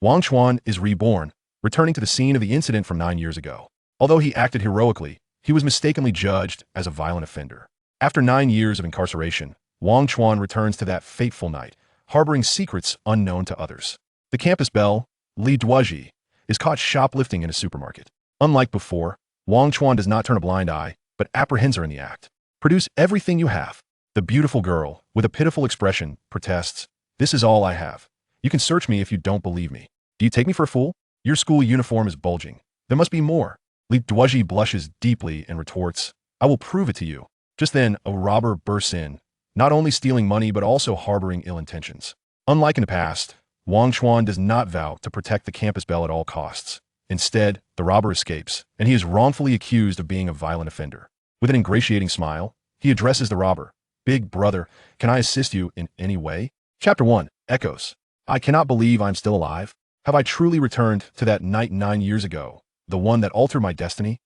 Wang Chuan is reborn, returning to the scene of the incident from 9 years ago. Although he acted heroically, he was mistakenly judged as a violent offender. After 9 years of incarceration, Wang Chuan returns to that fateful night, harboring secrets unknown to others. The campus belle, Lee Duaji, is caught shoplifting in a supermarket. Unlike before, Wang Chuan does not turn a blind eye, but apprehends her in the act. "Produce everything you have." The beautiful girl, with a pitiful expression, protests, "This is all I have. You can search me if you don't believe me. Do you take me for a fool? Your school uniform is bulging. There must be more." Lee Duaji blushes deeply and retorts, "I will prove it to you." Just then, a robber bursts in, not only stealing money but also harboring ill intentions. Unlike in the past, Wang Chuan does not vow to protect the campus belle at all costs. Instead, the robber escapes, and he is wrongfully accused of being a violent offender. With an ingratiating smile, he addresses the robber, "Big brother, can I assist you in any way?" Chapter 1, Echoes. I cannot believe I'm still alive. Have I truly returned to that night 9 years ago, the one that altered my destiny?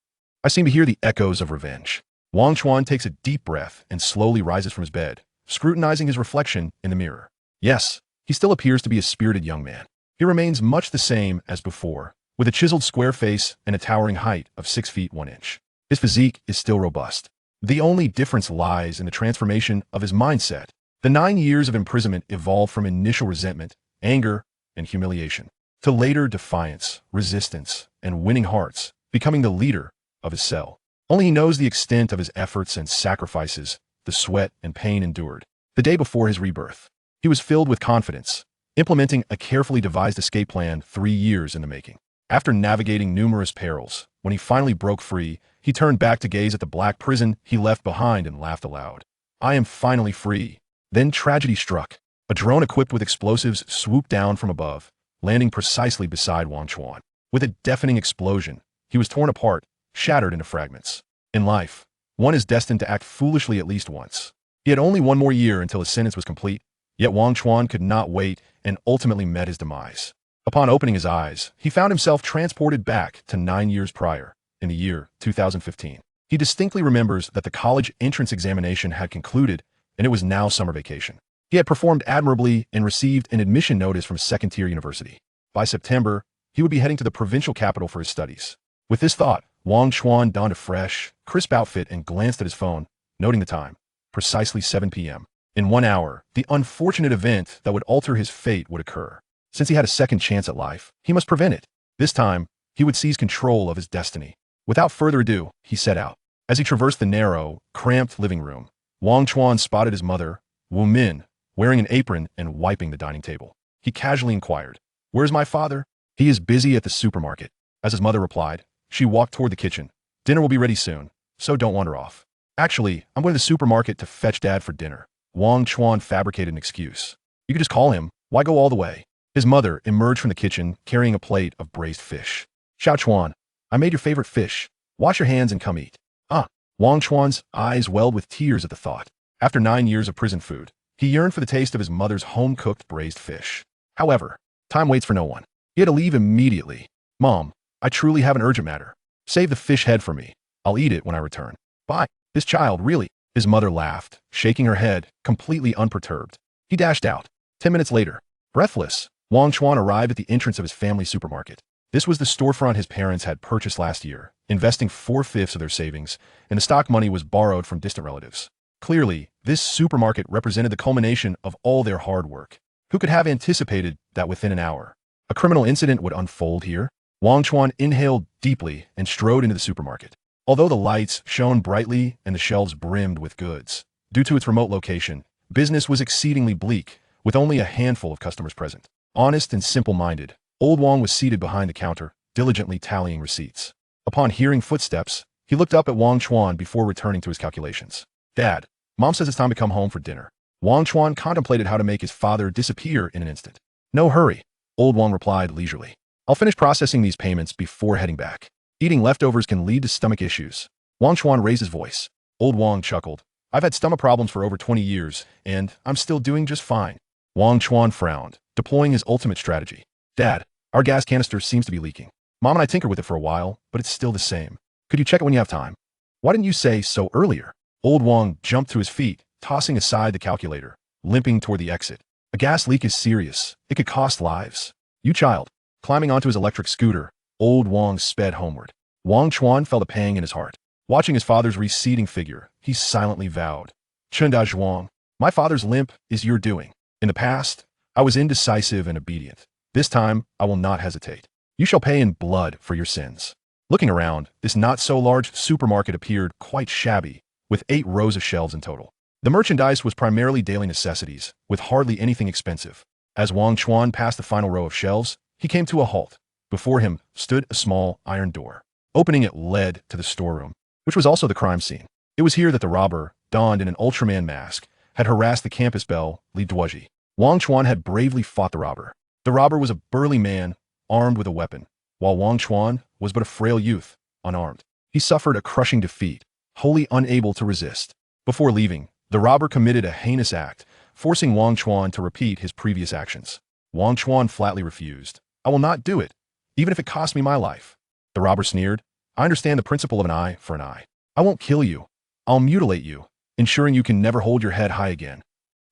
I seem to hear the echoes of revenge. Wang Chuan takes a deep breath and slowly rises from his bed, scrutinizing his reflection in the mirror. Yes, he still appears to be a spirited young man. He remains much the same as before, with a chiseled square face and a towering height of 6 feet 1 inch. His physique is still robust. The only difference lies in the transformation of his mindset. The 9 years of imprisonment evolved from initial resentment, anger, and humiliation, to later defiance, resistance, and winning hearts, becoming the leader of his cell. Only he knows the extent of his efforts and sacrifices, the sweat and pain endured. The day before his rebirth, he was filled with confidence, implementing a carefully devised escape plan 3 years in the making. After navigating numerous perils, when he finally broke free, he turned back to gaze at the black prison he left behind and laughed aloud. "I am finally free." Then tragedy struck. A drone equipped with explosives swooped down from above, landing precisely beside Wang Chuan. With a deafening explosion, he was torn apart, shattered into fragments. In life, one is destined to act foolishly at least once. He had only 1 more year until his sentence was complete, yet Wang Chuan could not wait and ultimately met his demise. Upon opening his eyes, he found himself transported back to 9 years prior, in the year 2015. He distinctly remembers that the college entrance examination had concluded and it was now summer vacation. He had performed admirably and received an admission notice from a second-tier university. By September, he would be heading to the provincial capital for his studies. With this thought, Wang Chuan donned a fresh, crisp outfit and glanced at his phone, noting the time, precisely 7 p.m. In 1 hour, the unfortunate event that would alter his fate would occur. Since he had a second chance at life, he must prevent it. This time, he would seize control of his destiny. Without further ado, he set out. As he traversed the narrow, cramped living room, Wang Chuan spotted his mother, Wu Min, wearing an apron and wiping the dining table. He casually inquired, "Where's my father?" "He is busy at the supermarket." As his mother replied, she walked toward the kitchen. "Dinner will be ready soon, so don't wander off." "Actually, I'm going to the supermarket to fetch Dad for dinner." Wang Chuan fabricated an excuse. "You could just call him. Why go all the way?" His mother emerged from the kitchen carrying a plate of braised fish. "Xiao Chuan, I made your favorite fish. Wash your hands and come eat." "Ah." Wang Chuan's eyes welled with tears at the thought. After 9 years of prison food, he yearned for the taste of his mother's home-cooked braised fish. However, time waits for no one. He had to leave immediately. "Mom, I truly have an urgent matter. Save the fish head for me. I'll eat it when I return." "Bye." This child, really? His mother laughed, shaking her head, completely unperturbed. He dashed out. 10 minutes later, breathless, Wang Chuan arrived at the entrance of his family supermarket. This was the storefront his parents had purchased last year, investing 4/5 of their savings, and the stock money was borrowed from distant relatives. Clearly, this supermarket represented the culmination of all their hard work. Who could have anticipated that within an hour, a criminal incident would unfold here? Wang Chuan inhaled deeply and strode into the supermarket. Although the lights shone brightly and the shelves brimmed with goods, due to its remote location, business was exceedingly bleak, with only a handful of customers present. Honest and simple-minded, old Wang was seated behind the counter, diligently tallying receipts. Upon hearing footsteps, he looked up at Wang Chuan before returning to his calculations. "Dad, Mom says it's time to come home for dinner." Wang Chuan contemplated how to make his father disappear in an instant. "No hurry," old Wang replied leisurely. "I'll finish processing these payments before heading back. Eating leftovers can lead to stomach issues." Wang Chuan raised his voice. Old Wang chuckled. "I've had stomach problems for over 20 years, and I'm still doing just fine." Wang Chuan frowned, deploying his ultimate strategy. "Dad, our gas canister seems to be leaking. Mom and I tinker with it for a while, but it's still the same. Could you check it when you have time?" "Why didn't you say so earlier?" Old Wang jumped to his feet, tossing aside the calculator, limping toward the exit. "A gas leak is serious. It could cost lives." "You child, Climbing onto his electric scooter, old Wang sped homeward. Wang Chuan felt a pang in his heart. Watching his father's receding figure, he silently vowed, "Chun Xang, my father's limp is your doing. In the past, I was indecisive and obedient. This time, I will not hesitate. You shall pay in blood for your sins." Looking around, this not-so-large supermarket appeared quite shabby, with 8 rows of shelves in total. The merchandise was primarily daily necessities, with hardly anything expensive. As Wang Chuan passed the final row of shelves, he came to a halt. Before him stood a small iron door. Opening it led to the storeroom, which was also the crime scene. It was here that the robber, donned in an Ultraman mask, had harassed the campus belle, Lee Duaji. Wang Chuan had bravely fought the robber. The robber was a burly man, armed with a weapon, while Wang Chuan was but a frail youth, unarmed. He suffered a crushing defeat, wholly unable to resist. Before leaving, the robber committed a heinous act, forcing Wang Chuan to repeat his previous actions. Wang Chuan flatly refused. "I will not do it, even if it costs me my life." The robber sneered, "I understand the principle of an eye for an eye. I won't kill you. I'll mutilate you, ensuring you can never hold your head high again."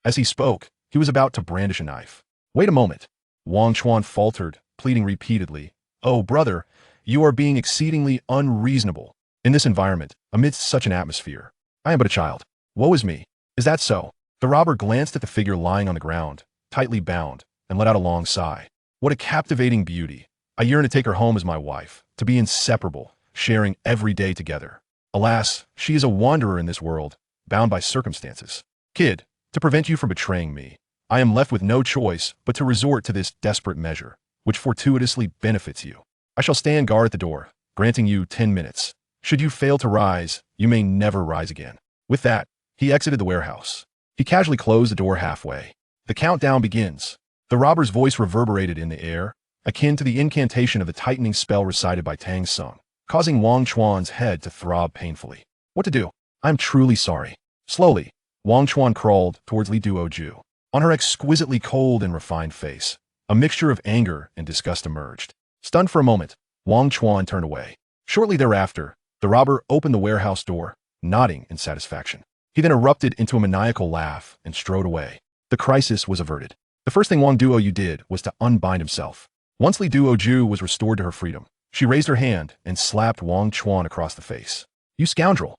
As he spoke, he was about to brandish a knife. "Wait a moment." Wang Chuan faltered, pleading repeatedly, "Oh, brother, you are being exceedingly unreasonable. In this environment, amidst such an atmosphere, I am but a child. Woe is me. Is that so?" The robber glanced at the figure lying on the ground, tightly bound, and let out a long sigh. "What a captivating beauty. I yearn to take her home as my wife, to be inseparable, sharing every day together. Alas, she is a wanderer in this world, bound by circumstances. Kid, to prevent you from betraying me, I am left with no choice but to resort to this desperate measure, which fortuitously benefits you. I shall stand guard at the door, granting you 10 minutes. Should you fail to rise, you may never rise again." With that, he exited the warehouse. He casually closed the door halfway. The countdown begins. The robber's voice reverberated in the air, akin to the incantation of the tightening spell recited by Tang Sung, causing Wang Chuan's head to throb painfully. What to do? "I'm truly sorry." Slowly, Wang Chuan crawled towards Lee Duoji. On her exquisitely cold and refined face, a mixture of anger and disgust emerged. Stunned for a moment, Wang Chuan turned away. Shortly thereafter, the robber opened the warehouse door, nodding in satisfaction. He then erupted into a maniacal laugh and strode away. The crisis was averted. The first thing Wang Duoji did was to unbind himself. Once Lee Duoji was restored to her freedom, she raised her hand and slapped Wang Chuan across the face. "You scoundrel!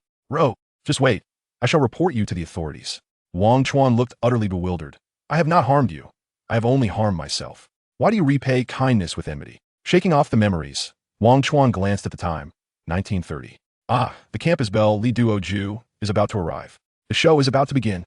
Just wait. I shall report you to the authorities." Wang Chuan looked utterly bewildered. "I have not harmed you. I have only harmed myself. Why do you repay kindness with enmity?" Shaking off the memories, Wang Chuan glanced at the time, 1930. The campus belle Lee Duoji is about to arrive. The show is about to begin.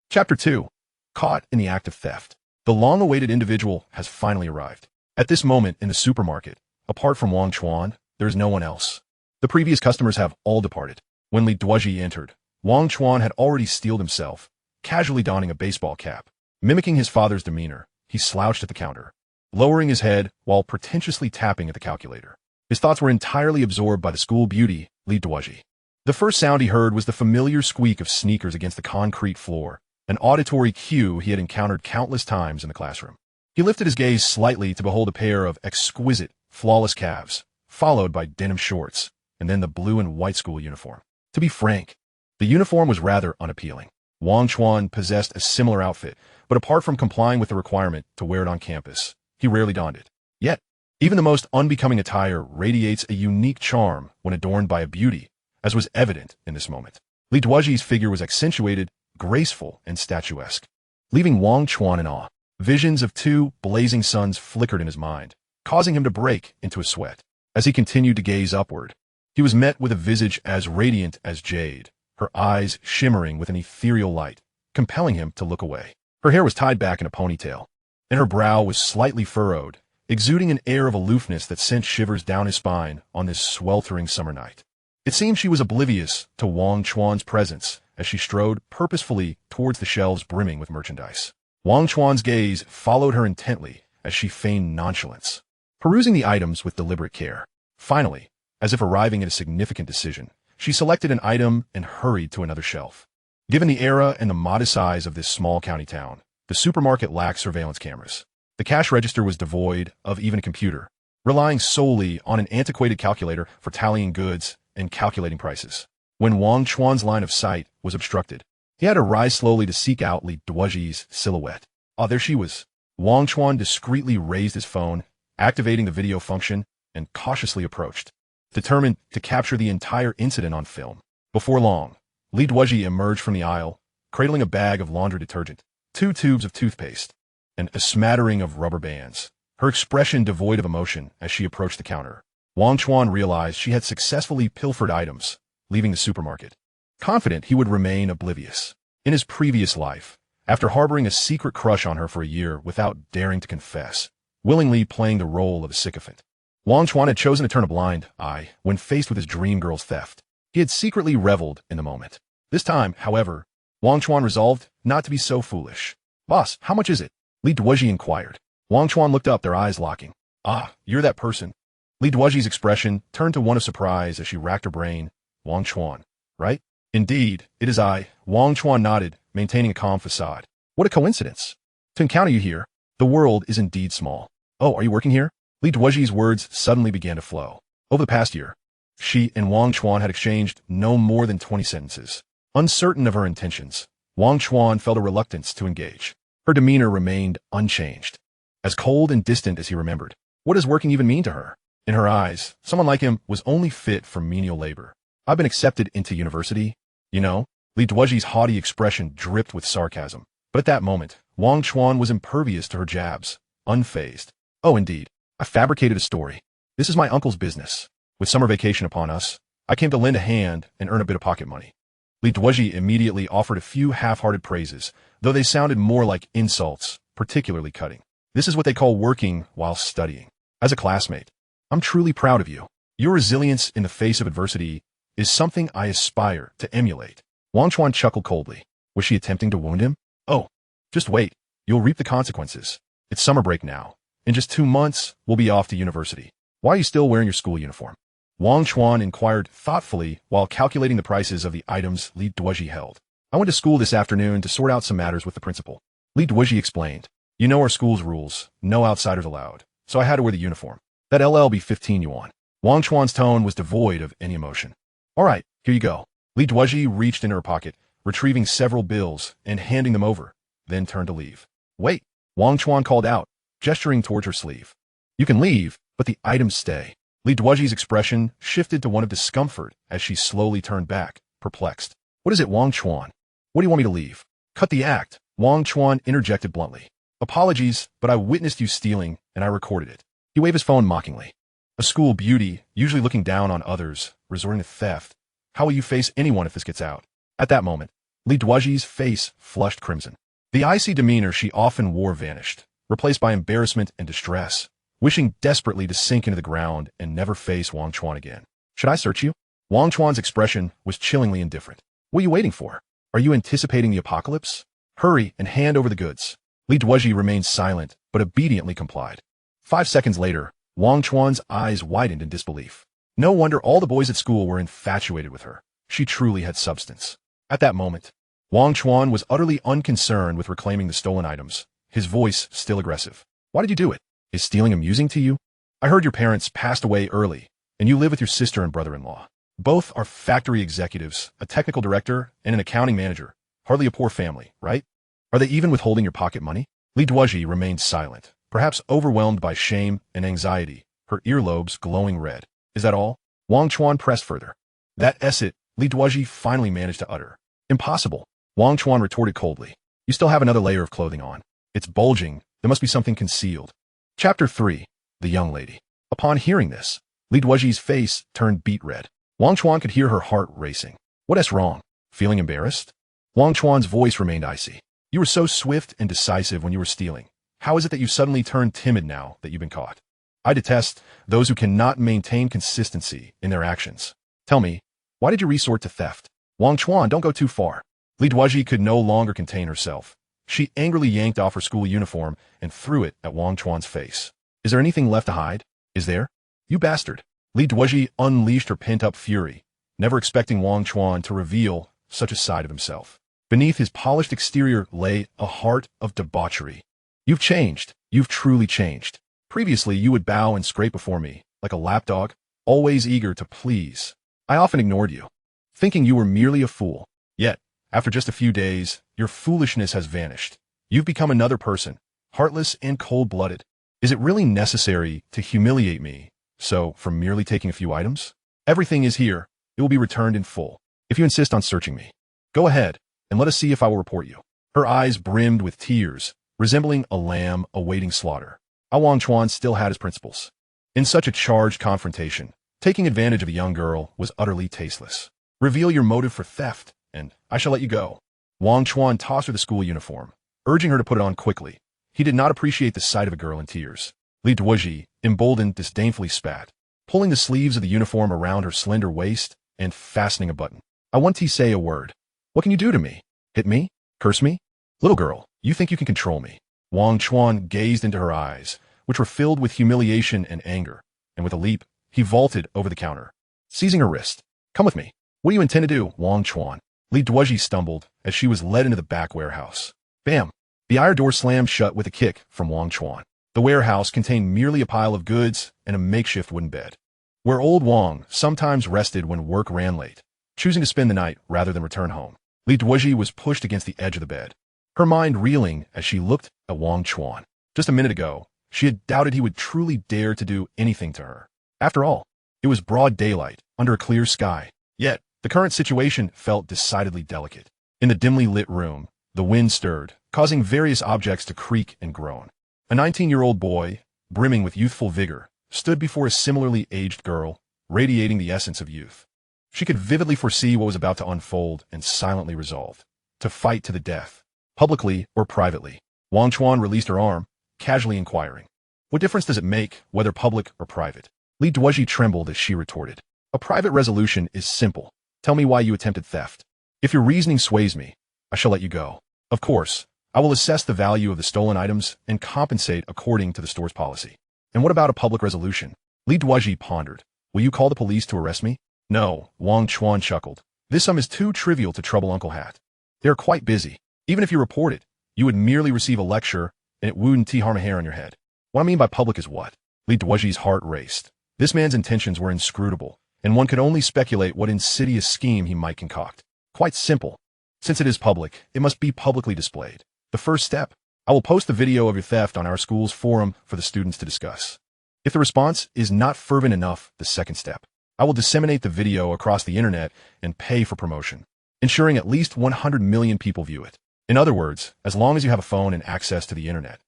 Chapter 2. Caught in the act of theft. The long-awaited individual has finally arrived. At this moment in the supermarket, apart from Wang Chuan, there is no one else. The previous customers have all departed. When Lee Duaji entered, Wang Chuan had already steeled himself, casually donning a baseball cap. Mimicking his father's demeanor, he slouched at the counter, lowering his head while pretentiously tapping at the calculator. His thoughts were entirely absorbed by the school beauty, Lee Duaji. The first sound he heard was the familiar squeak of sneakers against the concrete floor, an auditory cue he had encountered countless times in the classroom. He lifted his gaze slightly to behold a pair of exquisite, flawless calves, followed by denim shorts, and then the blue and white school uniform. To be frank, the uniform was rather unappealing. Wang Chuan possessed a similar outfit, but apart from complying with the requirement to wear it on campus, he rarely donned it. Yet, even the most unbecoming attire radiates a unique charm when adorned by a beauty, as was evident in this moment. Lee Duoji's figure was accentuated, graceful, and statuesque, leaving Wang Chuan in awe. Visions of 2 blazing suns flickered in his mind, causing him to break into a sweat. As he continued to gaze upward, he was met with a visage as radiant as jade, her eyes shimmering with an ethereal light, compelling him to look away. Her hair was tied back in a ponytail, and her brow was slightly furrowed, exuding an air of aloofness that sent shivers down his spine on this sweltering summer night. It seemed she was oblivious to Wang Chuan's presence as she strode purposefully towards the shelves brimming with merchandise. Wang Chuan's gaze followed her intently as she feigned nonchalance, perusing the items with deliberate care. Finally, as if arriving at a significant decision, she selected an item and hurried to another shelf. Given the era and the modest size of this small county town, the supermarket lacked surveillance cameras. The cash register was devoid of even a computer, relying solely on an antiquated calculator for tallying goods and calculating prices. When Wang Chuan's line of sight was obstructed, he had to rise slowly to seek out Lee Duoji's silhouette. There she was. Wang Chuan discreetly raised his phone activating the video function, and cautiously approached, determined to capture the entire incident on film. Before long, Lee Duoji emerged from the aisle, cradling a bag of laundry detergent, 2 tubes of toothpaste, and a smattering of rubber bands, her expression devoid of emotion as she approached the counter. Wang Chuan realized she had successfully pilfered items, leaving the supermarket, confident he would remain oblivious. In his previous life, after harboring a secret crush on her for a year without daring to confess, willingly playing the role of a sycophant, Wang Chuan had chosen to turn a blind eye when faced with his dream girl's theft. He had secretly reveled in the moment. This time, however, Wang Chuan resolved not to be so foolish. "Boss, how much is it?" Lee Duoji inquired. Wang Chuan looked up, their eyes locking. "Ah, you're that person." Lee Duoji's expression turned to one of surprise as she racked her brain. "Wang Chuan, right?" "Indeed, it is I." Wang Chuan nodded, maintaining a calm facade. "What a coincidence to encounter you here. The world is indeed small." "Oh, are you working here?" Lee Duoji's words suddenly began to flow. Over the past year, she and Wang Chuan had exchanged no more than 20 sentences. Uncertain of her intentions, Wang Chuan felt a reluctance to engage. Her demeanor remained unchanged, as cold and distant as he remembered. What does working even mean to her? In her eyes, someone like him was only fit for menial labor. "I've been accepted into university, you know." Lee Duoji's haughty expression dripped with sarcasm. But at that moment, Wang Chuan was impervious to her jabs, unfazed. "Oh, indeed. I fabricated a story. This is my uncle's business. With summer vacation upon us, I came to lend a hand and earn a bit of pocket money." Lee Duoji immediately offered a few half-hearted praises, though they sounded more like insults, particularly cutting. "This is what they call working while studying. As a classmate, I'm truly proud of you. Your resilience in the face of adversity is something I aspire to emulate." Wang Chuan chuckled coldly. Was she attempting to wound him? "Oh, just wait. You'll reap the consequences. It's summer break now. In just 2 months, we'll be off to university. Why are you still wearing your school uniform?" Wang Chuan inquired thoughtfully while calculating the prices of the items Lee Duoji held. "I went to school this afternoon to sort out some matters with the principal." Lee Duoji explained. "You know our school's rules, no outsiders allowed, so I had to wear the uniform. That LL be 15 yuan. Wang Chuan's tone was devoid of any emotion. "All right, here you go." Lee Duoji reached into her pocket, retrieving several bills and handing them over, then turned to leave. "Wait," Wang Chuan called out, gesturing towards her sleeve. "You can leave, but the items stay." Lee Duoji's expression shifted to one of discomfort as she slowly turned back, perplexed. "What is it, Wang Chuan? What do you want me to leave?" "Cut the act," Wang Chuan interjected bluntly. "Apologies, but I witnessed you stealing, and I recorded it." He waved his phone mockingly. "A school beauty, usually looking down on others, resorting to theft. How will you face anyone if this gets out?" At that moment, Lee Duoji's face flushed crimson. The icy demeanor she often wore vanished, replaced by embarrassment and distress, wishing desperately to sink into the ground and never face Wang Chuan again. "Should I search you?" Wang Chuan's expression was chillingly indifferent. "What are you waiting for? Are you anticipating the apocalypse? Hurry and hand over the goods." Lee Duoji remained silent, but obediently complied. 5 seconds later, Wang Chuan's eyes widened in disbelief. No wonder all the boys at school were infatuated with her. She truly had substance. At that moment, Wang Chuan was utterly unconcerned with reclaiming the stolen items, his voice still aggressive. "Why did you do it? Is stealing amusing to you? I heard your parents passed away early, and you live with your sister and brother-in-law. Both are factory executives, a technical director, and an accounting manager. Hardly a poor family, right? Are they even withholding your pocket money?" Lee Duoji remained silent, perhaps overwhelmed by shame and anxiety, her earlobes glowing red. "Is that all?" Wang Chuan pressed further. "That's it," Lee Duoji finally managed to utter. "Impossible," Wang Chuan retorted coldly. "You still have another layer of clothing on. It's bulging. There must be something concealed." Chapter 3. The Young Lady. Upon hearing this, Lee Duoji's face turned beet red. Wang Chuan could hear her heart racing. "What's wrong? Feeling embarrassed?" Wang Chuan's voice remained icy. "You were so swift and decisive when you were stealing. How is it that you've suddenly turned timid now that you've been caught? I detest those who cannot maintain consistency in their actions. Tell me, why did you resort to theft?" "Wang Chuan, don't go too far." Lee Duoji could no longer contain herself. She angrily yanked off her school uniform and threw it at Wang Chuan's face. "Is there anything left to hide? Is there? You bastard." Lee Duoji unleashed her pent-up fury, never expecting Wang Chuan to reveal such a side of himself. Beneath his polished exterior lay a heart of debauchery. "You've changed. You've truly changed. Previously, you would bow and scrape before me, like a lapdog, always eager to please. I often ignored you, thinking you were merely a fool. Yet, after just a few days, your foolishness has vanished. You've become another person, heartless and cold-blooded. Is it really necessary to humiliate me, so, for merely taking a few items? Everything is here. It will be returned in full. If you insist on searching me, go ahead, and let us see if I will report you. Her eyes brimmed with tears, resembling a lamb awaiting slaughter. Wang Chuan still had his principles. In such a charged confrontation, taking advantage of a young girl was utterly tasteless. Reveal your motive for theft, and I shall let you go. Wang Chuan tossed her the school uniform, urging her to put it on quickly. He did not appreciate the sight of a girl in tears. Lee Duaji, emboldened, disdainfully spat, pulling the sleeves of the uniform around her slender waist and fastening a button. I want to say a word. What can you do to me? Hit me? Curse me? Little girl, you think you can control me? Wang Chuan gazed into her eyes, which were filled with humiliation and anger, and with a leap, he vaulted over the counter, seizing her wrist. Come with me. What do you intend to do, Wang Chuan? Lee Duaji stumbled as she was led into the back warehouse. Bam! The iron door slammed shut with a kick from Wang Chuan. The warehouse contained merely a pile of goods and a makeshift wooden bed, where old Wang sometimes rested when work ran late, choosing to spend the night rather than return home. Lee Duaji was pushed against the edge of the bed, her mind reeling as she looked at Wang Chuan. Just a minute ago, she had doubted he would truly dare to do anything to her. After all, it was broad daylight, under a clear sky. Yet, the current situation felt decidedly delicate. In the dimly lit room, the wind stirred, causing various objects to creak and groan. A 19-year-old boy, brimming with youthful vigor, stood before a similarly aged girl, radiating the essence of youth. She could vividly foresee what was about to unfold and silently resolved to fight to the death, publicly or privately. Wang Chuan released her arm, casually inquiring, "What difference does it make, whether public or private?" Lee Duaji trembled as she retorted, "A private resolution is simple. Tell me why you attempted theft. If your reasoning sways me, I shall let you go. Of course, I will assess the value of the stolen items and compensate according to the store's policy." "And what about a public resolution?" Lee Duaji pondered. "Will you call the police to arrest me?" "No," Wang Chuan chuckled. "This sum is too trivial to trouble Uncle Hat. They are quite busy. Even if you report it, you would merely receive a lecture, and it wouldn't harm a hair on your head." "What I mean by public is what?" Lee Duaji's heart raced. This man's intentions were inscrutable, and one could only speculate what insidious scheme he might concoct. "Quite simple. Since it is public, it must be publicly displayed. The first step, I will post the video of your theft on our school's forum for the students to discuss. If the response is not fervent enough, the second step, I will disseminate the video across the internet and pay for promotion, ensuring at least 100 million people view it. In other words, as long as you have a phone and access to the internet,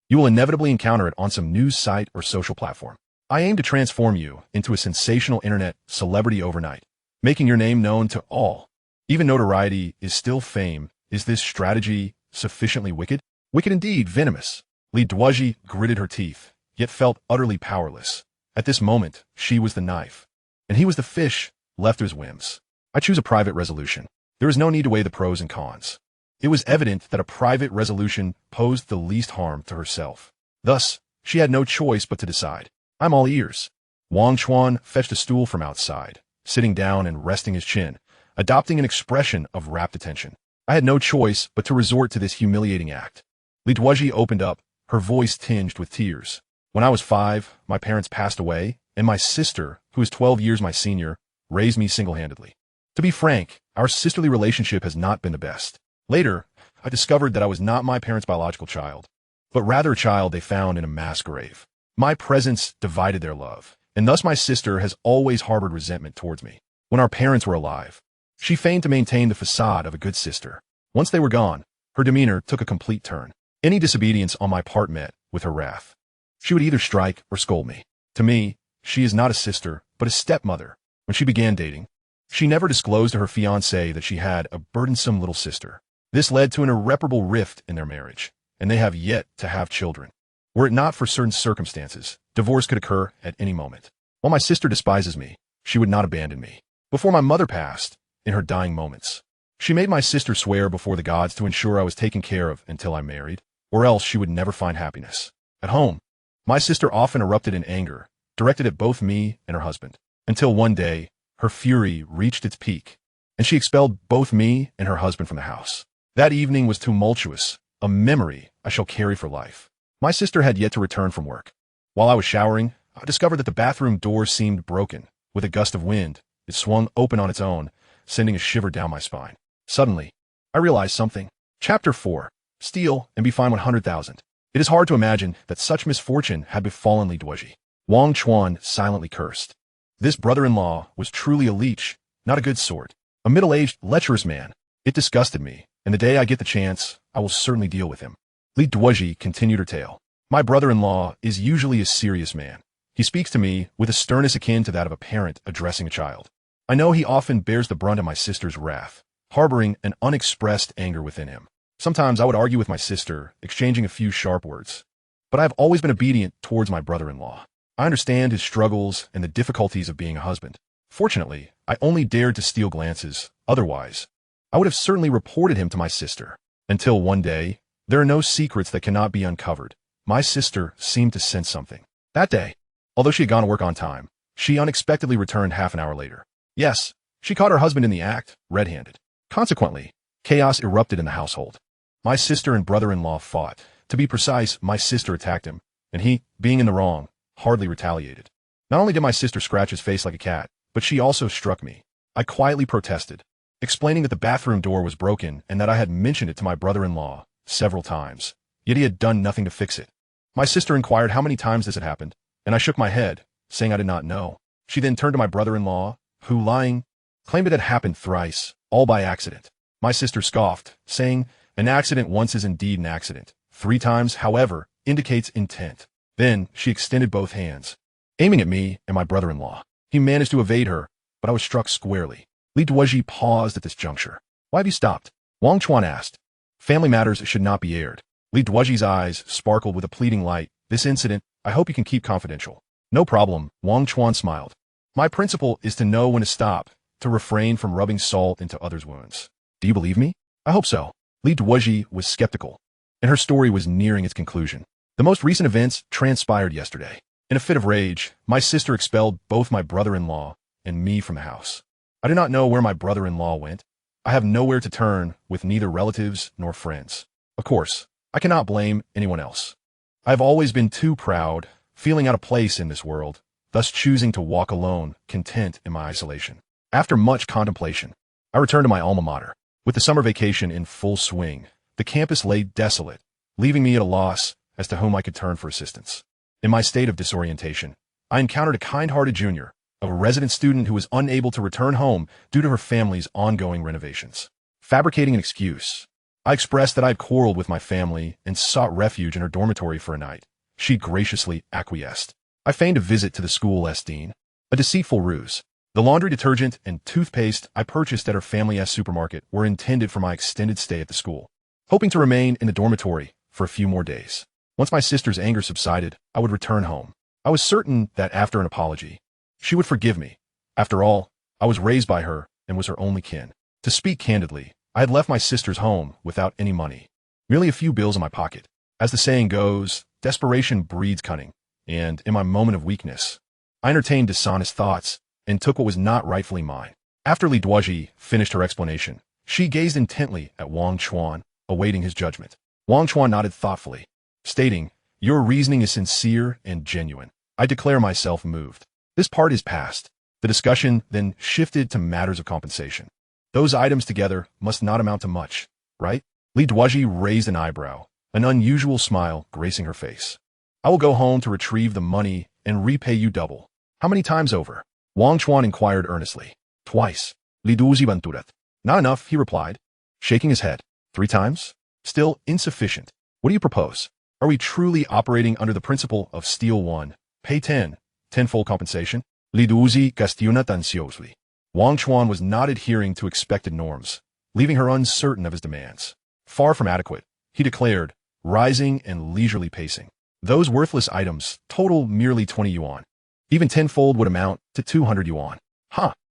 you will inevitably encounter it on some news site or social platform. I aim to transform you into a sensational internet celebrity overnight, making your name known to all. Even notoriety is still fame. Is this strategy sufficiently wicked?" "Wicked indeed, venomous." Lee Duaji gritted her teeth, yet felt utterly powerless. At this moment, she was the knife, and he was the fish, left to his whims. "I choose a private resolution. There is no need to weigh the pros and cons." It was evident that a private resolution posed the least harm to herself. Thus, she had no choice but to decide. "I'm all ears." Wang Chuan fetched a stool from outside, sitting down and resting his chin, adopting an expression of rapt attention. "I had no choice but to resort to this humiliating act." Lee Duaji opened up, her voice tinged with tears. "When I was 5, my parents passed away, and my sister, who is 12 years my senior, raised me single-handedly. To be frank, our sisterly relationship has not been the best. Later, I discovered that I was not my parents' biological child, but rather a child they found in a mass grave. My presence divided their love, and thus my sister has always harbored resentment towards me. When our parents were alive, she feigned to maintain the facade of a good sister. Once they were gone, her demeanor took a complete turn. Any disobedience on my part met with her wrath. She would either strike or scold me. To me, she is not a sister, but a stepmother. When she began dating, she never disclosed to her fiancé that she had a burdensome little sister. This led to an irreparable rift in their marriage, and they have yet to have children. Were it not for certain circumstances, divorce could occur at any moment. While my sister despises me, she would not abandon me. Before my mother passed, in her dying moments, she made my sister swear before the gods to ensure I was taken care of until I married, or else she would never find happiness. At home, my sister often erupted in anger, directed at both me and her husband, until one day, her fury reached its peak, and she expelled both me and her husband from the house. That evening was tumultuous, a memory I shall carry for life. My sister had yet to return from work. While I was showering, I discovered that the bathroom door seemed broken. With a gust of wind, it swung open on its own, sending a shiver down my spine. Suddenly, I realized something. Chapter 4. Steal and be fined 100,000. It is hard to imagine that such misfortune had befallen Lee Duoji. Wang Chuan silently cursed. This brother-in-law was truly a leech, not a good sort. A middle-aged, lecherous man. It disgusted me, and the day I get the chance, I will certainly deal with him. Lee Duoji continued her tale. My brother-in-law is usually a serious man. He speaks to me with a sternness akin to that of a parent addressing a child. I know he often bears the brunt of my sister's wrath, harboring an unexpressed anger within him. Sometimes I would argue with my sister, exchanging a few sharp words. But I have always been obedient towards my brother-in-law. I understand his struggles and the difficulties of being a husband. Fortunately, I only dared to steal glances. Otherwise, I would have certainly reported him to my sister. Until one day, there are no secrets that cannot be uncovered. My sister seemed to sense something. That day, although she had gone to work on time, she unexpectedly returned half an hour later. Yes, she caught her husband in the act, red-handed. Consequently, chaos erupted in the household. My sister and brother-in-law fought. To be precise, my sister attacked him, and he, being in the wrong, hardly retaliated. Not only did my sister scratch his face like a cat, but she also struck me. I quietly protested, explaining that the bathroom door was broken and that I had mentioned it to my brother-in-law several times, yet he had done nothing to fix it. My sister inquired how many times this had happened, and I shook my head, saying I did not know. She then turned to my brother-in-law, who, lying, claimed it had happened thrice, all by accident. My sister scoffed, saying, an accident once is indeed an accident. 3 times, however, indicates intent. Then she extended both hands, aiming at me and my brother-in-law. He managed to evade her, but I was struck squarely. Lee Duoji paused at this juncture. Why have you stopped? Wang Chuan asked. Family matters should not be aired. Lee Duoji's eyes sparkled with a pleading light. This incident, I hope you can keep confidential. No problem, Wang Chuan smiled. My principle is to know when to stop, to refrain from rubbing salt into others' wounds. Do you believe me? I hope so. Lee Duoji was skeptical, and her story was nearing its conclusion. The most recent events transpired yesterday. In a fit of rage, my sister expelled both my brother-in-law and me from the house. I do not know where my brother-in-law went. I have nowhere to turn with neither relatives nor friends. Of course, I cannot blame anyone else. I have always been too proud, feeling out of place in this world, thus choosing to walk alone, content in my isolation. After much contemplation, I returned to my alma mater. With the summer vacation in full swing, the campus lay desolate, leaving me at a loss as to whom I could turn for assistance. In my state of disorientation, I encountered a kind-hearted junior, a resident student who was unable to return home due to her family's ongoing renovations. Fabricating an excuse, I expressed that I had quarreled with my family and sought refuge in her dormitory for a night. She graciously acquiesced. I feigned a visit to the school dean, a deceitful ruse. The laundry detergent and toothpaste I purchased at her family's supermarket were intended for my extended stay at the school, hoping to remain in the dormitory for a few more days. Once my sister's anger subsided, I would return home. I was certain that after an apology, she would forgive me. After all, I was raised by her and was her only kin. To speak candidly, I had left my sister's home without any money, merely a few bills in my pocket. As the saying goes, desperation breeds cunning, and in my moment of weakness, I entertained dishonest thoughts and took what was not rightfully mine. After Lee Duoji finished her explanation, she gazed intently at Wang Chuan, awaiting his judgment. Wang Chuan nodded thoughtfully, stating, your reasoning is sincere and genuine. I declare myself moved. This part is past. The discussion then shifted to matters of compensation. Those items together must not amount to much, right? Lee Duoji raised an eyebrow, an unusual smile gracing her face. I will go home to retrieve the money and repay you double. How many times over? Wang Chuan inquired earnestly. Twice. Lee Duoji banturat. Not enough, he replied, shaking his head. 3 times? Still insufficient. What do you propose? Are we truly operating under the principle of steal 1, pay 10, tenfold compensation? Lee Duoji cuestionat ansiosely. Wang Chuan was not adhering to expected norms, leaving her uncertain of his demands. Far from adequate, he declared, rising and leisurely pacing. Those worthless items total merely 20 yuan. Even tenfold would amount to 200 yuan.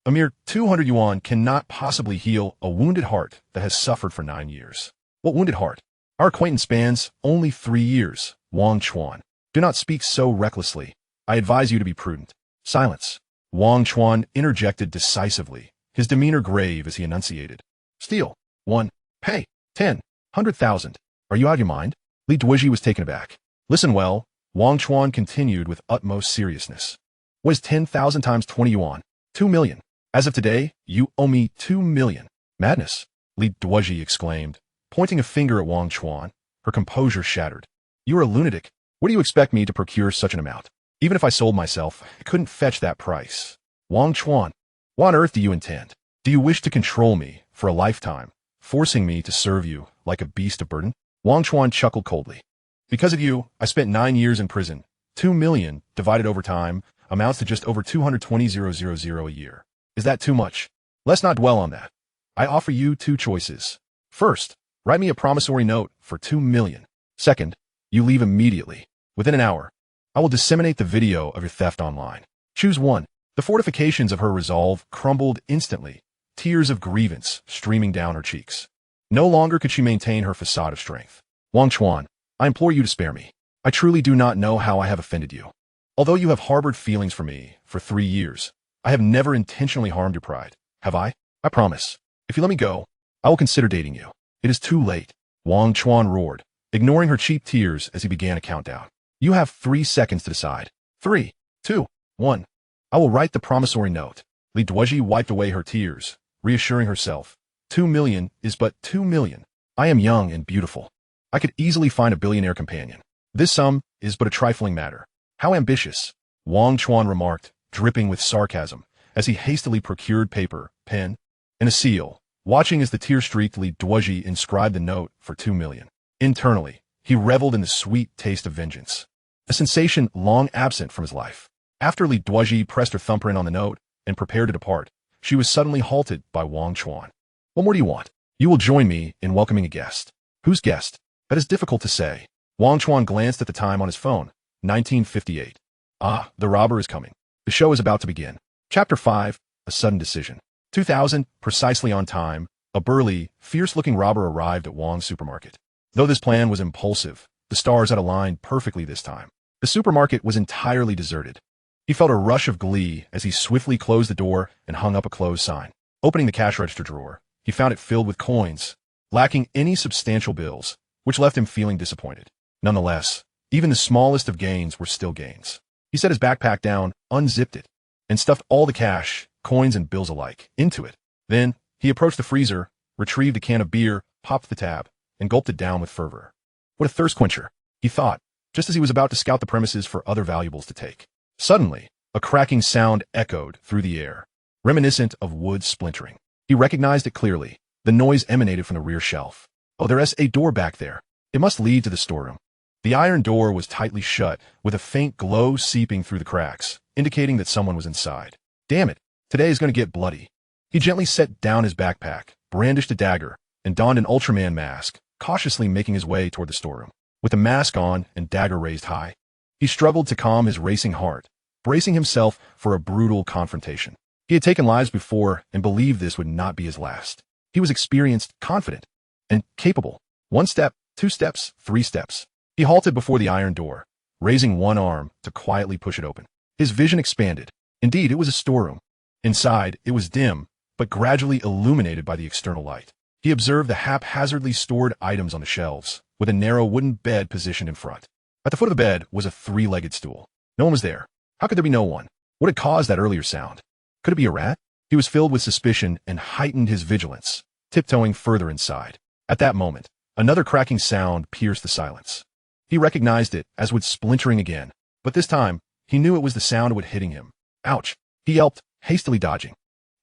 A mere 200 yuan cannot possibly heal a wounded heart that has suffered for 9 years. What wounded heart? Our acquaintance spans only 3 years, Wang Chuan. Do not speak so recklessly. I advise you to be prudent. Silence. Wang Chuan interjected decisively, his demeanor grave as he enunciated. Steal 1, pay 10, 100,000. Are you out of your mind? Lee Duoji was taken aback. Listen well, Wang Chuan continued with utmost seriousness. What is 10,000 times 20 yuan? 2 million. As of today, you owe me 2 million. Madness, Lee Duoji exclaimed, pointing a finger at Wang Chuan. Her composure shattered. You are a lunatic. What do you expect me to procure such an amount? Even if I sold myself, I couldn't fetch that price. Wang Chuan, what on earth do you intend? Do you wish to control me for a lifetime, forcing me to serve you like a beast of burden? Wang Chuan chuckled coldly. Because of you, I spent 9 years in prison. 2 million, divided over time, amounts to just over 220,000 a year. Is that too much? Let's not dwell on that. I offer you 2 choices. First, write me a promissory note for 2 million. Second, you leave immediately. Within an hour, I will disseminate the video of your theft online. Choose one. The fortifications of her resolve crumbled instantly, tears of grievance streaming down her cheeks. No longer could she maintain her facade of strength. Wang Chuan, I implore you to spare me. I truly do not know how I have offended you. Although you have harbored feelings for me for 3 years, I have never intentionally harmed your pride. Have I? I promise. If you let me go, I will consider dating you. It is too late. Wang Chuan roared, ignoring her cheap tears as he began a countdown. You have 3 seconds to decide. 3, 2, 1. I will write the promissory note. Lee Duaji wiped away her tears, reassuring herself. 2 million is but 2 million. I am young and beautiful. I could easily find a billionaire companion. This sum is but a trifling matter. How ambitious, Wang Chuan remarked, dripping with sarcasm, as he hastily procured paper, pen, and a seal, watching as the tear-streaked Lee Duoji inscribed the note for 2 million. Internally, he reveled in the sweet taste of vengeance, a sensation long absent from his life. After Lee Duoji pressed her thumbprint on the note and prepared to depart, she was suddenly halted by Wang Chuan. What more do you want? You will join me in welcoming a guest. Whose guest? That is difficult to say. Wang Chuan glanced at the time on his phone. 1958. Ah, the robber is coming. The show is about to begin. Chapter 5, A Sudden Decision. 2000, precisely on time, a burly, fierce-looking robber arrived at Wang's supermarket. Though this plan was impulsive, the stars had aligned perfectly this time. The supermarket was entirely deserted. He felt a rush of glee as he swiftly closed the door and hung up a closed sign. Opening the cash register drawer, he found it filled with coins, lacking any substantial bills, which left him feeling disappointed. Nonetheless, even the smallest of gains were still gains. He set his backpack down, unzipped it, and stuffed all the cash, coins and bills alike, into it. Then, he approached the freezer, retrieved a can of beer, popped the tab, and gulped it down with fervor. What a thirst quencher, he thought, just as he was about to scout the premises for other valuables to take. Suddenly, a cracking sound echoed through the air, reminiscent of wood splintering. He recognized it clearly. The noise emanated from the rear shelf. Oh, there's a door back there. It must lead to the storeroom. The iron door was tightly shut, with a faint glow seeping through the cracks, indicating that someone was inside. Damn it, today is going to get bloody. He gently set down his backpack, brandished a dagger, and donned an Ultraman mask, cautiously making his way toward the storeroom. With the mask on and dagger raised high, he struggled to calm his racing heart, bracing himself for a brutal confrontation. He had taken lives before and believed this would not be his last. He was experienced, confident, and capable. 1 step, 2 steps, 3 steps. He halted before the iron door, raising one arm to quietly push it open. His vision expanded. Indeed, it was a storeroom. Inside, it was dim, but gradually illuminated by the external light. He observed the haphazardly stored items on the shelves, with a narrow wooden bed positioned in front. At the foot of the bed was a 3-legged stool. No one was there. How could there be no one? What had caused that earlier sound? Could it be a rat? He was filled with suspicion and heightened his vigilance, tiptoeing further inside. At that moment, another cracking sound pierced the silence. He recognized it as would splintering again, but this time, he knew it was the sound of wood hitting him. Ouch! He yelped, hastily dodging.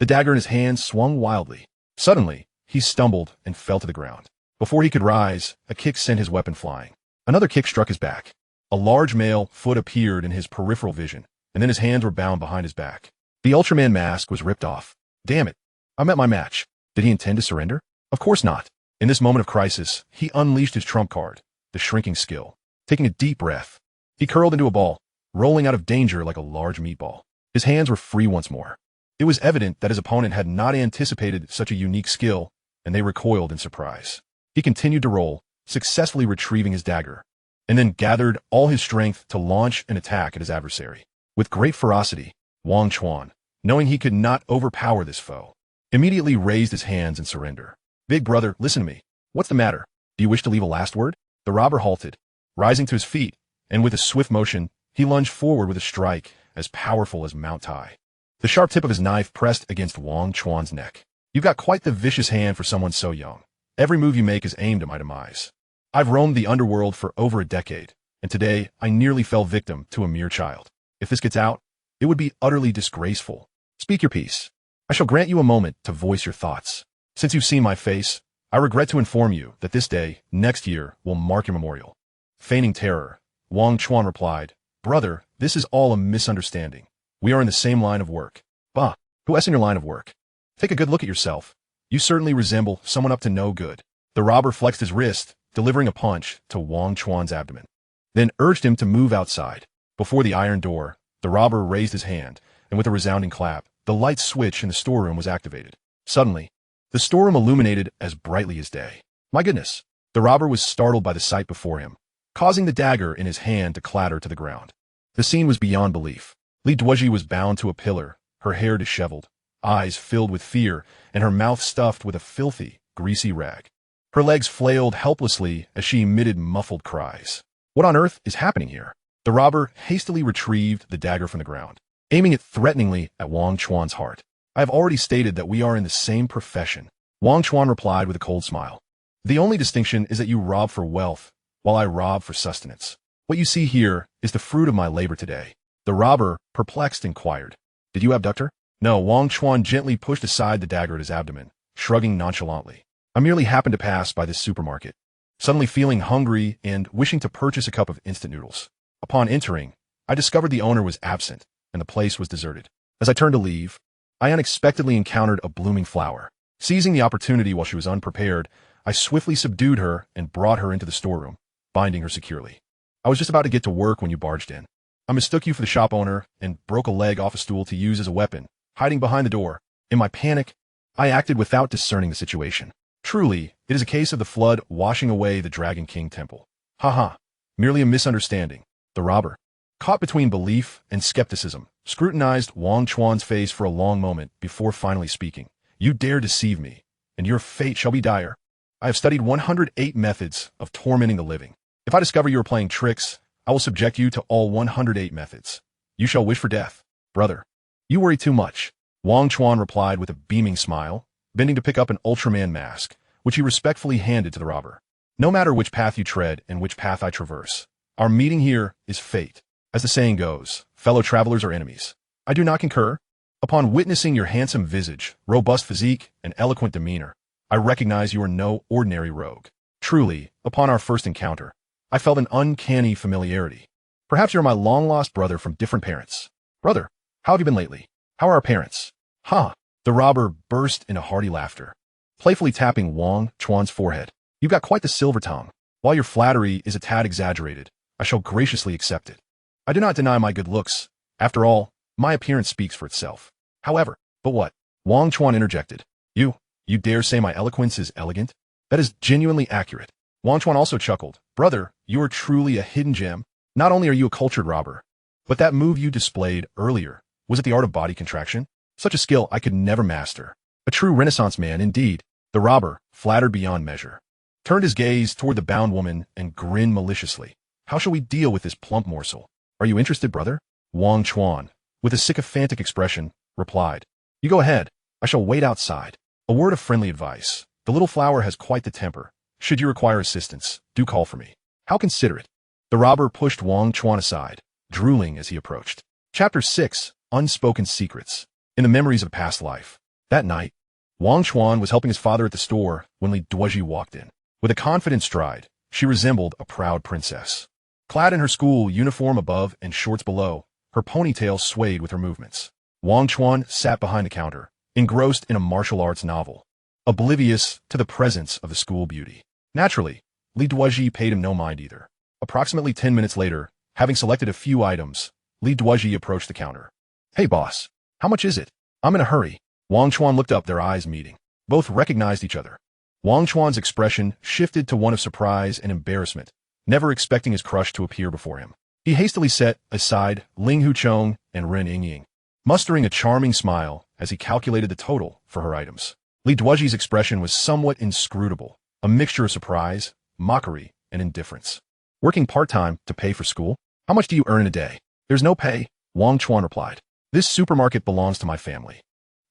The dagger in his hand swung wildly. Suddenly, he stumbled and fell to the ground. Before he could rise, a kick sent his weapon flying. Another kick struck his back. A large male foot appeared in his peripheral vision, and then his hands were bound behind his back. The Ultraman mask was ripped off. Damn it! I met my match. Did he intend to surrender? Of course not. In this moment of crisis, he unleashed his trump card, the shrinking skill. Taking a deep breath, he curled into a ball, rolling out of danger like a large meatball. His hands were free once more. It was evident that his opponent had not anticipated such a unique skill, and they recoiled in surprise. He continued to roll, successfully retrieving his dagger, and then gathered all his strength to launch an attack at his adversary. With great ferocity, Wang Chuan, knowing he could not overpower this foe, immediately raised his hands in surrender. Big brother, listen to me. What's the matter? Do you wish to leave a last word? The robber halted, rising to his feet, and with a swift motion, he lunged forward with a strike as powerful as Mount Tai. The sharp tip of his knife pressed against Wang Chuan's neck. You've got quite the vicious hand for someone so young. Every move you make is aimed at my demise. I've roamed the underworld for over a decade, and today I nearly fell victim to a mere child. If this gets out, it would be utterly disgraceful. Speak your piece. I shall grant you a moment to voice your thoughts. Since you've seen my face, I regret to inform you that this day, next year, will mark your memorial. Feigning terror, Wang Chuan replied, Brother, this is all a misunderstanding. We are in the same line of work. Bah, who is in your line of work? Take a good look at yourself. You certainly resemble someone up to no good. The robber flexed his wrist, delivering a punch to Wang Chuan's abdomen, then urged him to move outside. Before the iron door, the robber raised his hand, and with a resounding clap, the light switch in the storeroom was activated. Suddenly, the storeroom illuminated as brightly as day. My goodness! The robber was startled by the sight before him, causing the dagger in his hand to clatter to the ground. The scene was beyond belief. Lee Duaji was bound to a pillar, her hair disheveled, eyes filled with fear, and her mouth stuffed with a filthy, greasy rag. Her legs flailed helplessly as she emitted muffled cries. What on earth is happening here? The robber hastily retrieved the dagger from the ground, aiming it threateningly at Wang Chuan's heart. I have already stated that we are in the same profession. Wang Chuan replied with a cold smile. The only distinction is that you rob for wealth, while I rob for sustenance. What you see here is the fruit of my labor today. The robber, perplexed, inquired, Did you abduct her? No, Wang Chuan gently pushed aside the dagger at his abdomen, shrugging nonchalantly. I merely happened to pass by this supermarket, suddenly feeling hungry and wishing to purchase a cup of instant noodles. Upon entering, I discovered the owner was absent, and the place was deserted. As I turned to leave, I unexpectedly encountered a blooming flower. Seizing the opportunity while she was unprepared, I swiftly subdued her and brought her into the storeroom, binding her securely. I was just about to get to work when you barged in. I mistook you for the shop owner and broke a leg off a stool to use as a weapon, hiding behind the door. In my panic, I acted without discerning the situation. Truly, it is a case of the flood washing away the Dragon King temple. Ha, merely a misunderstanding. The robber, caught between belief and skepticism, scrutinized Wang Chuan's face for a long moment before finally speaking. You dare deceive me, and your fate shall be dire. I have studied 108 methods of tormenting the living. If I discover you are playing tricks, I will subject you to all 108 methods. You shall wish for death. Brother, you worry too much. Wang Chuan replied with a beaming smile, bending to pick up an Ultraman mask, which he respectfully handed to the robber. No matter which path you tread and which path I traverse, our meeting here is fate. As the saying goes, fellow travelers are enemies. I do not concur. Upon witnessing your handsome visage, robust physique, and eloquent demeanor, I recognize you are no ordinary rogue. Truly, upon our first encounter, I felt an uncanny familiarity. Perhaps you're my long-lost brother from different parents. Brother, how have you been lately? How are our parents? Ha! The robber burst into hearty laughter, playfully tapping Wang Chuan's forehead. You've got quite the silver tongue. While your flattery is a tad exaggerated, I shall graciously accept it. I do not deny my good looks. After all, my appearance speaks for itself. However, but what? Wang Chuan interjected. You dare say my eloquence is elegant? That is genuinely accurate. Wang Chuan also chuckled. Brother, you are truly a hidden gem. Not only are you a cultured robber, but that move you displayed earlier, was it the art of body contraction? Such a skill I could never master. A true Renaissance man, indeed. The robber, flattered beyond measure, turned his gaze toward the bound woman and grinned maliciously. How shall we deal with this plump morsel? Are you interested, brother? Wang Chuan, with a sycophantic expression, replied. You go ahead. I shall wait outside. A word of friendly advice. The little flower has quite the temper. Should you require assistance, do call for me. How considerate. The robber pushed Wang Chuan aside, drooling as he approached. Chapter 6. Unspoken Secrets. In the memories of past life. That night, Wang Chuan was helping his father at the store when Lee Duaji walked in. With a confident stride, she resembled a proud princess. Clad in her school uniform above and shorts below, her ponytail swayed with her movements. Wang Chuan sat behind the counter, engrossed in a martial arts novel, oblivious to the presence of the school beauty. Naturally, Lee Duaji paid him no mind either. Approximately 10 minutes later, having selected a few items, Lee Duaji approached the counter. Hey boss, how much is it? I'm in a hurry. Wang Chuan looked up, their eyes meeting. Both recognized each other. Wang Chuan's expression shifted to one of surprise and embarrassment, never expecting his crush to appear before him. He hastily set aside Ling Huchong and Ren Yingying, mustering a charming smile as he calculated the total for her items. Lee Duaji's expression was somewhat inscrutable, a mixture of surprise, mockery, and indifference. Working part-time to pay for school? How much do you earn in a day? There's no pay, Wang Chuan replied. This supermarket belongs to my family.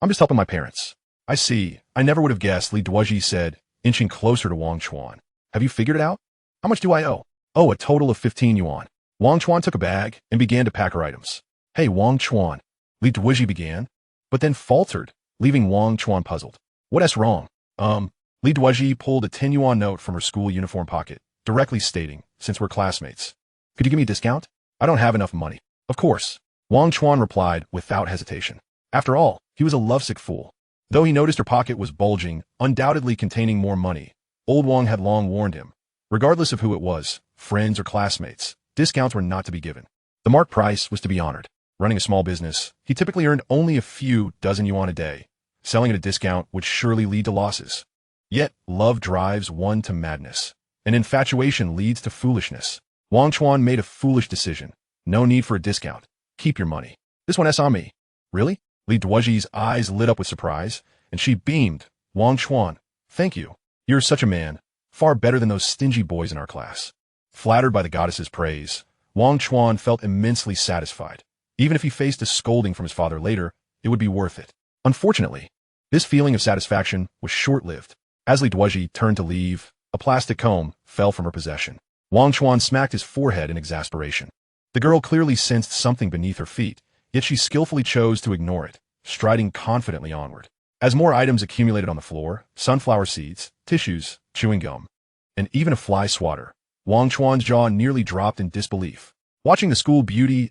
I'm just helping my parents. I see. I never would have guessed, Lee Duozhi said, inching closer to Wang Chuan. Have you figured it out? How much do I owe? Oh, a total of 15 yuan. Wang Chuan took a bag and began to pack her items. Hey, Wang Chuan, Lee Duoji began, but then faltered, leaving Wang Chuan puzzled. What's wrong? Lee Duaji pulled a 10 yuan note from her school uniform pocket, directly stating, since we're classmates. Could you give me a discount? I don't have enough money. Of course. Wang Chuan replied without hesitation. After all, he was a lovesick fool. Though he noticed her pocket was bulging, undoubtedly containing more money, old Wang had long warned him. Regardless of who it was, friends or classmates, discounts were not to be given. The marked price was to be honored. Running a small business, he typically earned only a few dozen yuan a day. Selling at a discount would surely lead to losses. Yet, love drives one to madness, and infatuation leads to foolishness. Wang Chuan made a foolish decision. No need for a discount. Keep your money. This one is on me. Really? Lee Duoji's eyes lit up with surprise, and she beamed. Wang Chuan, thank you. You're such a man. Far better than those stingy boys in our class. Flattered by the goddess's praise, Wang Chuan felt immensely satisfied. Even if he faced a scolding from his father later, it would be worth it. Unfortunately, this feeling of satisfaction was short-lived. As Lee Duoji turned to leave, a plastic comb fell from her possession. Wang Chuan smacked his forehead in exasperation. The girl clearly sensed something beneath her feet, yet she skillfully chose to ignore it, striding confidently onward. As more items accumulated on the floor, sunflower seeds, tissues, chewing gum, and even a fly swatter, Wang Chuan's jaw nearly dropped in disbelief. Watching the school beauty's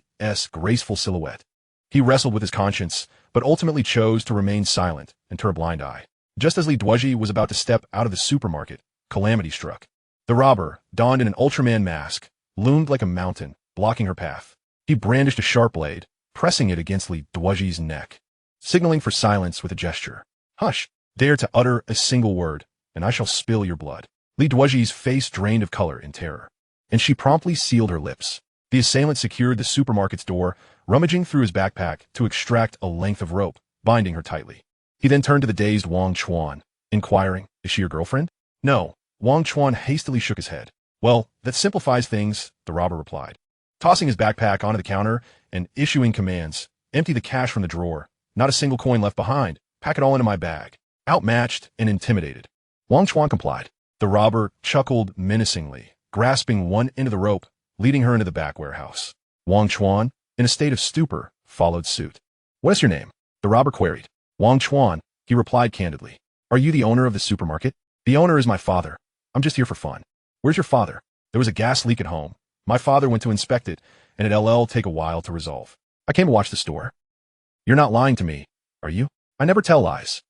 graceful silhouette, he wrestled with his conscience, but ultimately chose to remain silent and turn a blind eye. Just as Lee Duoji was about to step out of the supermarket, calamity struck. The robber, donned in an Ultraman mask, loomed like a mountain, blocking her path. He brandished a sharp blade, pressing it against Lee Duoji's neck, signaling for silence with a gesture. Hush! Dare to utter a single word, and I shall spill your blood. Lee Duoji's face drained of color in terror, and she promptly sealed her lips. The assailant secured the supermarket's door, rummaging through his backpack to extract a length of rope, binding her tightly. He then turned to the dazed Wang Chuan, inquiring, is she your girlfriend? No. Wang Chuan hastily shook his head. Well, that simplifies things, the robber replied. Tossing his backpack onto the counter and issuing commands, empty the cash from the drawer. Not a single coin left behind. Pack it all into my bag. Outmatched and intimidated, Wang Chuan complied. The robber chuckled menacingly, grasping one end of the rope, leading her into the back warehouse. Wang Chuan, in a state of stupor, followed suit. What is your name? The robber queried. Wang Chuan, he replied candidly. Are you the owner of the supermarket? The owner is my father. I'm just here for fun. Where's your father? There was a gas leak at home. My father went to inspect it, and it'll take a while to resolve. I came to watch the store. You're not lying to me, are you? I never tell lies.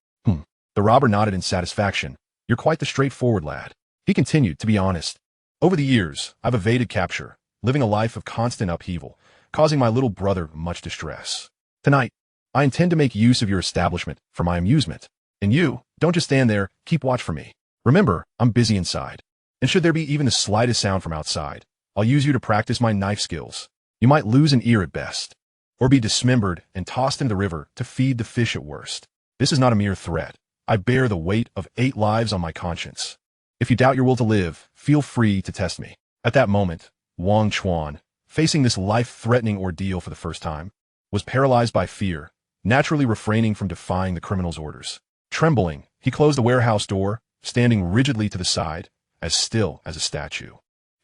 The robber nodded in satisfaction. You're quite the straightforward lad. He continued, to be honest. Over the years, I've evaded capture, living a life of constant upheaval, causing my little brother much distress. Tonight, I intend to make use of your establishment for my amusement. And you, don't just stand there, keep watch for me. Remember, I'm busy inside. And should there be even the slightest sound from outside, I'll use you to practice my knife skills. You might lose an ear at best, or be dismembered and tossed into the river to feed the fish at worst. This is not a mere threat. I bear the weight of 8 lives on my conscience. If you doubt your will to live, feel free to test me. At that moment, Wang Chuan, facing this life-threatening ordeal for the first time, was paralyzed by fear, naturally refraining from defying the criminal's orders. Trembling, he closed the warehouse door, standing rigidly to the side, as still as a statue.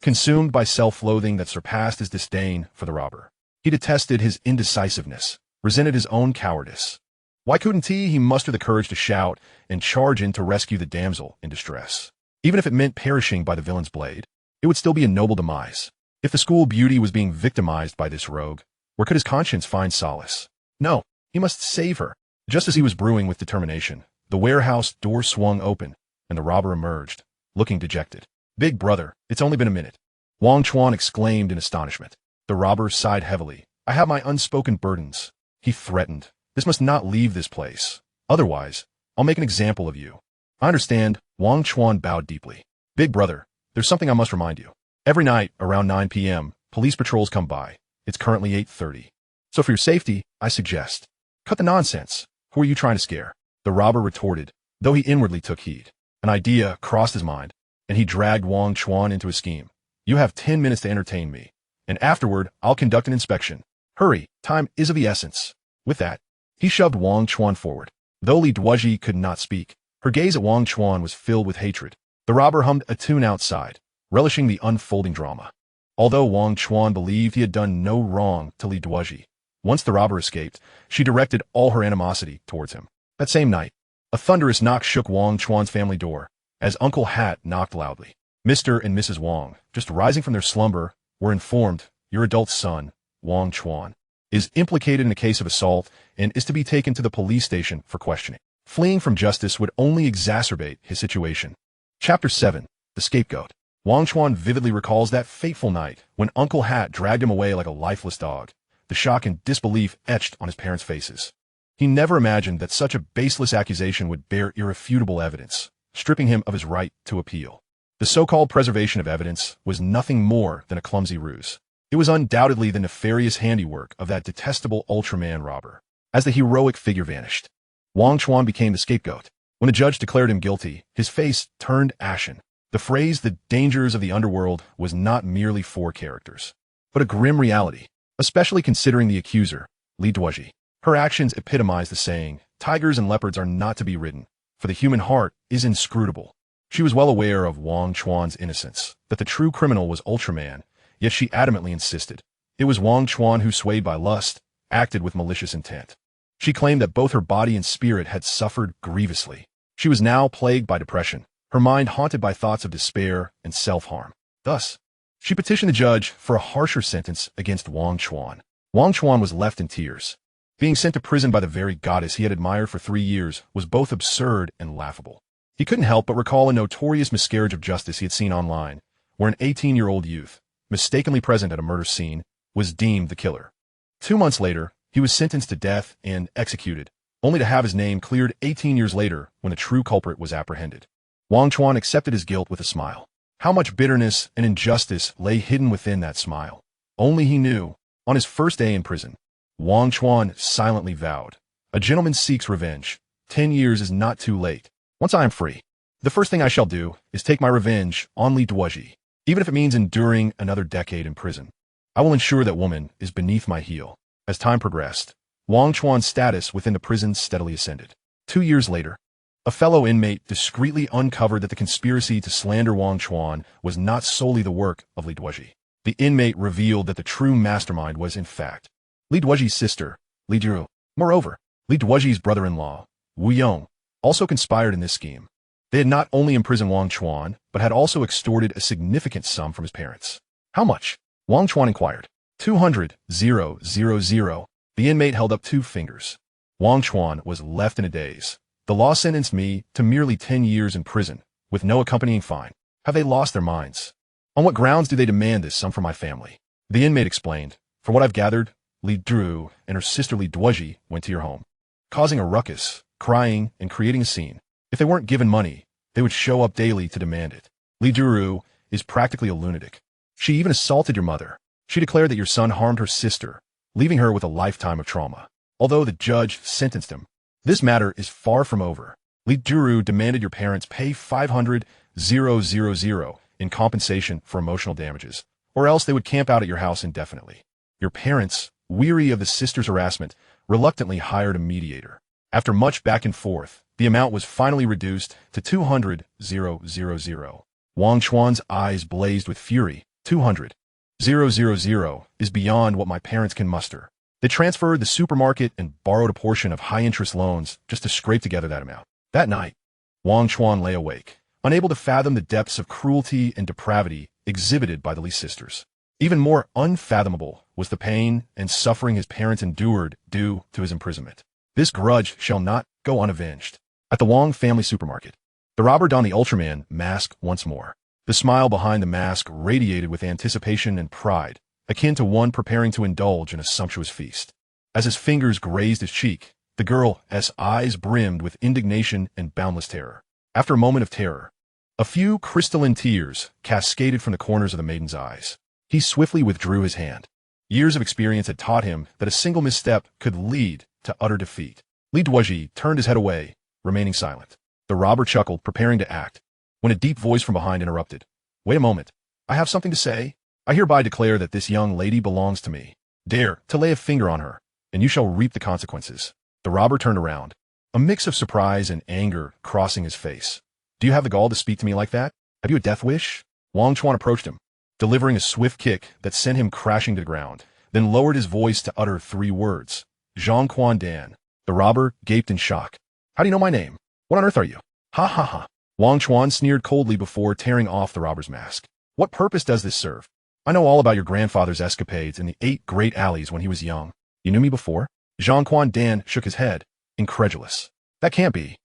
Consumed by self-loathing that surpassed his disdain for the robber. He detested his indecisiveness, resented his own cowardice. Why couldn't he muster the courage to shout and charge in to rescue the damsel in distress? Even if it meant perishing by the villain's blade, it would still be a noble demise. If the school beauty was being victimized by this rogue, where could his conscience find solace? No, he must save her. Just as he was brewing with determination, the warehouse door swung open, and the robber emerged, looking dejected. Big brother, it's only been a minute. Wang Chuan exclaimed in astonishment. The robber sighed heavily. I have my unspoken burdens. He threatened. This must not leave this place. Otherwise, I'll make an example of you. I understand. Wang Chuan bowed deeply. Big brother, there's something I must remind you. Every night, around 9 p.m., police patrols come by. It's currently 8:30. So for your safety, I suggest, cut the nonsense. Who are you trying to scare? The robber retorted, though he inwardly took heed. An idea crossed his mind, and he dragged Wang Chuan into a scheme. You have 10 minutes to entertain me, and afterward, I'll conduct an inspection. Hurry, time is of the essence. With that, he shoved Wang Chuan forward. Though Lee Duaji could not speak, her gaze at Wang Chuan was filled with hatred. The robber hummed a tune outside, relishing the unfolding drama. Although Wang Chuan believed he had done no wrong to Lee Duaji, once the robber escaped, she directed all her animosity towards him. That same night, a thunderous knock shook Wang Chuan's family door, as Uncle Hat knocked loudly. Mr. and Mrs. Wang, just rising from their slumber, were informed, "Your adult son, Wang Chuan, is implicated in a case of assault and is to be taken to the police station for questioning. Fleeing from justice would only exacerbate his situation." Chapter 7. The Scapegoat. Wang Chuan vividly recalls that fateful night when Uncle Hat dragged him away like a lifeless dog, the shock and disbelief etched on his parents' faces. He never imagined that such a baseless accusation would bear irrefutable evidence, stripping him of his right to appeal. The so-called preservation of evidence was nothing more than a clumsy ruse. It was undoubtedly the nefarious handiwork of that detestable Ultraman robber. As the heroic figure vanished, Wang Chuan became the scapegoat. When the judge declared him guilty, his face turned ashen. The phrase, "the dangers of the underworld," was not merely 4 characters, but a grim reality, especially considering the accuser, Lee Duaji. Her actions epitomize the saying, "Tigers and leopards are not to be ridden, for the human heart is inscrutable." She was well aware of Wang Chuan's innocence, that the true criminal was Ultraman, yet she adamantly insisted. It was Wang Chuan who, swayed by lust, acted with malicious intent. She claimed that both her body and spirit had suffered grievously. She was now plagued by depression, her mind haunted by thoughts of despair and self-harm. Thus, she petitioned the judge for a harsher sentence against Wang Chuan. Wang Chuan was left in tears. Being sent to prison by the very goddess he had admired for 3 years was both absurd and laughable. He couldn't help but recall a notorious miscarriage of justice he had seen online, where an 18-year-old youth, mistakenly present at a murder scene, was deemed the killer. 2 months later, he was sentenced to death and executed, only to have his name cleared 18 years later when the true culprit was apprehended. Wang Chuan accepted his guilt with a smile. How much bitterness and injustice lay hidden within that smile? Only he knew. On his first day in prison, Wang Chuan silently vowed, "A gentleman seeks revenge. 10 years is not too late. Once I am free, the first thing I shall do is take my revenge on Lee Duaji, even if it means enduring another decade in prison. I will ensure that woman is beneath my heel." As time progressed, Wang Chuan's status within the prison steadily ascended. 2 years later, a fellow inmate discreetly uncovered that the conspiracy to slander Wang Chuan was not solely the work of Lee Duaji. The inmate revealed that the true mastermind was, in fact, Lee Duaji's sister, Lee Duozhi. Moreover, Lee Duaji's brother-in-law, Wu Yong, also conspired in this scheme. They had not only imprisoned Wang Chuan, but had also extorted a significant sum from his parents. "How much?" Wang Chuan inquired. 200,000. The inmate held up 2 fingers. Wang Chuan was left in a daze. "The law sentenced me to merely 10 years in prison, with no accompanying fine. Have they lost their minds? On what grounds do they demand this sum from my family?" The inmate explained, "From what I've gathered, Lee Duozhi and her sister Lee Duozhi went to your home, causing a ruckus, crying, and creating a scene. If they weren't given money, they would show up daily to demand it. Lee Duozhi is practically a lunatic. She even assaulted your mother. She declared that your son harmed her sister, leaving her with a lifetime of trauma. Although the judge sentenced him, this matter is far from over. Lee Duozhi demanded your parents pay 500,000 in compensation for emotional damages, or else they would camp out at your house indefinitely. Your parents, weary of the sister's harassment, reluctantly hired a mediator. After much back and forth, the amount was finally reduced to 200,000. Wang Chuan's eyes blazed with fury. 200,000 is beyond what my parents can muster. They transferred the supermarket and borrowed a portion of high-interest loans just to scrape together that amount. That night, Wang Chuan lay awake, unable to fathom the depths of cruelty and depravity exhibited by the Lee sisters. Even more unfathomable was the pain and suffering his parents endured due to his imprisonment. This grudge shall not go unavenged. At the Wang family supermarket, the robber donned the Ultraman mask once more. The smile behind the mask radiated with anticipation and pride, akin to one preparing to indulge in a sumptuous feast. As his fingers grazed his cheek, the girl's eyes brimmed with indignation and boundless terror. After a moment of terror, a few crystalline tears cascaded from the corners of the maiden's eyes. He swiftly withdrew his hand. Years of experience had taught him that a single misstep could lead to utter defeat. Lee Duaji turned his head away, remaining silent. The robber chuckled, preparing to act, when a deep voice from behind interrupted. "Wait a moment. I have something to say. I hereby declare that this young lady belongs to me. Dare to lay a finger on her, and you shall reap the consequences." The robber turned around, a mix of surprise and anger crossing his face. "Do you have the gall to speak to me like that? Have you a death wish?" Wang Chuan approached him, delivering a swift kick that sent him crashing to the ground, then lowered his voice to utter 3 words. Zhang Quan Dan. The robber gaped in shock. How do you know my name? What on earth are you? Ha ha ha. Wang Chuan sneered coldly before tearing off the robber's mask. What purpose does this serve? I know all about your grandfather's escapades in the 8 great alleys when he was young. You knew me before? Zhang Quan Dan shook his head, incredulous. That can't be.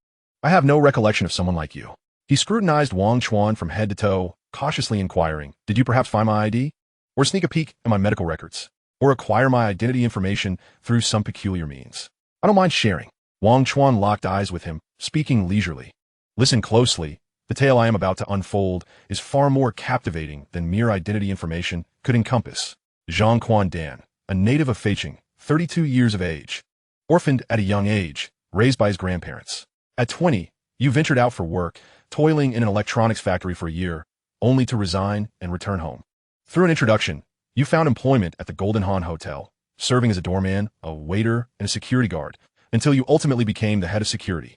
I have no recollection of someone like you. He scrutinized Wang Chuan from head to toe, cautiously inquiring, did you perhaps find my ID? Or sneak a peek at my medical records? Or acquire my identity information through some peculiar means? I don't mind sharing. Wang Chuan locked eyes with him, speaking leisurely. Listen closely. The tale I am about to unfold is far more captivating than mere identity information could encompass. Zhang Quan Dan, a native of Feicheng, 32 years of age. Orphaned at a young age, raised by his grandparents. At 20, you ventured out for work, toiling in an electronics factory for a year, only to resign and return home. Through an introduction, you found employment at the Golden Han Hotel, serving as a doorman, a waiter, and a security guard, until you ultimately became the head of security.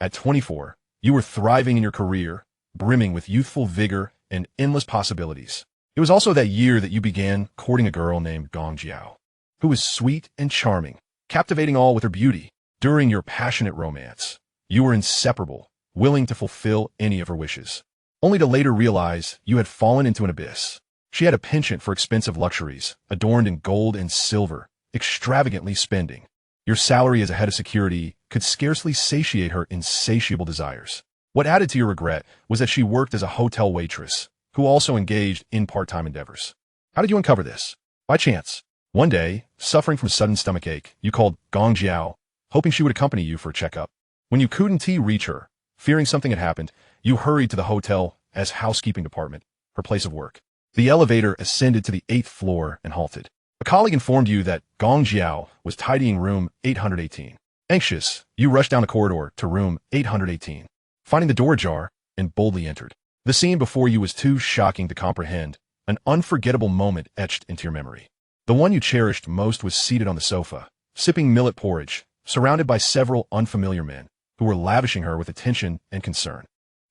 At 24, you were thriving in your career, brimming with youthful vigor and endless possibilities. It was also that year that you began courting a girl named Gong Jiao, who was sweet and charming, captivating all with her beauty. During your passionate romance, you were inseparable, willing to fulfill any of her wishes, only to later realize you had fallen into an abyss. She had a penchant for expensive luxuries, adorned in gold and silver, extravagantly spending. Your salary as a head of security could scarcely satiate her insatiable desires. What added to your regret was that she worked as a hotel waitress, who also engaged in part-time endeavors. How did you uncover this? By chance. One day, suffering from sudden stomachache, you called Gong Jiao, hoping she would accompany you for a checkup. When you couldn't reach her, fearing something had happened, you hurried to the hotel as housekeeping department, her place of work. The elevator ascended to the 8th floor and halted. A colleague informed you that Gong Jiao was tidying room 818. Anxious, you rushed down the corridor to room 818, finding the door ajar, and boldly entered. The scene before you was too shocking to comprehend, an unforgettable moment etched into your memory. The one you cherished most was seated on the sofa, sipping millet porridge, surrounded by several unfamiliar men, who were lavishing her with attention and concern.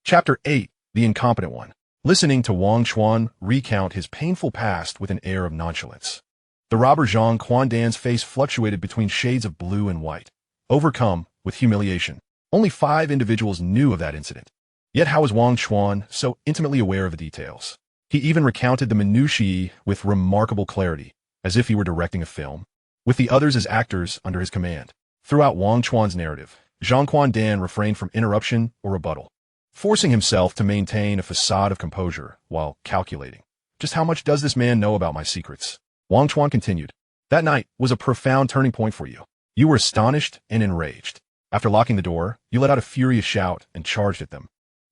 Chapter 8, The Incompetent One. Listening to Wang Chuan recount his painful past with an air of nonchalance. The robber Zhang Quan Dan's face fluctuated between shades of blue and white, overcome with humiliation. Only 5 individuals knew of that incident. Yet how was Wang Chuan so intimately aware of the details? He even recounted the minutiae with remarkable clarity, as if he were directing a film, with the others as actors under his command. Throughout Wang Chuan's narrative, Zhang Quan Dan refrained from interruption or rebuttal, forcing himself to maintain a facade of composure while calculating. Just how much does this man know about my secrets? Wang Chuan continued. That night was a profound turning point for you. You were astonished and enraged. After locking the door, you let out a furious shout and charged at them.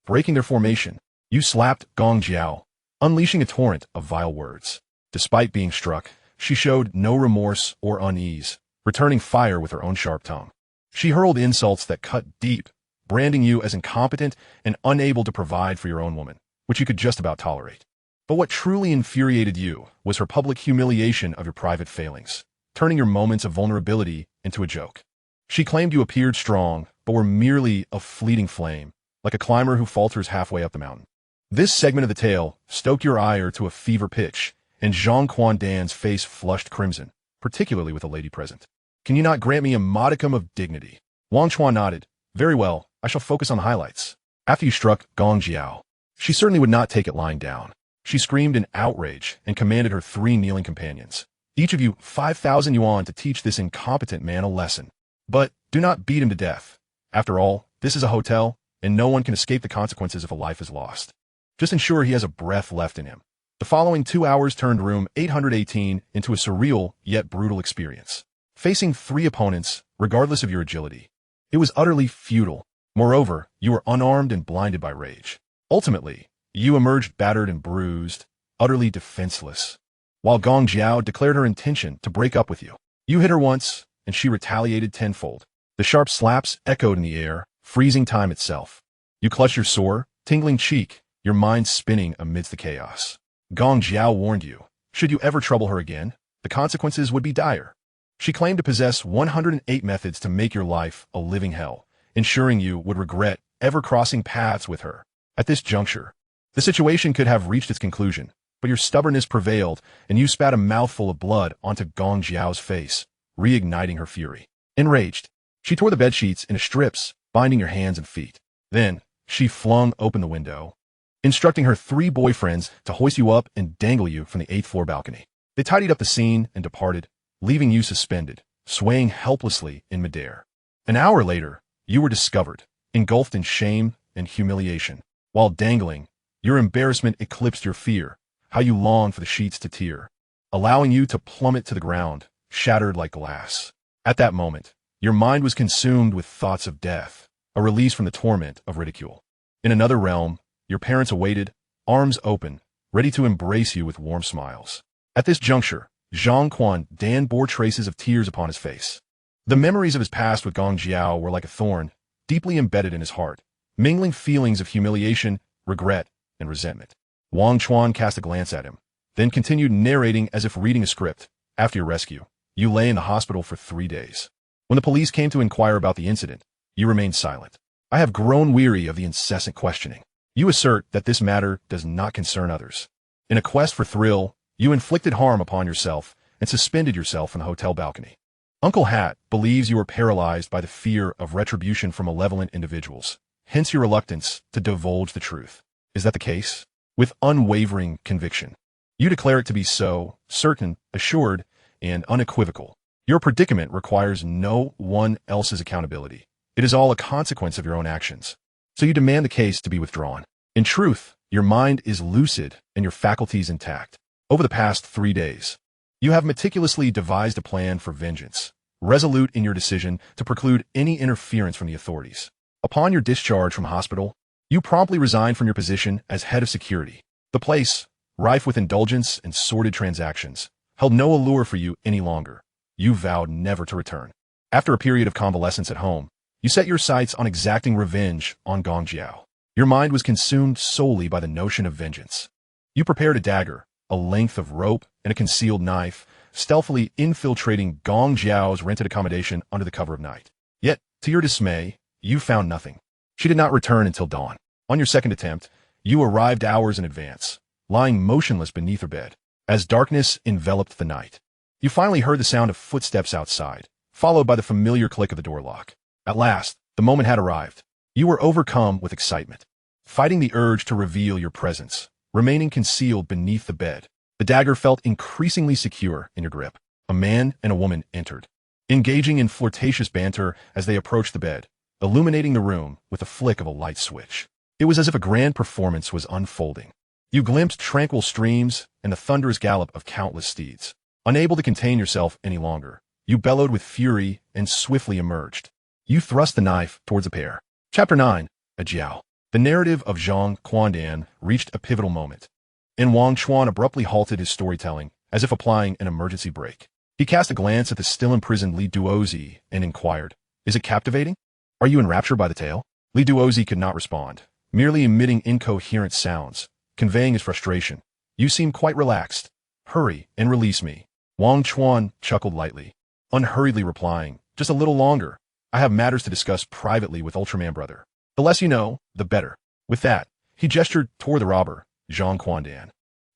Breaking their formation, you slapped Gong Jiao, unleashing a torrent of vile words. Despite being struck, she showed no remorse or unease, returning fire with her own sharp tongue. She hurled insults that cut deep, branding you as incompetent and unable to provide for your own woman, which you could just about tolerate. But what truly infuriated you was her public humiliation of your private failings, turning your moments of vulnerability into a joke. She claimed you appeared strong, but were merely a fleeting flame, like a climber who falters halfway up the mountain. This segment of the tale stoked your ire to a fever pitch, and Zhang Quan Dan's face flushed crimson, particularly with a lady present. Can you not grant me a modicum of dignity? Wang Chuan nodded. Very well, I shall focus on the highlights. After you struck Gong Jiao, she certainly would not take it lying down. She screamed in outrage and commanded her 3 kneeling companions. Each of you 5,000 yuan to teach this incompetent man a lesson. But do not beat him to death. After all, this is a hotel, and no one can escape the consequences if a life is lost. Just ensure he has a breath left in him. The following 2 hours turned room 818 into a surreal yet brutal experience. Facing 3 opponents, regardless of your agility, it was utterly futile. Moreover, you were unarmed and blinded by rage. Ultimately, you emerged battered and bruised, utterly defenseless, while Gong Jiao declared her intention to break up with you. You hit her once, and she retaliated tenfold. The sharp slaps echoed in the air, freezing time itself. You clutched your sore, tingling cheek, your mind spinning amidst the chaos. Gong Jiao warned you, should you ever trouble her again, the consequences would be dire. She claimed to possess 108 methods to make your life a living hell, ensuring you would regret ever crossing paths with her. At this juncture, The situation could have reached its conclusion, but your stubbornness prevailed, and you spat a mouthful of blood onto Gong Jiao's face, reigniting her fury. Enraged, she tore the bedsheets into strips, binding your hands and feet. Then, she flung open the window, instructing her 3 boyfriends to hoist you up and dangle you from the 8th floor balcony. They tidied up the scene and departed, leaving you suspended, swaying helplessly in midair. An hour later, you were discovered, engulfed in shame and humiliation. While dangling, your embarrassment eclipsed your fear, how you longed for the sheets to tear, allowing you to plummet to the ground, shattered like glass. At that moment, your mind was consumed with thoughts of death, a release from the torment of ridicule. In another realm, your parents awaited, arms open, ready to embrace you with warm smiles. At this juncture, Zhang Quan bore traces of tears upon his face. The memories of his past with Gong Jiao were like a thorn, deeply embedded in his heart, mingling feelings of humiliation, regret, and resentment. Wang Chuan cast a glance at him, then continued narrating as if reading a script. After your rescue, you lay in the hospital for 3 days. When the police came to inquire about the incident, you remained silent. I have grown weary of the incessant questioning. You assert that this matter does not concern others. In a quest for thrill, you inflicted harm upon yourself and suspended yourself from the hotel balcony. Uncle Hat believes you were paralyzed by the fear of retribution from malevolent individuals, hence your reluctance to divulge the truth. Is that the case? With unwavering conviction, you declare it to be so, certain, assured, and unequivocal. Your predicament requires no one else's accountability. It is all a consequence of your own actions. So you demand the case to be withdrawn. In truth, your mind is lucid and your faculties intact. Over the past 3 days, you have meticulously devised a plan for vengeance, resolute in your decision to preclude any interference from the authorities. Upon your discharge from hospital, you promptly resigned from your position as head of security. The place, rife with indulgence and sordid transactions, held no allure for you any longer. You vowed never to return. After a period of convalescence at home, you set your sights on exacting revenge on Gong Jiao. Your mind was consumed solely by the notion of vengeance. You prepared a dagger, a length of rope, and a concealed knife, stealthily infiltrating Gong Jiao's rented accommodation under the cover of night. Yet, to your dismay, you found nothing. She did not return until dawn. On your second attempt, you arrived hours in advance, lying motionless beneath her bed. As darkness enveloped the night, you finally heard the sound of footsteps outside, followed by the familiar click of the door lock. At last, the moment had arrived. You were overcome with excitement, fighting the urge to reveal your presence, remaining concealed beneath the bed. The dagger felt increasingly secure in your grip. A man and a woman entered, engaging in flirtatious banter as they approached the bed, illuminating the room with the flick of a light switch. It was as if a grand performance was unfolding. You glimpsed tranquil streams and the thunderous gallop of countless steeds. Unable to contain yourself any longer, you bellowed with fury and swiftly emerged. You thrust the knife towards the pair. Chapter 9. A Jiao. The narrative of Zhang Quan reached a pivotal moment, and Wang Chuan abruptly halted his storytelling, as if applying an emergency brake. He cast a glance at the still-imprisoned Lee Duozhi and inquired, "Is it captivating? Are you enraptured by the tale?" Lee Duozhi could not respond, merely emitting incoherent sounds, conveying his frustration. "You seem quite relaxed. Hurry and release me." Wang Chuan chuckled lightly, unhurriedly replying, "Just a little longer. I have matters to discuss privately with Ultraman Brother. The less you know, the better." With that, he gestured toward the robber, Zhang Quan,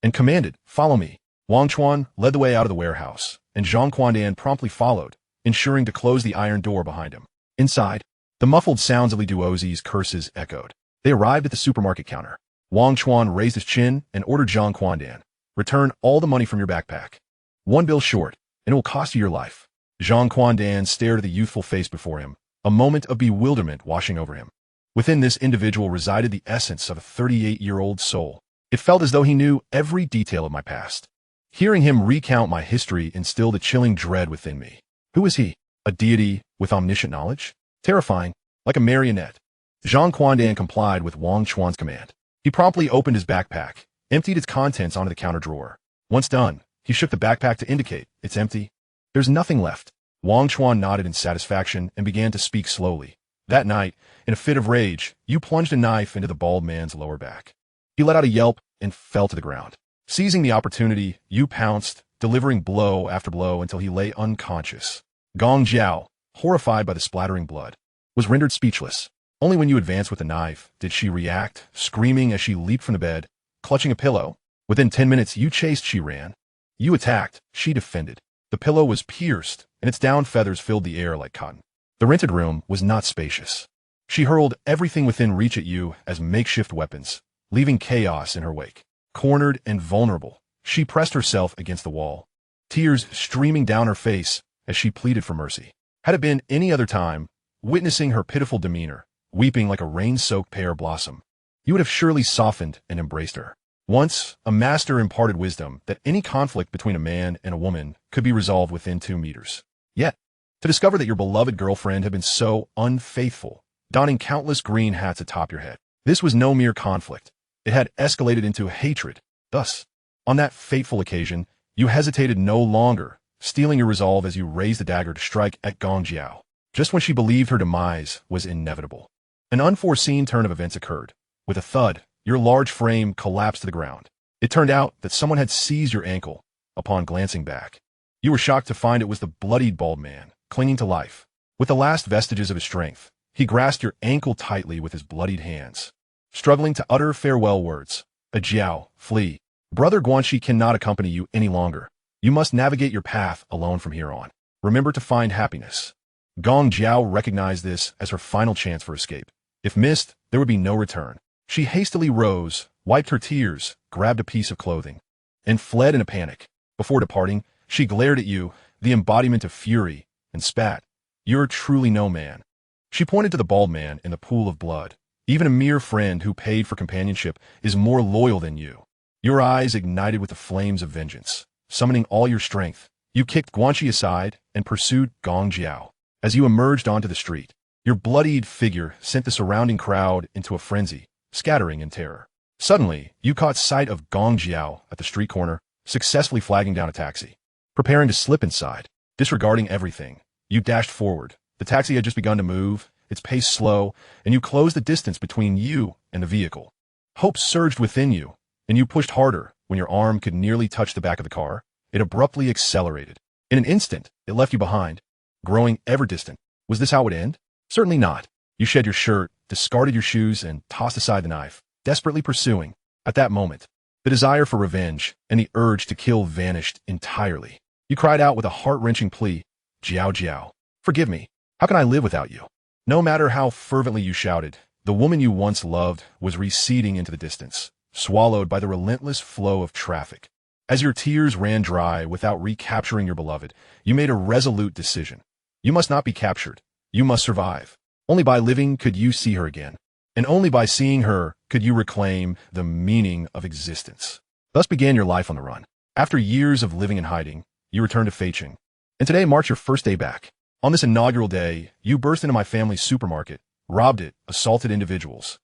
and commanded, "Follow me." Wang Chuan led the way out of the warehouse, and Zhang Quan promptly followed, ensuring to close the iron door behind him. Inside, the muffled sounds of Lee Duozhi's curses echoed. They arrived at the supermarket counter. Wang Chuan raised his chin and ordered Zhang Quan, "Return all the money from your backpack. 1 bill short, and it will cost you your life." Zhang Quan stared at the youthful face before him, a moment of bewilderment washing over him. Within this individual resided the essence of a 38-year-old soul. It felt as though he knew every detail of my past. Hearing him recount my history instilled a chilling dread within me. Who was he? A deity with omniscient knowledge? Terrifying, like a marionette. Zhang Quan complied with Wang Chuan's command. He promptly opened his backpack, emptied its contents onto the counter drawer. Once done, he shook the backpack to indicate, "It's empty. There's nothing left." Wang Chuan nodded in satisfaction and began to speak slowly. That night, in a fit of rage, you plunged a knife into the bald man's lower back. He let out a yelp and fell to the ground. Seizing the opportunity, you pounced, delivering blow after blow until he lay unconscious. Gong Jiao, horrified by the splattering blood, was rendered speechless. Only when you advanced with the knife did she react, screaming as she leaped from the bed, clutching a pillow. Within 10 minutes, you chased, she ran. You attacked, she defended. The pillow was pierced, and its down feathers filled the air like cotton. The rented room was not spacious. She hurled everything within reach at you as makeshift weapons, leaving chaos in her wake. Cornered and vulnerable, she pressed herself against the wall, tears streaming down her face as she pleaded for mercy. Had it been any other time, witnessing her pitiful demeanor, weeping like a rain-soaked pear blossom, you would have surely softened and embraced her. Once, a master imparted wisdom that any conflict between a man and a woman could be resolved within 2 meters. Yet, to discover that your beloved girlfriend had been so unfaithful, donning countless green hats atop your head. This was no mere conflict. It had escalated into hatred. Thus, on that fateful occasion, you hesitated no longer, steeling your resolve as you raised the dagger to strike at Gong Jiao, just when she believed her demise was inevitable. An unforeseen turn of events occurred. With a thud, your large frame collapsed to the ground. It turned out that someone had seized your ankle. Upon glancing back, you were shocked to find it was the bloodied bald man, clinging to life. With the last vestiges of his strength, he grasped your ankle tightly with his bloodied hands, struggling to utter farewell words. Jiao, flee. Brother Guanxi cannot accompany you any longer. You must navigate your path alone from here on. Remember to find happiness. Gong Jiao recognized this as her final chance for escape. If missed, there would be no return. She hastily rose, wiped her tears, grabbed a piece of clothing, and fled in a panic. Before departing, she glared at you, the embodiment of fury, and spat. You're truly no man. She pointed to the bald man in the pool of blood. Even a mere friend who paid for companionship is more loyal than you. Your eyes ignited with the flames of vengeance. Summoning all your strength, you kicked Guanxi aside and pursued Gong Jiao. As you emerged onto the street, your bloodied figure sent the surrounding crowd into a frenzy, scattering in terror. Suddenly, you caught sight of Gong Jiao at the street corner, successfully flagging down a taxi. Preparing to slip inside, disregarding everything, you dashed forward. The taxi had just begun to move, its pace slow, and you closed the distance between you and the vehicle. Hope surged within you, and you pushed harder. When your arm could nearly touch the back of the car, it abruptly accelerated. In an instant, it left you behind, growing ever distant. Was this how it would end? Certainly not. You shed your shirt, discarded your shoes, and tossed aside the knife, desperately pursuing. At that moment, the desire for revenge and the urge to kill vanished entirely. You cried out with a heart-wrenching plea, Jiao Jiao, forgive me. How can I live without you? No matter how fervently you shouted, the woman you once loved was receding into the distance, swallowed by the relentless flow of traffic. As your tears ran dry without recapturing your beloved, you made a resolute decision. You must not be captured. You must survive. Only by living could you see her again, and only by seeing her could you reclaim the meaning of existence. Thus began your life on the run. After years of living in hiding, you returned to Feicheng, and today marks your first day back. On this inaugural day, you burst into my family's supermarket, robbed it, assaulted individuals,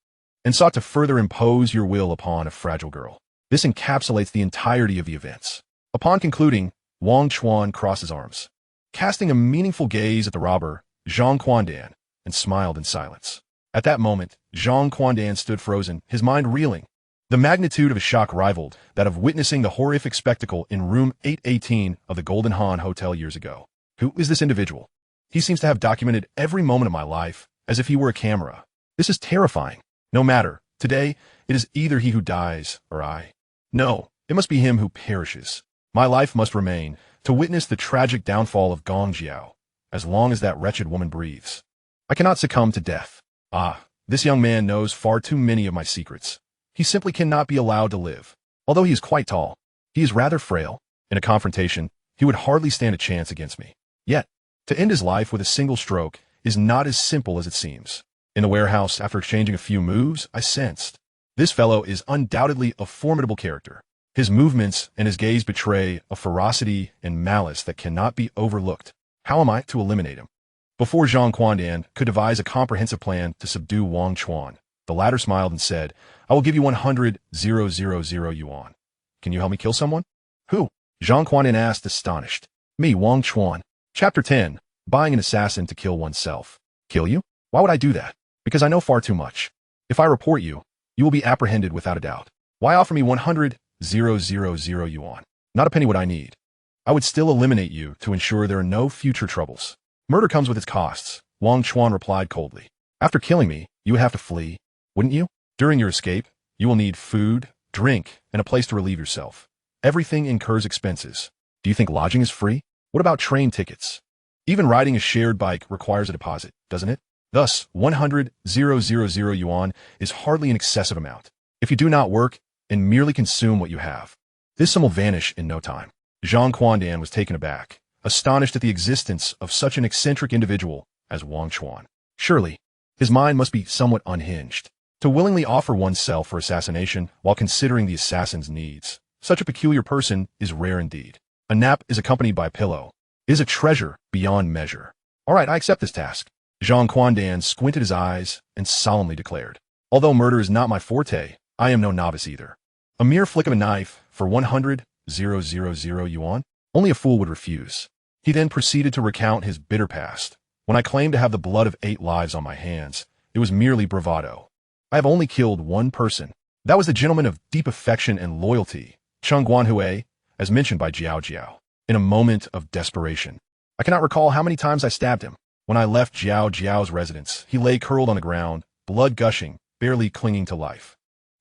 and sought to further impose your will upon a fragile girl. This encapsulates the entirety of the events. Upon concluding, Wang Chuan crossed his arms, casting a meaningful gaze at the robber, Zhang Quandan, and smiled in silence. At that moment, Zhang Quandan stood frozen, his mind reeling. The magnitude of his shock rivaled that of witnessing the horrific spectacle in room 818 of the Golden Han Hotel years ago. Who is this individual? He seems to have documented every moment of my life as if he were a camera. This is terrifying. No matter. Today, it is either he who dies or I. No, it must be him who perishes. My life must remain to witness the tragic downfall of Gong Jiao, as long as that wretched woman breathes. I cannot succumb to death. Ah, this young man knows far too many of my secrets. He simply cannot be allowed to live. Although he is quite tall, he is rather frail. In a confrontation, he would hardly stand a chance against me. Yet, to end his life with a single stroke is not as simple as it seems. In the warehouse, after exchanging a few moves, I sensed this fellow is undoubtedly a formidable character. His movements and his gaze betray a ferocity and malice that cannot be overlooked. How am I to eliminate him? Before Zhang Quandan could devise a comprehensive plan to subdue Wang Chuan, the latter smiled and said, I will give you 100,000 yuan. Can you help me kill someone? Who? Zhang Quandan asked, astonished. Me, Wang Chuan. Chapter 10. Buying an assassin to kill oneself. Kill you? Why would I do that? Because I know far too much. If I report you, you will be apprehended without a doubt. Why offer me 100,000 yuan? Not a penny would I need. I would still eliminate you to ensure there are no future troubles. Murder comes with its costs, Wang Chuan replied coldly. After killing me, you would have to flee, wouldn't you? During your escape, you will need food, drink, and a place to relieve yourself. Everything incurs expenses. Do you think lodging is free? What about train tickets? Even riding a shared bike requires a deposit, doesn't it? Thus, 100,000 yuan is hardly an excessive amount. If you do not work and merely consume what you have, this sum will vanish in no time. Zhang Quandan was taken aback, astonished at the existence of such an eccentric individual as Wang Chuan. Surely, his mind must be somewhat unhinged. To willingly offer oneself for assassination while considering the assassin's needs, such a peculiar person is rare indeed. A nap is accompanied by a pillow. It is a treasure beyond measure. All right, I accept this task. Zhang Quandan squinted his eyes and solemnly declared, although murder is not my forte, I am no novice either. A mere flick of a knife for 100,000 yuan? Only a fool would refuse. He then proceeded to recount his bitter past. When I claimed to have the blood of 8 lives on my hands, it was merely bravado. I have only killed one person. That was the gentleman of deep affection and loyalty, Cheng Guanhui, as mentioned by Jiao Jiao. In a moment of desperation, I cannot recall how many times I stabbed him. When I left Jiao Jiao's residence, he lay curled on the ground, blood gushing, barely clinging to life.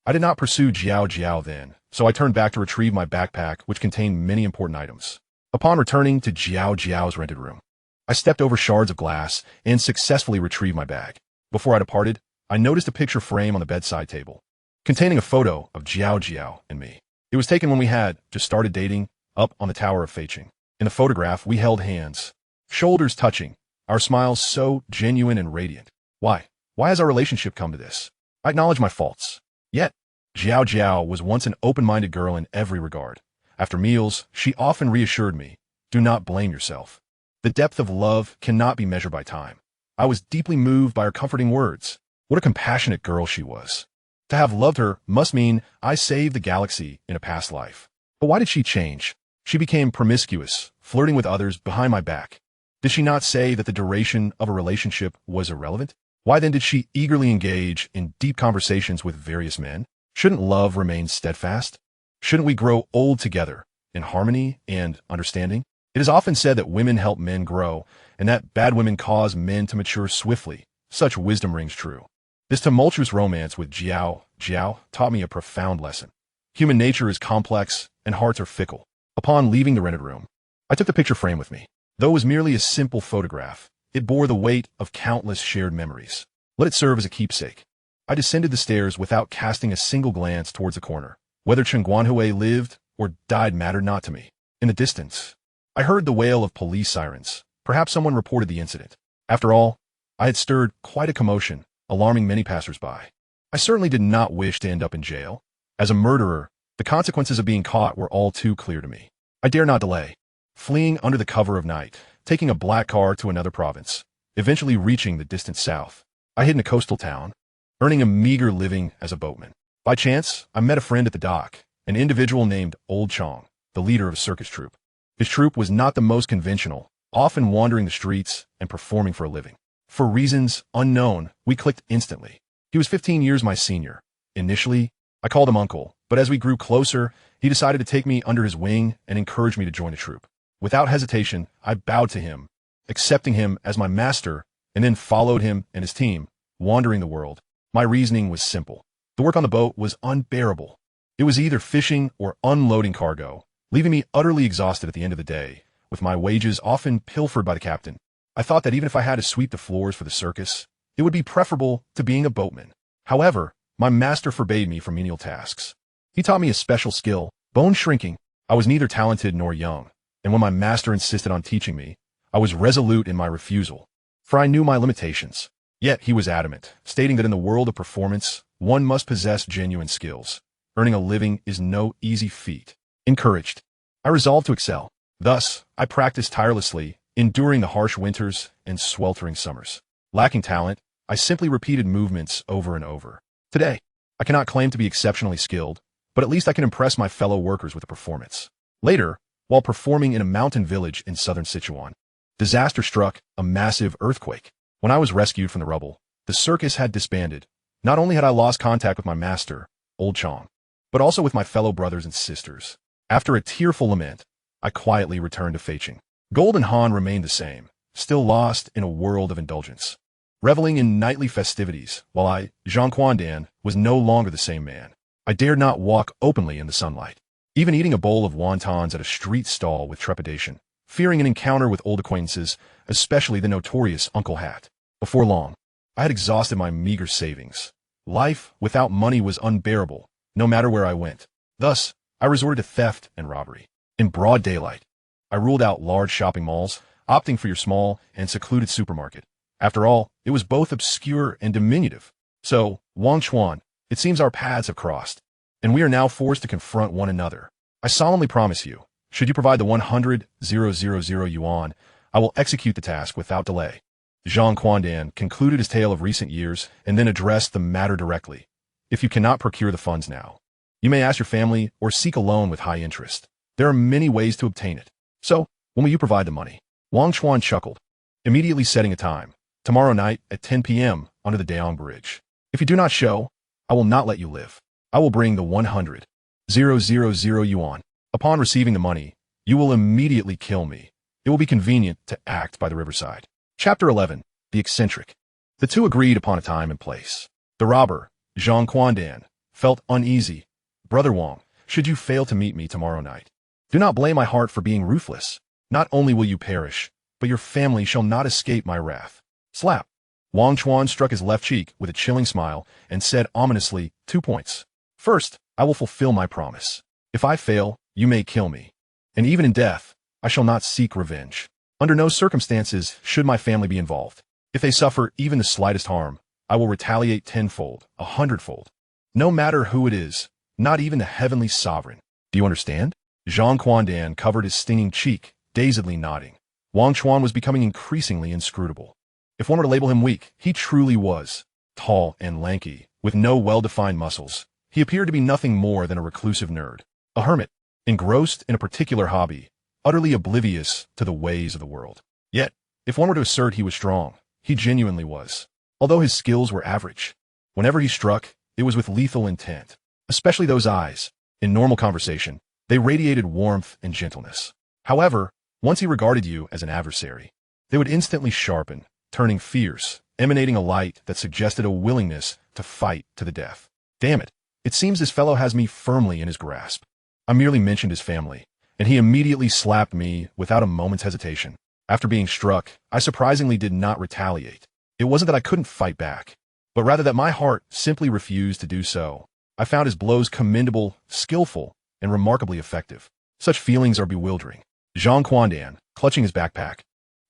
I did not pursue Jiao Jiao then, so I turned back to retrieve my backpack, which contained many important items. Upon returning to Jiao Jiao's rented room, I stepped over shards of glass and successfully retrieved my bag. Before I departed, I noticed a picture frame on the bedside table, containing a photo of Jiao Jiao and me. It was taken when we had just started dating, up on the Tower of Feiqing. In the photograph, we held hands, shoulders touching, our smiles so genuine and radiant. Why? Why has our relationship come to this? I acknowledge my faults. Yet, Jiao Jiao was once an open-minded girl in every regard. After meals, she often reassured me, do not blame yourself. The depth of love cannot be measured by time. I was deeply moved by her comforting words. What a compassionate girl she was. To have loved her must mean I saved the galaxy in a past life. But why did she change? She became promiscuous, flirting with others behind my back. Did she not say that the duration of a relationship was irrelevant? Why then did she eagerly engage in deep conversations with various men? Shouldn't love remain steadfast? Shouldn't we grow old together, in harmony and understanding? It is often said that women help men grow, and that bad women cause men to mature swiftly. Such wisdom rings true. This tumultuous romance with Jiao Jiao taught me a profound lesson. Human nature is complex, and hearts are fickle. Upon leaving the rented room, I took the picture frame with me. Though it was merely a simple photograph, it bore the weight of countless shared memories. Let it serve as a keepsake. I descended the stairs without casting a single glance towards the corner. Whether Cheng Guanhui lived or died mattered not to me. In the distance, I heard the wail of police sirens. Perhaps someone reported the incident. After all, I had stirred quite a commotion, alarming many passers-by. I certainly did not wish to end up in jail. As a murderer, the consequences of being caught were all too clear to me. I dare not delay. Fleeing under the cover of night, taking a black car to another province, eventually reaching the distant south, I hid in a coastal town, earning a meager living as a boatman. By chance, I met a friend at the dock, an individual named Old Chong, the leader of a circus troupe. His troupe was not the most conventional, often wandering the streets and performing for a living. For reasons unknown, we clicked instantly. He was 15 years my senior. Initially, I called him uncle, but as we grew closer, he decided to take me under his wing and encourage me to join the troupe. Without hesitation, I bowed to him, accepting him as my master, and then followed him and his team, wandering the world. My reasoning was simple. The work on the boat was unbearable. It was either fishing or unloading cargo, leaving me utterly exhausted at the end of the day, with my wages often pilfered by the captain. I thought that even if I had to sweep the floors for the circus, it would be preferable to being a boatman. However, my master forbade me from menial tasks. He taught me a special skill, bone shrinking. I was neither talented nor young, and when my master insisted on teaching me, I was resolute in my refusal, for I knew my limitations. Yet he was adamant, stating that in the world of performance, one must possess genuine skills. Earning a living is no easy feat. Encouraged, I resolved to excel. Thus, I practiced tirelessly, enduring the harsh winters and sweltering summers. Lacking talent, I simply repeated movements over and over. Today, I cannot claim to be exceptionally skilled, but at least I can impress my fellow workers with a performance. Later, while performing in a mountain village in southern Sichuan, disaster struck, a massive earthquake. When I was rescued from the rubble, the circus had disbanded. Not only had I lost contact with my master, Old Chong, but also with my fellow brothers and sisters. After a tearful lament, I quietly returned to Feiqing. Golden Han remained the same, still lost in a world of indulgence. reveling in nightly festivities, while I, Zhang Quandan, was no longer the same man. I dared not walk openly in the sunlight, even eating a bowl of wontons at a street stall with trepidation, fearing an encounter with old acquaintances, especially the notorious Uncle Hat. Before long, I had exhausted my meager savings. Life without money was unbearable, no matter where I went. Thus, I resorted to theft and robbery. In broad daylight, I ruled out large shopping malls, opting for your small and secluded supermarket. After all, it was both obscure and diminutive. So, Wang Chuan, it seems our paths have crossed, and we are now forced to confront one another. I solemnly promise you, should you provide the 100,000 yuan, I will execute the task without delay. Zhang Quandan concluded his tale of recent years and then addressed the matter directly. If you cannot procure the funds now, you may ask your family or seek a loan with high interest. There are many ways to obtain it. So, when will you provide the money? Wang Chuan chuckled, immediately setting a time. Tomorrow night at 10 p.m. under the Daong Bridge. If you do not show, I will not let you live. I will bring the 100,000 yuan. Upon receiving the money, you will immediately kill me. It will be convenient to act by the riverside. Chapter 11. The Eccentric. The two agreed upon a time and place. The robber, Zhang Quandan, felt uneasy. Brother Wang, should you fail to meet me tomorrow night, do not blame my heart for being ruthless. Not only will you perish, but your family shall not escape my wrath. Slap. Wang Chuan struck his left cheek with a chilling smile and said ominously, 2 points. First, I will fulfill my promise. If I fail, you may kill me. And even in death, I shall not seek revenge. Under no circumstances should my family be involved. If they suffer even the slightest harm, I will retaliate tenfold, 100-fold. No matter who it is, not even the heavenly sovereign. Do you understand? Zhang Quandan covered his stinging cheek, dazedly nodding. Wang Chuan was becoming increasingly inscrutable. If one were to label him weak, he truly was. Tall and lanky, with no well-defined muscles, he appeared to be nothing more than a reclusive nerd, a hermit, engrossed in a particular hobby, utterly oblivious to the ways of the world. Yet, if one were to assert he was strong, he genuinely was. Although his skills were average, whenever he struck, it was with lethal intent. Especially those eyes. In normal conversation, they radiated warmth and gentleness. However, once he regarded you as an adversary, they would instantly sharpen, turning fierce, emanating a light that suggested a willingness to fight to the death. Damn it, it seems this fellow has me firmly in his grasp. I merely mentioned his family, and he immediately slapped me without a moment's hesitation. After being struck, I surprisingly did not retaliate. It wasn't that I couldn't fight back, but rather that my heart simply refused to do so. I found his blows commendable, skillful, and remarkably effective. Such feelings are bewildering. Zhang Quandan, clutching his backpack,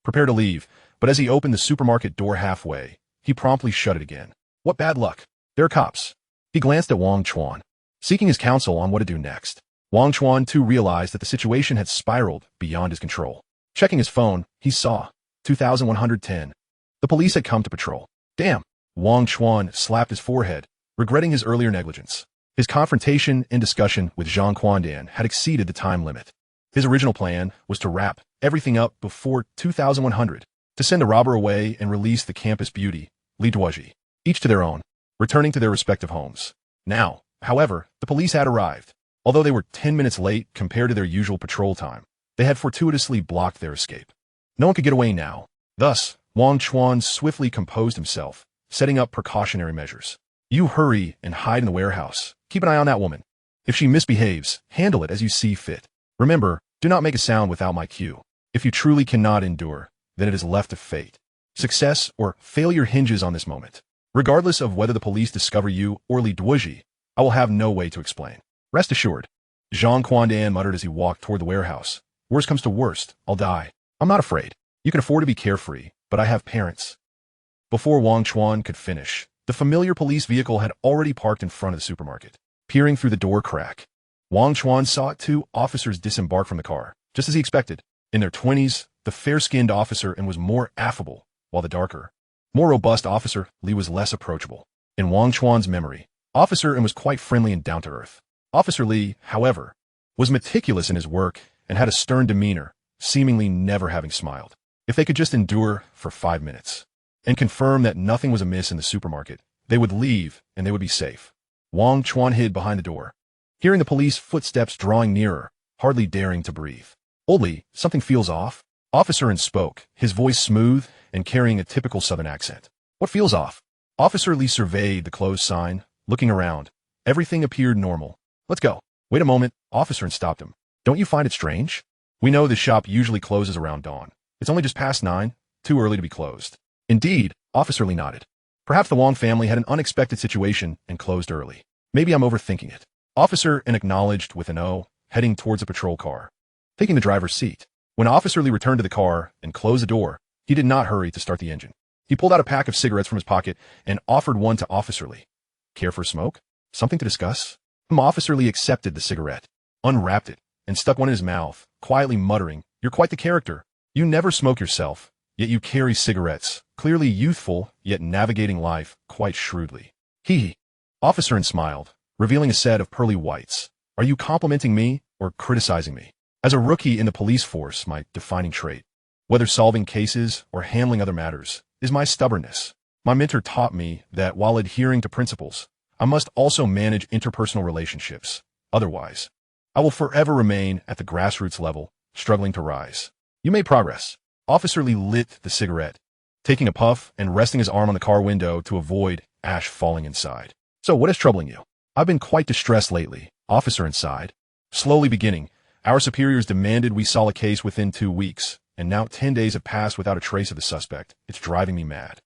prepared to leave, but as he opened the supermarket door halfway, he promptly shut it again. What bad luck. There are cops. He glanced at Wang Chuan, seeking his counsel on what to do next. Wang Chuan too realized that the situation had spiraled beyond his control. Checking his phone, he saw 2110. The police had come to patrol. Damn. Wang Chuan slapped his forehead, regretting his earlier negligence. His confrontation and discussion with Zhang Quandan had exceeded the time limit. His original plan was to wrap everything up before 2100, to send the robber away and release the campus beauty, Lee Duaji, each to their own, returning to their respective homes. Now, however, the police had arrived. Although they were 10 minutes late compared to their usual patrol time, they had fortuitously blocked their escape. No one could get away now. Thus, Wang Chuan swiftly composed himself, setting up precautionary measures. You hurry and hide in the warehouse. Keep an eye on that woman. If she misbehaves, handle it as you see fit. Remember, do not make a sound without my cue. If you truly cannot endure, then it is left to fate. Success or failure hinges on this moment. Regardless of whether the police discover you or Lee Duoji, I will have no way to explain. Rest assured. Zhang Quandan muttered as he walked toward the warehouse. Worst comes to worst, I'll die. I'm not afraid. You can afford to be carefree, but I have parents. Before Wang Chuan could finish, the familiar police vehicle had already parked in front of the supermarket. Peering through the door crack, Wang Chuan saw two officers disembark from the car, just as he expected. In their 20s, the fair-skinned officer and was more affable, while the darker, more robust officer, Lee, was less approachable. In Wang Chuan's memory, Officer and was quite friendly and down-to-earth. Officer Lee, however, was meticulous in his work and had a stern demeanor, seemingly never having smiled. If they could just endure for 5 minutes and confirm that nothing was amiss in the supermarket, they would leave and they would be safe. Wang Chuan hid behind the door, hearing the police footsteps drawing nearer, hardly daring to breathe. Oldly, something feels off. Officer and spoke, his voice smooth and carrying a typical southern accent. What feels off? Officer Lee surveyed the closed sign, looking around. Everything appeared normal. Let's go. Wait a moment, officer, and stopped him. Don't you find it strange? We know the shop usually closes around dawn. It's only just past 9, too early to be closed. Indeed, Officer Lee nodded. Perhaps the Wang family had an unexpected situation and closed early. Maybe I'm overthinking it. Officer and acknowledged with an O, heading towards a patrol car. Taking the driver's seat. When Officer Lee returned to the car and closed the door, he did not hurry to start the engine. He pulled out a pack of cigarettes from his pocket and offered one to Officer Lee. Care for a smoke? Something to discuss? Officer Lee accepted the cigarette, unwrapped it, and stuck one in his mouth, quietly muttering, "You're quite the character. You never smoke yourself, yet you carry cigarettes, clearly youthful, yet navigating life quite shrewdly." Hee. Officer and smiled, revealing a set of pearly whites. Are you complimenting me or criticizing me? As a rookie in the police force, my defining trait, whether solving cases or handling other matters, is my stubbornness. My mentor taught me that while adhering to principles, I must also manage interpersonal relationships. Otherwise, I will forever remain at the grassroots level, struggling to rise. You made progress. Officer Lee lit the cigarette, taking a puff and resting his arm on the car window to avoid ash falling inside. So what is troubling you? I've been quite distressed lately, Officer inside. Slowly beginning, our superiors demanded we solve a case within 2 weeks, and now 10 days have passed without a trace of the suspect. It's driving me mad.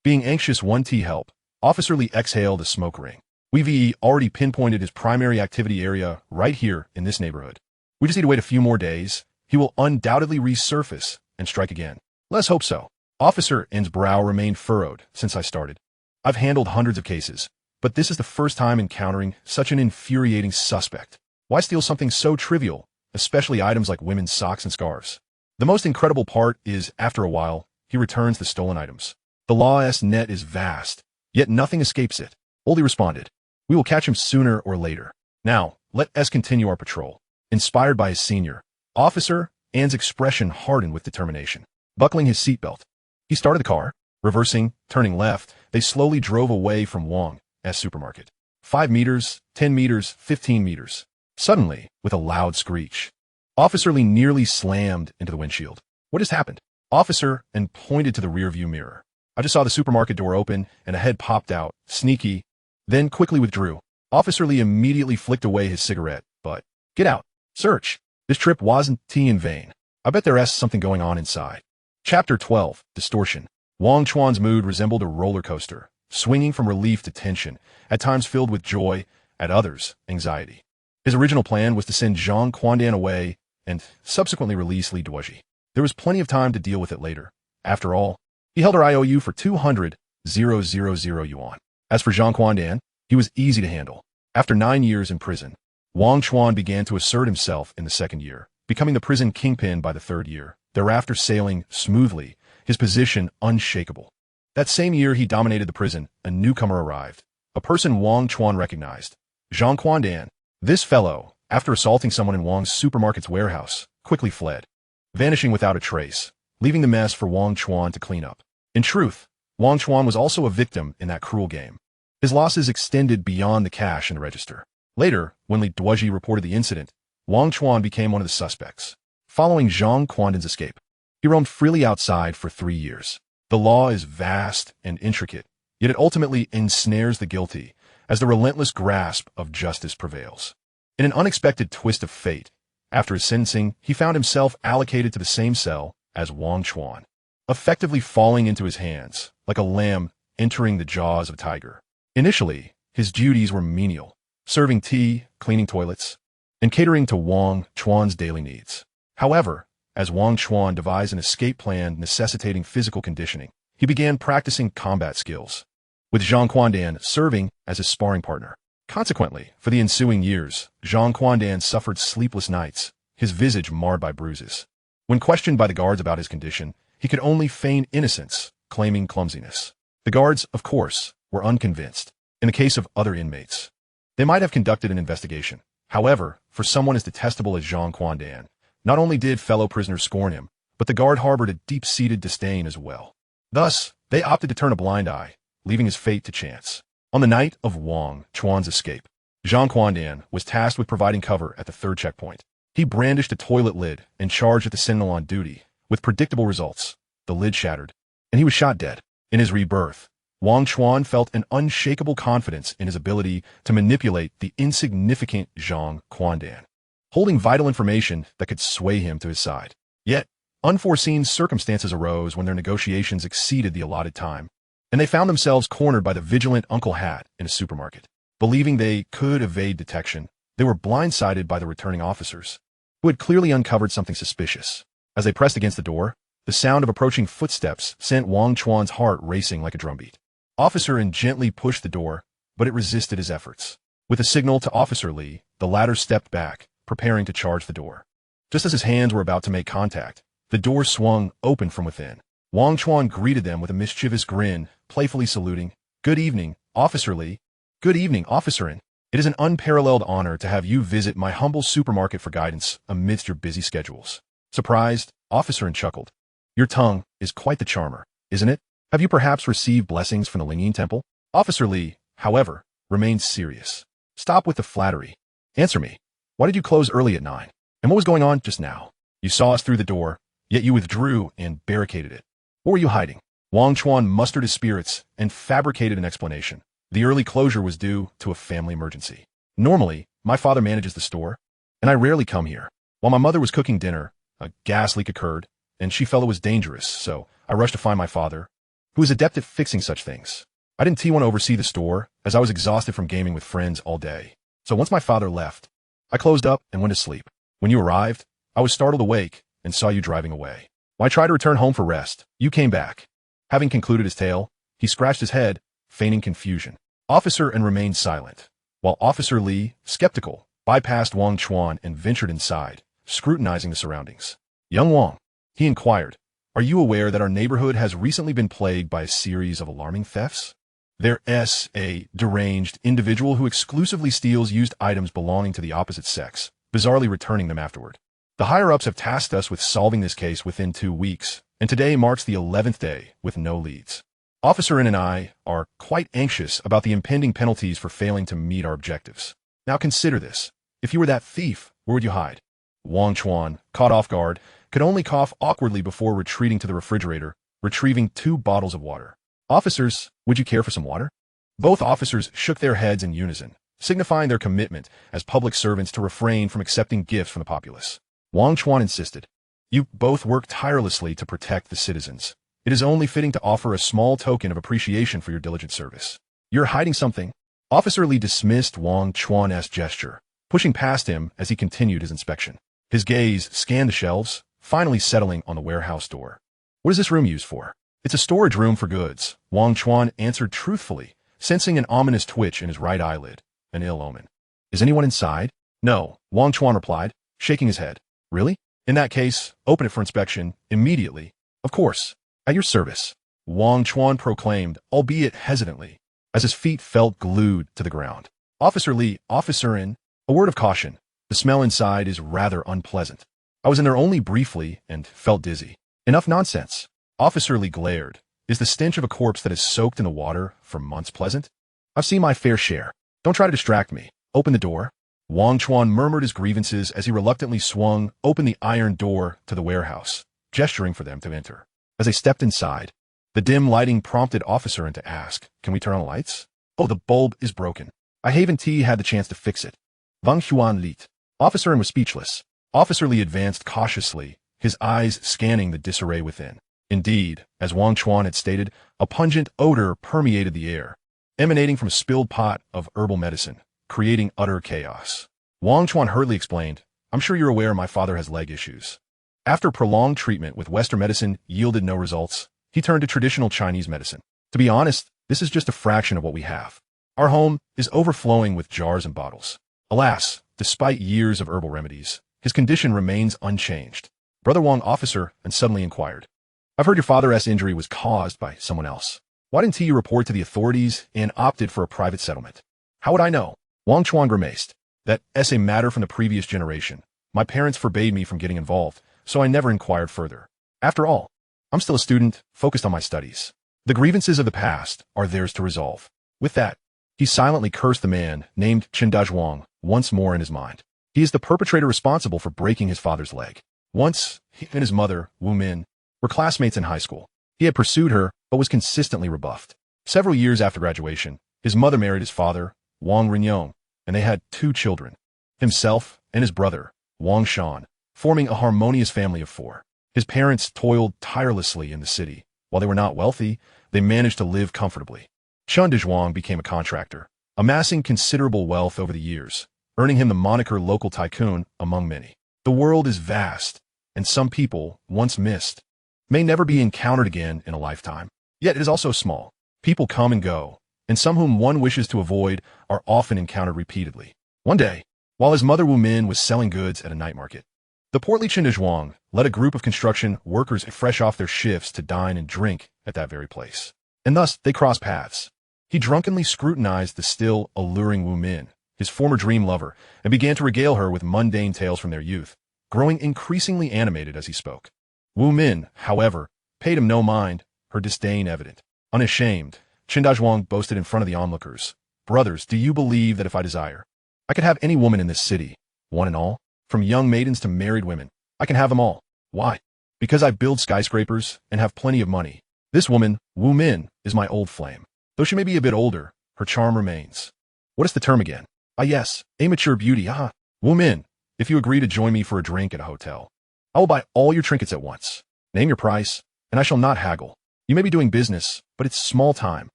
Being anxious, 1T help. Officer Lee exhaled a smoke ring. We've already pinpointed his primary activity area right here in this neighborhood. We just need to wait a few more days. He will undoubtedly resurface and strike again. Let's hope so. Officer N's brow remained furrowed since I started. I've handled hundreds of cases, but this is the first time encountering such an infuriating suspect. Why steal something so trivial, especially items like women's socks and scarves? The most incredible part is, after a while, he returns the stolen items. The law's net is vast, yet nothing escapes it. Oldie responded, "We will catch him sooner or later. Now, let us continue our patrol." Inspired by his senior, Officer Ann's expression hardened with determination. Buckling his seatbelt, he started the car, reversing, turning left. They slowly drove away from Wang's supermarket. 5 meters, 10 meters, 15 meters. Suddenly, with a loud screech, Officer Lee nearly slammed into the windshield. What has happened? Officer and pointed to the rearview mirror. I just saw the supermarket door open and a head popped out, sneaky, then quickly withdrew. Officer Lee immediately flicked away his cigarette, but, "Get out. Search. This trip wasn't in vain. I bet there's something going on inside." Chapter 12, Distortion. Wang Chuan's mood resembled a roller coaster, swinging from relief to tension, at times filled with joy, at others, anxiety. His original plan was to send Zhang Quandan away and subsequently release Lee Duoji. There was plenty of time to deal with it later. After all, he held her IOU for 200,000 yuan. As for Zhang Quandan, he was easy to handle. After 9 years in prison, Wang Chuan began to assert himself in the second year, becoming the prison kingpin by the third year, thereafter sailing smoothly, his position unshakable. That same year he dominated the prison, a newcomer arrived, a person Wang Chuan recognized. Zhang Quandan. This fellow, after assaulting someone in Wang's supermarket's warehouse, quickly fled, vanishing without a trace, leaving the mess for Wang Chuan to clean up. In truth, Wang Chuan was also a victim in that cruel game. His losses extended beyond the cash in the register. Later, when Lee Duaji reported the incident, Wang Chuan became one of the suspects. Following Zhang Quandan's escape, he roamed freely outside for 3 years. The law is vast and intricate, yet it ultimately ensnares the guilty as the relentless grasp of justice prevails. In an unexpected twist of fate, after his sentencing, he found himself allocated to the same cell as Wang Chuan, effectively falling into his hands, like a lamb entering the jaws of a tiger. Initially, his duties were menial, serving tea, cleaning toilets, and catering to Wang Chuan's daily needs. However, as Wang Chuan devised an escape plan necessitating physical conditioning, he began practicing combat skills, with Zhang Quandan serving as his sparring partner. Consequently, for the ensuing years, Zhang Quandan suffered sleepless nights, his visage marred by bruises. When questioned by the guards about his condition, he could only feign innocence, claiming clumsiness. The guards, of course, were unconvinced. In the case of other inmates, they might have conducted an investigation. However, for someone as detestable as Zhang Quandan, not only did fellow prisoners scorn him, but the guard harbored a deep-seated disdain as well. Thus, they opted to turn a blind eye, leaving his fate to chance. On the night of Wang Chuan's escape, Zhang Quandan was tasked with providing cover at the third checkpoint. He brandished a toilet lid and charged at the sentinel on duty. With predictable results, the lid shattered, and he was shot dead. In his rebirth, Wang Chuan felt an unshakable confidence in his ability to manipulate the insignificant Zhang Quandan, holding vital information that could sway him to his side. Yet, unforeseen circumstances arose when their negotiations exceeded the allotted time, and they found themselves cornered by the vigilant Uncle Hat in a supermarket. Believing they could evade detection, they were blindsided by the returning officers, who had clearly uncovered something suspicious. As they pressed against the door, the sound of approaching footsteps sent Wang Chuan's heart racing like a drumbeat. Officer N gently pushed the door, but it resisted his efforts. With a signal to Officer Lee, the latter stepped back, preparing to charge the door. Just as his hands were about to make contact, the door swung open from within. Wang Chuan greeted them with a mischievous grin, playfully saluting, "Good evening, Officer Lee." "Good evening, Officer N. It is an unparalleled honor to have you visit my humble supermarket for guidance amidst your busy schedules." Surprised, Officer N chuckled. "Your tongue is quite the charmer, isn't it? Have you perhaps received blessings from the Lingyin Temple?" Officer Lee, however, remained serious. "Stop with the flattery. Answer me. Why did you close early at 9? And what was going on just now? You saw us through the door, yet you withdrew and barricaded it. What were you hiding?" Wang Chuan mustered his spirits and fabricated an explanation. The early closure was due to a family emergency. "Normally, my father manages the store, and I rarely come here. While my mother was cooking dinner, a gas leak occurred, and she felt it was dangerous, so I rushed to find my father, who is adept at fixing such things. I didn't want to oversee the store, as I was exhausted from gaming with friends all day. So once my father left, I closed up and went to sleep. When you arrived, I was startled awake and saw you driving away. When I tried to return home for rest, you came back." Having concluded his tale, he scratched his head, feigning confusion. Officer N remained silent, while Officer Lee, skeptical, bypassed Wang Chuan and ventured inside, scrutinizing the surroundings. "Young Wang," he inquired, "are you aware that our neighborhood has recently been plagued by a series of alarming thefts? There's a deranged individual who exclusively steals used items belonging to the opposite sex, bizarrely returning them afterward. The higher-ups have tasked us with solving this case within 2 weeks, and today marks the 11th day with no leads. Officer N and I are quite anxious about the impending penalties for failing to meet our objectives. Now consider this. If you were that thief, where would you hide?" Wang Chuan, caught off guard, could only cough awkwardly before retreating to the refrigerator, retrieving 2 bottles of water. "Officers, would you care for some water?" Both officers shook their heads in unison, signifying their commitment as public servants to refrain from accepting gifts from the populace. Wang Chuan insisted, "You both work tirelessly to protect the citizens. It is only fitting to offer a small token of appreciation for your diligent service." "You're hiding something." Officer Lee dismissed Wang Chuan's gesture, pushing past him as he continued his inspection. His gaze scanned the shelves, finally settling on the warehouse door. "What is this room used for?" "It's a storage room for goods," Wang Chuan answered truthfully, sensing an ominous twitch in his right eyelid, an ill omen. "Is anyone inside?" "No," Wang Chuan replied, shaking his head. "Really? In that case, open it for inspection, immediately." "Of course. At your service," Wang Chuan proclaimed, albeit hesitantly, as his feet felt glued to the ground. "Officer Lee, Officer N, a word of caution. The smell inside is rather unpleasant. I was in there only briefly and felt dizzy." "Enough nonsense." Officer Lee glared. "Is the stench of a corpse that is soaked in the water for months pleasant? I've seen my fair share. Don't try to distract me. Open the door." Wang Chuan murmured his grievances as he reluctantly swung open the iron door to the warehouse, gesturing for them to enter. As they stepped inside, the dim lighting prompted Officer N to ask, "Can we turn on the lights?" "Oh, the bulb is broken. I haven't had the chance to fix it." Wang Chuan lit. Officer N was speechless. Officer Lee advanced cautiously, his eyes scanning the disarray within. Indeed, as Wang Chuan had stated, a pungent odor permeated the air, emanating from a spilled pot of herbal medicine, creating utter chaos. Wang Chuan hurriedly explained, "I'm sure you're aware my father has leg issues. After prolonged treatment with Western medicine yielded no results, he turned to traditional Chinese medicine. To be honest, this is just a fraction of what we have. Our home is overflowing with jars and bottles. Alas, despite years of herbal remedies, his condition remains unchanged." Brother Wang Officer and suddenly inquired, "I've heard your father's injury was caused by someone else. Why didn't you report to the authorities and opted for a private settlement?" "How would I know?" Wang Chuan grimaced. "That's a matter from the previous generation. My parents forbade me from getting involved, so I never inquired further. After all, I'm still a student, focused on my studies. The grievances of the past are theirs to resolve." With that, he silently cursed the man named Chen Dazhuang once more in his mind. He is the perpetrator responsible for breaking his father's leg. Once, he and his mother, Wu Min, were classmates in high school. He had pursued her, but was consistently rebuffed. Several years after graduation, his mother married his father, Wang Chuan, and they had 2 children, himself and his brother, Wang Chuan, forming a harmonious family of 4. His parents toiled tirelessly in the city. While they were not wealthy, they managed to live comfortably. Chun Xang became a contractor, amassing considerable wealth over the years, earning him the moniker local tycoon among many. The world is vast, and some people, once missed, may never be encountered again in a lifetime. Yet it is also small. People come and go, and some whom one wishes to avoid are often encountered repeatedly. One day, while his mother Wu Min was selling goods at a night market, the portly Chun Xang led a group of construction workers fresh off their shifts to dine and drink at that very place. And thus, they crossed paths. He drunkenly scrutinized the still alluring Wu Min, his former dream lover, and began to regale her with mundane tales from their youth, growing increasingly animated as he spoke. Wu Min, however, paid him no mind, her disdain evident. Unashamed, Chun Xang boasted in front of the onlookers, "Brothers, do you believe that if I desire, I could have any woman in this city, one and all? From young maidens to married women, I can have them all. Why? Because I build skyscrapers and have plenty of money. This woman, Wu Min, is my old flame. Though she may be a bit older, her charm remains." What is the term again? Ah yes, immature beauty, aha. Wu Min, if you agree to join me for a drink at a hotel, I will buy all your trinkets at once. Name your price, and I shall not haggle. You may be doing business, but it's small time.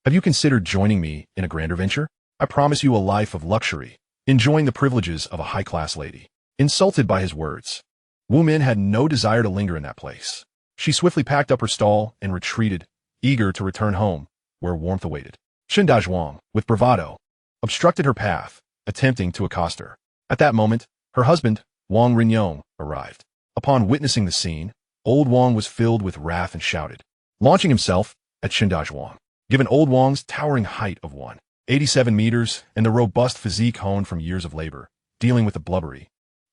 Have you considered joining me in a grander venture? I promise you a life of luxury, enjoying the privileges of a high-class lady. Insulted by his words, Wu Min had no desire to linger in that place. She swiftly packed up her stall and retreated, eager to return home, where warmth awaited. Chun Xang, with bravado, obstructed her path, attempting to accost her. At that moment, her husband, Wang Chuan, arrived. Upon witnessing the scene, old Wang was filled with wrath and shouted, launching himself at Chun Xang. Given old Wang's towering height of 187 meters and the robust physique honed from years of labor, dealing with the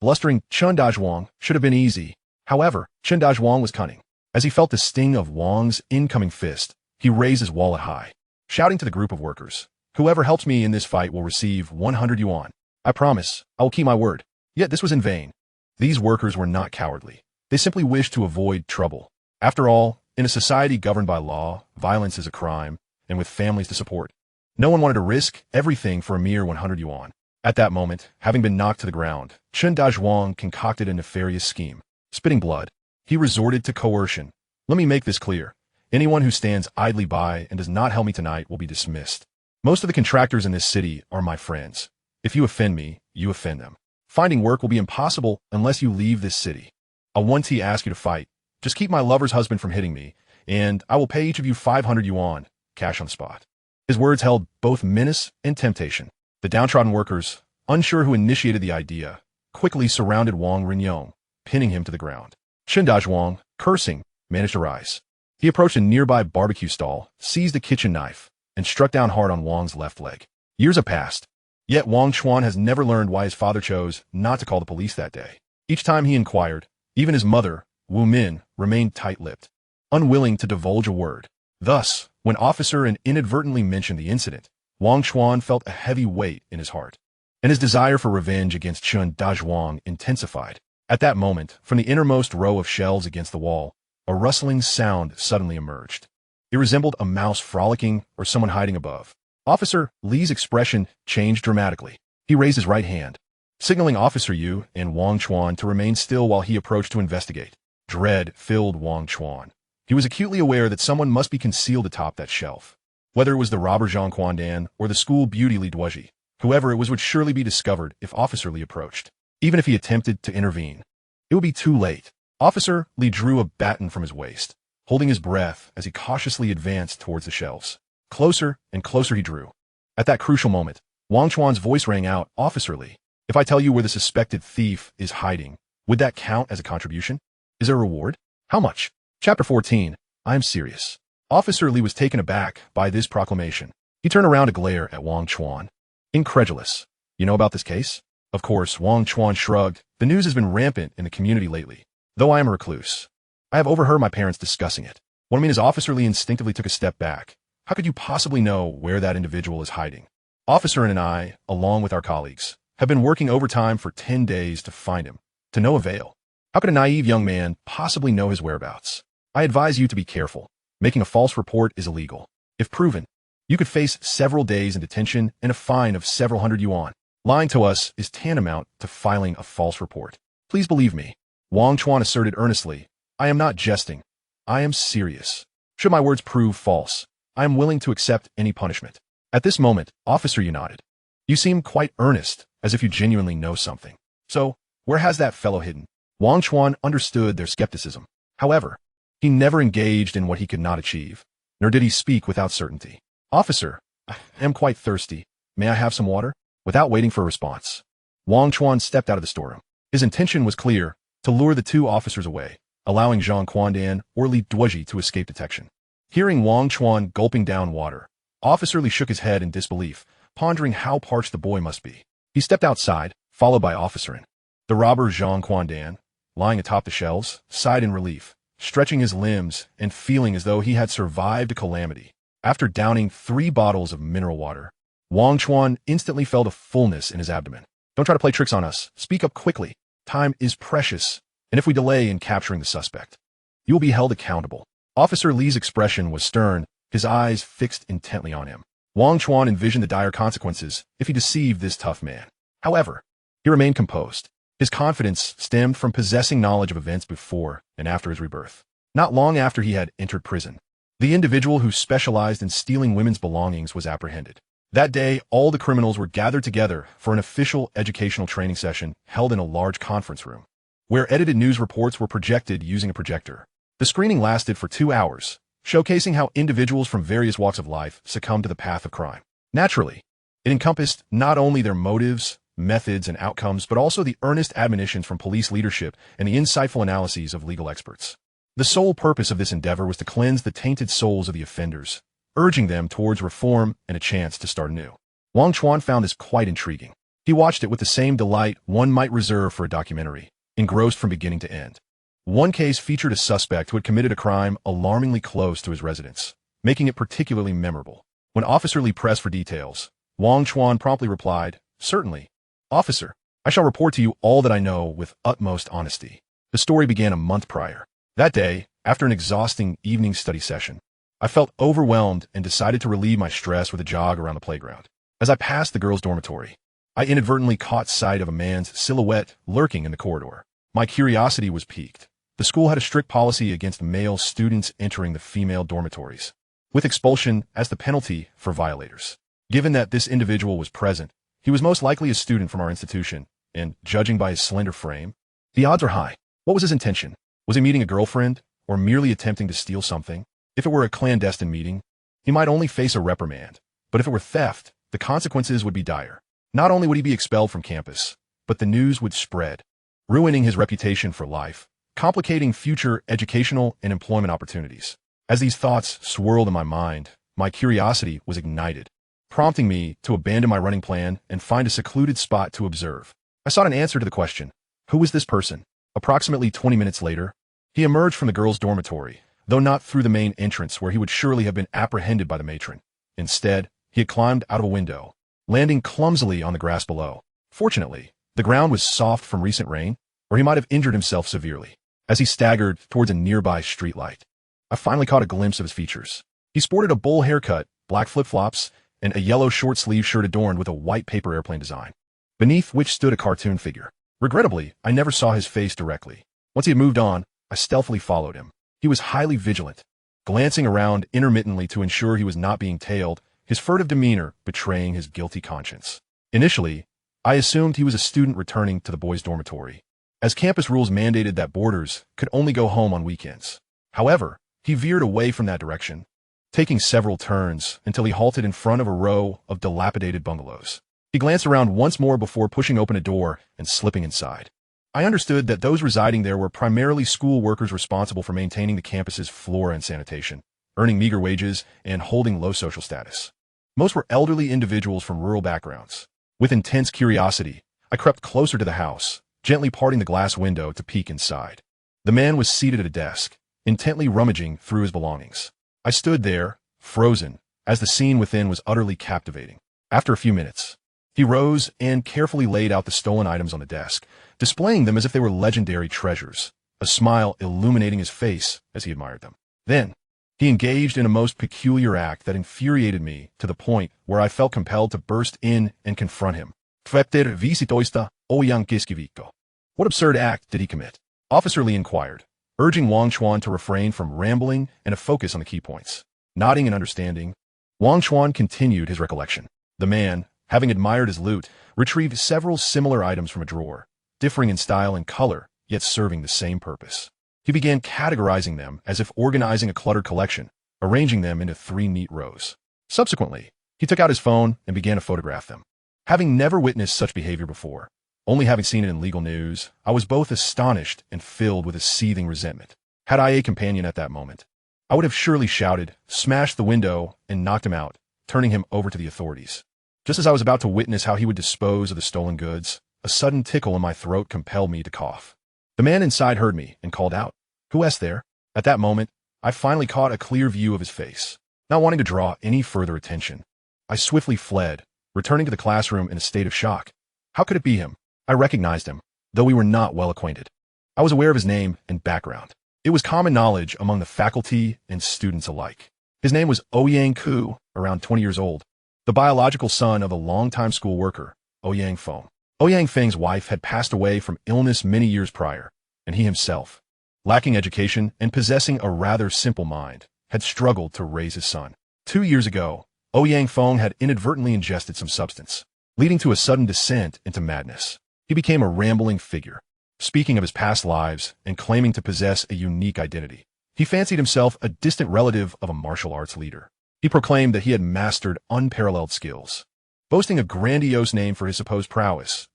blustering Chun Xang should have been easy. However, Chun Xang was cunning. As he felt the sting of Wang's incoming fist, he raised his wallet high, shouting to the group of workers, "Whoever helps me in this fight will receive 100 yuan. I promise, I will keep my word." Yet this was in vain. These workers were not cowardly. They simply wished to avoid trouble. After all, in a society governed by law, violence is a crime, and with families to support, no one wanted to risk everything for a mere 100 yuan. At that moment, having been knocked to the ground, Chun Xang concocted a nefarious scheme. Spitting blood, he resorted to coercion. "Let me make this clear. Anyone who stands idly by and does not help me tonight will be dismissed. Most of the contractors in this city are my friends. If you offend me, you offend them. Finding work will be impossible unless you leave this city. I'll once ask you to fight. Just keep my lover's husband from hitting me, and I will pay each of you 500 yuan, cash on the spot." His words held both menace and temptation. The downtrodden workers, unsure who initiated the idea, quickly surrounded Wang Chuan, pinning him to the ground. Chun Xang, cursing, managed to rise. He approached a nearby barbecue stall, seized a kitchen knife, and struck down hard on Wang's left leg. Years have passed, yet Wang Chuan has never learned why his father chose not to call the police that day. Each time he inquired, even his mother, Wu Min, remained tight-lipped, unwilling to divulge a word. Thus, when officer inadvertently mentioned the incident, Wang Chuan felt a heavy weight in his heart, and his desire for revenge against Chun Xang intensified. At that moment, from the innermost row of shelves against the wall, a rustling sound suddenly emerged. It resembled a mouse frolicking or someone hiding above. Officer Lee's expression changed dramatically. He raised his right hand, signaling Officer Yu and Wang Chuan to remain still while he approached to investigate. Dread filled Wang Chuan. He was acutely aware that someone must be concealed atop that shelf. Whether it was the robber Zhang Quandan or the school beauty Lee Duaji, whoever it was would surely be discovered if Officer Lee approached. Even if he attempted to intervene, it would be too late. Officer Lee drew a baton from his waist, holding his breath as he cautiously advanced towards the shelves. Closer and closer he drew. At that crucial moment, Wang Chuan's voice rang out, "Officer Lee, if I tell you where the suspected thief is hiding, would that count as a contribution? Is there a reward? How much?" Chapter 14. I am serious. Officer Lee was taken aback by this proclamation. He turned around to glare at Wang Chuan, incredulous. "You know about this case?" Of course, Wang Chuan shrugged. "The news has been rampant in the community lately. Though I am a recluse, I have overheard my parents discussing it." What I mean is Officer Lee instinctively took a step back. How could you possibly know where that individual is hiding? Officer and I, along with our colleagues, have been working overtime for 10 days to find him, to no avail. How could a naive young man possibly know his whereabouts? I advise you to be careful. Making a false report is illegal. If proven, you could face several days in detention and a fine of several hundred yuan. Lying to us is tantamount to filing a false report. Please believe me, Wang Chuan asserted earnestly. I am not jesting. I am serious. Should my words prove false, I am willing to accept any punishment. At this moment, officer, you nodded. You seem quite earnest, as if you genuinely know something. So, where has that fellow hidden? Wang Chuan understood their skepticism. However, he never engaged in what he could not achieve, nor did he speak without certainty. Officer, I am quite thirsty. May I have some water? Without waiting for a response, Wang Chuan stepped out of the storeroom. His intention was clear, to lure the two officers away, allowing Zhang Quandan or Lee Duoji to escape detection. Hearing Wang Chuan gulping down water, Officer Lee shook his head in disbelief, pondering how parched the boy must be. He stepped outside, followed by Officer In. The robber Zhang Quandan, lying atop the shelves, sighed in relief, stretching his limbs and feeling as though he had survived a calamity. After downing 3 bottles of mineral water, Wang Chuan instantly felt a fullness in his abdomen. Don't try to play tricks on us. Speak up quickly. Time is precious, and if we delay in capturing the suspect, you will be held accountable. Officer Lee's expression was stern, his eyes fixed intently on him. Wang Chuan envisioned the dire consequences if he deceived this tough man. However, he remained composed. His confidence stemmed from possessing knowledge of events before and after his rebirth. Not long after he had entered prison, the individual who specialized in stealing women's belongings was apprehended. That day, all the criminals were gathered together for an official educational training session held in a large conference room, where edited news reports were projected using a projector. The screening lasted for 2 hours, showcasing how individuals from various walks of life succumbed to the path of crime. Naturally, it encompassed not only their motives, methods, and outcomes, but also the earnest admonitions from police leadership and the insightful analyses of legal experts. The sole purpose of this endeavor was to cleanse the tainted souls of the offenders, urging them towards reform and a chance to start anew. Wang Chuan found this quite intriguing. He watched it with the same delight one might reserve for a documentary, engrossed from beginning to end. One case featured a suspect who had committed a crime alarmingly close to his residence, making it particularly memorable. When Officer Lee pressed for details, Wang Chuan promptly replied, "Certainly, officer, I shall report to you all that I know with utmost honesty." The story began a month prior. That day, after an exhausting evening study session, I felt overwhelmed and decided to relieve my stress with a jog around the playground. As I passed the girls' dormitory, I inadvertently caught sight of a man's silhouette lurking in the corridor. My curiosity was piqued. The school had a strict policy against male students entering the female dormitories, with expulsion as the penalty for violators. Given that this individual was present, he was most likely a student from our institution, and, judging by his slender frame, the odds are high. What was his intention? Was he meeting a girlfriend, or merely attempting to steal something? If it were a clandestine meeting, he might only face a reprimand, but if it were theft, the consequences would be dire. Not only would he be expelled from campus, but the news would spread, ruining his reputation for life, complicating future educational and employment opportunities. As these thoughts swirled in my mind, my curiosity was ignited, prompting me to abandon my running plan and find a secluded spot to observe. I sought an answer to the question, who was this person? Approximately 20 minutes later, he emerged from the girls' dormitory, though not through the main entrance where he would surely have been apprehended by the matron. Instead, he had climbed out of a window, landing clumsily on the grass below. Fortunately, the ground was soft from recent rain, or he might have injured himself severely. As he staggered towards a nearby streetlight, I finally caught a glimpse of his features. He sported a bowl haircut, black flip-flops, and a yellow short-sleeved shirt adorned with a white paper airplane design, beneath which stood a cartoon figure. Regrettably, I never saw his face directly. Once he had moved on, I stealthily followed him. He was highly vigilant, glancing around intermittently to ensure he was not being tailed, his furtive demeanor betraying his guilty conscience. Initially, I assumed he was a student returning to the boys' dormitory, as campus rules mandated that boarders could only go home on weekends. However, he veered away from that direction, taking several turns until he halted in front of a row of dilapidated bungalows. He glanced around once more before pushing open a door and slipping inside. I understood that those residing there were primarily school workers responsible for maintaining the campus's flora and sanitation, earning meager wages and holding low social status. Most were elderly individuals from rural backgrounds. With intense curiosity, I crept closer to the house, gently parting the glass window to peek inside. The man was seated at a desk, intently rummaging through his belongings. I stood there, frozen, as the scene within was utterly captivating. After a few minutes, he rose and carefully laid out the stolen items on the desk, displaying them as if they were legendary treasures, a smile illuminating his face as he admired them. Then, He engaged in a most peculiar act that infuriated me to the point where I felt compelled to burst in and confront him. Fepter visitoista o yang kiskiviko. What absurd act did he commit? Officer Lee inquired, urging Wang Chuan to refrain from rambling and to focus on the key points. Nodding and understanding, Wang Chuan continued his recollection. The man, having admired his loot, retrieved several similar items from a drawer, differing in style and color, yet serving the same purpose. He began categorizing them as if organizing a cluttered collection, arranging them into 3 neat rows. Subsequently, he took out his phone and began to photograph them. Having never witnessed such behavior before, only having seen it in legal news, I was both astonished and filled with a seething resentment. Had I a companion at that moment, I would have surely shouted, smashed the window, and knocked him out, turning him over to the authorities. Just as I was about to witness how he would dispose of the stolen goods, a sudden tickle in my throat compelled me to cough. The man inside heard me and called out, "Who is there?" At that moment, I finally caught a clear view of his face. Not wanting to draw any further attention, I swiftly fled, returning to the classroom in a state of shock. How could it be him? I recognized him, though we were not well acquainted. I was aware of his name and background. It was common knowledge among the faculty and students alike. His name was Ouyang Ku, around 20 years old, the biological son of a longtime school worker, Ouyang Feng. Ouyang Feng's wife had passed away from illness many years prior, and he himself, lacking education and possessing a rather simple mind, had struggled to raise his son. 2 years ago, Ouyang Feng had inadvertently ingested some substance, leading to a sudden descent into madness. He became a rambling figure, speaking of his past lives and claiming to possess a unique identity. He fancied himself a distant relative of a martial arts leader. He proclaimed that he had mastered unparalleled skills, boasting a grandiose name for his supposed prowess,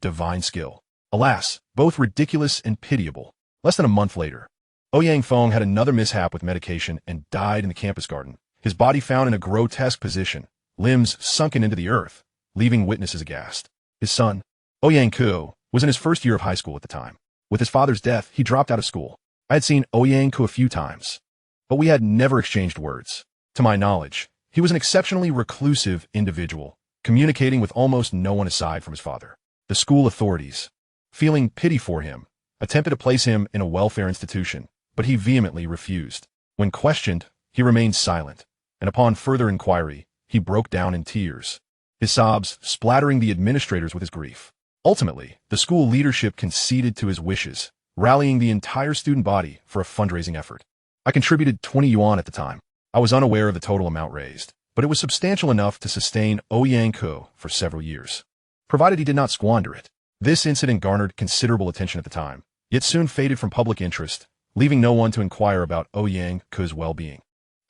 divine skill. Alas, both ridiculous and pitiable. Less than a month later, Ouyang Feng had another mishap with medication and died in the campus garden, his body found in a grotesque position, limbs sunken into the earth, leaving witnesses aghast. His son, Ouyang Ku, was in his first year of high school at the time. With his father's death, he dropped out of school. I had seen Ouyang Ku a few times, but we had never exchanged words. To my knowledge, he was an exceptionally reclusive individual, communicating with almost no one aside from his father. The school authorities, feeling pity for him, attempted to place him in a welfare institution, but he vehemently refused. When questioned, he remained silent, and upon further inquiry, he broke down in tears, his sobs splattering the administrators with his grief. Ultimately, the school leadership conceded to his wishes, rallying the entire student body for a fundraising effort. I contributed 20 yuan at the time. I was unaware of the total amount raised, but it was substantial enough to sustain Ouyang Ku for several years, provided he did not squander it. This incident garnered considerable attention at the time, yet soon faded from public interest, leaving no one to inquire about Ouyang Ku's well-being.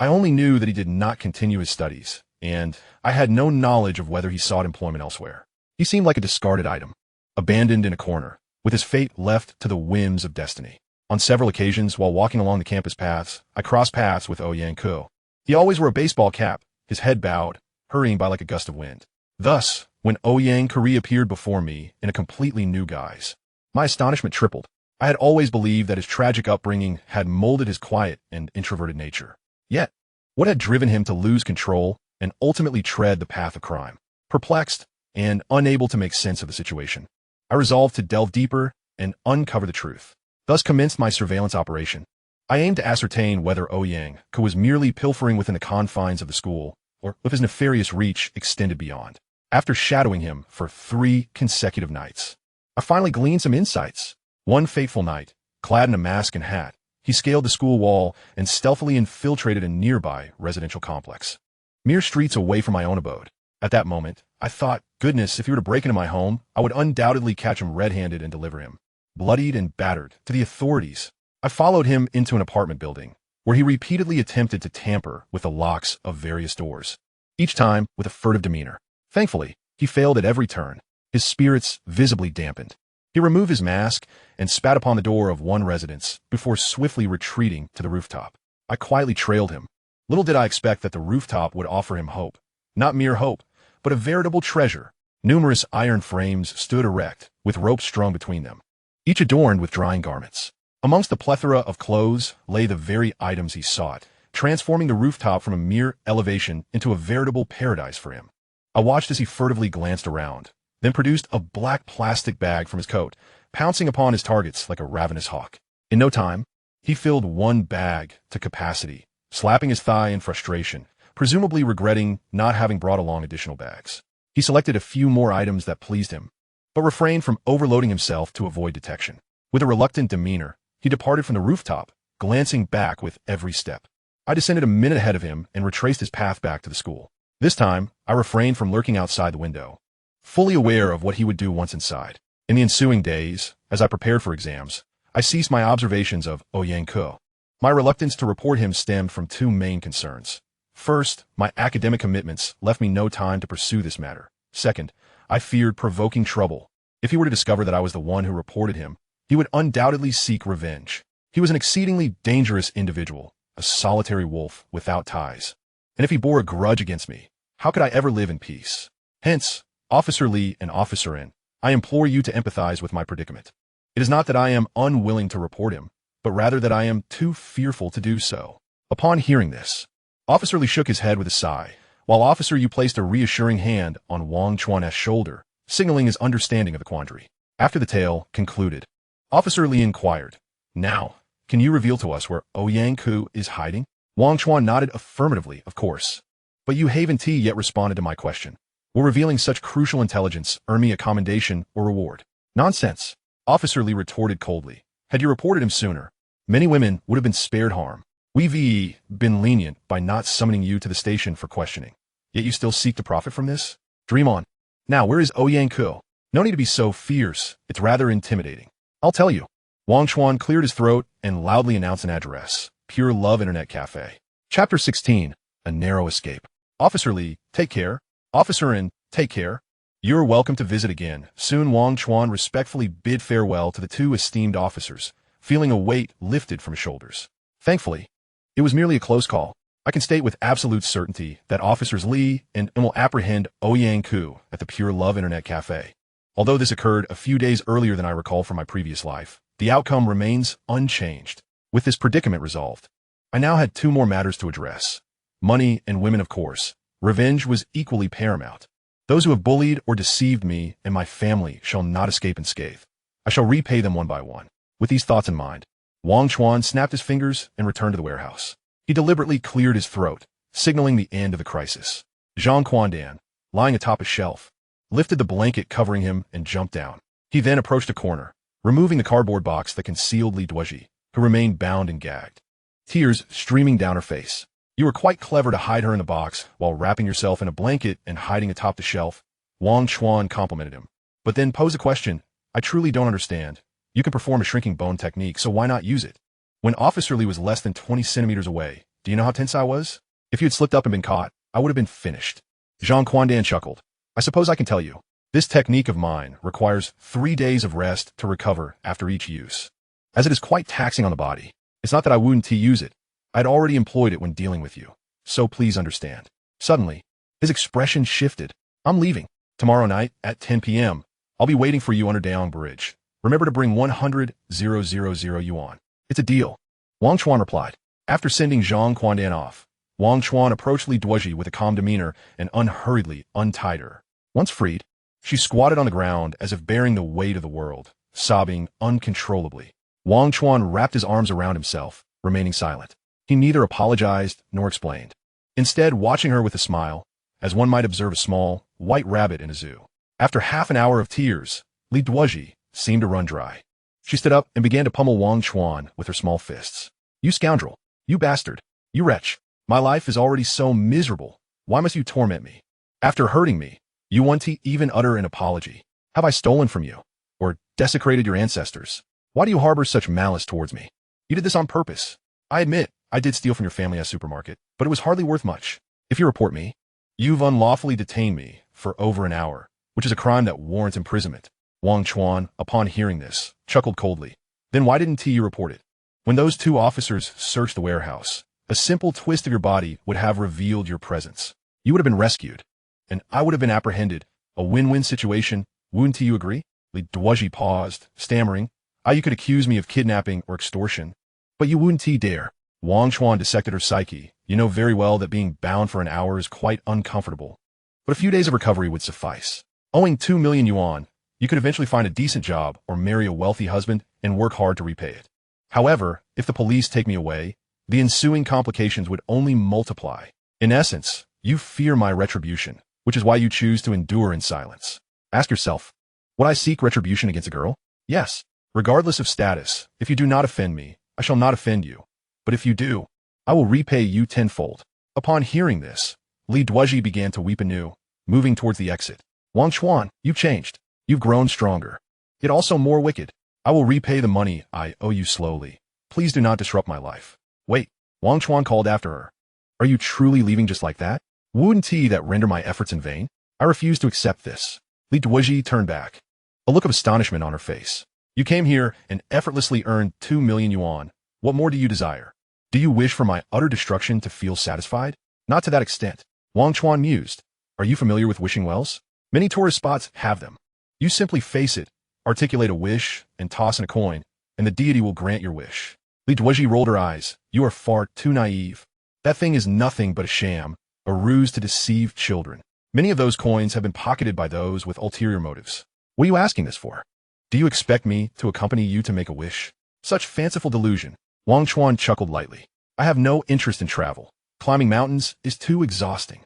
I only knew that he did not continue his studies, and I had no knowledge of whether he sought employment elsewhere. He seemed like a discarded item, abandoned in a corner, with his fate left to the whims of destiny. On several occasions, while walking along the campus paths, I crossed paths with Ouyang Ku. He always wore a baseball cap, his head bowed, hurrying by like a gust of wind. Thus, when Ouyang Ku reappeared before me in a completely new guise, my astonishment tripled. I had always believed that his tragic upbringing had molded his quiet and introverted nature. Yet, what had driven him to lose control and ultimately tread the path of crime? Perplexed and unable to make sense of the situation, I resolved to delve deeper and uncover the truth. Thus commenced my surveillance operation. I aimed to ascertain whether Ouyang Ku was merely pilfering within the confines of the school, or if his nefarious reach extended beyond. After shadowing him for 3 consecutive nights, I finally gleaned some insights. One fateful night, clad in a mask and hat, he scaled the school wall and stealthily infiltrated a nearby residential complex, mere streets away from my own abode. At that moment, I thought, goodness, if he were to break into my home, I would undoubtedly catch him red-handed and deliver him, bloodied and battered, to the authorities. I followed him into an apartment building, where he repeatedly attempted to tamper with the locks of various doors, each time with a furtive demeanor. Thankfully, he failed at every turn, his spirits visibly dampened. He removed his mask and spat upon the door of one residence before swiftly retreating to the rooftop. I quietly trailed him. Little did I expect that the rooftop would offer him hope. Not mere hope, but a veritable treasure. Numerous iron frames stood erect, with ropes strung between them, each adorned with drying garments. Amongst the plethora of clothes lay the very items he sought, transforming the rooftop from a mere elevation into a veritable paradise for him. I watched as he furtively glanced around, then produced a black plastic bag from his coat, pouncing upon his targets like a ravenous hawk. In no time, he filled one bag to capacity, slapping his thigh in frustration, presumably regretting not having brought along additional bags. He selected a few more items that pleased him, but refrained from overloading himself to avoid detection. With a reluctant demeanor, he departed from the rooftop, glancing back with every step. I descended a minute ahead of him and retraced his path back to the school. This time, I refrained from lurking outside the window, fully aware of what he would do once inside. In the ensuing days, as I prepared for exams, I ceased my observations of Yang Ko. My reluctance to report him stemmed from two main concerns. First, my academic commitments left me no time to pursue this matter. Second, I feared provoking trouble. If he were to discover that I was the one who reported him, he would undoubtedly seek revenge. He was an exceedingly dangerous individual, a solitary wolf without ties. And if he bore a grudge against me, how could I ever live in peace? Hence, Officer Lee and Officer N, I implore you to empathize with my predicament. It is not that I am unwilling to report him, but rather that I am too fearful to do so. Upon hearing this, Officer Lee shook his head with a sigh, while Officer Yu placed a reassuring hand on Wang Chuan's shoulder, signaling his understanding of the quandary. After the tale concluded, Officer Lee inquired, "Now, can you reveal to us where Yang Ku is hiding?" Wang Chuan nodded affirmatively, of course. But you haven't yet responded to my question. Will revealing such crucial intelligence earn me a commendation or reward? Nonsense, Officer Lee retorted coldly. Had you reported him sooner, many women would have been spared harm. We've been lenient by not summoning you to the station for questioning. Yet you still seek to profit from this? Dream on. Now, where is Yang Ku? No need to be so fierce. It's rather intimidating. I'll tell you. Wang Chuan cleared his throat and loudly announced an address. Pure Love Internet Cafe. Chapter 16. A Narrow Escape. Officer Lee, take care. Officer N, take care. You're welcome to visit again. Soon Wang Chuan respectfully bid farewell to the two esteemed officers, feeling a weight lifted from his shoulders. Thankfully, it was merely a close call. I can state with absolute certainty that Officers Lee and N will apprehend Yang Ku at the Pure Love Internet Cafe. Although this occurred a few days earlier than I recall from my previous life, the outcome remains unchanged. With this predicament resolved, I now had two more matters to address. Money and women, of course. Revenge was equally paramount. Those who have bullied or deceived me and my family shall not escape unscathed. I shall repay them one by one. With these thoughts in mind, Wang Chuan snapped his fingers and returned to the warehouse. He deliberately cleared his throat, signaling the end of the crisis. Zhang Quandan, lying atop a shelf, lifted the blanket covering him and jumped down. He then approached a corner, removing the cardboard box that concealed Lee Duoji, who remained bound and gagged. Tears streaming down her face. You were quite clever to hide her in the box while wrapping yourself in a blanket and hiding atop the shelf, Wang Chuan complimented him. But then posed a question. I truly don't understand. You can perform a shrinking bone technique, so why not use it? When Officer Lee was less than 20 centimeters away, do you know how tense I was? If you had slipped up and been caught, I would have been finished. Zhang Quandan chuckled. I suppose I can tell you. This technique of mine requires 3 days of rest to recover after each use. As it is quite taxing on the body, it's not that I wouldn't use it. I'd already employed it when dealing with you, so please understand. Suddenly, his expression shifted. I'm leaving. Tomorrow night at 10 p.m. I'll be waiting for you under Daeong Bridge. Remember to bring 100,000 yuan. It's a deal. Wang Chuan replied. After sending Zhang Quandan off, Wang Chuan approached Lee Duoji with a calm demeanor and unhurriedly untied her. Once freed, she squatted on the ground as if bearing the weight of the world, sobbing uncontrollably. Wang Chuan wrapped his arms around himself, remaining silent. He neither apologized nor explained, instead watching her with a smile, as one might observe a small, white rabbit in a zoo. After half an hour of tears, Lee Duoji seemed to run dry. She stood up and began to pummel Wang Chuan with her small fists. You scoundrel! You bastard! You wretch! My life is already so miserable. Why must you torment me? After hurting me, you want to even utter an apology. Have I stolen from you? Or desecrated your ancestors? Why do you harbor such malice towards me? You did this on purpose. I admit, I did steal from your family at a supermarket, but it was hardly worth much. If you report me, you've unlawfully detained me for over an hour, which is a crime that warrants imprisonment. Wang Chuan, upon hearing this, chuckled coldly. Then why didn't you report it? When those two officers searched the warehouse, a simple twist of your body would have revealed your presence. You would have been rescued, and I would have been apprehended. A win-win situation, wouldn't you agree? Lee Duoji paused, stammering. You could accuse me of kidnapping or extortion, but you wouldn't dare. Wang Chuan dissected her psyche. You know very well that being bound for an hour is quite uncomfortable, but a few days of recovery would suffice. Owing 2 million yuan, you could eventually find a decent job or marry a wealthy husband and work hard to repay it. However, if the police take me away, the ensuing complications would only multiply. In essence, you fear my retribution, which is why you choose to endure in silence. Ask yourself, would I seek retribution against a girl? Yes. Regardless of status, if you do not offend me, I shall not offend you. But if you do, I will repay you tenfold. Upon hearing this, Lee Duaji began to weep anew, moving towards the exit. Wang Chuan, you've changed. You've grown stronger, yet also more wicked. I will repay the money I owe you slowly. Please do not disrupt my life. Wait, Wang Chuan called after her. Are you truly leaving just like that? Wouldn't that render my efforts in vain? I refuse to accept this. Lee Duozhi turned back, a look of astonishment on her face. You came here and effortlessly earned 2 million yuan. What more do you desire? Do you wish for my utter destruction to feel satisfied? Not to that extent. Wang Chuan mused. Are you familiar with wishing wells? Many tourist spots have them. You simply face it, articulate a wish, and toss in a coin, and the deity will grant your wish. Lee Duozhi rolled her eyes. You are far too naive. That thing is nothing but a sham, a ruse to deceive children. Many of those coins have been pocketed by those with ulterior motives. What are you asking this for? Do you expect me to accompany you to make a wish? Such fanciful delusion. Wang Chuan chuckled lightly. I have no interest in travel. Climbing mountains is too exhausting.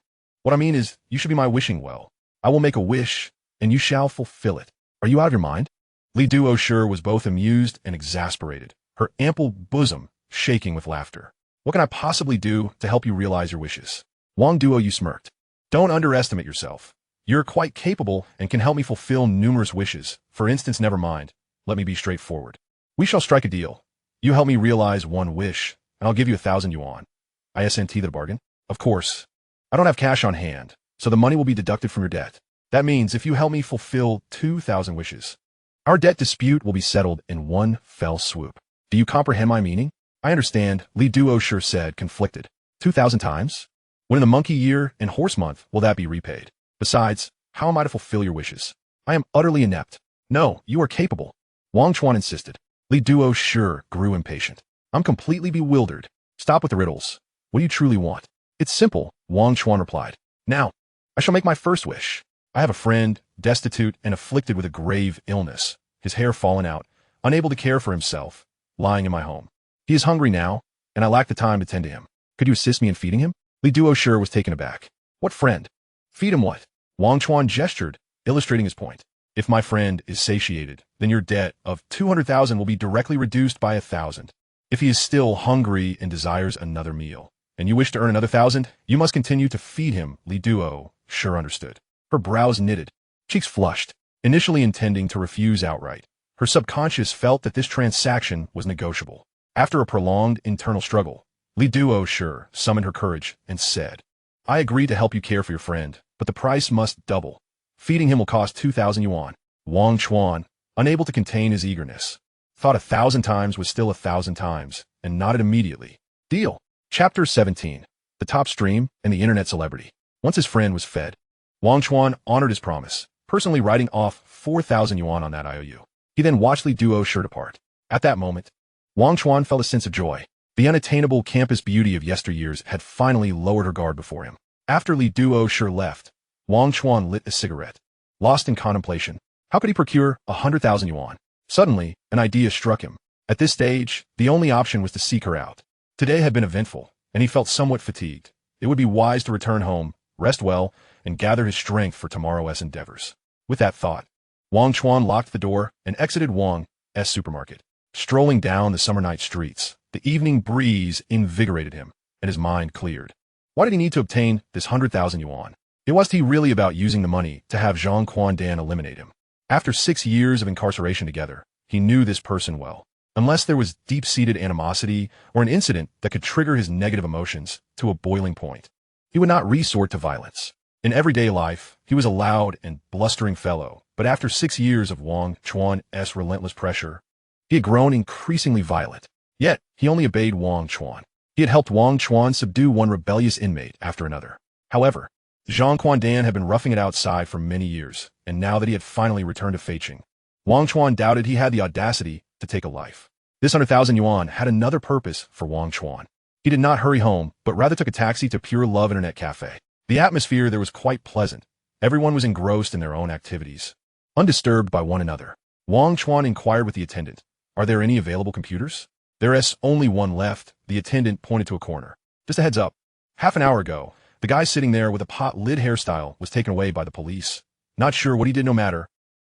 What I mean is, you should be my wishing well. I will make a wish, and you shall fulfill it. Are you out of your mind? Lee Duoshi was both amused and exasperated, her ample bosom shaking with laughter. What can I possibly do to help you realize your wishes? Wang Duo smirked. Don't underestimate yourself. You're quite capable and can help me fulfill numerous wishes. For instance, never mind. Let me be straightforward. We shall strike a deal. You help me realize one wish, and I'll give you 1,000 yuan. I assent to the bargain. Of course. I don't have cash on hand, so the money will be deducted from your debt. That means if you help me fulfill 2,000 wishes, our debt dispute will be settled in one fell swoop. Do you comprehend my meaning? I understand, Lee Duo said, conflicted. 2,000 times? When in the monkey year and horse month will that be repaid? Besides, how am I to fulfill your wishes? I am utterly inept. No, you are capable. Wang Chuan insisted. Lee Duo grew impatient. I'm completely bewildered. Stop with the riddles. What do you truly want? It's simple, Wang Chuan replied. Now, I shall make my first wish. I have a friend, destitute and afflicted with a grave illness, his hair fallen out, unable to care for himself, lying in my home. He is hungry now, and I lack the time to tend to him. Could you assist me in feeding him? Lee Duo was taken aback. What friend? Feed him what? Wang Chuan gestured, illustrating his point. If my friend is satiated, then your debt of 200,000 will be directly reduced by 1,000. If he is still hungry and desires another meal, and you wish to earn another 1,000, you must continue to feed him. Lee Duo understood. Her brows knitted, cheeks flushed, initially intending to refuse outright. Her subconscious felt that this transaction was negotiable. After a prolonged internal struggle, Lee Duo summoned her courage and said, I agree to help you care for your friend, but the price must double. Feeding him will cost 2,000 yuan. Wang Chuan, unable to contain his eagerness, thought 1,000 times was still 1,000 times, and nodded immediately. Deal. Chapter 17. The Top Stream and the Internet Celebrity. Once his friend was fed, Wang Chuan honored his promise, personally writing off 4,000 yuan on that IOU. He then watched Lee Duo depart. At that moment, Wang Chuan felt a sense of joy. The unattainable campus beauty of yesteryears had finally lowered her guard before him. After Lee Duo left, Wang Chuan lit a cigarette. Lost in contemplation, how could he procure 100,000 yuan? Suddenly, an idea struck him. At this stage, the only option was to seek her out. Today had been eventful, and he felt somewhat fatigued. It would be wise to return home, rest well, and gather his strength for tomorrow's endeavors. With that thought, Wang Chuan locked the door and exited Wang's supermarket. Strolling down the summer night streets, the evening breeze invigorated him, and his mind cleared. Why did he need to obtain this 100,000 yuan? It wasn't he really about using the money to have Zhang Quandan eliminate him. After 6 years of incarceration together, he knew this person well. Unless there was deep-seated animosity or an incident that could trigger his negative emotions to a boiling point, he would not resort to violence. In everyday life, he was a loud and blustering fellow, but after 6 years of Wang Chuan's relentless pressure, he had grown increasingly violent. Yet, he only obeyed Wang Chuan. He had helped Wang Chuan subdue one rebellious inmate after another. However, Zhang Quandan had been roughing it outside for many years, and now that he had finally returned to Feiqing, Wang Chuan doubted he had the audacity to take a life. This 100,000 yuan had another purpose for Wang Chuan. He did not hurry home, but rather took a taxi to Pure Love Internet Cafe. The atmosphere there was quite pleasant. Everyone was engrossed in their own activities, undisturbed by one another. Wang Chuan inquired with the attendant, "Are there any available computers?" There's only one left, the attendant pointed to a corner. Just a heads up. Half an hour ago, the guy sitting there with a pot lid hairstyle was taken away by the police. Not sure what he did, no matter.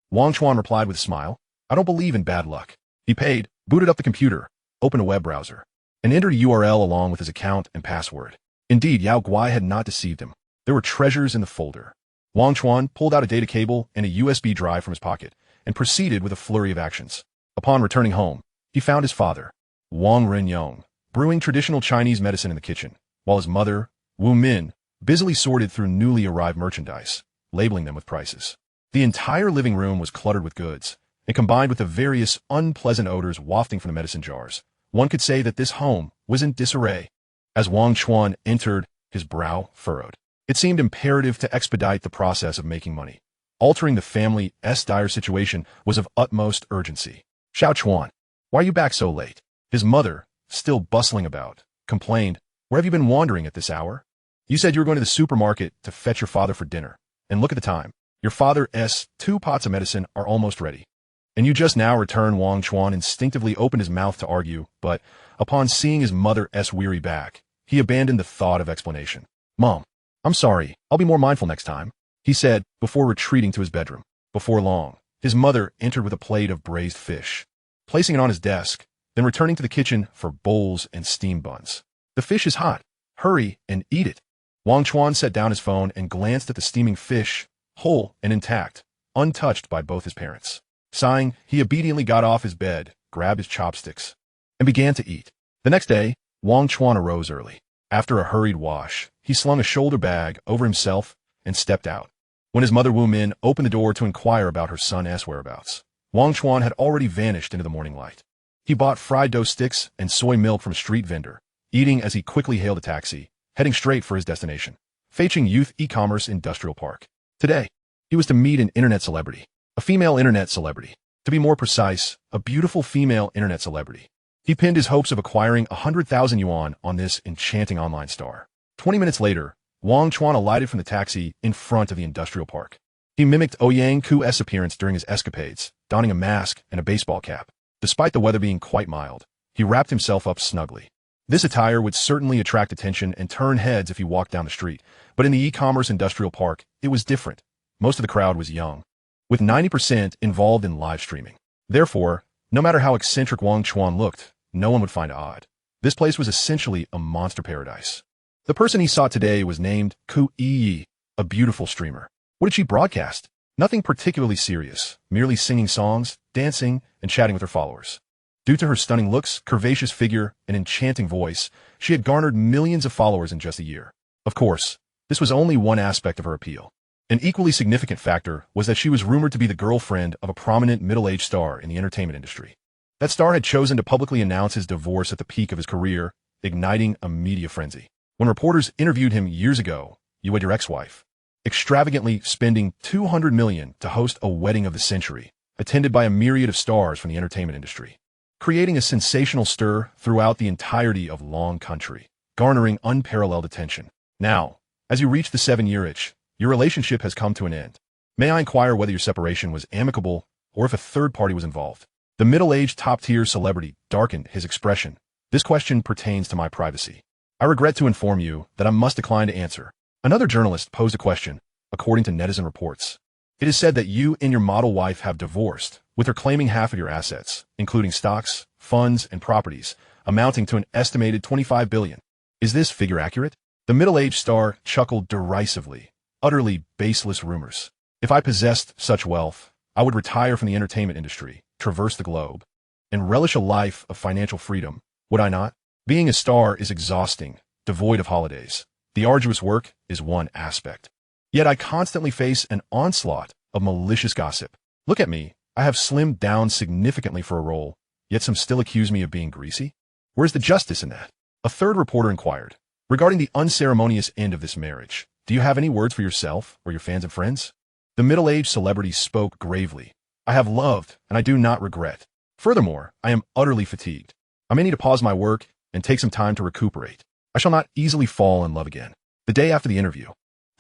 Wang Chuan replied with a smile. I don't believe in bad luck. He paid, booted up the computer, opened a web browser, and entered a URL along with his account and password. Indeed, Yao Guai had not deceived him. There were treasures in the folder. Wang Chuan pulled out a data cable and a USB drive from his pocket and proceeded with a flurry of actions. Upon returning home, he found his father, Wang Renyong, brewing traditional Chinese medicine in the kitchen, while his mother, Wu Min, busily sorted through newly arrived merchandise, labeling them with prices. The entire living room was cluttered with goods, and combined with the various unpleasant odors wafting from the medicine jars, one could say that this home was in disarray. As Wang Chuan entered, his brow furrowed. It seemed imperative to expedite the process of making money. Altering the family's dire situation was of utmost urgency. Xiao Chuan, why are you back so late? His mother, still bustling about, complained, where have you been wandering at this hour? You said you were going to the supermarket to fetch your father for dinner. And look at the time. Your father's 2 pots of medicine are almost ready. And you just now return. Wang Chuan instinctively opened his mouth to argue, but upon seeing his mother's weary back, he abandoned the thought of explanation. Mom, I'm sorry, I'll be more mindful next time, he said before retreating to his bedroom. Before long, his mother entered with a plate of braised fish, placing it on his desk, then returning to the kitchen for bowls and steamed buns. The fish is hot. Hurry and eat it. Wang Chuan set down his phone and glanced at the steaming fish, whole and intact, untouched by both his parents. Sighing, he obediently got off his bed, grabbed his chopsticks, and began to eat. The next day, Wang Chuan arose early. After a hurried wash, he slung a shoulder bag over himself and stepped out. When his mother Wu Min opened the door to inquire about her son's whereabouts, Wang Chuan had already vanished into the morning light. He bought fried dough sticks and soy milk from a street vendor, eating as he quickly hailed a taxi, heading straight for his destination, Feiching Youth E-Commerce Industrial Park. Today, he was to meet an internet celebrity, a female internet celebrity. To be more precise, a beautiful female internet celebrity. He pinned his hopes of acquiring 100,000 yuan on this enchanting online star. 20 minutes later, Wang Chuan alighted from the taxi in front of the industrial park. He mimicked Ouyang Ku's appearance during his escapades, donning a mask and a baseball cap. Despite the weather being quite mild, he wrapped himself up snugly. This attire would certainly attract attention and turn heads if he walked down the street, but in the e-commerce industrial park, it was different. Most of the crowd was young, with 90% involved in live streaming. Therefore, no matter how eccentric Wang Chuan looked, no one would find it odd. This place was essentially a monster paradise. The person he saw today was named Ku Yi, a beautiful streamer. What did she broadcast? Nothing particularly serious, merely singing songs, dancing, and chatting with her followers. Due to her stunning looks, curvaceous figure, and enchanting voice, she had garnered millions of followers in just a year. Of course, this was only one aspect of her appeal. An equally significant factor was that she was rumored to be the girlfriend of a prominent middle-aged star in the entertainment industry. That star had chosen to publicly announce his divorce at the peak of his career, igniting a media frenzy. When reporters interviewed him years ago, "You and your ex-wife," extravagantly spending 200 million to host a wedding of the century, attended by a myriad of stars from the entertainment industry, creating a sensational stir throughout the entirety of Long Country, garnering unparalleled attention. Now, as you reach the 7-year itch, your relationship has come to an end. May I inquire whether your separation was amicable or if a third party was involved? The middle-aged top-tier celebrity darkened his expression. This question pertains to my privacy. I regret to inform you that I must decline to answer. Another journalist posed a question, according to netizen reports. It is said that you and your model wife have divorced, with her claiming half of your assets, including stocks, funds, and properties, amounting to an estimated 25 billion. Is this figure accurate? The middle-aged star chuckled derisively. Utterly baseless rumors. If I possessed such wealth, I would retire from the entertainment industry, traverse the globe, and relish a life of financial freedom, would I not? Being a star is exhausting, devoid of holidays. The arduous work is one aspect. Yet I constantly face an onslaught of malicious gossip. Look at me, I have slimmed down significantly for a role, yet some still accuse me of being greasy. Where's the justice in that? A third reporter inquired. Regarding the unceremonious end of this marriage, do you have any words for yourself or your fans and friends? The middle-aged celebrity spoke gravely. I have loved, and I do not regret. Furthermore, I am utterly fatigued. I may need to pause my work and take some time to recuperate. I shall not easily fall in love again. The day after the interview,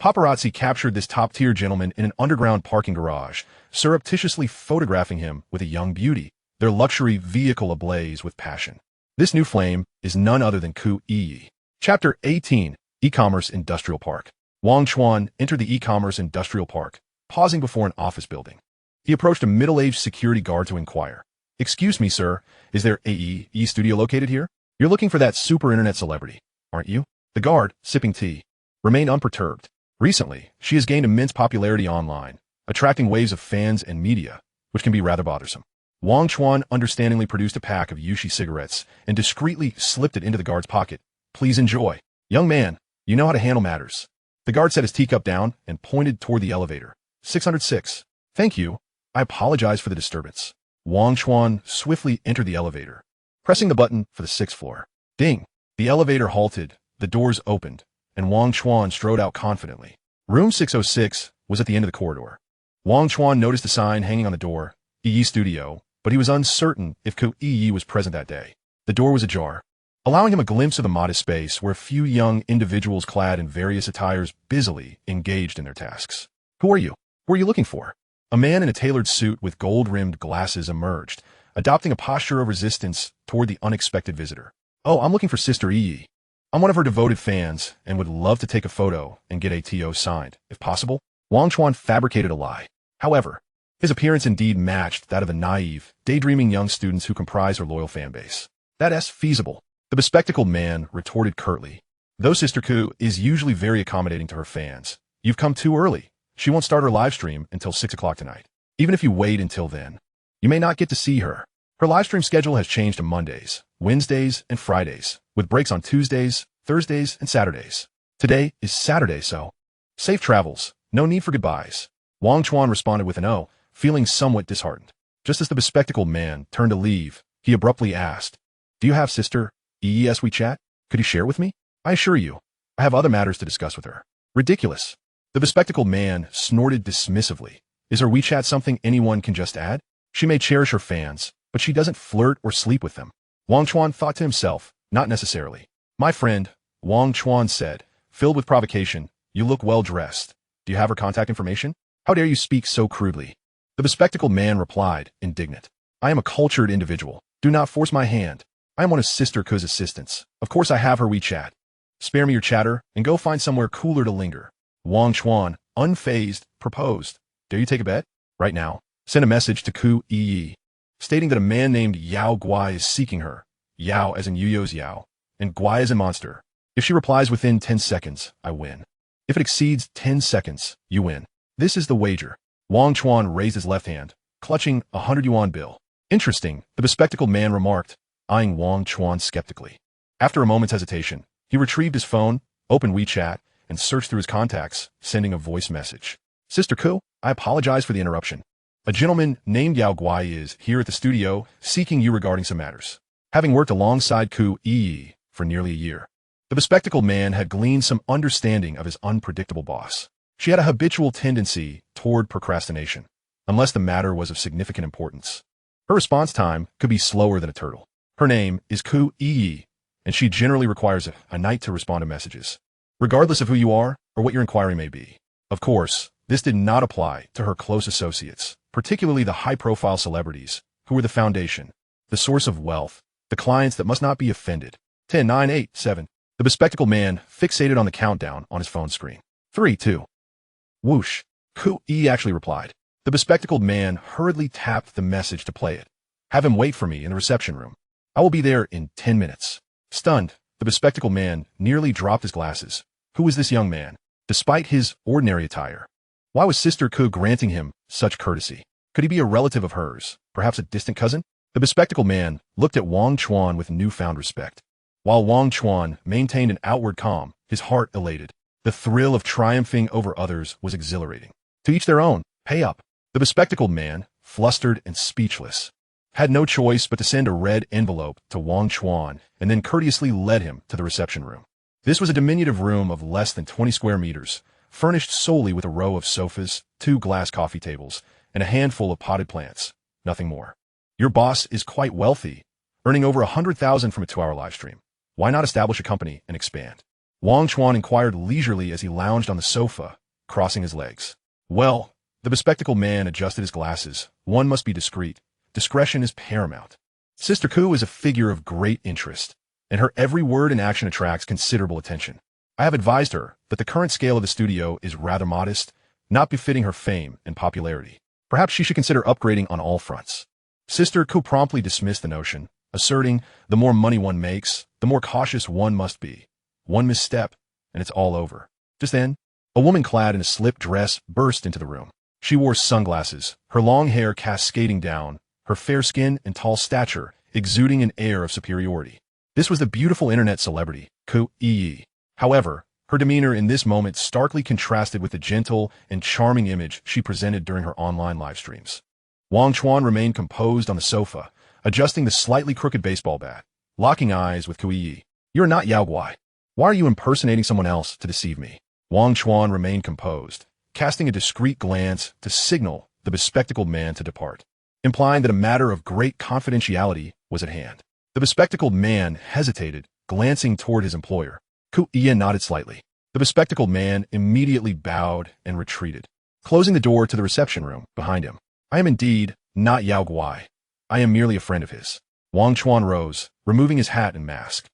paparazzi captured this top-tier gentleman in an underground parking garage, surreptitiously photographing him with a young beauty, their luxury vehicle ablaze with passion. This new flame is none other than Ku Yi. Chapter 18, E-Commerce Industrial Park. Wang Chuan entered the e-commerce industrial park, pausing before an office building. He approached a middle-aged security guard to inquire. "Excuse me, sir, is there AE studio located here? You're looking for that super internet celebrity, aren't you?" The guard, sipping tea, remained unperturbed. Recently, she has gained immense popularity online, attracting waves of fans and media, which can be rather bothersome. Wang Chuan understandingly produced a pack of Yushi cigarettes and discreetly slipped it into the guard's pocket. "Please enjoy. Young man, you know how to handle matters." The guard set his teacup down and pointed toward the elevator. 606. "Thank you. I apologize for the disturbance." Wang Chuan swiftly entered the elevator, pressing the button for the 6th floor. Ding! The elevator halted, the doors opened, and Wang Chuan strode out confidently. Room 606 was at the end of the corridor. Wang Chuan noticed a sign hanging on the door, EE Studio, but he was uncertain if Ku Yi was present that day. The door was ajar, allowing him a glimpse of the modest space where a few young individuals clad in various attires busily engaged in their tasks. "Who are you? Who are you looking for?" A man in a tailored suit with gold-rimmed glasses emerged, adopting a posture of resistance toward the unexpected visitor. "Oh, I'm looking for Sister Yi. I'm one of her devoted fans and would love to take a photo and get a TO signed, if possible." Wang Chuan fabricated a lie. However, his appearance indeed matched that of the naive, daydreaming young students who comprise her loyal fanbase. "That's feasible," the bespectacled man retorted curtly. "Though Sister Ku is usually very accommodating to her fans, you've come too early. She won't start her live stream until 6 o'clock tonight. Even if you wait until then, you may not get to see her. Her live stream schedule has changed to Mondays, Wednesdays, and Fridays, with breaks on Tuesdays, Thursdays, and Saturdays. Today is Saturday, so safe travels. No need for goodbyes." Wang Chuan responded with an "oh," feeling somewhat disheartened. Just as the bespectacled man turned to leave, he abruptly asked, "Do you have Sister Yi's WeChat? Could you share with me? I assure you, I have other matters to discuss with her." "Ridiculous." The bespectacled man snorted dismissively. "Is her WeChat something anyone can just add? She may cherish her fans, but she doesn't flirt or sleep with them." Wang Chuan thought to himself, "Not necessarily." "My friend," Wang Chuan said, filled with provocation, "you look well dressed. Do you have her contact information? How dare you speak so crudely?" The bespectacled man replied, indignant, "I am a cultured individual. Do not force my hand. I am one of Sister Ku's assistants. Of course I have her WeChat. Spare me your chatter and go find somewhere cooler to linger." Wang Chuan, unfazed, proposed, "Dare you take a bet? Right now, send a message to Ku Yi, stating that a man named Yao Guai is seeking her. Yao as in Yu-Yo's Yao, and Guai as in monster. If she replies within 10 seconds, I win. If it exceeds 10 seconds, you win. This is the wager." Wang Chuan raised his left hand, clutching a 100 yuan bill. "Interesting," the bespectacled man remarked, eyeing Wang Chuan skeptically. After a moment's hesitation, he retrieved his phone, opened WeChat, and searched through his contacts, sending a voice message. "Sister Ku, I apologize for the interruption. A gentleman named Yao Guai is here at the studio seeking you regarding some matters." Having worked alongside Ku Yi for nearly a year, the bespectacled man had gleaned some understanding of his unpredictable boss. She had a habitual tendency toward procrastination, unless the matter was of significant importance. Her response time could be slower than a turtle. Her name is Ku Yi, and she generally requires a night to respond to messages, regardless of who you are or what your inquiry may be. Of course, this did not apply to her close associates, particularly the high-profile celebrities, who were the foundation, the source of wealth, the clients that must not be offended. 10, 9, 8, 7. The bespectacled man fixated on the countdown on his phone screen. 3, 2. Whoosh. Ku Yi actually replied. The bespectacled man hurriedly tapped the message to play it. "Have him wait for me in the reception room. I will be there in 10 minutes. Stunned, the bespectacled man nearly dropped his glasses. Who was this young man, despite his ordinary attire? Why was Sister Ku granting him such courtesy? Could he be a relative of hers, perhaps a distant cousin? The bespectacled man looked at Wang Chuan with newfound respect. While Wang Chuan maintained an outward calm, his heart elated. The thrill of triumphing over others was exhilarating. To each their own. Pay up. The bespectacled man, flustered and speechless, had no choice but to send a red envelope to Wang Chuan and then courteously led him to the reception room. This was a diminutive room of less than 20 square meters, furnished solely with a row of sofas, 2 glass coffee tables, and a handful of potted plants. Nothing more. Your boss is quite wealthy, earning over 100,000 from a 2-hour live stream. Why not establish a company and expand? Wang Chuan inquired leisurely as he lounged on the sofa, crossing his legs. Well, the bespectacled man adjusted his glasses. One must be discreet. Discretion is paramount. Sister Ku is a figure of great interest, and her every word and action attracts considerable attention. I have advised her that the current scale of the studio is rather modest, not befitting her fame and popularity. Perhaps she should consider upgrading on all fronts. Sister Ku promptly dismissed the notion, asserting the more money one makes, the more cautious one must be. One misstep, and it's all over. Just then, a woman clad in a slip dress burst into the room. She wore sunglasses, her long hair cascading down, her fair skin and tall stature exuding an air of superiority. This was the beautiful internet celebrity, Ku Yi. However, her demeanor in this moment starkly contrasted with the gentle and charming image she presented during her online live streams. Wang Chuan remained composed on the sofa, adjusting the slightly crooked baseball bat, locking eyes with Ku Yi. "You're not Yao Guai. Why are you impersonating someone else to deceive me?" Wang Chuan remained composed, casting a discreet glance to signal the bespectacled man to depart, implying that a matter of great confidentiality was at hand. The bespectacled man hesitated, glancing toward his employer. Ku Yi nodded slightly. The bespectacled man immediately bowed and retreated, closing the door to the reception room behind him. "I am indeed not Yao Guai. I am merely a friend of his." Wang Chuan rose, removing his hat and mask,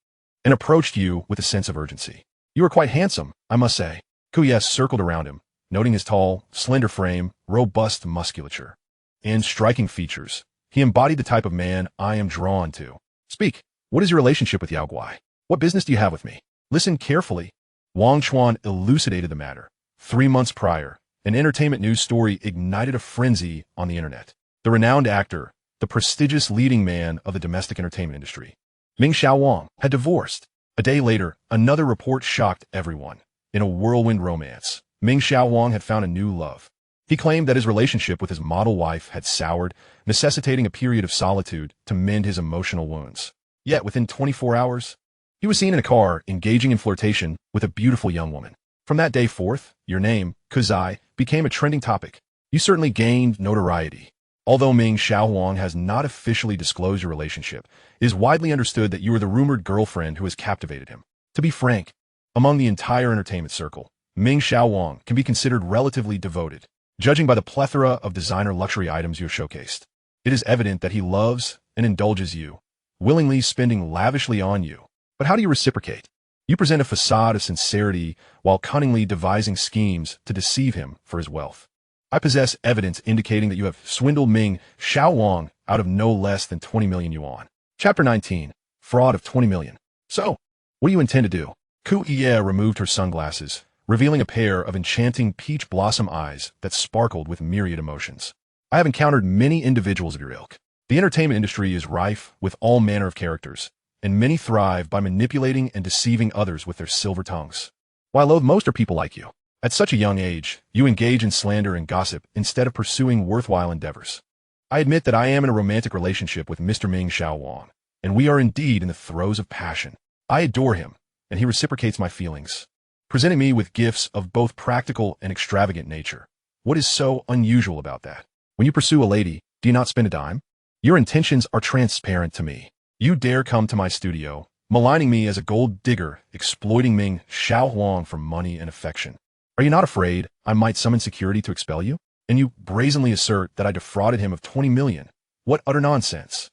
and approached Yu with a sense of urgency. "You are quite handsome, I must say." Ku Yi circled around him, noting his tall, slender frame, robust musculature, and striking features. He embodied the type of man I am drawn to. "Speak. What is your relationship with Yao Guai? What business do you have with me?" "Listen carefully." Wang Chuan elucidated the matter. 3 months prior, an entertainment news story ignited a frenzy on the internet. The renowned actor, the prestigious leading man of the domestic entertainment industry, Ming Xiaowang, had divorced. A day later, another report shocked everyone. In a whirlwind romance, Ming Xiaowang had found a new love. He claimed that his relationship with his model wife had soured, necessitating a period of solitude to mend his emotional wounds. Yet within 24 hours, he was seen in a car engaging in flirtation with a beautiful young woman. From that day forth, your name, Kuzai, became a trending topic. You certainly gained notoriety. Although Ming Xiaowang has not officially disclosed your relationship, it is widely understood that you are the rumored girlfriend who has captivated him. To be frank, among the entire entertainment circle, Ming Xiaowang can be considered relatively devoted, judging by the plethora of designer luxury items you have showcased. It is evident that he loves and indulges you, willingly spending lavishly on you. But how do you reciprocate? You present a facade of sincerity while cunningly devising schemes to deceive him for his wealth. I possess evidence indicating that you have swindled Ming Xiaowang out of no less than 20 million yuan. Chapter 19. Fraud of 20 million. So, what do you intend to do? Ku Yi removed her sunglasses, revealing a pair of enchanting peach blossom eyes that sparkled with myriad emotions. I have encountered many individuals of your ilk. The entertainment industry is rife with all manner of characters, and many thrive by manipulating and deceiving others with their silver tongues. While loath, most are people like you. At such a young age, you engage in slander and gossip instead of pursuing worthwhile endeavors. I admit that I am in a romantic relationship with Mr. Ming Xiaowang, and we are indeed in the throes of passion. I adore him, and he reciprocates my feelings, presenting me with gifts of both practical and extravagant nature. What is so unusual about that? When you pursue a lady, do you not spend a dime? Your intentions are transparent to me. You dare come to my studio, maligning me as a gold digger, exploiting Ming Xiaowang for money and affection. Are you not afraid I might summon security to expel you? And you brazenly assert that I defrauded him of 20 million. What utter nonsense.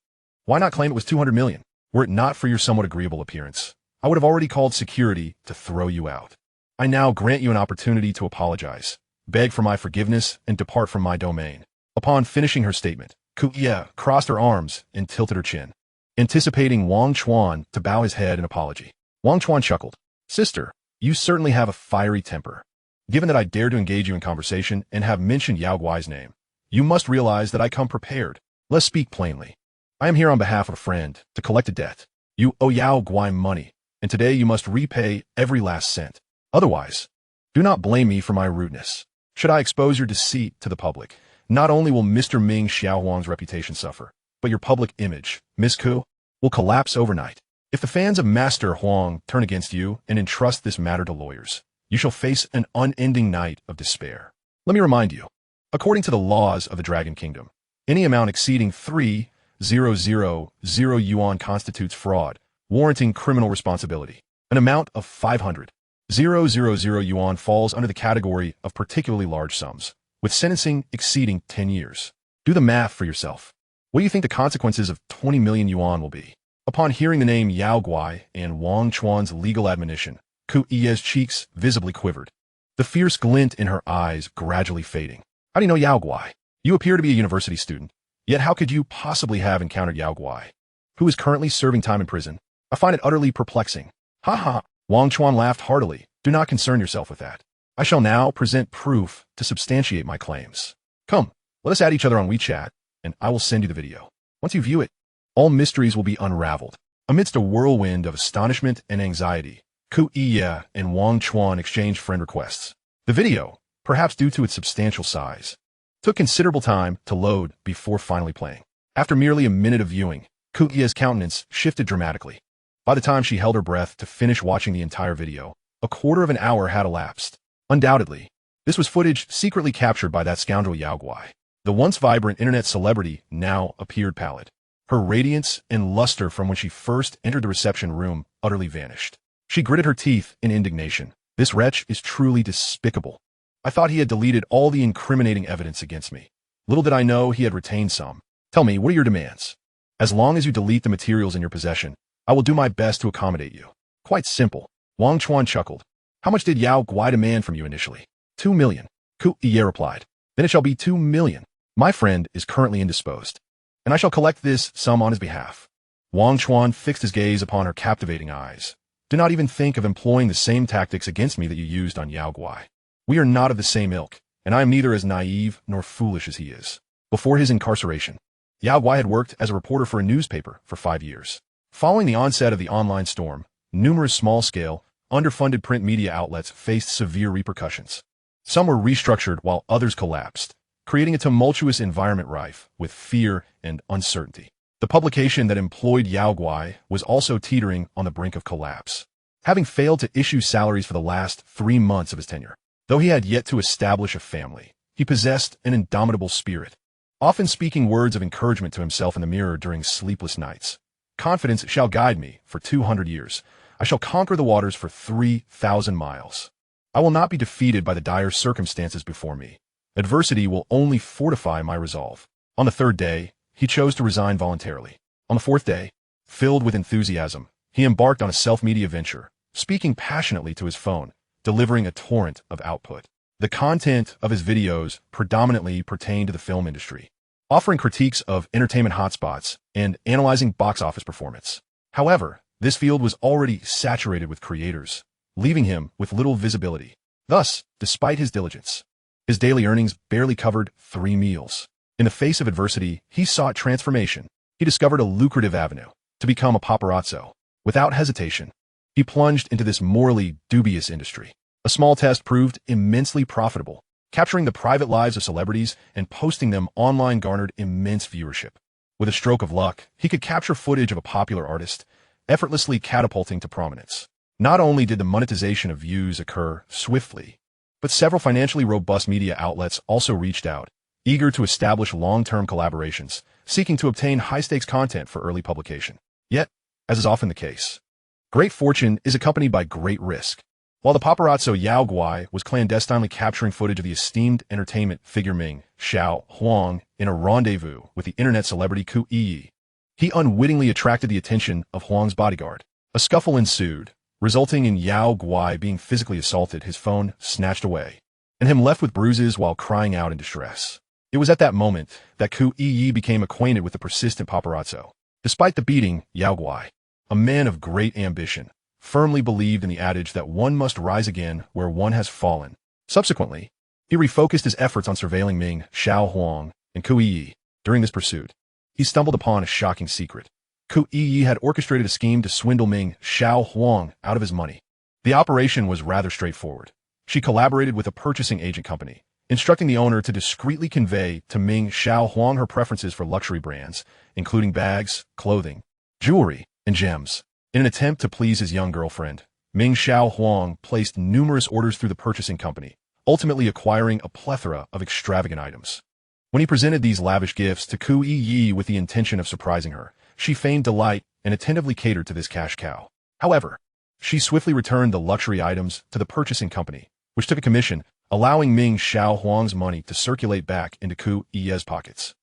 Why not claim it was 200 million? Were it not for your somewhat agreeable appearance, I would have already called security to throw you out. I now grant you an opportunity to apologize, beg for my forgiveness, and depart from my domain. Upon finishing her statement, Ku Yi crossed her arms and tilted her chin, anticipating Wang Chuan to bow his head in apology. Wang Chuan chuckled. "Sister, you certainly have a fiery temper. Given that I dared to engage you in conversation and have mentioned Yao Guai's name, you must realize that I come prepared. Let's speak plainly. I am here on behalf of a friend to collect a debt. You owe Yao Guai money, and today you must repay every last cent. Otherwise, do not blame me for my rudeness. Should I expose your deceit to the public, not only will Mr. Ming Xiaowang's reputation suffer, but your public image, Miss Ku, will collapse overnight. If the fans of Master Huang turn against you and entrust this matter to lawyers, you shall face an unending night of despair. Let me remind you, according to the laws of the Dragon Kingdom, any amount exceeding 3,000 yuan constitutes fraud, warranting criminal responsibility. An amount of 500,000 yuan falls under the category of particularly large sums, with sentencing exceeding 10 years. Do the math for yourself. What do you think the consequences of 20 million yuan will be? Upon hearing the name Yao Guai and Wang Chuan's legal admonition, Ku Yi's cheeks visibly quivered, the fierce glint in her eyes gradually fading. How do you know Yao Guai? You appear to be a university student, yet how could you possibly have encountered Yao Guai, who is currently serving time in prison? I find it utterly perplexing. Ha ha! Wang Chuan laughed heartily. Do not concern yourself with that. I shall now present proof to substantiate my claims. Come, let us add each other on WeChat, and I will send you the video. Once you view it, all mysteries will be unraveled. Amidst a whirlwind of astonishment and anxiety, Ku Yi and Wang Chuan exchanged friend requests. The video, perhaps due to its substantial size, took considerable time to load before finally playing. After merely a minute of viewing, Ku Yi's countenance shifted dramatically. By the time she held her breath to finish watching the entire video, a quarter of an hour had elapsed. Undoubtedly, this was footage secretly captured by that scoundrel Yao Guai. The once vibrant internet celebrity now appeared pallid. Her radiance and luster from when she first entered the reception room utterly vanished. She gritted her teeth in indignation. This wretch is truly despicable. I thought he had deleted all the incriminating evidence against me. Little did I know he had retained some. Tell me, what are your demands? As long as you delete the materials in your possession, I will do my best to accommodate you. Quite simple. Wang Chuan chuckled. How much did Yao Guai demand from you initially? 2 million. Ku Yi replied. Then it shall be 2 million. My friend is currently indisposed, and I shall collect this sum on his behalf. Wang Chuan fixed his gaze upon her captivating eyes. Do not even think of employing the same tactics against me that you used on Yao Guai. We are not of the same ilk, and I am neither as naive nor foolish as he is. Before his incarceration, Yao Guai had worked as a reporter for a newspaper for 5 years. Following the onset of the online storm, numerous small-scale, underfunded print media outlets faced severe repercussions. Some were restructured while others collapsed, creating a tumultuous environment rife with fear and uncertainty. The publication that employed Yao Guai was also teetering on the brink of collapse, having failed to issue salaries for the last 3 months of his tenure. Though he had yet to establish a family, he possessed an indomitable spirit, often speaking words of encouragement to himself in the mirror during sleepless nights. Confidence shall guide me for 200 years. I shall conquer the waters for 3,000 miles. I will not be defeated by the dire circumstances before me. Adversity will only fortify my resolve. On the 3rd day, he chose to resign voluntarily. On the 4th day, filled with enthusiasm, he embarked on a self-media venture, speaking passionately to his phone, delivering a torrent of output. The content of his videos predominantly pertained to the film industry, offering critiques of entertainment hotspots and analyzing box office performance. However, this field was already saturated with creators, leaving him with little visibility. Thus, despite his diligence, his daily earnings barely covered 3 meals. In the face of adversity, he sought transformation. He discovered a lucrative avenue to become a paparazzo. Without hesitation, he plunged into this morally dubious industry. A small test proved immensely profitable. Capturing the private lives of celebrities and posting them online garnered immense viewership. With a stroke of luck, he could capture footage of a popular artist, effortlessly catapulting to prominence. Not only did the monetization of views occur swiftly, but several financially robust media outlets also reached out, eager to establish long-term collaborations, seeking to obtain high-stakes content for early publication. Yet, as is often the case, great fortune is accompanied by great risk. While the paparazzo Yao Guai was clandestinely capturing footage of the esteemed entertainment figure Ming Xiao Huang in a rendezvous with the internet celebrity Ku Yi, he unwittingly attracted the attention of Huang's bodyguard. A scuffle ensued, resulting in Yao Guai being physically assaulted, his phone snatched away, and him left with bruises while crying out in distress. It was at that moment that Ku Yi became acquainted with the persistent paparazzo. Despite the beating, Yao Guai, a man of great ambition, firmly believed in the adage that one must rise again where one has fallen. Subsequently, he refocused his efforts on surveilling Ming Xiao Huang and Ku Yi. During this pursuit, he stumbled upon a shocking secret. Ku Yi had orchestrated a scheme to swindle Ming Xiao Huang out of his money. The operation was rather straightforward. She collaborated with a purchasing agent company, instructing the owner to discreetly convey to Ming Xiao Huang her preferences for luxury brands, including bags, clothing, jewelry, and gems. In an attempt to please his young girlfriend, Ming Xiao Huang placed numerous orders through the purchasing company, ultimately acquiring a plethora of extravagant items. When he presented these lavish gifts to Ku Yi with the intention of surprising her, she feigned delight and attentively catered to this cash cow. However, she swiftly returned the luxury items to the purchasing company, which took a commission, allowing Ming Xiao Huang's money to circulate back into Ku Yi's pockets.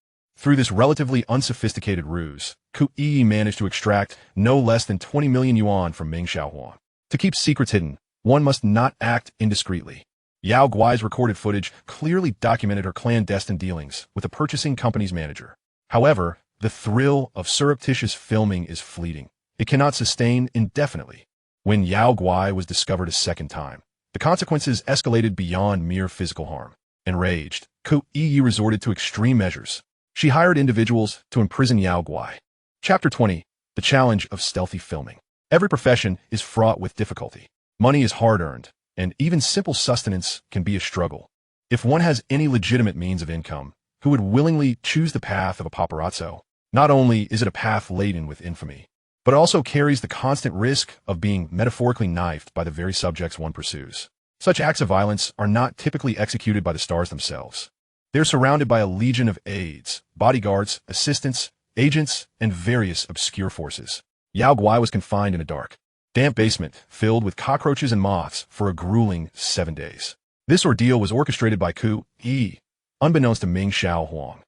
Through this relatively unsophisticated ruse, Ku Yi managed to extract no less than 20 million yuan from Ming Xiaohuang. To keep secrets hidden, one must not act indiscreetly. Yao Guai's recorded footage clearly documented her clandestine dealings with the purchasing company's manager. However, the thrill of surreptitious filming is fleeting. It cannot sustain indefinitely. When Yao Guai was discovered a second time, the consequences escalated beyond mere physical harm. Enraged, Ku Yi resorted to extreme measures. She hired individuals to imprison Yao Guai. Chapter 20. The Challenge of Stealthy Filming. Every profession is fraught with difficulty. Money is hard-earned, and even simple sustenance can be a struggle. If one has any legitimate means of income, who would willingly choose the path of a paparazzo? Not only is it a path laden with infamy, but it also carries the constant risk of being metaphorically knifed by the very subjects one pursues. Such acts of violence are not typically executed by the stars themselves. They're surrounded by a legion of aides, bodyguards, assistants, agents, and various obscure forces. Yao Guai was confined in a dark, damp basement filled with cockroaches and moths for a grueling 7 days. This ordeal was orchestrated by Ku Yi, unbeknownst to Ming Xiaohuang.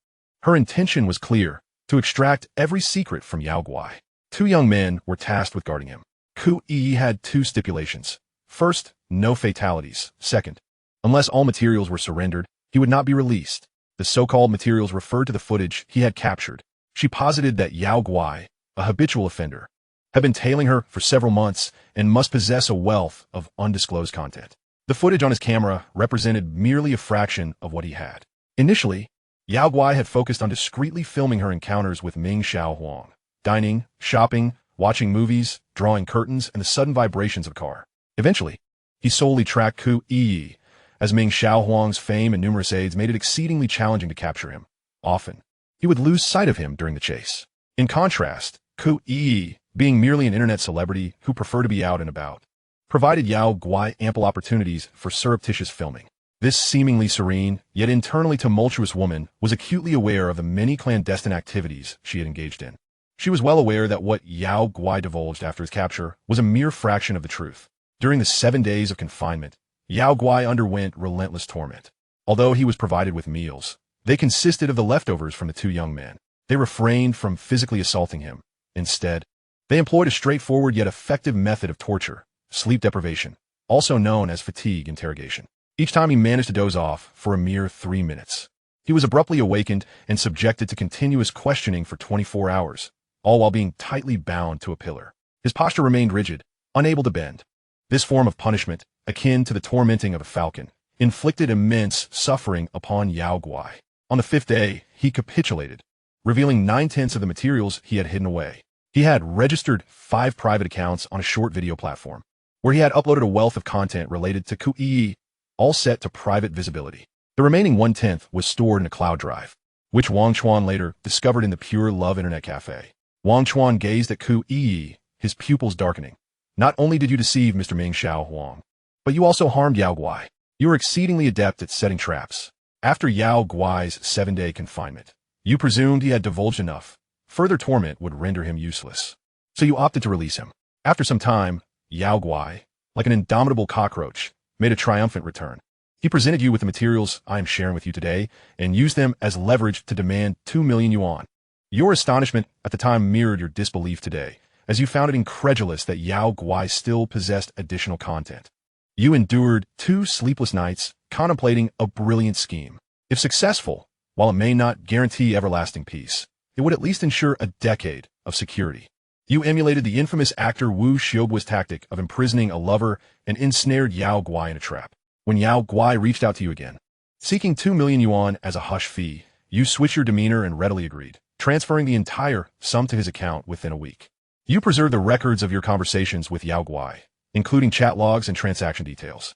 Her intention was clear: to extract every secret from Yao Guai. 2 young men were tasked with guarding him. Ku Yi had 2 stipulations. First, no fatalities. Second, unless all materials were surrendered, he would not be released. The so-called materials referred to the footage he had captured. She posited that Yao Guai, a habitual offender, had been tailing her for several months and must possess a wealth of undisclosed content. The footage on his camera represented merely a fraction of what he had. Initially, Yao Guai had focused on discreetly filming her encounters with Ming Xiaohuang, dining, shopping, watching movies, drawing curtains, and the sudden vibrations of a car. Eventually, he solely tracked Ku Yi, as Ming Xiaohuang's fame and numerous aides made it exceedingly challenging to capture him. Often, he would lose sight of him during the chase. In contrast, Ku Yi, being merely an internet celebrity who preferred to be out and about, provided Yao Guai ample opportunities for surreptitious filming. This seemingly serene, yet internally tumultuous woman was acutely aware of the many clandestine activities she had engaged in. She was well aware that what Yao Guai divulged after his capture was a mere fraction of the truth. During the 7 days of confinement, Yao Guai underwent relentless torment. Although he was provided with meals, they consisted of the leftovers from the 2 young men. They refrained from physically assaulting him. Instead, they employed a straightforward yet effective method of torture: sleep deprivation, also known as fatigue interrogation. Each time he managed to doze off for a mere 3 minutes, he was abruptly awakened and subjected to continuous questioning for 24 hours, all while being tightly bound to a pillar. His posture remained rigid, unable to bend. This form of punishment, akin to the tormenting of a falcon, inflicted immense suffering upon Yao Guai. On the 5th day, he capitulated, revealing 9/10 of the materials he had hidden away. He had registered 5 private accounts on a short video platform, where he had uploaded a wealth of content related to Ku Yi, all set to private visibility. The remaining 1/10 was stored in a cloud drive, which Wang Chuan later discovered in the Pure Love Internet Cafe. Wang Chuan gazed at Ku Yi, his pupils darkening. Not only did you deceive Mr. Ming Xiaohuang, but you also harmed Yao Guai. You were exceedingly adept at setting traps. After Yao Guai's 7-day confinement, you presumed he had divulged enough. Further torment would render him useless. So you opted to release him. After some time, Yao Guai, like an indomitable cockroach, made a triumphant return. He presented you with the materials I am sharing with you today and used them as leverage to demand 2 million yuan. Your astonishment at the time mirrored your disbelief today, as you found it incredulous that Yao Guai still possessed additional content. You endured 2 sleepless nights contemplating a brilliant scheme. If successful, while it may not guarantee everlasting peace, it would at least ensure a decade of security. You emulated the infamous actor Wu Xiaobu's tactic of imprisoning a lover and ensnared Yao Guai in a trap. When Yao Guai reached out to you again, seeking 2 million yuan as a hush fee, you switched your demeanor and readily agreed, transferring the entire sum to his account within a week. You preserved the records of your conversations with Yao Guai, including chat logs and transaction details,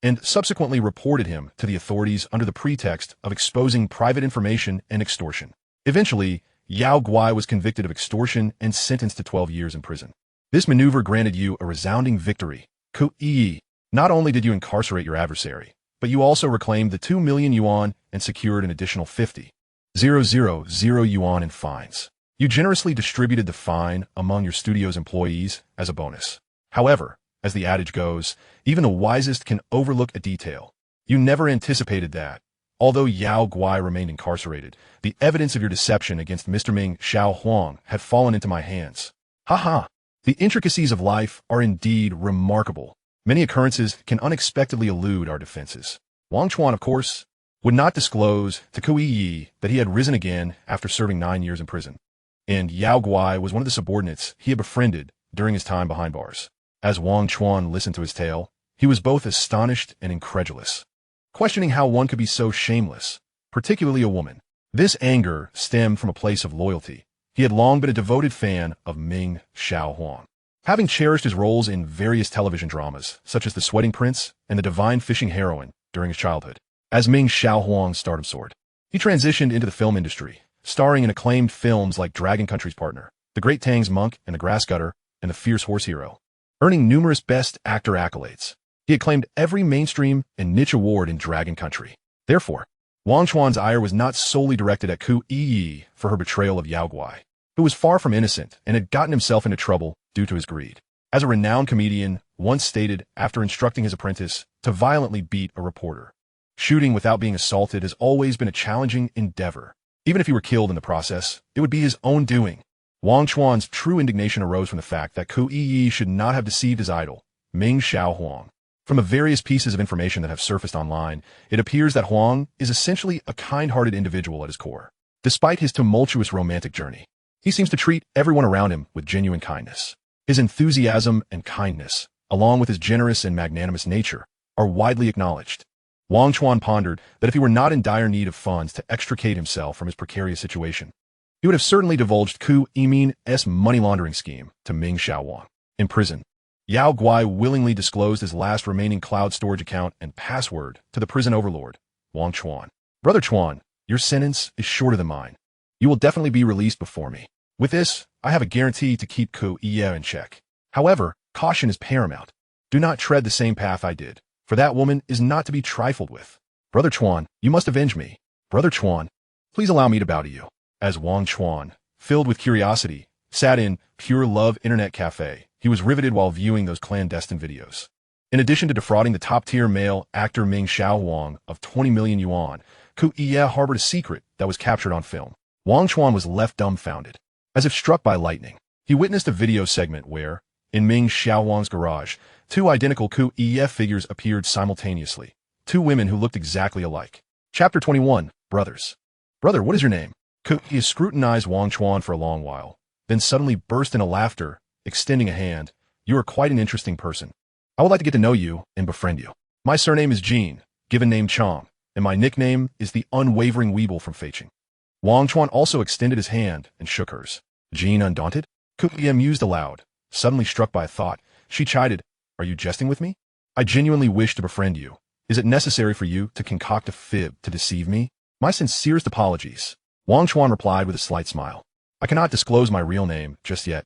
and subsequently reported him to the authorities under the pretext of exposing private information and extortion. Eventually, Yao Guai was convicted of extortion and sentenced to 12 years in prison. This maneuver granted you a resounding victory. Ku Yi, not only did you incarcerate your adversary, but you also reclaimed the 2 million yuan and secured an additional 50,000 yuan in fines. You generously distributed the fine among your studio's employees as a bonus. However, as the adage goes, even the wisest can overlook a detail. You never anticipated that, Although Yao Guai remained incarcerated, the evidence of your deception against Mr. Ming Xiao Huang had fallen into my hands. Haha. The intricacies of life are indeed remarkable. Many occurrences can unexpectedly elude our defenses. Wang Chuan, of course, would not disclose to Kui Yi that he had risen again after serving 9 years in prison. And Yao Guai was one of the subordinates he had befriended during his time behind bars. As Wang Chuan listened to his tale, he was both astonished and incredulous, questioning how one could be so shameless, particularly a woman. This anger stemmed from a place of loyalty. He had long been a devoted fan of Ming Xiao Huang, having cherished his roles in various television dramas, such as The Sweating Prince and The Divine Fishing Heroine, during his childhood. As Ming Xiao Huang's stardom soared, he transitioned into the film industry, starring in acclaimed films like Dragon Country's Partner, The Great Tang's Monk and the Grass Gutter, and The Fierce Horse Hero, earning numerous Best Actor accolades. He had claimed every mainstream and niche award in Dragon Country. Therefore, Wang Chuan's ire was not solely directed at Kui Yi for her betrayal of Yao Guai, who was far from innocent and had gotten himself into trouble due to his greed. As a renowned comedian once stated after instructing his apprentice to violently beat a reporter, shooting without being assaulted has always been a challenging endeavor. Even if he were killed in the process, it would be his own doing. Wang Chuan's true indignation arose from the fact that Kui Yi should not have deceived his idol, Ming Xiao Huang. From the various pieces of information that have surfaced online, it appears that Huang is essentially a kind-hearted individual at his core. Despite his tumultuous romantic journey, he seems to treat everyone around him with genuine kindness. His enthusiasm and kindness, along with his generous and magnanimous nature, are widely acknowledged. Wang Chuan pondered that if he were not in dire need of funds to extricate himself from his precarious situation, he would have certainly divulged Kui Yimin's money laundering scheme to Ming Xiao Huang. In prison, Yao Guai willingly disclosed his last remaining cloud storage account and password to the prison overlord, Wang Chuan. Brother Chuan, your sentence is shorter than mine. You will definitely be released before me. With this, I have a guarantee to keep Kui Yi in check. However, caution is paramount. Do not tread the same path I did, for that woman is not to be trifled with. Brother Chuan, you must avenge me. Brother Chuan, please allow me to bow to you. As Wang Chuan, filled with curiosity, sat in Pure Love Internet Cafe, he was riveted while viewing those clandestine videos. In addition to defrauding the top-tier male actor Ming Xiao Huang of 20 million yuan, Kui Yi harbored a secret that was captured on film. Wang Chuan was left dumbfounded. As if struck by lightning, he witnessed a video segment where, in Ming Xiao Huang's garage, two identical Kui Yi figures appeared simultaneously, two women who looked exactly alike. Chapter 21, Brothers. Brother, what is your name? Kui Yi scrutinized Wang Chuan for a long while, then suddenly burst into laughter, extending a hand. You are quite an interesting person. I would like to get to know you and befriend you. My surname is Jean, given name Chang, and my nickname is the Unwavering Weeble from Feiqing. Wang Chuan also extended his hand and shook hers. Jean undaunted? Kui Yi mused aloud. Suddenly struck by a thought, she chided, Are you jesting with me? I genuinely wish to befriend you. Is it necessary for you to concoct a fib to deceive me? My sincerest apologies. Wang Chuan replied with a slight smile. I cannot disclose my real name just yet.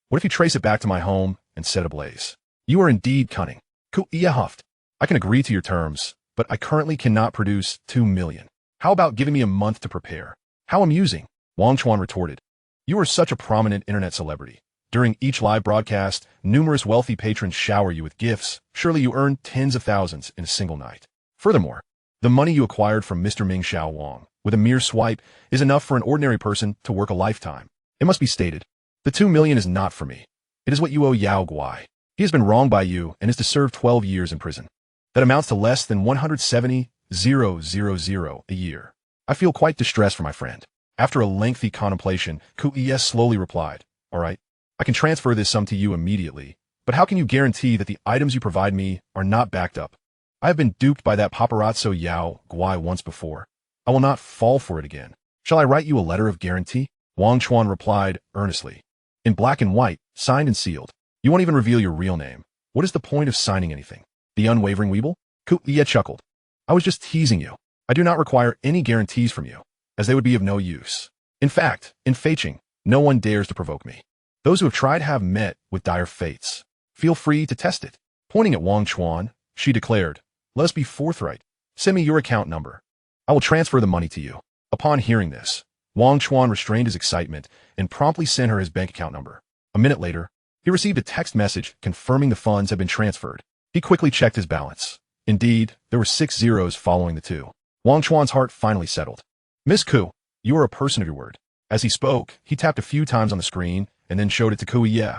What if you trace it back to my home and set it ablaze? You are indeed cunning. Kui Yi huffed. I can agree to your terms, but I currently cannot produce 2 million. How about giving me a month to prepare? How amusing, Wang Chuan retorted. You are such a prominent internet celebrity. During each live broadcast, numerous wealthy patrons shower you with gifts. Surely you earn tens of thousands in a single night. Furthermore, the money you acquired from Mr. Ming Xiao Huang with a mere swipe is enough for an ordinary person to work a lifetime. It must be stated, the 2 million is not for me. It is what you owe Yao Guai. He has been wronged by you and is to serve 12 years in prison. That amounts to less than 170,000 a year. I feel quite distressed for my friend. After a lengthy contemplation, Kui Yi slowly replied, All right, I can transfer this sum to you immediately, but how can you guarantee that the items you provide me are not backed up? I have been duped by that paparazzo Yao Guai once before. I will not fall for it again. Shall I write you a letter of guarantee? Wang Chuan replied earnestly. In black and white, signed and sealed. You won't even reveal your real name. What is the point of signing anything? The Unwavering Weeble? Kui Yi chuckled. I was just teasing you. I do not require any guarantees from you, as they would be of no use. In fact, in Feiqing, no one dares to provoke me. Those who have tried have met with dire fates. Feel free to test it. Pointing at Wang Chuan, she declared, Let us be forthright. Send me your account number. I will transfer the money to you. Upon hearing this, Wang Chuan restrained his excitement and promptly sent her his bank account number. A minute later, he received a text message confirming the funds had been transferred. He quickly checked his balance. Indeed, there were 6 zeros following the 2. Wang Chuan's heart finally settled. Miss Ku, you are a person of your word. As he spoke, he tapped a few times on the screen and then showed it to Ku Ye.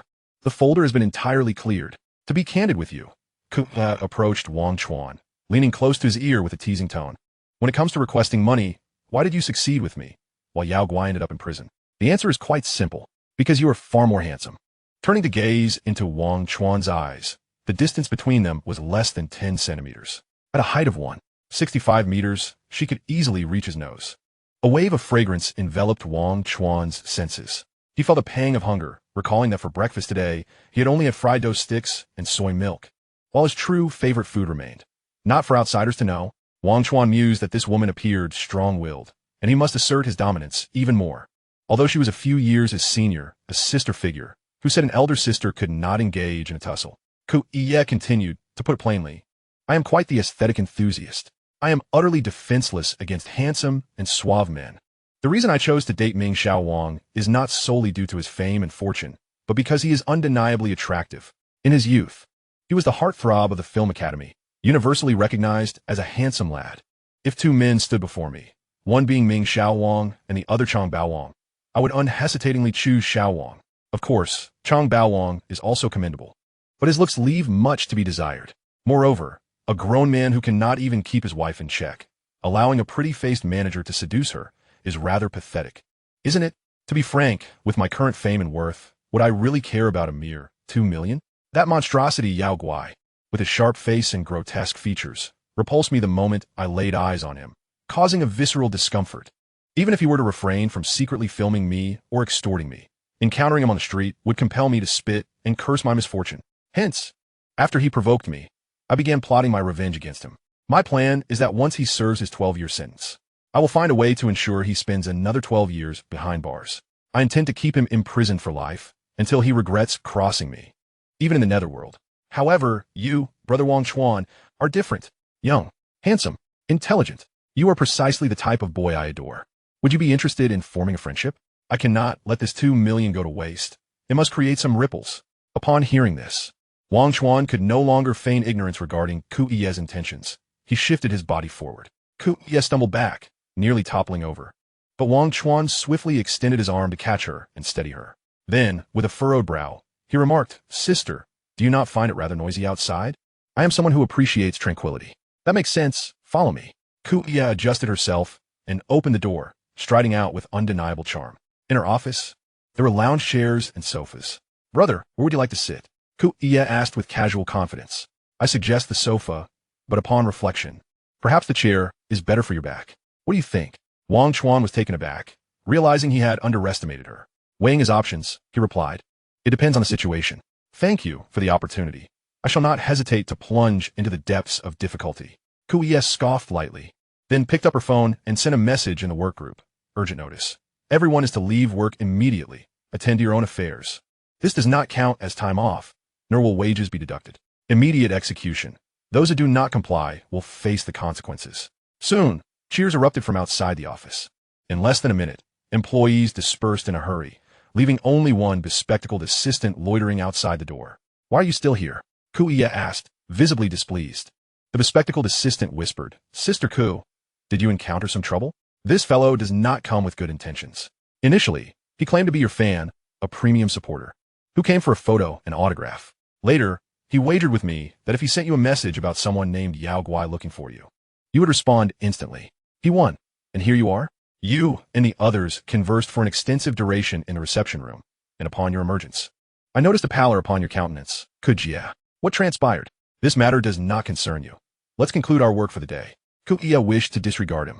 The folder has been entirely cleared. To be candid with you, Ku Ye approached Wang Chuan, leaning close to his ear with a teasing tone. When it comes to requesting money, why did you succeed with me, while Yao Guai ended up in prison? The answer is quite simple. Because you are far more handsome. Turning to gaze into Wang Chuan's eyes, the distance between them was less than 10 centimeters. At a height of 165 meters, she could easily reach his nose. A wave of fragrance enveloped Wang Chuan's senses. He felt a pang of hunger, recalling that for breakfast today, he had only had fried dough sticks and soy milk, while his true favorite food remained. Not for outsiders to know, Wang Chuan mused that this woman appeared strong-willed, and he must assert his dominance even more. Although she was a few years his senior, a sister figure, who said an elder sister could not engage in a tussle. Ku Ye continued, to put it plainly, I am quite the aesthetic enthusiast. I am utterly defenseless against handsome and suave men. The reason I chose to date Ming Xiao Wang is not solely due to his fame and fortune, but because he is undeniably attractive. In his youth, he was the heartthrob of the film academy, universally recognized as a handsome lad. If two men stood before me, one being Ming Xiao Wang and the other Chang Bao Wang, I would unhesitatingly choose Xiao Wang. Of course, Chang Bao Wang is also commendable, but his looks leave much to be desired. Moreover, a grown man who cannot even keep his wife in check, allowing a pretty-faced manager to seduce her, is rather pathetic. Isn't it? To be frank, with my current fame and worth, would I really care about a mere 2 million? That monstrosity Yao Guai, with his sharp face and grotesque features, repulsed me the moment I laid eyes on him, causing a visceral discomfort. Even if he were to refrain from secretly filming me or extorting me, encountering him on the street would compel me to spit and curse my misfortune. Hence, after he provoked me, I began plotting my revenge against him. My plan is that once he serves his 12-year sentence, I will find a way to ensure he spends another 12 years behind bars. I intend to keep him imprisoned for life until he regrets crossing me, even in the netherworld. However, you, Brother Wang Chuan, are different. Young, handsome, intelligent. You are precisely the type of boy I adore. Would you be interested in forming a friendship? I cannot let this 2 million go to waste. It must create some ripples. Upon hearing this, Wang Chuan could no longer feign ignorance regarding Ku Ye's intentions. He shifted his body forward. Ku Ye stumbled back, nearly toppling over. But Wang Chuan swiftly extended his arm to catch her and steady her. Then, with a furrowed brow, he remarked, Sister, do you not find it rather noisy outside? I am someone who appreciates tranquility. That makes sense. Follow me. Ku Ye adjusted herself and opened the door, striding out with undeniable charm. In her office, there were lounge chairs and sofas. Brother, where would you like to sit? Ku Ye asked with casual confidence. I suggest the sofa, but upon reflection, perhaps the chair is better for your back. What do you think? Wang Chuan was taken aback, realizing he had underestimated her. Weighing his options, he replied, It depends on the situation. Thank you for the opportunity. I shall not hesitate to plunge into the depths of difficulty. Ku Ye scoffed lightly, then picked up her phone and sent a message in the work group. Urgent notice. Everyone is to leave work immediately. Attend to your own affairs. This does not count as time off, nor will wages be deducted. Immediate execution. Those who do not comply will face the consequences. Soon, cheers erupted from outside the office. In less than a minute, employees dispersed in a hurry, leaving only one bespectacled assistant loitering outside the door. Why are you still here? Ku Ye asked, visibly displeased. The bespectacled assistant whispered, Sister Ku, did you encounter some trouble? This fellow does not come with good intentions. Initially, he claimed to be your fan, a premium supporter, who came for a photo and autograph. Later, he wagered with me that if he sent you a message about someone named Yao Guai looking for you, you would respond instantly. He won, and here you are. You and the others conversed for an extensive duration in the reception room, and upon your emergence, I noticed a pallor upon your countenance. Kujia. What transpired? This matter does not concern you. Let's conclude our work for the day. Kujia wished to disregard him.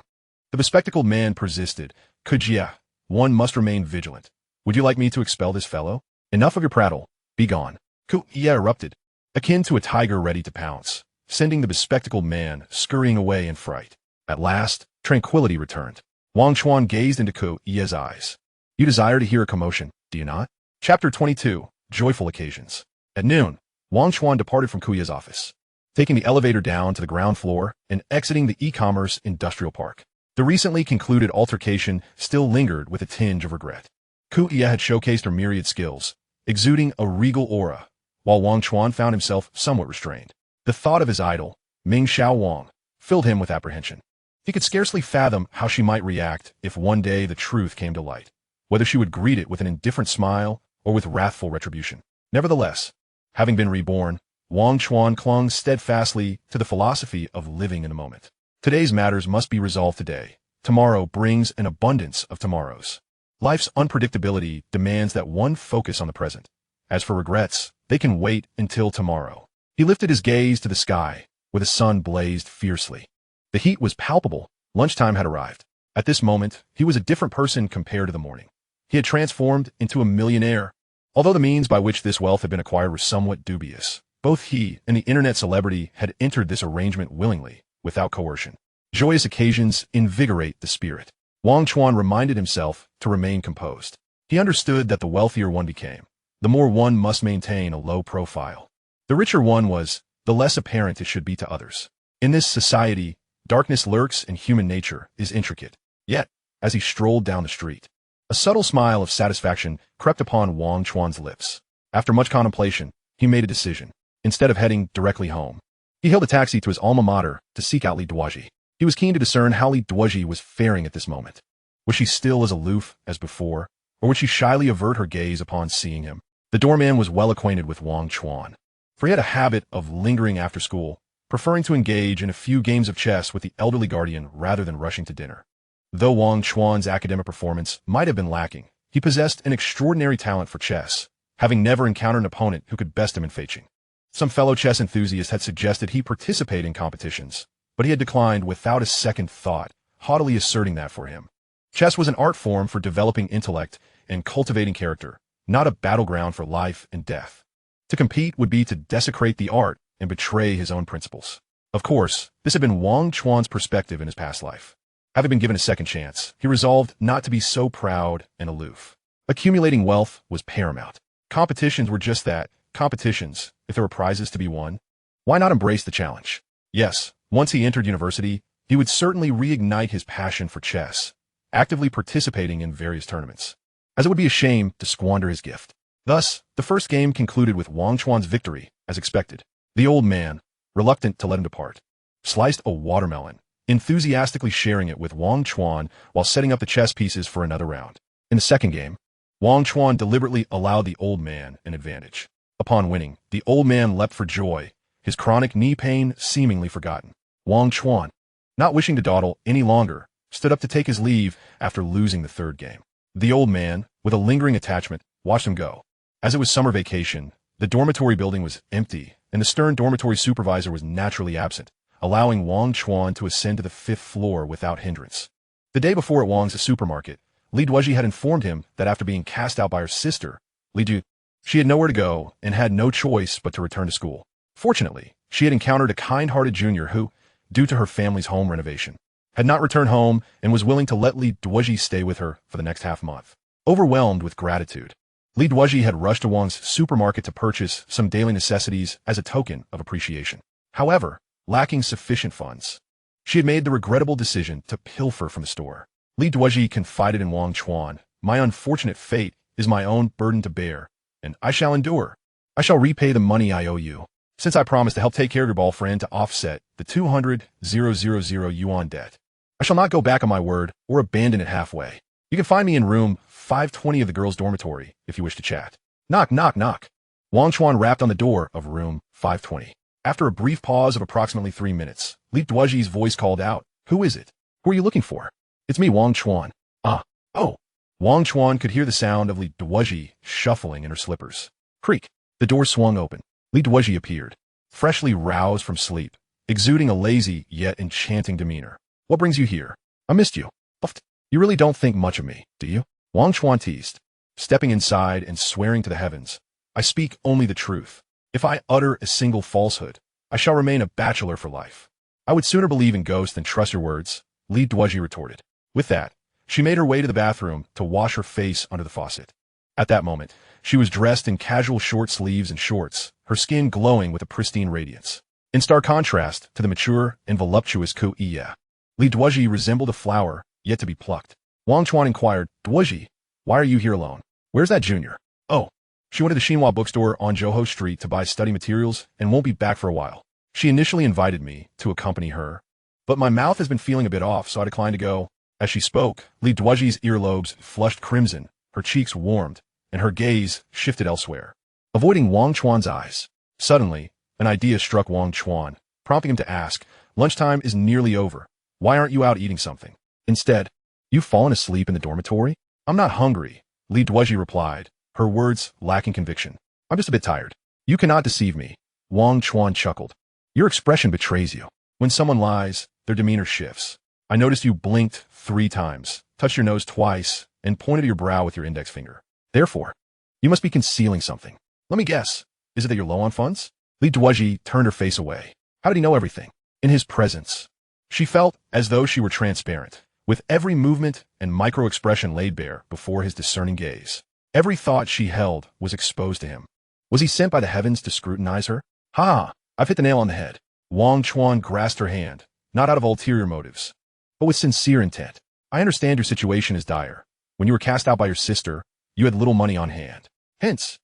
The bespectacled man persisted. Kujia, one must remain vigilant. Would you like me to expel this fellow? Enough of your prattle. Be gone. Kujia erupted, akin to a tiger ready to pounce, sending the bespectacled man scurrying away in fright. At last, tranquility returned. Wang Chuan gazed into Ku Ye's eyes. You desire to hear a commotion, do you not? Chapter 22, Joyful Occasions. At noon, Wang Chuan departed from Ku Ye's office, taking the elevator down to the ground floor and exiting the e-commerce industrial park. The recently concluded altercation still lingered with a tinge of regret. Ku Ye had showcased her myriad skills, exuding a regal aura, while Wang Chuan found himself somewhat restrained. The thought of his idol, Ming Xiao Wang, filled him with apprehension. He could scarcely fathom how she might react if one day the truth came to light, whether she would greet it with an indifferent smile or with wrathful retribution. Nevertheless, having been reborn, Wang Chuan clung steadfastly to the philosophy of living in the moment. Today's matters must be resolved today. Tomorrow brings an abundance of tomorrows. Life's unpredictability demands that one focus on the present. As for regrets, they can wait until tomorrow. He lifted his gaze to the sky, where the sun blazed fiercely. The heat was palpable. Lunchtime had arrived. At this moment, he was a different person compared to the morning. He had transformed into a millionaire. Although the means by which this wealth had been acquired were somewhat dubious, both he and the internet celebrity had entered this arrangement willingly, without coercion. Joyous occasions invigorate the spirit. Wang Chuan reminded himself to remain composed. He understood that the wealthier one became, the more one must maintain a low profile. The richer one was, the less apparent it should be to others. In this society, darkness lurks and human nature is intricate. Yet, as he strolled down the street, a subtle smile of satisfaction crept upon Wang Chuan's lips. After much contemplation, he made a decision. Instead of heading directly home, he hailed a taxi to his alma mater to seek out Lee Duaji. He was keen to discern how Lee Duaji was faring at this moment. Was she still as aloof as before, or would she shyly avert her gaze upon seeing him? The doorman was well acquainted with Wang Chuan, for he had a habit of lingering after school, preferring to engage in a few games of chess with the elderly guardian rather than rushing to dinner. Though Wang Chuan's academic performance might have been lacking, he possessed an extraordinary talent for chess, having never encountered an opponent who could best him in feiching. Some fellow chess enthusiasts had suggested he participate in competitions, but he had declined without a second thought, haughtily asserting that for him, chess was an art form for developing intellect and cultivating character, not a battleground for life and death. To compete would be to desecrate the art and betray his own principles. Of course, this had been Wang Chuan's perspective in his past life. Having been given a second chance, he resolved not to be so proud and aloof. Accumulating wealth was paramount. Competitions were just that, competitions. If there were prizes to be won, why not embrace the challenge? Yes, once he entered university, he would certainly reignite his passion for chess, actively participating in various tournaments, as it would be a shame to squander his gift. Thus, the first game concluded with Wang Chuan's victory, as expected. The old man, reluctant to let him depart, sliced a watermelon, enthusiastically sharing it with Wang Chuan while setting up the chess pieces for another round. In the second game, Wang Chuan deliberately allowed the old man an advantage. Upon winning, the old man leapt for joy, his chronic knee pain seemingly forgotten. Wang Chuan, not wishing to dawdle any longer, stood up to take his leave after losing the third game. The old man, with a lingering attachment, watched him go. As it was summer vacation, the dormitory building was empty, and the stern dormitory supervisor was naturally absent, allowing Wang Chuan to ascend to the 5th floor without hindrance. The day before at Wang's supermarket, Lee Duaji had informed him that after being cast out by her sister, Lee Du, she had nowhere to go and had no choice but to return to school. Fortunately, she had encountered a kind-hearted junior who, due to her family's home renovation, had not returned home and was willing to let Lee Duaji stay with her for the next half-month. Overwhelmed with gratitude, Lee Duaji had rushed to Wang's supermarket to purchase some daily necessities as a token of appreciation. However, lacking sufficient funds, she had made the regrettable decision to pilfer from the store. Lee Duaji confided in Wang Chuan, "My unfortunate fate is my own burden to bear, and I shall endure. I shall repay the money I owe you, since I promised to help take care of your ball friend to offset the 200,000 yuan debt. I shall not go back on my word or abandon it halfway. You can find me in room 520 of the girls' dormitory if you wish to chat." Knock, knock, knock. Wang Chuan rapped on the door of room 520. After a brief pause of approximately 3 minutes, Lee Duaji's voice called out, "Who is it? Who are you looking for?" "It's me, Wang Chuan." "Ah, oh." Wang Chuan could hear the sound of Lee Duaji shuffling in her slippers. Creak. The door swung open. Lee Duaji appeared, freshly roused from sleep, exuding a lazy yet enchanting demeanor. "What brings you here? I missed you." "Puffed. You really don't think much of me, do you?" Wang Chuan teased, stepping inside and swearing to the heavens, "I speak only the truth. If I utter a single falsehood, I shall remain a bachelor for life." "I would sooner believe in ghosts than trust your words," Lee Duaji retorted. With that, she made her way to the bathroom to wash her face under the faucet. At that moment, she was dressed in casual short sleeves and shorts, her skin glowing with a pristine radiance. In stark contrast to the mature and voluptuous Ku Iya, Lee Duaji resembled a flower yet to be plucked. Wang Chuan inquired, "Duozhi, why are you here alone? Where's that junior?" "Oh, she went to the Xinhua bookstore on Zhouhou Street to buy study materials and won't be back for a while. She initially invited me to accompany her, but my mouth has been feeling a bit off, so I declined to go. As she spoke, Lee Duaji's earlobes flushed crimson, her cheeks warmed, and her gaze shifted elsewhere, avoiding Wang Chuan's eyes. Suddenly, an idea struck Wang Chuan, prompting him to ask, "Lunchtime is nearly over. Why aren't you out eating something? Instead, you've fallen asleep in the dormitory?" "I'm not hungry," Lee Duoji replied, her words lacking conviction. "I'm just a bit tired." "You cannot deceive me," Wang Chuan chuckled. "Your expression betrays you. When someone lies, their demeanor shifts. I noticed you blinked 3 times, touched your nose twice, and pointed to your brow with your index finger. Therefore, you must be concealing something. Let me guess. Is it that you're low on funds?" Lee Duoji turned her face away. How did he know everything? In his presence, she felt as though she were transparent, with every movement and micro-expression laid bare before his discerning gaze. Every thought she held was exposed to him. Was he sent by the heavens to scrutinize her? "Ha! I've hit the nail on the head." Wang Chuan grasped her hand, not out of ulterior motives, but with sincere intent. "I understand your situation is dire. When you were cast out by your sister, you had little money on hand. Hence,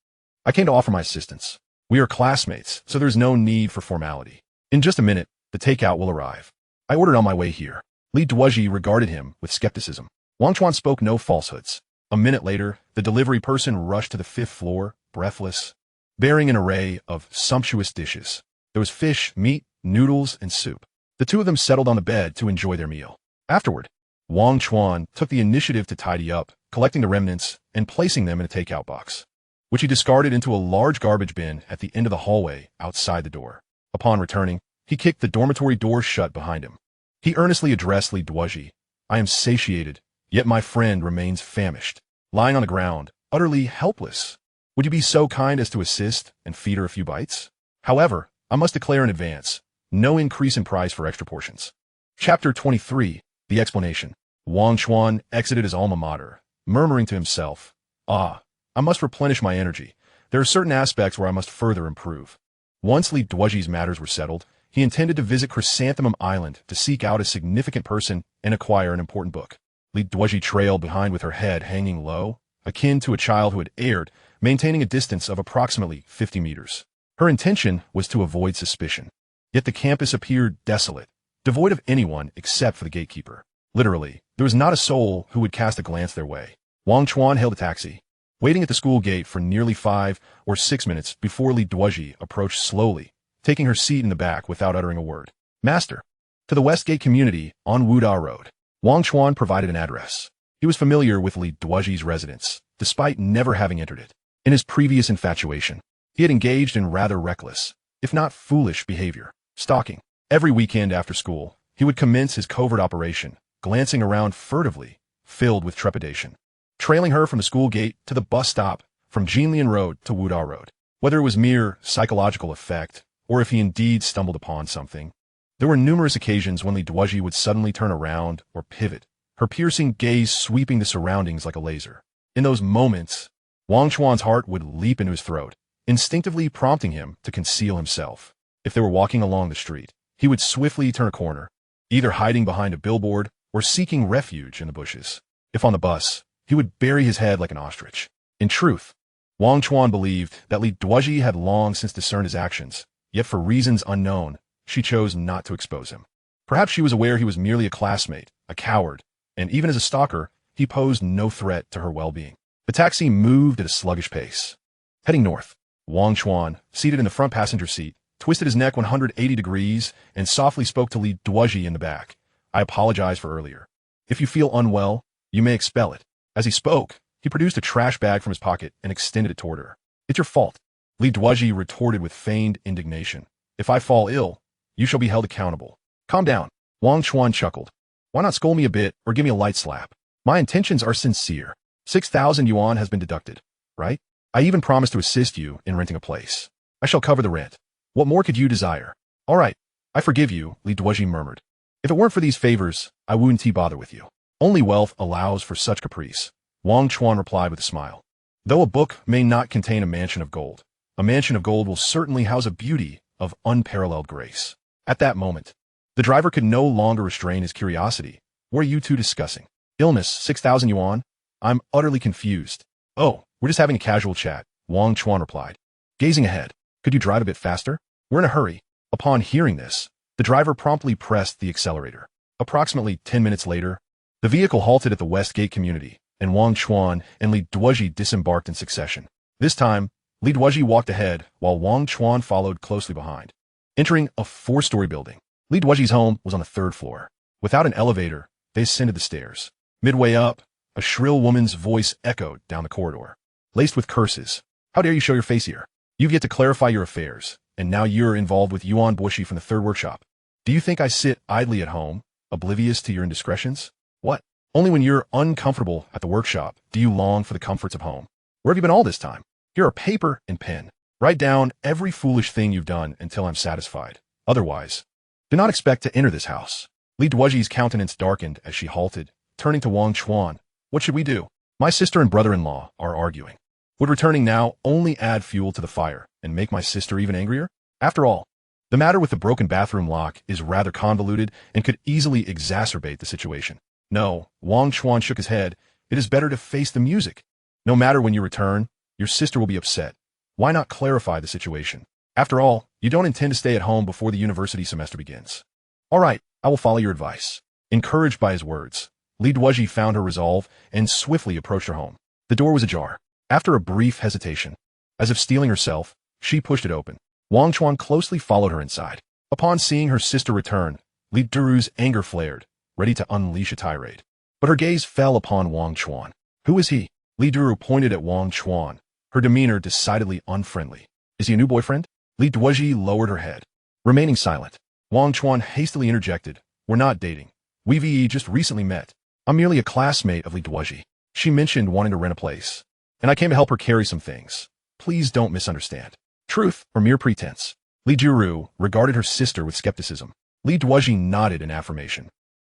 I came to offer my assistance. We are classmates, so there's no need for formality. In just a minute, the takeout will arrive. I ordered on my way here." Lee Duoji regarded him with skepticism. Wang Chuan spoke no falsehoods. A minute later, the delivery person rushed to the 5th floor, breathless, bearing an array of sumptuous dishes. There was fish, meat, noodles, and soup. The two of them settled on the bed to enjoy their meal. Afterward, Wang Chuan took the initiative to tidy up, collecting the remnants and placing them in a takeout box, which he discarded into a large garbage bin at the end of the hallway outside the door. Upon returning, he kicked the dormitory door shut behind him. He earnestly addressed Lee Duoji. "I am satiated, yet my friend remains famished, lying on the ground, utterly helpless. Would you be so kind as to assist and feed her a few bites? However, I must declare in advance, no increase in price for extra portions." Chapter 23, The Explanation. Wang Chuan exited his alma mater, murmuring to himself, "Ah, I must replenish my energy. There are certain aspects where I must further improve." Once Lee Duoji's matters were settled, he intended to visit Chrysanthemum Island to seek out a significant person and acquire an important book. Lee Duoji trailed behind with her head hanging low, akin to a child who had erred, maintaining a distance of approximately 50 meters. Her intention was to avoid suspicion. Yet the campus appeared desolate, devoid of anyone except for the gatekeeper. Literally, there was not a soul who would cast a glance their way. Wang Chuan hailed a taxi, waiting at the school gate for nearly 5 or 6 minutes before Lee Duoji approached slowly, taking her seat in the back without uttering a word. "Master, to the Westgate community on Wuda Road." Wang Chuan provided an address. He was familiar with Lee Duoji's residence, despite never having entered it. In his previous infatuation, he had engaged in rather reckless, if not foolish, behavior. Stalking. Every weekend after school, he would commence his covert operation, glancing around furtively, filled with trepidation. Trailing her from the school gate to the bus stop, from Jinlian Road to Wuda Road. Whether it was mere psychological effect, or if he indeed stumbled upon something, there were numerous occasions when Lee Duoji would suddenly turn around or pivot, her piercing gaze sweeping the surroundings like a laser. In those moments, Wang Chuan's heart would leap into his throat, instinctively prompting him to conceal himself. If they were walking along the street, he would swiftly turn a corner, either hiding behind a billboard or seeking refuge in the bushes. If on the bus, he would bury his head like an ostrich. In truth, Wang Chuan believed that Lee Duoji had long since discerned his actions, yet for reasons unknown, she chose not to expose him. Perhaps she was aware he was merely a classmate, a coward, and even as a stalker, he posed no threat to her well-being. The taxi moved at a sluggish pace. Heading north, Wang Chuan, seated in the front passenger seat, twisted his neck 180 degrees and softly spoke to Lee Duoji in the back. "I apologize for earlier. If you feel unwell, you may expel it." As he spoke, he produced a trash bag from his pocket and extended it toward her. "It's your fault," Lee Duoji retorted with feigned indignation. "If I fall ill, you shall be held accountable." "Calm down," Wang Chuan chuckled. "Why not scold me a bit or give me a light slap? My intentions are sincere. 6,000 yuan has been deducted, right? I even promised to assist you in renting a place. I shall cover the rent. What more could you desire?" "All right, I forgive you," Lee Duoji murmured. "If it weren't for these favors, I wouldn't bother with you." "Only wealth allows for such caprice," Wang Chuan replied with a smile. "Though a book may not contain a mansion of gold, a mansion of gold will certainly house a beauty of unparalleled grace." At that moment, the driver could no longer restrain his curiosity. "What are you two discussing?" "Illness, 6,000 yuan. I'm utterly confused." "Oh, we're just having a casual chat," Wang Chuan replied. Gazing ahead, "Could you drive a bit faster? We're in a hurry." Upon hearing this, The driver promptly pressed the accelerator. Approximately 10 minutes later, the vehicle halted at the West Gate community, and Wang Chuan and Lee Duoji disembarked in succession. This time, Lee Duoji walked ahead, while Wang Chuan followed closely behind. Entering a 4-story building, Lee Duoji's home was on the 3rd floor. Without an elevator, they ascended the stairs. Midway up, a shrill woman's voice echoed down the corridor, laced with curses. "How dare you show your face here? You've yet to clarify your affairs, and now you're involved with Yuan Boishi from the 3rd workshop. Do you think I sit idly at home, oblivious to your indiscretions? What? Only when you're uncomfortable at the workshop do you long for the comforts of home. Where have you been all this time? Here are paper and pen. Write down every foolish thing you've done until I'm satisfied. Otherwise, do not expect to enter this house." Lee Duoji's countenance darkened as she halted, turning to Wang Chuan. "What should we do? My sister and brother-in-law are arguing. Would returning now only add fuel to the fire and make my sister even angrier? After all, the matter with the broken bathroom lock is rather convoluted and could easily exacerbate the situation. No," Wang Chuan shook his head. "It is better to face the music. No matter when you return, your sister will be upset. Why not clarify the situation? After all, you don't intend to stay at home before the university semester begins." "All right, I will follow your advice." Encouraged by his words, Lee Duoji found her resolve and swiftly approached her home. The door was ajar. After a brief hesitation, as if steeling herself, she pushed it open. Wang Chuan closely followed her inside. Upon seeing her sister return, Lee Duoji's anger flared, ready to unleash a tirade. But her gaze fell upon Wang Chuan. "Who is he?" Lee Duoji pointed at Wang Chuan, her demeanor decidedly unfriendly. "Is he a new boyfriend?" Lee Duoji lowered her head. Remaining silent, Wang Chuan hastily interjected, "We're not dating. We've just recently met. I'm merely a classmate of Lee Duoji. She mentioned wanting to rent a place, and I came to help her carry some things. Please don't misunderstand. Truth or mere pretense?" Lee Duoji regarded her sister with skepticism. Lee Duoji nodded in affirmation.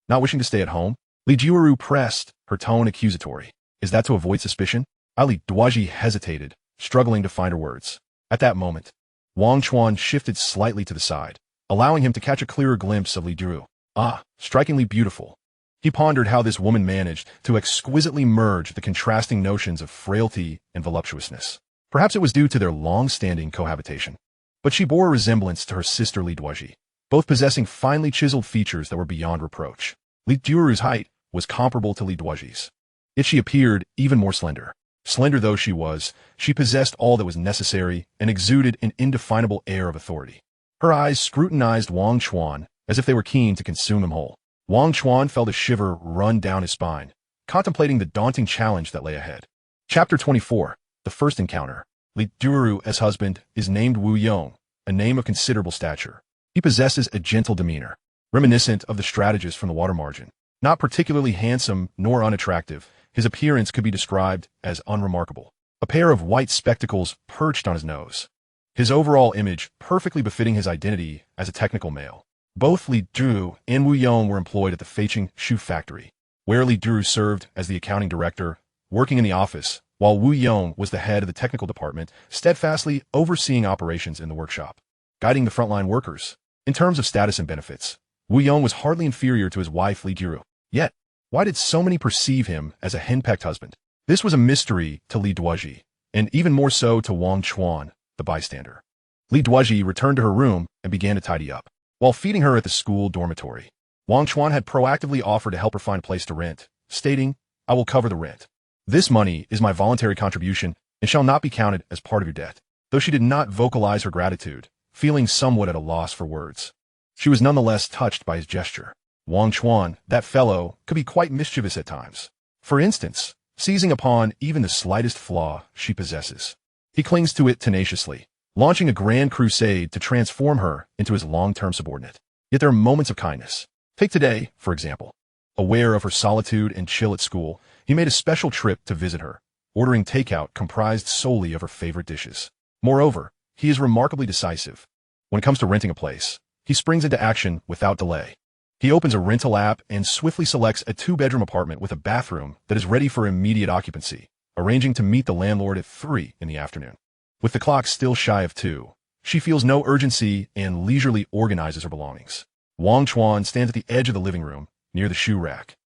"Not wishing to stay at home?" Lee Duoji pressed, her tone accusatory. "Is that to avoid suspicion?" Lee Duoji hesitated, struggling to find her words. At that moment, Wang Chuan shifted slightly to the side, allowing him to catch a clearer glimpse of Lee Duoji. Strikingly beautiful. He pondered how this woman managed to exquisitely merge the contrasting notions of frailty and voluptuousness. Perhaps it was due to their long-standing cohabitation. But she bore a resemblance to her sister Lee Duoji, both possessing finely chiseled features that were beyond reproach. Lee Duoji's height was comparable to Lee Duoji's, yet she appeared even more slender. Slender though she was, she possessed all that was necessary and exuded an indefinable air of authority. Her eyes scrutinized Wang Chuan as if they were keen to consume him whole. Wang Chuan felt a shiver run down his spine, contemplating the daunting challenge that lay ahead. Chapter 24. The First Encounter. Lee Duoji's husband is named Wu Yong, a name of considerable stature. He possesses a gentle demeanor, reminiscent of the strategist from the water margin. Not particularly handsome nor unattractive, his appearance could be described as unremarkable. A pair of white spectacles perched on his nose. His overall image perfectly befitting his identity as a technical male. Both Lee Duoji and Wu Yong were employed at the Feiqing shoe factory, where Lee Duoji served as the accounting director, working in the office, while Wu Yong was the head of the technical department, steadfastly overseeing operations in the workshop, guiding the frontline workers. In terms of status and benefits, Wu Yong was hardly inferior to his wife Lee Duoji. Yet, why did so many perceive him as a henpecked husband? This was a mystery to Lee Duoji, and even more so to Wang Chuan, the bystander. Lee Duoji returned to her room and began to tidy up. While feeding her at the school dormitory, Wang Chuan had proactively offered to help her find a place to rent, stating, "I will cover the rent. This money is my voluntary contribution and shall not be counted as part of your debt." Though she did not vocalize her gratitude, feeling somewhat at a loss for words, she was nonetheless touched by his gesture. Wang Chuan, that fellow, could be quite mischievous at times. For instance, seizing upon even the slightest flaw she possesses, he clings to it tenaciously, launching a grand crusade to transform her into his long-term subordinate. Yet there are moments of kindness. Take today, for example. Aware of her solitude and chill at school, he made a special trip to visit her, ordering takeout comprised solely of her favorite dishes. Moreover, he is remarkably decisive. When it comes to renting a place, he springs into action without delay. He opens a rental app and swiftly selects a 2-bedroom apartment with a bathroom that is ready for immediate occupancy, arranging to meet the landlord at 3 in the afternoon. With the clock still shy of 2, she feels no urgency and leisurely organizes her belongings. Wang Chuan stands at the edge of the living room, near the shoe rack,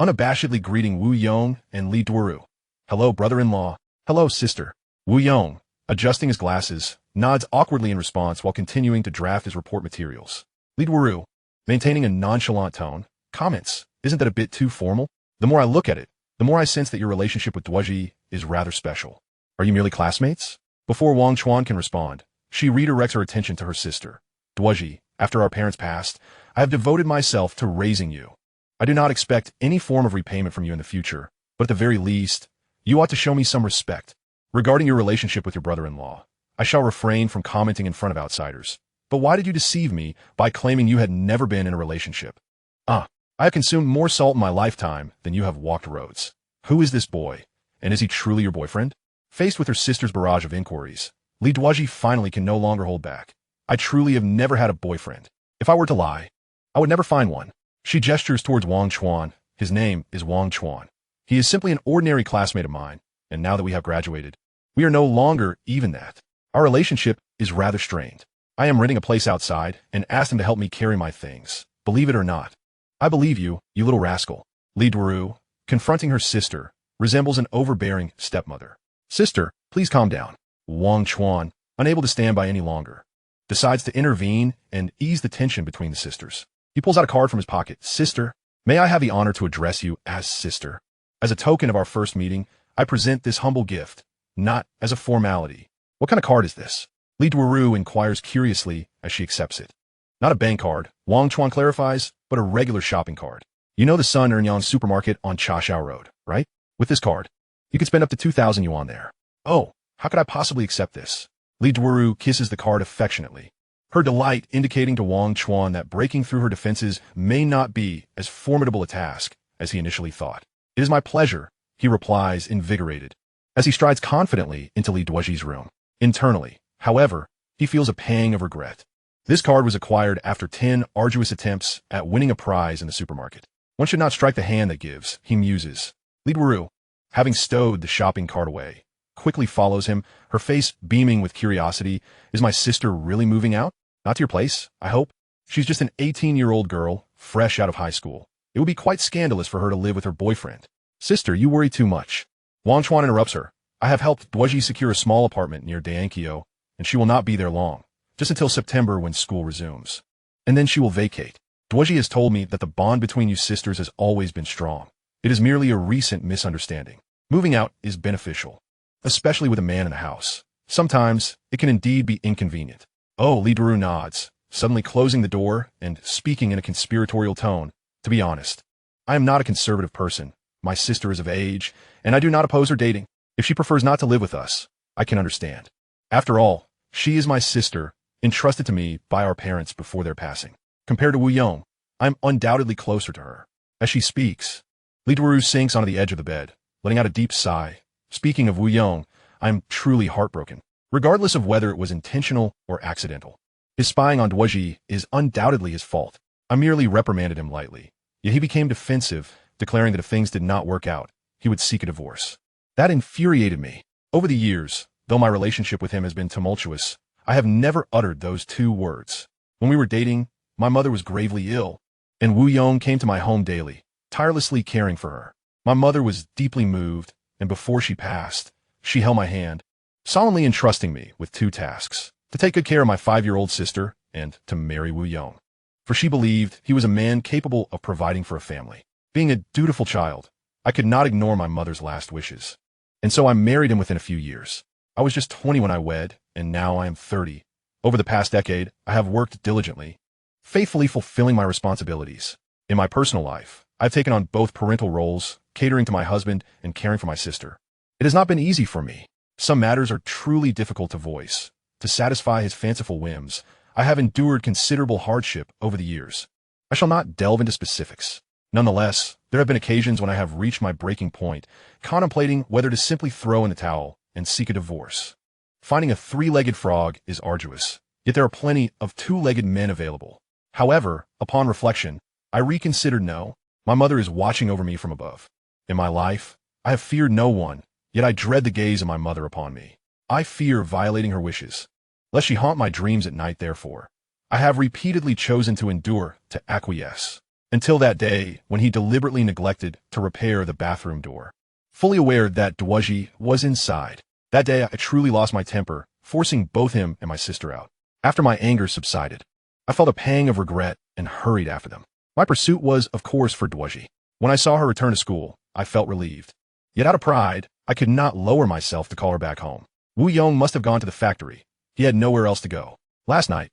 unabashedly greeting Wu Yong and Lee Duoji. "Hello, brother-in-law." "Hello, sister." Wu Yong, adjusting his glasses, nods awkwardly in response while continuing to draft his report materials. Lee Duaji, maintaining a nonchalant tone, comments, "Isn't that a bit too formal? The more I look at it, the more I sense that your relationship with Duozhi is rather special. Are you merely classmates?" Before Wang Chuan can respond, she redirects her attention to her sister. "Duozhi, after our parents passed, I have devoted myself to raising you. I do not expect any form of repayment from you in the future, but at the very least, you ought to show me some respect. Regarding your relationship with your brother-in-law, I shall refrain from commenting in front of outsiders. But why did you deceive me by claiming you had never been in a relationship? I have consumed more salt in my lifetime than you have walked roads. Who is this boy? And is he truly your boyfriend?" Faced with her sister's barrage of inquiries, Lee Duaji finally can no longer hold back. "I truly have never had a boyfriend. If I were to lie, I would never find one." She gestures towards Wang Chuan. "His name is Wang Chuan. He is simply an ordinary classmate of mine, and now that we have graduated, we are no longer even that. Our relationship is rather strained. I am renting a place outside and asked him to help me carry my things. Believe it or not." "I believe you, you little rascal." Lee Duaji, confronting her sister, resembles an overbearing stepmother. "Sister, please calm down." Wang Chuan, unable to stand by any longer, decides to intervene and ease the tension between the sisters. He pulls out a card from his pocket. "Sister, may I have the honor to address you as sister? As a token of our first meeting, I present this humble gift, not as a formality." "What kind of card is this?" Lee Duaji inquires curiously as she accepts it. "Not a bank card," Wang Chuan clarifies, "but a regular shopping card. You know the Sun Earnyang supermarket on Chaxiao Road, right? With this card, you could spend up to 2,000 yuan there." "Oh, how could I possibly accept this?" Lee Duaji kisses the card affectionately, her delight indicating to Wang Chuan that breaking through her defenses may not be as formidable a task as he initially thought. "It is my pleasure," he replies, invigorated, as he strides confidently into Lee Duaji's room. Internally, however, he feels a pang of regret. This card was acquired after 10 arduous attempts at winning a prize in the supermarket. One should not strike the hand that gives, he muses. Lee Duaji, having stowed the shopping cart away, quickly follows him, her face beaming with curiosity. "Is my sister really moving out? Not to your place, I hope? She's just an 18-year-old girl, fresh out of high school. It would be quite scandalous for her to live with her boyfriend." "Sister, you worry too much." Wang Chuan interrupts her. "I have helped Duozhi secure a small apartment near Dankyo, and she will not be there long, just until September when school resumes. And then she will vacate. Duozhi has told me that the bond between you sisters has always been strong. It is merely a recent misunderstanding. Moving out is beneficial, especially with a man in the house. Sometimes it can indeed be inconvenient." "Oh," Lee Duaji nods, suddenly closing the door and speaking in a conspiratorial tone. "To be honest, I am not a conservative person. My sister is of age, and I do not oppose her dating. If she prefers not to live with us, I can understand. After all, she is my sister, entrusted to me by our parents before their passing. Compared to Wu Yong, I am undoubtedly closer to her." As she speaks, Lee Duaji sinks onto the edge of the bed, letting out a deep sigh. "Speaking of Wu Yong, I am truly heartbroken, regardless of whether it was intentional or accidental. His spying on Duozhi is undoubtedly his fault. I merely reprimanded him lightly. Yet he became defensive, declaring that if things did not work out, he would seek a divorce. That infuriated me. Over the years, though my relationship with him has been tumultuous, I have never uttered those two words. When we were dating, my mother was gravely ill, and Wu Yong came to my home daily, tirelessly caring for her. My mother was deeply moved, and before she passed, she held my hand, solemnly entrusting me with two tasks: to take good care of my 5-year-old sister and to marry Wu Yong. For she believed he was a man capable of providing for a family. Being a dutiful child, I could not ignore my mother's last wishes. And so I married him within a few years. I was just 20 when I wed, and now I am 30. Over the past decade, I have worked diligently, faithfully fulfilling my responsibilities. In my personal life, I've taken on both parental roles, catering to my husband and caring for my sister. It has not been easy for me. Some matters are truly difficult to voice. To satisfy his fanciful whims, I have endured considerable hardship over the years. I shall not delve into specifics. Nonetheless, there have been occasions when I have reached my breaking point, contemplating whether to simply throw in the towel and seek a divorce. Finding a 3-legged frog is arduous, yet there are plenty of 2-legged men available. However, upon reflection, I reconsidered. No, my mother is watching over me from above. In my life, I have feared no one, yet I dread the gaze of my mother upon me. I fear violating her wishes, lest she haunt my dreams at night. Therefore, I have repeatedly chosen to endure, to acquiesce, until that day when he deliberately neglected to repair the bathroom door. Fully aware that Duozhi was inside, that day I truly lost my temper, forcing both him and my sister out. After my anger subsided, I felt a pang of regret and hurried after them. My pursuit was, of course, for Duozhi. When I saw her return to school, I felt relieved. Yet out of pride, I could not lower myself to call her back home. Wu Yong must have gone to the factory. He had nowhere else to go. Last night,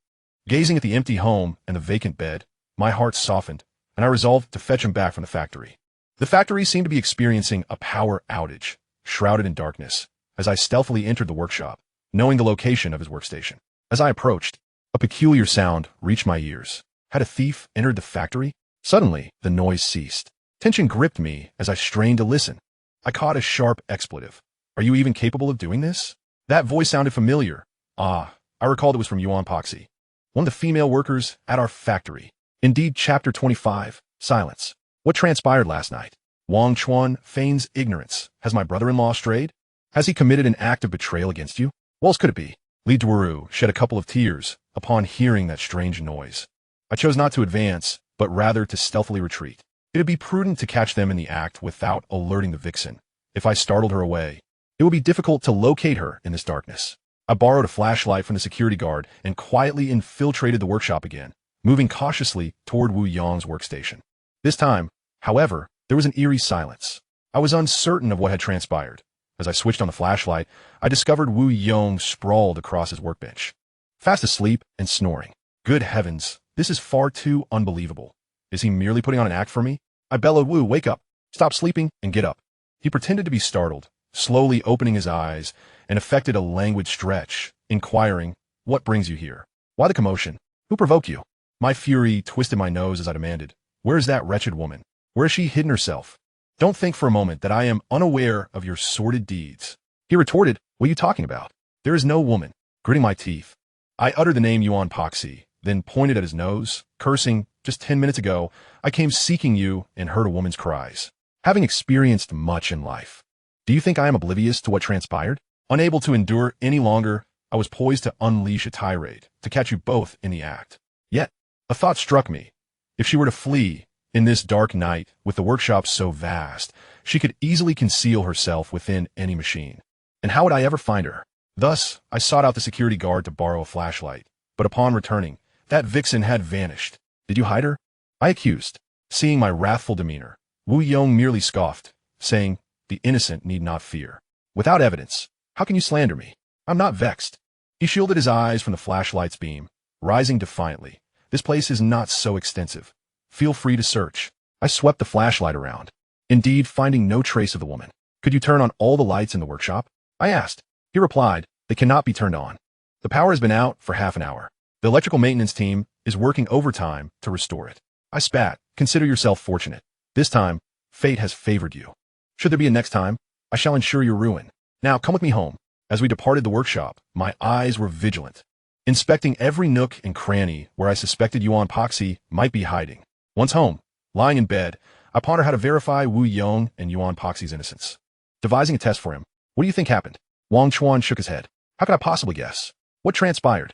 gazing at the empty home and the vacant bed, my heart softened, and I resolved to fetch him back from the factory. The factory seemed to be experiencing a power outage, shrouded in darkness, as I stealthily entered the workshop, knowing the location of his workstation. As I approached, a peculiar sound reached my ears. Had a thief entered the factory? Suddenly, the noise ceased. Tension gripped me as I strained to listen. I caught a sharp expletive. Are you even capable of doing this? That voice sounded familiar. Ah, I recalled it was from Yuan Poxi, one of the female workers at our factory. Indeed, Chapter 25, Silence. What transpired last night? Wang Chuan feigns ignorance. Has my brother-in-law strayed? Has he committed an act of betrayal against you? What else could it be? Lee Duaji shed a couple of tears upon hearing that strange noise. I chose not to advance, but rather to stealthily retreat. It would be prudent to catch them in the act without alerting the vixen. If I startled her away, it would be difficult to locate her in this darkness. I borrowed a flashlight from the security guard and quietly infiltrated the workshop again, moving cautiously toward Wu Yong's workstation. This time, however, there was an eerie silence. I was uncertain of what had transpired. As I switched on the flashlight, I discovered Wu Yong sprawled across his workbench, fast asleep and snoring. Good heavens, this is far too unbelievable. Is he merely putting on an act for me? I bellowed, Wu, wake up, stop sleeping, and get up. He pretended to be startled, slowly opening his eyes, and effected a languid stretch, inquiring, what brings you here? Why the commotion? Who provoked you? My fury twisted my nose as I demanded, where is that wretched woman? Where has she hidden herself? Don't think for a moment that I am unaware of your sordid deeds. He retorted, what are you talking about? There is no woman. Gritting my teeth, I uttered the name Yuan Poxi, then pointed at his nose, cursing, just 10 minutes ago, I came seeking you and heard a woman's cries. Having experienced much in life, do you think I am oblivious to what transpired? Unable to endure any longer, I was poised to unleash a tirade, to catch you both in the act. Yet, a thought struck me. If she were to flee, in this dark night, with the workshop so vast, she could easily conceal herself within any machine. And how would I ever find her? Thus, I sought out the security guard to borrow a flashlight, but upon returning, that vixen had vanished. Did you hide her? I accused. Seeing my wrathful demeanor, Wu Yong merely scoffed, saying, the innocent need not fear. Without evidence, how can you slander me? I'm not vexed. He shielded his eyes from the flashlight's beam, rising defiantly. This place is not so extensive. Feel free to search. I swept the flashlight around, indeed finding no trace of the woman. Could you turn on all the lights in the workshop? I asked. He replied, they cannot be turned on. The power has been out for half an hour. The electrical maintenance team is working overtime to restore it. I spat. Consider yourself fortunate. This time, fate has favored you. Should there be a next time, I shall ensure your ruin. Now come with me home. As we departed the workshop, my eyes were vigilant, inspecting every nook and cranny where I suspected Yuan Poxi might be hiding. Once home, lying in bed, I pondered how to verify Wu Yong and Yuan Poxi's innocence. Devising a test for him. What do you think happened? Wang Chuan shook his head. How could I possibly guess? What transpired?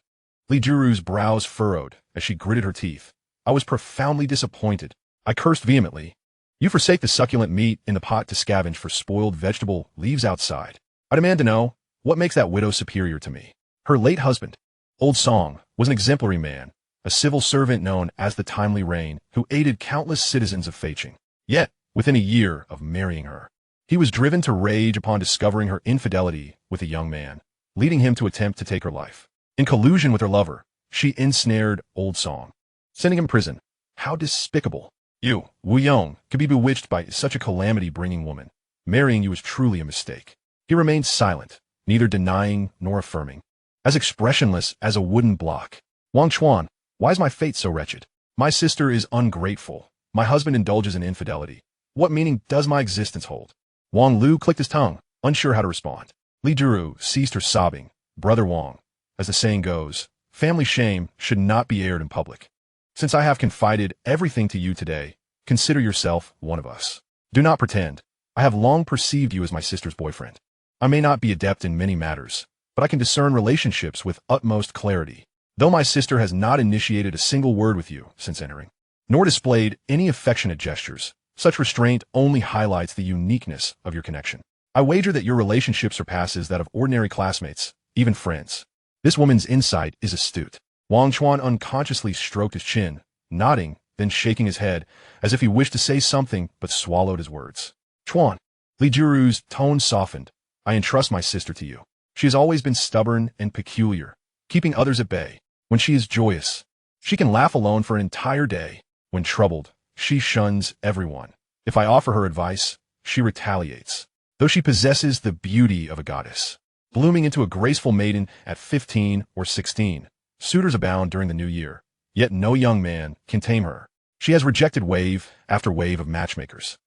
Lee Duaji's brows furrowed as she gritted her teeth. I was profoundly disappointed. I cursed vehemently. You forsake the succulent meat in the pot to scavenge for spoiled vegetable leaves outside. I demand to know, what makes that widow superior to me? Her late husband, Old Song, was an exemplary man, a civil servant known as the Timely Rain, who aided countless citizens of Feiqing. Yet, within a year of marrying her, he was driven to rage upon discovering her infidelity with a young man, leading him to attempt to take her life. In collusion with her lover, she ensnared Old Song, sending him to prison. How despicable. You, Wu Yong, could be bewitched by such a calamity-bringing woman. Marrying you was truly a mistake. He remained silent, neither denying nor affirming, as expressionless as a wooden block. Wang Chuan, why is my fate so wretched? My sister is ungrateful. My husband indulges in infidelity. What meaning does my existence hold? Wang Lu clicked his tongue, unsure how to respond. Lee Duaji ceased her sobbing. Brother Wang, as the saying goes, family shame should not be aired in public. Since I have confided everything to you today, consider yourself one of us. Do not pretend. I have long perceived you as my sister's boyfriend. I may not be adept in many matters, but I can discern relationships with utmost clarity. Though my sister has not initiated a single word with you since entering, nor displayed any affectionate gestures, such restraint only highlights the uniqueness of your connection. I wager that your relationship surpasses that of ordinary classmates, even friends. This woman's insight is astute. Wang Chuan unconsciously stroked his chin, nodding, then shaking his head, as if he wished to say something but swallowed his words. Chuan. Lee Duoji's tone softened. I entrust my sister to you. She has always been stubborn and peculiar, keeping others at bay. When she is joyous, she can laugh alone for an entire day. When troubled, she shuns everyone. If I offer her advice, she retaliates. Though she possesses the beauty of a goddess, blooming into a graceful maiden at 15 or 16, suitors abound during the new year, yet no young man can tame her. She has rejected wave after wave of matchmakers,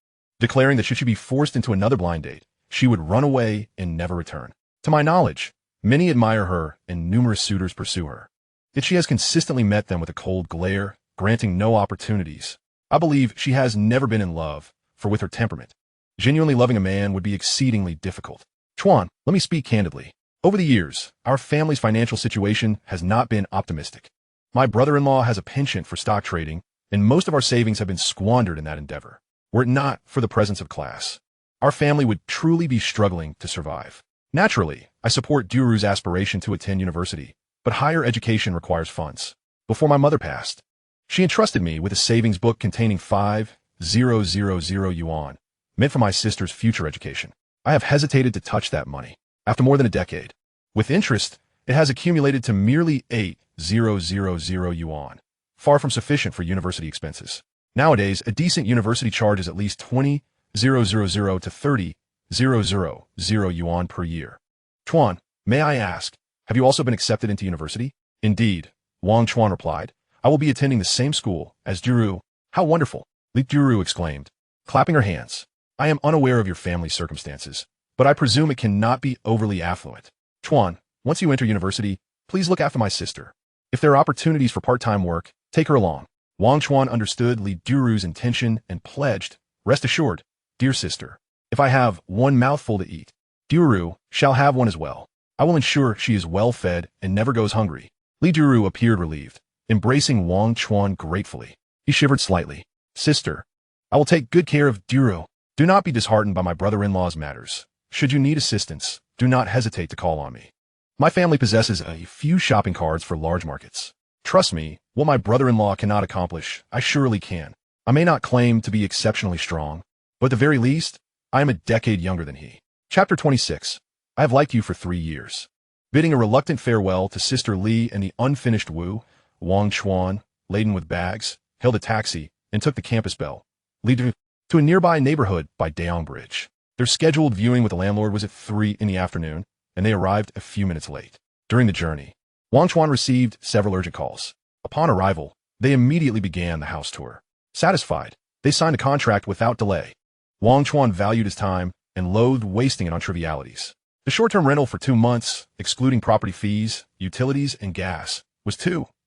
declaring that should she be forced into another blind date, she would run away and never return. To my knowledge, many admire her and numerous suitors pursue her. Yet she has consistently met them with a cold glare, granting no opportunities. I believe she has never been in love, for with her temperament, genuinely loving a man would be exceedingly difficult. Chuan, let me speak candidly. Over the years, our family's financial situation has not been optimistic. My brother-in-law has a penchant for stock trading, and most of our savings have been squandered in that endeavor. Were it not for the presence of class, our family would truly be struggling to survive. Naturally, I support Duoji's aspiration to attend university, but higher education requires funds. Before my mother passed, she entrusted me with a savings book containing 5,000 yuan, meant for my sister's future education. I have hesitated to touch that money. After more than a decade, with interest, it has accumulated to merely 8,000 yuan, far from sufficient for university expenses. Nowadays, a decent university charges at least 20,000 to 30,000 yuan per year. Chuan, may I ask, have you also been accepted into university? Indeed, Wang Chuan replied. I will be attending the same school as Duoji. How wonderful! Lee Duoji exclaimed, clapping her hands. I am unaware of your family's circumstances, but I presume it cannot be overly affluent. Chuan, once you enter university, please look after my sister. If there are opportunities for part-time work, take her along. Wang Chuan understood Lee Duoji's intention and pledged, rest assured, dear sister, if I have one mouthful to eat, Duoji shall have one as well. I will ensure she is well fed and never goes hungry. Lee Duoji appeared relieved, embracing Wang Chuan gratefully. He shivered slightly. Sister, I will take good care of Duoji. Do not be disheartened by my brother-in-law's matters. Should you need assistance, do not hesitate to call on me. My family possesses a few shopping carts for large markets. Trust me, what my brother-in-law cannot accomplish, I surely can. I may not claim to be exceptionally strong, but at the very least, I am a decade younger than he. Chapter 26. I have liked you for 3 years. Bidding a reluctant farewell to Sister Lee and the unfinished Wu, Wang Chuan, laden with bags, hailed a taxi and took the campus belle, leading to a nearby neighborhood by Daong Bridge. Their scheduled viewing with the landlord was at 3 in the afternoon, and they arrived a few minutes late. During the journey, Wang Chuan received several urgent calls. Upon arrival, they immediately began the house tour. Satisfied, they signed a contract without delay. Wang Chuan valued his time and loathed wasting it on trivialities. The short-term rental for 2 months, excluding property fees, utilities, and gas, was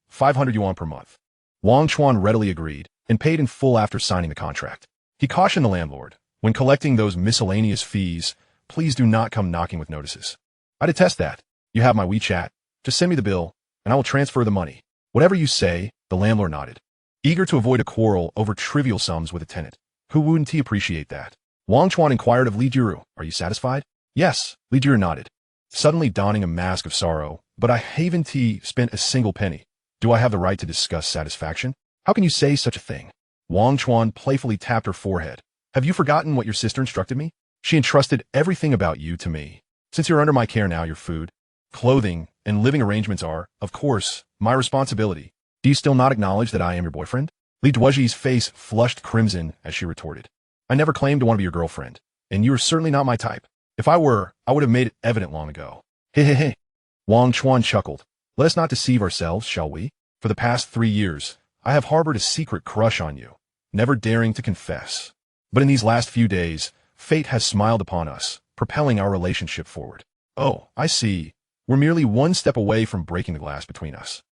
500 yuan per month. Wang Chuan readily agreed and paid in full after signing the contract. He cautioned the landlord, when collecting those miscellaneous fees, please do not come knocking with notices. I detest that. You have my WeChat. Just send me the bill, and I will transfer the money. Whatever you say, the landlord nodded, eager to avoid a quarrel over trivial sums with a tenant. Who wouldn't he appreciate that? Wang Chuan inquired of Lee Duoji, are you satisfied? Yes, Lee Duoji nodded, suddenly donning a mask of sorrow. But I haven't spent a single penny. Do I have the right to discuss satisfaction? How can you say such a thing? Wang Chuan playfully tapped her forehead. Have you forgotten what your sister instructed me? She entrusted everything about you to me. Since you're under my care now, your food, clothing, and living arrangements are, of course, my responsibility. Do you still not acknowledge that I am your boyfriend? Lee Duoji's face flushed crimson as she retorted. I never claimed to want to be your girlfriend, and you are certainly not my type. If I were, I would have made it evident long ago. He. Wang Chuan chuckled. Let us not deceive ourselves, shall we? For the past 3 years, I have harbored a secret crush on you, never daring to confess. But in these last few days, fate has smiled upon us, propelling our relationship forward. Oh, I see. We're merely one step away from breaking the glass between us.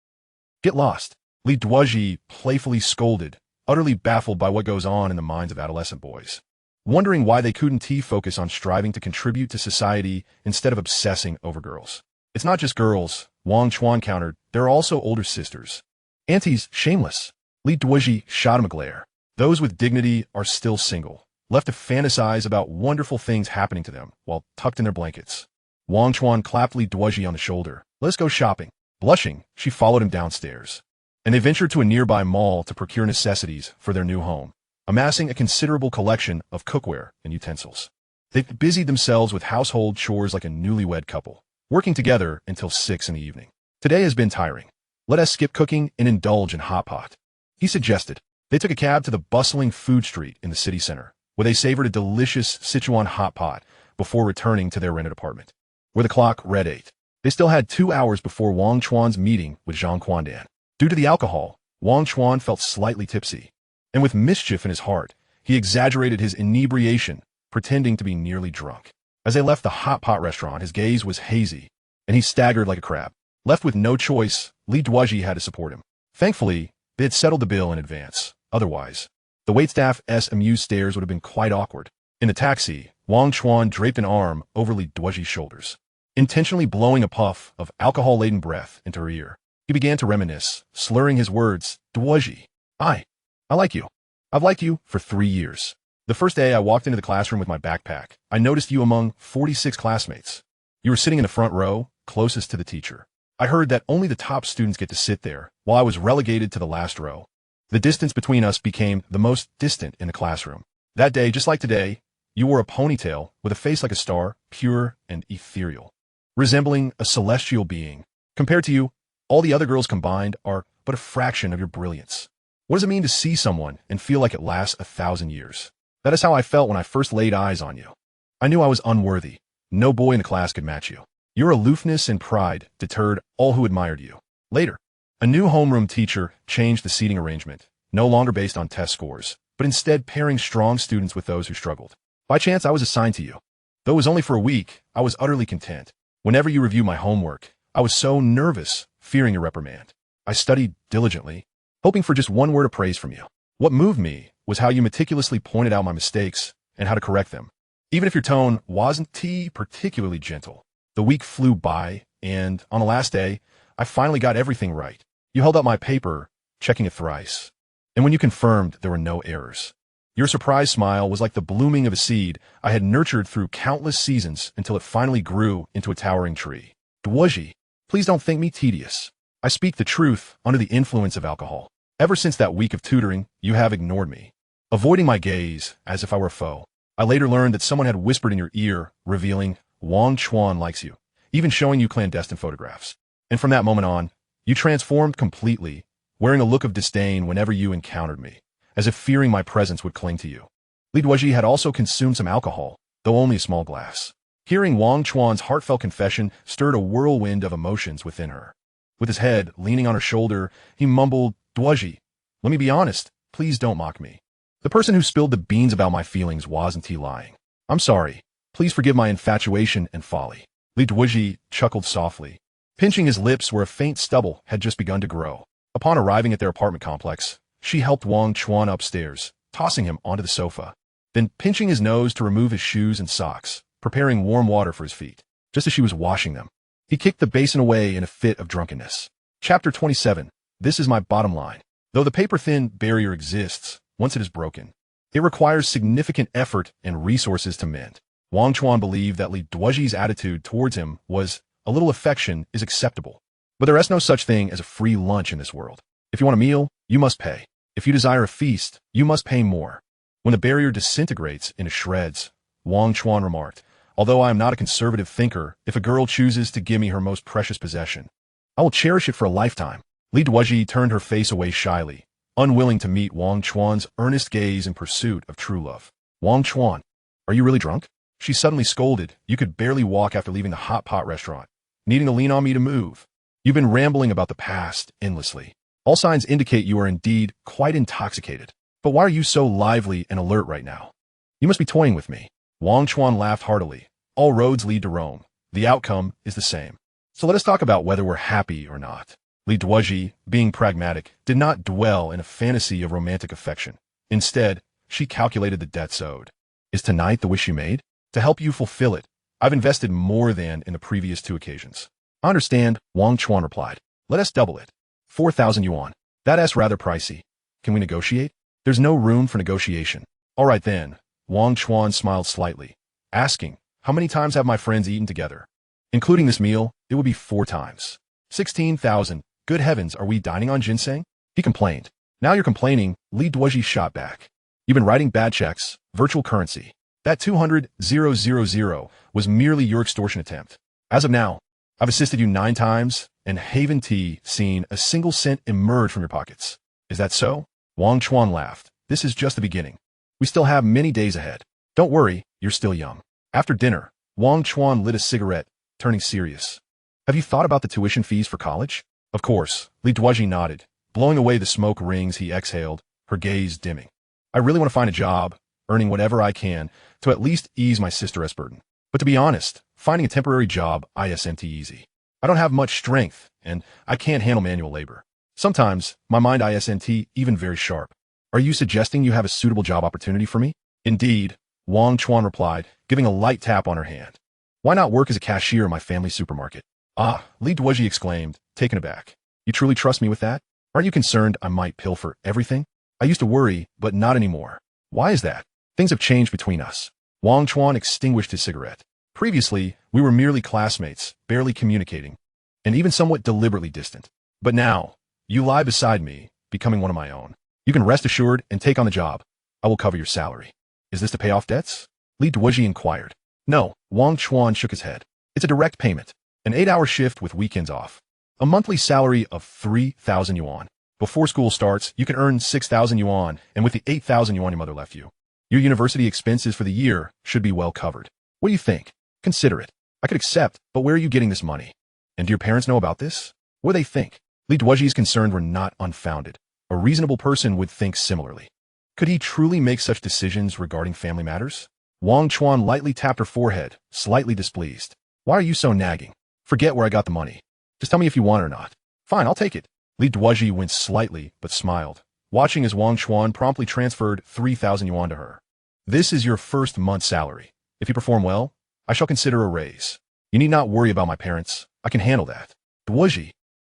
Get lost. Lee Duoji playfully scolded, utterly baffled by what goes on in the minds of adolescent boys, wondering why they couldn't focus on striving to contribute to society instead of obsessing over girls. It's not just girls, Wang Chuan countered, there are also older sisters. Aunties, shameless. Lee Duoji shot him a glare. Those with dignity are still single, left to fantasize about wonderful things happening to them while tucked in their blankets. Wang Chuan clapped Lee Duoji on the shoulder. Let's go shopping. Blushing, she followed him downstairs, and they ventured to a nearby mall to procure necessities for their new home, amassing a considerable collection of cookware and utensils. They busied themselves with household chores like a newlywed couple, working together until 6 in the evening. Today has been tiring. Let us skip cooking and indulge in hot pot, he suggested. They took a cab to the bustling food street in the city center, where they savored a delicious Sichuan hot pot before returning to their rented apartment, where the clock read 8. They still had 2 hours before Wang Chuan's meeting with Zhang Quandan. Due to the alcohol, Wang Chuan felt slightly tipsy, and with mischief in his heart, he exaggerated his inebriation, pretending to be nearly drunk. As they left the hot pot restaurant, his gaze was hazy, and he staggered like a crab. Left with no choice, Lee Duaji had to support him. Thankfully, they had settled the bill in advance. Otherwise, the waitstaff's amused stares would have been quite awkward. In the taxi, Wang Chuan draped an arm over Lee Duaji's shoulders, intentionally blowing a puff of alcohol-laden breath into her ear. He began to reminisce, slurring his words. Duozhi, I like you. I've liked you for 3 years. The first day I walked into the classroom with my backpack, I noticed you among 46 classmates. You were sitting in the front row, closest to the teacher. I heard that only the top students get to sit there, while I was relegated to the last row. The distance between us became the most distant in the classroom. That day, just like today, you wore a ponytail with a face like a star, pure and ethereal, resembling a celestial being. Compared to you, all the other girls combined are but a fraction of your brilliance. What does it mean to see someone and feel like it lasts 1,000 years? That is how I felt when I first laid eyes on you. I knew I was unworthy. No boy in the class could match you. Your aloofness and pride deterred all who admired you. Later, a new homeroom teacher changed the seating arrangement, no longer based on test scores, but instead pairing strong students with those who struggled. By chance, I was assigned to you. Though it was only for a week, I was utterly content. Whenever you reviewed my homework, I was so nervous, fearing your reprimand. I studied diligently, hoping for just one word of praise from you. What moved me was how you meticulously pointed out my mistakes and how to correct them. Even if your tone wasn't particularly gentle. The week flew by, and on the last day, I finally got everything right. You held up my paper, checking it thrice. And when you confirmed there were no errors, your surprised smile was like the blooming of a seed I had nurtured through countless seasons until it finally grew into a towering tree. Duozhi, please don't think me tedious. I speak the truth under the influence of alcohol. Ever since that week of tutoring, you have ignored me, avoiding my gaze as if I were a foe. I later learned that someone had whispered in your ear, revealing, Wang Chuan likes you, even showing you clandestine photographs. And from that moment on, you transformed completely, wearing a look of disdain whenever you encountered me, as if fearing my presence would cling to you. Lee Duaji had also consumed some alcohol, though only a small glass. Hearing Wang Chuan's heartfelt confession stirred a whirlwind of emotions within her. With his head leaning on her shoulder, he mumbled, Duozhi, let me be honest, please don't mock me. The person who spilled the beans about my feelings wasn't he lying. I'm sorry. Please forgive my infatuation and folly. Lee Duozhi chuckled softly, pinching his lips where a faint stubble had just begun to grow. Upon arriving at their apartment complex, she helped Wang Chuan upstairs, tossing him onto the sofa, then pinching his nose to remove his shoes and socks, preparing warm water for his feet. Just as she was washing them, he kicked the basin away in a fit of drunkenness. Chapter 27. This is my bottom line. Though the paper-thin barrier exists, once it is broken, it requires significant effort and resources to mend. Wang Chuan believed that Lee Duozhi's attitude towards him was, a little affection is acceptable. But there is no such thing as a free lunch in this world. If you want a meal, you must pay. If you desire a feast, you must pay more. When the barrier disintegrates into shreds, Wang Chuan remarked, although I am not a conservative thinker, if a girl chooses to give me her most precious possession, I will cherish it for a lifetime. Lee Duozhi turned her face away shyly, unwilling to meet Wang Chuan's earnest gaze in pursuit of true love. Wang Chuan, are you really drunk? She suddenly scolded. You could barely walk after leaving the hot pot restaurant, needing to lean on me to move. You've been rambling about the past endlessly. All signs indicate you are indeed quite intoxicated. But why are you so lively and alert right now? You must be toying with me. Wang Chuan laughed heartily. All roads lead to Rome. The outcome is the same. So let us talk about whether we're happy or not. Lee Duozhi, being pragmatic, did not dwell in a fantasy of romantic affection. Instead, she calculated the debts owed. Is tonight the wish you made? To help you fulfill it, I've invested more than in the previous 2 occasions. I understand, Wang Chuan replied. Let us double it. 4,000 yuan. That's rather pricey. Can we negotiate? There's no room for negotiation. All right then. Wang Chuan smiled slightly, asking, how many times have my friends eaten together? Including this meal, it would be 4 times. 16,000. Good heavens, are we dining on ginseng? He complained. Now you're complaining, Lee Duoji shot back. You've been writing bad checks, virtual currency. That 200,000 was merely your extortion attempt. As of now, I've assisted you 9 times, and haven't seen a single cent emerge from your pockets. Is that so? Wang Chuan laughed. This is just the beginning. We still have many days ahead. Don't worry, you're still young. After dinner, Wang Chuan lit a cigarette, turning serious. Have you thought about the tuition fees for college? Of course, Lee Duaji nodded, blowing away the smoke rings he exhaled, her gaze dimming. I really want to find a job, earning whatever I can, to at least ease my sister's burden. But to be honest, finding a temporary job isn't easy. I don't have much strength, and I can't handle manual labor. Sometimes, my mind isn't even very sharp. Are you suggesting you have a suitable job opportunity for me? Indeed, Wang Chuan replied, giving a light tap on her hand. Why not work as a cashier in my family's supermarket? Ah, Lee Duoji exclaimed, taken aback. You truly trust me with that? Aren't you concerned I might pilfer everything? I used to worry, but not anymore. Why is that? Things have changed between us. Wang Chuan extinguished his cigarette. Previously, we were merely classmates, barely communicating, and even somewhat deliberately distant. But now, you lie beside me, becoming one of my own. You can rest assured and take on the job. I will cover your salary. Is this to pay off debts? Lee Duoji inquired. No, Wang Chuan shook his head. It's a direct payment. An 8-hour shift with weekends off. A monthly salary of 3,000 yuan. Before school starts, you can earn 6,000 yuan, and with the 8,000 yuan your mother left you, your university expenses for the year should be well covered. What do you think? Consider it. I could accept, but where are you getting this money? And do your parents know about this? What do they think? Lee Duoji's concerns were not unfounded. A reasonable person would think similarly. Could he truly make such decisions regarding family matters? Wang Chuan lightly tapped her forehead, slightly displeased. Why are you so nagging? Forget where I got the money. Just tell me if you want it or not. Fine, I'll take it. Lee Duoji winced slightly, but smiled, watching as Wang Chuan promptly transferred 3,000 yuan to her. This is your first month's salary. If you perform well, I shall consider a raise. You need not worry about my parents. I can handle that. Duozhi,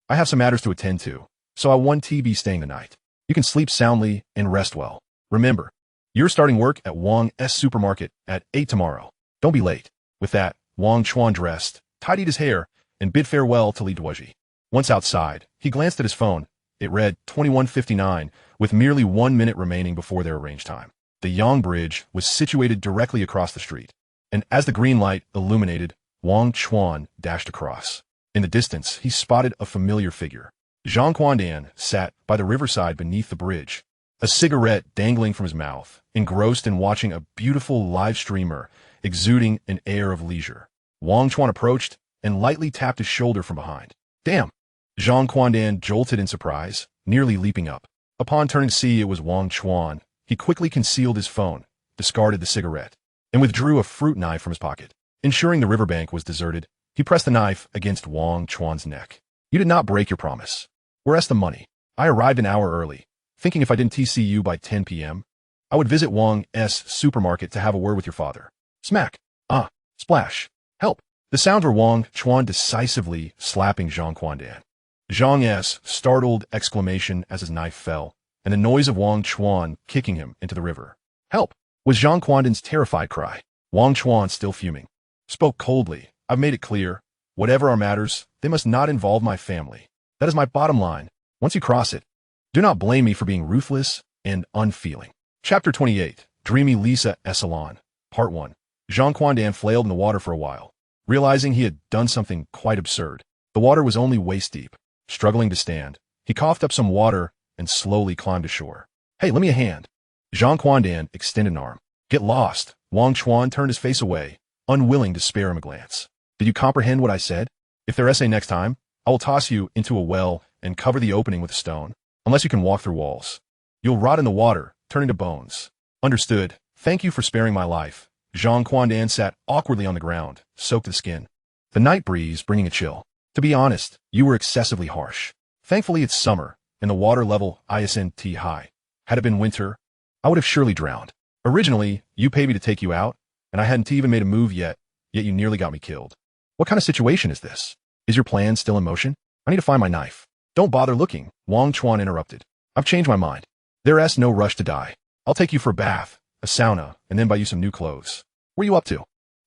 I have some matters to attend to, so I won't be staying the night. You can sleep soundly and rest well. Remember, you're starting work at Wang's supermarket at 8 tomorrow. Don't be late. With that, Wang Chuan dressed, tidied his hair, and bid farewell to Lee Duoji. Once outside, he glanced at his phone. It read 21:59, with merely 1 minute remaining before their arranged time. The Yang Bridge was situated directly across the street, and as the green light illuminated, Wang Chuan dashed across. In the distance, he spotted a familiar figure. Zhang Quandan sat by the riverside beneath the bridge, a cigarette dangling from his mouth, engrossed in watching a beautiful live streamer exuding an air of leisure. Wang Chuan approached and lightly tapped his shoulder from behind. Damn! Zhang Quandan jolted in surprise, nearly leaping up. Upon turning to see it was Wang Chuan, he quickly concealed his phone, discarded the cigarette, and withdrew a fruit knife from his pocket. Ensuring the riverbank was deserted, he pressed the knife against Wang Chuan's neck. You did not break your promise. Where's the money? I arrived an hour early, thinking if I didn't see you by 10 p.m., I would visit Wang's supermarket to have a word with your father. Smack. Ah. Splash. Help. The sounds were Wang Chuan decisively slapping Zhang Quandan. Zhang's startled exclamation as his knife fell, and the noise of Wang Chuan kicking him into the river. Help! Was Zhang Quandan's terrified cry. Wang Chuan, still fuming, spoke coldly. I've made it clear. Whatever our matters, they must not involve my family. That is my bottom line. Once you cross it, do not blame me for being ruthless and unfeeling. Chapter 28, Dreamy Lisa Salon, Part 1. Zhang Quandan flailed in the water for a while, realizing he had done something quite absurd. The water was only waist-deep. Struggling to stand, he coughed up some water and slowly climbed ashore. Hey, lend me a hand. Zhang Quandan extended an arm. Get lost. Wang Chuan turned his face away, unwilling to spare him a glance. Did you comprehend what I said? If they're essay next time, I will toss you into a well and cover the opening with a stone, unless you can walk through walls. You'll rot in the water, turning to bones. Understood. Thank you for sparing my life. Zhang Quandan sat awkwardly on the ground, soaked to the skin, the night breeze bringing a chill. To be honest, you were excessively harsh. Thankfully it's summer, and the water level isn't high. Had it been winter, I would have surely drowned. Originally, you paid me to take you out, and I hadn't even made a move yet you nearly got me killed. What kind of situation is this? Is your plan still in motion? I need to find my knife. Don't bother looking, Wang Chuan interrupted. I've changed my mind. There's no rush to die. I'll take you for a bath, a sauna, and then buy you some new clothes. What are you up to?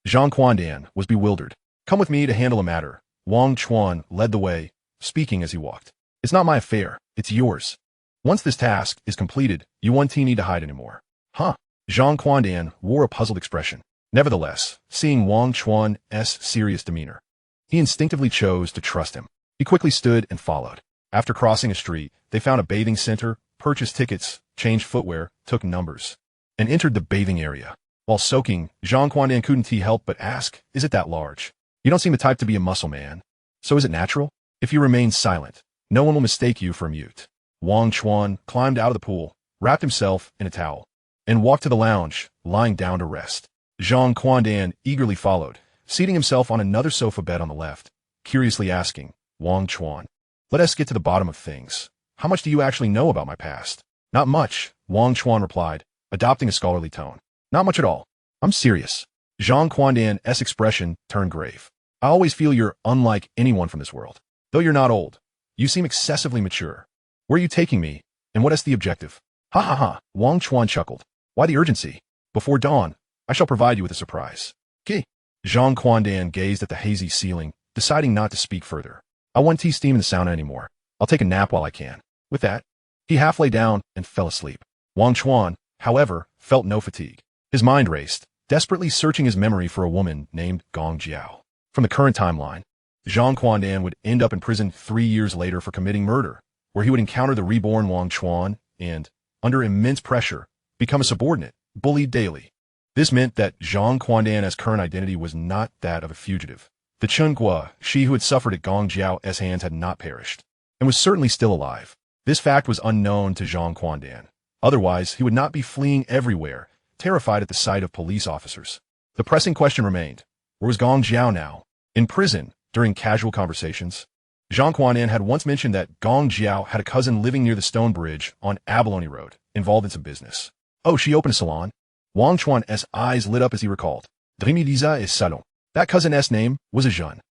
Zhang Quandan was bewildered. Come with me to handle a matter. Wang Chuan led the way, speaking as he walked. It's not my affair, it's yours. Once this task is completed, you won't need to hide anymore. Huh? Zhang Quandan wore a puzzled expression. Nevertheless, seeing Wang Chuan's serious demeanor, he instinctively chose to trust him. He quickly stood and followed. After crossing a street, they found a bathing center, purchased tickets, changed footwear, took numbers, and entered the bathing area. While soaking, Zhang Quandan couldn't help but ask, "Is it that large? You don't seem the type to be a muscle man. So is it natural? If you remain silent, no one will mistake you for a mute." Wang Chuan climbed out of the pool, wrapped himself in a towel, and walked to the lounge, lying down to rest. Zhang Quandan eagerly followed, seating himself on another sofa bed on the left, curiously asking, "Wang Chuan, let us get to the bottom of things. How much do you actually know about my past?" "Not much," Wang Chuan replied, adopting a scholarly tone. "Not much at all. I'm serious." Zhang Quandan's expression turned grave. "I always feel you're unlike anyone from this world. Though you're not old, you seem excessively mature. Where are you taking me, and what is the objective?" "Ha ha ha," Wang Chuan chuckled. "Why the urgency? Before dawn, I shall provide you with a surprise." "Ki." Zhang Quandan gazed at the hazy ceiling, deciding not to speak further. "I won't steam in the sauna anymore. I'll take a nap while I can." With that, he half lay down and fell asleep. Wang Chuan, however, felt no fatigue. His mind raced, desperately searching his memory for a woman named Gong Jiao. From the current timeline, Zhang Quandan would end up in prison 3 years later for committing murder, where he would encounter the reborn Wang Chuan and, under immense pressure, become a subordinate, bullied daily. This meant that Zhang Quandan's current identity was not that of a fugitive. The Chun Xang, she who had suffered at Gong Jiao's hands, had not perished, and was certainly still alive. This fact was unknown to Zhang Quandan. Otherwise, he would not be fleeing everywhere, terrified at the sight of police officers. The pressing question remained, where was Gong Jiao now? In prison, during casual conversations, Zhang Quandan had once mentioned that Gong Jiao had a cousin living near the stone bridge on Abalone Road, involved in some business. Oh, she opened a salon? Wang Chuan's eyes lit up as he recalled. Drimidiza is salon. That cousin's name was a Jean.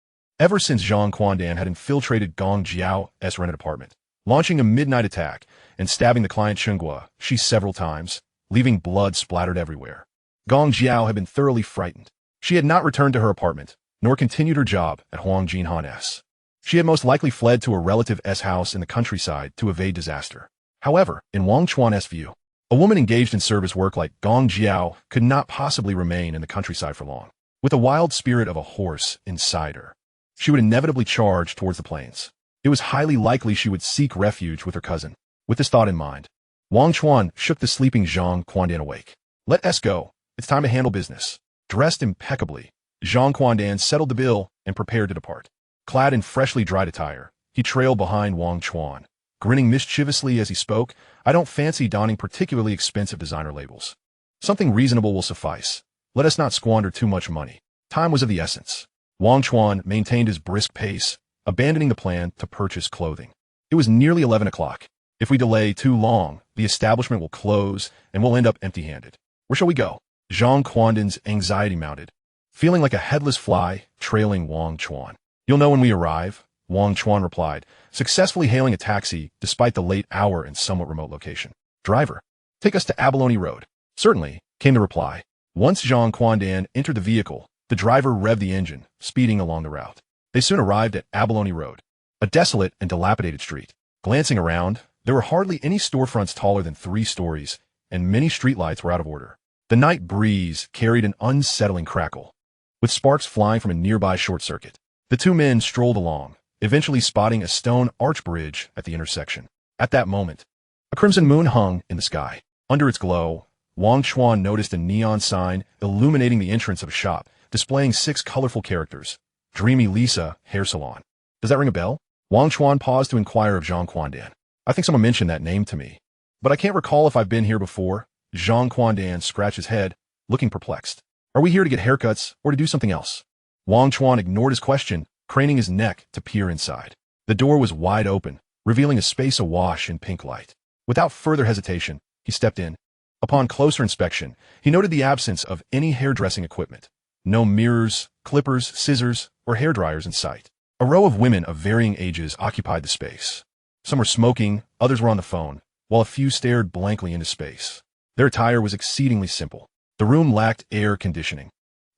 Ever since Zhang Quandan had infiltrated Gong Jiao's rented apartment, launching a midnight attack and stabbing the client Chun Xang, she several times, leaving blood splattered everywhere. Gong Jiao had been thoroughly frightened. She had not returned to her apartment, nor continued her job at Huang Jinhan's. She had most likely fled to a relative's house in the countryside to evade disaster. However, in Wang Chuan's view, a woman engaged in service work like Gong Jiao could not possibly remain in the countryside for long. With the wild spirit of a horse inside her, she would inevitably charge towards the plains. It was highly likely she would seek refuge with her cousin. With this thought in mind, Wang Chuan shook the sleeping Zhang Quandan awake. "Let us go. It's time to handle business." Dressed impeccably, Zhang Quandan settled the bill and prepared to depart. Clad in freshly dried attire, he trailed behind Wang Chuan, grinning mischievously as he spoke. "I don't fancy donning particularly expensive designer labels. Something reasonable will suffice. Let us not squander too much money." Time was of the essence. Wang Chuan maintained his brisk pace, abandoning the plan to purchase clothing. It was nearly 11 o'clock. If we delay too long, the establishment will close and we'll end up empty-handed. Where shall we go? Zhang Quandan's anxiety mounted, feeling like a headless fly trailing Wang Chuan. "You'll know when we arrive," Wang Chuan replied, successfully hailing a taxi despite the late hour and somewhat remote location. "Driver, take us to Abalone Road." "Certainly," came the reply. Once Zhang Quandan entered the vehicle, the driver revved the engine, speeding along the route. They soon arrived at Abalone Road, a desolate and dilapidated street. Glancing around, there were hardly any storefronts taller than 3 stories, and many streetlights were out of order. The night breeze carried an unsettling crackle, with sparks flying from a nearby short circuit. The two men strolled along, eventually spotting a stone arch bridge at the intersection. At that moment, a crimson moon hung in the sky. Under its glow, Wang Chuan noticed a neon sign illuminating the entrance of a shop, displaying 6 colorful characters. Dreamy Lisa Hair Salon. Does that ring a bell? Wang Chuan paused to inquire of Zhang Quandan. "I think someone mentioned that name to me, but I can't recall if I've been here before." Zhang Quandan scratched his head, looking perplexed. "Are we here to get haircuts or to do something else?" Wang Chuan ignored his question, craning his neck to peer inside. The door was wide open, revealing a space awash in pink light. Without further hesitation, he stepped in. Upon closer inspection, he noted the absence of any hairdressing equipment. No mirrors, clippers, scissors, or hairdryers in sight. A row of women of varying ages occupied the space. Some were smoking, others were on the phone, while a few stared blankly into space. Their attire was exceedingly simple. The room lacked air conditioning,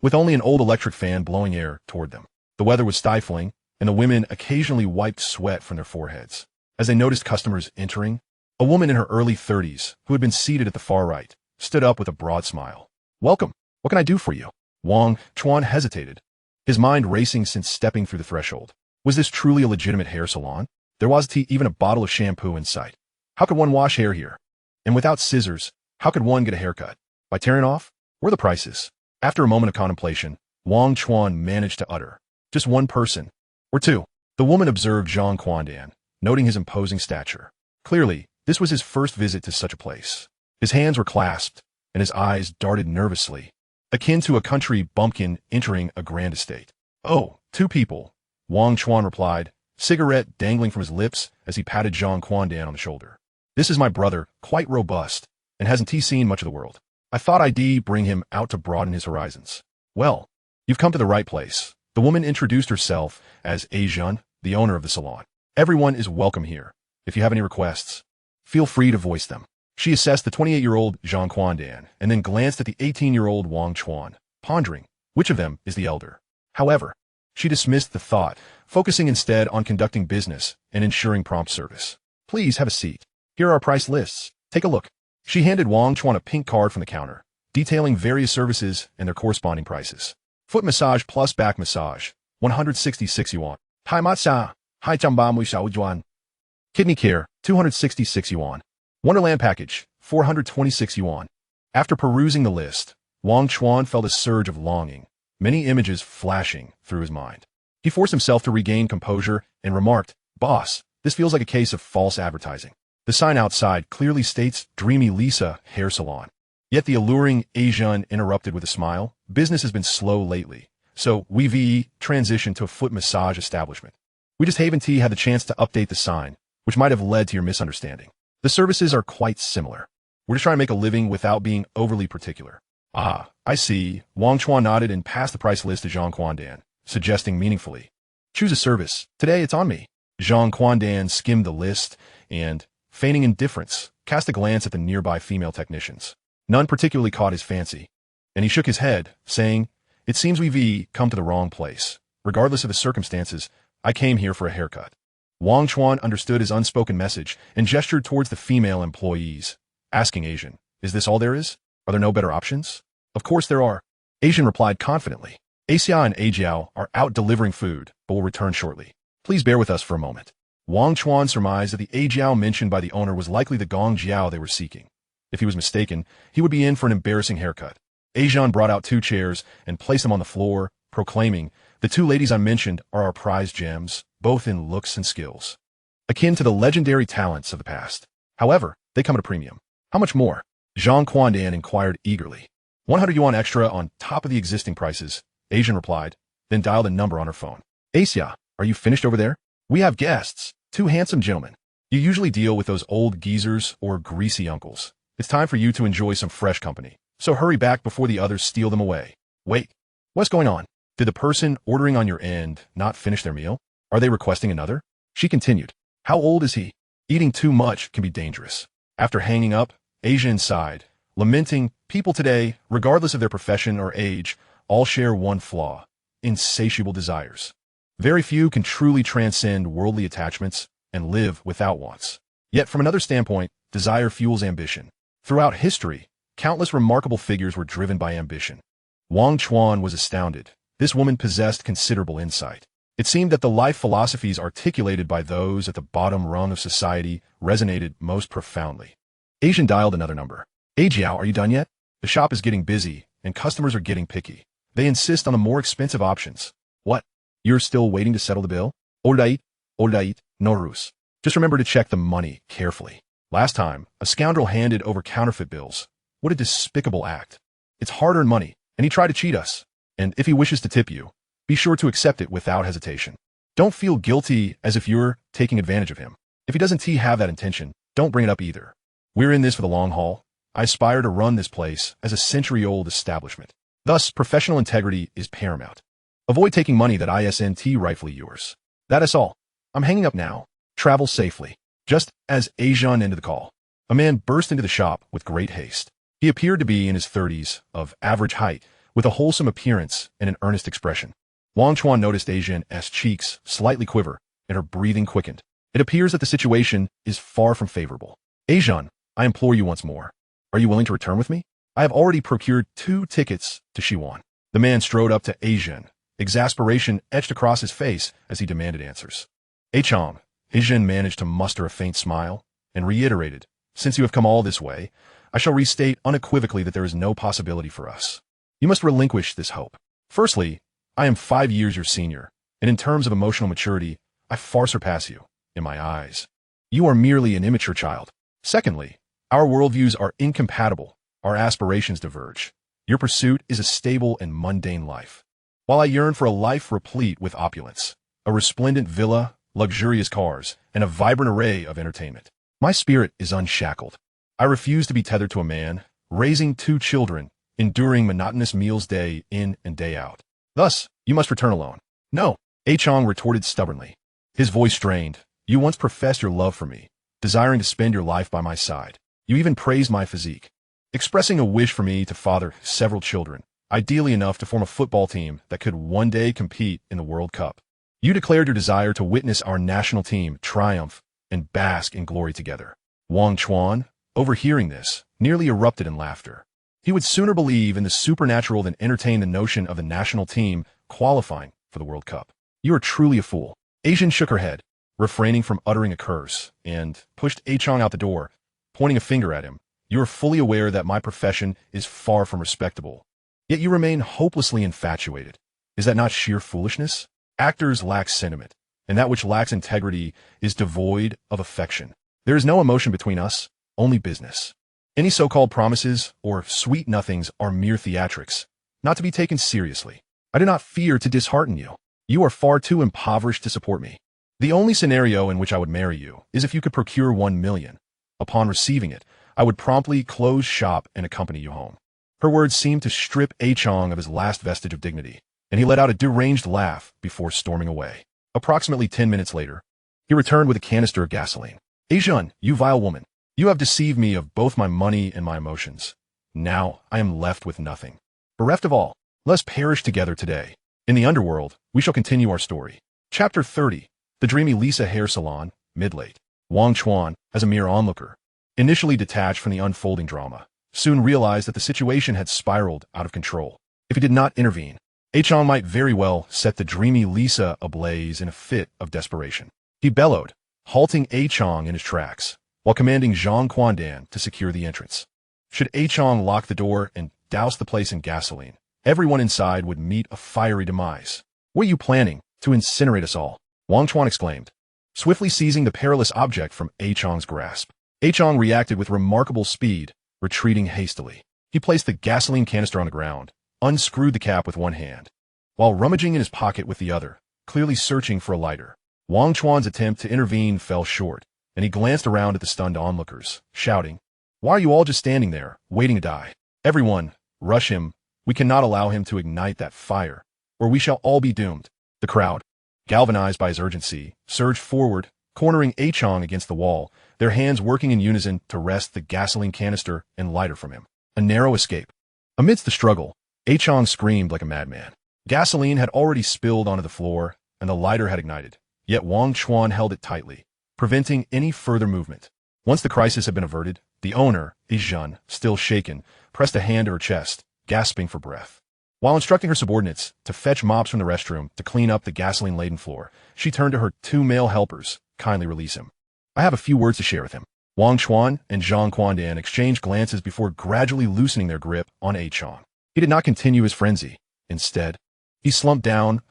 with only an old electric fan blowing air toward them. The weather was stifling, and the women occasionally wiped sweat from their foreheads. As they noticed customers entering, a woman in her early 30s, who had been seated at the far right, stood up with a broad smile. "Welcome. What can I do for you?" Wang Chuan hesitated, his mind racing since stepping through the threshold. Was this truly a legitimate hair salon? There wasn't even a bottle of shampoo in sight. How could one wash hair here? And without scissors, how could one get a haircut? By tearing off? Where are the prices? After a moment of contemplation, Wang Chuan managed to utter, "Just one person. Or two." The woman observed Zhang Quandan, noting his imposing stature. Clearly, this was his first visit to such a place. His hands were clasped, and his eyes darted nervously, akin to a country bumpkin entering a grand estate. "Oh, two people," Wang Chuan replied, cigarette dangling from his lips as he patted Zhang Quandan on the shoulder. "This is my brother, quite robust, and hasn't he seen much of the world? I thought I'd bring him out to broaden his horizons." "Well, you've come to the right place." The woman introduced herself as Asian, the owner of the salon. "Everyone is welcome here. If you have any requests, feel free to voice them." She assessed the 28-year-old Zhang Quandan and then glanced at the 18-year-old Wang Chuan, pondering which of them is the elder. However, she dismissed the thought, focusing instead on conducting business and ensuring prompt service. "Please have a seat. Here are our price lists. Take a look." She handed Wang Chuan a pink card from the counter, detailing various services and their corresponding prices. Foot massage plus back massage, 166 yuan. Thai massage, hai chamba mui shao yuan. Kidney care, 266 yuan. Wonderland package, 426 yuan. After perusing the list, Wang Chuan felt a surge of longing, many images flashing through his mind. He forced himself to regain composure and remarked, "Boss, this feels like a case of false advertising. The sign outside clearly states Dreamy Lisa Hair Salon." Yet the alluring Asian interrupted with a smile. "Business has been slow lately, so we've transitioned to a foot massage establishment. We just haven't had the chance to update the sign, which might have led to your misunderstanding. The services are quite similar. We're just trying to make a living without being overly particular." "Ah, I see." Wang Chuan nodded and passed the price list to Zhang Quandan, suggesting meaningfully, "Choose a service. Today it's on me." Zhang Quandan skimmed the list and, feigning indifference, cast a glance at the nearby female technicians. None particularly caught his fancy, and he shook his head, saying, "It seems we've come to the wrong place. Regardless of the circumstances, I came here for a haircut." Wang Chuan understood his unspoken message and gestured towards the female employees, asking Asian, "Is this all there is? Are there no better options?" "Of course there are," Asian replied confidently. "Asia and Ajiao are out delivering food, but will return shortly. Please bear with us for a moment." Wang Chuan surmised that the Ajiao mentioned by the owner was likely the Gong Jiao they were seeking. If he was mistaken, he would be in for an embarrassing haircut. Asian brought out 2 chairs and placed them on the floor, proclaiming, "The 2 ladies I mentioned are our prize gems, both in looks and skills, akin to the legendary talents of the past. However, they come at a premium." "How much more?" Zhang Quandan inquired eagerly. 100 yuan extra on top of the existing prices, Asian replied, then dialed a number on her phone. "Asia, are you finished over there? We have guests, 2 handsome gentlemen. You usually deal with those old geezers or greasy uncles. It's time for you to enjoy some fresh company. So hurry back before the others steal them away." "Wait, what's going on? Did the person ordering on your end not finish their meal? Are they requesting another?" She continued. "How old is he? Eating too much can be dangerous." After hanging up, Asian sighed, lamenting, "People today, regardless of their profession or age, all share one flaw: insatiable desires. Very few can truly transcend worldly attachments and live without wants. Yet from another standpoint, desire fuels ambition. Throughout history, countless remarkable figures were driven by ambition." Wang Chuan was astounded. This woman possessed considerable insight. It seemed that the life philosophies articulated by those at the bottom rung of society resonated most profoundly. Asian dialed another number. "Ajiao, are you done yet? The shop is getting busy, and customers are getting picky. They insist on the more expensive options." "What? You're still waiting to settle the bill?" Oldait, no rus. Just remember to check the money carefully. Last time, a scoundrel handed over counterfeit bills. What a despicable act. It's hard-earned money, and he tried to cheat us. And if he wishes to tip you, be sure to accept it without hesitation. Don't feel guilty as if you're taking advantage of him. If he doesn't have that intention, don't bring it up either. We're in this for the long haul. I aspire to run this place as a century-old establishment. Thus, professional integrity is paramount. Avoid taking money that isn't rightfully yours. That is all. I'm hanging up now. Travel safely." Just as Asian ended the call, a man burst into the shop with great haste. He appeared to be in his 30s, of average height, with a wholesome appearance and an earnest expression. Wang Chuan noticed Asian's cheeks slightly quiver, and her breathing quickened. It appears that the situation is far from favorable. Asian, I implore you once more. Are you willing to return with me? I have already procured 2 tickets to Xiwan. The man strode up to Asian. Exasperation etched across his face as he demanded answers. Asian managed to muster a faint smile and reiterated, since you have come all this way, I shall restate unequivocally that there is no possibility for us. You must relinquish this hope. Firstly, I am 5 years your senior, and in terms of emotional maturity, I far surpass you, in my eyes. You are merely an immature child. Secondly, our worldviews are incompatible, our aspirations diverge. Your pursuit is a stable and mundane life, while I yearn for a life replete with opulence, a resplendent villa, luxurious cars, and a vibrant array of entertainment. My spirit is unshackled. I refuse to be tethered to a man, raising 2 children, enduring monotonous meals day in and day out. Thus, you must return alone. No, Chong retorted stubbornly. His voice strained. You once professed your love for me, desiring to spend your life by my side. You even praised my physique, expressing a wish for me to father several children, ideally enough to form a football team that could one day compete in the World Cup. You declared your desire to witness our national team triumph and bask in glory together. Wang Chuan, overhearing this, nearly erupted in laughter. He would sooner believe in the supernatural than entertain the notion of the national team qualifying for the World Cup. You are truly a fool. Asian shook her head, refraining from uttering a curse, and pushed Chong out the door, pointing a finger at him. You are fully aware that my profession is far from respectable, yet you remain hopelessly infatuated. Is that not sheer foolishness? Actors lack sentiment, and that which lacks integrity is devoid of affection. There is no emotion between us, only business. Any so-called promises or sweet nothings are mere theatrics, not to be taken seriously. I do not fear to dishearten you. You are far too impoverished to support me. The only scenario in which I would marry you is if you could procure 1 million. Upon receiving it, I would promptly close shop and accompany you home. Her words seemed to strip Chong of his last vestige of dignity, and he let out a deranged laugh before storming away. Approximately 10 minutes later, he returned with a canister of gasoline. Asian, you vile woman. You have deceived me of both my money and my emotions. Now I am left with nothing. Bereft of all, let us perish together today. In the underworld, we shall continue our story. Chapter 30. The Dreamy Lisa Hair Salon, Midlate. Wang Chuan, as a mere onlooker, initially detached from the unfolding drama, soon realized that the situation had spiraled out of control. If he did not intervene, Chong might very well set the dreamy Lisa ablaze in a fit of desperation. He bellowed, halting Chong in his tracks, while commanding Zhang Quandan to secure the entrance. Should Chong lock the door and douse the place in gasoline, everyone inside would meet a fiery demise. What are you planning? To incinerate us all? Wang Chuan exclaimed, swiftly seizing the perilous object from Chong's grasp. Chong reacted with remarkable speed, retreating hastily. He placed the gasoline canister on the ground, unscrewed the cap with one hand, while rummaging in his pocket with the other, clearly searching for a lighter. Wang Chuan's attempt to intervene fell short, and he glanced around at the stunned onlookers, shouting, Why are you all just standing there, waiting to die? Everyone, rush him. We cannot allow him to ignite that fire, or we shall all be doomed. The crowd, galvanized by his urgency, surged forward, cornering Chong against the wall, their hands working in unison to wrest the gasoline canister and lighter from him. A narrow escape. Amidst the struggle, Chong screamed like a madman. Gasoline had already spilled onto the floor, and the lighter had ignited, yet Wang Chuan held it tightly, preventing any further movement. Once the crisis had been averted, the owner, Asian, still shaken, pressed a hand to her chest, gasping for breath. While instructing her subordinates to fetch mops from the restroom to clean up the gasoline-laden floor, she turned to her 2 male helpers, kindly release him. I have a few words to share with him. Wang Chuan and Zhang Quandan exchanged glances before gradually loosening their grip on Chong. He did not continue his frenzy. Instead, he slumped down,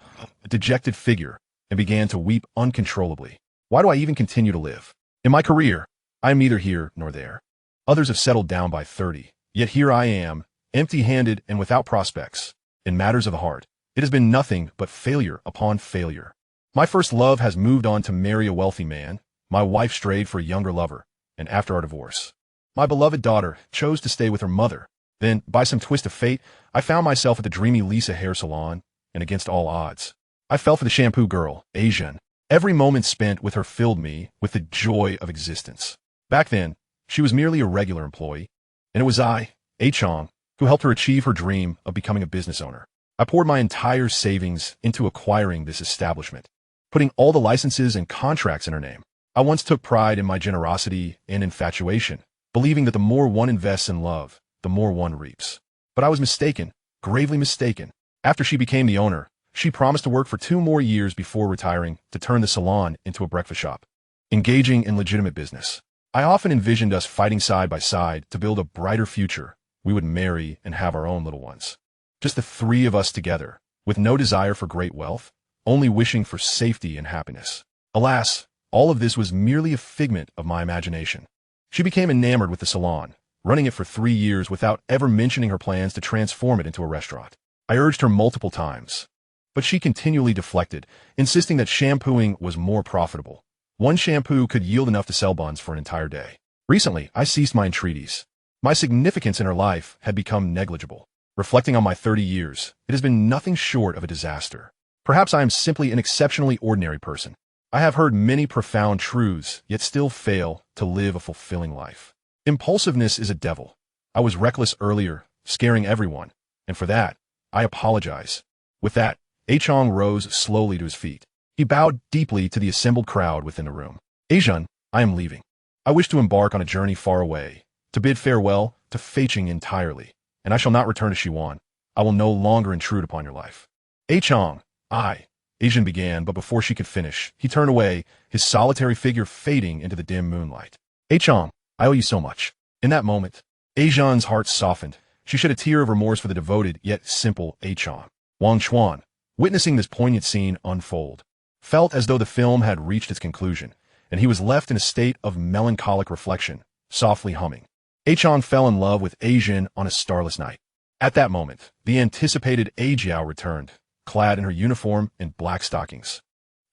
a dejected figure, and began to weep uncontrollably. Why do I even continue to live? In my career, I am neither here nor there. Others have settled down by 30, yet here I am, empty-handed and without prospects. In matters of the heart, it has been nothing but failure upon failure. My first love has moved on to marry a wealthy man. My wife strayed for a younger lover, and after our divorce, my beloved daughter chose to stay with her mother. Then, by some twist of fate, I found myself at the dreamy Lisa Hair Salon, and against all odds, I fell for the shampoo girl, Asian. Every moment spent with her filled me with the joy of existence. Back then, she was merely a regular employee, and it was I, Chong, who helped her achieve her dream of becoming a business owner. I poured my entire savings into acquiring this establishment, putting all the licenses and contracts in her name. I once took pride in my generosity and infatuation, believing that the more one invests in love, the more one reaps. But I was mistaken, gravely mistaken. After she became the owner, she promised to work for 2 more years before retiring to turn the salon into a breakfast shop, engaging in legitimate business. I often envisioned us fighting side by side to build a brighter future. We would marry and have our own little ones. Just the 3 of us together, with no desire for great wealth, only wishing for safety and happiness. Alas, all of this was merely a figment of my imagination. She became enamored with the salon, running it for 3 years without ever mentioning her plans to transform it into a restaurant. I urged her multiple times, but she continually deflected, insisting that shampooing was more profitable. One shampoo could yield enough to sell buns for an entire day. Recently, I ceased my entreaties. My significance in her life had become negligible. Reflecting on my 30 years, it has been nothing short of a disaster. Perhaps I am simply an exceptionally ordinary person. I have heard many profound truths, yet still fail to live a fulfilling life. Impulsiveness is a devil. I was reckless earlier, scaring everyone, and for that, I apologize. With that, Chong rose slowly to his feet. He bowed deeply to the assembled crowd within the room. Ajun, I am leaving. I wish to embark on a journey far away, to bid farewell to Feiqing entirely, and I shall not return to Shiwan. I will no longer intrude upon your life. Chong, Ajun began, but before she could finish, he turned away, his solitary figure fading into the dim moonlight. Chong, I owe you so much. In that moment, Ajun's heart softened. She shed a tear of remorse for the devoted yet simple Chong. Wang Chuan, witnessing this poignant scene unfold, felt as though the film had reached its conclusion, and he was left in a state of melancholic reflection, softly humming. Chong fell in love with Ajun on a starless night. At that moment, the anticipated Ajiao returned, clad in her uniform and black stockings,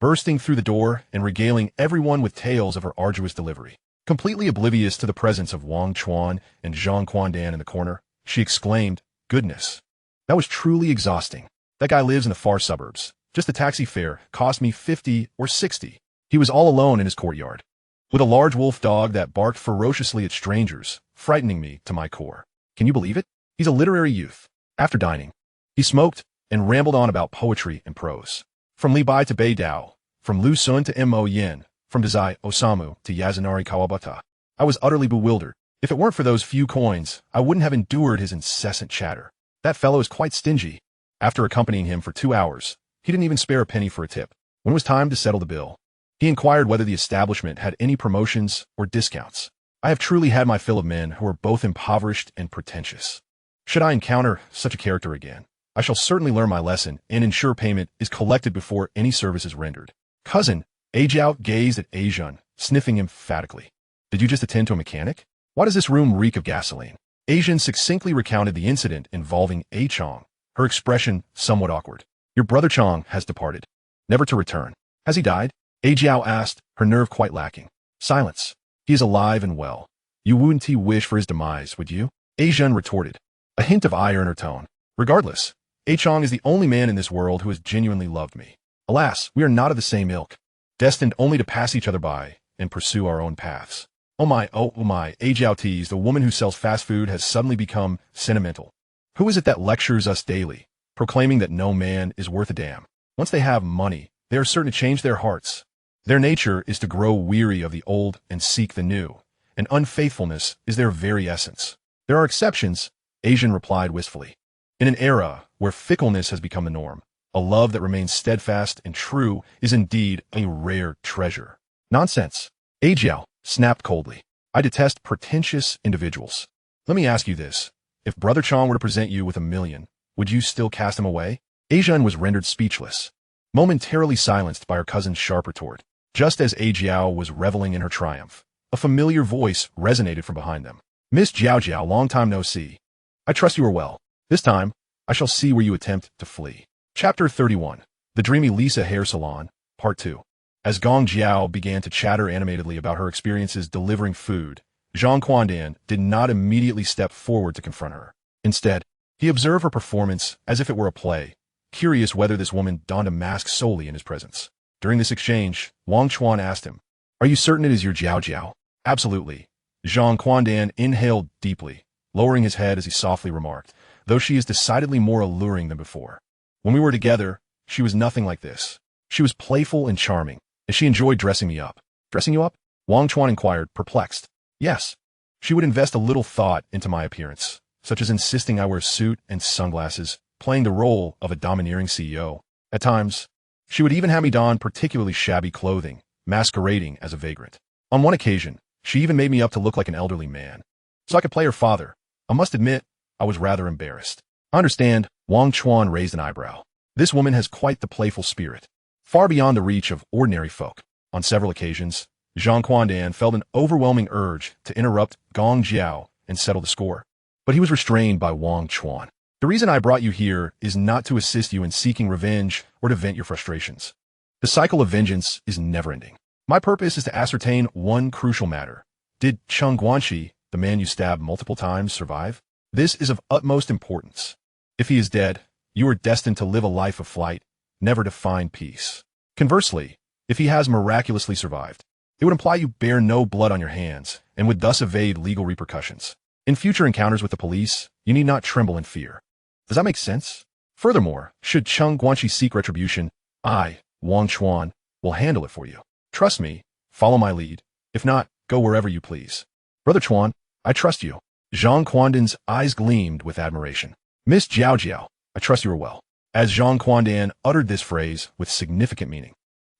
bursting through the door and regaling everyone with tales of her arduous delivery. Completely oblivious to the presence of Wang Chuan and Zhang Quandan in the corner, she exclaimed, "Goodness, that was truly exhausting. That guy lives in the far suburbs. Just a taxi fare cost me 50 or 60. He was all alone in his courtyard, with a large wolf dog that barked ferociously at strangers, frightening me to my core. Can you believe it? He's a literary youth. After dining, he smoked and rambled on about poetry and prose. From Li Bai to Bei Dao, from Lu Sun to Mo Yin, from Dazai Osamu to Yasunari Kawabata. I was utterly bewildered. If it weren't for those few coins, I wouldn't have endured his incessant chatter. That fellow is quite stingy. After accompanying him for 2 hours, he didn't even spare a penny for a tip. When it was time to settle the bill, he inquired whether the establishment had any promotions or discounts. I have truly had my fill of men who are both impoverished and pretentious. Should I encounter such a character again, I shall certainly learn my lesson and ensure payment is collected before any service is rendered. Cousin, Ajiao gazed at Ajun, sniffing emphatically. Did you just attend to a mechanic? Why does this room reek of gasoline? Ajun succinctly recounted the incident involving Chong, her expression somewhat awkward. Your brother Chong has departed, never to return. Has he died? Ajiao asked, her nerve quite lacking. Silence. He is alive and well. You wouldn't wish for his demise, would you? Ajun retorted, a hint of ire in her tone. Regardless, Chong is the only man in this world who has genuinely loved me. Alas, we are not of the same ilk, destined only to pass each other by and pursue our own paths. Oh my, Ajiao teased, the woman who sells fast food has suddenly become sentimental. Who is it that lectures us daily, proclaiming that no man is worth a damn? Once they have money, they are certain to change their hearts. Their nature is to grow weary of the old and seek the new, and unfaithfulness is their very essence. There are exceptions, Ajun replied wistfully. In an era where fickleness has become the norm, a love that remains steadfast and true is indeed a rare treasure. Nonsense, Ajiao snapped coldly. I detest pretentious individuals. Let me ask you this. If Brother Chong were to present you with $1 million, would you still cast him away? Ajun was rendered speechless, momentarily silenced by her cousin's sharp retort. Just as Ajiao was reveling in her triumph, a familiar voice resonated from behind them. Miss Jiao, long time no see. I trust you are well. This time, I shall see where you attempt to flee. Chapter 31. The Dreamy Lisa Hair Salon, Part 2. As Gong Jiao began to chatter animatedly about her experiences delivering food, Zhang Quandan did not immediately step forward to confront her. Instead, he observed her performance as if it were a play, curious whether this woman donned a mask solely in his presence. During this exchange, Wang Chuan asked him, Are you certain it is your Jiao? Absolutely. Zhang Quandan inhaled deeply, lowering his head as he softly remarked, though she is decidedly more alluring than before. When we were together, she was nothing like this. She was playful and charming, and she enjoyed dressing me up. Dressing you up? Wang Chuan inquired, perplexed. Yes. She would invest a little thought into my appearance, such as insisting I wear a suit and sunglasses, playing the role of a domineering CEO. At times, she would even have me don particularly shabby clothing, masquerading as a vagrant. On one occasion, she even made me up to look like an elderly man, so I could play her father. I must admit, I was rather embarrassed. I understand, Wang Chuan raised an eyebrow. This woman has quite the playful spirit, far beyond the reach of ordinary folk. On several occasions, Zhang Quandan felt an overwhelming urge to interrupt Gong Jiao and settle the score, but he was restrained by Wang Chuan. The reason I brought you here is not to assist you in seeking revenge or to vent your frustrations. The cycle of vengeance is never-ending. My purpose is to ascertain one crucial matter. Did Cheng Guanxi, the man you stabbed multiple times, survive? This is of utmost importance. If he is dead, you are destined to live a life of flight, never to find peace. Conversely, if he has miraculously survived, it would imply you bear no blood on your hands and would thus evade legal repercussions. In future encounters with the police, you need not tremble in fear. Does that make sense? Furthermore, should Cheng Guanxi seek retribution, I, Wang Chuan, will handle it for you. Trust me, follow my lead. If not, go wherever you please. Brother Chuan, I trust you. Zhang Quandan's eyes gleamed with admiration. Miss Jiao Jiao, I trust you are well. As Zhang Quandan uttered this phrase with significant meaning,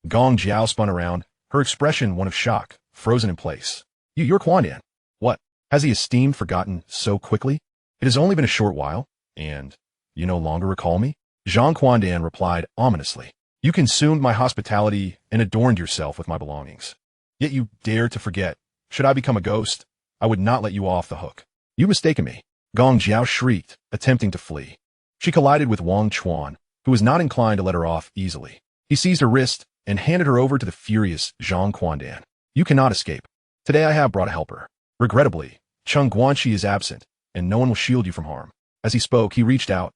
Gong Jiao spun around, her expression one of shock, frozen in place. You're Quandan. What? Has the esteemed forgotten so quickly? It has only been a short while, and you no longer recall me? Zhang Quandan replied ominously. You consumed my hospitality and adorned yourself with my belongings. Yet you dare to forget. Should I become a ghost, I would not let you off the hook. You've mistaken me. Gong Jiao shrieked, attempting to flee. She collided with Wang Chuan, who was not inclined to let her off easily. He seized her wrist and handed her over to the furious Zhang Quandan. You cannot escape. Today I have brought a helper. Regrettably, Cheng Guanxi is absent, and no one will shield you from harm. As he spoke, he reached out,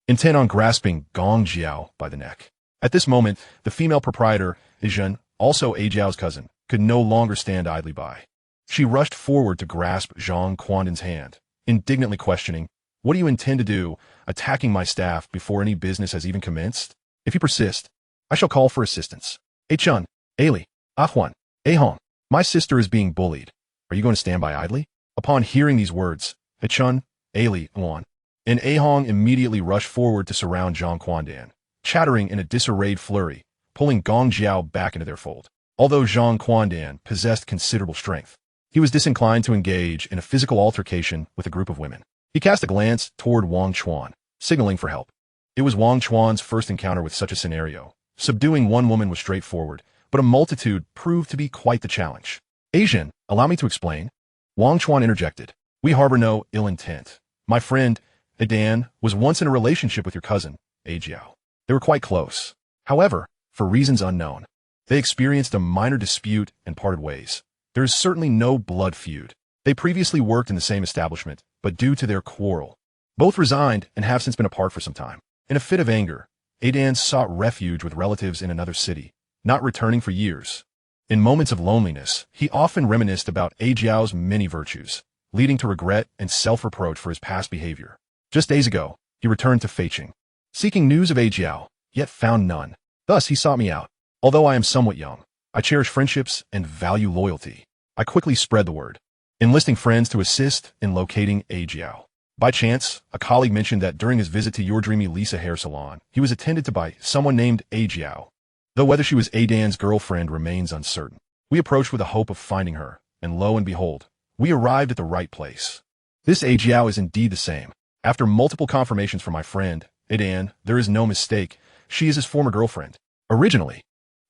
intent on grasping Gong Jiao by the neck. At this moment, the female proprietor, Izhen, also A Jiao's cousin, could no longer stand idly by. She rushed forward to grasp Zhang Quandan's hand, indignantly questioning, what do you intend to do, attacking my staff before any business has even commenced? If you persist, I shall call for assistance. A Chun, A Li, A Huan, A Hong, my sister is being bullied. Are you going to stand by idly? Upon hearing these words, A Chun, A Li, Huan, and A Hong immediately rushed forward to surround Zhang Quandan, chattering in a disarrayed flurry, pulling Gong Jiao back into their fold. Although Zhang Quandan possessed considerable strength, he was disinclined to engage in a physical altercation with a group of women. He cast a glance toward Wang Chuan, signaling for help. It was Wang Chuan's first encounter with such a scenario. Subduing one woman was straightforward, but a multitude proved to be quite the challenge. Asian, allow me to explain. Wang Chuan interjected. We harbor no ill intent. My friend, Adan, was once in a relationship with your cousin, A Jiao. They were quite close. However, for reasons unknown, they experienced a minor dispute and parted ways. There is certainly no blood feud. They previously worked in the same establishment, but due to their quarrel, both resigned and have since been apart for some time. In a fit of anger, Adan sought refuge with relatives in another city, not returning for years. In moments of loneliness, he often reminisced about A Jiao's many virtues, leading to regret and self-reproach for his past behavior. Just days ago, he returned to Feiqing, seeking news of A Jiao, yet found none. Thus he sought me out. Although I am somewhat young, I cherish friendships and value loyalty. I quickly spread the word, enlisting friends to assist in locating A Jiao. By chance, a colleague mentioned that during his visit to Your Dreamy Lisa hair salon, he was attended to by someone named A Jiao. Though whether she was Adan's girlfriend remains uncertain. We approached with the hope of finding her, and lo and behold, we arrived at the right place. This A Jiao is indeed the same. After multiple confirmations from my friend, Adan, there is no mistake, she is his former girlfriend. Originally,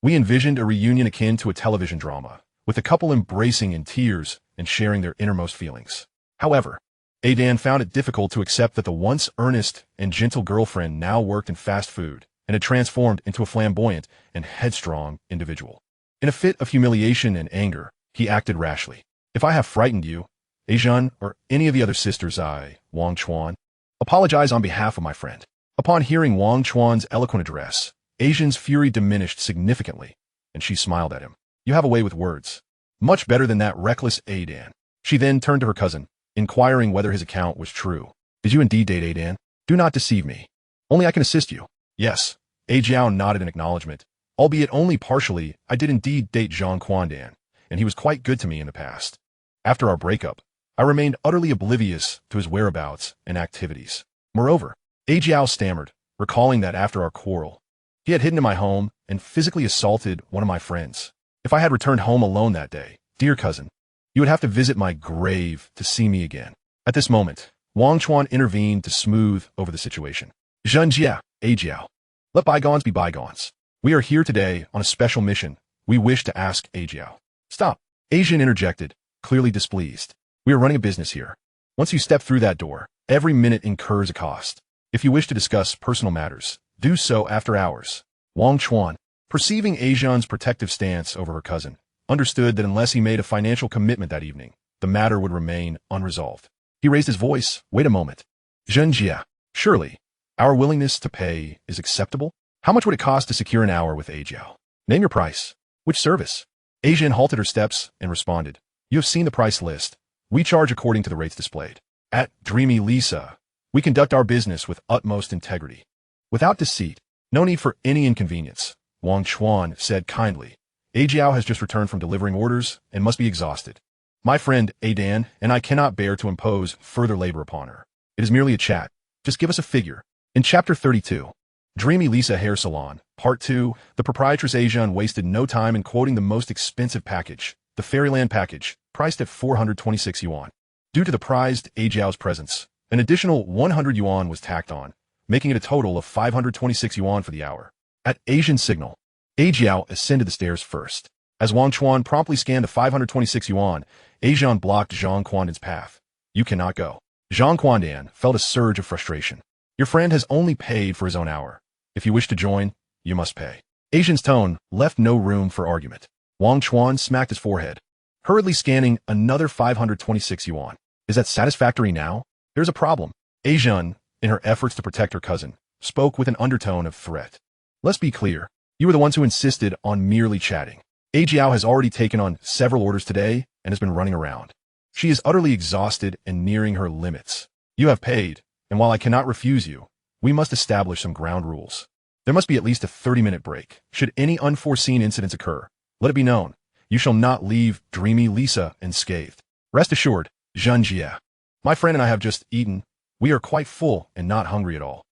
we envisioned a reunion akin to a television drama, with the couple embracing in tears and sharing their innermost feelings. However, Adan found it difficult to accept that the once earnest and gentle girlfriend now worked in fast food and had transformed into a flamboyant and headstrong individual. In a fit of humiliation and anger, he acted rashly. If I have frightened you, Ajan or any of the other sisters, I, Wang Chuan, apologize on behalf of my friend. Upon hearing Wang Chuan's eloquent address, Asian's fury diminished significantly, and she smiled at him. You have a way with words. Much better than that reckless Adan. She then turned to her cousin, inquiring whether his account was true. Did you indeed date Adan? Do not deceive me. Only I can assist you. Yes. A Jiao nodded in acknowledgement. Albeit only partially, I did indeed date Zhang Quandan, and he was quite good to me in the past. After our breakup, I remained utterly oblivious to his whereabouts and activities. Moreover, A Jiao stammered, recalling that after our quarrel, he had hidden in my home and physically assaulted one of my friends. If I had returned home alone that day, dear cousin, you would have to visit my grave to see me again. At this moment, Wang Chuan intervened to smooth over the situation. Zhenjia, A Jiao. Let bygones be bygones. We are here today on a special mission. We wish to ask A Jiao. Stop. Asian interjected, clearly displeased. We are running a business here. Once you step through that door, every minute incurs a cost. If you wish to discuss personal matters, do so after hours. Wang Chuan, perceiving Asian's protective stance over her cousin, understood that unless he made a financial commitment that evening, the matter would remain unresolved. He raised his voice. Wait a moment. Zhenjia, surely, our willingness to pay is acceptable? How much would it cost to secure an hour with A Jiao? Name your price. Which service? Asian halted her steps and responded. You have seen the price list. We charge according to the rates displayed. At Dreamy Lisa, we conduct our business with utmost integrity. Without deceit, no need for any inconvenience, Wang Chuan said kindly. A Jiao has just returned from delivering orders and must be exhausted. My friend A Dan and I cannot bear to impose further labor upon her. It is merely a chat. Just give us a figure. In Chapter 32, Dreamy Lisa Hair Salon, Part 2, the proprietress Asian wasted no time in quoting the most expensive package, the Fairyland package, priced at 426 yuan. Due to the prized A Jiao's presence, an additional 100 yuan was tacked on, making it a total of 526 yuan for the hour. At Asian signal, A Jiao ascended the stairs first. As Wang Chuan promptly scanned the 526 yuan, Asian blocked Zhang Quandan's path. You cannot go. Zhang Quandan felt a surge of frustration. Your friend has only paid for his own hour. If you wish to join, you must pay. Asian's tone left no room for argument. Wang Chuan smacked his forehead, hurriedly scanning another 526 yuan. Is that satisfactory now? There's a problem. Asian, in her efforts to protect her cousin, spoke with an undertone of threat. Let's be clear. You were the ones who insisted on merely chatting. A Jiao has already taken on several orders today and has been running around. She is utterly exhausted and nearing her limits. You have paid, and while I cannot refuse you, we must establish some ground rules. There must be at least a 30-minute break. Should any unforeseen incidents occur, let it be known, you shall not leave Dreamy Lisa unscathed. Rest assured, Zhenjia. My friend and I have just eaten. We are quite full and not hungry at all.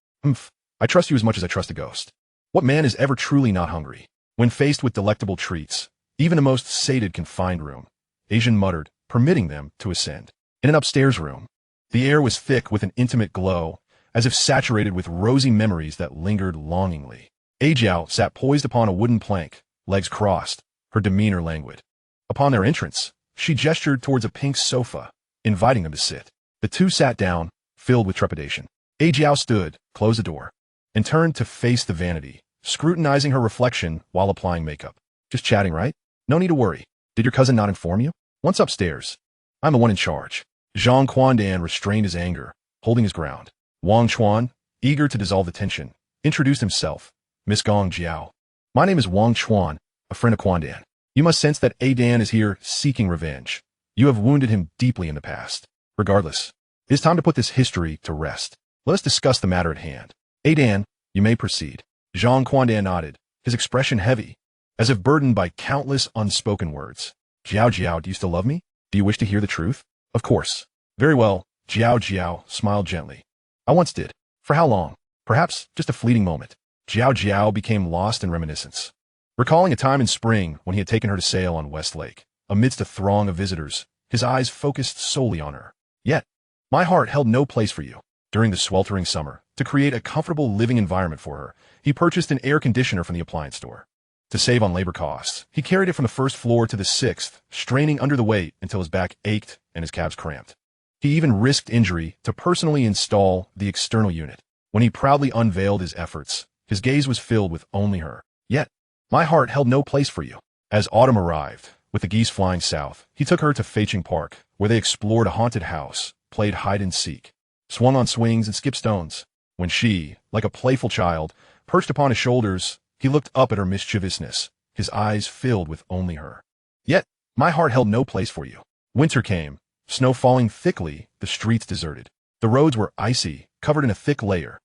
I trust you as much as I trust a ghost. What man is ever truly not hungry? When faced with delectable treats, even the most sated can find room, Asian muttered, permitting them to ascend. In an upstairs room, the air was thick with an intimate glow, as if saturated with rosy memories that lingered longingly. A Jiao sat poised upon a wooden plank, legs crossed, her demeanor languid. Upon their entrance, she gestured towards a pink sofa, inviting them to sit. The two sat down, filled with trepidation. A Jiao stood, closed the door, and turned to face the vanity, scrutinizing her reflection while applying makeup. Just chatting, right? No need to worry. Did your cousin not inform you? Once upstairs, I'm the one in charge. Zhang Quandan restrained his anger, holding his ground. Wang Chuan, eager to dissolve the tension, introduced himself. Miss Gong Jiao. My name is Wang Chuan, a friend of Quandan. You must sense that A Dan is here seeking revenge. You have wounded him deeply in the past. Regardless, it is time to put this history to rest. Let us discuss the matter at hand. A Dan, you may proceed. Zhang Quandan nodded, his expression heavy, as if burdened by countless unspoken words. Jiao, do you still love me? Do you wish to hear the truth? Of course. Very well. Jiao smiled gently. I once did. For how long? Perhaps just a fleeting moment. Jiao became lost in reminiscence, recalling a time in spring when he had taken her to sail on West Lake. Amidst a throng of visitors, his eyes focused solely on her. Yet, my heart held no place for you. During the sweltering summer, to create a comfortable living environment for her, he purchased an air conditioner from the appliance store. To save on labor costs, he carried it from the first floor to the sixth, straining under the weight until his back ached and his calves cramped. He even risked injury to personally install the external unit. When he proudly unveiled his efforts, his gaze was filled with only her. Yet, my heart held no place for you. As autumn arrived, with the geese flying south, he took her to Feiching Park, where they explored a haunted house, played hide-and-seek, swung on swings and skipped stones. When she, like a playful child, perched upon his shoulders, he looked up at her mischievousness, his eyes filled with only her. Yet, my heart held no place for you. Winter came. Snow falling thickly, the streets deserted. The roads were icy, covered in a thick layer.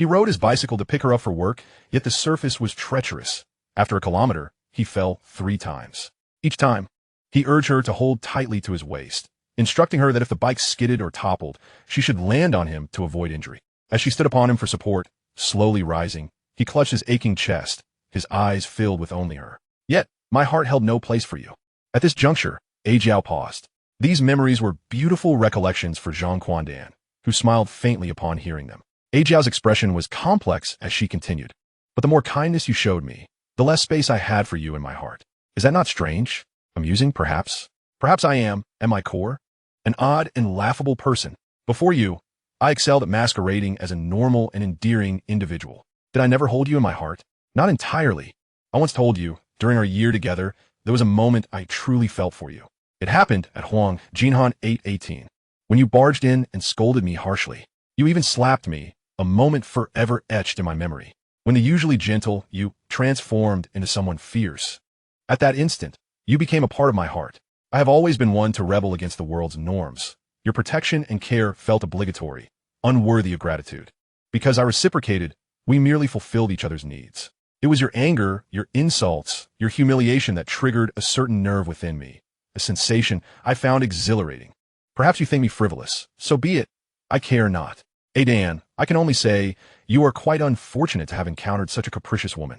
He rode his bicycle to pick her up for work, yet the surface was treacherous. After a kilometer, he fell 3 times. Each time, he urged her to hold tightly to his waist, instructing her that if the bike skidded or toppled, she should land on him to avoid injury. As she stood upon him for support, slowly rising, he clutched his aching chest, his eyes filled with only her. Yet, my heart held no place for you. At this juncture, Ajiao paused. These memories were beautiful recollections for Zhang Quandan, who smiled faintly upon hearing them. Ajiao's expression was complex as she continued. But the more kindness you showed me, the less space I had for you in my heart. Is that not strange? Amusing, perhaps? Perhaps I am, at my core, an odd and laughable person. Before you, I excelled at masquerading as a normal and endearing individual. Did I never hold you in my heart? Not entirely. I once told you, during our year together, there was a moment I truly felt for you. It happened at Huang Jinhan 818, when you barged in and scolded me harshly. You even slapped me, a moment forever etched in my memory. When the usually gentle, you transformed into someone fierce. At that instant, you became a part of my heart. I have always been one to rebel against the world's norms. Your protection and care felt obligatory, unworthy of gratitude. Because I reciprocated, we merely fulfilled each other's needs. It was your anger, your insults, your humiliation that triggered a certain nerve within me, a sensation I found exhilarating. Perhaps you think me frivolous. So be it. I care not. Adan, I can only say, you are quite unfortunate to have encountered such a capricious woman.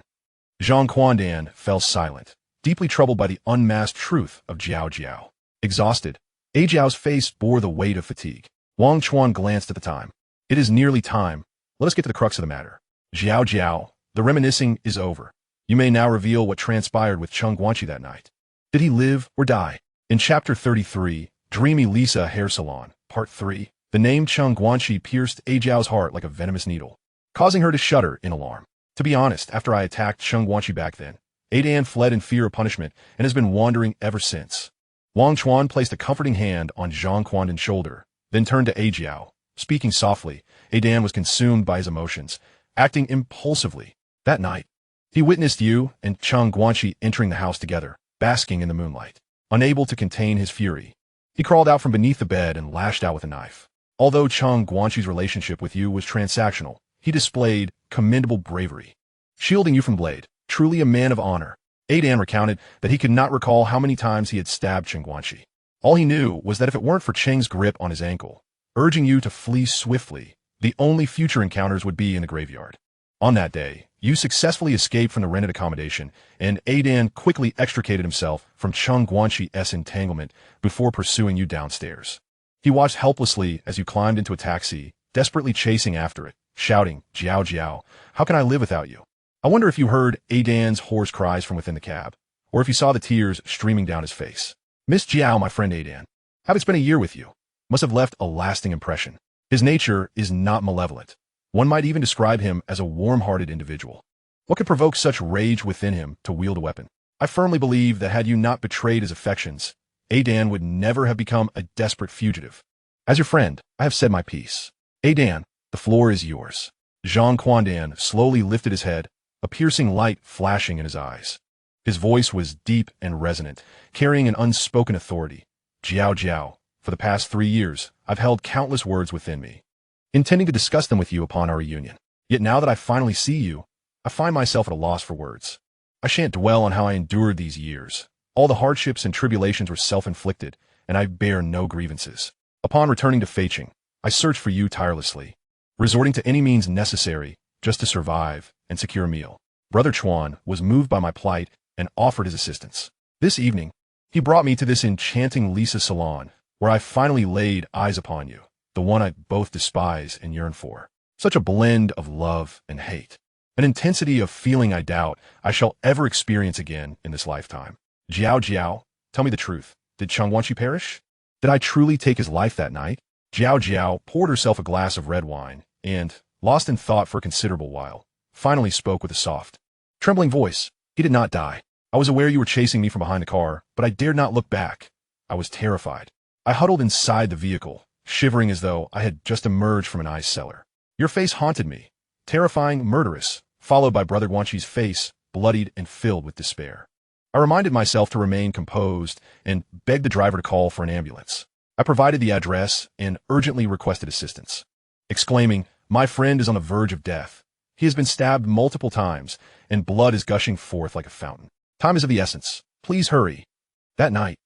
Zhang Quandan fell silent, deeply troubled by the unmasked truth of Jiao Jiao. Exhausted, Ajiao's face bore the weight of fatigue. Wang Chuan glanced at the time. It is nearly time. Let us get to the crux of the matter. Jiao Jiao, the reminiscing is over. You may now reveal what transpired with Chun Guanqi that night. Did he live or die? In Chapter 33, Dreamy Lisa Hair Salon, Part 3, the name Chun Guanqi pierced Ajiao's heart like a venomous needle, causing her to shudder in alarm. To be honest, after I attacked Chun Guanqi back then, Adan fled in fear of punishment and has been wandering ever since. Wang Chuan placed a comforting hand on Zhang Quandan's shoulder, then turned to Ajiao. Speaking softly, Adan was consumed by his emotions, acting impulsively. That night, he witnessed you and Chun Guanqi entering the house together, basking in the moonlight. Unable to contain his fury, he crawled out from beneath the bed and lashed out with a knife. Although Chun Guanqi's relationship with you was transactional, he displayed commendable bravery, shielding you from blade. Truly a man of honor. Adan recounted that he could not recall how many times he had stabbed Chun Guanqi. All he knew was that if it weren't for Cheng's grip on his ankle, urging you to flee swiftly, the only future encounters would be in the graveyard. On that day, you successfully escaped from the rented accommodation, and Adan quickly extricated himself from Chun Guanqi's entanglement before pursuing you downstairs. He watched helplessly as you climbed into a taxi, desperately chasing after it, shouting, "Jiao Jiao, how can I live without you?" I wonder if you heard Adan's hoarse cries from within the cab, or if you saw the tears streaming down his face. Miss Jiao, my friend Adan, having spent a year with you, must have left a lasting impression. His nature is not malevolent. One might even describe him as a warm-hearted individual. What could provoke such rage within him to wield a weapon? I firmly believe that had you not betrayed his affections, Adan would never have become a desperate fugitive. As your friend, I have said my piece. Adan, the floor is yours. Zhang Quandan slowly lifted his head, a piercing light flashing in his eyes. His voice was deep and resonant, carrying an unspoken authority. Jiao Jiao, for the past 3 years, I've held countless words within me, intending to discuss them with you upon our reunion. Yet now that I finally see you, I find myself at a loss for words. I shan't dwell on how I endured these years. All the hardships and tribulations were self-inflicted, and I bear no grievances. Upon returning to Feicheng, I searched for you tirelessly, resorting to any means necessary just to survive and secure a meal. Brother Chuan was moved by my plight and offered his assistance. This evening, he brought me to this enchanting Lisa salon, where I finally laid eyes upon you, the one I both despise and yearn for. Such a blend of love and hate. An intensity of feeling I doubt I shall ever experience again in this lifetime. Jiao Jiao, tell me the truth. Did Chun Guanqi perish? Did I truly take his life that night? Jiao Jiao poured herself a glass of red wine and, lost in thought for a considerable while, finally spoke with a soft, trembling voice. He did not die. I was aware you were chasing me from behind the car, but I dared not look back. I was terrified. I huddled inside the vehicle, shivering as though I had just emerged from an ice cellar. Your face haunted me, terrifying, murderous, followed by Brother Guanqi's face, bloodied and filled with despair. I reminded myself to remain composed and begged the driver to call for an ambulance. I provided the address and urgently requested assistance, exclaiming, My friend is on the verge of death. He has been stabbed multiple times, and blood is gushing forth like a fountain. Time is of the essence. Please hurry. That night,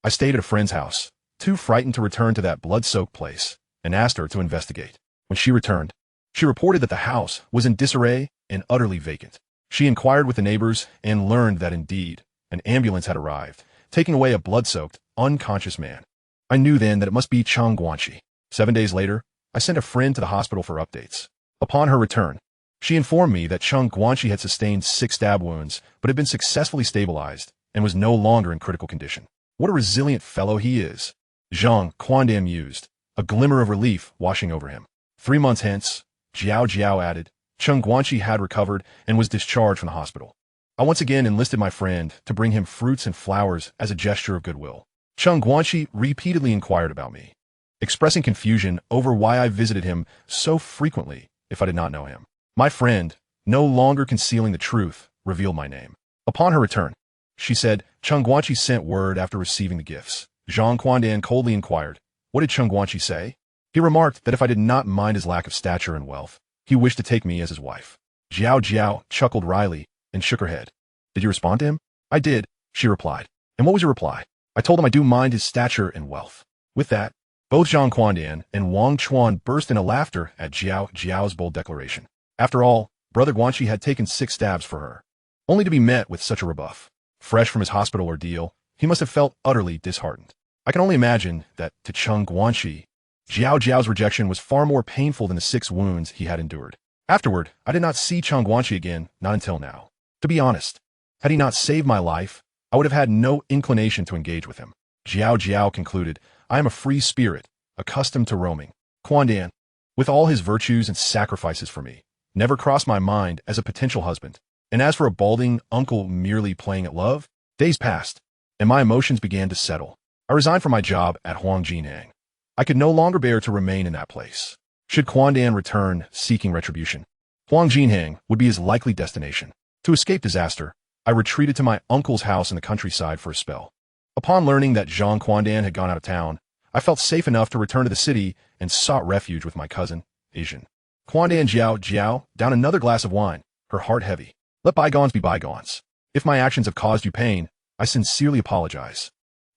I stayed at a friend's house, too frightened to return to that blood-soaked place, and asked her to investigate. When she returned, she reported that the house was in disarray and utterly vacant. She inquired with the neighbors and learned that indeed, an ambulance had arrived, taking away a blood-soaked, unconscious man. I knew then that it must be Chun Xang. 7 days later, I sent a friend to the hospital for updates. Upon her return, she informed me that Chun Xang had sustained 6 stab wounds, but had been successfully stabilized and was no longer in critical condition. What a resilient fellow he is. Zhang Quandan mused, a glimmer of relief washing over him. 3 months hence, Jiao added, Chun Xang had recovered and was discharged from the hospital. I once again enlisted my friend to bring him fruits and flowers as a gesture of goodwill. Chun Xang repeatedly inquired about me, expressing confusion over why I visited him so frequently if I did not know him. My friend, no longer concealing the truth, revealed my name. Upon her return, she said Chun Xang sent word after receiving the gifts. Zhang Quandan coldly inquired, what did Chun Xang say? He remarked that if I did not mind his lack of stature and wealth, he wished to take me as his wife. Jiao chuckled wryly and shook her head. Did you respond to him? I did, she replied. And what was your reply? I told him I do mind his stature and wealth. With that, both Zhang Quandan and Wang Chuan burst into laughter at Jiao's bold declaration. After all, Brother Guanxi had taken 6 stabs for her, only to be met with such a rebuff. Fresh from his hospital ordeal, he must have felt utterly disheartened. I can only imagine that to Chun Xang, Jiao's rejection was far more painful than the 6 wounds he had endured. Afterward, I did not see Chun Xang again, not until now. To be honest, had he not saved my life, I would have had no inclination to engage with him. Jiao concluded, I am a free spirit, accustomed to roaming. Quandan, with all his virtues and sacrifices for me, never crossed my mind as a potential husband. And as for a balding uncle merely playing at love, days passed, and my emotions began to settle. I resigned from my job at Huangjinhang. I could no longer bear to remain in that place. Should Quandan return seeking retribution, Huangjinhang would be his likely destination. To escape disaster, I retreated to my uncle's house in the countryside for a spell. Upon learning that Zhang Quandan had gone out of town, I felt safe enough to return to the city and sought refuge with my cousin, Asian. Quandan Jiao down another glass of wine, her heart heavy. Let bygones be bygones. If my actions have caused you pain, I sincerely apologize.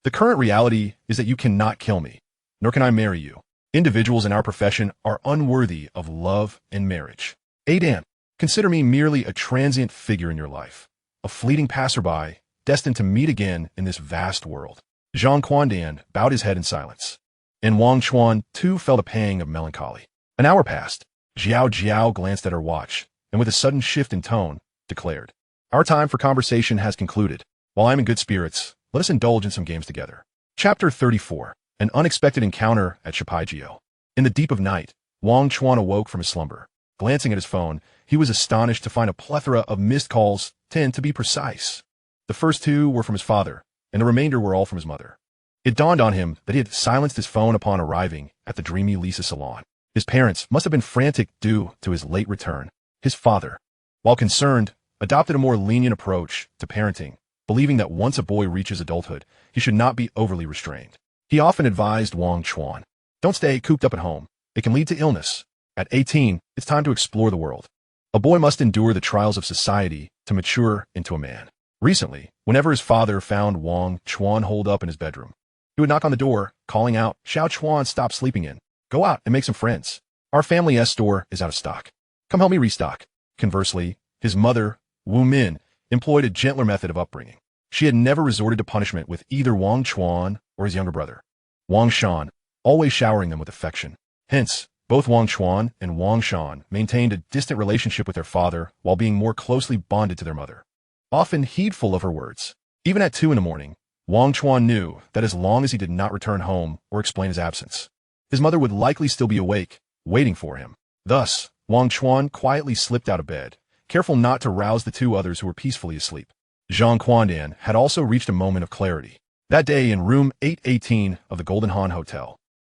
The current reality is that you cannot kill me, nor can I marry you. Individuals in our profession are unworthy of love and marriage. Adan, consider me merely a transient figure in your life, a fleeting passerby destined to meet again in this vast world. Zhang Quandan bowed his head in silence, and Wang Chuan too felt a pang of melancholy. An hour passed. Jiao glanced at her watch, and with a sudden shift in tone, declared, our time for conversation has concluded. While I'm in good spirits, let us indulge in some games together. Chapter 34. An unexpected encounter at Shapaijio. In the deep of night, Wang Chuan awoke from his slumber. Glancing at his phone, he was astonished to find a plethora of missed calls, 10 to be precise. The first 2 were from his father, and the remainder were all from his mother. It dawned on him that he had silenced his phone upon arriving at the dreamy Lisa salon. His parents must have been frantic due to his late return. His father, while concerned, adopted a more lenient approach to parenting, believing that once a boy reaches adulthood, he should not be overly restrained. He often advised Wang Chuan, don't stay cooped up at home. It can lead to illness. At 18, it's time to explore the world. A boy must endure the trials of society to mature into a man. Recently, whenever his father found Wang Chuan holed up in his bedroom, he would knock on the door, calling out, Xiao Chuan, stop sleeping in. Go out and make some friends. Our family store is out of stock. Come help me restock. Conversely, his mother, Wu Min, employed a gentler method of upbringing. She had never resorted to punishment with either Wang Chuan or his younger brother, Wang Shan, always showering them with affection. Hence, both Wang Chuan and Wang Shan maintained a distant relationship with their father while being more closely bonded to their mother, often heedful of her words. Even at 2 in the morning, Wang Chuan knew that as long as he did not return home or explain his absence, his mother would likely still be awake, waiting for him. Thus, Wang Chuan quietly slipped out of bed, careful not to rouse the 2 others who were peacefully asleep. Zhang Quandan had also reached a moment of clarity. That day in room 818 of the Golden Han Hotel,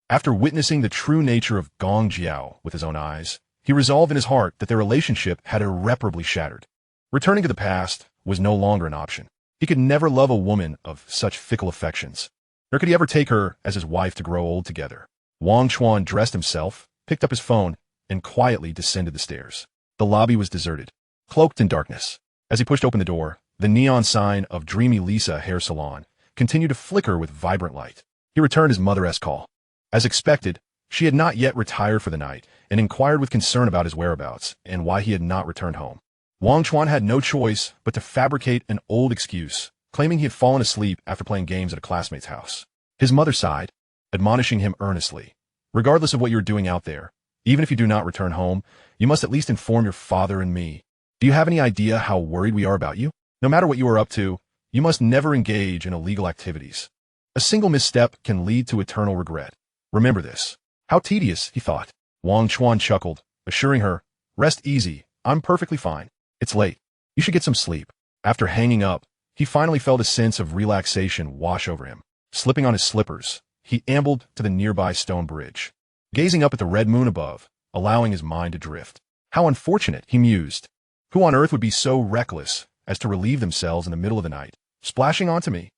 after witnessing the true nature of Gong Jiao with his own eyes, he resolved in his heart that their relationship had irreparably shattered. Returning to the past was no longer an option. He could never love a woman of such fickle affections, nor could he ever take her as his wife to grow old together. Wang Chuan dressed himself, picked up his phone, and quietly descended the stairs. The lobby was deserted, cloaked in darkness. As he pushed open the door, the neon sign of Dreamy Lisa Hair Salon continued to flicker with vibrant light. He returned his mother-esque call. As expected, she had not yet retired for the night and inquired with concern about his whereabouts and why he had not returned home. Wang Chuan had no choice but to fabricate an old excuse, claiming he had fallen asleep after playing games at a classmate's house. His mother sighed, admonishing him earnestly. Regardless of what you are doing out there, even if you do not return home, you must at least inform your father and me. Do you have any idea how worried we are about you? No matter what you are up to, you must never engage in illegal activities. A single misstep can lead to eternal regret. Remember this. How tedious, he thought. Wang Chuan chuckled, assuring her, rest easy, I'm perfectly fine. It's late. You should get some sleep. After hanging up, he finally felt a sense of relaxation wash over him. Slipping on his slippers, he ambled to the nearby stone bridge, gazing up at the red moon above, allowing his mind to drift. How unfortunate, he mused. Who on earth would be so reckless as to relieve themselves in the middle of the night, splashing onto me?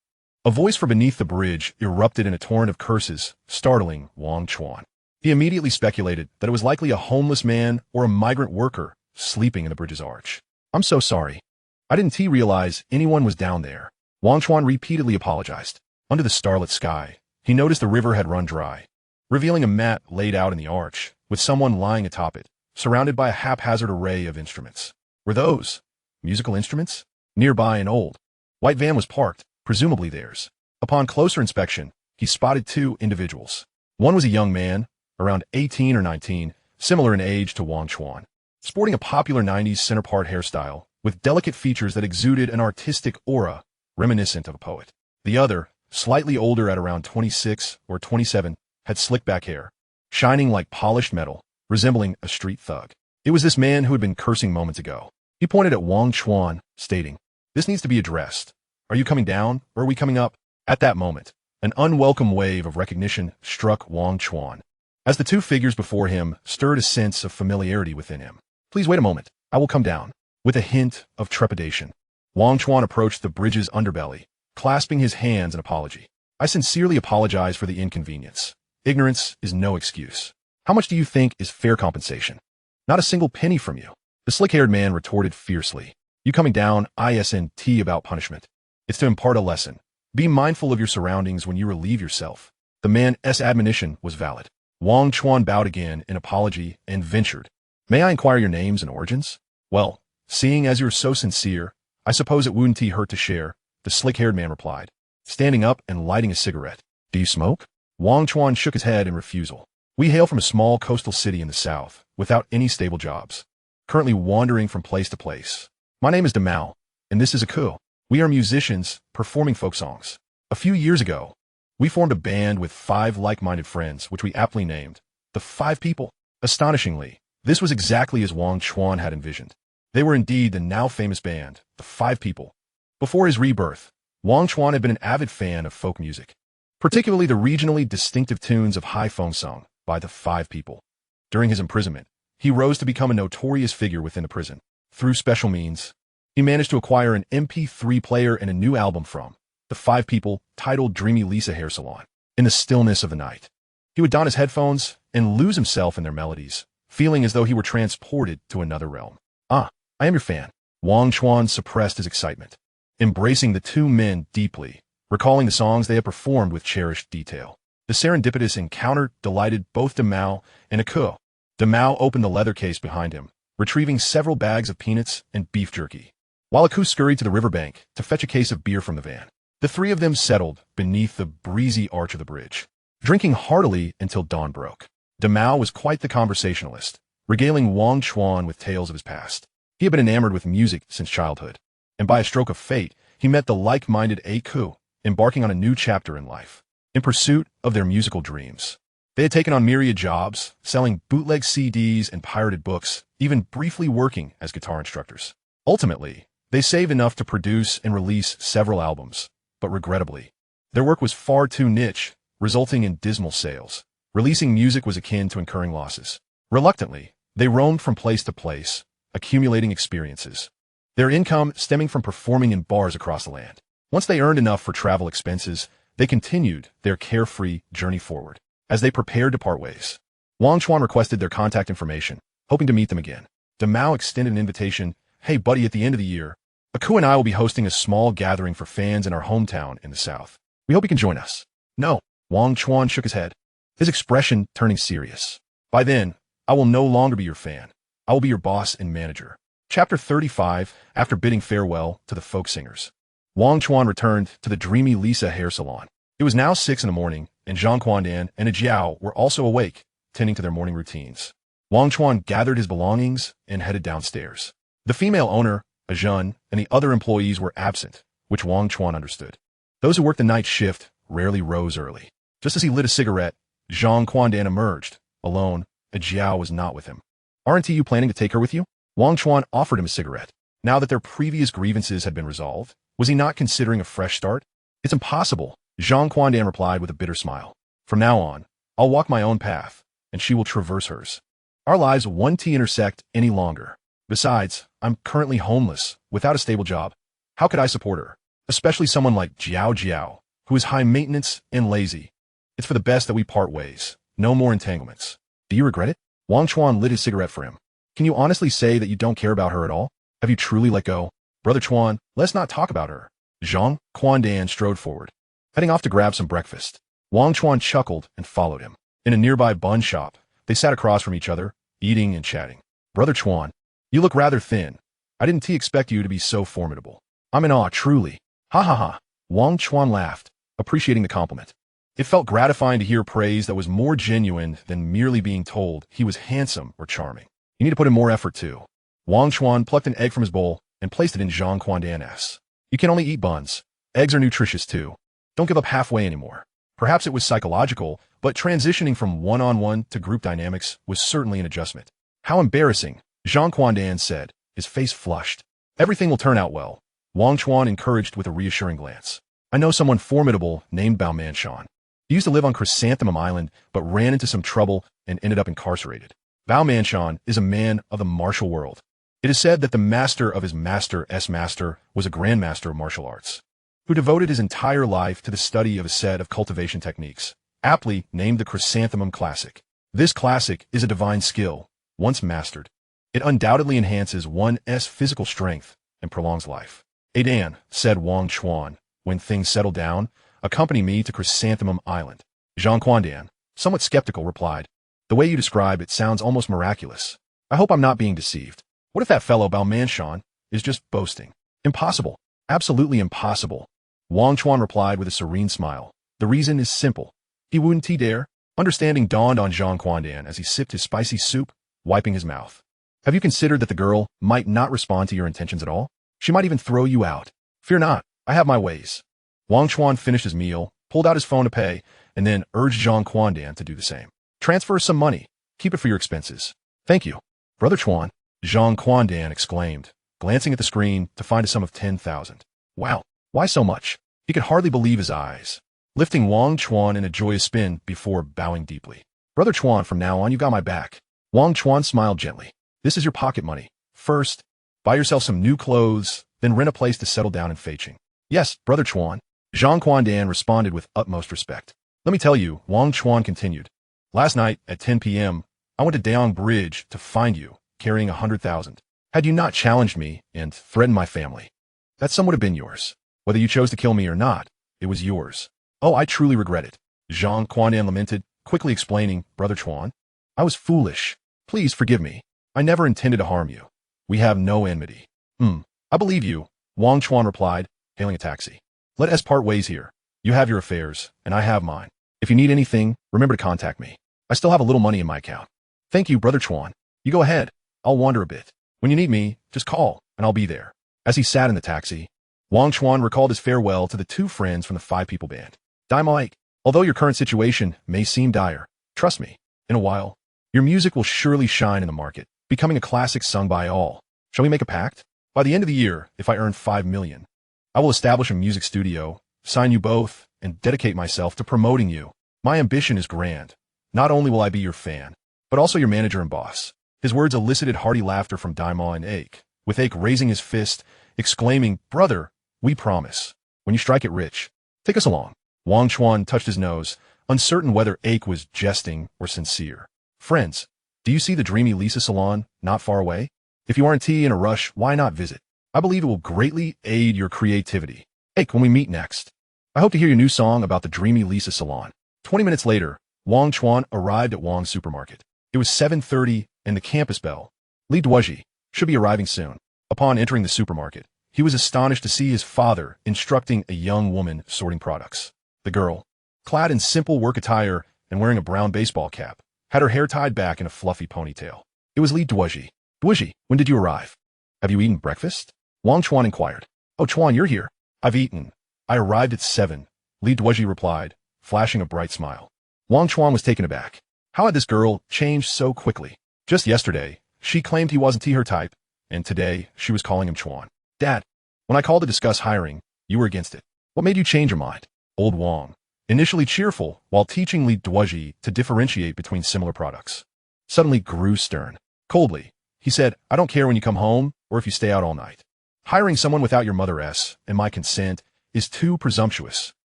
A voice from beneath the bridge erupted in a torrent of curses, startling Wang Chuan. He immediately speculated that it was likely a homeless man or a migrant worker sleeping in the bridge's arch. I'm so sorry. I didn't realize anyone was down there. Wang Chuan repeatedly apologized. Under the starlit sky, he noticed the river had run dry, revealing a mat laid out in the arch, with someone lying atop it, surrounded by a haphazard array of instruments. Were those musical instruments? Nearby, an old white van was parked, presumably theirs. Upon closer inspection, he spotted two individuals. One was a young man, around 18 or 19, similar in age to Wang Chuan, sporting a popular 90s center-part hairstyle with delicate features that exuded an artistic aura reminiscent of a poet. The other, slightly older at around 26 or 27, had slick back hair, shining like polished metal, resembling a street thug. It was this man who had been cursing moments ago. He pointed at Wang Chuan, stating, "This needs to be addressed. Are you coming down, or are we coming up?" At that moment, an unwelcome wave of recognition struck Wang Chuan, as the two figures before him stirred a sense of familiarity within him. "Please wait a moment. I will come down." With a hint of trepidation, Wang Chuan approached the bridge's underbelly, clasping his hands in apology. "I sincerely apologize for the inconvenience. Ignorance is no excuse. How much do you think is fair compensation?" "Not a single penny from you." The slick-haired man retorted fiercely. "You coming down isn't about punishment. It's to impart a lesson. Be mindful of your surroundings when you relieve yourself." The man's admonition was valid. Wang Chuan bowed again in apology and ventured, "May I inquire your names and origins?" "Well, seeing as you're so sincere, I suppose it wouldn't hurt to share," the slick-haired man replied, standing up and lighting a cigarette. "Do you smoke?" Wang Chuan shook his head in refusal. "We hail from a small coastal city in the south, without any stable jobs, currently wandering from place to place. My name is Demao, and this is a coup. We are musicians performing folk songs. A few years ago, we formed a band with 5 like-minded friends, which we aptly named the 5 People. Astonishingly, this was exactly as Wang Chuan had envisioned. They were indeed the now famous band, the 5 People. Before his rebirth, Wang Chuan had been an avid fan of folk music, particularly the regionally distinctive tunes of high feng sung by the 5 People. During his imprisonment, he rose to become a notorious figure within the prison. Through special means, he managed to acquire an MP3 player and a new album from the 5 People, titled Dreamy Lisa Hair Salon. In the stillness of the night, he would don his headphones and lose himself in their melodies, feeling as though he were transported to another realm. "Ah, I am your fan." Wang Chuan suppressed his excitement, embracing the two men deeply, recalling the songs they had performed with cherished detail. The serendipitous encounter delighted both Demao and Aku. Demao opened the leather case behind him, retrieving several bags of peanuts and beef jerky, while Aku scurried to the riverbank to fetch a case of beer from the van. The three of them settled beneath the breezy arch of the bridge, drinking heartily until dawn broke. Demao was quite the conversationalist, regaling Wang Chuan with tales of his past. He had been enamored with music since childhood, and by a stroke of fate, he met the like-minded Aku, embarking on a new chapter in life, in pursuit of their musical dreams. They had taken on myriad jobs, selling bootleg CDs and pirated books, even briefly working as guitar instructors. Ultimately, they saved enough to produce and release several albums, but regrettably, their work was far too niche, resulting in dismal sales. Releasing music was akin to incurring losses. Reluctantly, they roamed from place to place, accumulating experiences, their income stemming from performing in bars across the land. Once they earned enough for travel expenses, they continued their carefree journey forward. As they prepared to part ways, Wang Chuan requested their contact information, hoping to meet them again. Mao extended an invitation. Hey buddy, at the end of the year, Aku and I will be hosting a small gathering for fans in our hometown in the south. We hope you can join us. No, Wang Chuan shook his head, his expression turning serious. By then, I will no longer be your fan. I will be your boss and manager. Chapter 35. After bidding farewell to the folk singers, Wang Chuan returned to the dreamy Lisa hair salon. It was now 6 in the morning, and Zhang Quandan and Jiao were also awake, tending to their morning routines. Wang Chuan gathered his belongings and headed downstairs. The female owner, Ajun, and the other employees were absent, which Wang Chuan understood. Those who worked the night shift rarely rose early. Just as he lit a cigarette, Zhang Quandan emerged, alone, and Jiao was not with him. Aren't you planning to take her with you? Wang Chuan offered him a cigarette. Now that their previous grievances had been resolved, was he not considering a fresh start? It's impossible, Zhang Quandan replied with a bitter smile. From now on, I'll walk my own path, and she will traverse hers. Our lives won't intersect any longer. Besides, I'm currently homeless, without a stable job. How could I support her? Especially someone like Jiao, who is high maintenance and lazy. It's for the best that we part ways. No more entanglements. Do you regret it? Wang Chuan lit his cigarette for him. Can you honestly say that you don't care about her at all? Have you truly let go? Brother Chuan, let's not talk about her. Zhang Quandan strode forward, heading off to grab some breakfast. Wang Chuan chuckled and followed him. In a nearby bun shop, they sat across from each other, eating and chatting. Brother Chuan, you look rather thin. I didn't expect you to be so formidable. I'm in awe, truly. Ha ha ha. Wang Chuan laughed, appreciating the compliment. It felt gratifying to hear praise that was more genuine than merely being told he was handsome or charming. You need to put in more effort too. Wang Chuan plucked an egg from his bowl and placed it in Zhang Quandan's. You can only eat buns. Eggs are nutritious too. Don't give up halfway anymore. Perhaps it was psychological, but transitioning from one-on-one to group dynamics was certainly an adjustment. How embarrassing, Zhang Quandan said, his face flushed. Everything will turn out well, Wang Chuan encouraged with a reassuring glance. I know someone formidable named Balmanshan. He used to live on Chrysanthemum Island, but ran into some trouble and ended up incarcerated. Balmanshan is a man of the martial world. It is said that the master of his master's master was a grandmaster of martial arts, who devoted his entire life to the study of a set of cultivation techniques, aptly named the Chrysanthemum Classic. This classic is a divine skill, once mastered. It undoubtedly enhances one's physical strength and prolongs life. Adan, said Wang Chuan, when things settle down, accompany me to Chrysanthemum Island. Zhang Quandan, somewhat skeptical, replied, the way you describe it sounds almost miraculous. I hope I'm not being deceived. What if that fellow Balmanshan is just boasting? Impossible. Absolutely impossible. Wang Chuan replied with a serene smile. The reason is simple. He wouldn't dare. Understanding dawned on Zhang Quandan as he sipped his spicy soup, wiping his mouth. Have you considered that the girl might not respond to your intentions at all? She might even throw you out. Fear not. I have my ways. Wang Chuan finished his meal, pulled out his phone to pay, and then urged Zhang Quandan to do the same. Transfer some money. Keep it for your expenses. Thank you. Brother Chuan, Zhang Quandan exclaimed, glancing at the screen to find a sum of 10,000. Wow, why so much? He could hardly believe his eyes, lifting Wang Chuan in a joyous spin before bowing deeply. Brother Chuan, from now on you got my back. Wang Chuan smiled gently. This is your pocket money. First, buy yourself some new clothes, then rent a place to settle down in Feiqing. Yes, Brother Chuan. Zhang Quandan responded with utmost respect. Let me tell you, Wang Chuan continued. Last night at 10 p.m., I went to Daong Bridge to find you, carrying 100,000. Had you not challenged me and threatened my family, that sum would have been yours. Whether you chose to kill me or not, it was yours. Oh, I truly regret it. Zhang Quandan lamented, quickly explaining, Brother Chuan, I was foolish. Please forgive me. I never intended to harm you. We have no enmity. I believe you, Wang Chuan replied, hailing a taxi. Let us part ways here. You have your affairs, and I have mine. If you need anything, remember to contact me. I still have a little money in my account. Thank you, Brother Chuan. You go ahead. I'll wander a bit. When you need me, just call, and I'll be there. As he sat in the taxi, Wang Chuan recalled his farewell to the two friends from the five-people band. Mike, although your current situation may seem dire, trust me, in a while, your music will surely shine in the market, becoming a classic sung by all. Shall we make a pact? By the end of the year, if I earn 5 million, I will establish a music studio, sign you both, and dedicate myself to promoting you. My ambition is grand. Not only will I be your fan, but also your manager and boss. His words elicited hearty laughter from Daima and Ake, with Ake raising his fist, exclaiming, Brother, we promise. When you strike it rich, take us along. Wang Chuan touched his nose, uncertain whether Ake was jesting or sincere. Friends, do you see the dreamy Lisa salon not far away? If you aren't in a rush, why not visit? I believe it will greatly aid your creativity. Hey, when we meet next, I hope to hear your new song about the dreamy Lisa salon. 20 minutes later, Wang Chuan arrived at Wang's supermarket. It was 7:30 and the campus belle, Lee Duaji, should be arriving soon. Upon entering the supermarket, he was astonished to see his father instructing a young woman sorting products. The girl, clad in simple work attire and wearing a brown baseball cap, had her hair tied back in a fluffy ponytail. It was Lee Duoji. Duozhi, when did you arrive? Have you eaten breakfast? Wang Chuan inquired. Oh, Chuan, you're here. I've eaten. I arrived at 7, Lee Duoji replied, flashing a bright smile. Wang Chuan was taken aback. How had this girl changed so quickly? Just yesterday, she claimed he wasn't her type, and today she was calling him Chuan. Dad, when I called to discuss hiring, you were against it. What made you change your mind? Old Wang, initially cheerful while teaching Lee Duoji to differentiate between similar products, suddenly grew stern. Coldly, he said, I don't care when you come home or if you stay out all night. Hiring someone without your mother's and my consent is too presumptuous.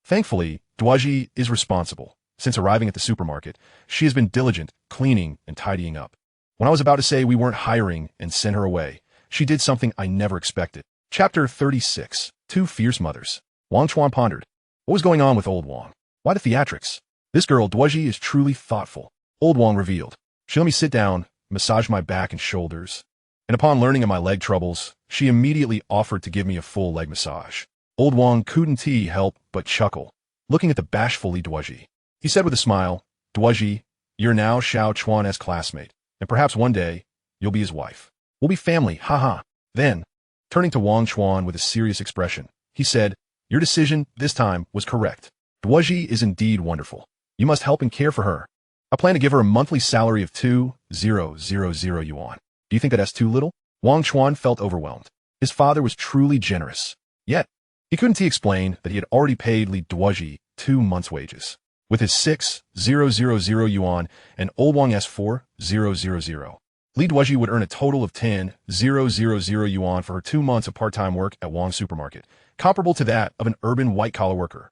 Thankfully, Duozhi is responsible. Since arriving at the supermarket, she has been diligent, cleaning and tidying up. When I was about to say we weren't hiring and send her away, she did something I never expected. Chapter 36. Two Fierce Mothers. Wang Chuan pondered. What was going on with old Wang? Why the theatrics? This girl, Duozhi, is truly thoughtful. Old Wang revealed. She let me sit down, massage my back and shoulders, and upon learning of my leg troubles, she immediately offered to give me a full leg massage. Old Wang couldn't help but chuckle, looking at the bashful Lee Duoji. He said with a smile, Duozhi, you're now Xiao Chuan's classmate, and perhaps one day, you'll be his wife. We'll be family, haha. Then, turning to Wang Chuan with a serious expression, he said, your decision, this time, was correct. Duozhi is indeed wonderful. You must help and care for her. I plan to give her a monthly salary of 2,000 yuan. Do you think that's too little? Wang Chuan felt overwhelmed. His father was truly generous. Yet, he couldn't explain that he had already paid Lee Duoji 2 months' wages. With his 6,000 yuan and old Wang's 4,000, Lee Duoji would earn a total of 10,000 yuan for her 2 months of part-time work at Wang's supermarket, comparable to that of an urban white-collar worker.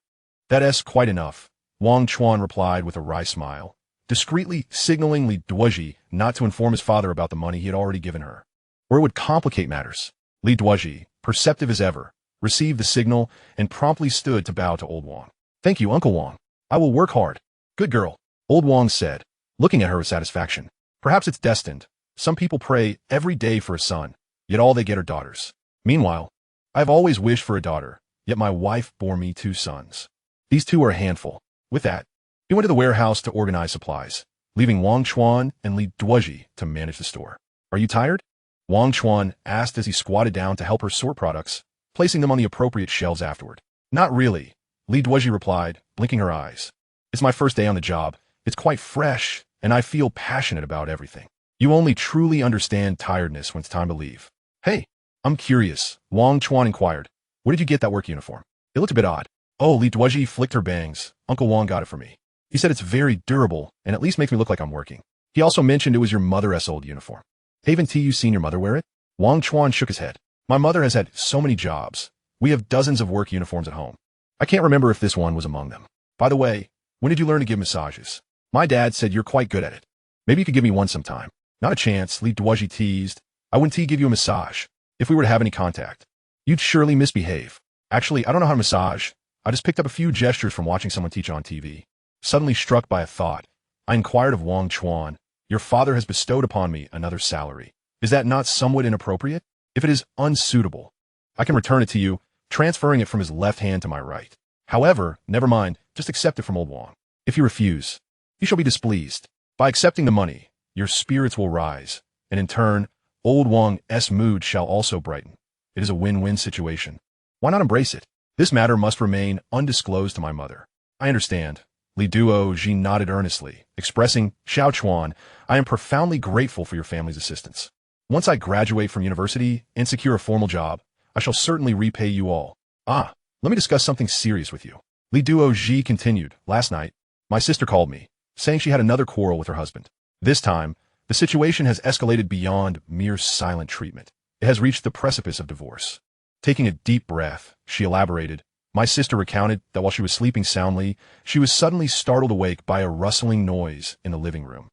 That's quite enough, Wang Chuan replied with a wry smile, discreetly signaling Lee Duoji not to inform his father about the money he had already given her, or it would complicate matters. Lee Duoji, perceptive as ever, received the signal and promptly stood to bow to old Wang. Thank you, Uncle Wang. I will work hard. Good girl, old Wang said, looking at her with satisfaction. Perhaps it's destined. Some people pray every day for a son, yet all they get are daughters. Meanwhile, I have always wished for a daughter, yet my wife bore me 2 sons. These 2 are a handful. With that, he went to the warehouse to organize supplies, leaving Wang Chuan and Lee Duoji to manage the store. Are you tired? Wang Chuan asked as he squatted down to help her sort products, placing them on the appropriate shelves afterward. Not really, Lee Duoji replied, blinking her eyes. It's my first day on the job. It's quite fresh, and I feel passionate about everything. You only truly understand tiredness when it's time to leave. Hey, I'm curious, Wang Chuan inquired. Where did you get that work uniform? It looked a bit odd. Oh, Lee Duoji flicked her bangs. Uncle Wang got it for me. He said it's very durable and at least makes me look like I'm working. He also mentioned it was your mother's old uniform. Haven't you seen your mother wear it? Wang Chuan shook his head. My mother has had so many jobs. We have dozens of work uniforms at home. I can't remember if this one was among them. By the way, when did you learn to give massages? My dad said you're quite good at it. Maybe you could give me one sometime. Not a chance, Lee Duoji teased. I wouldn't give you a massage if we were to have any contact. You'd surely misbehave. Actually, I don't know how to massage. I just picked up a few gestures from watching someone teach on TV. Suddenly struck by a thought, I inquired of Wang Chuan, your father has bestowed upon me another salary. Is that not somewhat inappropriate? If it is unsuitable, I can return it to you, transferring it from his left hand to my right. However, never mind, just accept it from old Wang. If you refuse, you shall be displeased. By accepting the money, your spirits will rise, and in turn, old Wang's mood shall also brighten. It is a win-win situation. Why not embrace it? This matter must remain undisclosed to my mother. I understand. Lee Duoji nodded earnestly, expressing, Xiao Chuan, I am profoundly grateful for your family's assistance. Once I graduate from university and secure a formal job, I shall certainly repay you all. Let me discuss something serious with you. Lee Duoji continued, last night, my sister called me, saying she had another quarrel with her husband. This time, the situation has escalated beyond mere silent treatment. It has reached the precipice of divorce. Taking a deep breath, she elaborated, my sister recounted that while she was sleeping soundly, she was suddenly startled awake by a rustling noise in the living room.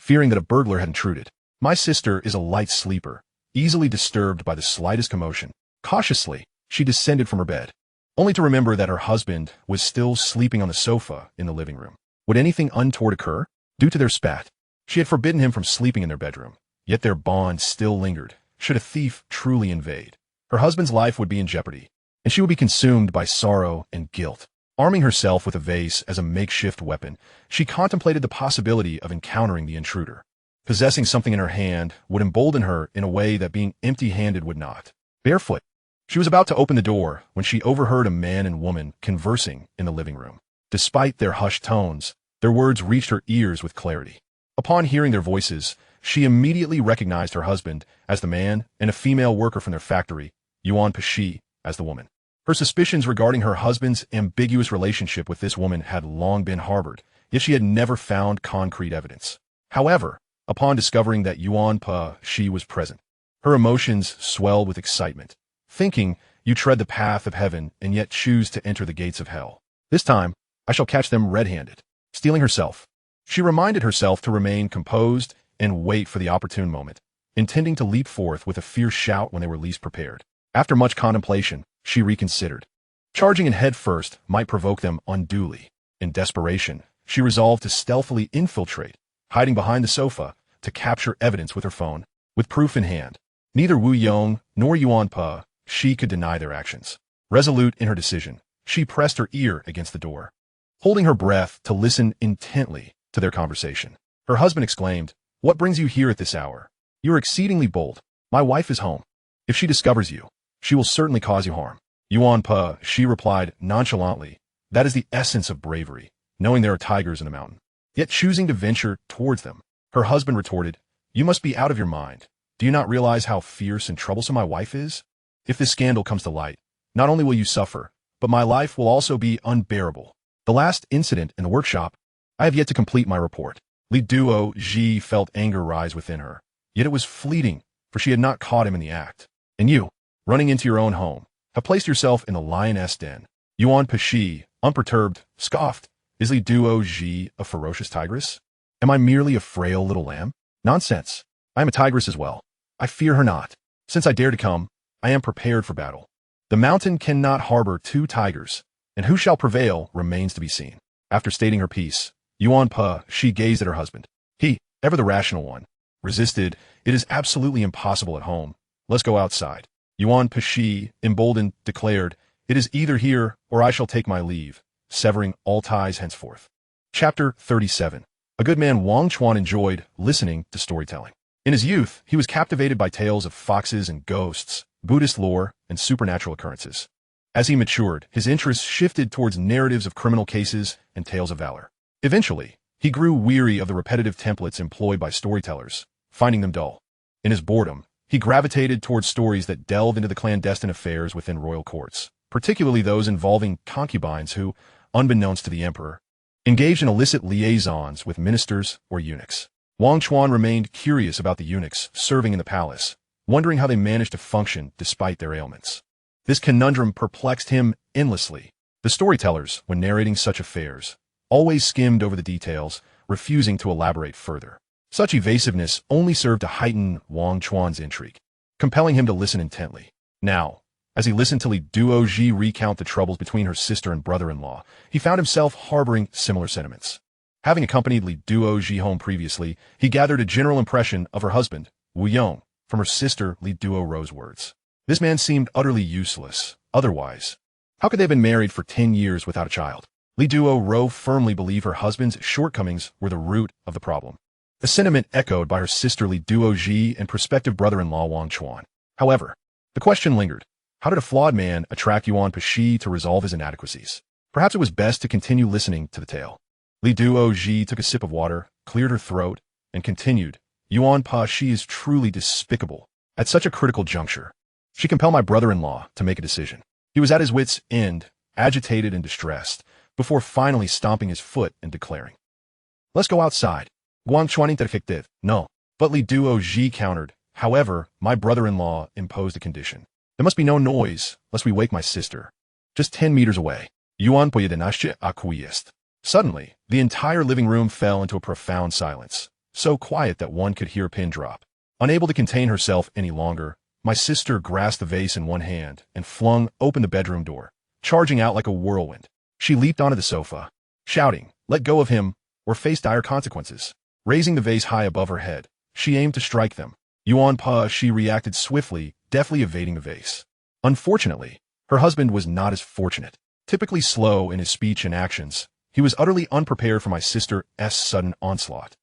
fearing that a burglar had intruded. My sister is a light sleeper, easily disturbed by the slightest commotion. Cautiously, she descended from her bed, only to remember that her husband was still sleeping on the sofa in the living room. Would anything untoward occur? Due to their spat, she had forbidden him from sleeping in their bedroom, yet their bond still lingered. Should a thief truly invade, her husband's life would be in jeopardy, and she would be consumed by sorrow and guilt. Arming herself with a vase as a makeshift weapon, she contemplated the possibility of encountering the intruder. Possessing something in her hand would embolden her in a way that being empty-handed would not. Barefoot, she was about to open the door when she overheard a man and woman conversing in the living room. Despite their hushed tones, their words reached her ears with clarity. Upon hearing their voices, she immediately recognized her husband as the man and a female worker from their factory, Yuan Pashi, as the woman. Her suspicions regarding her husband's ambiguous relationship with this woman had long been harbored, yet she had never found concrete evidence. However, upon discovering that Yuan Pashi was present, her emotions swelled with excitement. Thinking, you tread the path of heaven and yet choose to enter the gates of hell. This time, I shall catch them red-handed. Steeling herself, she reminded herself to remain composed and wait for the opportune moment, intending to leap forth with a fierce shout when they were least prepared. After much contemplation, she reconsidered. Charging in head first might provoke them unduly. In desperation, she resolved to stealthily infiltrate, hiding behind the sofa, to capture evidence with her phone. With proof in hand, neither Wu Yong nor Yuan Pashi could deny their actions. Resolute in her decision, she pressed her ear against the door, holding her breath to listen intently to their conversation. Her husband exclaimed, "What brings you here at this hour? You are exceedingly bold. My wife is home. If she discovers you, she will certainly cause you harm." Yuan Pashi replied nonchalantly, "That is the essence of bravery, knowing there are tigers in the mountain, yet choosing to venture towards them." Her husband retorted, "You must be out of your mind. Do you not realize how fierce and troublesome my wife is? If this scandal comes to light, not only will you suffer, but my life will also be unbearable. The last incident in the workshop, I have yet to complete my report." Lee Duoji felt anger rise within her, yet it was fleeting, for she had not caught him in the act. "And you, running into your own home, have placed yourself in the lioness den." Yuan Pashi, unperturbed, scoffed, "Is Lee Duoji a ferocious tigress? Am I merely a frail little lamb? Nonsense. I am a tigress as well. I fear her not. Since I dare to come, I am prepared for battle. The mountain cannot harbor two tigers, and who shall prevail remains to be seen." After stating her piece, Yuan Pashi gazed at her husband. He, ever the rational one, resisted. "It is absolutely impossible at home. Let's go outside." Yuan Pashi, emboldened, declared, "It is either here or I shall take my leave, severing all ties henceforth." Chapter 37. A good man Wang Chuan enjoyed listening to storytelling. In his youth, he was captivated by tales of foxes and ghosts, Buddhist lore, and supernatural occurrences. As he matured, his interests shifted towards narratives of criminal cases and tales of valor. Eventually, he grew weary of the repetitive templates employed by storytellers, finding them dull. In his boredom, he gravitated towards stories that delve into the clandestine affairs within royal courts, particularly those involving concubines who, unbeknownst to the emperor, engaged in illicit liaisons with ministers or eunuchs. Wang Chuan remained curious about the eunuchs serving in the palace, wondering how they managed to function despite their ailments. This conundrum perplexed him endlessly. The storytellers, when narrating such affairs, always skimmed over the details, refusing to elaborate further. Such evasiveness only served to heighten Wang Chuan's intrigue, compelling him to listen intently. Now, as he listened to Lee Duoji recount the troubles between her sister and brother-in-law, he found himself harboring similar sentiments. Having accompanied Lee Duoji home previously, he gathered a general impression of her husband, Wu Yong, from her sister Lee Duoro's words. This man seemed utterly useless. Otherwise, how could they have been married for 10 years without a child? Lee Duoro firmly believed her husband's shortcomings were the root of the problem, a sentiment echoed by her sister Lee Duoji and prospective brother-in-law Wang Chuan. However, the question lingered. How did a flawed man attract Yuan Pashi to resolve his inadequacies? Perhaps it was best to continue listening to the tale. Lee Duoji took a sip of water, cleared her throat, and continued, "Yuan Pashi is truly despicable. At such a critical juncture, she compelled my brother-in-law to make a decision. He was at his wits' end, agitated and distressed, before finally stomping his foot and declaring, 'Let's go outside.' Wang Chuan interjected, 'No.' But Lee Duoji countered, 'However, my brother-in-law imposed a condition. There must be no noise, lest we wake my sister. Just 10 meters away. Yuan Poyedenashe acquiesced." Suddenly, the entire living room fell into a profound silence. so quiet that one could hear a pin drop. Unable to contain herself any longer, my sister grasped the vase in one hand and flung open the bedroom door, charging out like a whirlwind. She leaped onto the sofa, shouting, "Let go of him, or face dire consequences." Raising the vase high above her head, she aimed to strike them. Yuan Pa, she reacted swiftly, deftly evading the vase. Unfortunately, her husband was not as fortunate. Typically slow in his speech and actions, he was utterly unprepared for my sister's sudden onslaught.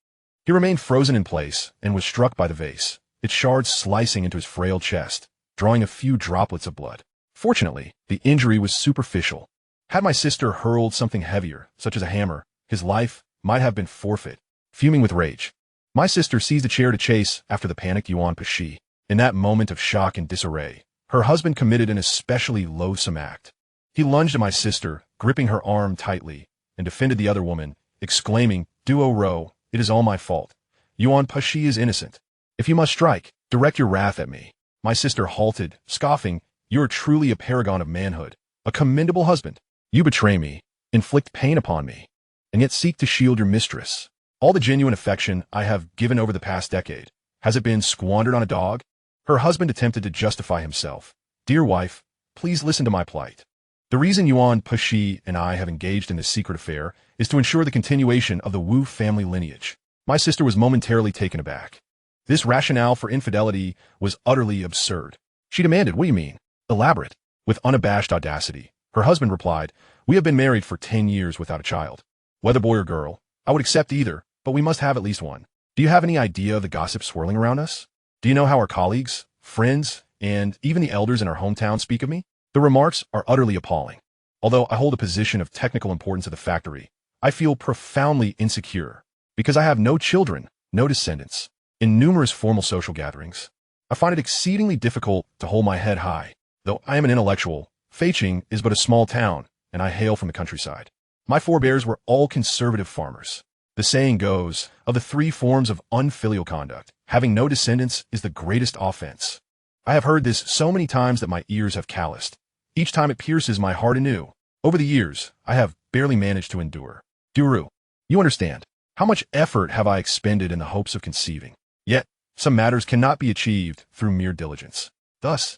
He remained frozen in place and was struck by the vase, its shards slicing into his frail chest, drawing a few droplets of blood. Fortunately, the injury was superficial. Had my sister hurled something heavier, such as a hammer, his life might have been forfeit. Fuming with rage, my sister seized a chair to chase after the panicked Yuan Pashi. In that moment of shock and disarray, her husband committed an especially loathsome act. He lunged at my sister, gripping her arm tightly, and defended the other woman, exclaiming, "Duo Ro, it is all my fault. Yuan Pashi is innocent. If you must strike, direct your wrath at me." My sister halted, scoffing, "You are truly a paragon of manhood, a commendable husband. You betray me, inflict pain upon me, and yet seek to shield your mistress. All the genuine affection I have given over the past decade, has it been squandered on a dog?" Her husband attempted to justify himself. "Dear wife, please listen to my plight. The reason Yuan Pashi and I have engaged in this secret affair is to ensure the continuation of the Wu family lineage." My sister was momentarily taken aback. This rationale for infidelity was utterly absurd. She demanded, "What do you mean? Elaborate." With unabashed audacity, her husband replied, "We have been married for 10 years without a child. Whether boy or girl, I would accept either, but we must have at least one. Do you have any idea of the gossip swirling around us? Do you know how our colleagues, friends, and even the elders in our hometown speak of me? The remarks are utterly appalling. Although I hold a position of technical importance at the factory, I feel profoundly insecure because I have no children, no descendants. In numerous formal social gatherings, I find it exceedingly difficult to hold my head high. Though I am an intellectual, Feiqing is but a small town, and I hail from the countryside. My forebears were all conservative farmers. The saying goes, of the 3 forms of unfilial conduct, having no descendants is the greatest offense. I have heard this so many times that my ears have calloused. Each time it pierces my heart anew. Over the years, I have barely managed to endure. Duru, you understand. How much effort have I expended in the hopes of conceiving? Yet, some matters cannot be achieved through mere diligence. Thus,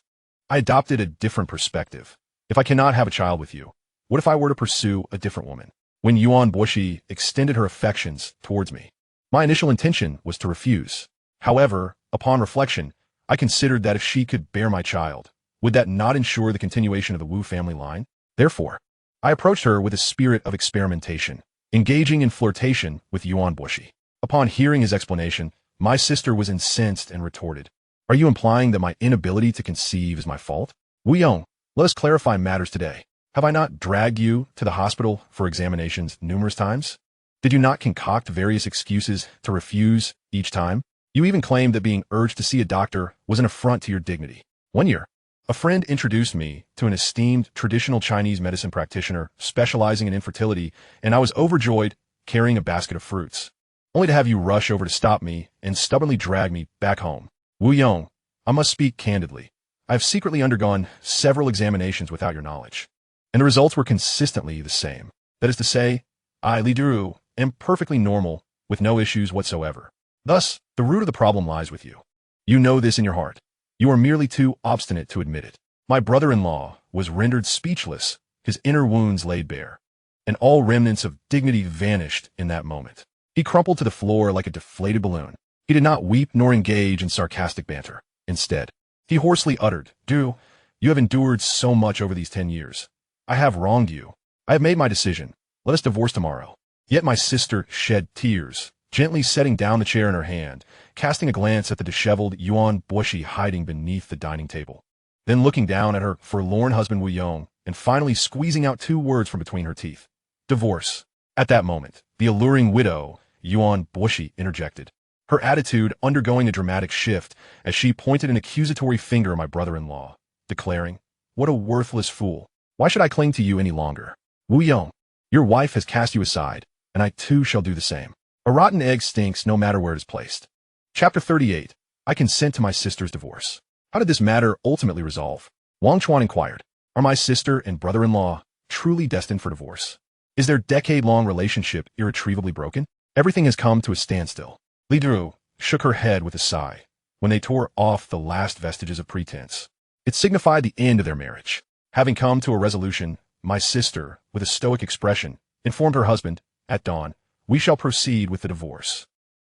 I adopted a different perspective. If I cannot have a child with you, what if I were to pursue a different woman? When Yuan Duoji extended her affections towards me, my initial intention was to refuse. However, upon reflection, I considered that if she could bear my child, would that not ensure the continuation of the Wu family line? Therefore, I approached her with a spirit of experimentation, engaging in flirtation with Yuan Duoji. Upon hearing his explanation, my sister was incensed and retorted, "Are you implying that my inability to conceive is my fault? Wu Yong, let us clarify matters today. Have I not dragged you to the hospital for examinations numerous times? Did you not concoct various excuses to refuse each time? You even claimed that being urged to see a doctor was an affront to your dignity. One year, a friend introduced me to an esteemed traditional Chinese medicine practitioner specializing in infertility, and I was overjoyed carrying a basket of fruits, only to have you rush over to stop me and stubbornly drag me back home. Wu Yong, I must speak candidly. I have secretly undergone several examinations without your knowledge, and the results were consistently the same. That is to say, I, Li Duru, am perfectly normal, with no issues whatsoever. Thus, the root of the problem lies with you. You know this in your heart. You are merely too obstinate to admit it. My brother-in-law was rendered speechless, his inner wounds laid bare, and all remnants of dignity vanished in that moment. He crumpled to the floor like a deflated balloon. He did not weep nor engage in sarcastic banter. Instead, he hoarsely uttered, "Du, you have endured so much over these 10 years. I have wronged you. I have made my decision. Let us divorce tomorrow." Yet my sister shed tears, gently setting down the chair in her hand, casting a glance at the disheveled Yuan Duoji hiding beneath the dining table, then looking down at her forlorn husband Wu Yong, and finally squeezing out 2 words from between her teeth. "Divorce." At that moment, the alluring widow, Yuan Duoji, interjected, her attitude undergoing a dramatic shift as she pointed an accusatory finger at my brother-in-law, declaring, "What a worthless fool. Why should I cling to you any longer? Wu Yong, your wife has cast you aside, and I too shall do the same. A rotten egg stinks no matter where it is placed." Chapter 38. I consent to my sister's divorce. How did this matter ultimately resolve? Wang Chuan inquired. Are my sister and brother-in-law truly destined for divorce? Is their decade-long relationship irretrievably broken? Everything has come to a standstill. Li Duoji shook her head with a sigh when they tore off the last vestiges of pretense. It signified the end of their marriage. Having come to a resolution, my sister, with a stoic expression, informed her husband, at dawn, "We shall proceed with the divorce.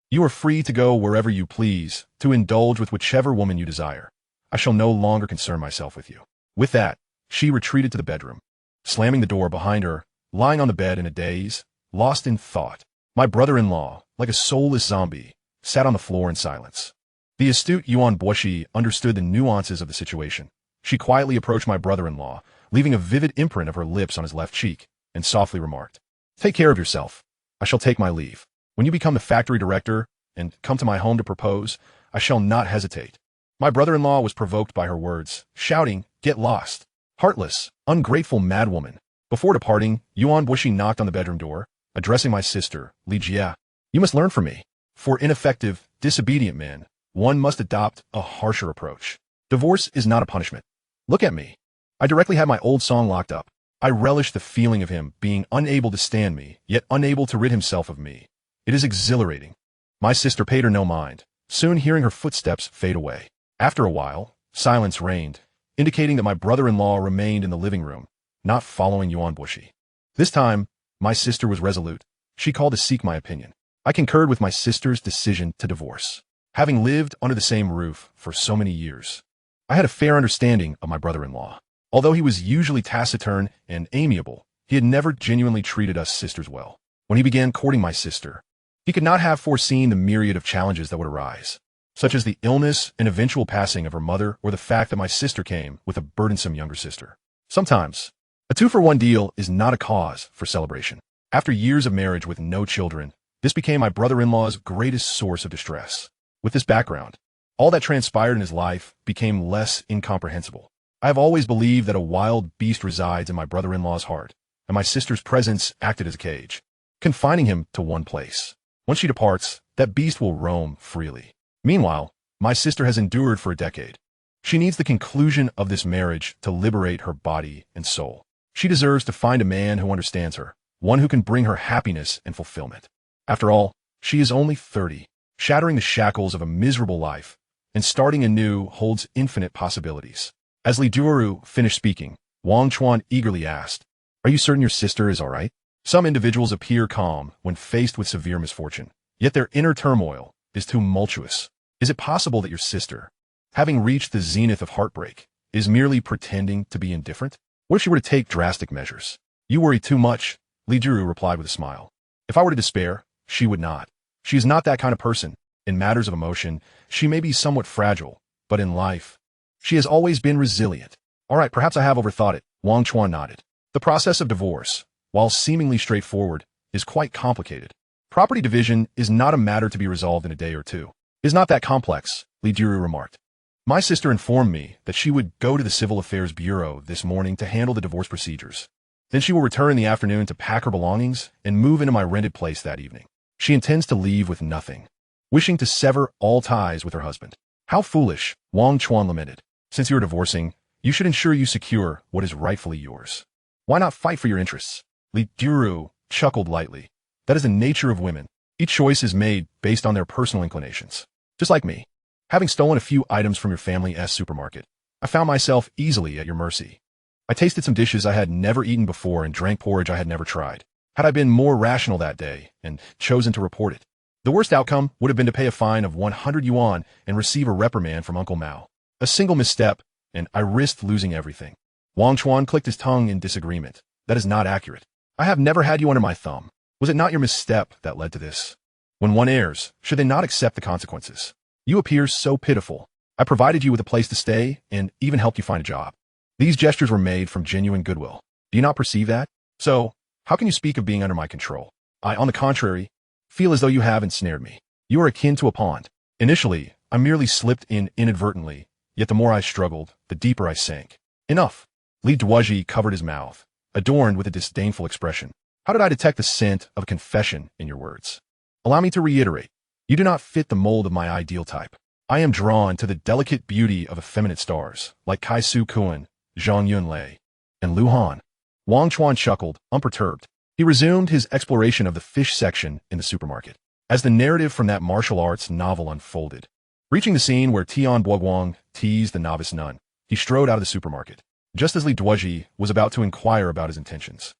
You are free to go wherever you please, to indulge with whichever woman you desire. I shall no longer concern myself with you." With that, she retreated to the bedroom, slamming the door behind her, lying on the bed in a daze, lost in thought. My brother-in-law, like a soulless zombie, sat on the floor in silence. The astute Yuan Duozhi understood the nuances of the situation. She quietly approached my brother-in-law, leaving a vivid imprint of her lips on his left cheek, and softly remarked, "Take care of yourself. I shall take my leave. When you become the factory director and come to my home to propose, I shall not hesitate." My brother-in-law was provoked by her words, shouting, "Get lost! Heartless, ungrateful madwoman." Before departing, Yuan Duozhi knocked on the bedroom door, addressing my sister, Li Jia. "You must learn from me. For ineffective, disobedient men, one must adopt a harsher approach. Divorce is not a punishment. Look at me. I directly had my old song locked up. I relish the feeling of him being unable to stand me, yet unable to rid himself of me. It is exhilarating." My sister paid her no mind, soon hearing her footsteps fade away. After a while, silence reigned, indicating that my brother-in-law remained in the living room, not following Yuan Duozhi. This time, my sister was resolute. She called to seek my opinion. I concurred with my sister's decision to divorce. Having lived under the same roof for so many years, I had a fair understanding of my brother-in-law. Although he was usually taciturn and amiable, he had never genuinely treated us sisters well. When he began courting my sister, he could not have foreseen the myriad of challenges that would arise, such as the illness and eventual passing of her mother, or the fact that my sister came with a burdensome younger sister. Sometimes, a two-for-one deal is not a cause for celebration. After years of marriage with no children, this became my brother-in-law's greatest source of distress. With this background, all that transpired in his life became less incomprehensible. I have always believed that a wild beast resides in my brother-in-law's heart, and my sister's presence acted as a cage, confining him to one place. Once she departs, that beast will roam freely. Meanwhile, my sister has endured for a decade. She needs the conclusion of this marriage to liberate her body and soul. She deserves to find a man who understands her, one who can bring her happiness and fulfillment. After all, she is only 30, shattering the shackles of a miserable life, and starting anew holds infinite possibilities. As Li Duoji finished speaking, Wang Chuan eagerly asked, "Are you certain your sister is all right?" Some individuals appear calm when faced with severe misfortune, yet their inner turmoil is tumultuous. Is it possible that your sister, having reached the zenith of heartbreak, is merely pretending to be indifferent? What if she were to take drastic measures? "You worry too much," Li Duoji replied with a smile. "If I were to despair, she would not. She is not that kind of person. In matters of emotion, she may be somewhat fragile, but in life, she has always been resilient." "All right, perhaps I have overthought it," Wang Chuan nodded. "The process of divorce, while seemingly straightforward, is quite complicated. Property division is not a matter to be resolved in a day or two. It is not that complex," Li Duoji remarked. "My sister informed me that she would go to the Civil Affairs Bureau this morning to handle the divorce procedures. Then she will return in the afternoon to pack her belongings and move into my rented place that evening. She intends to leave with nothing, wishing to sever all ties with her husband." "How foolish," Wang Chuan lamented. "Since you are divorcing, you should ensure you secure what is rightfully yours. Why not fight for your interests?" Li Duoji chuckled lightly. "That is the nature of women. Each choice is made based on their personal inclinations. Just like me. Having stolen a few items from your family's supermarket, I found myself easily at your mercy. I tasted some dishes I had never eaten before and drank porridge I had never tried. Had I been more rational that day and chosen to report it, the worst outcome would have been to pay a fine of 100 yuan and receive a reprimand from Uncle Mao. A single misstep, and I risked losing everything." Wang Chuan clicked his tongue in disagreement. "That is not accurate. I have never had you under my thumb. Was it not your misstep that led to this? When one errs, should they not accept the consequences? You appear so pitiful. I provided you with a place to stay and even helped you find a job. These gestures were made from genuine goodwill. Do you not perceive that? So, how can you speak of being under my control? I, on the contrary, feel as though you have ensnared me. You are akin to a pond. Initially, I merely slipped in inadvertently, yet the more I struggled, the deeper I sank. Enough." Li Duaji covered his mouth, adorned with a disdainful expression. "How did I detect the scent of a confession in your words? Allow me to reiterate. You do not fit the mold of my ideal type. I am drawn to the delicate beauty of effeminate stars, like Kai Su Kuan, Zhang Yunlei, and Lu Han." Wang Chuan chuckled, unperturbed. He resumed his exploration of the fish section in the supermarket. as the narrative from that martial arts novel unfolded. Reaching the scene where Tian Wonguan teased the novice nun, he strode out of the supermarket, just as Lee Duaji was about to inquire about his intentions.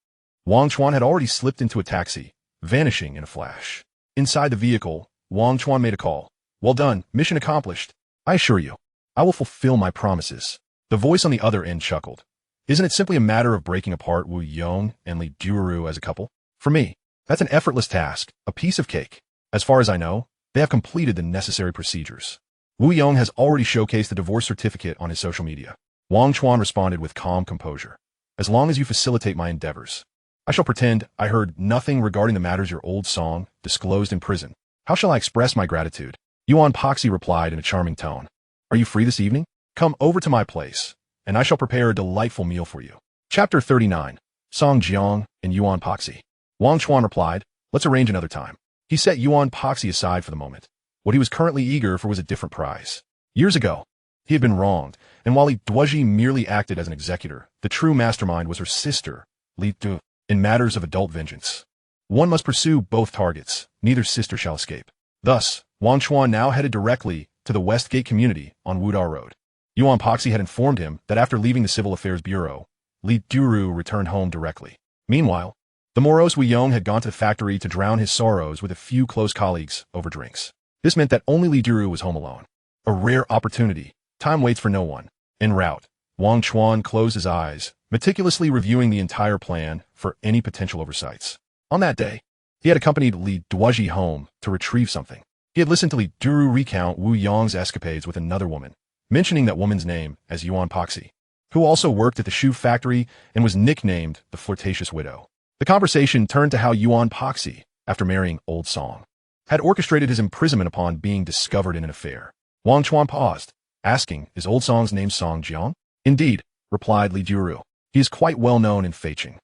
Wang Chuan had already slipped into a taxi, vanishing in a flash. Inside the vehicle, Wang Chuan made a call. "Well done, mission accomplished. I assure you, I will fulfill my promises." The voice on the other end chuckled. "Isn't it simply a matter of breaking apart Wu Yong and Lee Duaji as a couple? For me, that's an effortless task, a piece of cake. As far as I know, they have completed the necessary procedures." Wu Yong has already showcased the divorce certificate on his social media. Wang Chuan responded with calm composure. "As long as you facilitate my endeavors, I shall pretend I heard nothing regarding the matters your old song disclosed in prison. How shall I express my gratitude?" Yuan Poxy replied in a charming tone. "Are you free this evening? Come over to my place, and I shall prepare a delightful meal for you." Chapter 39. Song Jiang and Yuan Poxy. Wang Chuan replied, "Let's arrange another time." He set Yuan Poxy aside for the moment. What he was currently eager for was a different prize. Years ago, he had been wronged, and while Lee Duozhi merely acted as an executor, the true mastermind was her sister, Lee Du, in matters of adult vengeance. One must pursue both targets, neither sister shall escape. Thus, Wang Chuan now headed directly to the Westgate community on Wudao Road. Yuan Poxy had informed him that after leaving the Civil Affairs Bureau, Lee Duru returned home directly. Meanwhile, the morose Wu Yong had gone to the factory to drown his sorrows with a few close colleagues over drinks. This meant that only Lee Duru was home alone. A rare opportunity. Time waits for no one. En route, Wang Chuan closed his eyes, meticulously reviewing the entire plan for any potential oversights. On that day, he had accompanied Lee Duaji home to retrieve something. He had listened to Lee Duru recount Wu Yong's escapades with another woman, mentioning that woman's name as Yuan Poxy, who also worked at the shoe factory and was nicknamed the Flirtatious Widow. The conversation turned to how Yuan Poxy, after marrying Old Song, had orchestrated his imprisonment upon being discovered in an affair. Wang Chuan paused, asking, "Is Old Song's name Song Jiang?" "Indeed," replied Lee Duru. "He is quite well known in Feiqing.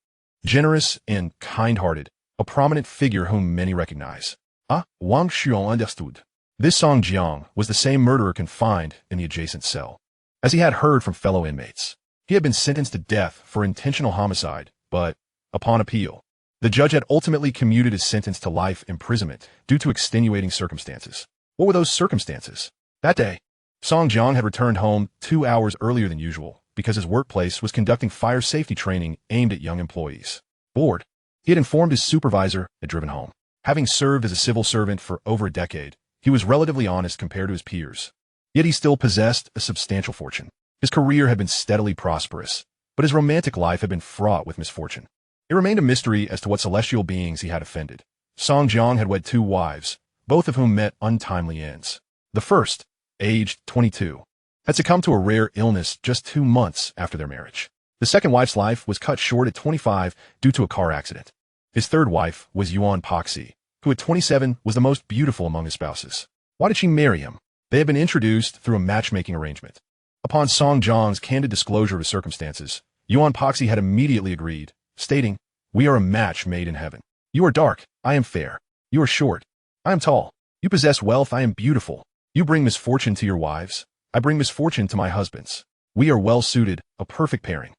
Generous and kind-hearted, a prominent figure whom many recognize." "Ah, Wang Chuan understood." This Song Jiang was the same murderer confined in the adjacent cell. As he had heard from fellow inmates, he had been sentenced to death for intentional homicide, but, upon appeal, the judge had ultimately commuted his sentence to life imprisonment due to extenuating circumstances. What were those circumstances? That day, Song Jiang had returned home 2 hours earlier than usual because his workplace was conducting fire safety training aimed at young employees. Bored, he had informed his supervisor and driven home. Having served as a civil servant for over a decade, he was relatively honest compared to his peers. Yet he still possessed a substantial fortune. His career had been steadily prosperous, but his romantic life had been fraught with misfortune. It remained a mystery as to what celestial beings he had offended. Song Jiang had wed 2 wives, both of whom met untimely ends. The first, aged 22, had succumbed to a rare illness just 2 months after their marriage. The second wife's life was cut short at 25 due to a car accident. His third wife was Yuan Poxy, who at 27 was the most beautiful among his spouses. Why did she marry him? They had been introduced through a matchmaking arrangement. Upon Song Jiang's candid disclosure of his circumstances, Yuan Poxy had immediately agreed, stating, "We are a match made in heaven. You are dark, I am fair. You are short, I am tall. You possess wealth, I am beautiful. You bring misfortune to your wives, I bring misfortune to my husbands. We are well suited, a perfect pairing."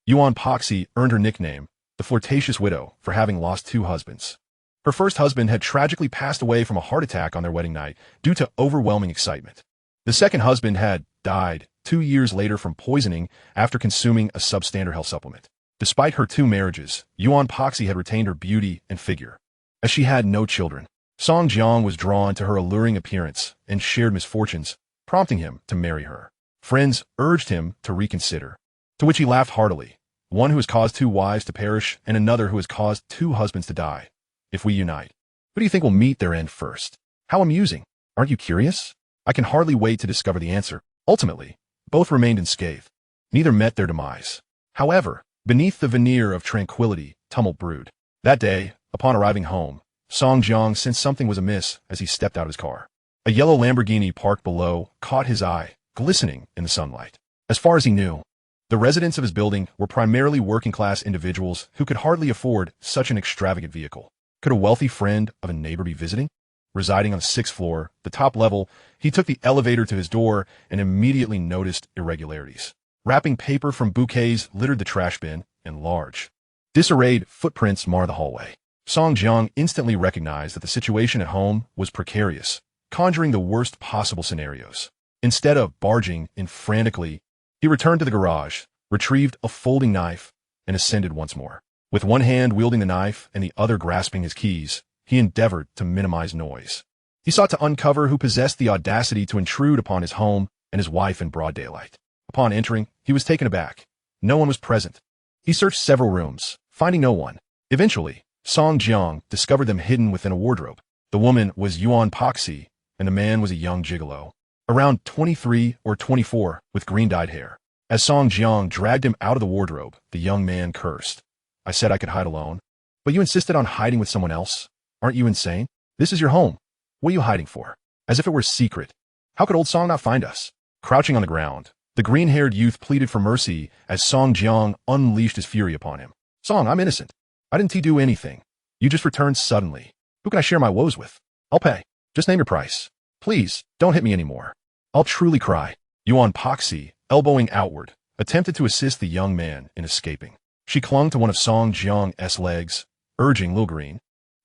Yuan Poxy earned her nickname, the Flirtatious Widow, for having lost 2 husbands. Her first husband had tragically passed away from a heart attack on their wedding night due to overwhelming excitement. The second husband had died 2 years later from poisoning after consuming a substandard health supplement. Despite her 2 marriages, Yuan Poxy had retained her beauty and figure. As she had no children, Song Jiang was drawn to her alluring appearance and shared misfortunes, prompting him to marry her. Friends urged him to reconsider, to which he laughed heartily. "One who has caused 2 wives to perish and another who has caused 2 husbands to die. If we unite, who do you think will meet their end first?" How amusing. Aren't you curious? I can hardly wait to discover the answer. Ultimately, both remained unscathed. Neither met their demise. However, beneath the veneer of tranquility, tumult brewed. That day, upon arriving home, Song Jiang sensed something was amiss as he stepped out of his car. A yellow Lamborghini parked below caught his eye, glistening in the sunlight. As far as he knew, the residents of his building were primarily working-class individuals who could hardly afford such an extravagant vehicle. Could a wealthy friend of a neighbor be visiting? Residing on the 6th floor, the top level, he took the elevator to his door and immediately noticed irregularities. Wrapping paper from bouquets littered the trash bin, and large, disarrayed footprints marred the hallway. Song Jiang instantly recognized that the situation at home was precarious, conjuring the worst possible scenarios. Instead of barging in frantically, he returned to the garage, retrieved a folding knife, and ascended once more. With one hand wielding the knife and the other grasping his keys, he endeavored to minimize noise. He sought to uncover who possessed the audacity to intrude upon his home and his wife in broad daylight. Upon entering, he was taken aback. No one was present. He searched several rooms, finding no one. Eventually, Song Jiang discovered them hidden within a wardrobe. The woman was Yuan Poxy, and the man was a young gigolo, around 23 or 24, with green-dyed hair. As Song Jiang dragged him out of the wardrobe, the young man cursed. I said I could hide alone, but you insisted on hiding with someone else. Aren't you insane? This is your home. What are you hiding for? As if it were a secret. How could old Song not find us? Crouching on the ground, the green-haired youth pleaded for mercy as Song Jiang unleashed his fury upon him. Song, I'm innocent. I didn't do anything. You just returned suddenly. Who can I share my woes with? I'll pay. Just name your price. Please, don't hit me anymore. I'll truly cry. Yuan Poxy, elbowing outward, attempted to assist the young man in escaping. She clung to one of Song Jiang's legs, urging Lil Green,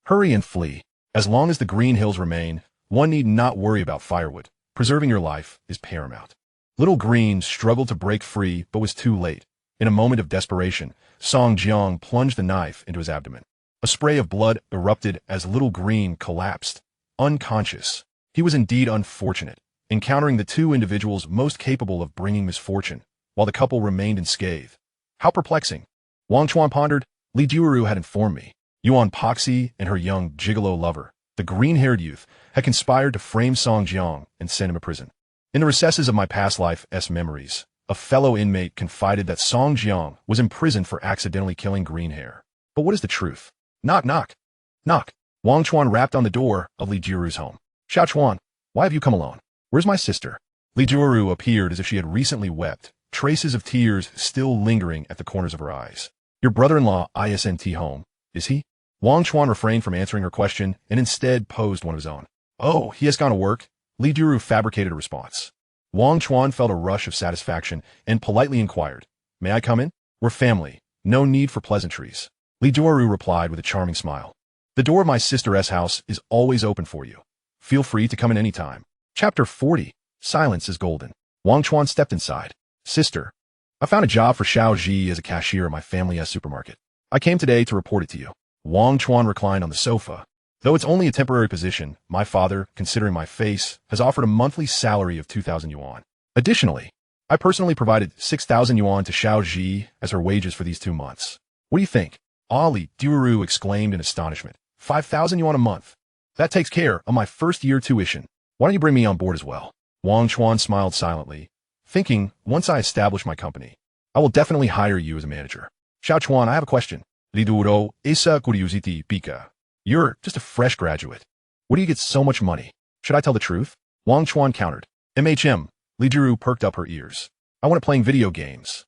hurry and flee. As long as the green hills remain, one need not worry about firewood. Preserving your life is paramount. Little Green struggled to break free but was too late. In a moment of desperation, Song Jiang plunged the knife into his abdomen. A spray of blood erupted as Little Green collapsed, unconscious. He was indeed unfortunate, encountering the two individuals most capable of bringing misfortune, while the couple remained unscathed. How perplexing. Wang Chuan pondered. Lee Duaji had informed me. Yuan Poxy and her young gigolo lover, the green-haired youth, had conspired to frame Song Jiang and send him to prison. In the recesses of my past life's memories, a fellow inmate confided that Song Jiang was imprisoned for accidentally killing Green Hair. But what is the truth? Knock, knock. Knock. Wang Chuan rapped on the door of Lee Duaji's home. Xiao Chuan, why have you come alone? Where's my sister? Lee Duaji appeared as if she had recently wept, traces of tears still lingering at the corners of her eyes. Your brother-in-law isn't home, is he? Wang Chuan refrained from answering her question and instead posed one of his own. Oh, he has gone to work. Lee Duaji fabricated a response. Wang Chuan felt a rush of satisfaction and politely inquired, may I come in? We're family. No need for pleasantries. Lee Duaji replied with a charming smile. The door of my sister's house is always open for you. Feel free to come in any time. Chapter 40. Silence is golden. Wang Chuan stepped inside. Sister, I found a job for Xiaoji as a cashier at my family's supermarket. I came today to report it to you. Wang Chuan reclined on the sofa. Though it's only a temporary position, my father, considering my face, has offered a monthly salary of 2,000 yuan. Additionally, I personally provided 6,000 yuan to Xiaoji as her wages for these 2 months. What do you think? Lee Duaji exclaimed in astonishment. 5,000 yuan a month. That takes care of my first year tuition. Why don't you bring me on board as well? Wang Chuan smiled silently, thinking, once I establish my company, I will definitely hire you as a manager. Xiao Chuan, I have a question. Li Duo isa curiosity pica. You're just a fresh graduate. Where do you get so much money? Should I tell the truth? Wang Chuan countered. MHM. Li Duaji perked up her ears. I want to playing video games.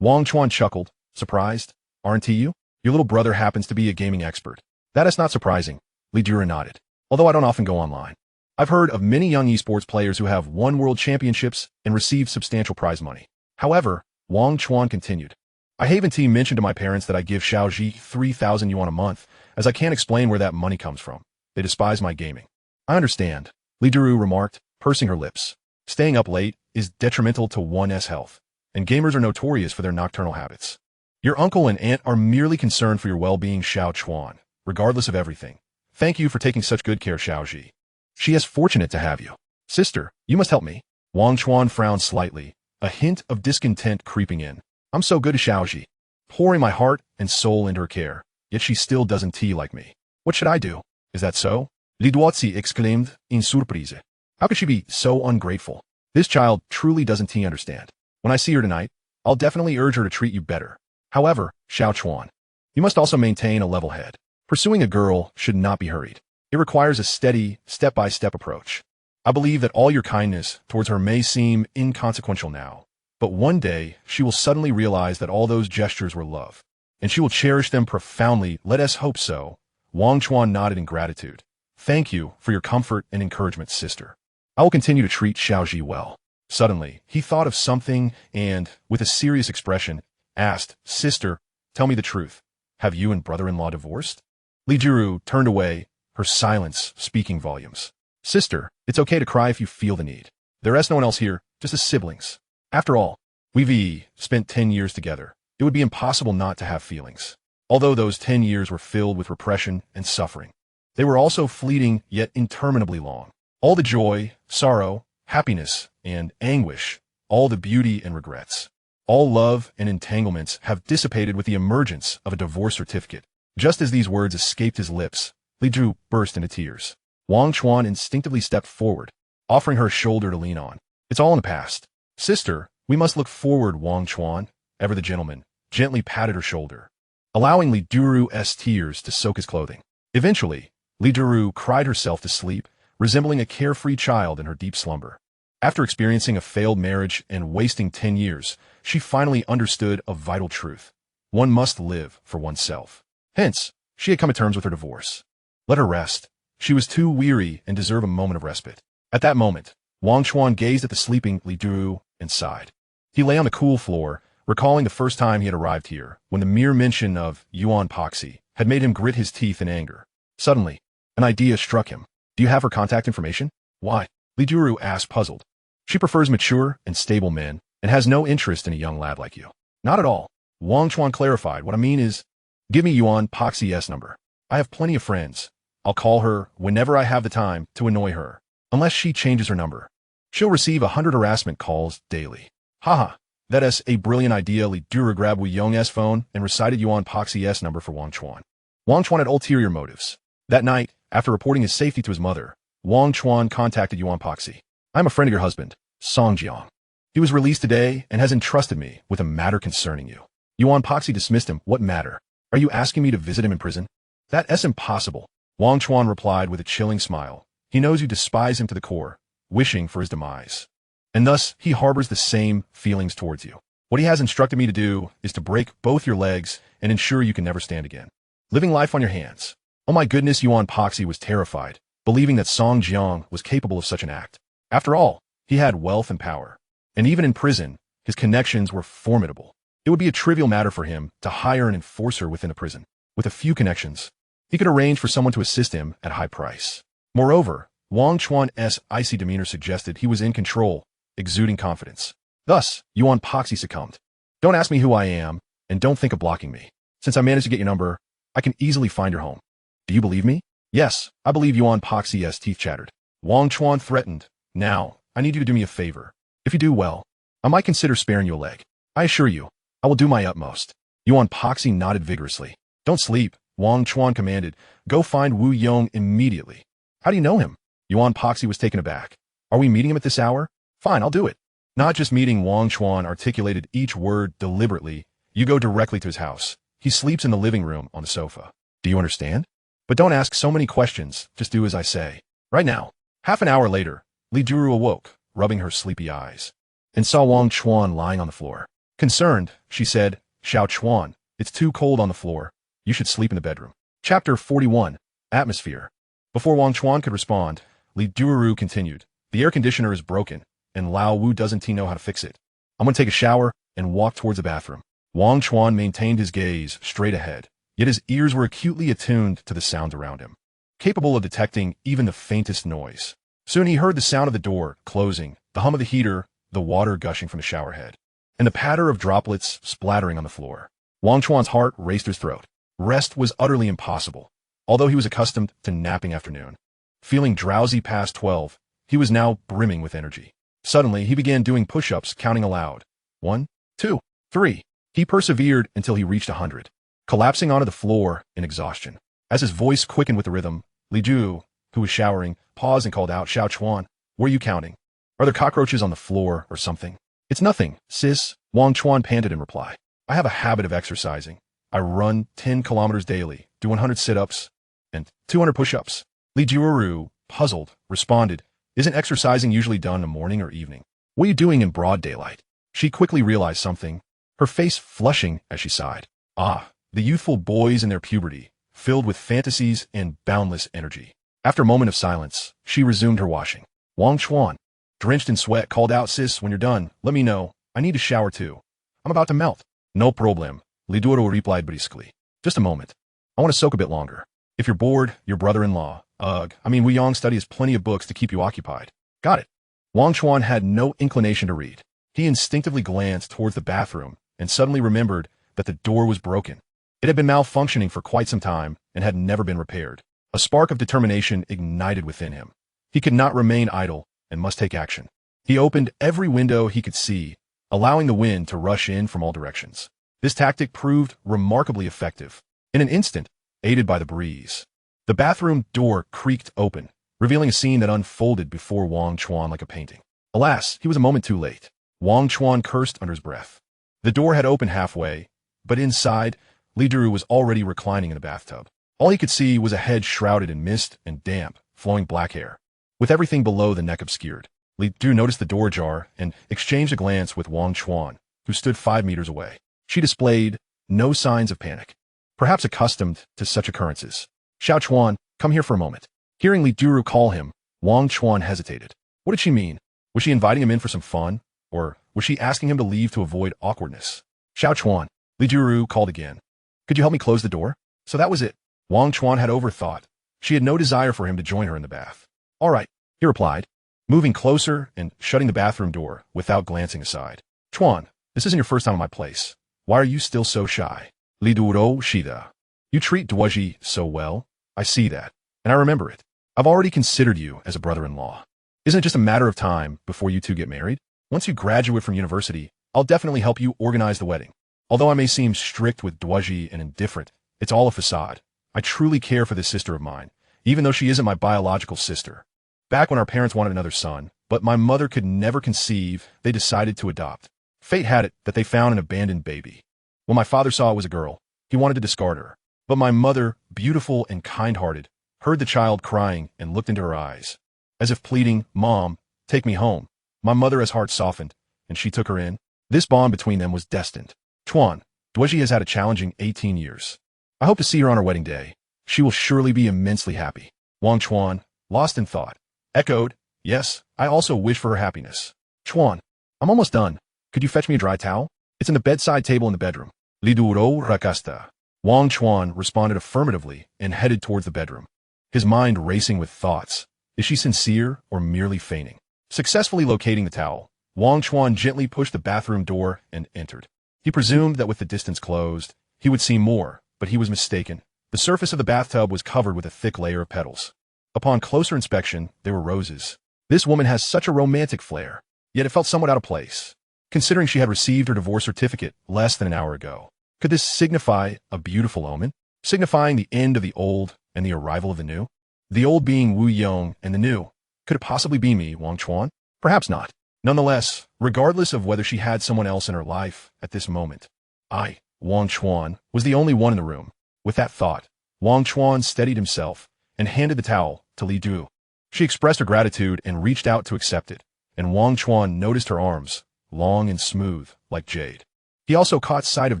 Wang Chuan chuckled, surprised. Aren't you? Your little brother happens to be a gaming expert. That is not surprising. Li Duaji nodded. Although I don't often go online. I've heard of many young esports players who have won world championships and received substantial prize money. However, Wang Chuan continued. I haven't mentioned to my parents that I give Xiaoji 3,000 yuan a month, as I can't explain where that money comes from. They despise my gaming. I understand, Li Duaji remarked, pursing her lips. Staying up late is detrimental to one's health, and gamers are notorious for their nocturnal habits. Your uncle and aunt are merely concerned for your well-being, Xiao Chuan, regardless of everything. Thank you for taking such good care, Xiaoji. She is fortunate to have you. Sister, you must help me. Wang Chuan frowned slightly, a hint of discontent creeping in. I'm so good to Xiaoji, pouring my heart and soul into her care, yet she still doesn't like me. What should I do? Is that so? Li Duozhi exclaimed in surprise. How could she be so ungrateful? This child truly doesn't understand. When I see her tonight, I'll definitely urge her to treat you better. However, Xiao Chuan, you must also maintain a level head. Pursuing a girl should not be hurried. It requires a steady, step-by-step approach. I believe that all your kindness towards her may seem inconsequential now, but one day she will suddenly realize that all those gestures were love, and she will cherish them profoundly. Let us hope so. Wang Chuan nodded in gratitude. Thank you for your comfort and encouragement, sister. I will continue to treat Xiaoji well. Suddenly, he thought of something and, with a serious expression, asked, Sister, tell me the truth. Have you and brother-in-law divorced? Li Juru turned away, her silence speaking volumes. Sister, it's okay to cry if you feel the need. There's no one else here, just as siblings. After all, we've spent 10 years together. It would be impossible not to have feelings. Although those 10 years were filled with repression and suffering, they were also fleeting yet interminably long. All the joy, sorrow, happiness, and anguish, all the beauty and regrets, all love and entanglements have dissipated with the emergence of a divorce certificate. Just as these words escaped his lips, Li Juru burst into tears. Wang Chuan instinctively stepped forward, offering her a shoulder to lean on. It's all in the past. Sister, we must look forward. Wang Chuan, ever the gentleman, gently patted her shoulder, allowing Li Juru's tears to soak his clothing. Eventually, Li Juru cried herself to sleep, resembling a carefree child in her deep slumber. After experiencing a failed marriage and wasting 10 years, she finally understood a vital truth. One must live for oneself. Hence, she had come to terms with her divorce. Let her rest. She was too weary and deserved a moment of respite. At that moment, Wang Chuan gazed at the sleeping Li Juru and sighed. He lay on the cool floor, recalling the first time he had arrived here, when the mere mention of Yuan Poxy had made him grit his teeth in anger. Suddenly, an idea struck him. Do you have her contact information? Why? Li Juru asked, puzzled. She prefers mature and stable men and has no interest in a young lad like you. Not at all. Wang Chuan clarified. What I mean is, give me Yuan Poxy's number. I have plenty of friends. I'll call her whenever I have the time to annoy her. Unless she changes her number, she'll receive 100 harassment calls daily. Haha, that's a brilliant idea. Li Juru grabbed Wu Yong's phone and recited Yuan Poxy's number for Wang Chuan. Wang Chuan had ulterior motives. That night, after reporting his safety to his mother, Wang Chuan contacted Yuan Poxy. I'm a friend of your husband, Song Jiang. He was released today and has entrusted me with a matter concerning you. Yuan Poxy dismissed him. What matter? Are you asking me to visit him in prison? That's impossible. Wang Chuan replied with a chilling smile. He knows you despise him to the core, wishing for his demise. And thus, he harbors the same feelings towards you. What he has instructed me to do is to break both your legs and ensure you can never stand again. Living life on your hands. Oh my goodness, Yuan Poxy was terrified, believing that Song Jiang was capable of such an act. After all, he had wealth and power. And even in prison, his connections were formidable. It would be a trivial matter for him to hire an enforcer within a prison. With a few connections, he could arrange for someone to assist him at a high price. Moreover, Wang Chuan's icy demeanor suggested he was in control, exuding confidence. Thus, Yuan Poxy succumbed. Don't ask me who I am, and don't think of blocking me. Since I managed to get your number, I can easily find your home. Do you believe me? Yes, I believe. Yuan Poxy's teeth chattered. Wang Chuan threatened. Now, I need you to do me a favor. If you do well, I might consider sparing you a leg. I assure you, I will do my utmost. Yuan Poxy nodded vigorously. Don't sleep, Wang Chuan commanded. Go find Wu Yong immediately. How do you know him? Yuan Poxy was taken aback. Are we meeting him at this hour? Fine, I'll do it. Not just meeting. Wang Chuan articulated each word deliberately. You go directly to his house. He sleeps in the living room on the sofa. Do you understand? But don't ask so many questions. Just do as I say. Right now. Half an hour later, Li Juru awoke, rubbing her sleepy eyes, and saw Wang Chuan lying on the floor. Concerned, she said, Xiao Chuan, it's too cold on the floor. You should sleep in the bedroom. Chapter 41. Atmosphere. Before Wang Chuan could respond, Li Juru continued. The air conditioner is broken, and Lao Wu doesn't know how to fix it. I'm going to take a shower and walk towards the bathroom. Wang Chuan maintained his gaze straight ahead, yet his ears were acutely attuned to the sounds around him, capable of detecting even the faintest noise. Soon he heard the sound of the door closing, the hum of the heater, the water gushing from the shower head, and the patter of droplets splattering on the floor. Wang Chuan's heart raced his throat. Rest was utterly impossible, although he was accustomed to napping afternoon. Feeling drowsy past 12, he was now brimming with energy. Suddenly, he began doing push-ups, counting aloud. 1, 2, 3. He persevered until he reached 100, collapsing onto the floor in exhaustion. As his voice quickened with the rhythm, Li Juru, who was showering, paused and called out, Xiao Chuan, were you counting? Are there cockroaches on the floor or something? It's nothing, sis, Wang Chuan panted in reply. I have a habit of exercising. I run 10 kilometers daily, do 100 sit-ups, and 200 push-ups. Li Juru, puzzled, responded, Isn't exercising usually done in the morning or evening? What are you doing in broad daylight? She quickly realized something, her face flushing as she sighed. Ah, the youthful boys in their puberty, filled with fantasies and boundless energy. After a moment of silence, she resumed her washing. Wang Chuan, drenched in sweat, called out, Sis, when you're done, let me know. I need to shower too. I'm about to melt. No problem, Li Duozhi replied briskly. Just a moment. I want to soak a bit longer. If you're bored, your brother-in-law. Ugh, I mean, Wuyong studies plenty of books to keep you occupied. Got it. Wang Chuan had no inclination to read. He instinctively glanced towards the bathroom and suddenly remembered that the door was broken. It had been malfunctioning for quite some time and had never been repaired. A spark of determination ignited within him. He could not remain idle and must take action. He opened every window he could see, allowing the wind to rush in from all directions. This tactic proved remarkably effective. In an instant, aided by the breeze, the bathroom door creaked open, revealing a scene that unfolded before Wang Chuan like a painting. Alas, he was a moment too late. Wang Chuan cursed under his breath. The door had opened halfway, but inside, Lee Duoji was already reclining in the bathtub. All he could see was a head shrouded in mist and damp, flowing black hair. With everything below the neck obscured, Lee Duoji noticed the door ajar and exchanged a glance with Wang Chuan, who stood 5 meters away. She displayed no signs of panic, perhaps accustomed to such occurrences. Xiao Chuan, come here for a moment. Hearing Lee Duoji call him, Wang Chuan hesitated. What did she mean? Was she inviting him in for some fun? Or was she asking him to leave to avoid awkwardness? Xiao Chuan, Lee Duoji called again. Could you help me close the door? So that was it. Wang Chuan had overthought. She had no desire for him to join her in the bath. All right, he replied, moving closer and shutting the bathroom door without glancing aside. Chuan, this isn't your first time at my place. Why are you still so shy? Lee Duoji, you treat Duozhi so well. I see that, and I remember it. I've already considered you as a brother-in-law. Isn't it just a matter of time before you two get married? Once you graduate from university, I'll definitely help you organize the wedding. Although I may seem strict with Duozhi and indifferent, it's all a facade. I truly care for this sister of mine, even though she isn't my biological sister. Back when our parents wanted another son, but my mother could never conceive, they decided to adopt. Fate had it that they found an abandoned baby. When my father saw it was a girl, he wanted to discard her. But my mother, beautiful and kind-hearted, heard the child crying and looked into her eyes, as if pleading, Mom, take me home. My mother's heart softened, and she took her in. This bond between them was destined. Chuan, Duozhi has had a challenging 18 years. I hope to see her on her wedding day. She will surely be immensely happy. Wang Chuan, lost in thought, echoed, yes, I also wish for her happiness. Chuan, I'm almost done. Could you fetch me a dry towel? It's in the bedside table in the bedroom. Li Duo Rakasta. Wang Chuan responded affirmatively and headed towards the bedroom, his mind racing with thoughts. Is she sincere or merely feigning? Successfully locating the towel, Wang Chuan gently pushed the bathroom door and entered. He presumed that with the distance closed, he would see more, but he was mistaken. The surface of the bathtub was covered with a thick layer of petals. Upon closer inspection, they were roses. This woman has such a romantic flair, yet it felt somewhat out of place, considering she had received her divorce certificate less than an hour ago. Could this signify a beautiful omen, signifying the end of the old and the arrival of the new? The old being Wu Yong and the new. Could it possibly be me, Wang Chuan? Perhaps not. Nonetheless, regardless of whether she had someone else in her life at this moment, I, Wang Chuan, was the only one in the room. With that thought, Wang Chuan steadied himself and handed the towel to Li Du. She expressed her gratitude and reached out to accept it, and Wang Chuan noticed her arms, long and smooth, like jade. He also caught sight of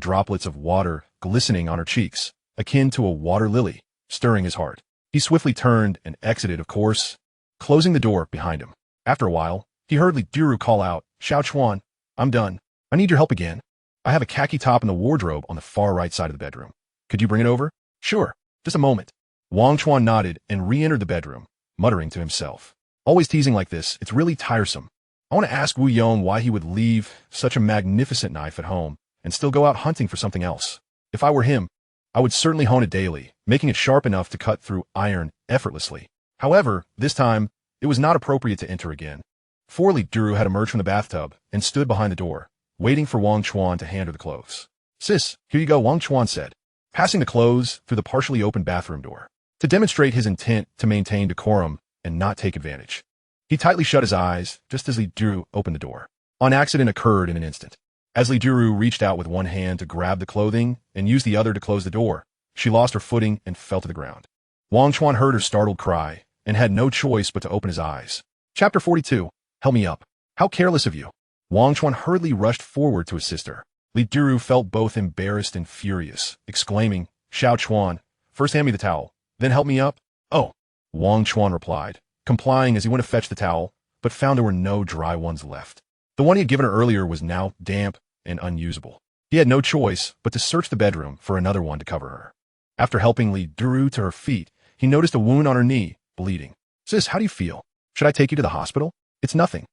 droplets of water glistening on her cheeks, akin to a water lily, stirring his heart. He swiftly turned and exited, of course, closing the door behind him. After a while, he heard Li Duoji call out, Xiao Chuan, I'm done. I need your help again. I have a khaki top in the wardrobe on the far right side of the bedroom. Could you bring it over? Sure. Just a moment. Wang Chuan nodded and re-entered the bedroom, muttering to himself. Always teasing like this, it's really tiresome. I want to ask Wu Yong why he would leave such a magnificent knife at home and still go out hunting for something else. If I were him, I would certainly hone it daily, making it sharp enough to cut through iron effortlessly. However, this time, it was not appropriate to enter again. Li Duoji had emerged from the bathtub and stood behind the door, waiting for Wang Chuan to hand her the clothes. Sis, here you go, Wang Chuan said, passing the clothes through the partially open bathroom door. To demonstrate his intent to maintain decorum and not take advantage, he tightly shut his eyes just as Li Duoji opened the door. An accident occurred in an instant. As Li Duoji reached out with one hand to grab the clothing and used the other to close the door, she lost her footing and fell to the ground. Wang Chuan heard her startled cry and had no choice but to open his eyes. Chapter 42. Help me up. How careless of you. Wang Chuan hurriedly rushed forward to his sister. Li Duoji felt both embarrassed and furious, exclaiming, Xiao Chuan, first hand me the towel, then help me up. Oh, Wang Chuan replied, complying as he went to fetch the towel, but found there were no dry ones left. The one he had given her earlier was now damp and unusable. He had no choice but to search the bedroom for another one to cover her. After helping Li Duru to her feet, he noticed a wound on her knee, bleeding. Sis, how do you feel? Should I take you to the hospital? It's nothing.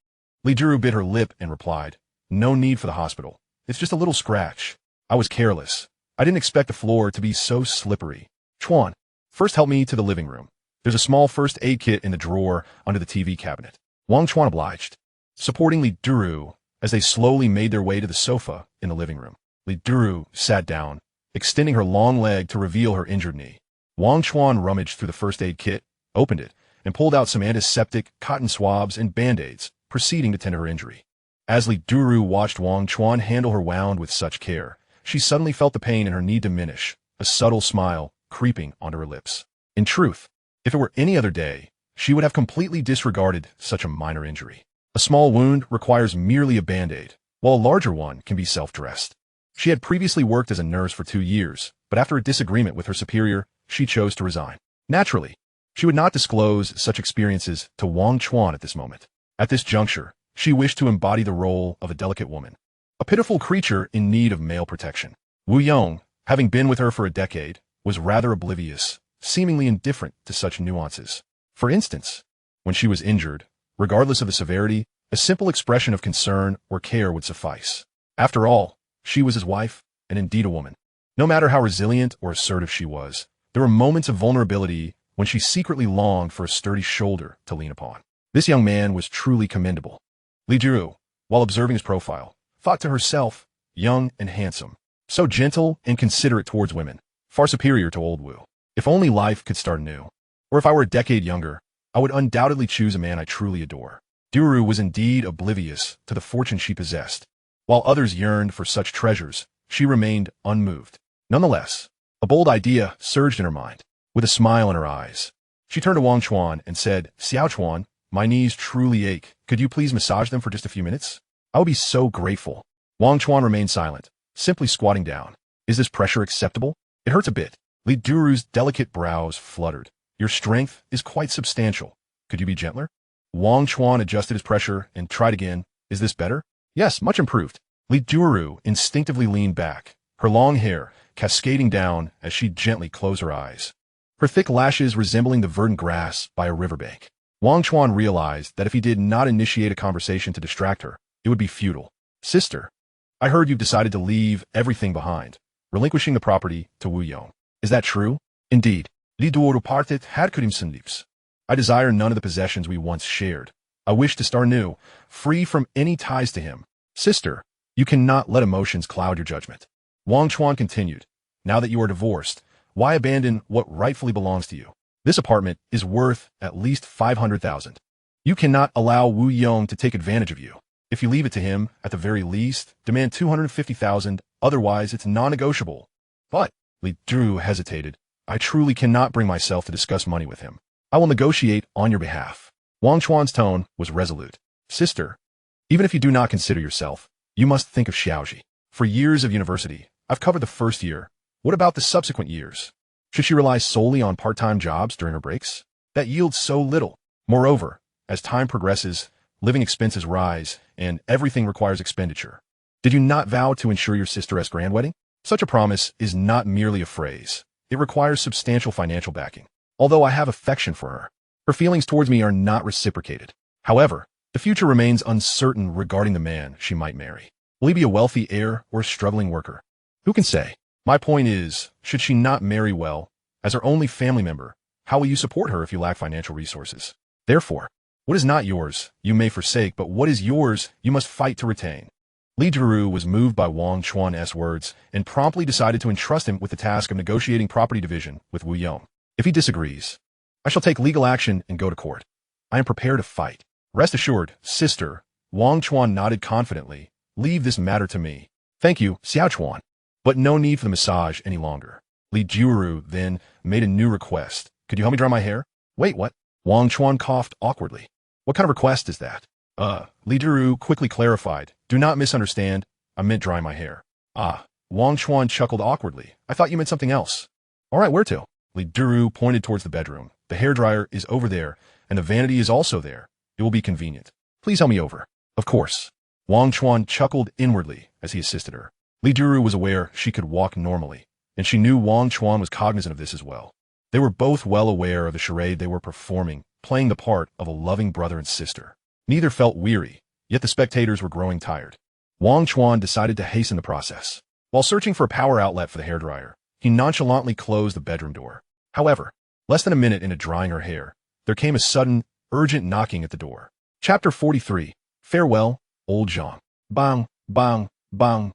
Li Duru bit her lip and replied, no need for the hospital. It's just a little scratch. I was careless. I didn't expect the floor to be so slippery. Chuan, first help me to the living room. There's a small first aid kit in the drawer under the TV cabinet. Wang Chuan obliged, supporting Li Duru as they slowly made their way to the sofa in the living room. Li Duru sat down, extending her long leg to reveal her injured knee. Wang Chuan rummaged through the first aid kit, opened it, and pulled out some antiseptic, cotton swabs, and band-aids, proceeding to tend to her injury. As Li Duru watched Wang Chuan handle her wound with such care, she suddenly felt the pain in her knee diminish, a subtle smile creeping onto her lips. In truth, if it were any other day, she would have completely disregarded such a minor injury. A small wound requires merely a band-aid, while a larger one can be self-dressed. She had previously worked as a nurse for 2 years, but after a disagreement with her superior, she chose to resign. Naturally, she would not disclose such experiences to Wang Chuan at this moment. At this juncture, she wished to embody the role of a delicate woman, a pitiful creature in need of male protection. Wu Yong, having been with her for a decade, was rather oblivious, seemingly indifferent to such nuances. For instance, when she was injured, regardless of the severity, a simple expression of concern or care would suffice. After all, she was his wife, and indeed a woman. No matter how resilient or assertive she was, there were moments of vulnerability when she secretly longed for a sturdy shoulder to lean upon. This young man was truly commendable. Li Duru, while observing his profile, thought to herself, young and handsome, so gentle and considerate towards women, far superior to old Wu. If only life could start anew. Or if I were a decade younger, I would undoubtedly choose a man I truly adore. Duru was indeed oblivious to the fortune she possessed. While others yearned for such treasures, she remained unmoved. Nonetheless, a bold idea surged in her mind. With a smile in her eyes, she turned to Wang Chuan and said, Xiao Chuan, my knees truly ache. Could you please massage them for just a few minutes? I would be so grateful. Wang Chuan remained silent, simply squatting down. Is this pressure acceptable? It hurts a bit. Li Duru's delicate brows fluttered. Your strength is quite substantial. Could you be gentler? Wang Chuan adjusted his pressure and tried again. Is this better? Yes, much improved. Li Duru instinctively leaned back, her long hair cascading down as she gently closed her eyes, her thick lashes resembling the verdant grass by a riverbank. Wang Chuan realized that if he did not initiate a conversation to distract her, it would be futile. Sister, I heard you've decided to leave everything behind, relinquishing the property to Wu Yong. Is that true? Indeed. Li Duoru partet had kurimsen lips. I desire none of the possessions we once shared. I wish to start anew, free from any ties to him. Sister, you cannot let emotions cloud your judgment. Wang Chuan continued. Now that you are divorced, why abandon what rightfully belongs to you? This apartment is worth at least 500,000. You cannot allow Wu Yong to take advantage of you. If you leave it to him, at the very least, demand 250,000, otherwise it's non-negotiable. But, Li Duru hesitated. I truly cannot bring myself to discuss money with him. I will negotiate on your behalf. Wang Chuan's tone was resolute. Sister, even if you do not consider yourself, you must think of Xiaoji. For years of university, I've covered the first year. What about the subsequent years? Should she rely solely on part-time jobs during her breaks? That yields so little. Moreover, as time progresses, living expenses rise, and everything requires expenditure. Did you not vow to ensure your sister's grand wedding? Such a promise is not merely a phrase. It requires substantial financial backing. Although I have affection for her, her feelings towards me are not reciprocated. However, the future remains uncertain regarding the man she might marry. Will he be a wealthy heir or a struggling worker? Who can say? My point is, should she not marry well, as her only family member, how will you support her if you lack financial resources? Therefore, what is not yours, you may forsake, but what is yours, you must fight to retain. Li Duru was moved by Wang Chuan's words and promptly decided to entrust him with the task of negotiating property division with Wu Yong. If he disagrees, I shall take legal action and go to court. I am prepared to fight. Rest assured, sister, Wang Chuan nodded confidently. Leave this matter to me. Thank you, Xiao Chuan. But no need for the massage any longer. Li Duru then made a new request. Could you help me dry my hair? Wait, what? Wang Chuan coughed awkwardly. What kind of request is that? Li Duru quickly clarified. Do not misunderstand. I meant dry my hair. Ah, Wang Chuan chuckled awkwardly. I thought you meant something else. All right, where to? Li Duru pointed towards the bedroom. The hairdryer is over there, and the vanity is also there. It will be convenient. Please help me over. Of course. Wang Chuan chuckled inwardly as he assisted her. Li Duru was aware she could walk normally. and she knew Wang Chuan was cognizant of this as well. They were both well aware of the charade they were performing, playing the part of a loving brother and sister. Neither felt weary, yet the spectators were growing tired. Wang Chuan decided to hasten the process. While searching for a power outlet for the hairdryer, he nonchalantly closed the bedroom door. However, less than a minute into drying her hair, there came a sudden, urgent knocking at the door. Chapter 43. Farewell, Old Zhang. Bang, bang, bang.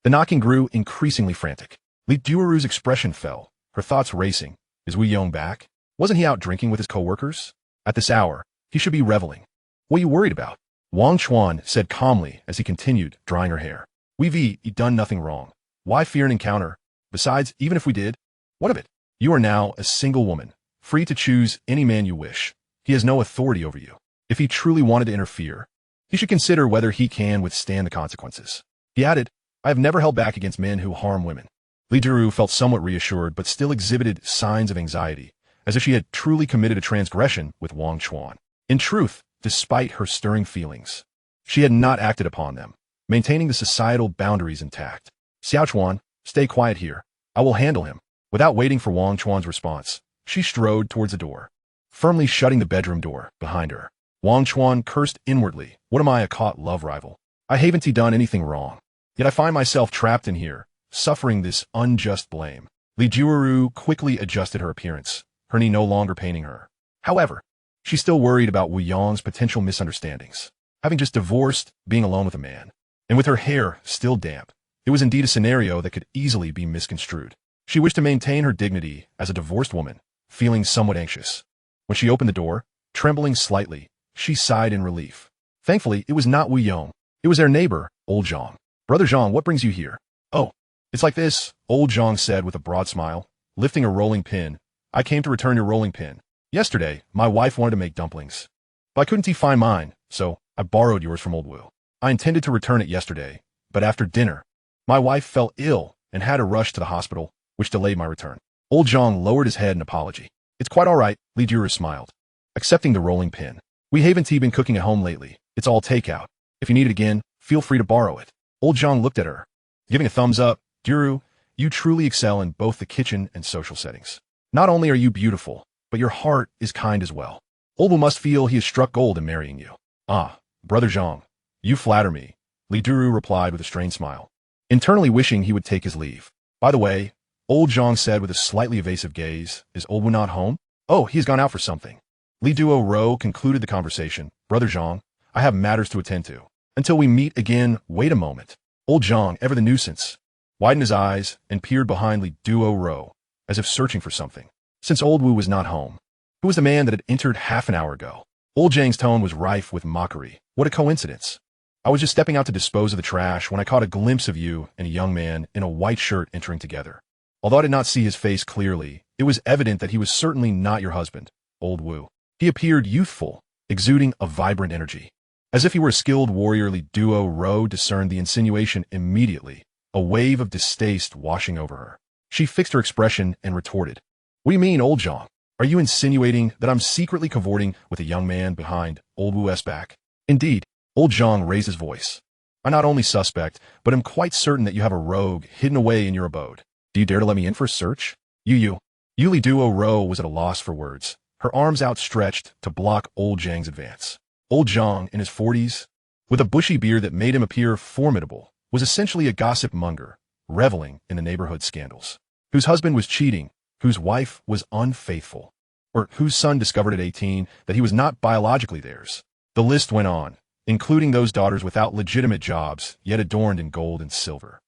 The knocking grew increasingly frantic. Li Duoru's expression fell, her thoughts racing. Is Wu Yong back? Wasn't he out drinking with his co-workers? At this hour, he should be reveling. What are you worried about? Wang Chuan said calmly as he continued drying her hair. We've done nothing wrong. Why fear an encounter? Besides, even if we did, what of it? You are now a single woman, free to choose any man you wish. He has no authority over you. If he truly wanted to interfere, he should consider whether he can withstand the consequences. He added, I have never held back against men who harm women. Li Duoru felt somewhat reassured but still exhibited signs of anxiety, as if she had truly committed a transgression with Wang Chuan. In truth, despite her stirring feelings, she had not acted upon them, maintaining the societal boundaries intact. Xiao Chuan, stay quiet here. I will handle him. Without waiting for Wang Chuan's response, she strode towards the door, firmly shutting the bedroom door behind her. Wang Chuan cursed inwardly. What am I, a caught love rival? I haven't done anything wrong. Yet I find myself trapped in here, suffering this unjust blame. Li Duoru quickly adjusted her appearance, her knee no longer paining her. However, she still worried about Wu Yong's potential misunderstandings. Having just divorced, being alone with a man, and with her hair still damp, it was indeed a scenario that could easily be misconstrued. She wished to maintain her dignity as a divorced woman, feeling somewhat anxious. When she opened the door, trembling slightly, she sighed in relief. Thankfully, it was not Wu Yong. It was their neighbor, Old Zhang. Brother Zhang, what brings you here? Oh, it's like this, Old Zhang said with a broad smile, lifting a rolling pin. I came to return your rolling pin. Yesterday, my wife wanted to make dumplings, but I couldn't find mine, so I borrowed yours from Old Wu. I intended to return it yesterday, but after dinner, my wife fell ill and had to rush to the hospital, which delayed my return. Old Zhang lowered his head in apology. It's quite all right, Li Duoru smiled, accepting the rolling pin. We haven't been cooking at home lately. It's all takeout. If you need it again, feel free to borrow it. Old Zhang looked at her, giving a thumbs up. Duoru, you truly excel in both the kitchen and social settings. Not only are you beautiful, but your heart is kind as well. Old Wu must feel he has struck gold in marrying you. Ah, Brother Zhang, you flatter me, Li Duoru replied with a strained smile, internally wishing he would take his leave. By the way, Old Zhang said with a slightly evasive gaze, is Old Wu not home? Oh, he's gone out for something. Li Duoru concluded the conversation. Brother Zhang, I have matters to attend to. Until we meet again, wait a moment. Old Zhang, ever the nuisance, widened his eyes and peered behind Li Duoru, as if searching for something. Since Old Wu was not home, who was the man that had entered half an hour ago? Old Zhang's tone was rife with mockery. What a coincidence. I was just stepping out to dispose of the trash when I caught a glimpse of you and a young man in a white shirt entering together. Although I did not see his face clearly, it was evident that he was certainly not your husband, Old Wu. He appeared youthful, exuding a vibrant energy. As if he were a skilled warrior, Li Duoru discerned the insinuation immediately, a wave of distaste washing over her. She fixed her expression and retorted. What do you mean, Old Zhang? Are you insinuating that I'm secretly cavorting with a young man behind Old Wu's back? Indeed, Old Zhang raised his voice. I not only suspect, but am quite certain that you have a rogue hidden away in your abode. Do you dare to let me in for a search? You. Li Duoru was at a loss for words, her arms outstretched to block Old Zhang's advance. Old Zhang, in his 40s, with a bushy beard that made him appear formidable, was essentially a gossip monger, reveling in the neighborhood scandals. Whose husband was cheating, whose wife was unfaithful, or whose son discovered at 18 that he was not biologically theirs. The list went on, including those daughters without legitimate jobs, yet adorned in gold and silver.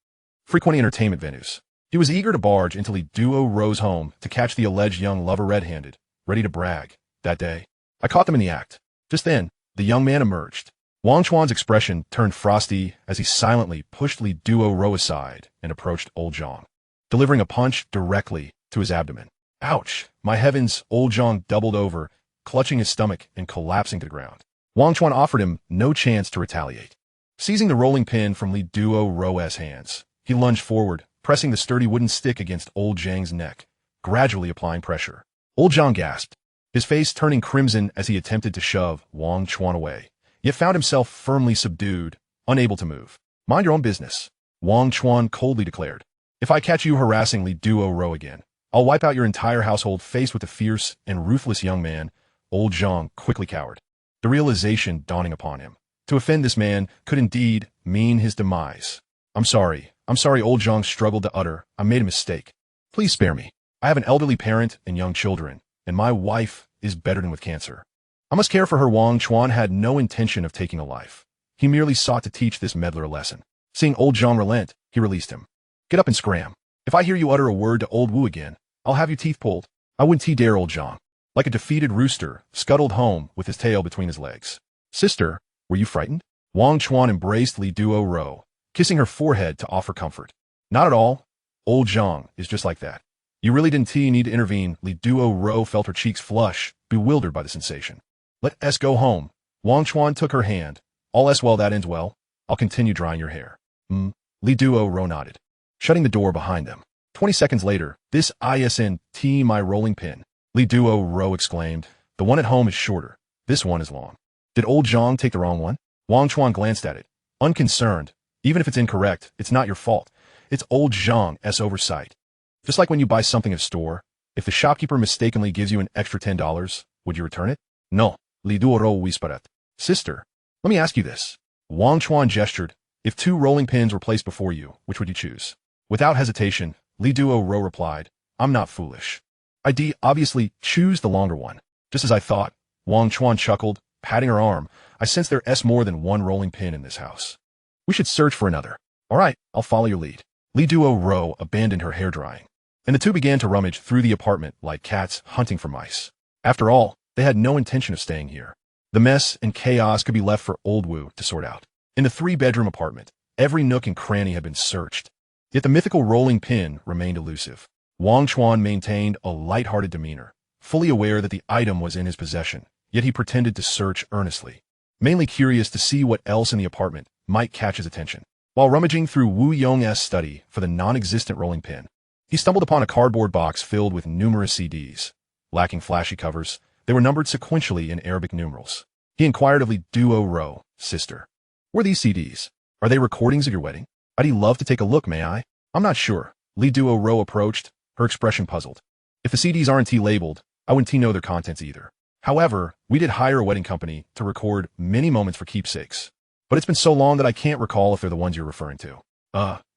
Frequenting entertainment venues, he was eager to barge into Li Duoru's home to catch the alleged young lover red-handed, ready to brag. That day, I caught them in the act. Just then, the young man emerged. Wang Chuan's expression turned frosty as he silently pushed Li Duoru aside and approached Old Zhang, delivering a punch directly to his abdomen. Ouch! My heavens! Old Zhang doubled over, clutching his stomach and collapsing to the ground. Wang Chuan offered him no chance to retaliate. Seizing the rolling pin from Li Duoru's hands, he lunged forward, pressing the sturdy wooden stick against Old Zhang's neck, gradually applying pressure. Old Zhang gasped, his face turning crimson as he attempted to shove Wang Chuan away, yet found himself firmly subdued, unable to move. Mind your own business, Wang Chuan coldly declared. If I catch you harassing Li Duo again, I'll wipe out your entire household. Faced with the fierce and ruthless young man, old Zhang quickly cowered, the realization dawning upon him. To offend this man could indeed mean his demise. I'm sorry, old Zhang struggled to utter. I made a mistake. Please spare me. I have an elderly parent and young children, and my wife is bedridden with cancer. I must care for her. Wang Chuan had no intention of taking a life. He merely sought to teach this meddler a lesson. Seeing old Zhang relent, he released him. Get up and scram. If I hear you utter a word to old Wu again, I'll have your teeth pulled. I wouldn't dare. Old Zhang, like a defeated rooster, scuttled home with his tail between his legs. Sister, were you frightened? Wang Chuan embraced Li Duo, kissing her forehead to offer comfort. Not at all. Old Zhang is just like that. You really didn't need to intervene. Li Duo felt her cheeks flush, bewildered by the sensation. Let us go home. Wang Chuan took her hand. All is well that ends well. I'll continue drying your hair. Li Duo nodded, shutting the door behind them. 20 seconds later, this isn't my rolling pin. Li Duo exclaimed. The one at home is shorter. This one is long. Did old Zhang take the wrong one? Wang Chuan glanced at it, unconcerned. Even if it's incorrect, it's not your fault. It's old Zhang's oversight. Just like when you buy something at a store, if the shopkeeper mistakenly gives you an extra $10, would you return it? No. Li Duo whispered. Sister, let me ask you this. Wang Chuan gestured. If two rolling pins were placed before you, which would you choose? Without hesitation, Li Duo replied, I'm not foolish. I'd obviously choose the longer one. Just as I thought. Wang Chuan chuckled, patting her arm. I sense there's more than one rolling pin in this house. We should search for another. All right, I'll follow your lead. Li Duo abandoned her hair drying, and the two began to rummage through the apartment like cats hunting for mice. After all, they had no intention of staying here. The mess and chaos could be left for old Wu to sort out. In the three-bedroom apartment, every nook and cranny had been searched. Yet the mythical rolling pin remained elusive. Wang Chuan maintained a light-hearted demeanor, fully aware that the item was in his possession, yet he pretended to search earnestly, mainly curious to see what else in the apartment might catch his attention. While rummaging through Wu Yong's study for the non-existent rolling pin, he stumbled upon a cardboard box filled with numerous CDs. Lacking flashy covers, they were numbered sequentially in Arabic numerals. He inquired of Li Duo, Sister, were these CDs? Are they recordings of your wedding? I'd love to take a look, may I? I'm not sure. Li Duo approached, her expression puzzled. If the CDs aren't labeled, I wouldn't know their contents either. However, we did hire a wedding company to record many moments for keepsakes. But it's been so long that I can't recall if they're the ones you're referring to.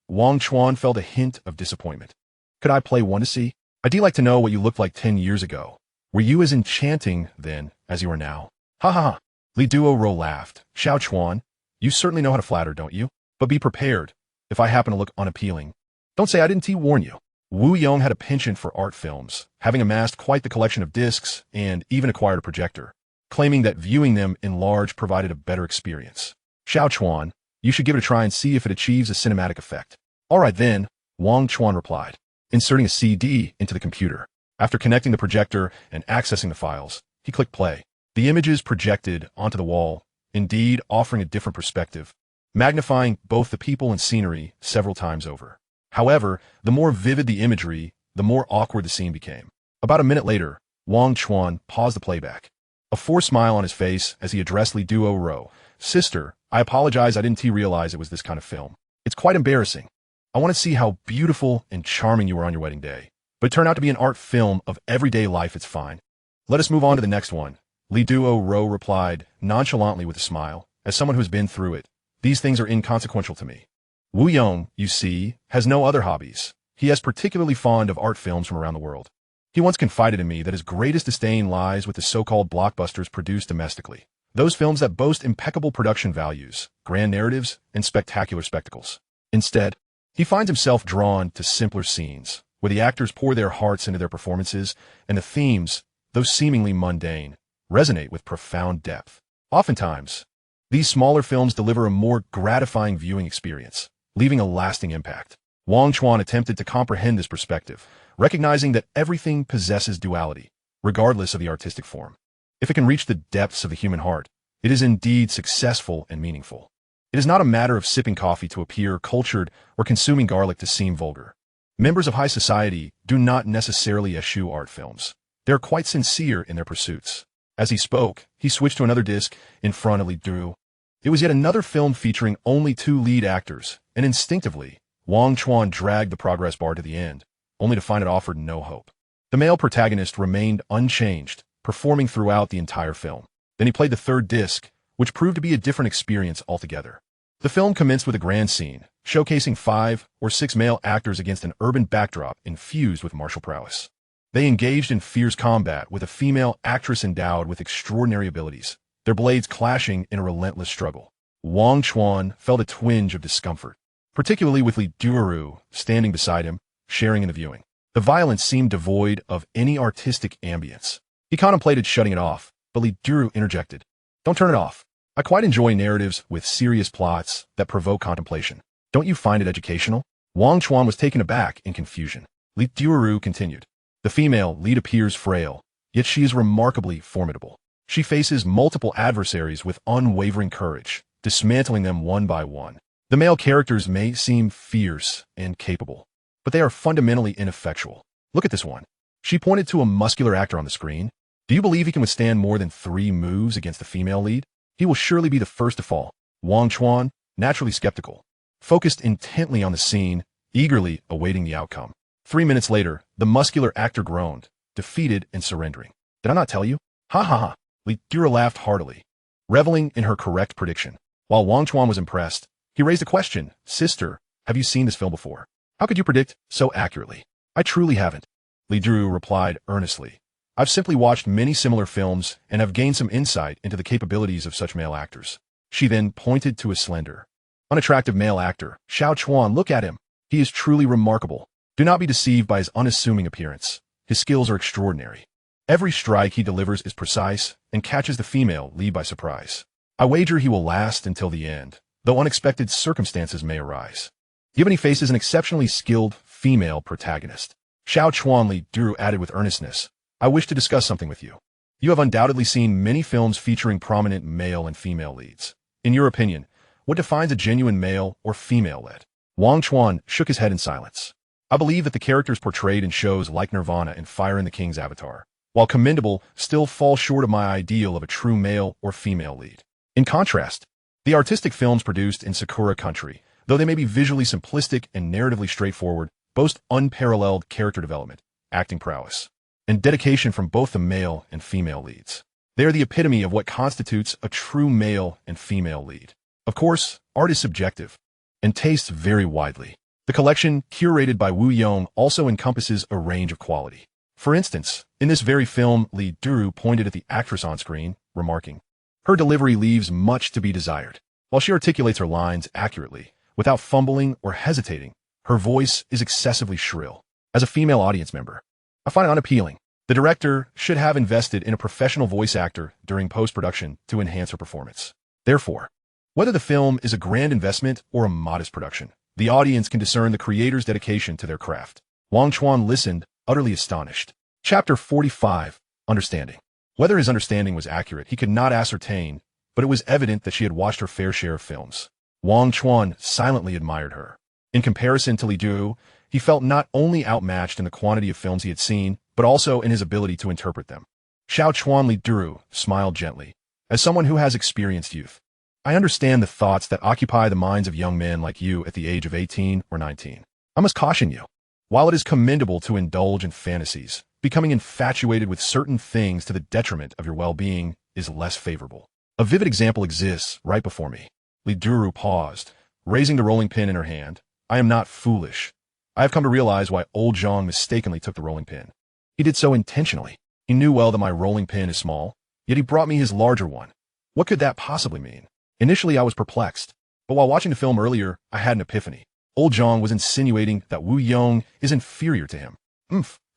Wang Chuan felt a hint of disappointment. Could I play one to see? I'd like to know what you looked like 10 years ago. Were you as enchanting then as you are now? Ha ha ha. Li Duo laughed. Xiao Chuan, you certainly know how to flatter, don't you? But be prepared if I happen to look unappealing. Don't say I didn't warn you. Wu Yong had a penchant for art films, having amassed quite the collection of discs and even acquired a projector, claiming that viewing them in large provided a better experience. Xiao Chuan, you should give it a try and see if it achieves a cinematic effect. All right then, Wang Chuan replied, inserting a CD into the computer. After connecting the projector and accessing the files, he clicked play. The images projected onto the wall, indeed offering a different perspective, magnifying both the people and scenery several times over. However, the more vivid the imagery, the more awkward the scene became. About a minute later, Wang Chuan paused the playback, a forced smile on his face as he addressed Li Duo. Sister, I apologize, I didn't realize it was this kind of film. It's quite embarrassing. I want to see how beautiful and charming you were on your wedding day. But it turned out to be an art film of everyday life. It's fine. Let us move on to the next one. Li Duo replied, nonchalantly with a smile. As someone who's been through it, these things are inconsequential to me. Wu Yong, you see, has no other hobbies. He is particularly fond of art films from around the world. He once confided in me that his greatest disdain lies with the so-called blockbusters produced domestically. Those films that boast impeccable production values, grand narratives, and spectacular spectacles. Instead, he finds himself drawn to simpler scenes, where the actors pour their hearts into their performances, and the themes, though seemingly mundane, resonate with profound depth. Oftentimes, these smaller films deliver a more gratifying viewing experience, leaving a lasting impact. Wang Chuan attempted to comprehend this perspective, recognizing that everything possesses duality, regardless of the artistic form. If it can reach the depths of the human heart, it is indeed successful and meaningful. It is not a matter of sipping coffee to appear cultured or consuming garlic to seem vulgar. Members of high society do not necessarily eschew art films. They are quite sincere in their pursuits. As he spoke, he switched to another disc in front of Li Duo. It was yet another film featuring only two lead actors, and instinctively, Wang Chuan dragged the progress bar to the end, only to find it offered no hope. The male protagonist remained unchanged, performing throughout the entire film. Then he played the third disc, which proved to be a different experience altogether. The film commenced with a grand scene, showcasing 5 or 6 male actors against an urban backdrop infused with martial prowess. They engaged in fierce combat with a female actress endowed with extraordinary abilities, their blades clashing in a relentless struggle. Wang Chuan felt a twinge of discomfort, particularly with Lee Duoji standing beside him, sharing in the viewing. The violence seemed devoid of any artistic ambience. He contemplated shutting it off, but Lee Duoji interjected. "Don't turn it off. I quite enjoy narratives with serious plots that provoke contemplation. Don't you find it educational?" Wang Chuan was taken aback in confusion. Lee Duoji continued. "The female lead appears frail, yet she is remarkably formidable. She faces multiple adversaries with unwavering courage, dismantling them one by one. The male characters may seem fierce and capable, but they are fundamentally ineffectual. Look at this one." She pointed to a muscular actor on the screen. "Do you believe he can withstand more than 3 moves against the female lead? He will surely be the first to fall." Wang Chuan, naturally skeptical, focused intently on the scene, eagerly awaiting the outcome. 3 minutes later, the muscular actor groaned, defeated and surrendering. "Did I not tell you?" "Ha ha ha." Lee Duoji laughed heartily, reveling in her correct prediction. While Wang Chuan was impressed, he raised a question. "Sister, have you seen this film before? How could you predict so accurately?" "I truly haven't," Lee Duoji replied earnestly. "I've simply watched many similar films and have gained some insight into the capabilities of such male actors." She then pointed to a slender, unattractive male actor. "Xiao Chuan, look at him. He is truly remarkable. Do not be deceived by his unassuming appearance. His skills are extraordinary. Every strike he delivers is precise and catches the female lead by surprise. I wager he will last until the end, though unexpected circumstances may arise." Given he faces an exceptionally skilled female protagonist. Xiao Chuan, Lee Duoji added with earnestness, "I wish to discuss something with you. You have undoubtedly seen many films featuring prominent male and female leads. In your opinion, what defines a genuine male or female lead?" Wang Chuan shook his head in silence. "I believe that the characters portrayed in shows like Nirvana and Fire in the King's Avatar, while commendable, still fall short of my ideal of a true male or female lead. In contrast, the artistic films produced in Sakura Country, though they may be visually simplistic and narratively straightforward, boast unparalleled character development, acting prowess, and dedication from both the male and female leads. They are the epitome of what constitutes a true male and female lead. Of course, art is subjective, and tastes vary widely. The collection, curated by Wu Yong, also encompasses a range of quality. For instance, in this very film, Lee Duoji pointed at the actress on screen, remarking, "Her delivery leaves much to be desired. While she articulates her lines accurately, without fumbling or hesitating, her voice is excessively shrill. As a female audience member, I find it unappealing. The director should have invested in a professional voice actor during post-production to enhance her performance. Therefore, whether the film is a grand investment or a modest production, the audience can discern the creator's dedication to their craft." Wang Chuan listened, utterly astonished. Chapter 45, Understanding. Whether his understanding was accurate, he could not ascertain, but it was evident that she had watched her fair share of films. Wang Chuan silently admired her. In comparison to Lee Duoji, he felt not only outmatched in the quantity of films he had seen, but also in his ability to interpret them. Xiao Chuan, Lee Duoji smiled gently. "As someone who has experienced youth, I understand the thoughts that occupy the minds of young men like you at the age of 18 or 19. I must caution you. While it is commendable to indulge in fantasies, becoming infatuated with certain things to the detriment of your well-being is less favorable. A vivid example exists right before me." Lee Duoji paused, raising the rolling pin in her hand. "I am not foolish. I have come to realize why old Zhang mistakenly took the rolling pin. He did so intentionally. He knew well that my rolling pin is small, yet he brought me his larger one. What could that possibly mean? Initially, I was perplexed, but while watching the film earlier, I had an epiphany. Old Zhang was insinuating that Wu Yong is inferior to him.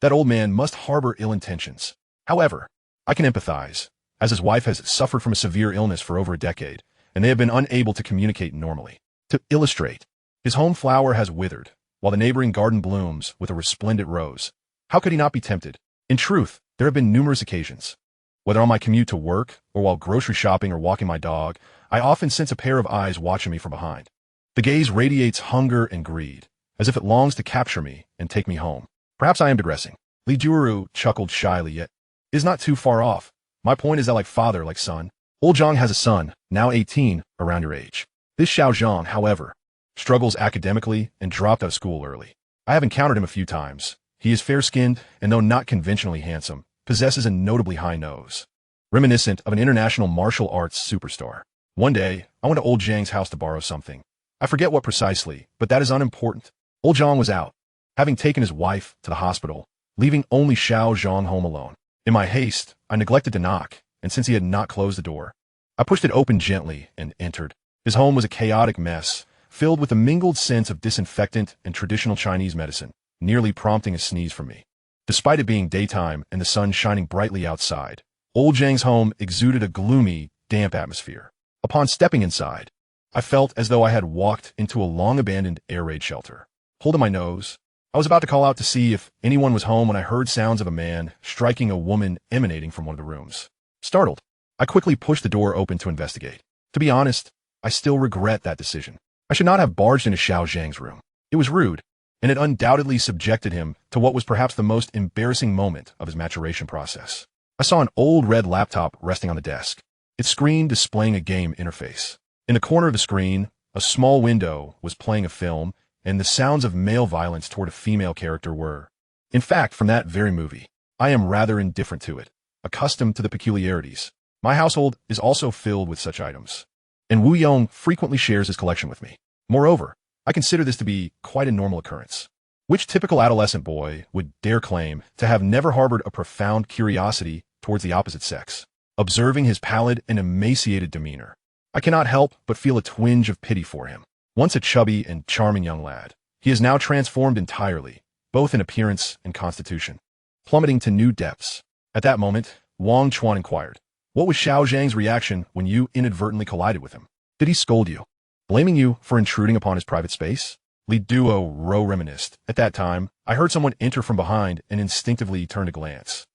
That old man must harbor ill intentions. However, I can empathize, as his wife has suffered from a severe illness for over a decade, and they have been unable to communicate normally. To illustrate, his home flower has withered, while the neighboring garden blooms with a resplendent rose. How could he not be tempted? In truth, there have been numerous occasions. Whether on my commute to work, or while grocery shopping or walking my dog, I often sense a pair of eyes watching me from behind. The gaze radiates hunger and greed, as if it longs to capture me and take me home. Perhaps I am digressing." Lee Duoji chuckled shyly, yet is not too far off. "My point is that like father, like son. Old Zhang has a son, now 18, around your age. This Xiao Zhang, however, struggles academically, and dropped out of school early. I have encountered him a few times. He is fair-skinned, and though not conventionally handsome, possesses a notably high nose, reminiscent of an international martial arts superstar. One day, I went to old Zhang's house to borrow something. I forget what precisely, but that is unimportant. Old Zhang was out, having taken his wife to the hospital, leaving only Xiao Zhang home alone. In my haste, I neglected to knock, and since he had not closed the door, I pushed it open gently and entered. His home was a chaotic mess, filled with a mingled sense of disinfectant and traditional Chinese medicine, nearly prompting a sneeze from me. Despite it being daytime and the sun shining brightly outside, old Zhang's home exuded a gloomy, damp atmosphere. Upon stepping inside, I felt as though I had walked into a long-abandoned air raid shelter. Holding my nose, I was about to call out to see if anyone was home when I heard sounds of a man striking a woman emanating from one of the rooms. Startled, I quickly pushed the door open to investigate. To be honest, I still regret that decision. I should not have barged into Xiao Zhang's room. It was rude, and it undoubtedly subjected him to what was perhaps the most embarrassing moment of his maturation process. I saw an old red laptop resting on the desk, its screen displaying a game interface. In the corner of the screen, a small window was playing a film, and the sounds of male violence toward a female character were. In fact, from that very movie, I am rather indifferent to it, accustomed to the peculiarities. My household is also filled with such items, and Wu Yong frequently shares his collection with me. Moreover, I consider this to be quite a normal occurrence. Which typical adolescent boy would dare claim to have never harbored a profound curiosity towards the opposite sex? Observing his pallid and emaciated demeanor, I cannot help but feel a twinge of pity for him. Once a chubby and charming young lad, he is now transformed entirely, both in appearance and constitution, plummeting to new depths. At that moment, Wang Chuan inquired, "What was Xiao Zhang's reaction when you inadvertently collided with him? Did he scold you, blaming you for intruding upon his private space?" Li Duo reminisced. At that time, I heard someone enter from behind and instinctively turned a glance.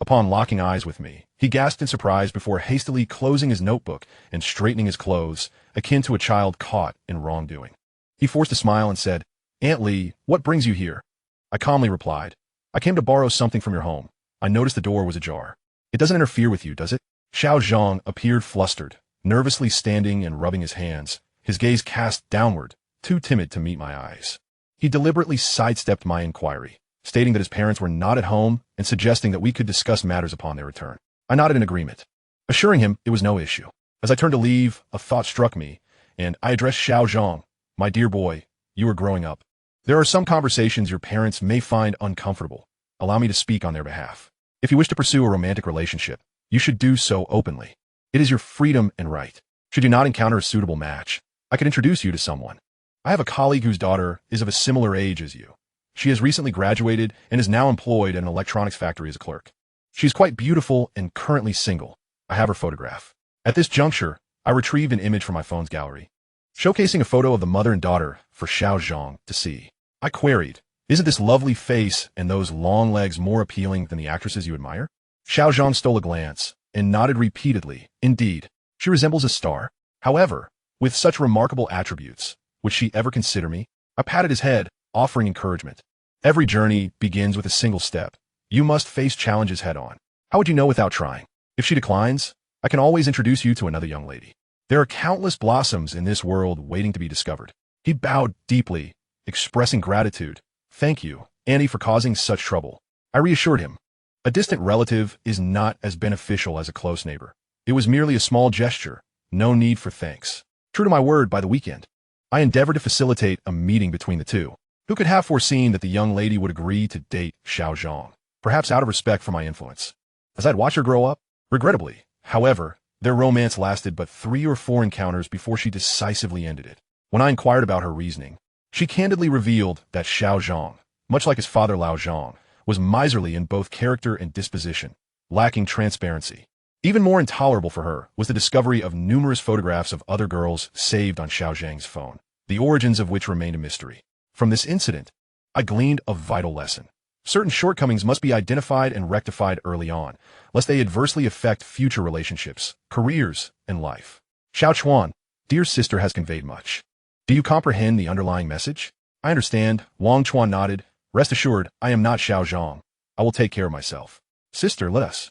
Upon locking eyes with me, he gasped in surprise before hastily closing his notebook and straightening his clothes, akin to a child caught in wrongdoing. He forced a smile and said, "Aunt Lee, what brings you here?" I calmly replied, "I came to borrow something from your home. I noticed the door was ajar. It doesn't interfere with you, does it?" Xiao Zhang appeared flustered, nervously standing and rubbing his hands, his gaze cast downward, too timid to meet my eyes. He deliberately sidestepped my inquiry, stating that his parents were not at home and suggesting that we could discuss matters upon their return. I nodded in agreement, assuring him it was no issue. As I turned to leave, a thought struck me, and I addressed Xiao Zhang. "My dear boy, you are growing up. There are some conversations your parents may find uncomfortable. Allow me to speak on their behalf. If you wish to pursue a romantic relationship, you should do so openly. It is your freedom and right. Should you not encounter a suitable match, I could introduce you to someone. I have a colleague whose daughter is of a similar age as you. She has recently graduated and is now employed at an electronics factory as a clerk. She is quite beautiful and currently single. I have her photograph." At this juncture, I retrieved an image from my phone's gallery, showcasing a photo of the mother and daughter for Xiao Zhang to see. I queried, "Isn't this lovely face and those long legs more appealing than the actresses you admire?" Xiao Zhang stole a glance and nodded repeatedly. "Indeed, she resembles a star. However, with such remarkable attributes, would she ever consider me?" I patted his head, offering encouragement. "Every journey begins with a single step. You must face challenges head-on. How would you know without trying? If she declines, I can always introduce you to another young lady. There are countless blossoms in this world waiting to be discovered." He bowed deeply, expressing gratitude. "Thank you, Annie, for causing such trouble." I reassured him. A distant relative is not as beneficial as a close neighbor. It was merely a small gesture, no need for thanks. True to my word, by the weekend, I endeavored to facilitate a meeting between the two. Who could have foreseen that the young lady would agree to date Xiao Zhang, perhaps out of respect for my influence? As I'd watch her grow up, regrettably, however, their romance lasted but 3 or 4 encounters before she decisively ended it. When I inquired about her reasoning, she candidly revealed that Xiao Zhang, much like his father Lao Zhang, was miserly in both character and disposition, lacking transparency. Even more intolerable for her was the discovery of numerous photographs of other girls saved on Xiao Zhang's phone, the origins of which remained a mystery. From this incident, I gleaned a vital lesson. Certain shortcomings must be identified and rectified early on, lest they adversely affect future relationships, careers, and life. Xiao Chuan, dear sister, has conveyed much. Do you comprehend the underlying message? I understand. Wang Chuan nodded. Rest assured, I am not Xiao Zhang. I will take care of myself. Sister, let us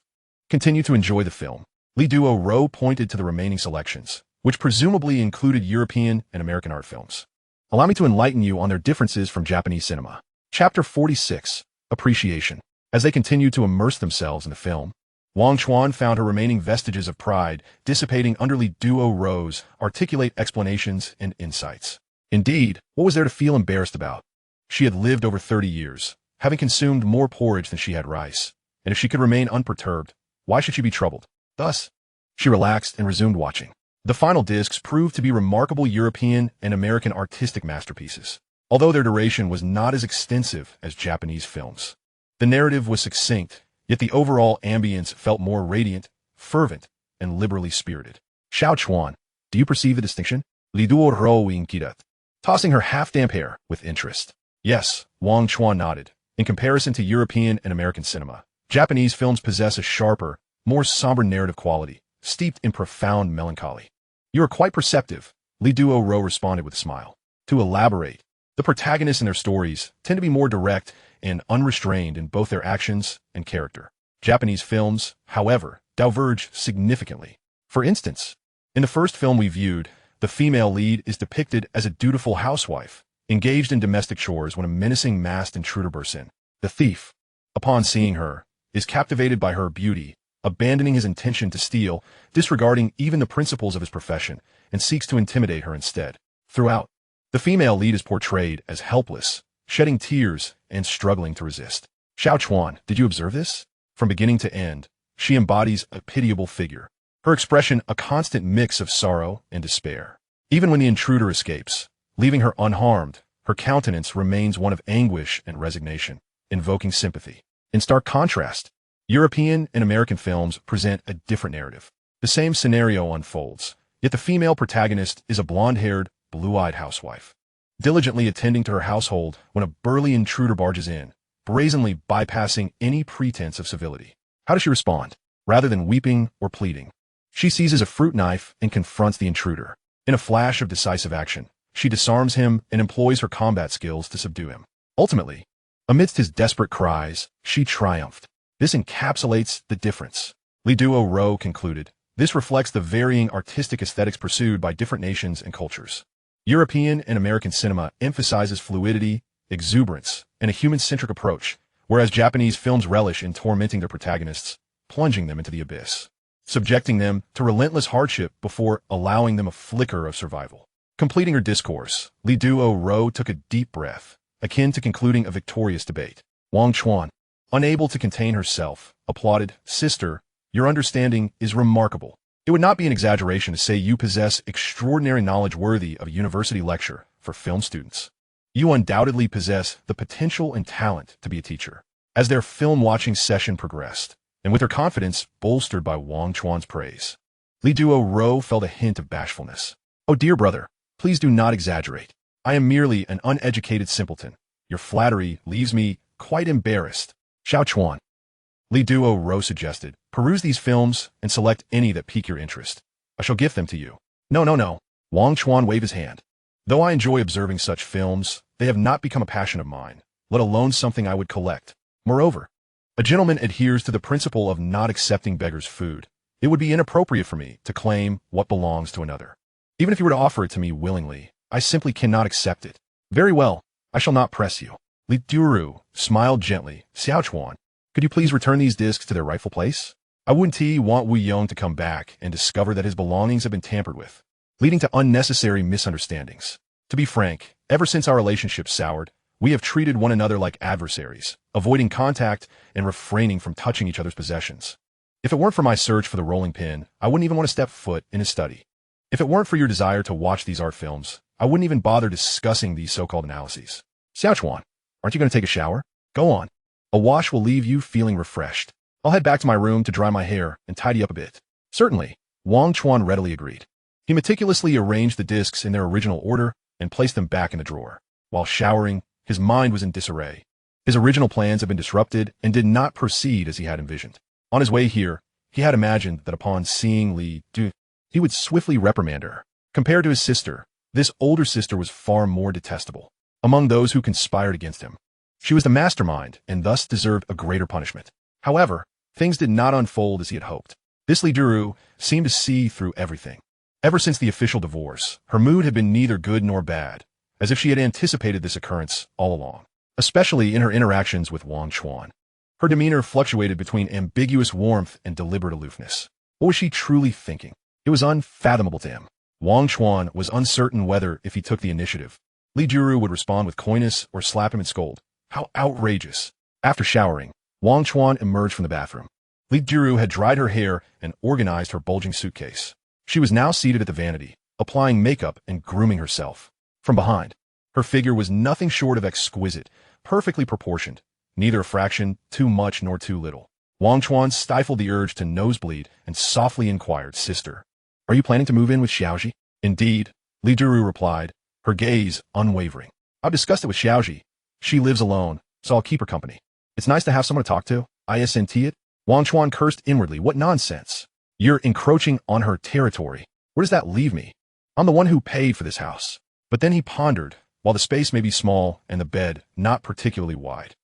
continue to enjoy the film. Li Duo pointed to the remaining selections, which presumably included European and American art films. Allow me to enlighten you on their differences from Japanese cinema. Chapter 46, Appreciation. As they continued to immerse themselves in the film, Wang Chuan found her remaining vestiges of pride dissipating under Lee Duoji's articulate explanations and insights. Indeed, what was there to feel embarrassed about? She had lived over 30 years, having consumed more porridge than she had rice, and if she could remain unperturbed, why should she be troubled? Thus, she relaxed and resumed watching. The final discs proved to be remarkable European and American artistic masterpieces, although their duration was not as extensive as Japanese films. The narrative was succinct, yet the overall ambience felt more radiant, fervent, and liberally spirited. Xiao Chuan, do you perceive the distinction? Li Duozhi inquired, tossing her half-damp hair with interest. Yes, Wang Chuan nodded. In comparison to European and American cinema, Japanese films possess a sharper, more somber narrative quality, steeped in profound melancholy. You are quite perceptive, Li Duozhi responded with a smile. To elaborate, the protagonists in their stories tend to be more direct and unrestrained in both their actions and character. Japanese films, however, diverge significantly. For instance, in the first film we viewed, the female lead is depicted as a dutiful housewife, engaged in domestic chores when a menacing masked intruder bursts in. The thief, upon seeing her, is captivated by her beauty, abandoning his intention to steal, disregarding even the principles of his profession, and seeks to intimidate her instead. Throughout, the female lead is portrayed as helpless, shedding tears and struggling to resist. Xiao Chuan, did you observe this? From beginning to end, she embodies a pitiable figure, her expression a constant mix of sorrow and despair. Even when the intruder escapes, leaving her unharmed, her countenance remains one of anguish and resignation, invoking sympathy. In stark contrast, European and American films present a different narrative. The same scenario unfolds, yet the female protagonist is a blonde-haired, blue-eyed housewife, diligently attending to her household when a burly intruder barges in, brazenly bypassing any pretense of civility. How does she respond? Rather than weeping or pleading, she seizes a fruit knife and confronts the intruder. In a flash of decisive action, she disarms him and employs her combat skills to subdue him. Ultimately, amidst his desperate cries, she triumphed. This encapsulates the difference. Li Duozhi concluded, this reflects the varying artistic aesthetics pursued by different nations and cultures. European and American cinema emphasizes fluidity, exuberance, and a human-centric approach, whereas Japanese films relish in tormenting their protagonists, plunging them into the abyss, subjecting them to relentless hardship before allowing them a flicker of survival. Completing her discourse, Li Duozhi took a deep breath, akin to concluding a victorious debate. Wang Chuan, unable to contain herself, applauded, Sister, your understanding is remarkable. It would not be an exaggeration to say you possess extraordinary knowledge worthy of a university lecture for film students. You undoubtedly possess the potential and talent to be a teacher. As their film-watching session progressed, and with her confidence bolstered by Wang Chuan's praise, Li Duozhi felt a hint of bashfulness. Oh dear brother, please do not exaggerate. I am merely an uneducated simpleton. Your flattery leaves me quite embarrassed. Xiao Chuan, Li Duozhi suggested, peruse these films and select any that pique your interest. I shall gift them to you. No. Wang Chuan waved his hand. Though I enjoy observing such films, they have not become a passion of mine, let alone something I would collect. Moreover, a gentleman adheres to the principle of not accepting beggars' food. It would be inappropriate for me to claim what belongs to another. Even if you were to offer it to me willingly, I simply cannot accept it. Very well, I shall not press you. Li Duozhi smiled gently. Xiao Chuan, could you please return these discs to their rightful place? I wouldn't want Wu Yong to come back and discover that his belongings have been tampered with, leading to unnecessary misunderstandings. To be frank, ever since our relationship soured, we have treated one another like adversaries, avoiding contact and refraining from touching each other's possessions. If it weren't for my search for the rolling pin, I wouldn't even want to step foot in his study. If it weren't for your desire to watch these art films, I wouldn't even bother discussing these so-called analyses. Xiao Chuan, aren't you going to take a shower? Go on. A wash will leave you feeling refreshed. I'll head back to my room to dry my hair and tidy up a bit. Certainly, Wang Chuan readily agreed. He meticulously arranged the discs in their original order and placed them back in the drawer. While showering, his mind was in disarray. His original plans had been disrupted and did not proceed as he had envisioned. On his way here, he had imagined that upon seeing Li Duozhi, he would swiftly reprimand her. Compared to his sister, this older sister was far more detestable. Among those who conspired against him, she was the mastermind and thus deserved a greater punishment. However, things did not unfold as he had hoped. This Li Duozhi seemed to see through everything. Ever since the official divorce, her mood had been neither good nor bad, as if she had anticipated this occurrence all along, especially in her interactions with Wang Chuan. Her demeanor fluctuated between ambiguous warmth and deliberate aloofness. What was she truly thinking? It was unfathomable to him. Wang Chuan was uncertain whether, if he took the initiative, Lee Duoji would respond with coyness or slap him and scold. How outrageous! After showering, Wang Chuan emerged from the bathroom. Lee Duoji had dried her hair and organized her bulging suitcase. She was now seated at the vanity, applying makeup and grooming herself. From behind, her figure was nothing short of exquisite, perfectly proportioned, neither a fraction too much nor too little. Wang Chuan stifled the urge to nosebleed and softly inquired, "Sister, are you planning to move in with Xiaoji?" "Indeed," Lee Duoji replied, her gaze unwavering. "I've discussed it with Xiaoji. She lives alone, so I'll keep her company. It's nice to have someone to talk to. Isn't it?" Wang Chuan cursed inwardly. What nonsense. You're encroaching on her territory. Where does that leave me? I'm the one who paid for this house. But then he pondered, while the space may be small and the bed not particularly wide,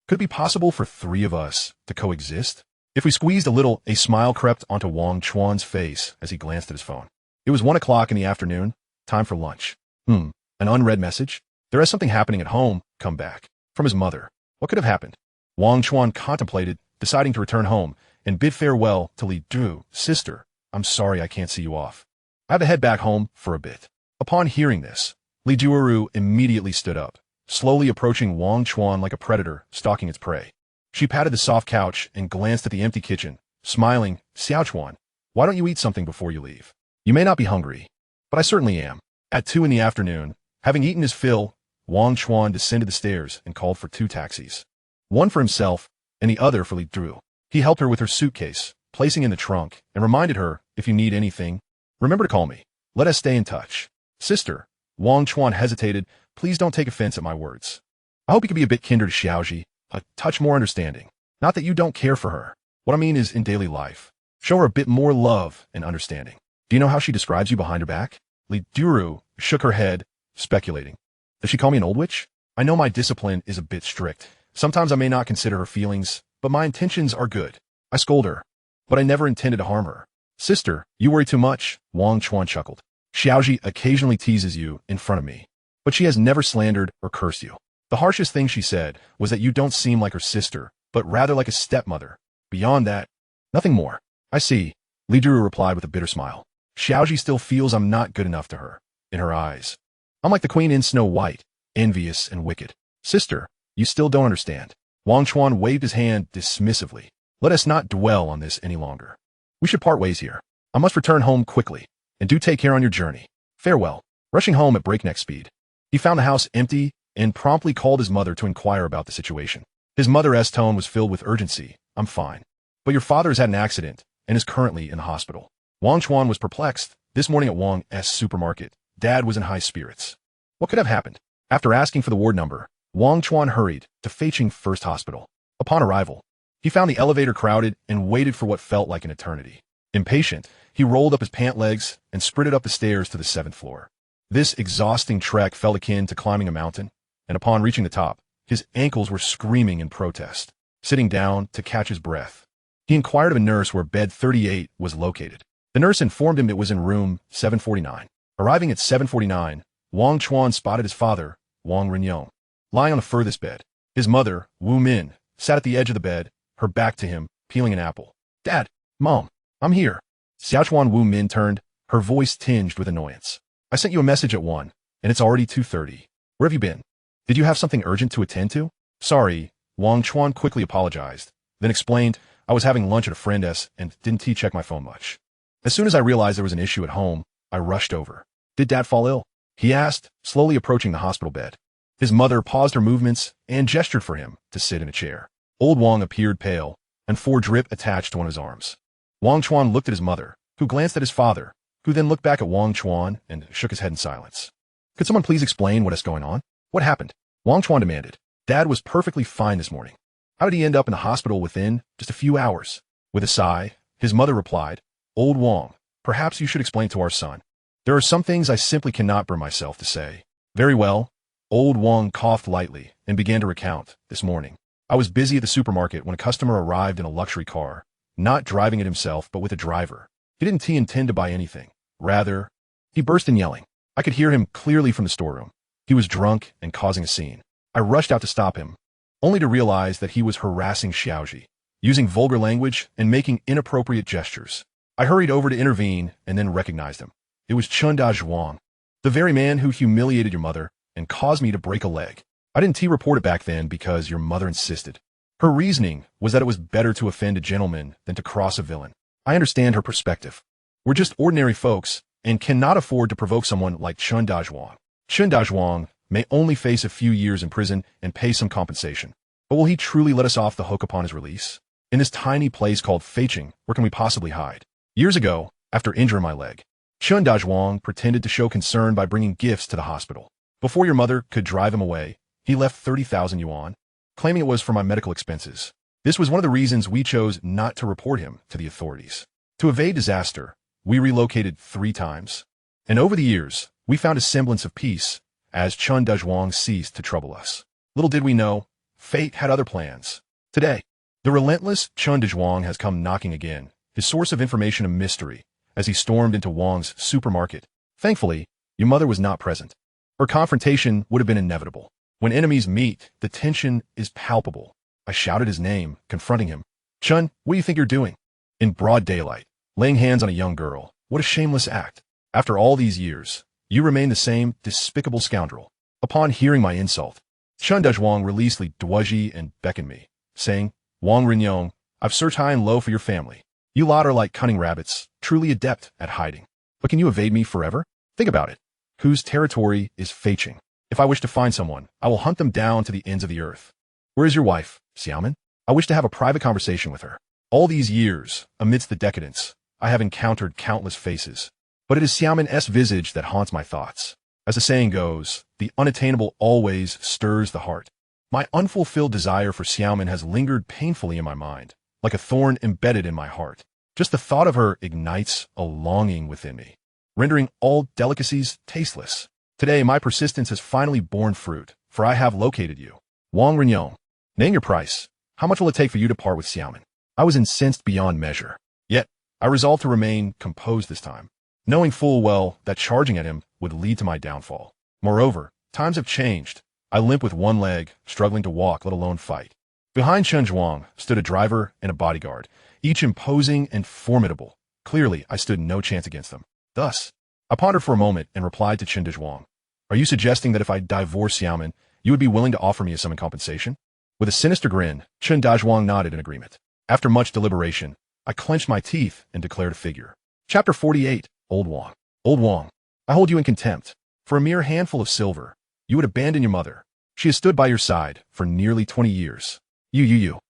could it be possible for three of us to coexist? If we squeezed a little, a smile crept onto Wang Chuan's face as he glanced at his phone. It was 1 o'clock in the afternoon, time for lunch. An unread message? There is something happening at home, come back. From his mother. What could have happened? Wang Chuan contemplated, deciding to return home and bid farewell to Lee Duoji. "Sister, I'm sorry I can't see you off. I have to head back home for a bit." Upon hearing this, Lee Duoji immediately stood up, slowly approaching Wang Chuan like a predator stalking its prey. She patted the soft couch and glanced at the empty kitchen, smiling. "Xiao Chuan, why don't you eat something before you leave? You may not be hungry, but I certainly am." At 2 in the afternoon, having eaten his fill, Wang Chuan descended the stairs and called for 2 taxis. One for himself and the other for Lee Duoji. He helped her with her suitcase, placing in the trunk, and reminded her, "If you need anything, remember to call me. Let us stay in touch." "Sister," Wang Chuan hesitated, "please don't take offense at my words. I hope you could be a bit kinder to Xiaoji, a touch more understanding. Not that you don't care for her. What I mean is in daily life. Show her a bit more love and understanding. Do you know how she describes you behind her back?" Lee Duoji shook her head, speculating. "Does she call me an old witch? I know my discipline is a bit strict. Sometimes I may not consider her feelings, but my intentions are good. I scold her, but I never intended to harm her." "Sister, you worry too much," Wang Chuan chuckled. "Xiaoji occasionally teases you in front of me, but she has never slandered or cursed you. The harshest thing she said was that you don't seem like her sister, but rather like a stepmother. Beyond that, nothing more." "I see," Lee Duoji replied with a bitter smile. "Xiaoji still feels I'm not good enough to her. In her eyes, I'm like the queen in Snow White, envious and wicked." "Sister, you still don't understand." Wang Chuan waved his hand dismissively. "Let us not dwell on this any longer. We should part ways here. I must return home quickly, and do take care on your journey. Farewell." Rushing home at breakneck speed, he found the house empty and promptly called his mother to inquire about the situation. His mother's tone was filled with urgency. "I'm fine, but your father has had an accident and is currently in the hospital." Wang Chuan was perplexed. This morning at Wang's supermarket, Dad was in high spirits. What could have happened? After asking for the ward number, Wang Chuan hurried to Feiqing First Hospital. Upon arrival, he found the elevator crowded and waited for what felt like an eternity. Impatient, he rolled up his pant legs and sprinted up the stairs to the 7th floor. This exhausting trek felt akin to climbing a mountain, and upon reaching the top, his ankles were screaming in protest. Sitting down to catch his breath, he inquired of a nurse where bed 38 was located. The nurse informed him it was in room 749. Arriving at 749, Wang Chuan spotted his father, Wang Renyong, lying on the furthest bed. His mother, Wu Min, sat at the edge of the bed, her back to him, peeling an apple. "Dad, Mom, I'm here." Xiaochuan Wu Min turned, her voice tinged with annoyance. "I sent you a message at 1, and it's already 2:30. Where have you been? Did you have something urgent to attend to?" "Sorry," Wang Chuan quickly apologized, then explained, "I was having lunch at a friend's and didn't check my phone much. As soon as I realized there was an issue at home, I rushed over." "Did Dad fall ill?" he asked, slowly approaching the hospital bed. His mother paused her movements and gestured for him to sit in a chair. Old Wang appeared pale, and 4 drip attached to one of his arms. Wang Chuan looked at his mother, who glanced at his father, who then looked back at Wang Chuan and shook his head in silence. "Could someone please explain what is going on? What happened?" Wang Chuan demanded. "Dad was perfectly fine this morning. How did he end up in the hospital within just a few hours?" With a sigh, his mother replied, "Old Wang, perhaps you should explain to our son. There are some things I simply cannot bring myself to say." "Very well." Old Wang coughed lightly and began to recount. "This morning, I was busy at the supermarket when a customer arrived in a luxury car, not driving it himself but with a driver. He didn't intend to buy anything. Rather, he burst in yelling. I could hear him clearly from the storeroom. He was drunk and causing a scene. I rushed out to stop him, only to realize that he was harassing Xiaoji, using vulgar language and making inappropriate gestures. I hurried over to intervene and then recognized him. It was Chun Xang, the very man who humiliated your mother and caused me to break a leg. I didn't report it back then because your mother insisted. Her reasoning was that it was better to offend a gentleman than to cross a villain. I understand her perspective. We're just ordinary folks and cannot afford to provoke someone like Chun Xang. Chun Xang may only face a few years in prison and pay some compensation. But will he truly let us off the hook upon his release? In this tiny place called Feiqing, where can we possibly hide? Years ago, after injuring my leg, Chun Xang pretended to show concern by bringing gifts to the hospital. Before your mother could drive him away, he left 30,000 yuan, claiming it was for my medical expenses. This was one of the reasons we chose not to report him to the authorities. To evade disaster, we relocated 3 times. And over the years, we found a semblance of peace as Chun Xang ceased to trouble us. Little did we know, fate had other plans. Today, the relentless Chun Xang has come knocking again, his source of information a mystery, as he stormed into Wang's supermarket. Thankfully, your mother was not present. Her confrontation would have been inevitable. When enemies meet, the tension is palpable. I shouted his name, confronting him. Chun, what do you think you're doing? In broad daylight, laying hands on a young girl. What a shameless act. After all these years, you remain the same despicable scoundrel. Upon hearing my insult, Chun Xang released Lee Duaji and beckoned me, saying, Wang Renyong, I've searched high and low for your family. You lot are like cunning rabbits, truly adept at hiding. But can you evade me forever? Think about it. Whose territory is Feiqing? If I wish to find someone, I will hunt them down to the ends of the earth. Where is your wife, Xiaomin? I wish to have a private conversation with her. All these years, amidst the decadence, I have encountered countless faces. But it is Xiaomin's visage that haunts my thoughts. As the saying goes, the unattainable always stirs the heart. My unfulfilled desire for Xiaomin has lingered painfully in my mind, like a thorn embedded in my heart. Just the thought of her ignites a longing within me, rendering all delicacies tasteless. Today, my persistence has finally borne fruit, for I have located you. Wang Renyong, name your price. How much will it take for you to part with Xiaomin? I was incensed beyond measure. Yet, I resolved to remain composed this time, knowing full well that charging at him would lead to my downfall. Moreover, times have changed. I limp with one leg, struggling to walk, let alone fight. Behind Chun Xang stood a driver and a bodyguard, each imposing and formidable. Clearly, I stood no chance against them. Thus, I pondered for a moment and replied to Chun Xang, are you suggesting that if I divorce Xiaomin, you would be willing to offer me a sum in compensation? With a sinister grin, Chun Xang nodded in agreement. After much deliberation, I clenched my teeth and declared a figure. Chapter 48, Old Wang. Old Wang, I hold you in contempt. For a mere handful of silver, you would abandon your mother. She has stood by your side for nearly 20 years. You.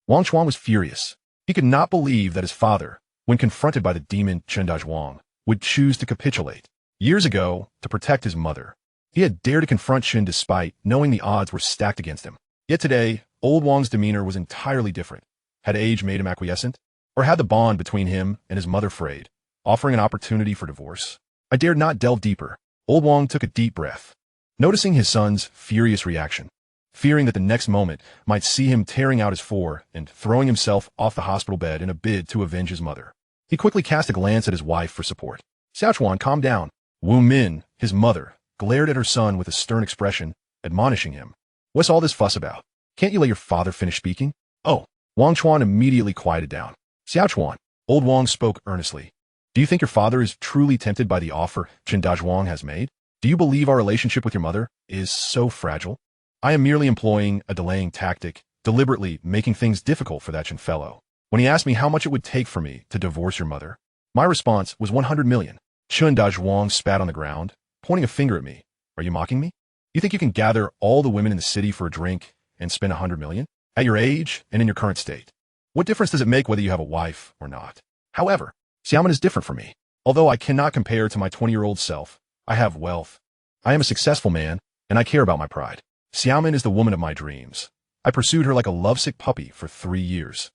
Wang Chuan was furious. He could not believe that his father, when confronted by the demon Chun Xang, would choose to capitulate. Years ago, to protect his mother, he had dared to confront Chun despite knowing the odds were stacked against him. Yet today, Old Wang's demeanor was entirely different. Had age made him acquiescent? Or had the bond between him and his mother frayed, offering an opportunity for divorce? I dared not delve deeper. Old Wang took a deep breath, noticing his son's furious reaction, fearing that the next moment might see him tearing out his four and throwing himself off the hospital bed in a bid to avenge his mother. He quickly cast a glance at his wife for support. Xiaochuan, calm down. Wu Min, his mother, glared at her son with a stern expression, admonishing him. What's all this fuss about? Can't you let your father finish speaking? Oh, Wang Chuan immediately quieted down. Xiaochuan, Old Wang spoke earnestly. Do you think your father is truly tempted by the offer Chun Xang has made? Do you believe our relationship with your mother is so fragile? I am merely employing a delaying tactic, deliberately making things difficult for that Chun fellow. When he asked me how much it would take for me to divorce your mother, my response was 100 million. Chun Xang spat on the ground, pointing a finger at me. Are you mocking me? You think you can gather all the women in the city for a drink and spend 100 million? At your age and in your current state, what difference does it make whether you have a wife or not? However, Xiaomin is different from me. Although I cannot compare to my 20-year-old self, I have wealth. I am a successful man, and I care about my pride. Xiaomin is the woman of my dreams. I pursued her like a lovesick puppy for 3 years.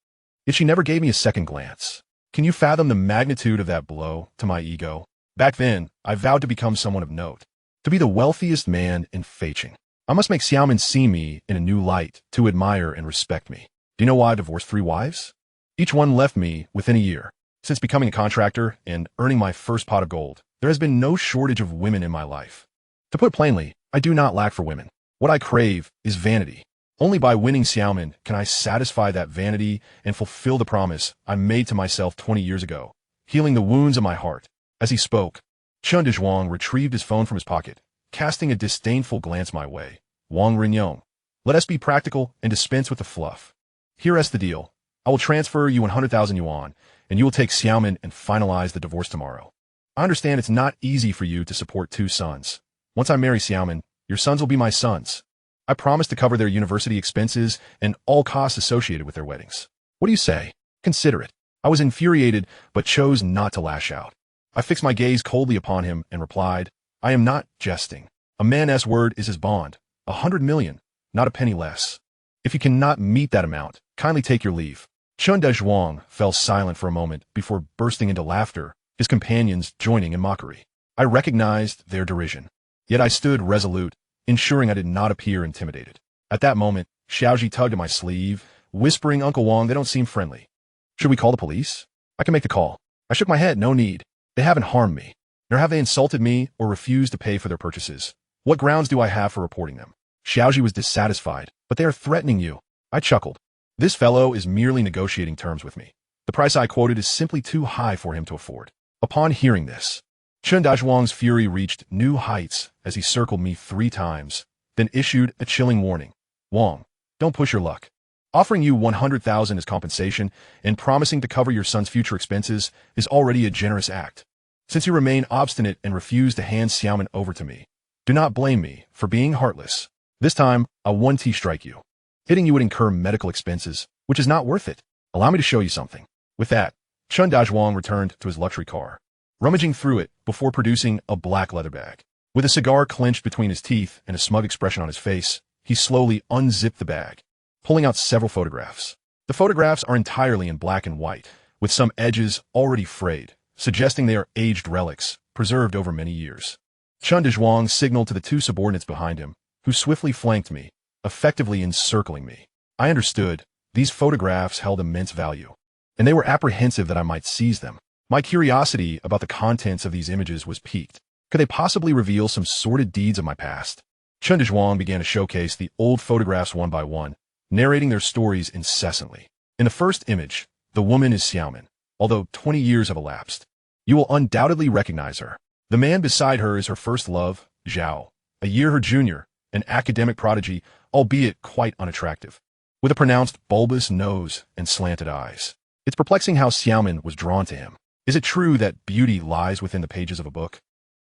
Yet she never gave me a second glance. Can you fathom the magnitude of that blow to my ego? Back then, I vowed to become someone of note, to be the wealthiest man in Feiqing. I must make Xiaomin see me in a new light, to admire and respect me. Do you know why I divorced 3 wives? Each one left me within a year. Since becoming a contractor and earning my first pot of gold, there has been no shortage of women in my life. To put it plainly, I do not lack for women. What I crave is vanity. Only by winning Xiaomin can I satisfy that vanity and fulfill the promise I made to myself 20 years ago, healing the wounds of my heart. As he spoke, Chun Xang retrieved his phone from his pocket, casting a disdainful glance my way. Wang Renyong, let us be practical and dispense with the fluff. Here's the deal. I will transfer you 100,000 yuan, and you will take Xiaomin and finalize the divorce tomorrow. I understand it's not easy for you to support 2 sons. Once I marry Xiaomin, your sons will be my sons. I promise to cover their university expenses and all costs associated with their weddings. What do you say? Consider it. I was infuriated, but chose not to lash out. I fixed my gaze coldly upon him and replied, I am not jesting. A man's word is his bond. 100 million, not a penny less. If you cannot meet that amount, kindly take your leave. Chun Xang fell silent for a moment before bursting into laughter, his companions joining in mockery. I recognized their derision. Yet I stood resolute, ensuring I did not appear intimidated. At that moment, Xiaoji tugged at my sleeve, whispering, Uncle Wang, they don't seem friendly. Should we call the police? I can make the call. I shook my head, no need. They haven't harmed me, nor have they insulted me or refused to pay for their purchases. What grounds do I have for reporting them? Xiaoji was dissatisfied, but they are threatening you. I chuckled. This fellow is merely negotiating terms with me. The price I quoted is simply too high for him to afford. Upon hearing this, Chun Xang's fury reached new heights as he circled me 3 times, then issued a chilling warning. Wang, don't push your luck. Offering you 100,000 as compensation and promising to cover your son's future expenses is already a generous act. Since you remain obstinate and refuse to hand Xiaomin over to me, do not blame me for being heartless. This time, I'll 1T strike you. Hitting you would incur medical expenses, which is not worth it. Allow me to show you something. With that, Chun Xang returned to his luxury car, rummaging through it before producing a black leather bag. With a cigar clenched between his teeth and a smug expression on his face, he slowly unzipped the bag, pulling out several photographs. The photographs are entirely in black and white, with some edges already frayed, suggesting they are aged relics, preserved over many years. Chun Xang signaled to the 2 subordinates behind him, who swiftly flanked me, effectively encircling me. I understood these photographs held immense value, and they were apprehensive that I might seize them. My curiosity about the contents of these images was piqued. Could they possibly reveal some sordid deeds of my past? Chun Xang began to showcase the old photographs one by one, narrating their stories incessantly. In the first image, the woman is Xiaomin, although 20 years have elapsed. You will undoubtedly recognize her. The man beside her is her first love, Zhao, a year her junior, an academic prodigy, albeit quite unattractive, with a pronounced bulbous nose and slanted eyes. It's perplexing how Xiaomin was drawn to him. Is it true that beauty lies within the pages of a book?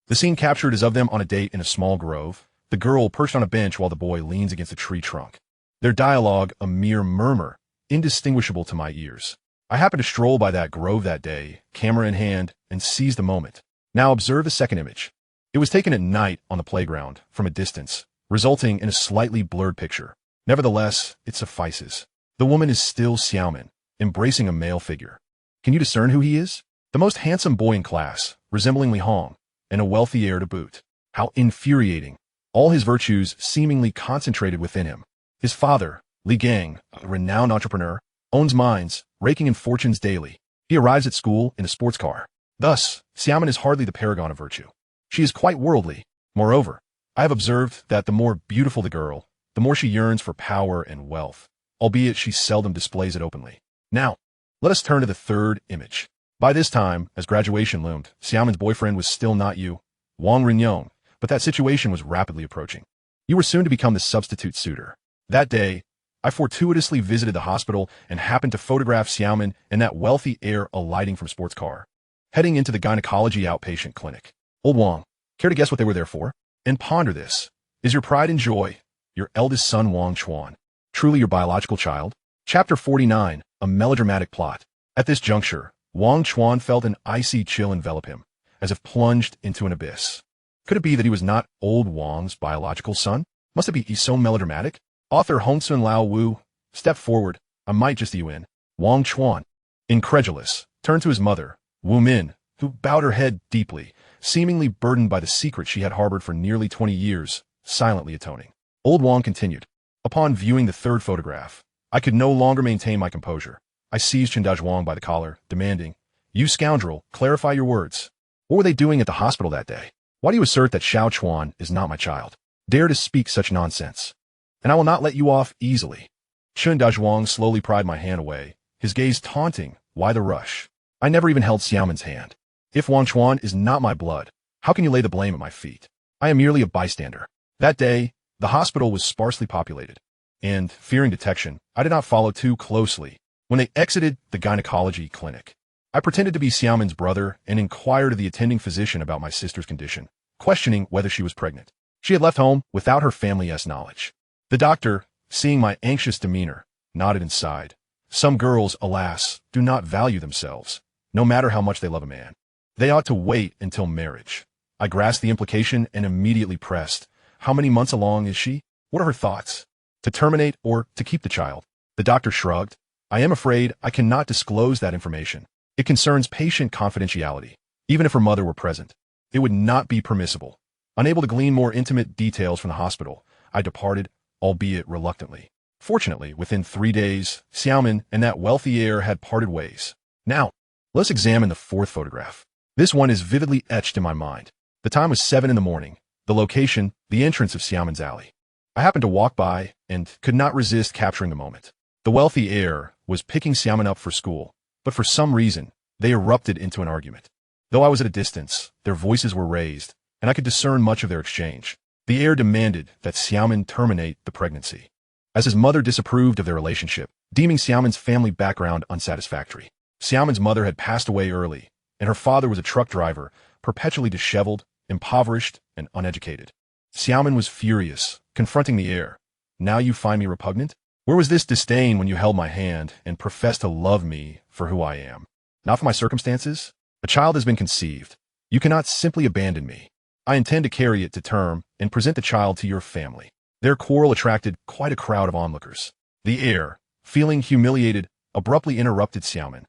The scene captured is of them on a date in a small grove, the girl perched on a bench while the boy leans against a tree trunk. Their dialogue a mere murmur, indistinguishable to my ears. I happened to stroll by that grove that day, camera in hand, and seized the moment. Now observe the second image. It was taken at night on the playground, from a distance, resulting in a slightly blurred picture. Nevertheless, it suffices. The woman is still Xiaomin, embracing a male figure. Can you discern who he is? The most handsome boy in class, resembling Li Hong, and a wealthy heir to boot. How infuriating. All his virtues seemingly concentrated within him. His father, Li Gang, a renowned entrepreneur, owns mines, raking in fortunes daily. He arrives at school in a sports car. Thus, Xiaomin is hardly the paragon of virtue. She is quite worldly. Moreover, I have observed that the more beautiful the girl, the more she yearns for power and wealth, albeit she seldom displays it openly. Now, let us turn to the third image. By this time, as graduation loomed, Xiaomin's boyfriend was still not you, Wang Renyong, but that situation was rapidly approaching. You were soon to become the substitute suitor. That day, I fortuitously visited the hospital and happened to photograph Xiaomin and that wealthy heir alighting from sports car, heading into the gynecology outpatient clinic. Old Wang, care to guess what they were there for? And ponder this. Is your pride and joy your eldest son Wang Chuan truly your biological child? Chapter 49, a melodramatic plot. At this juncture, Wang Chuan felt an icy chill envelop him, as if plunged into an abyss. Could it be that he was not old Wang's biological son? Must it be so melodramatic? Author Hongsun Lao Wu, step forward, I might just you in. Wang Chuan, incredulous, turned to his mother, Wu Min, who bowed her head deeply, seemingly burdened by the secret she had harbored for nearly 20 years, silently atoning. Old Wang continued. Upon viewing the third photograph, I could no longer maintain my composure. I seized Chun Xang by the collar, demanding, "You scoundrel, clarify your words. What were they doing at the hospital that day? Why do you assert that Xiao Chuan is not my child?" dare to speak such nonsense? And I will not let you off easily. Chun Xang slowly pried my hand away, his gaze taunting. Why the rush? I never even held Xiaoman's hand. If Wang Chuan is not my blood, how can you lay the blame at my feet? I am merely a bystander. That day, the hospital was sparsely populated, and, fearing detection, I did not follow too closely. When they exited the gynecology clinic, I pretended to be Xiaoman's brother and inquired of the attending physician about my sister's condition, questioning whether she was pregnant. She had left home without her family's knowledge. The doctor, seeing my anxious demeanor, nodded and sighed. Some girls, alas, do not value themselves, no matter how much they love a man. They ought to wait until marriage. I grasped the implication and immediately pressed. How many months along is she? What are her thoughts? To terminate or to keep the child? The doctor shrugged. I am afraid I cannot disclose that information. It concerns patient confidentiality. Even if her mother were present, it would not be permissible. Unable to glean more intimate details from the hospital, I departed, albeit reluctantly. Fortunately, within 3 days, Xiaoman and that wealthy heir had parted ways. Now, let's examine the fourth photograph. This one is vividly etched in my mind. The time was 7 in the morning. The location, the entrance of Xiaoman's alley. I happened to walk by and could not resist capturing the moment. The wealthy heir was picking Xiaoman up for school, but for some reason, they erupted into an argument. Though I was at a distance, their voices were raised, and I could discern much of their exchange. The heir demanded that Xiaoman terminate the pregnancy, as his mother disapproved of their relationship, deeming Xiaoman's family background unsatisfactory. Xiaoman's mother had passed away early, and her father was a truck driver, perpetually disheveled, impoverished, and uneducated. Xiaoman was furious, confronting the heir. Now you find me repugnant? Where was this disdain when you held my hand and professed to love me for who I am? Not for my circumstances? A child has been conceived. You cannot simply abandon me. I intend to carry it to term and present the child to your family. Their quarrel attracted quite a crowd of onlookers. The heir, feeling humiliated, abruptly interrupted Xiaoman,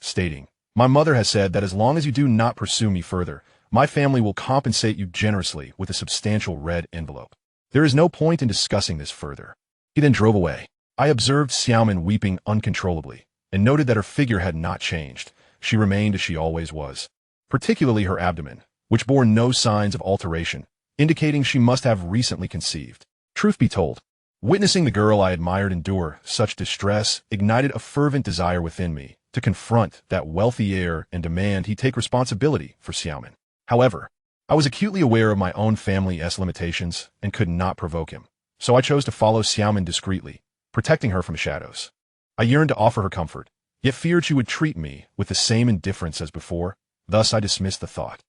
stating, My mother has said that as long as you do not pursue me further, my family will compensate you generously with a substantial red envelope. There is no point in discussing this further. He then drove away. I observed Xiaoman weeping uncontrollably, and noted that her figure had not changed. She remained as she always was, particularly her abdomen, which bore no signs of alteration, indicating she must have recently conceived. Truth be told, witnessing the girl I admired endure such distress ignited a fervent desire within me to confront that wealthy heir and demand he take responsibility for Xiaoman. However, I was acutely aware of my own family's limitations and could not provoke him, so I chose to follow Xiaoman discreetly, protecting her from shadows. I yearned to offer her comfort, yet feared she would treat me with the same indifference as before. Thus I dismissed the thought.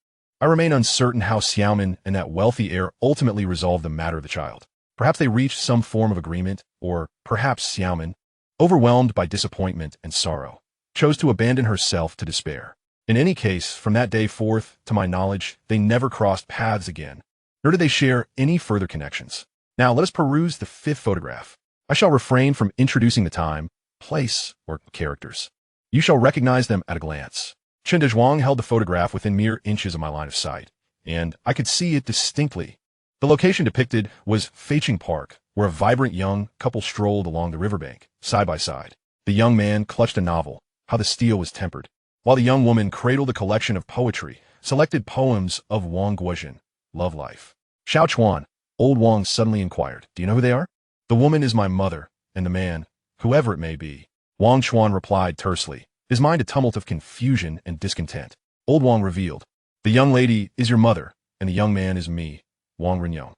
I remain uncertain how Xiaoman and that wealthy heir ultimately resolved the matter of the child. Perhaps they reached some form of agreement, or perhaps Xiaoman, overwhelmed by disappointment and sorrow, chose to abandon herself to despair. In any case, from that day forth, to my knowledge, they never crossed paths again, nor did they share any further connections. Now let us peruse the fifth photograph. I shall refrain from introducing the time, place, or characters. You shall recognize them at a glance. Chun Xang held the photograph within mere inches of my line of sight, and I could see it distinctly. The location depicted was Feiqing Park, where a vibrant young couple strolled along the riverbank, side by side. The young man clutched a novel, How the Steel Was Tempered, while the young woman cradled a collection of poetry, selected poems of Wonguan, Love Life. Xiao Chuan, old Wang suddenly inquired, Do you know who they are? The woman is my mother, and the man, whoever it may be. Wang Chuan replied tersely, his mind a tumult of confusion and discontent. Old Wang revealed, The young lady is your mother, and the young man is me, Wang Renyong.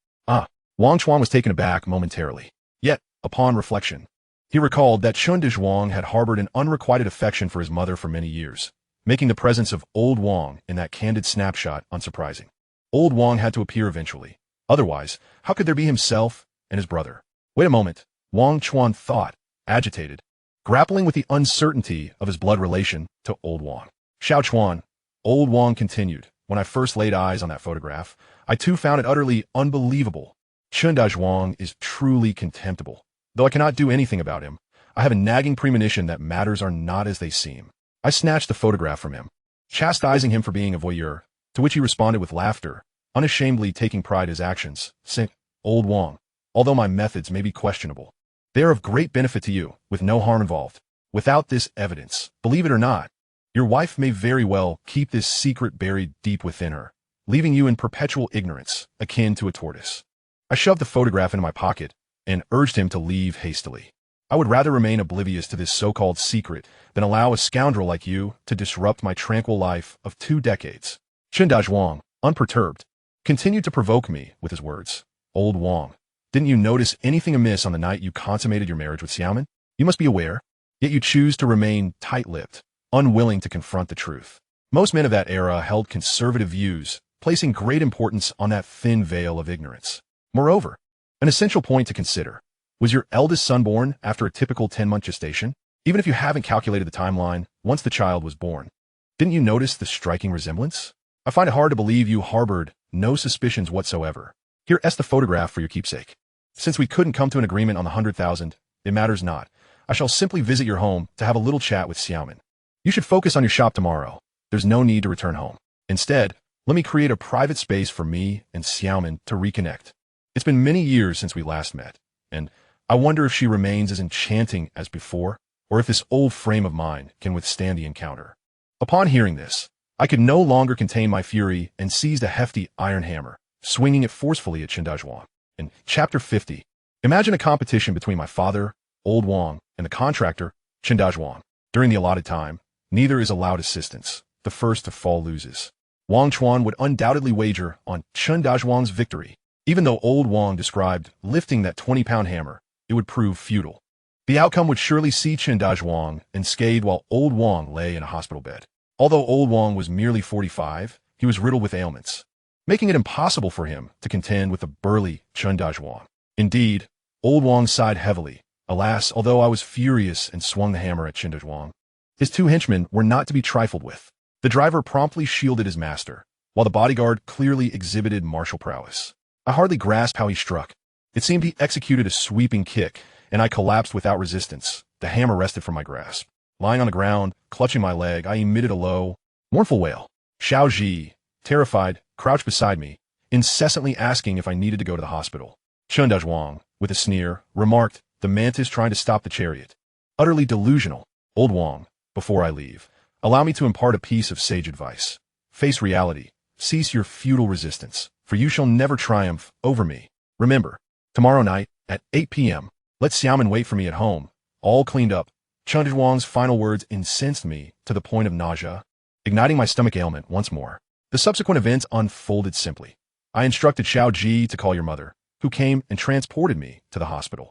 Wang Chuan was taken aback momentarily. Yet, upon reflection, he recalled that Chun Xang had harbored an unrequited affection for his mother for many years, making the presence of Old Wang in that candid snapshot unsurprising. Old Wang had to appear eventually. Otherwise, how could there be himself and his brother? Wait a moment, Wang Chuan thought, agitated, grappling with the uncertainty of his blood relation to Old Wang. Xiao Chuan, Old Wang continued, When I first laid eyes on that photograph, I too found it utterly unbelievable. Chun Xang is truly contemptible. Though I cannot do anything about him, I have a nagging premonition that matters are not as they seem. I snatched the photograph from him, chastising him for being a voyeur, to which he responded with laughter, unashamedly taking pride in his actions, saying, Old Wang, although my methods may be questionable, they are of great benefit to you, with no harm involved. Without this evidence, believe it or not, your wife may very well keep this secret buried deep within her, leaving you in perpetual ignorance, akin to a tortoise. I shoved the photograph into my pocket and urged him to leave hastily. I would rather remain oblivious to this so-called secret than allow a scoundrel like you to disrupt my tranquil life of 2 decades. Chun Xang, unperturbed, continued to provoke me with his words. Old Wang, didn't you notice anything amiss on the night you consummated your marriage with Xiaomin? You must be aware, yet you choose to remain tight-lipped, unwilling to confront the truth. Most men of that era held conservative views, placing great importance on that thin veil of ignorance. Moreover, an essential point to consider: was your eldest son born after a typical 10-month gestation? Even if you haven't calculated the timeline, once the child was born, didn't you notice the striking resemblance? I find it hard to believe you harbored no suspicions whatsoever. Here's the photograph for your keepsake. Since we couldn't come to an agreement on the 100,000, it matters not. I shall simply visit your home to have a little chat with Xiaomin. You should focus on your shop tomorrow. There's no need to return home. Instead, let me create a private space for me and Xiaomin to reconnect. It's been many years since we last met, and I wonder if she remains as enchanting as before, or if this old frame of mine can withstand the encounter. Upon hearing this, I could no longer contain my fury and seized a hefty iron hammer, swinging it forcefully at Chun Xang. In Chapter 50, imagine a competition between my father, Old Wang, and the contractor, Chun Xang. During the allotted time, neither is allowed assistance. The first to fall loses. Wang Chuan would undoubtedly wager on Chun Xang's victory. Even though Old Wang described lifting that 20-pound hammer, it would prove futile. The outcome would surely see Chun Xang unscathed while Old Wang lay in a hospital bed. Although Old Wang was merely 45, he was riddled with ailments, making it impossible for him to contend with the burly Chun Xang. Indeed, Old Wang sighed heavily. Alas, although I was furious and swung the hammer at Chun Xang, his 2 henchmen were not to be trifled with. The driver promptly shielded his master, while the bodyguard clearly exhibited martial prowess. I hardly grasped how he struck. It seemed he executed a sweeping kick, and I collapsed without resistance. The hammer wrested from my grasp. Lying on the ground, clutching my leg, I emitted a low, mournful wail. Xiaoji, terrified, crouched beside me, incessantly asking if I needed to go to the hospital. Chun Xang, with a sneer, remarked, "The mantis trying to stop the chariot. Utterly delusional. Old Wang, before I leave, allow me to impart a piece of sage advice. Face reality. Cease your futile resistance, for you shall never triumph over me. Remember, tomorrow night, at 8 p.m., let Xiaomin wait for me at home, all cleaned up." Chun Xang's final words incensed me to the point of nausea, igniting my stomach ailment once more. The subsequent events unfolded simply. I instructed Xiaoji to call your mother, who came and transported me to the hospital.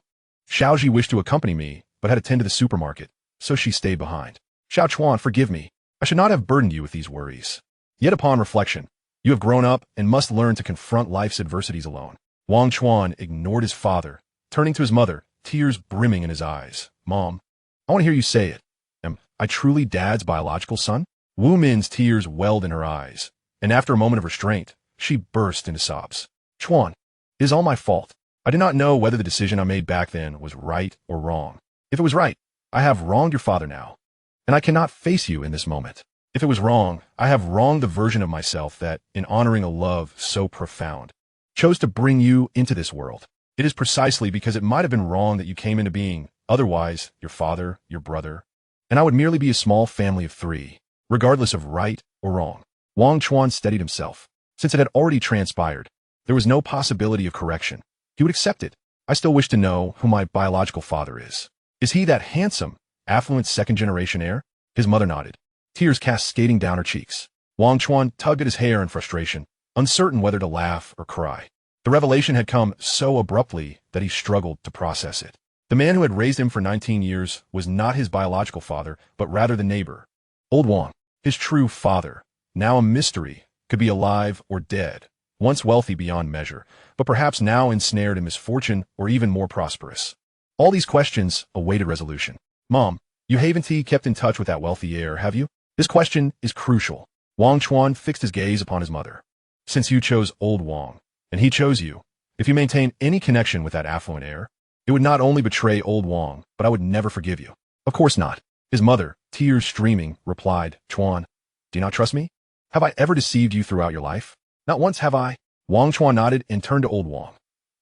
Xiaoji wished to accompany me, but had to tend to the supermarket, so she stayed behind. Xiao Chuan, forgive me. I should not have burdened you with these worries. Yet upon reflection, you have grown up and must learn to confront life's adversities alone. Wang Chuan ignored his father, turning to his mother, tears brimming in his eyes. Mom, I want to hear you say it. Am I truly Dad's biological son? Wu Min's tears welled in her eyes, and after a moment of restraint, she burst into sobs. Chuan, it is all my fault. I did not know whether the decision I made back then was right or wrong. If it was right, I have wronged your father now, and I cannot face you in this moment. If it was wrong, I have wronged the version of myself that, in honoring a love so profound, chose to bring you into this world. It is precisely because it might have been wrong that you came into being. Otherwise, your father, your brother, and I would merely be a small family of 3, regardless of right or wrong. Wang Chuan steadied himself. Since it had already transpired, there was no possibility of correction. He would accept it. I still wish to know who my biological father is. Is he that handsome, affluent second-generation heir? His mother nodded, tears cascading down her cheeks. Wang Chuan tugged at his hair in frustration, uncertain whether to laugh or cry. The revelation had come so abruptly that he struggled to process it. The man who had raised him for 19 years was not his biological father, but rather the neighbor. Old Wang, his true father, now a mystery, could be alive or dead, once wealthy beyond measure, but perhaps now ensnared in misfortune or even more prosperous. All these questions awaited resolution. Mom, you haven't kept in touch with that wealthy heir, have you? This question is crucial. Wang Chuan fixed his gaze upon his mother. Since you chose Old Wang, and he chose you, if you maintain any connection with that affluent heir, it would not only betray Old Wang, but I would never forgive you. Of course not. His mother, tears streaming, replied, Chuan, do you not trust me? Have I ever deceived you throughout your life? Not once have I. Wang Chuan nodded and turned to Old Wang.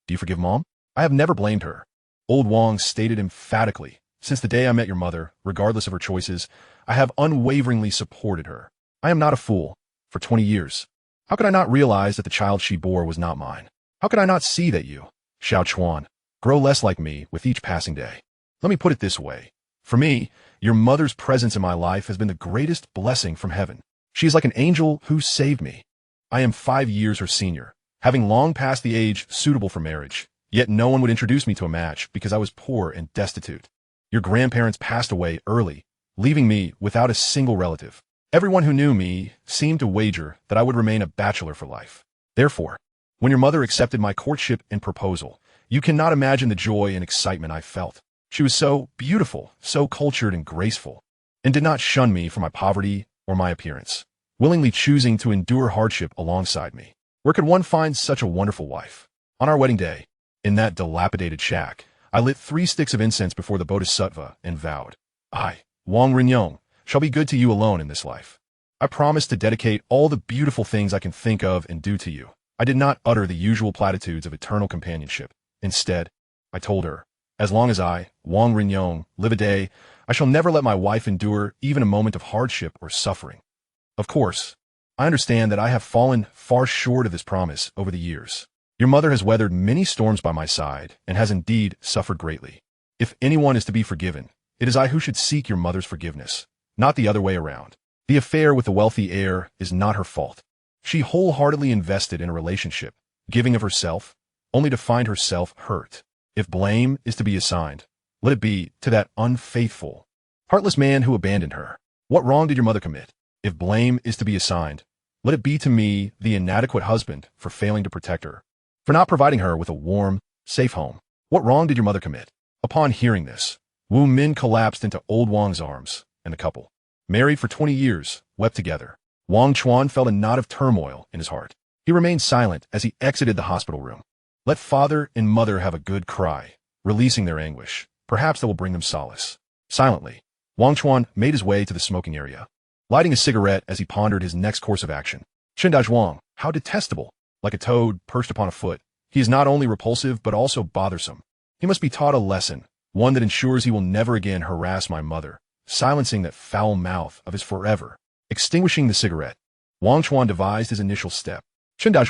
Do you forgive Mom? I have never blamed her. Old Wang stated emphatically, since the day I met your mother, regardless of her choices, I have unwaveringly supported her. I am not a fool. For 20 years. How could I not realize that the child she bore was not mine? How could I not see that you, Xiao Chuan, grow less like me with each passing day? Let me put it this way. For me, your mother's presence in my life has been the greatest blessing from heaven. She is like an angel who saved me. I am 5 years her senior, having long passed the age suitable for marriage, yet no one would introduce me to a match because I was poor and destitute. Your grandparents passed away early, leaving me without a single relative. Everyone who knew me seemed to wager that I would remain a bachelor for life. Therefore, when your mother accepted my courtship and proposal, you cannot imagine the joy and excitement I felt. She was so beautiful, so cultured and graceful, and did not shun me for my poverty or my appearance, willingly choosing to endure hardship alongside me. Where could one find such a wonderful wife? On our wedding day, in that dilapidated shack, I lit 3 sticks of incense before the Bodhisattva and vowed, I, Wang Chuan, shall be good to you alone in this life. I promise to dedicate all the beautiful things I can think of and do to you. I did not utter the usual platitudes of eternal companionship. Instead, I told her, as long as I, Wang Chuan, live a day, I shall never let my wife endure even a moment of hardship or suffering. Of course, I understand that I have fallen far short of this promise over the years. Your mother has weathered many storms by my side and has indeed suffered greatly. If anyone is to be forgiven, it is I who should seek your mother's forgiveness, not the other way around. The affair with the wealthy heir is not her fault. She wholeheartedly invested in a relationship, giving of herself, only to find herself hurt. If blame is to be assigned, let it be to that unfaithful, heartless man who abandoned her. What wrong did your mother commit? If blame is to be assigned, let it be to me, the inadequate husband, for failing to protect her, for not providing her with a warm, safe home. What wrong did your mother commit? Upon hearing this, Wu Min collapsed into old Wang's arms, and the couple, married for 20 years, wept together. Wang Chuan felt a knot of turmoil in his heart. He remained silent as he exited the hospital room. Let father and mother have a good cry, releasing their anguish. Perhaps that will bring them solace. Silently, Wang Chuan made his way to the smoking area, lighting a cigarette as he pondered his next course of action. Wang, how detestable! Like a toad perched upon a foot, he is not only repulsive but also bothersome. He must be taught a lesson, one that ensures he will never again harass my mother, silencing that foul mouth of his forever. Extinguishing the cigarette, Wang Chuan devised his initial step.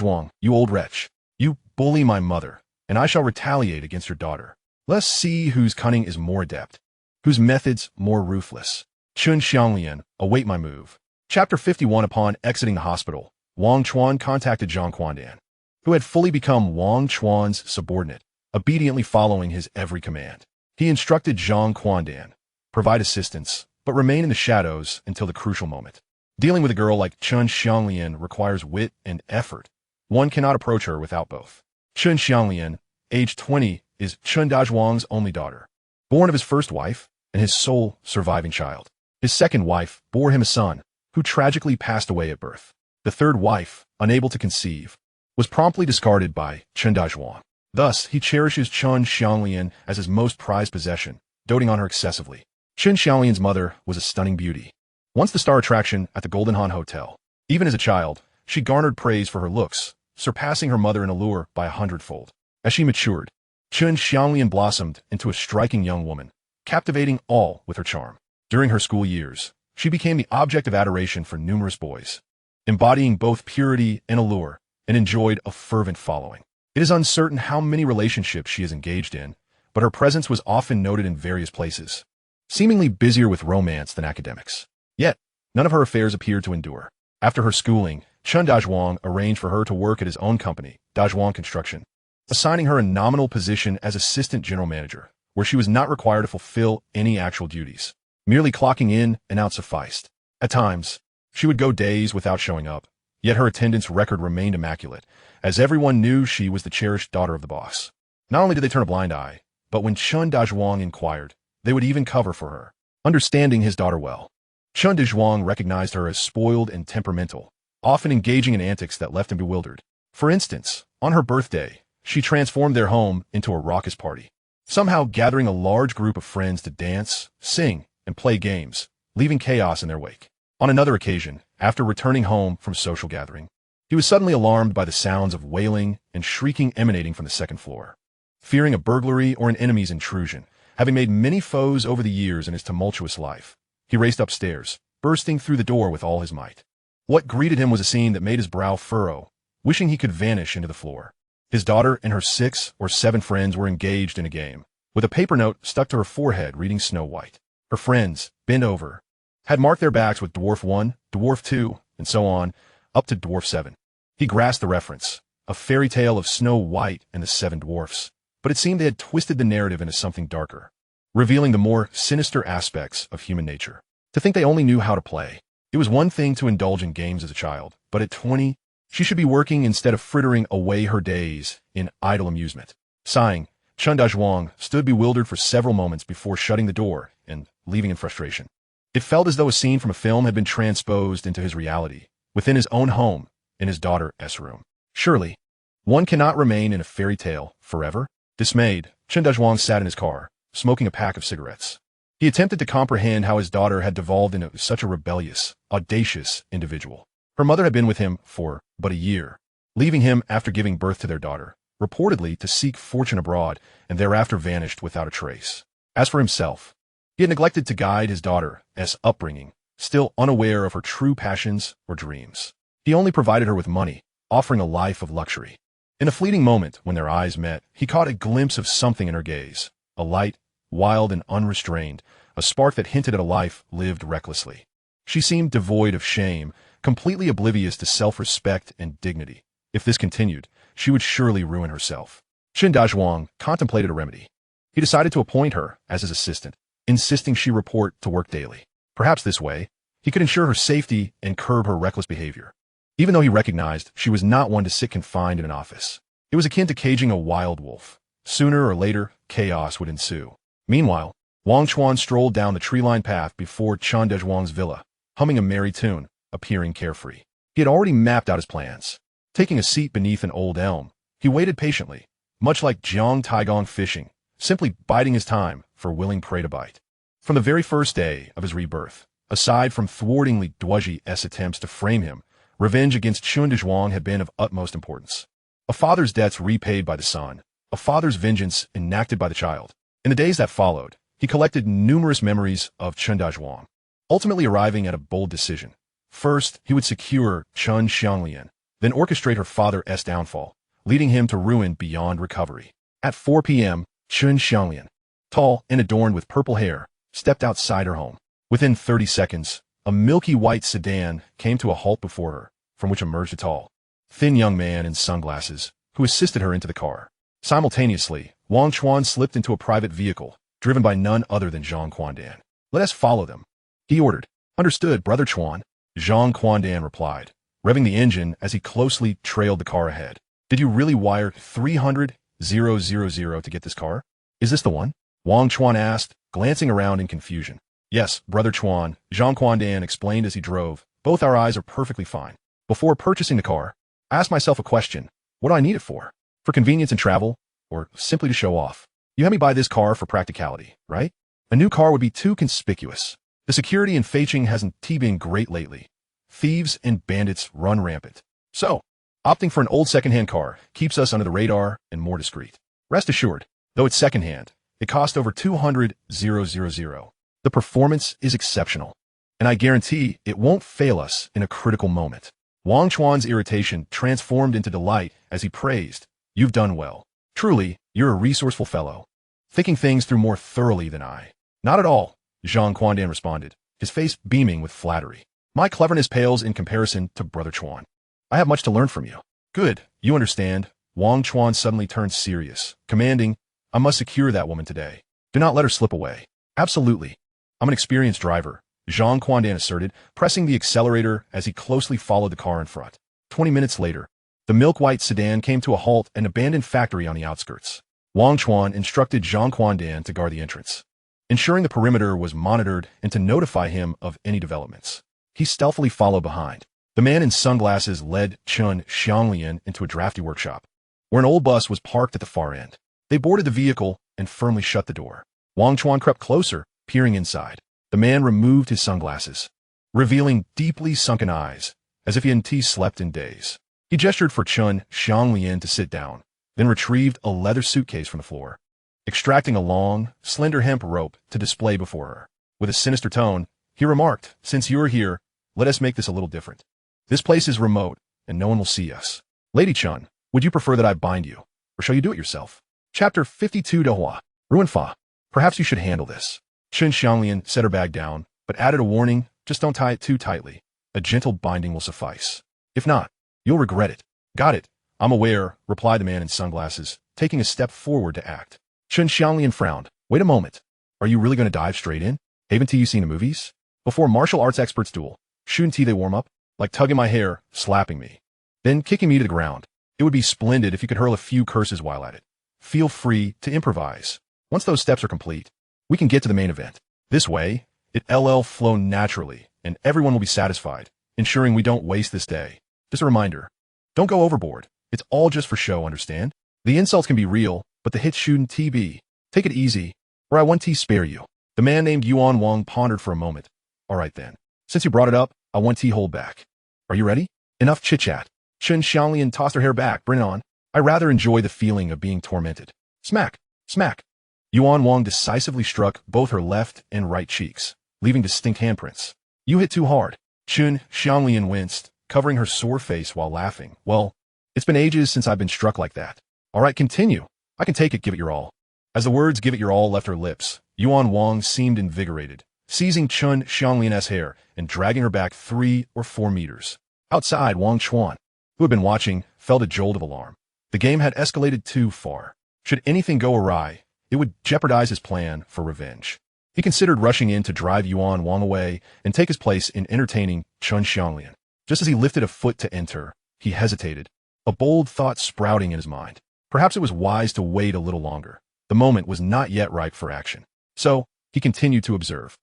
Wang, you old wretch, you bully my mother, and I shall retaliate against your daughter. Let's see whose cunning is more adept, whose methods more ruthless. Chun Xang, await my move. Chapter 51. Upon exiting the hospital, Wang Chuan contacted Zhang Quandan, who had fully become Wang Chuan's subordinate, obediently following his every command. He instructed Zhang Quandan, provide assistance, but remain in the shadows until the crucial moment. Dealing with a girl like Chun Xang requires wit and effort. One cannot approach her without both. Chun Xang, age 20, is Chun Wang's only daughter, born of his first wife and his sole surviving child. His second wife bore him a son, who tragically passed away at birth. The third wife, unable to conceive, was promptly discarded by Chun Wang. Thus, he cherishes Chun Xang as his most prized possession, doting on her excessively. Chun Xang's mother was a stunning beauty, once the star attraction at the Golden Han Hotel. Even as a child, she garnered praise for her looks, surpassing her mother in allure by 100-fold. As she matured, Chun Xang blossomed into a striking young woman, captivating all with her charm. During her school years, she became the object of adoration for numerous boys, embodying both purity and allure, and enjoyed a fervent following. It is uncertain how many relationships she is engaged in, but her presence was often noted in various places, seemingly busier with romance than academics. Yet, none of her affairs appeared to endure. After her schooling, Chun Wang arranged for her to work at his own company, Duozhi Construction, assigning her a nominal position as assistant general manager, where she was not required to fulfill any actual duties. Merely clocking in and out sufficed. At times, she would go days without showing up, yet her attendance record remained immaculate, as everyone knew she was the cherished daughter of the boss. Not only did they turn a blind eye, but when Chun Wang inquired, they would even cover for her, understanding his daughter well. Chun Wang recognized her as spoiled and temperamental, often engaging in antics that left him bewildered. For instance, on her birthday, she transformed their home into a raucous party, somehow gathering a large group of friends to dance, sing, and play games, leaving chaos in their wake. On another occasion, after returning home from social gathering, he was suddenly alarmed by the sounds of wailing and shrieking emanating from the second floor. Fearing a burglary or an enemy's intrusion, having made many foes over the years in his tumultuous life, he raced upstairs, bursting through the door with all his might. What greeted him was a scene that made his brow furrow, wishing he could vanish into the floor. His daughter and her 6 or 7 friends were engaged in a game, with a paper note stuck to her forehead reading Snow White. Her friends, bent over, had marked their backs with Dwarf 1, Dwarf 2, and so on, up to Dwarf 7. He grasped the reference, a fairy tale of Snow White and the 7 dwarfs, but it seemed they had twisted the narrative into something darker, revealing the more sinister aspects of human nature. To think they only knew how to play. It was one thing to indulge in games as a child, but at 20, she should be working instead of frittering away her days in idle amusement. Sighing, Chun Xang stood bewildered for several moments before shutting the door and leaving in frustration. It felt as though a scene from a film had been transposed into his reality, within his own home, in his daughter's room. Surely, one cannot remain in a fairy tale forever? Dismayed, Chun Xang sat in his car, smoking a pack of cigarettes. He attempted to comprehend how his daughter had devolved into such a rebellious, audacious individual. Her mother had been with him for but a year, leaving him after giving birth to their daughter, reportedly to seek fortune abroad, and thereafter vanished without a trace. As for himself, he had neglected to guide his daughter's upbringing, still unaware of her true passions or dreams. He only provided her with money, offering a life of luxury. In a fleeting moment, when their eyes met, he caught a glimpse of something in her gaze, a light, wild and unrestrained, a spark that hinted at a life lived recklessly. She seemed devoid of shame, completely oblivious to self-respect and dignity. If this continued, she would surely ruin herself. Chun Xang contemplated a remedy. He decided to appoint her as his assistant, insisting she report to work daily. Perhaps this way, he could ensure her safety and curb her reckless behavior. Even though he recognized she was not one to sit confined in an office. It was akin to caging a wild wolf. Sooner or later, chaos would ensue. Meanwhile, Wang Chuan strolled down the tree-lined path before Chun Xang's villa, humming a merry tune, appearing carefree. He had already mapped out his plans. Taking a seat beneath an old elm, he waited patiently, much like Jiang Taigong fishing, simply biding his time for willing prey to bite. From the very first day of his rebirth, aside from thwarting Lee Duaji's attempts to frame him, revenge against Chun Xang had been of utmost importance. A father's debts repaid by the son, a father's vengeance enacted by the child. In the days that followed, he collected numerous memories of Chun Xang, ultimately arriving at a bold decision. First, he would secure Chun Xang, then orchestrate her father's downfall, leading him to ruin beyond recovery. At 4 p.m., Chun Xang, tall and adorned with purple hair, stepped outside her home. Within 30 seconds, a milky white sedan came to a halt before her, from which emerged a tall, thin young man in sunglasses, who assisted her into the car. Simultaneously, Wang Chuan slipped into a private vehicle, driven by none other than Zhang Quandan. "Let us follow them," he ordered. "Understood, Brother Chuan," Zhang Quandan replied, revving the engine as he closely trailed the car ahead. "Did you really wire 300,000 to get this car? Is this the one?" Wang Chuan asked, glancing around in confusion. "Yes, Brother Chuan," Zhang Quandan explained as he drove. "Both our eyes are perfectly fine. Before purchasing the car, I asked myself a question. What do I need it for? For convenience and travel, or simply to show off? You had me buy this car for practicality, right? A new car would be too conspicuous. The security in Feiching hasn't been great lately. Thieves and bandits run rampant. So, opting for an old second-hand car keeps us under the radar and more discreet. Rest assured, though it's second-hand, it cost over 200,000. The performance is exceptional, and I guarantee it won't fail us in a critical moment." Wang Chuan's irritation transformed into delight as he praised, "You've done well. Truly, you're a resourceful fellow, thinking things through more thoroughly than I." "Not at all," Zhang Quandan responded, his face beaming with flattery. "My cleverness pales in comparison to Brother Chuan. I have much to learn from you." "Good, you understand." Wang Chuan suddenly turned serious, commanding, "I must secure that woman today. Do not let her slip away." "Absolutely. I'm an experienced driver," Zhang Quandan asserted, pressing the accelerator as he closely followed the car in front. 20 minutes later, the milk-white sedan came to a halt at an abandoned factory on the outskirts. Wang Chuan instructed Zhang Quandan to guard the entrance, ensuring the perimeter was monitored and to notify him of any developments. He stealthily followed behind. The man in sunglasses led Chun Xang into a drafty workshop, where an old bus was parked at the far end. They boarded the vehicle and firmly shut the door. Wang Chuan crept closer, peering inside. The man removed his sunglasses, revealing deeply sunken eyes, as if he hadn't slept in days. He gestured for Chun Xang to sit down, then retrieved a leather suitcase from the floor, extracting a long, slender hemp rope to display before her. With a sinister tone, he remarked, "Since you're here, let us make this a little different. This place is remote, and no one will see us. Lady Chun, Would you prefer that I bind you, or shall you do it yourself? Chapter 52 Duozhi. Ruin Fa. Perhaps you should handle this. Chun Xang set her bag down, but added a warning, just don't tie it too tightly. A gentle binding will suffice. If not, you'll regret it. Got it. I'm aware, replied the man in sunglasses, taking a step forward to act. Chun Xang frowned. Wait a moment. Are you really going to dive straight in? Haven't you seen the movies? Before martial arts experts duel, shouldn't they warm up? Like tugging my hair, slapping me, then kicking me to the ground. It would be splendid if you could hurl a few curses while at it. Feel free to improvise. Once those steps are complete, we can get to the main event. This way, it'll flow naturally, and everyone will be satisfied, ensuring we don't waste this day. Just a reminder, don't go overboard. It's all just for show, understand? The insults can be real, but the hits shouldn't be. Take it easy, or I won't spare you. The man named Yuan Wang pondered for a moment. All right then. Since you brought it up, I won't hold back. Are you ready? Enough chit-chat. Chun Xang tossed her hair back. Bring it on. I rather enjoy the feeling of being tormented. Smack. Smack. Yuan Wang decisively struck both her left and right cheeks, leaving distinct handprints. You hit too hard. Chun Xang winced, covering her sore face while laughing. Well, it's been ages since I've been struck like that. All right, continue. I can take it, give it your all. As the words give it your all left her lips, Yuan Wang seemed invigorated, seizing Chun Xang's hair and dragging her back 3 or 4 meters. Outside, Wang Chuan, who had been watching, felt a jolt of alarm. The game had escalated too far. Should anything go awry, it would jeopardize his plan for revenge. He considered rushing in to drive Yuan Wang away and take his place in entertaining Chun Xang. Just as he lifted a foot to enter, he hesitated, a bold thought sprouting in his mind. Perhaps it was wise to wait a little longer. The moment was not yet ripe for action. So, he continued to observe.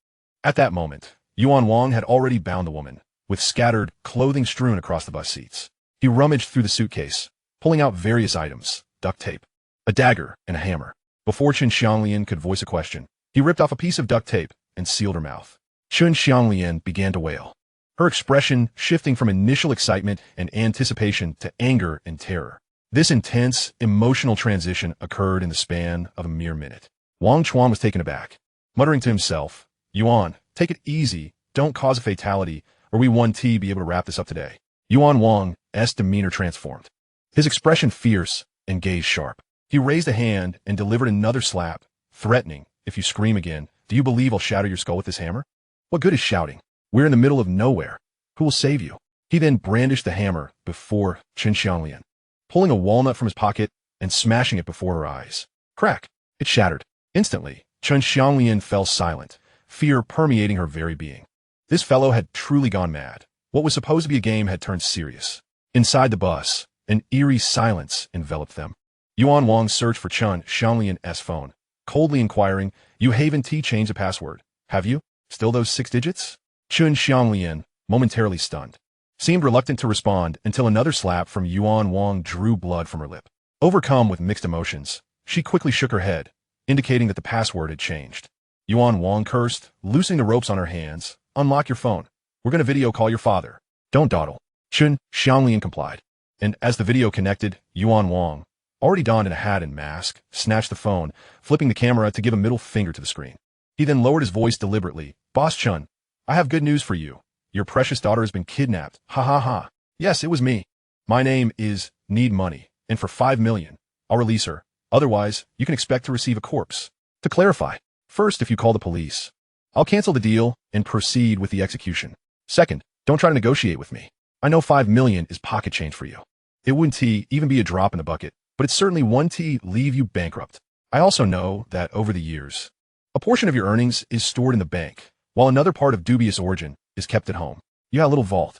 At that moment, Yuan Wang had already bound the woman, with scattered clothing strewn across the bus seats. He rummaged through the suitcase, pulling out various items, duct tape, a dagger, and a hammer. Before Chun Xang could voice a question, he ripped off a piece of duct tape and sealed her mouth. Chun Xang began to wail, her expression shifting from initial excitement and anticipation to anger and terror. This intense, emotional transition occurred in the span of a mere minute. Wang Chuan was taken aback, muttering to himself, Yuan, take it easy, don't cause a fatality, or we won't be able to wrap this up today. Yuan Wang's demeanor transformed, his expression fierce and gaze sharp. He raised a hand and delivered another slap, threatening, if you scream again, do you believe I'll shatter your skull with this hammer? What good is shouting? We're in the middle of nowhere. Who will save you? He then brandished the hammer before Chun Xang, pulling a walnut from his pocket and smashing it before her eyes. Crack! It shattered. Instantly, Chun Xang fell silent, fear permeating her very being. This fellow had truly gone mad. What was supposed to be a game had turned serious. Inside the bus, an eerie silence enveloped them. Yuan Wang searched for Chun Xang's phone, coldly inquiring, you haven't changed the password, have you? Still those 6 digits? Chun Xang, momentarily stunned, seemed reluctant to respond until another slap from Yuan Wang drew blood from her lip. Overcome with mixed emotions, she quickly shook her head, indicating that the password had changed. Yuan Wang cursed, loosening the ropes on her hands. Unlock your phone. We're going to video call your father. Don't dawdle. Chun Xang complied. And as the video connected, Yuan Wang, already donned in a hat and mask, snatched the phone, flipping the camera to give a middle finger to the screen. He then lowered his voice deliberately. Boss Chun, I have good news for you. Your precious daughter has been kidnapped. Ha ha ha. Yes, it was me. My name is Need Money, and for 5 million, I'll release her. Otherwise, you can expect to receive a corpse. To clarify, first, if you call the police, I'll cancel the deal and proceed with the execution. Second, don't try to negotiate with me. I know 5 million is pocket change for you. It wouldn't even be a drop in the bucket, but it certainly won't leave you bankrupt. I also know that over the years, a portion of your earnings is stored in the bank, while another part of dubious origin is kept at home. You have a little vault.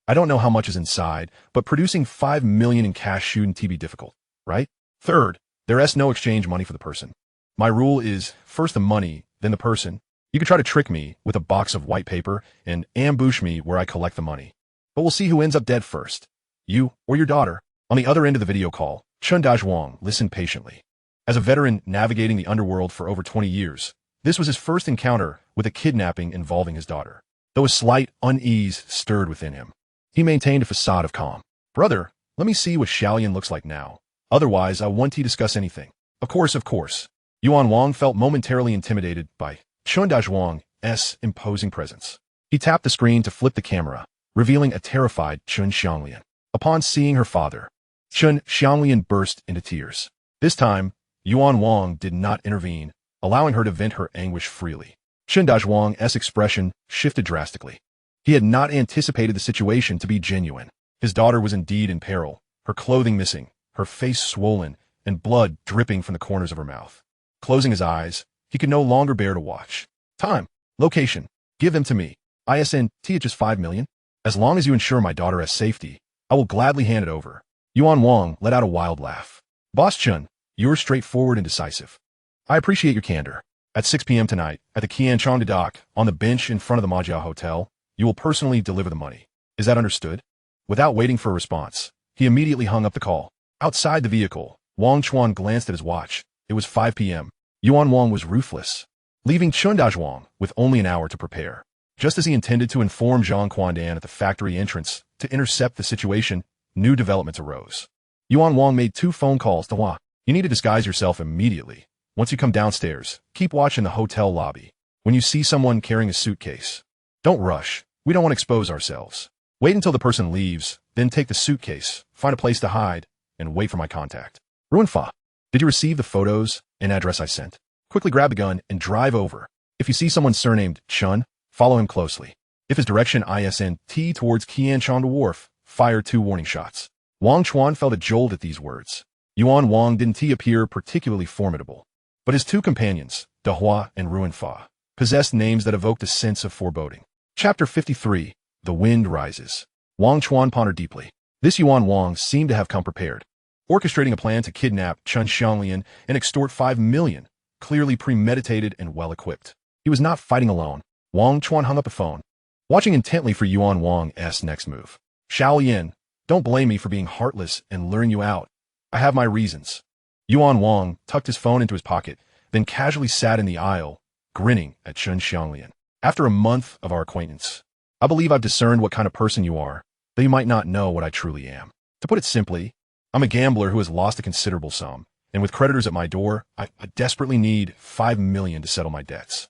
I don't know how much is inside, but producing 5 million in cash shouldn't be difficult, right? Third, there is no exchange money for the person. My rule is first the money, then the person. You can try to trick me with a box of white paper and ambush me where I collect the money. But we'll see who ends up dead first. You or your daughter. On the other end of the video call, Chun Wang listened patiently. As a veteran navigating the underworld for over 20 years, this was his first encounter with a kidnapping involving his daughter. Though a slight unease stirred within him, he maintained a facade of calm. Brother, let me see what Xiaolian looks like now. Otherwise, I won't discuss anything. Of course. Yuan Wang felt momentarily intimidated by Chun Wang's imposing presence. He tapped the screen to flip the camera, revealing a terrified Chun Xang. Upon seeing her father, Chun Xang burst into tears. This time, Yuan Wang did not intervene, allowing her to vent her anguish freely. Chun Wang's expression shifted drastically. He had not anticipated the situation to be genuine. His daughter was indeed in peril, her clothing missing, her face swollen, and blood dripping from the corners of her mouth. Closing his eyes, he could no longer bear to watch. Time. Location. Give them to me. ISNT at just 5 million? As long as you ensure my daughter has safety, I will gladly hand it over. Yuan Wang let out a wild laugh. Boss Chun, you're straightforward and decisive. I appreciate your candor. At 6 p.m. tonight, at the Qianchong Dock, on the bench in front of the Majia Hotel, you will personally deliver the money. Is that understood? Without waiting for a response, he immediately hung up the call. Outside the vehicle, Wang Chuan glanced at his watch. It was 5 p.m. Yuan Wang was ruthless, leaving Chun Wang with only an hour to prepare. Just as he intended to inform Zhang Quandan at the factory entrance to intercept the situation, new developments arose. Yuan Wang made 2 phone calls to Hua. You need to disguise yourself immediately. Once you come downstairs, keep watch in the hotel lobby. When you see someone carrying a suitcase, don't rush. We don't want to expose ourselves. Wait until the person leaves, then take the suitcase, find a place to hide, and wait for my contact. Ruin Fa, did you receive the photos and address I sent? Quickly grab the gun and drive over. If you see someone surnamed Chun, follow him closely. If his direction ISNT towards Qianchong Wharf, fire 2 warning shots. Wang Chuan felt a jolt at these words. Yuan Wang didn't appear particularly formidable, but his 2 companions, De Hua and Ruin Fa, possessed names that evoked a sense of foreboding. Chapter 53. The Wind Rises. Wang Chuan pondered deeply. This Yuan Wang seemed to have come prepared, orchestrating a plan to kidnap Chun Xang and extort 5 million, clearly premeditated and well-equipped. He was not fighting alone. Wang Chuan hung up the phone, watching intently for Yuan Wang's next move. Xiaolian, don't blame me for being heartless and luring you out. I have my reasons. Yuan Wang tucked his phone into his pocket, then casually sat in the aisle, grinning at Chun Xang. After a month of our acquaintance, I believe I've discerned what kind of person you are, though you might not know what I truly am. To put it simply, I'm a gambler who has lost a considerable sum, and with creditors at my door, I desperately need 5 million to settle my debts.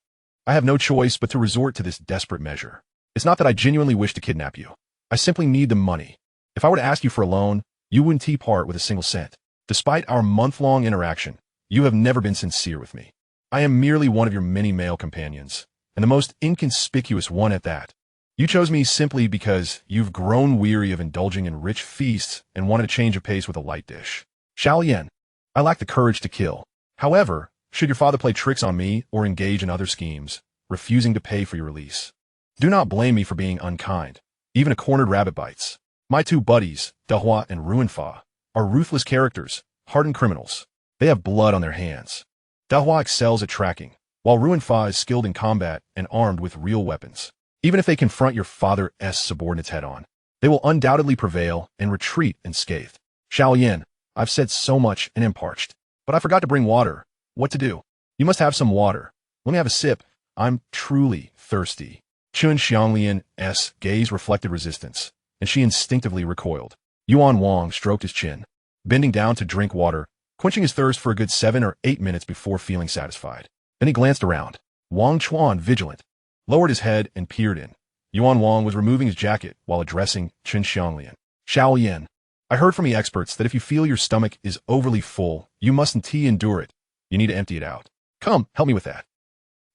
I have no choice but to resort to this desperate measure. It's not that I genuinely wish to kidnap you. I simply need the money. If I were to ask you for a loan, you wouldn't part with a single cent. Despite our month-long interaction, you have never been sincere with me. I am merely one of your many male companions, and the most inconspicuous one at that. You chose me simply because you've grown weary of indulging in rich feasts and wanted a change of pace with a light dish. Xiaolian, I lack the courage to kill. However, should your father play tricks on me or engage in other schemes, refusing to pay for your release, do not blame me for being unkind. Even a cornered rabbit bites. My 2 buddies, De Hua and Ruin Fa, are ruthless characters, hardened criminals. They have blood on their hands. De Hua excels at tracking, while Ruin Fa is skilled in combat and armed with real weapons. Even if they confront your father's subordinates head-on, they will undoubtedly prevail and retreat unscathed. Xiaolian, I've said so much and am parched, but I forgot to bring water. What to do? You must have some water. Let me have a sip. I'm truly thirsty. Chun Xanglian's gaze reflected resistance, and she instinctively recoiled. Yuan Wang stroked his chin, bending down to drink water, quenching his thirst for a good 7 or 8 minutes before feeling satisfied. Then he glanced around. Wang Chuan, vigilant, lowered his head and peered in. Yuan Wang was removing his jacket while addressing Chun Xanglian. Xiaolian, I heard from the experts that if you feel your stomach is overly full, you mustn't endure it. You need to empty it out. Come, help me with that.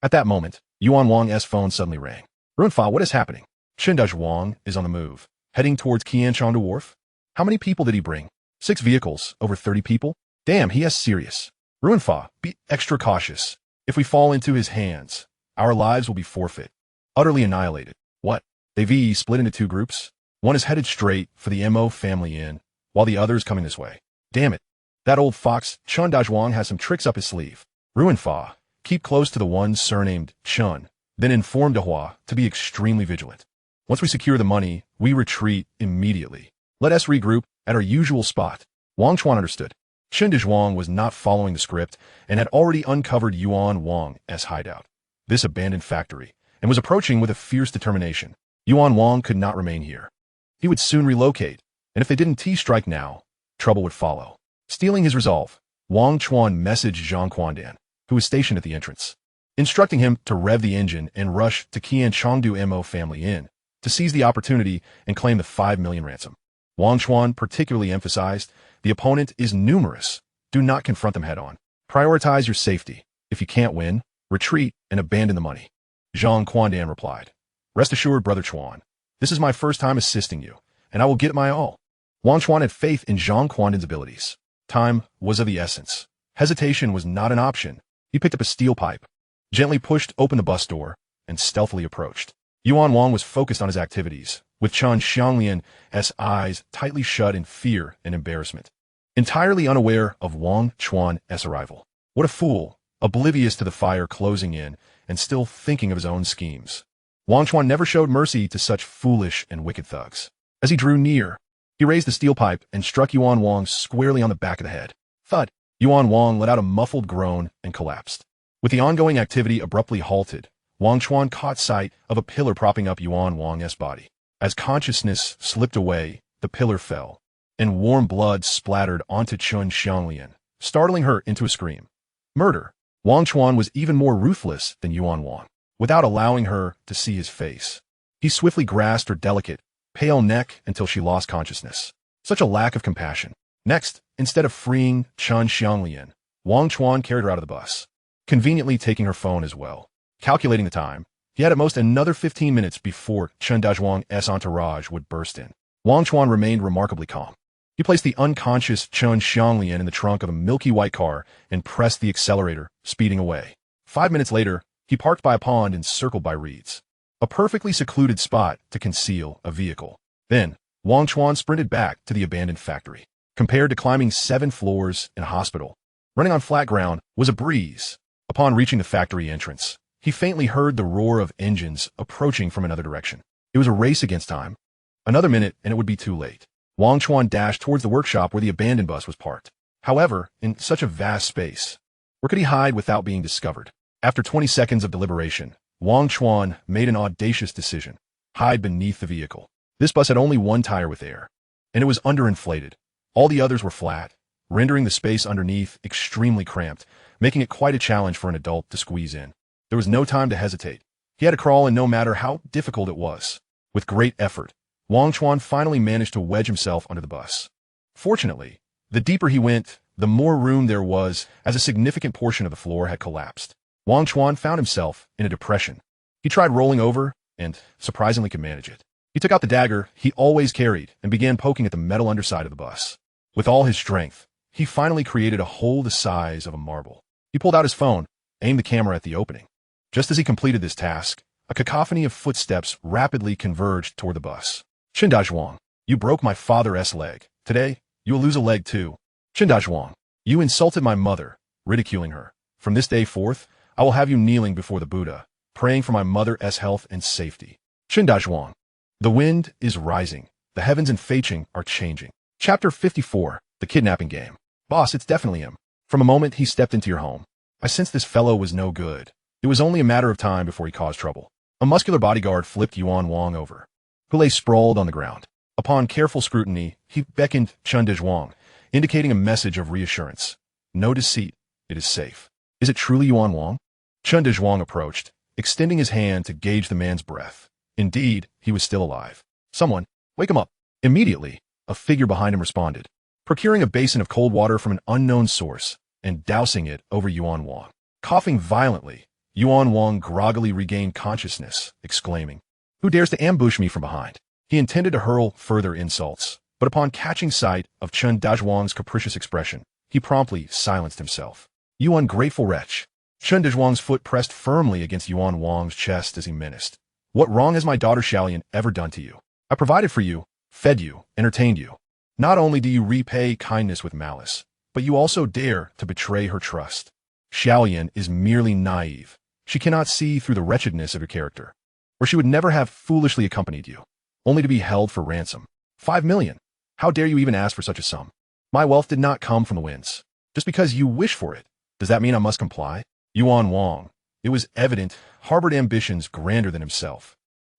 At that moment, Yuan Wang's phone suddenly rang. Runfa, what is happening? Chun Wang is on the move, heading towards Qianchong Wharf. How many people did he bring? 6 vehicles, over 30 people? Damn, he is serious. Runfa, be extra cautious. If we fall into his hands, our lives will be forfeit. Utterly annihilated. What? They've split into 2 groups? One is headed straight for the Mo family inn, while the other is coming this way. Damn it. That old fox, Chun Wang, has some tricks up his sleeve. Ruinfa, keep close to the one surnamed Chun, then inform De Hua to be extremely vigilant. Once we secure the money, we retreat immediately. Let us regroup at our usual spot. Wang Chuan understood. Chun Wang was not following the script and had already uncovered Yuan Wang's hideout, this abandoned factory, and was approaching with a fierce determination. Yuan Wang could not remain here. He would soon relocate, and if they didn't strike now, trouble would follow. Stealing his resolve, Wang Chuan messaged Zhang Quandan, who was stationed at the entrance, instructing him to rev the engine and rush to Qianchong Mo family inn to seize the opportunity and claim the 5 million ransom. Wang Chuan particularly emphasized, the opponent is numerous. Do not confront them head-on. Prioritize your safety. If you can't win, retreat and abandon the money. Zhang Quandan replied, rest assured, Brother Chuan, this is my first time assisting you, and I will get my all. Wang Chuan had faith in Zhang Quandan's abilities. Time was of the essence. Hesitation was not an option. He picked up a steel pipe, gently pushed open the bus door, and stealthily approached. Yuan Wang was focused on his activities, with Chun Xang's eyes tightly shut in fear and embarrassment, entirely unaware of Wang Chuan's arrival. What a fool, oblivious to the fire closing in and still thinking of his own schemes. Wang Chuan never showed mercy to such foolish and wicked thugs. As he drew near, he raised the steel pipe and struck Yuan Wang squarely on the back of the head. Thud! Yuan Wang let out a muffled groan and collapsed. With the ongoing activity abruptly halted, Wang Chuan caught sight of a pillar propping up Yuan Wang's body. As consciousness slipped away, the pillar fell, and warm blood splattered onto Chun Xang, startling her into a scream. Murder! Wang Chuan was even more ruthless than Yuan Wang. Without allowing her to see his face, he swiftly grasped her delicate, pale neck until she lost consciousness. Such a lack of compassion. Next, instead of freeing Chun Xang, Wang Chuan carried her out of the bus, conveniently taking her phone as well. Calculating the time, he had at most another 15 minutes before Chun Dazhuang's entourage would burst in. Wang Chuan remained remarkably calm. He placed the unconscious Chun Xang in the trunk of a milky white car and pressed the accelerator, speeding away. 5 minutes later, he parked by a pond encircled by reeds, a perfectly secluded spot to conceal a vehicle. Then, Wang Chuan sprinted back to the abandoned factory. Compared to climbing 7 floors in a hospital, running on flat ground was a breeze. Upon reaching the factory entrance, he faintly heard the roar of engines approaching from another direction. It was a race against time. Another minute and it would be too late. Wang Chuan dashed towards the workshop where the abandoned bus was parked. However, in such a vast space, where could he hide without being discovered? After 20 seconds of deliberation, Wang Chuan made an audacious decision. Hide beneath the vehicle. This bus had only one tire with air, and it was underinflated. All the others were flat, rendering the space underneath extremely cramped, making it quite a challenge for an adult to squeeze in. There was no time to hesitate. He had to crawl in no matter how difficult it was. With great effort, Wang Chuan finally managed to wedge himself under the bus. Fortunately, the deeper he went, the more room there was, as a significant portion of the floor had collapsed. Wang Chuan found himself in a depression. He tried rolling over and surprisingly could manage it. He took out the dagger he always carried and began poking at the metal underside of the bus. With all his strength, he finally created a hole the size of a marble. He pulled out his phone, aimed the camera at the opening. Just as he completed this task, a cacophony of footsteps rapidly converged toward the bus. Chun Dazhuang, you broke my father's leg. Today, you will lose a leg too. Chun Dazhuang, you insulted my mother, ridiculing her. From this day forth, I will have you kneeling before the Buddha, praying for my mother's health and safety. Chun Dazhuang, the wind is rising. The heavens in Feiqing are changing. Chapter 54, The Kidnapping Game. Boss, it's definitely him. From a moment he stepped into your home, I sensed this fellow was no good. It was only a matter of time before he caused trouble. A muscular bodyguard flipped Yuan Wang over, who lay sprawled on the ground. Upon careful scrutiny, he beckoned Chun Dazhuang, indicating a message of reassurance. No deceit. It is safe. Is it truly Yuan Wang? Chun Dazhuang approached, extending his hand to gauge the man's breath. Indeed, he was still alive. Someone, wake him up. Immediately, a figure behind him responded, procuring a basin of cold water from an unknown source and dousing it over Yuan Wang. Coughing violently, Yuan Wang groggily regained consciousness, exclaiming, "Who dares to ambush me from behind?" He intended to hurl further insults, but upon catching sight of Chun Dazhuang's capricious expression, he promptly silenced himself. "You ungrateful wretch." Chun Dazhuang's foot pressed firmly against Yuan Wang's chest as he menaced. "What wrong has my daughter Xiaolian ever done to you? I provided for you, fed you, entertained you. Not only do you repay kindness with malice, but you also dare to betray her trust. Xiaolian is merely naive. She cannot see through the wretchedness of your character, or she would never have foolishly accompanied you, only to be held for ransom. 5 million. How dare you even ask for such a sum? My wealth did not come from the winds. Just because you wish for it, does that mean I must comply?" Yuan Wang, it was evident, harbored ambitions grander than himself.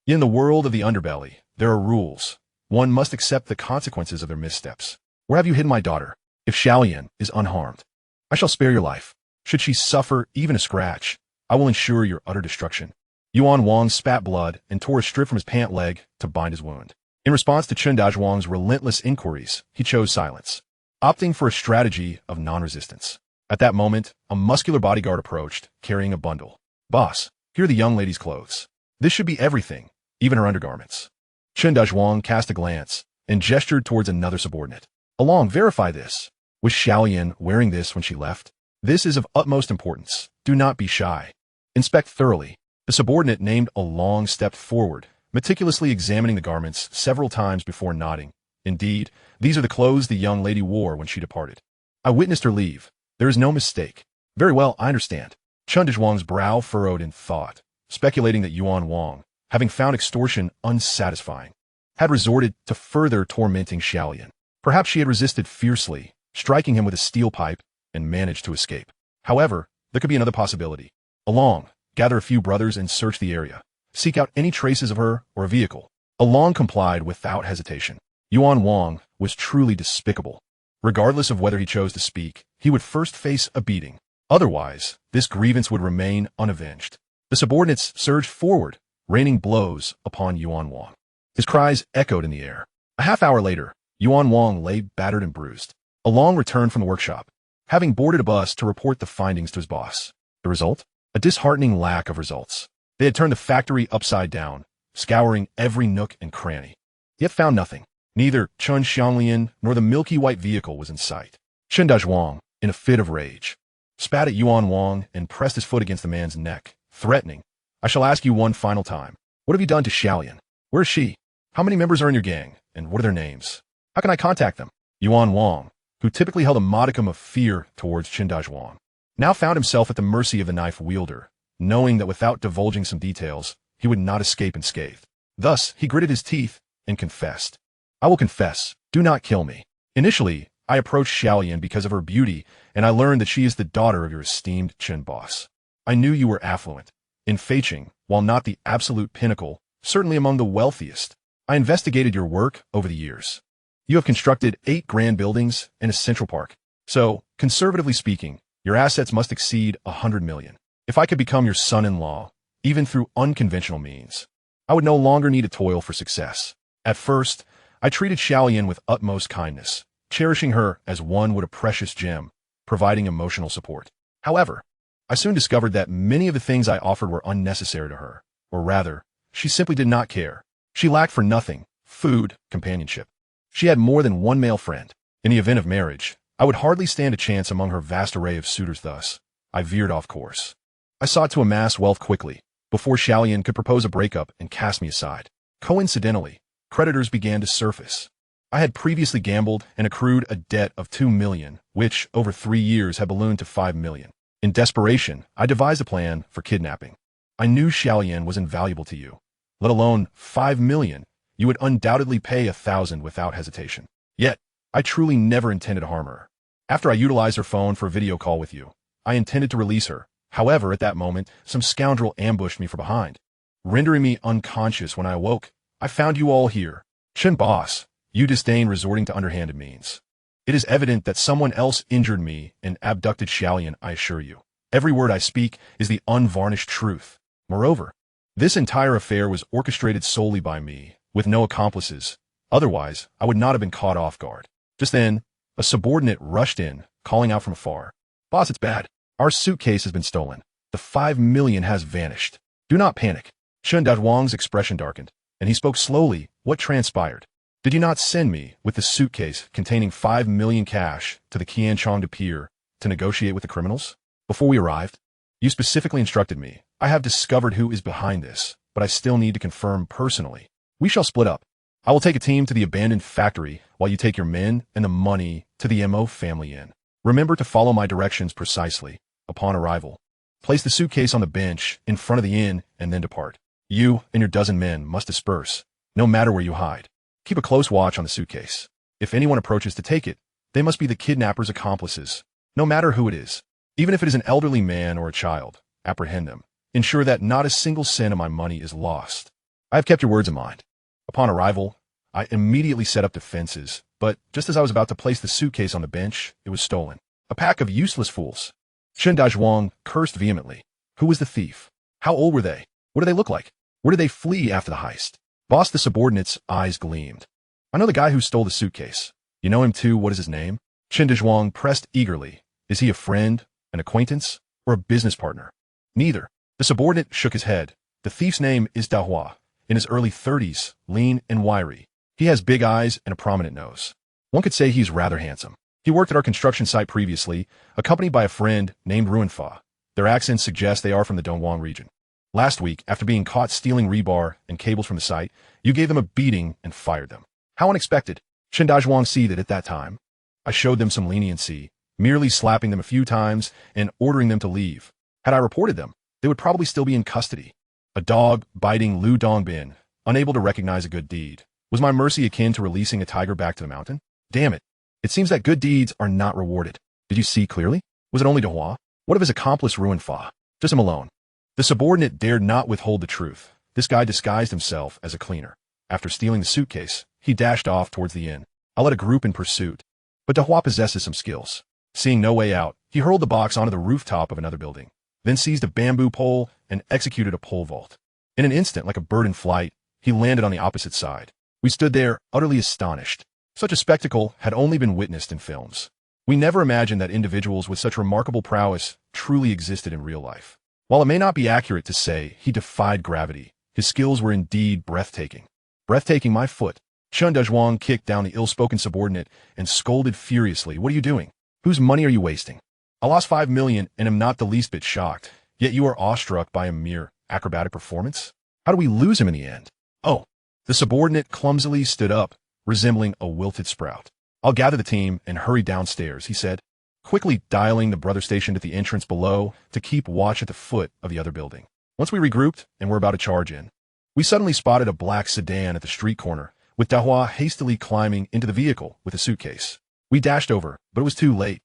In the world of the underbelly, there are rules. One must accept the consequences of their missteps. Where have you hidden my daughter? If Xiaolian is unharmed, I shall spare your life. Should she suffer even a scratch, I will ensure your utter destruction. Yuan Wang spat blood and tore a strip from his pant leg to bind his wound. In response to Chun Xang's relentless inquiries, he chose silence, opting for a strategy of non-resistance. At that moment, a muscular bodyguard approached, carrying a bundle. "Boss, here are the young lady's clothes. This should be everything, even her undergarments." Chun Xang cast a glance and gestured towards another subordinate. "Along, verify this. Was Xiaolian wearing this when she left? This is of utmost importance. Do not be shy. Inspect thoroughly." The subordinate named Along stepped forward, meticulously examining the garments several times before nodding. "Indeed, these are the clothes the young lady wore when she departed. I witnessed her leave. There is no mistake." "Very well, I understand." Chun Xang's brow furrowed in thought, speculating that Yuan Wang, having found extortion unsatisfying, had resorted to further tormenting Xiaolian. Perhaps she had resisted fiercely, striking him with a steel pipe, and managed to escape. However, there could be another possibility. Along, gather a few brothers and search the area. Seek out any traces of her or a vehicle. Along complied without hesitation. Yuan Wang was truly despicable. Regardless of whether he chose to speak, he would first face a beating. Otherwise, this grievance would remain unavenged. The subordinates surged forward, raining blows upon Yuan Wang. His cries echoed in the air. A half hour later, Yuan Wang lay battered and bruised. Along returned from the workshop, having boarded a bus to report the findings to his boss. The result? A disheartening lack of results. They had turned the factory upside down, scouring every nook and cranny, yet found nothing. Neither Chun Xang nor the milky white vehicle was in sight. Chun Xang, in a fit of rage, spat at Yuan Wang and pressed his foot against the man's neck, threatening, "I shall ask you one final time. What have you done to Xiaolian? Where is she? How many members are in your gang, and what are their names? How can I contact them?" Yuan Wang, who typically held a modicum of fear towards Chun Xang, now found himself at the mercy of the knife wielder, knowing that without divulging some details, he would not escape unscathed. Thus, he gritted his teeth and confessed. "I will confess. Do not kill me. Initially, I approached Xiaolian because of her beauty, and I learned that she is the daughter of your esteemed Chun boss. I knew you were affluent. In Feiqing, while not the absolute pinnacle, certainly among the wealthiest. I investigated your work over the years. You have constructed 8 grand buildings and a central park. So, conservatively speaking, your assets must exceed 100 million. If I could become your son-in-law, even through unconventional means, I would no longer need to toil for success. At first, I treated Xiaolian with utmost kindness, cherishing her as one would a precious gem, providing emotional support. However, I soon discovered that many of the things I offered were unnecessary to her, or rather, she simply did not care. She lacked for nothing: food, companionship. She had more than one male friend. In the event of marriage, I would hardly stand a chance among her vast array of suitors. Thus, I veered off course. I sought to amass wealth quickly, before Xiaolian could propose a breakup and cast me aside. Coincidentally, creditors began to surface. I had previously gambled and accrued a debt of 2 million, which, over 3 years, had ballooned to 5 million. In desperation, I devised a plan for kidnapping. I knew Xiaolian was invaluable to you. Let alone 5 million, you would undoubtedly pay 1,000 without hesitation. Yet, I truly never intended to harm her. After I utilized her phone for a video call with you, I intended to release her. However, at that moment, some scoundrel ambushed me from behind, rendering me unconscious. When I awoke, I found you all here. Chun boss, you disdain resorting to underhanded means. It is evident that someone else injured me and abducted Xiaolian, I assure you. Every word I speak is the unvarnished truth. Moreover, this entire affair was orchestrated solely by me, with no accomplices. Otherwise, I would not have been caught off guard. Just then, a subordinate rushed in, calling out from afar, "Boss, it's bad. Our suitcase has been stolen. The 5 million has vanished. Do not panic." Chun Xang's expression darkened, and he spoke slowly. "What transpired? Did you not send me with the suitcase containing 5 million cash to the Qianchong pier to negotiate with the criminals? Before we arrived, you specifically instructed me. I have discovered who is behind this, but I still need to confirm personally. We shall split up. I will take a team to the abandoned factory while you take your men and the money to the MO family inn. Remember to follow my directions precisely. Upon arrival, place the suitcase on the bench in front of the inn and then depart. You and your dozen men must disperse, no matter where you hide. Keep a close watch on the suitcase. If anyone approaches to take it, they must be the kidnapper's accomplices, no matter who it is. Even if it is an elderly man or a child, apprehend them. Ensure that not a single cent of my money is lost. I have kept your words in mind." Upon arrival, I immediately set up defenses, but just as I was about to place the suitcase on the bench, it was stolen. A pack of useless fools. Chun Xang cursed vehemently. Who was the thief? How old were they? What did they look like? Where did they flee after the heist? Boss, the subordinate's eyes gleamed. I know the guy who stole the suitcase. You know him too, what is his name? Chen Zhuang pressed eagerly. Is he a friend, an acquaintance, or a business partner? Neither. The subordinate shook his head. The thief's name is Duozhi. In his early 30s, lean and wiry. He has big eyes and a prominent nose. One could say he's rather handsome. He worked at our construction site previously, accompanied by a friend named Ruinfa. Their accents suggest they are from the Dongguan region. Last week, after being caught stealing rebar and cables from the site, you gave them a beating and fired them. How unexpected. Chen Zhuang see that at that time. I showed them some leniency, merely slapping them a few times and ordering them to leave. Had I reported them, they would probably still be in custody. A dog biting Lu Dongbin, unable to recognize a good deed. Was my mercy akin to releasing a tiger back to the mountain? Damn it. It seems that good deeds are not rewarded. Did you see clearly? Was it only Duozhi? What of his accomplice Ruinfa? Just him alone. The subordinate dared not withhold the truth. This guy disguised himself as a cleaner. After stealing the suitcase, he dashed off towards the inn. I led a group in pursuit. But Duozhi possesses some skills. Seeing no way out, he hurled the box onto the rooftop of another building, then seized a bamboo pole and executed a pole vault. In an instant, like a bird in flight, he landed on the opposite side. We stood there, utterly astonished. Such a spectacle had only been witnessed in films. We never imagined that individuals with such remarkable prowess truly existed in real life. While it may not be accurate to say he defied gravity, his skills were indeed breathtaking. Breathtaking, my foot. Chen Zhuang kicked down the ill-spoken subordinate and scolded furiously. What are you doing? Whose money are you wasting? I lost 5 million and am not the least bit shocked, yet you are awestruck by a mere acrobatic performance? How do we lose him in the end? Oh, the subordinate clumsily stood up, resembling a wilted sprout. I'll gather the team and hurry downstairs, he said, quickly dialing the brother stationed at the entrance below to keep watch at the foot of the other building. Once we regrouped and were about to charge in, we suddenly spotted a black sedan at the street corner, with Duozhi hastily climbing into the vehicle with a suitcase. We dashed over, but it was too late.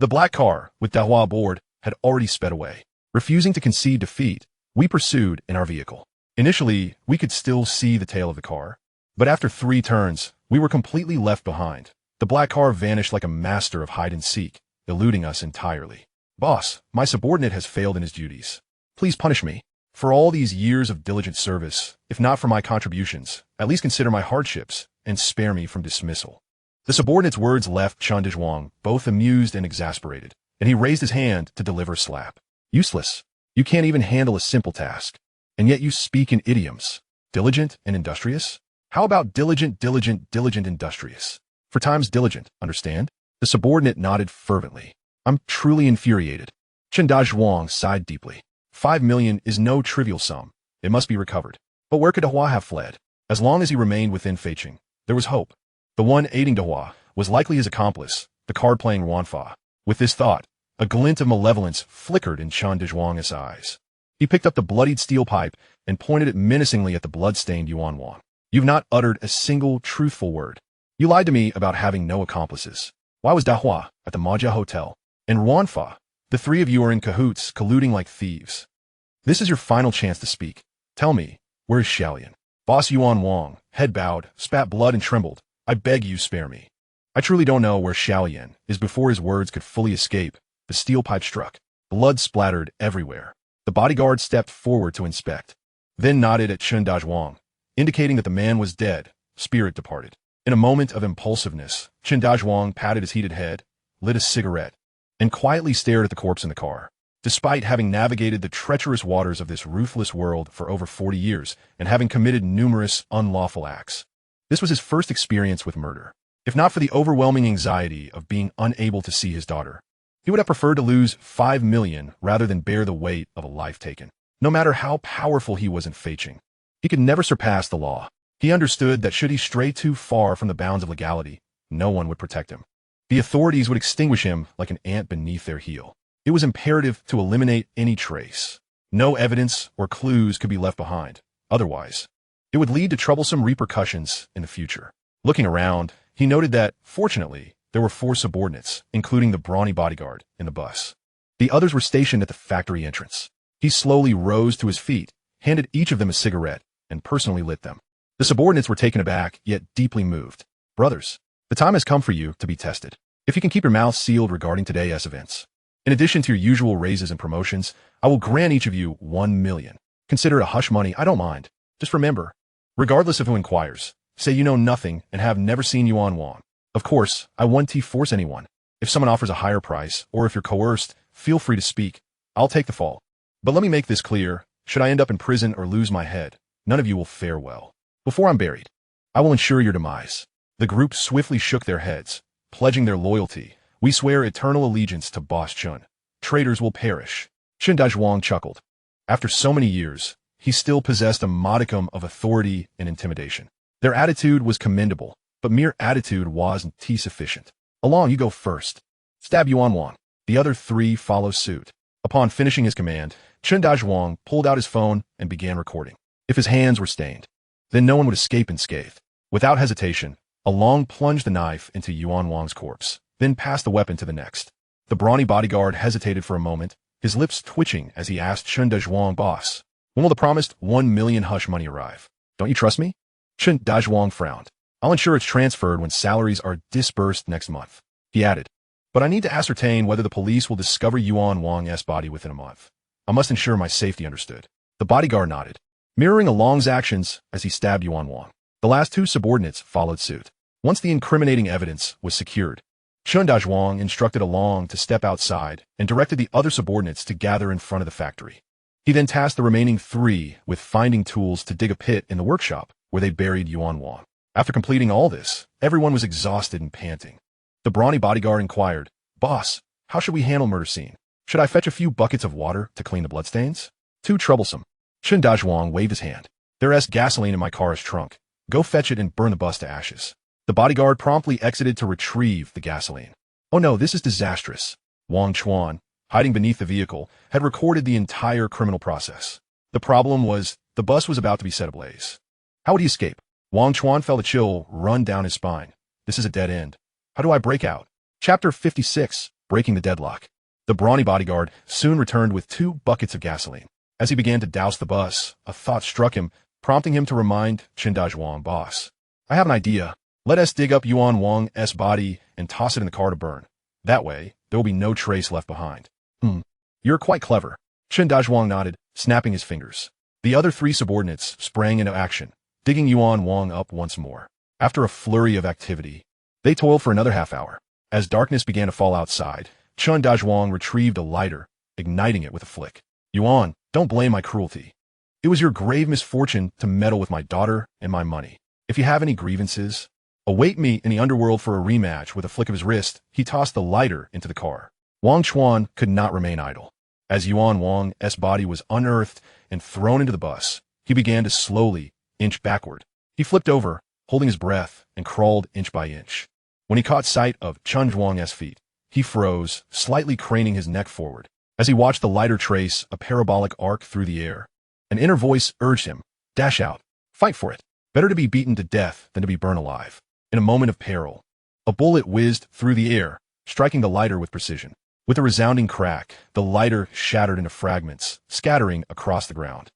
The black car, with Duozhi aboard, had already sped away. Refusing to concede defeat, we pursued in our vehicle. Initially, we could still see the tail of the car, but after 3 turns, we were completely left behind. The black car vanished like a master of hide-and-seek, eluding us entirely. Boss, my subordinate has failed in his duties. Please punish me. For all these years of diligent service, if not for my contributions, at least consider my hardships and spare me from dismissal. The subordinate's words left Chen Zhuang both amused and exasperated, and he raised his hand to deliver a slap. Useless. You can't even handle a simple task. And yet you speak in idioms. Diligent and industrious? How about diligent, industrious? For time's diligent, understand? The subordinate nodded fervently. I'm truly infuriated. Chen Zhuang sighed deeply. 5 million is no trivial sum. It must be recovered. But where could Duozhi have fled? As long as he remained within Feiqing, there was hope. The one aiding Duozhi was likely his accomplice, the card-playing Ruinfa. With this thought, a glint of malevolence flickered in Chen Zhuang's eyes. He picked up the bloodied steel pipe and pointed it menacingly at the blood-stained Wonguan. You've not uttered a single truthful word. You lied to me about having no accomplices. Why was Duozhi at the Majia Hotel? And Ruinfa? The 3 of you are in cahoots, colluding like thieves. This is your final chance to speak. Tell me, where is Xiaolian? Boss Yuan Wang, head bowed, spat blood and trembled. I beg you spare me. I truly don't know where Xiaolian is. Before his words could fully escape, the steel pipe struck. Blood splattered everywhere. The bodyguard stepped forward to inspect, then nodded at Chen Zhuang, indicating that the man was dead. Spirit departed. In a moment of impulsiveness, Chen Zhuang patted his heated head, lit a cigarette, and quietly stared at the corpse in the car. Despite having navigated the treacherous waters of this ruthless world for over 40 years and having committed numerous unlawful acts, this was his first experience with murder. If not for the overwhelming anxiety of being unable to see his daughter, he would have preferred to lose 5 million rather than bear the weight of a life taken. No matter how powerful he was in Feiqing, he could never surpass the law. He understood that should he stray too far from the bounds of legality, no one would protect him. The authorities would extinguish him like an ant beneath their heel. It was imperative to eliminate any trace. No evidence or clues could be left behind. Otherwise, it would lead to troublesome repercussions in the future. Looking around, he noted that, fortunately, there were 4 subordinates, including the brawny bodyguard, in the bus. The others were stationed at the factory entrance. He slowly rose to his feet, handed each of them a cigarette, and personally lit them. The subordinates were taken aback, yet deeply moved. Brothers, the time has come for you to be tested. If you can keep your mouths sealed regarding today's events. In addition to your usual raises and promotions, I will grant each of you 1 million. Consider it a hush money, I don't mind. Just remember, regardless of who inquires. Say you know nothing and have never seen Yuan Wang. Of course, I won't force anyone. If someone offers a higher price, or if you're coerced, feel free to speak. I'll take the fall. But let me make this clear. Should I end up in prison or lose my head, none of you will fare well. Before I'm buried, I will ensure your demise. The group swiftly shook their heads, pledging their loyalty. We swear eternal allegiance to Boss Chun. Traitors will perish. Chun Xang chuckled. After so many years, he still possessed a modicum of authority and intimidation. Their attitude was commendable, but mere attitude wasn't sufficient. Along you go first. Stab Yuan Wang. The other three follow suit. Upon finishing his command, Chun Xang pulled out his phone and began recording. If his hands were stained, then no one would escape unscathed. Without hesitation, Along plunged the knife into Yuan Wang's corpse, then passed the weapon to the next. The brawny bodyguard hesitated for a moment, his lips twitching as he asked Chun Xang, "Boss, when will the promised 1 million hush money arrive? Don't you trust me?" Chun Xang frowned. "I'll ensure it's transferred when salaries are disbursed next month." He added, "But I need to ascertain whether the police will discover Yuan Wang's body within a month. I must ensure my safety." Understood. The bodyguard nodded, mirroring Along's actions as he stabbed Yuan Wang. The last two subordinates followed suit. Once the incriminating evidence was secured, Chun Xang instructed Along to step outside and directed the other subordinates to gather in front of the factory. He then tasked the remaining three with finding tools to dig a pit in the workshop where they buried Yuan Wang. After completing all this, everyone was exhausted and panting. The brawny bodyguard inquired, "Boss, how should we handle murder scene? Should I fetch a few buckets of water to clean the bloodstains?" "Too troublesome." Chun Xang waved his hand. "There's gasoline in my car's trunk. Go fetch it and burn the bus to ashes." The bodyguard promptly exited to retrieve the gasoline. "Oh no, this is disastrous." Wang Chuan, hiding beneath the vehicle, had recorded the entire criminal process. The problem was, the bus was about to be set ablaze. How would he escape? Wang Chuan felt a chill run down his spine. This is a dead end. How do I break out? Chapter 56, Breaking the Deadlock. The brawny bodyguard soon returned with 2 buckets of gasoline. As he began to douse the bus, a thought struck him, prompting him to remind Chun Xang, "Boss, I have an idea. Let us dig up Yuan Wang's body and toss it in the car to burn. That way, there will be no trace left behind." You're quite clever." Chun Xang nodded, snapping his fingers. The other 3 subordinates sprang into action, digging Yuan Wang up once more. After a flurry of activity, they toiled for another half hour. As darkness began to fall outside, Chun Xang retrieved a lighter, igniting it with a flick. "Yuan, don't blame my cruelty. It was your grave misfortune to meddle with my daughter and my money. If you have any grievances, await me in the underworld for a rematch." With a flick of his wrist, he tossed the lighter into the car. Wang Chuan could not remain idle. As Yuan Wang's body was unearthed and thrown into the bus, he began to slowly inch backward. He flipped over, holding his breath, and crawled inch by inch. When he caught sight of Chun Wang's feet, he froze, slightly craning his neck forward. As he watched the lighter trace a parabolic arc through the air, an inner voice urged him, "Dash out. Fight for it. Better to be beaten to death than to be burned alive." In a moment of peril, a bullet whizzed through the air, striking the lighter with precision. With a resounding crack, the lighter shattered into fragments, scattering across the ground.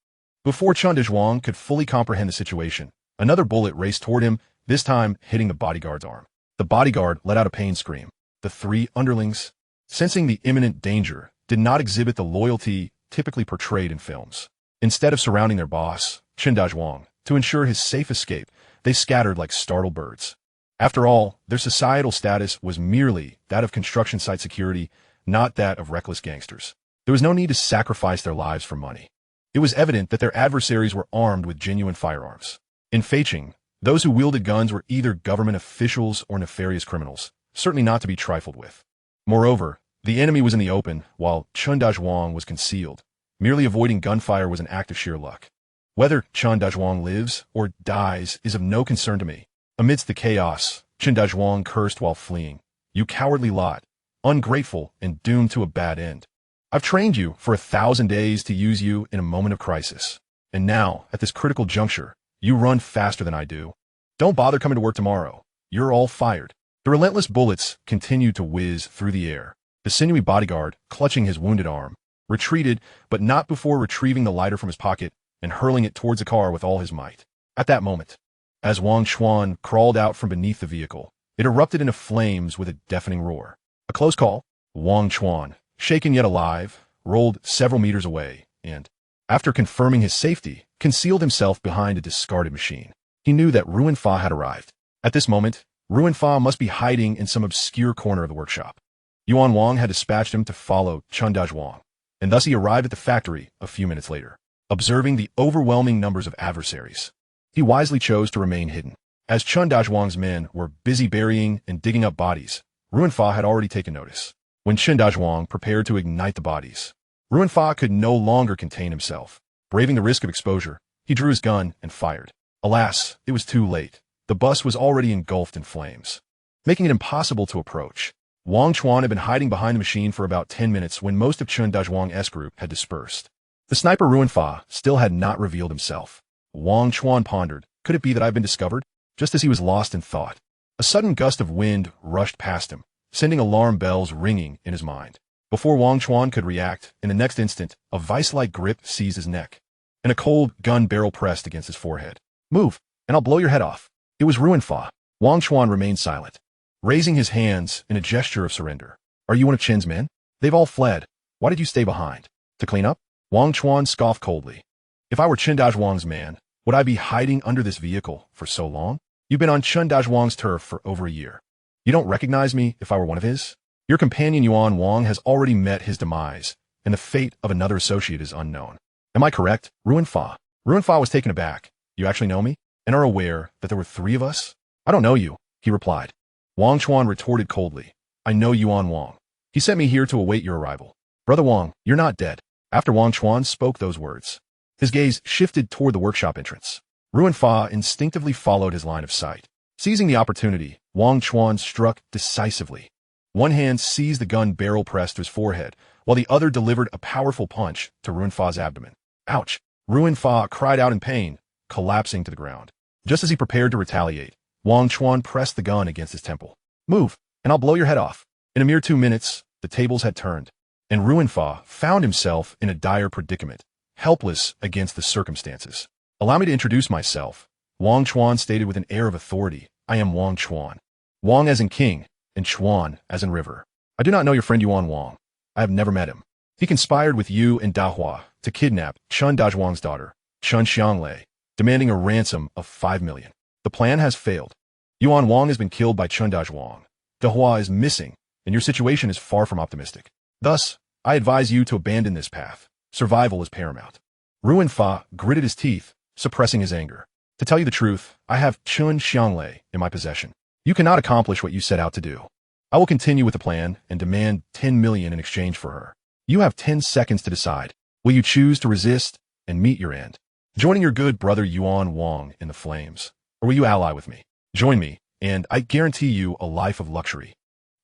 Before Chun Xang could fully comprehend the situation, another bullet raced toward him, this time hitting the bodyguard's arm. The bodyguard let out a pain scream. The 3 underlings, sensing the imminent danger, did not exhibit the loyalty typically portrayed in films. Instead of surrounding their boss, Chun Xang, to ensure his safe escape, they scattered like startled birds. After all, their societal status was merely that of construction site security, not that of reckless gangsters. There was no need to sacrifice their lives for money. It was evident that their adversaries were armed with genuine firearms. In Feiqing, those who wielded guns were either government officials or nefarious criminals, certainly not to be trifled with. Moreover, the enemy was in the open, while Chun Xang was concealed. Merely avoiding gunfire was an act of sheer luck. Whether Chun Xang lives or dies is of no concern to me. Amidst the chaos, Chun Xang cursed while fleeing. "You cowardly lot. Ungrateful and doomed to a bad end. I've trained you for 1,000 days to use you in a moment of crisis. And now, at this critical juncture, you run faster than I do. Don't bother coming to work tomorrow. You're all fired." The relentless bullets continued to whiz through the air. The sinewy bodyguard, clutching his wounded arm, retreated, but not before retrieving the lighter from his pocket and hurling it towards the car with all his might. At that moment, as Wang Chuan crawled out from beneath the vehicle, it erupted into flames with a deafening roar. A close call. Wang Chuan, shaken yet alive, rolled several meters away and, After confirming his safety, concealed himself behind a discarded machine. He knew that Ruin Fa had arrived. At this moment, Ruin Fa must be hiding in some obscure corner of the workshop. Yuan Wang had dispatched him to follow Chun Wang, and thus he arrived at the factory a few minutes later. Observing the overwhelming numbers of adversaries, he wisely chose to remain hidden. As Chun Wang's men were busy burying and digging up bodies, Ruin Fa had already taken notice. When Chun Wang prepared to ignite the bodies, Ruin Fa could no longer contain himself. Braving the risk of exposure, he drew his gun and fired. Alas, it was too late. The bus was already engulfed in flames, making it impossible to approach. Wang Chuan had been hiding behind the machine for about 10 minutes when most of Chun Wang's group had dispersed. The sniper Ruin Fa still had not revealed himself. Wang Chuan pondered, could it be that I've been discovered? Just as he was lost in thought, a sudden gust of wind rushed past him, sending alarm bells ringing in his mind. Before Wang Chuan could react, in the next instant, a vice-like grip seized his neck, and a cold gun barrel pressed against his forehead. Move, and I'll blow your head off. It was Ruin Fa. Wang Chuan remained silent, raising his hands in a gesture of surrender. Are you one of Chen's men? They've all fled. Why did you stay behind? To clean up? Wang Chuan scoffed coldly. If I were Chun Wang's man, would I be hiding under this vehicle for so long? You've been on Chun Wang's turf for over a year. You don't recognize me if I were one of his? Your companion Yuan Wang has already met his demise, and the fate of another associate is unknown. Am I correct, Ruin Fa? Ruin Fa was taken aback. You actually know me, and are aware that there were 3 of us? I don't know you, he replied. Wang Chuan retorted coldly. I know Yuan Wang. He sent me here to await your arrival. Brother Wang, you're not dead. After Wang Chuan spoke those words, his gaze shifted toward the workshop entrance. Ruin Fa instinctively followed his line of sight. Seizing the opportunity, Wang Chuan struck decisively. One hand seized the gun barrel pressed to his forehead, while the other delivered a powerful punch to Ruin Fa's abdomen. Ouch! Ruin Fa cried out in pain, collapsing to the ground. Just as he prepared to retaliate, Wang Chuan pressed the gun against his temple. Move, and I'll blow your head off. In a mere 2 minutes, the tables had turned, and Ruin Fa found himself in a dire predicament, helpless against the circumstances. Allow me to introduce myself, Wang Chuan stated with an air of authority. I am Wang Chuan. Wang as in king, and Chuan as in river. I do not know your friend Yuan Wang. I have never met him. He conspired with you and Dahua to kidnap Chun Wang's daughter, Chun Xang, demanding a ransom of 5 million. The plan has failed. Yuan Wang has been killed by Chun Wang. Dahua is missing, and your situation is far from optimistic. Thus, I advise you to abandon this path. Survival is paramount. Ruin Fa gritted his teeth, suppressing his anger. To tell you the truth, I have Chun Xang in my possession. You cannot accomplish what you set out to do. I will continue with the plan and demand 10 million in exchange for her. You have 10 seconds to decide. Will you choose to resist and meet your end, joining your good brother Yuan Wang in the flames, or will you ally with me? Join me, and I guarantee you a life of luxury,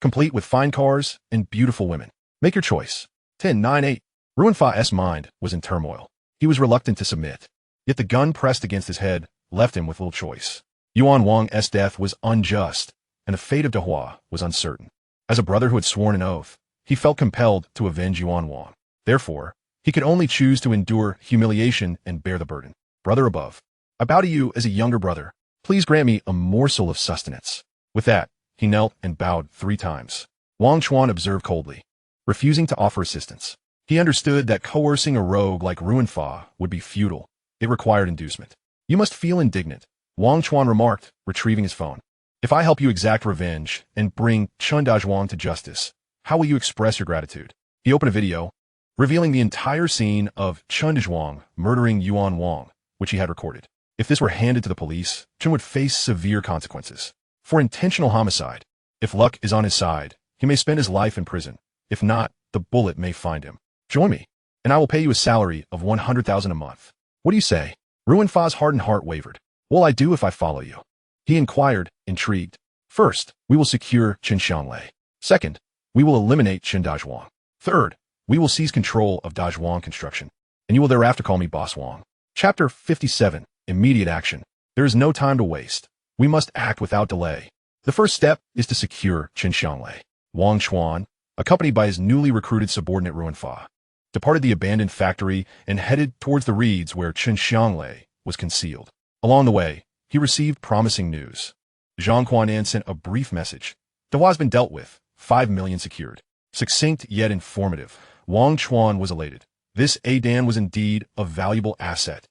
complete with fine cars and beautiful women. Make your choice. 10, 9, 8. Ruin Fa's mind was in turmoil. He was reluctant to submit, yet the gun pressed against his head left him with little choice. Yuan Wang's death was unjust, and the fate of Dahua was uncertain. As a brother who had sworn an oath, he felt compelled to avenge Yuan Wang. Therefore, he could only choose to endure humiliation and bear the burden. Brother above, I bow to you as a younger brother. Please grant me a morsel of sustenance. With that, he knelt and bowed 3 times. Wang Chuan observed coldly, refusing to offer assistance. He understood that coercing a rogue like Ruin Fa would be futile. It required inducement. You must feel indignant, Wang Chuan remarked, retrieving his phone. If I help you exact revenge and bring Chun Wang to justice, how will you express your gratitude? He opened a video, revealing the entire scene of Chun Wang murdering Yuan Wang, which he had recorded. If this were handed to the police, Chun would face severe consequences. For intentional homicide, if luck is on his side, he may spend his life in prison. If not, the bullet may find him. Join me, and I will pay you a salary of 100,000 a month. What do you say? Ruin Fa's hardened heart wavered. What will I do if I follow you? He inquired, intrigued. First, we will secure Chun Xang. Second, we will eliminate Chun Wang. Third, we will seize control of Wang construction, and you will thereafter call me Boss Wang. Chapter 57. Immediate action. There is no time to waste. We must act without delay. The first step is to secure Chun Xang. Wang Chuan, accompanied by his newly recruited subordinate Ruin Fa, departed the abandoned factory and headed towards the reeds where Chun Xang was concealed. Along the way, he received promising news. Zhang Kuan-an sent a brief message. Dahua has been dealt with, 5 million secured. Succinct yet informative, Wang Chuan was elated. This Adan was indeed a valuable asset.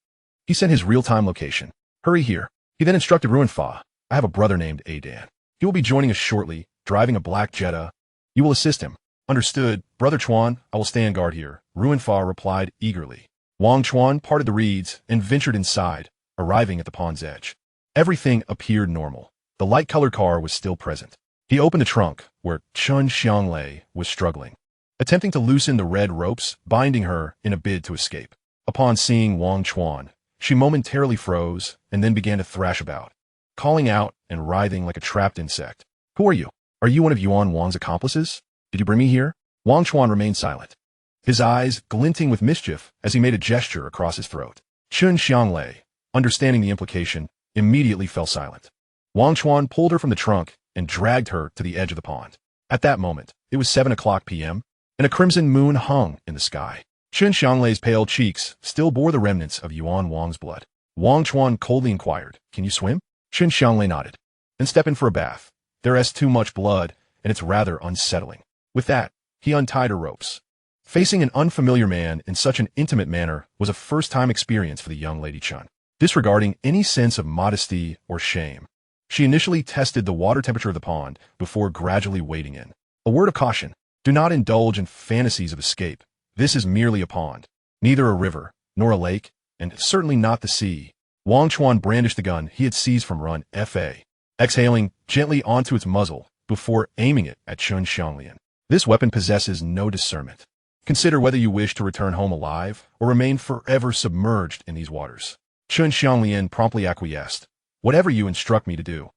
He sent his real-time location. Hurry here. He then instructed Ruinfa. I have a brother named Adan. He will be joining us shortly, driving a black Jetta. You will assist him. Understood, Brother Chuan, I will stay on guard here, Ruinfa replied eagerly. Wang Chuan parted the reeds and ventured inside, arriving at the pond's edge. Everything appeared normal. The light-colored car was still present. He opened the trunk, where Chun Xang was struggling, attempting to loosen the red ropes, binding her in a bid to escape. Upon seeing Wang Chuan, she momentarily froze and then began to thrash about, calling out and writhing like a trapped insect. Who are you? Are you one of Yuan Wang's accomplices? Did you bring me here? Wang Chuan remained silent, his eyes glinting with mischief as he made a gesture across his throat. Chun Xang, understanding the implication, immediately fell silent. Wang Chuan pulled her from the trunk and dragged her to the edge of the pond. At that moment, it was 7:00 p.m., and a crimson moon hung in the sky. Chun Xang's pale cheeks still bore the remnants of Yuan Wang's blood. Wang Chuan coldly inquired, Can you swim? Chun Xang nodded. Then step in for a bath. There is too much blood, and it's rather unsettling. With that, he untied her ropes. Facing an unfamiliar man in such an intimate manner was a first-time experience for the young Lady Chun. Disregarding any sense of modesty or shame, she initially tested the water temperature of the pond before gradually wading in. A word of caution, do not indulge in fantasies of escape. This is merely a pond, neither a river, nor a lake, and certainly not the sea. Wang Chuan brandished the gun he had seized from Run Fa, exhaling gently onto its muzzle before aiming it at Chun Xang. This weapon possesses no discernment. Consider whether you wish to return home alive or remain forever submerged in these waters. Chun Xang promptly acquiesced. Whatever you instruct me to do,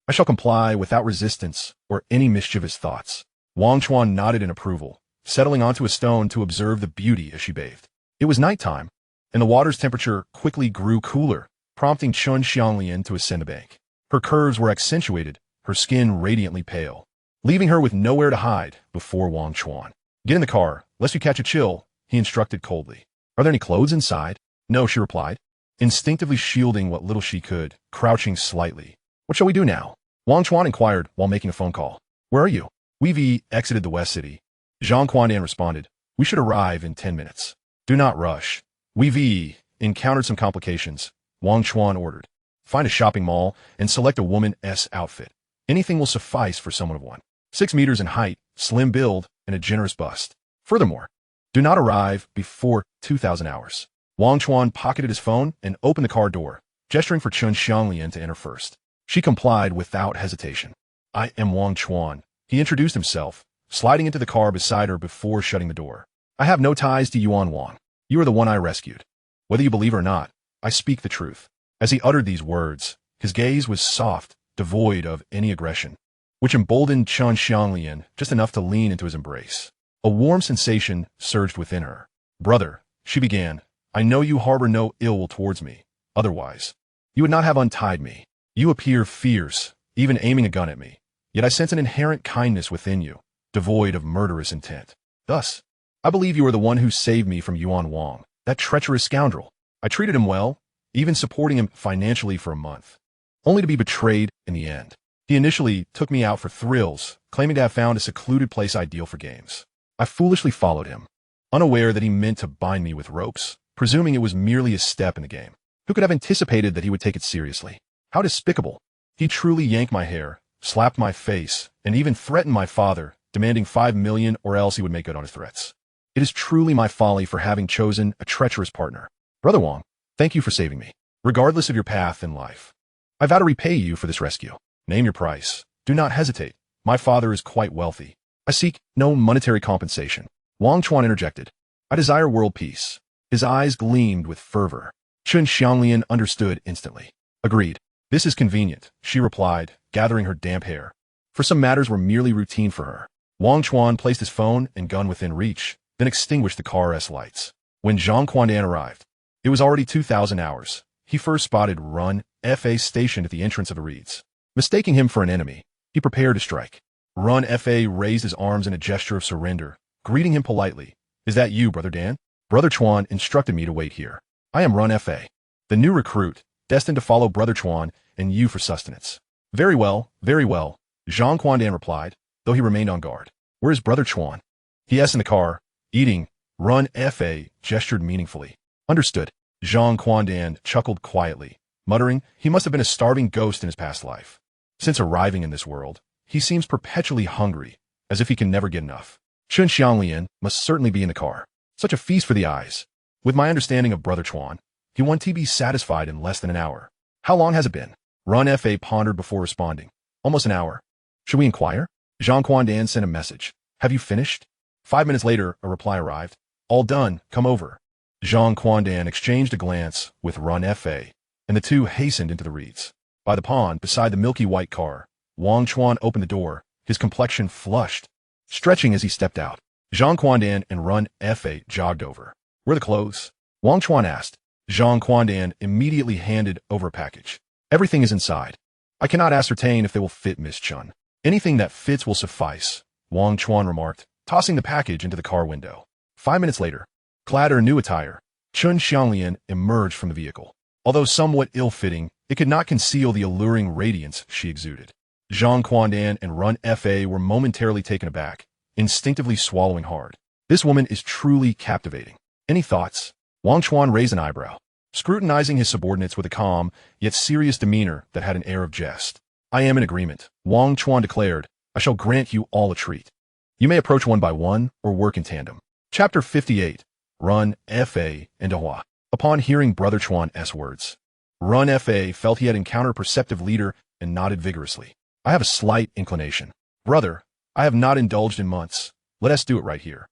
I shall comply without resistance or any mischievous thoughts. Wang Chuan nodded in approval, settling onto a stone to observe the beauty as she bathed. It was nighttime, and the water's temperature quickly grew cooler, prompting Chun Xang to ascend the bank. Her curves were accentuated, her skin radiantly pale, leaving her with nowhere to hide before Wang Chuan. Get in the car, lest you catch a chill, he instructed coldly. Are there any clothes inside? No, she replied, instinctively shielding what little she could, crouching slightly. What shall we do now? Wang Chuan inquired while making a phone call. Where are you? We've exited the West City. Zhang Quandan responded. We should arrive in 10 minutes. Do not rush. We've encountered some complications, Wang Chuan ordered. Find a shopping mall and select a woman's outfit. Anything will suffice for someone of 1.6 meters in height, slim build, and a generous bust. Furthermore, do not arrive before 2,000 hours. Wang Chuan pocketed his phone and opened the car door, gesturing for Chun Xang to enter first. She complied without hesitation. I am Wang Chuan. He introduced himself, sliding into the car beside her before shutting the door. I have no ties to Yuan Wang. You are the one I rescued. Whether you believe or not, I speak the truth. As he uttered these words, his gaze was soft, devoid of any aggression, which emboldened Chun Xang just enough to lean into his embrace. A warm sensation surged within her. Brother, she began, I know you harbor no ill will towards me. Otherwise, you would not have untied me. You appear fierce, even aiming a gun at me. Yet I sense an inherent kindness within you, devoid of murderous intent. Thus, I believe you are the one who saved me from Yuan Wang, that treacherous scoundrel. I treated him well, even supporting him financially for a month, only to be betrayed in the end. He initially took me out for thrills, claiming to have found a secluded place ideal for games. I foolishly followed him, unaware that he meant to bind me with ropes, presuming it was merely a step in the game. Who could have anticipated that he would take it seriously? How despicable. He truly yanked my hair, slapped my face, and even threatened my father, demanding 5 million or else he would make good on his threats. It is truly my folly for having chosen a treacherous partner. Brother Wang, thank you for saving me. Regardless of your path in life, I vow to repay you for this rescue. Name your price. Do not hesitate. My father is quite wealthy. I seek no monetary compensation. Wang Chuan interjected. I desire world peace. His eyes gleamed with fervor. Chun Xang understood instantly. Agreed. This is convenient, she replied, gathering her damp hair. For some matters were merely routine for her. Wang Chuan placed his phone and gun within reach, then extinguished the car's lights. When Zhang Quandan arrived, it was already 2,000 hours. He first spotted Run Fa stationed at the entrance of the reeds. Mistaking him for an enemy, he prepared to strike. Run Fa raised his arms in a gesture of surrender, greeting him politely. Is that you, Brother Dan? Brother Chuan instructed me to wait here. I am Run Fa, the new recruit, destined to follow Brother Chuan and you for sustenance. Very well, Zhang Quandan replied, though he remained on guard. Where is Brother Chuan? He is in the car, eating, Run Fa gestured meaningfully. Understood. Zhang Quandan chuckled quietly, muttering he must have been a starving ghost in his past life. Since arriving in this world, he seems perpetually hungry, as if he can never get enough. Chun Xang must certainly be in the car. Such a feast for the eyes. With my understanding of Brother Chuan, he wanted to be satisfied in less than an hour. How long has it been? Run Fa pondered before responding. Almost an hour. Should we inquire? Zhang Quandan sent a message. Have you finished? 5 minutes later, a reply arrived. All done, come over. Zhang Quandan exchanged a glance with Run Fa, and the two hastened into the reeds. By the pond, beside the milky white car, Wang Chuan opened the door, his complexion flushed, stretching as he stepped out. Zhang Quandan and Run Fa jogged over. Where are the clothes? Wang Chuan asked. Zhang Quandan immediately handed over a package. Everything is inside. I cannot ascertain if they will fit, Miss Chun. Anything that fits will suffice, Wang Chuan remarked, tossing the package into the car window. 5 minutes later, clad in new attire, Chun Xang emerged from the vehicle. Although somewhat ill-fitting, it could not conceal the alluring radiance she exuded. Zhang Quandan and Run Fa were momentarily taken aback, instinctively swallowing hard. This woman is truly captivating. Any thoughts? Wang Chuan raised an eyebrow, scrutinizing his subordinates with a calm, yet serious demeanor that had an air of jest. I am in agreement, Wang Chuan declared. I shall grant you all a treat. You may approach one by one or work in tandem. Chapter 58. Run Fa and Duozhi. Upon hearing Brother Chuan's words, Run Fa felt he had encountered a perceptive leader and nodded vigorously. I have a slight inclination. Brother, I have not indulged in months. Let us do it right here.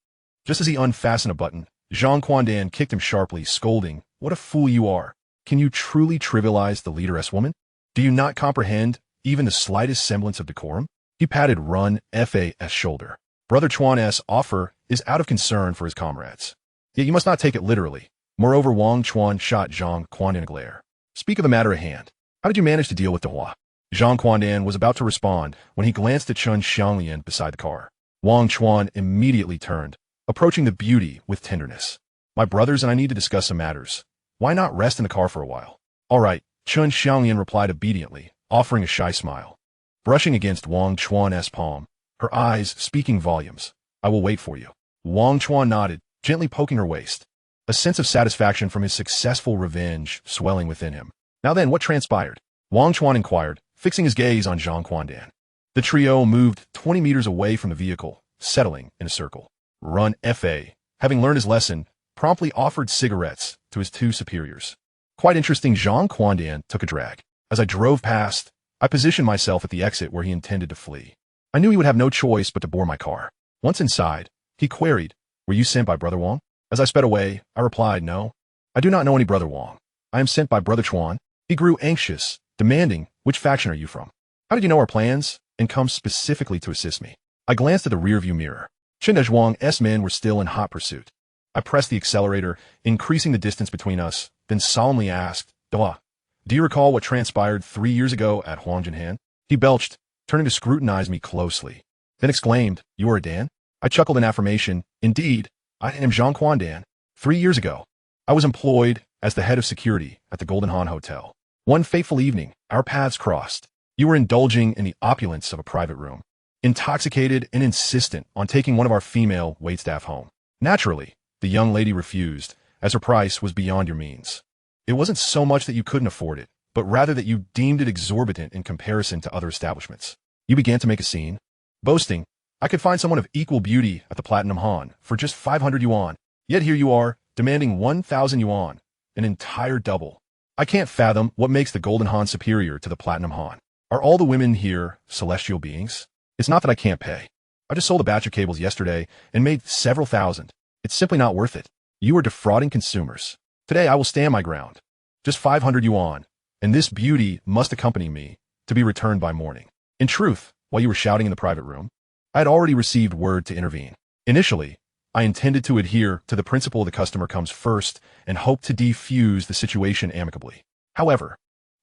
Just as he unfastened a button, Zhang Quandan kicked him sharply, scolding, What a fool you are. Can you truly trivialize the leaderess woman? Do you not comprehend even the slightest semblance of decorum? He patted Run Fa's shoulder. Brother Chuan's offer is out of concern for his comrades. Yet you must not take it literally. Moreover, Wang Chuan shot Zhang Quandan a glare. Speak of the matter at hand. How did you manage to deal with Duozhi? Zhang Quandan was about to respond when he glanced at Chun Xang beside the car. Wang Chuan immediately turned, approaching the beauty with tenderness. My brothers and I need to discuss some matters. Why not rest in the car for a while? All right, Chun Xang replied obediently, offering a shy smile. Brushing against Wang Chuan's palm, her eyes speaking volumes. I will wait for you. Wang Chuan nodded, gently poking her waist. A sense of satisfaction from his successful revenge swelling within him. Now then, what transpired? Wang Chuan inquired, fixing his gaze on Zhang Quandan. The trio moved 20 meters away from the vehicle, settling in a circle. Run Fa, having learned his lesson, promptly offered cigarettes to his two superiors. Quite interesting, Zhang Quandan took a drag. As I drove past, I positioned myself at the exit where he intended to flee. I knew he would have no choice but to board my car. Once inside, he queried, Were you sent by Brother Wang? As I sped away, I replied, No. I do not know any Brother Wang. I am sent by Brother Chuan. He grew anxious, demanding, Which faction are you from? How did you know our plans, and come specifically to assist me? I glanced at the rearview mirror. Chen Zhuang's men were still in hot pursuit. I pressed the accelerator, increasing the distance between us, then solemnly asked, Duozhi, do you recall what transpired 3 years ago at Huangjinhan? He belched, turning to scrutinize me closely, then exclaimed, You are a Dan? I chuckled in affirmation. Indeed, I am Zhang Quandan. 3 years ago, I was employed as the head of security at the Golden Han Hotel. One fateful evening, our paths crossed. You were indulging in the opulence of a private room, intoxicated and insistent on taking one of our female waitstaff home. Naturally, the young lady refused, as her price was beyond your means. It wasn't so much that you couldn't afford it, but rather that you deemed it exorbitant in comparison to other establishments. You began to make a scene, boasting, I could find someone of equal beauty at the Platinum Han for just 500 yuan. Yet here you are, demanding 1,000 yuan, an entire double. I can't fathom what makes the Golden Han superior to the Platinum Han. Are all the women here celestial beings? It's not that I can't pay. I just sold a batch of cables yesterday and made several thousand. It's simply not worth it. You are defrauding consumers. Today I will stand my ground. Just 500 yuan, and this beauty must accompany me, to be returned by morning. In truth, while you were shouting in the private room, I had already received word to intervene. Initially, I intended to adhere to the principle the customer comes first and hope to defuse the situation amicably. However,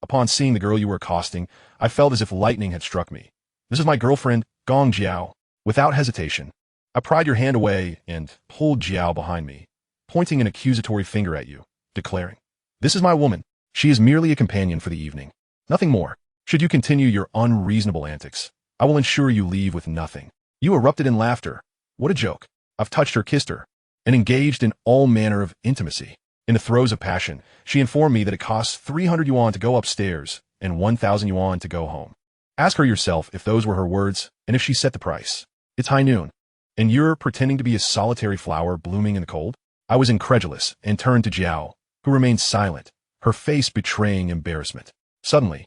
upon seeing the girl you were accosting, I felt as if lightning had struck me. This is my girlfriend, Gong Jiao. Without hesitation, I pried your hand away and pulled Jiao behind me, pointing an accusatory finger at you, declaring, This is my woman. She is merely a companion for the evening. Nothing more. Should you continue your unreasonable antics, I will ensure you leave with nothing. You erupted in laughter. What a joke. I've touched her, kissed her. and engaged in all manner of intimacy. In the throes of passion, she informed me that it costs 300 yuan to go upstairs and 1,000 yuan to go home. Ask her yourself if those were her words and if she set the price. It's high noon, and you're pretending to be a solitary flower blooming in the cold? I was incredulous and turned to Jiao, who remained silent, her face betraying embarrassment. Suddenly,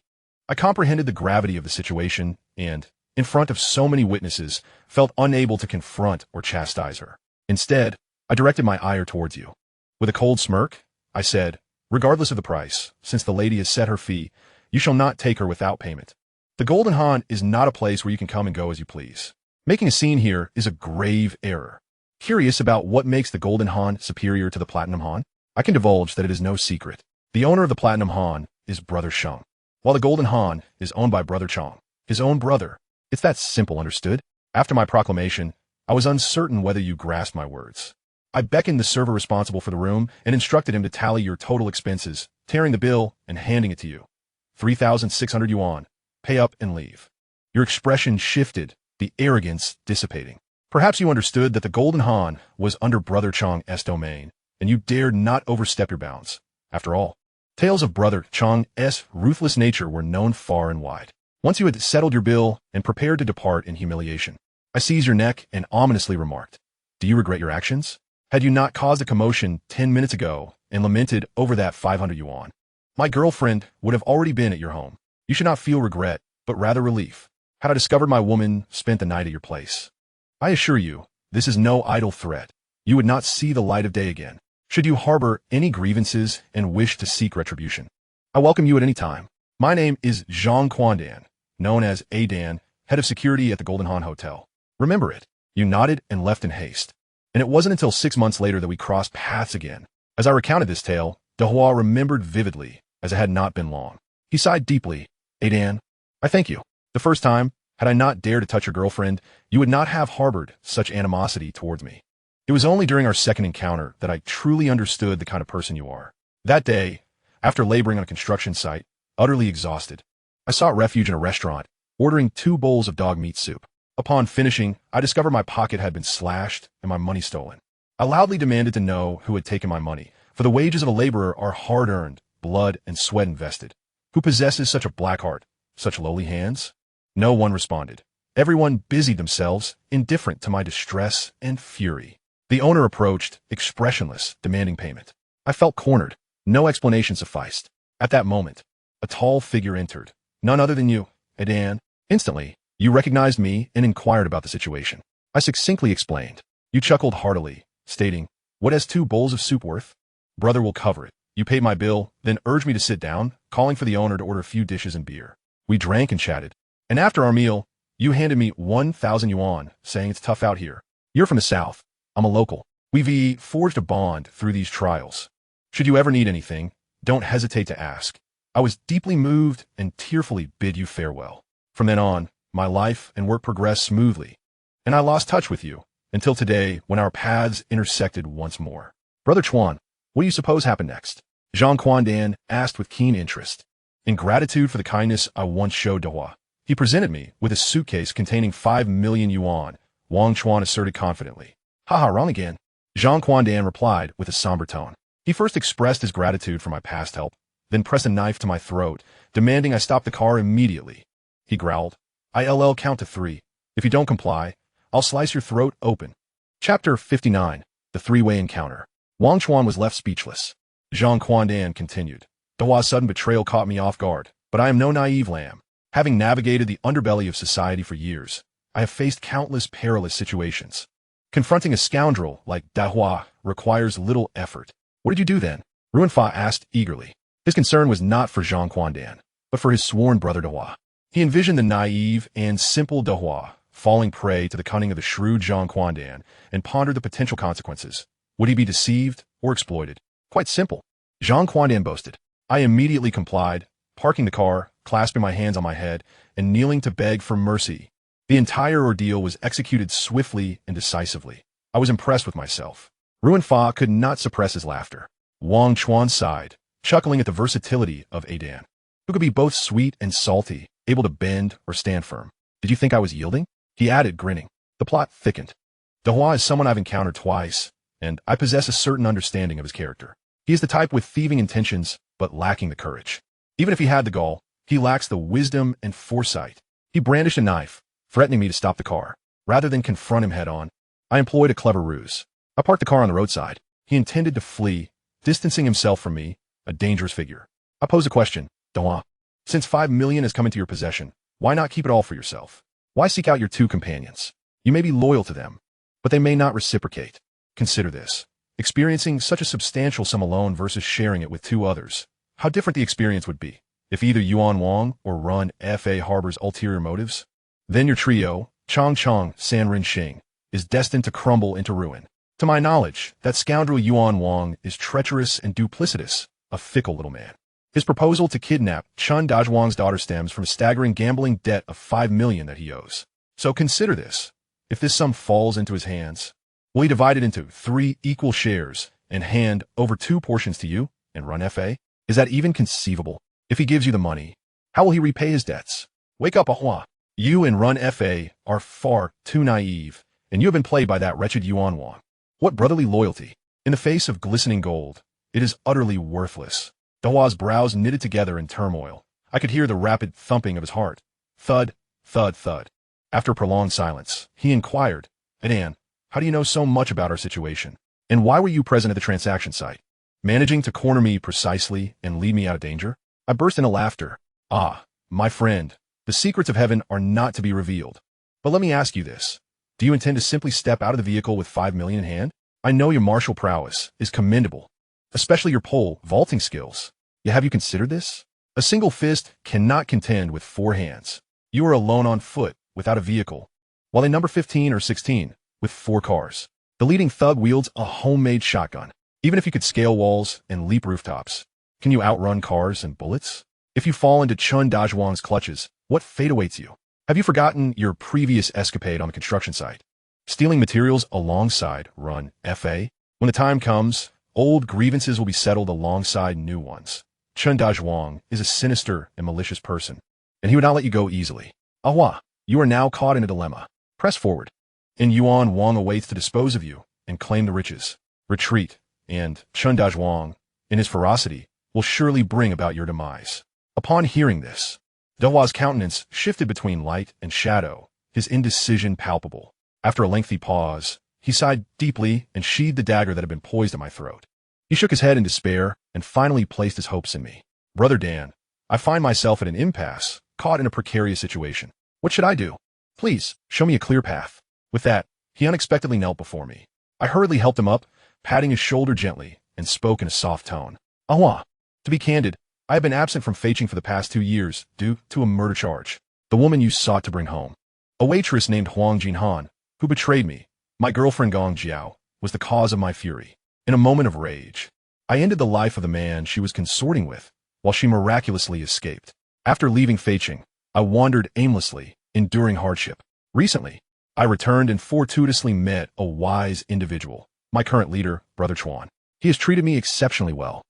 I comprehended the gravity of the situation and, in front of so many witnesses, felt unable to confront or chastise her. Instead, I directed my ire towards you. With a cold smirk, I said, regardless of the price, since the lady has set her fee, you shall not take her without payment. The Golden Han is not a place where you can come and go as you please. Making a scene here is a grave error. Curious about what makes the Golden Han superior to the Platinum Han? I can divulge that it is no secret. The owner of the Platinum Han is Brother Sheng, while the Golden Han is owned by Brother Chang, his own brother. It's that simple, understood? After my proclamation, I was uncertain whether you grasped my words. I beckoned the server responsible for the room and instructed him to tally your total expenses, tearing the bill and handing it to you. 3,600 yuan. Pay up and leave. Your expression shifted, the arrogance dissipating. Perhaps you understood that the Golden Han was under Brother Chang's domain, and you dared not overstep your bounds. After all, tales of Brother Chang's ruthless nature were known far and wide. Once you had settled your bill and prepared to depart in humiliation, I seized your neck and ominously remarked, "Do you regret your actions? Had you not caused a commotion 10 minutes ago and lamented over that 500 yuan, my girlfriend would have already been at your home. You should not feel regret, but rather relief. Had I discovered my woman spent the night at your place. I assure you, this is no idle threat. You would not see the light of day again. Should you harbor any grievances and wish to seek retribution, I welcome you at any time. My name is Zhang Quandan, known as Adan, head of security at the Golden Han Hotel. Remember it." You nodded and left in haste. And it wasn't until 6 months later that we crossed paths again. As I recounted this tale, Duozhi remembered vividly, as it had not been long. He sighed deeply. "Adan, I thank you. The first time, had I not dared to touch your girlfriend, you would not have harbored such animosity towards me. It was only during our second encounter that I truly understood the kind of person you are. That day, after laboring on a construction site, utterly exhausted, I sought refuge in a restaurant, ordering 2 bowls of dog meat soup. Upon finishing, I discovered my pocket had been slashed and my money stolen. I loudly demanded to know who had taken my money, for the wages of a laborer are hard-earned, blood and sweat invested. Who possesses such a black heart, such lowly hands? No one responded. Everyone busied themselves, indifferent to my distress and fury. The owner approached, expressionless, demanding payment. I felt cornered. No explanation sufficed. At that moment, a tall figure entered. "None other than you, Adan." Instantly, you recognized me and inquired about the situation. I succinctly explained. You chuckled heartily, stating, "What has 2 bowls of soup worth? Brother will cover it." You paid my bill, then urged me to sit down, calling for the owner to order a few dishes and beer. We drank and chatted. And after our meal, you handed me 1,000 yuan, saying it's tough out here. You're from the south. I'm a local. We've forged a bond through these trials. Should you ever need anything, don't hesitate to ask. I was deeply moved and tearfully bid you farewell. From then on, my life and work progressed smoothly, and I lost touch with you, until today when our paths intersected once more. Brother Chuan, what do you suppose happened next? Zhang Quandan asked with keen interest. In gratitude for the kindness I once showed Duozhi, he presented me with a suitcase containing 5 million yuan, Wang Chuan asserted confidently. "Haha, wrong again," Zhang Quandan replied with a somber tone. He first expressed his gratitude for my past help, then pressed a knife to my throat, demanding I stop the car immediately. He growled, "I'll count to 3. If you don't comply, I'll slice your throat open." Chapter 59, The Three-Way Encounter. Wang Chuan was left speechless. Zhang Quandan continued. "Duozhi's sudden betrayal caught me off guard, but I am no naive lamb. Having navigated the underbelly of society for years, I have faced countless perilous situations. Confronting a scoundrel like Duozhi requires little effort." "What did you do then?" Ruanfa asked eagerly. His concern was not for Zhang Quandan, but for his sworn brother Duozhi. He envisioned the naive and simple Duozhi falling prey to the cunning of the shrewd Zhang Quandan and pondered the potential consequences. Would he be deceived or exploited? Quite simple. Zhang Quandan boasted. I immediately complied, parking the car, clasping my hands on my head, and kneeling to beg for mercy. The entire ordeal was executed swiftly and decisively. I was impressed with myself. Ruanfa could not suppress his laughter. Wang Chuan sighed, chuckling at the versatility of Adan, who could be both sweet and salty, able to bend or stand firm. "Did you think I was yielding?" he added, grinning. The plot thickened. Duozhi is someone I've encountered twice, and I possess a certain understanding of his character. He is the type with thieving intentions, but lacking the courage. Even if he had the gall, he lacks the wisdom and foresight. He brandished a knife, threatening me to stop the car. Rather than confront him head-on, I employed a clever ruse. I parked the car on the roadside. He intended to flee, distancing himself from me, a dangerous figure. I posed a question, Duozhi. Since 5 million has come into your possession, why not keep it all for yourself? Why seek out your 2 companions? You may be loyal to them, but they may not reciprocate. Consider this. Experiencing such a substantial sum alone versus sharing it with 2 others. How different the experience would be if either Yuan Wang or Run Fa harbors ulterior motives. Then your trio, Chun Xang, San Rin Xing, is destined to crumble into ruin. To my knowledge, that scoundrel Yuan Wang is treacherous and duplicitous, a fickle little man. His proposal to kidnap Chun Dajuang's daughter stems from a staggering gambling debt of 5 million that he owes. So consider this. If this sum falls into his hands, will he divide it into 3 equal shares and hand over 2 portions to you and Run Fa? Is that even conceivable? If he gives you the money, how will he repay his debts? Wake up, Ahua. You and Run Fa are far too naive, and you have been played by that wretched Yuan Wang. What brotherly loyalty! In the face of glistening gold, it is utterly worthless. Duozhi's brows knitted together in turmoil. I could hear the rapid thumping of his heart. Thud, thud, thud. After a prolonged silence, he inquired, Adan, how do you know so much about our situation? And why were you present at the transaction site? Managing to corner me precisely and lead me out of danger? I burst into laughter. Ah, my friend, the secrets of heaven are not to be revealed. But let me ask you this. Do you intend to simply step out of the vehicle with 5 million in hand? I know your martial prowess is commendable, especially your pole vaulting skills. Yet have you considered this? A single fist cannot contend with 4 hands. You are alone on foot, without a vehicle, while a number 15 or 16, with 4 cars. The leading thug wields a homemade shotgun. Even if you could scale walls and leap rooftops, can you outrun cars and bullets? If you fall into Chun Dajuang's clutches, what fate awaits you? Have you forgotten your previous escapade on the construction site? Stealing materials alongside Run Fa? When the time comes, old grievances will be settled alongside new ones. Chun Dajuang is a sinister and malicious person, and he would not let you go easily. Ahua, you are now caught in a dilemma. Press forward, and Yuan Wang awaits to dispose of you and claim the riches. Retreat, and Chun Dajuang, in his ferocity, will surely bring about your demise. Upon hearing this, Duozhi's countenance shifted between light and shadow, his indecision palpable. After a lengthy pause, he sighed deeply and sheathed the dagger that had been poised at my throat. He shook his head in despair and finally placed his hopes in me. Brother Dan, I find myself at an impasse, caught in a precarious situation. What should I do? Please, show me a clear path. With that, he unexpectedly knelt before me. I hurriedly helped him up, patting his shoulder gently, and spoke in a soft tone. Ahua, to be candid, I have been absent from Feiching for the past 2 years due to a murder charge. The woman you sought to bring home, a waitress named Huang Jinhan, who betrayed me, my girlfriend Gong Jiao, was the cause of my fury. In a moment of rage, I ended the life of the man she was consorting with, while she miraculously escaped. After leaving Feiching, I wandered aimlessly, enduring hardship. Recently, I returned and fortuitously met a wise individual, my current leader, Brother Chuan. He has treated me exceptionally well.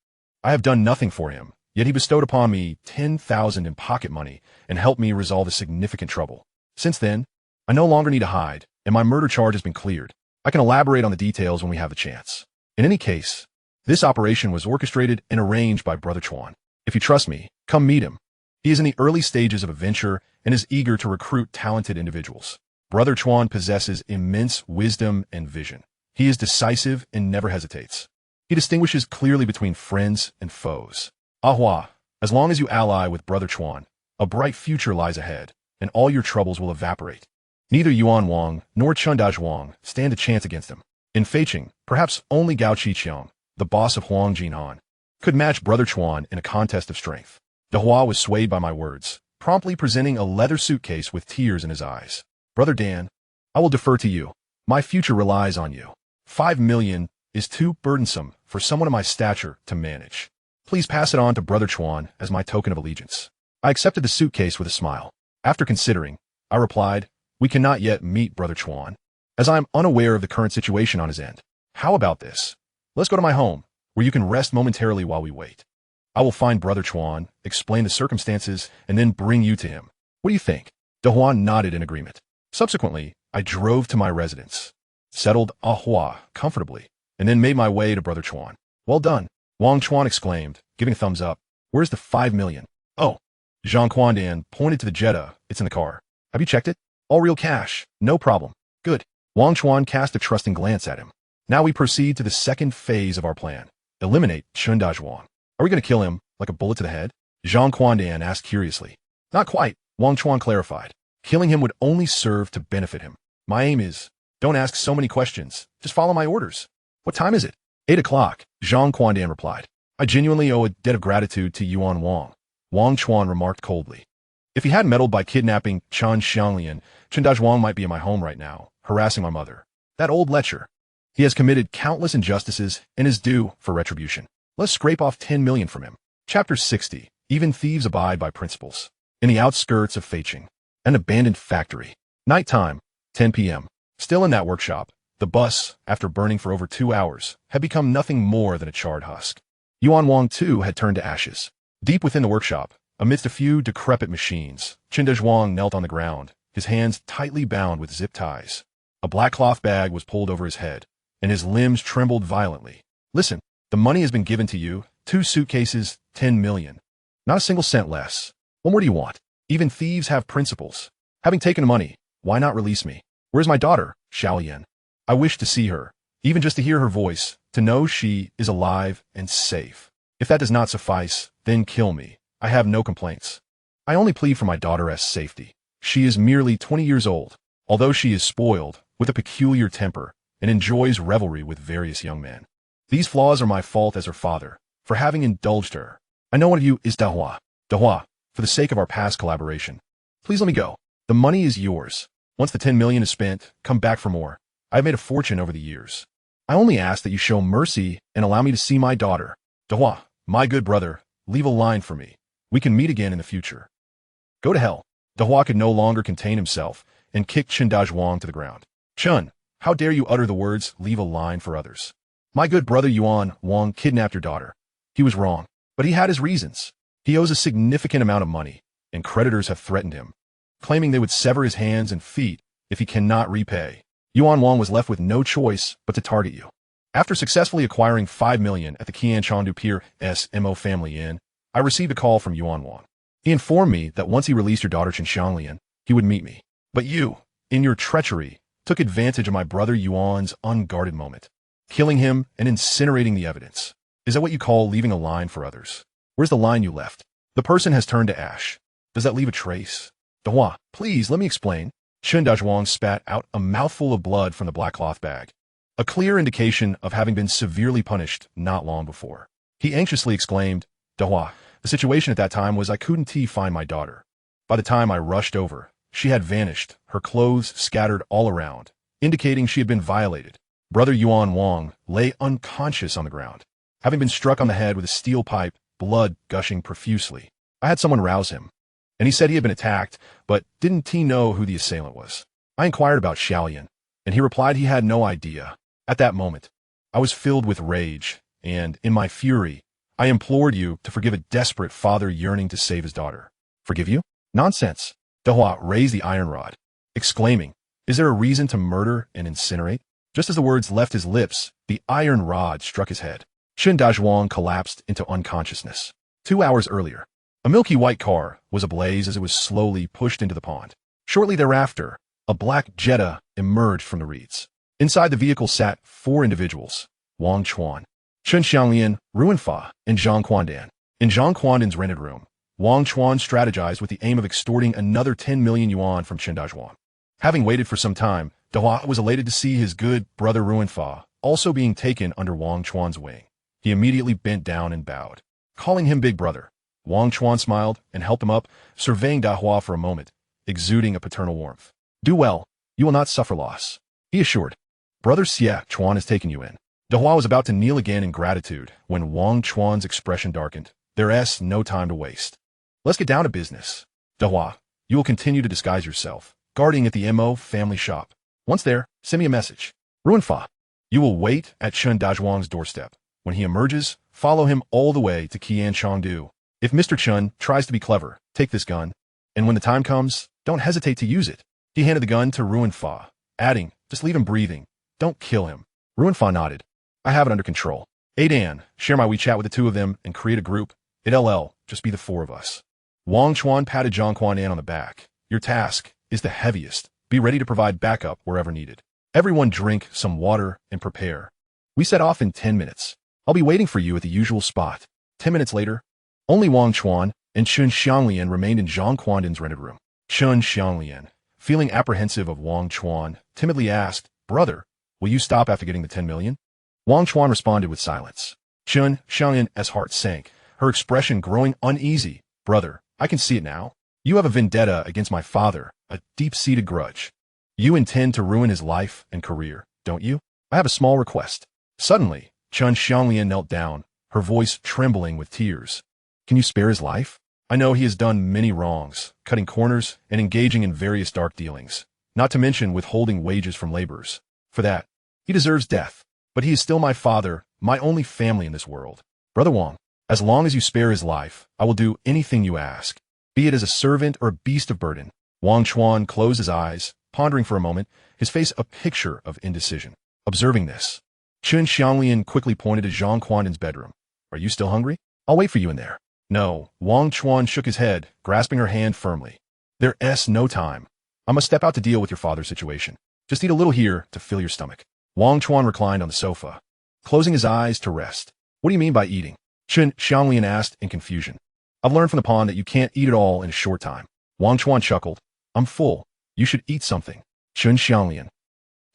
I have done nothing for him, yet he bestowed upon me 10,000 in pocket money and helped me resolve a significant trouble. Since then, I no longer need to hide, and my murder charge has been cleared. I can elaborate on the details when we have the chance. In any case, this operation was orchestrated and arranged by Brother Chuan. If you trust me, come meet him. He is in the early stages of a venture and is eager to recruit talented individuals. Brother Chuan possesses immense wisdom and vision. He is decisive and never hesitates. He distinguishes clearly between friends and foes. Ahua, as long as you ally with Brother Chuan, a bright future lies ahead, and all your troubles will evaporate. Neither Yuan Wang nor Chun Dajuang stand a chance against him. In Feiching, perhaps only Gao Qiqiang, the boss of Huang Jinhan, could match Brother Chuan in a contest of strength. Duozhi was swayed by my words, promptly presenting a leather suitcase with tears in his eyes. Brother Dan, I will defer to you. My future relies on you. 5 million is too burdensome for someone of my stature to manage. Please pass it on to Brother Chuan as my token of allegiance. I accepted the suitcase with a smile. After considering, I replied, we cannot yet meet Brother Chuan, as I am unaware of the current situation on his end. How about this? Let's go to my home, where you can rest momentarily while we wait. I will find Brother Chuan, explain the circumstances, and then bring you to him. What do you think? Duozhi nodded in agreement. Subsequently, I drove to my residence, settled Ahua comfortably, and then made my way to Brother Chuan. Well done, Wang Chuan exclaimed, giving a thumbs up. Where's the 5 million? Oh, Zhang Quandan pointed to the Jetta. It's in the car. Have you checked it? All real cash. No problem. Good. Wang Chuan cast a trusting glance at him. Now we proceed to the second phase of our plan. Eliminate Chun Xang. Are we going to kill him like a bullet to the head? Zhang Quandan asked curiously. Not quite, Wang Chuan clarified. Killing him would only serve to benefit him. My aim is, don't ask so many questions. Just follow my orders. What time is it? 8 o'clock, Zhang Quandan replied. I genuinely owe a debt of gratitude to Yuan Wang, Wang Chuan remarked coldly. If he hadn't meddled by kidnapping Chun Xang, Chun Xang might be in my home right now, harassing my mother. That old lecher. He has committed countless injustices and is due for retribution. Let's scrape off 10 million from him. Chapter 60. Even thieves abide by principles. In the outskirts of Feiching, an abandoned factory. Nighttime, 10 p.m. Still in that workshop, the bus, after burning for over 2 hours, had become nothing more than a charred husk. Yuan Wang, too, had turned to ashes. Deep within the workshop, amidst a few decrepit machines, Chun Xang knelt on the ground, his hands tightly bound with zip ties. A black cloth bag was pulled over his head, and his limbs trembled violently. Listen, the money has been given to you, 2 suitcases, 10 million. Not a single cent less. What more do you want? Even thieves have principles. Having taken the money, why not release me? Where's my daughter, Xiaoyan? I wish to see her, even just to hear her voice, to know she is alive and safe. If that does not suffice, then kill me. I have no complaints. I only plead for my daughter's safety. She is merely 20 years old, although she is spoiled, with a peculiar temper, and enjoys revelry with various young men. These flaws are my fault as her father, for having indulged her. I know one of you is Duozhi. Duozhi, for the sake of our past collaboration, please let me go. The money is yours. Once the 10 million is spent, come back for more. I have made a fortune over the years. I only ask that you show mercy and allow me to see my daughter. Duozhi, my good brother, leave a line for me. We can meet again in the future. Go to hell. Duozhi could no longer contain himself and kicked Chun Xang to the ground. Chun, how dare you utter the words, leave a line for others? My good brother Yuan Wang kidnapped your daughter. He was wrong, but he had his reasons. He owes a significant amount of money, and creditors have threatened him, claiming they would sever his hands and feet if he cannot repay. Yuan Wang was left with no choice but to target you. After successfully acquiring 5 million at the Qianchangdu Pier SMO Family Inn, I received a call from Yuan Wang. He informed me that once he released your daughter Chun Xang, he would meet me. But you, in your treachery, took advantage of my brother Yuan's unguarded moment, killing him and incinerating the evidence. Is that what you call leaving a line for others? Where's the line you left? The person has turned to ash. Does that leave a trace? Duozhi, please let me explain. Chun Xang spat out a mouthful of blood from the black cloth bag, a clear indication of having been severely punished not long before. He anxiously exclaimed, Duozhi, the situation at that time was I couldn't find my daughter. By the time I rushed over, she had vanished, her clothes scattered all around, indicating she had been violated. Brother Yuan Wang lay unconscious on the ground, having been struck on the head with a steel pipe, blood gushing profusely. I had someone rouse him, and he said he had been attacked, but didn't he know who the assailant was? I inquired about Xiaoyan, and he replied he had no idea. At that moment, I was filled with rage, and, in my fury, I implored you to forgive a desperate father yearning to save his daughter. Forgive you? Nonsense. Duozhi raised the iron rod, exclaiming, Is there a reason to murder and incinerate? Just as the words left his lips, the iron rod struck his head. Chun Xang collapsed into unconsciousness. 2 hours earlier, a milky white car was ablaze as it was slowly pushed into the pond. Shortly thereafter, a black Jetta emerged from the reeds. Inside the vehicle sat 4 individuals, Wang Chuan, Chun Xang, Ruanfa, and Zhang Quandan. In Zhang Quandan's rented room, Wang Chuan strategized with the aim of extorting another 10 million yuan from Chun Xang. Having waited for some time, Duozhi was elated to see his good brother Ruanfa also being taken under Wang Chuan's wing. He immediately bent down and bowed. Calling him big brother, Wang Chuan smiled and helped him up, surveying Duozhi for a moment, exuding a paternal warmth. Do well, you will not suffer loss, he assured. Brother Xie Chuan has taken you in. Duozhi was about to kneel again in gratitude when Wang Chuan's expression darkened. There's no time to waste. Let's get down to business. Duozhi, you will continue to disguise yourself, guarding at the MO family shop. Once there, send me a message. Ruanfa, you will wait at Chun Xang's doorstep. When he emerges, follow him all the way to Qianchangdu. If Mr. Chun tries to be clever, take this gun, and when the time comes, don't hesitate to use it. He handed the gun to Ruanfa, adding, just leave him breathing. Don't kill him. Ruanfa nodded. I have it under control. Hey Dan, share my WeChat with the two of them and create a group. It'll just be the four of us. Wang Chuan patted Zhang Quan on the back. Your task is the heaviest. Be ready to provide backup wherever needed. Everyone drink some water and prepare. We set off in 10 minutes. I'll be waiting for you at the usual spot. 10 minutes later, only Wang Chuan and Chun Xang remained in Zhang Quan's rented room. Chun Xang, feeling apprehensive of Wang Chuan, timidly asked, Brother, will you stop after getting the 10 million? Wang Chuan responded with silence. Chun Xang's heart sank, her expression growing uneasy. Brother, I can see it now. You have a vendetta against my father, a deep-seated grudge. You intend to ruin his life and career, don't you? I have a small request. Suddenly, Chun Xang knelt down, her voice trembling with tears. Can you spare his life? I know he has done many wrongs, cutting corners and engaging in various dark dealings, not to mention withholding wages from laborers. For that, he deserves death. But he is still my father, my only family in this world. Brother Wang, as long as you spare his life, I will do anything you ask, be it as a servant or a beast of burden. Wang Chuan closed his eyes, pondering for a moment, his face a picture of indecision. Observing this, Chun Xang quickly pointed to Zhang Quan's bedroom. Are you still hungry? I'll wait for you in there. No, Wang Chuan shook his head, grasping her hand firmly. There's no time. I must step out to deal with your father's situation. Just eat a little here to fill your stomach. Wang Chuan reclined on the sofa, closing his eyes to rest. What do you mean by eating? Chun Xang asked in confusion. I've learned from the pawn that you can't eat it all in a short time. Wang Chuan chuckled. I'm full. You should eat something. Chun Xang.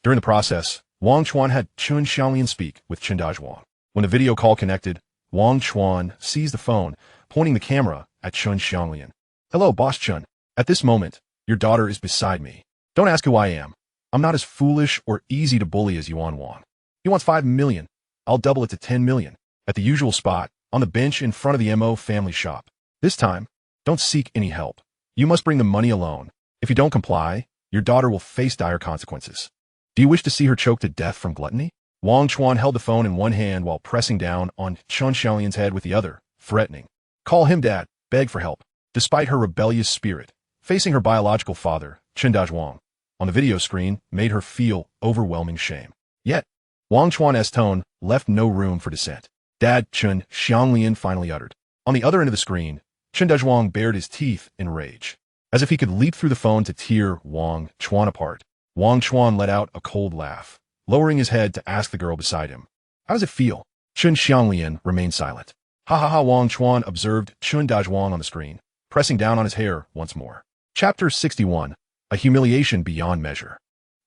During the process, Wang Chuan had Chun Xang speak with Chun Duozhi. When the video call connected, Wang Chuan seized the phone, pointing the camera at Chun Xang. Hello, Boss Chun. At this moment, your daughter is beside me. Don't ask who I am. I'm not as foolish or easy to bully as Yuan Wang. He wants 5 million. I'll double it to 10 million. At the usual spot, on the bench in front of the MO family shop. This time, don't seek any help. You must bring the money alone. If you don't comply, your daughter will face dire consequences. Do you wish to see her choked to death from gluttony? Wang Chuan held the phone in one hand while pressing down on Chun Xang's head with the other, threatening. Call him dad, beg for help. Despite her rebellious spirit, facing her biological father, Chun Duozhi, on the video screen made her feel overwhelming shame. Yet, Wang Chuan's tone left no room for dissent. Dad, Chun Xang finally uttered. On the other end of the screen, Chun Duozhi bared his teeth in rage. As if he could leap through the phone to tear Wang Chuan apart, Wang Chuan let out a cold laugh, lowering his head to ask the girl beside him. How does it feel? Chun Xang remained silent. Ha ha ha, Wang Chuan observed Chun Duozhi on the screen, pressing down on his hair once more. Chapter 61. A humiliation beyond measure.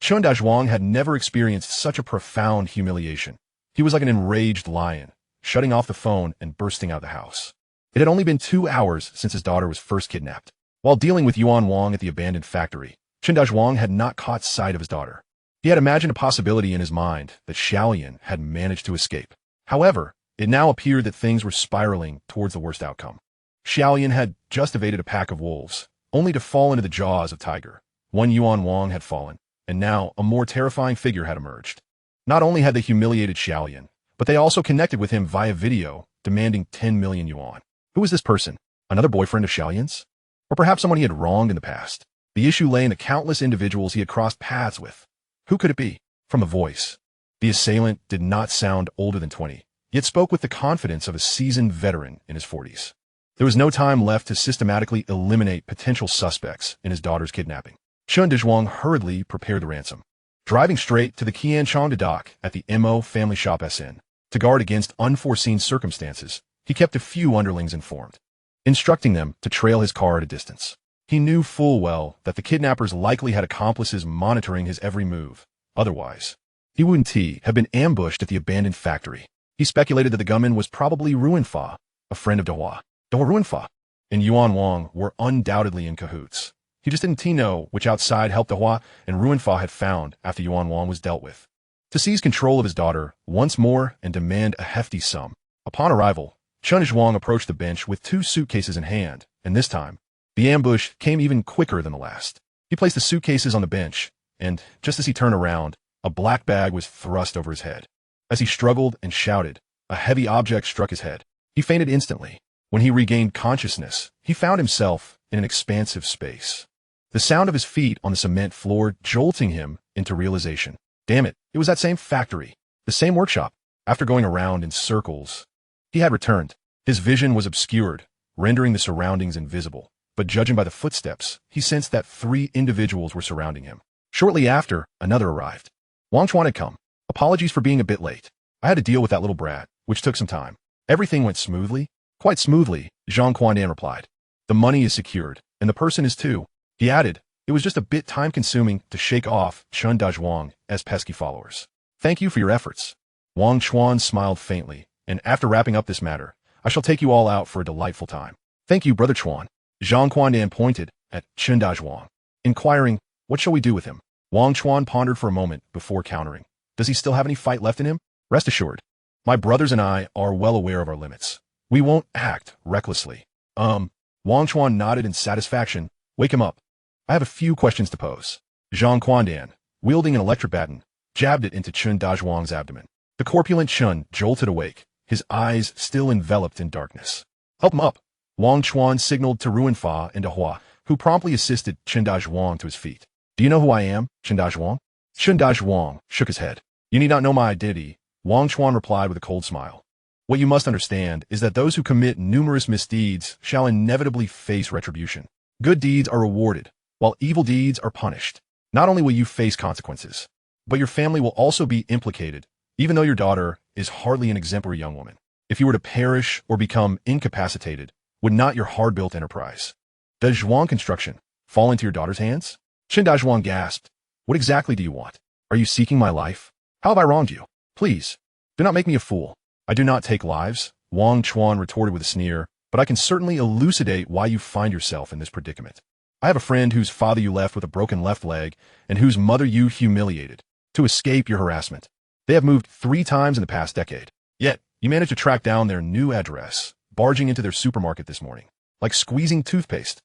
Chun Duozhi had never experienced such a profound humiliation. He was like an enraged lion, shutting off the phone and bursting out of the house. It had only been 2 hours since his daughter was first kidnapped. While dealing with Yuan Wang at the abandoned factory, Chun Duozhi had not caught sight of his daughter. He had imagined a possibility in his mind that Xiaolian had managed to escape. However, it now appeared that things were spiraling towards the worst outcome. Xiaolian had just evaded a pack of wolves, only to fall into the jaws of tiger. One Yuan Wang had fallen, and now a more terrifying figure had emerged. Not only had they humiliated Xiaolian, but they also connected with him via video, demanding 10 million yuan. Who was this person? Another boyfriend of Xiaolian's? Or perhaps someone he had wronged in the past? The issue lay in the countless individuals he had crossed paths with. Who could it be? From the voice, the assailant did not sound older than 20, yet spoke with the confidence of a seasoned veteran in his 40s. There was no time left to systematically eliminate potential suspects in his daughter's kidnapping. Chun Duozhi hurriedly prepared the ransom, driving straight to the Qianchong dock at the MO family shop SN. To guard against unforeseen circumstances, he kept a few underlings informed, instructing them to trail his car at a distance. He knew full well that the kidnappers likely had accomplices monitoring his every move. Otherwise, he wouldn't have been ambushed at the abandoned factory. He speculated that the gunman was probably Ruinfa, a friend of Duozhi. Ruinfa and Yuan Wang were undoubtedly in cahoots. He just didn't know which outside help Duozhi and Ruinfa had found after Yuan Wang was dealt with. To seize control of his daughter once more and demand a hefty sum. Upon arrival, Chun Duozhi approached the bench with 2 suitcases in hand, and this time, the ambush came even quicker than the last. He placed the suitcases on the bench, and just as he turned around, a black bag was thrust over his head. As he struggled and shouted, a heavy object struck his head. He fainted instantly. When he regained consciousness, he found himself in an expansive space. The sound of his feet on the cement floor jolting him into realization. Damn it, it was that same factory, the same workshop. After going around in circles, he had returned. His vision was obscured, rendering the surroundings invisible. But judging by the footsteps, he sensed that 3 individuals were surrounding him. Shortly after, another arrived. Wang Chuan had come. Apologies for being a bit late. I had to deal with that little brat, which took some time. Everything went smoothly? Quite smoothly, Zhang Quandan replied. The money is secured, and the person is too. He added, it was just a bit time-consuming to shake off Chun Xang as pesky followers. Thank you for your efforts. Wang Chuan smiled faintly, and after wrapping up this matter, I shall take you all out for a delightful time. Thank you, Brother Chuan. Zhang Quandan pointed at Chun Xang, inquiring, what shall we do with him? Wang Chuan pondered for a moment before countering. Does he still have any fight left in him? Rest assured, my brothers and I are well aware of our limits. We won't act recklessly. Wang Chuan nodded in satisfaction. Wake him up. I have a few questions to pose. Zhang Quandan, wielding an electric baton, jabbed it into Chun Xang's abdomen. The corpulent Chun jolted awake, his eyes still enveloped in darkness. Help him up. Wang Chuan signaled to Ruinfa and Dahua, who promptly assisted Chun Xang to his feet. Do you know who I am, Chun Xang? Chun Xang shook his head. You need not know my identity, Wang Chuan replied with a cold smile. What you must understand is that those who commit numerous misdeeds shall inevitably face retribution. Good deeds are rewarded, while evil deeds are punished. Not only will you face consequences, but your family will also be implicated, even though your daughter is hardly an exemplary young woman. If you were to perish or become incapacitated, would not your hard-built enterprise, the Zhuang construction, fall into your daughter's hands? Chun Xang gasped. What exactly do you want? Are you seeking my life? How have I wronged you? Please, do not make me a fool. I do not take lives, Wang Chuan retorted with a sneer, but I can certainly elucidate why you find yourself in this predicament. I have a friend whose father you left with a broken left leg and whose mother you humiliated to escape your harassment. They have moved 3 times in the past decade. Yet, you managed to track down their new address, barging into their supermarket this morning, like squeezing toothpaste.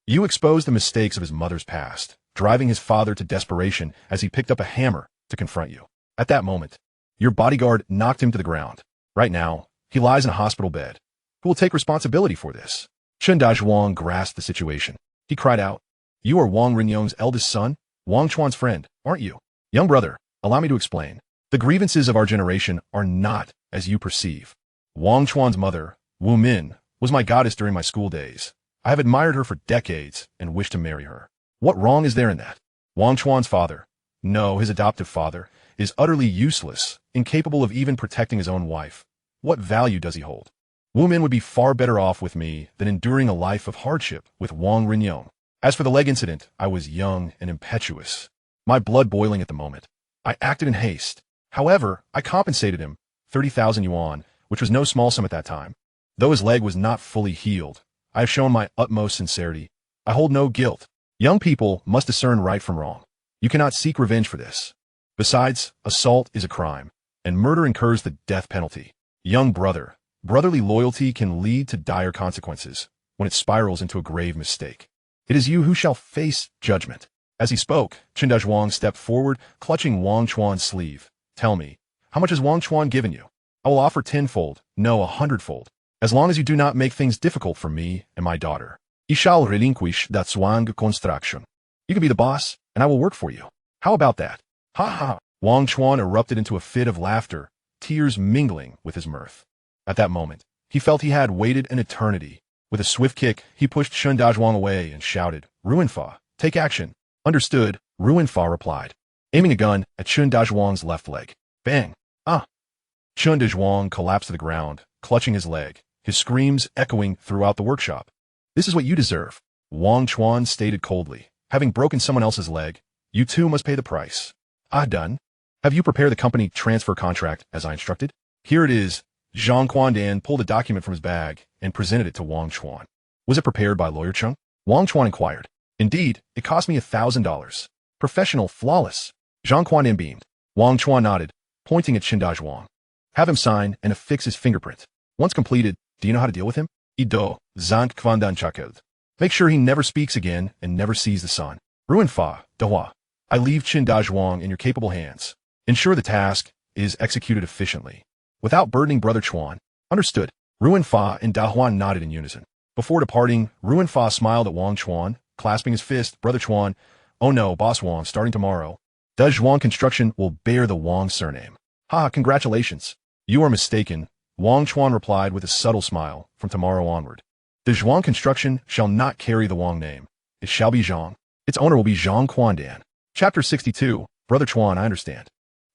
You exposed the mistakes of his mother's past, driving his father to desperation as he picked up a hammer to confront you. At that moment, your bodyguard knocked him to the ground. Right now, he lies in a hospital bed. Who will take responsibility for this? Chun Xang grasped the situation. He cried out, You are Wang Rinyong's eldest son, Wang Chuan's friend, aren't you? Young brother, allow me to explain. The grievances of our generation are not as you perceive. Wang Chuan's mother, Wu Min, was my goddess during my school days. I have admired her for decades and wished to marry her. What wrong is there in that? Wang Chuan's father, no, his adoptive father, is utterly useless, incapable of even protecting his own wife. What value does he hold? Wu Min would be far better off with me than enduring a life of hardship with Wang Rinyong. As for the leg incident, I was young and impetuous, my blood boiling at the moment. I acted in haste. However, I compensated him, 30,000 yuan, which was no small sum at that time. Though his leg was not fully healed, I have shown my utmost sincerity. I hold no guilt. Young people must discern right from wrong. You cannot seek revenge for this. Besides, assault is a crime, and murder incurs the death penalty. Young brother, brotherly loyalty can lead to dire consequences when it spirals into a grave mistake. It is you who shall face judgment. As he spoke, Chun Xang stepped forward, clutching Wang Chuan's sleeve. Tell me, how much has Wang Chuan given you? I will offer 10-fold, no 100-fold, as long as you do not make things difficult for me and my daughter. You shall relinquish that Zhuang construction. You can be the boss, and I will work for you. How about that? Ha ha! Wang Chuan erupted into a fit of laughter, tears mingling with his mirth. At that moment, he felt he had waited an eternity. With a swift kick, he pushed Chun Xang away and shouted, Ruinfa, take action. Understood, Ruinfa replied, aiming a gun at Chun Xang's left leg. Bang! Ah! Chun Xang collapsed to the ground, clutching his leg, his screams echoing throughout the workshop. This is what you deserve, Wang Chuan stated coldly. Having broken someone else's leg, you too must pay the price. Ah, done. Have you prepared the company transfer contract as I instructed? Here it is. Zhang Quandan pulled a document from his bag and presented it to Wang Chuan. Was it prepared by Lawyer Chung? Wang Chuan inquired. Indeed, it cost me $1,000. Professional, flawless. Zhang Quandan beamed. Wang Chuan nodded, pointing at Chun Xang. Have him sign and affix his fingerprint. Once completed, do you know how to deal with him? Ido, Zhang Quandan chuckled. Make sure he never speaks again and never sees the sun. Ruinfa, Dahua. I leave Chun Xang in your capable hands. Ensure the task is executed efficiently, without burdening Brother Chuan. Understood. Ruinfa and Dahua nodded in unison. Before departing, Ruinfa smiled at Wang Chuan, clasping his fist. Brother Chuan, oh no, Boss Wang, starting tomorrow, the Zhuang construction will bear the Wang surname. Ha, congratulations. You are mistaken, Wang Chuan replied with a subtle smile. From tomorrow onward, the Zhuang construction shall not carry the Wang name. It shall be Zhang. Its owner will be Zhang Quandan. Chapter 62. Brother Chuan, I understand.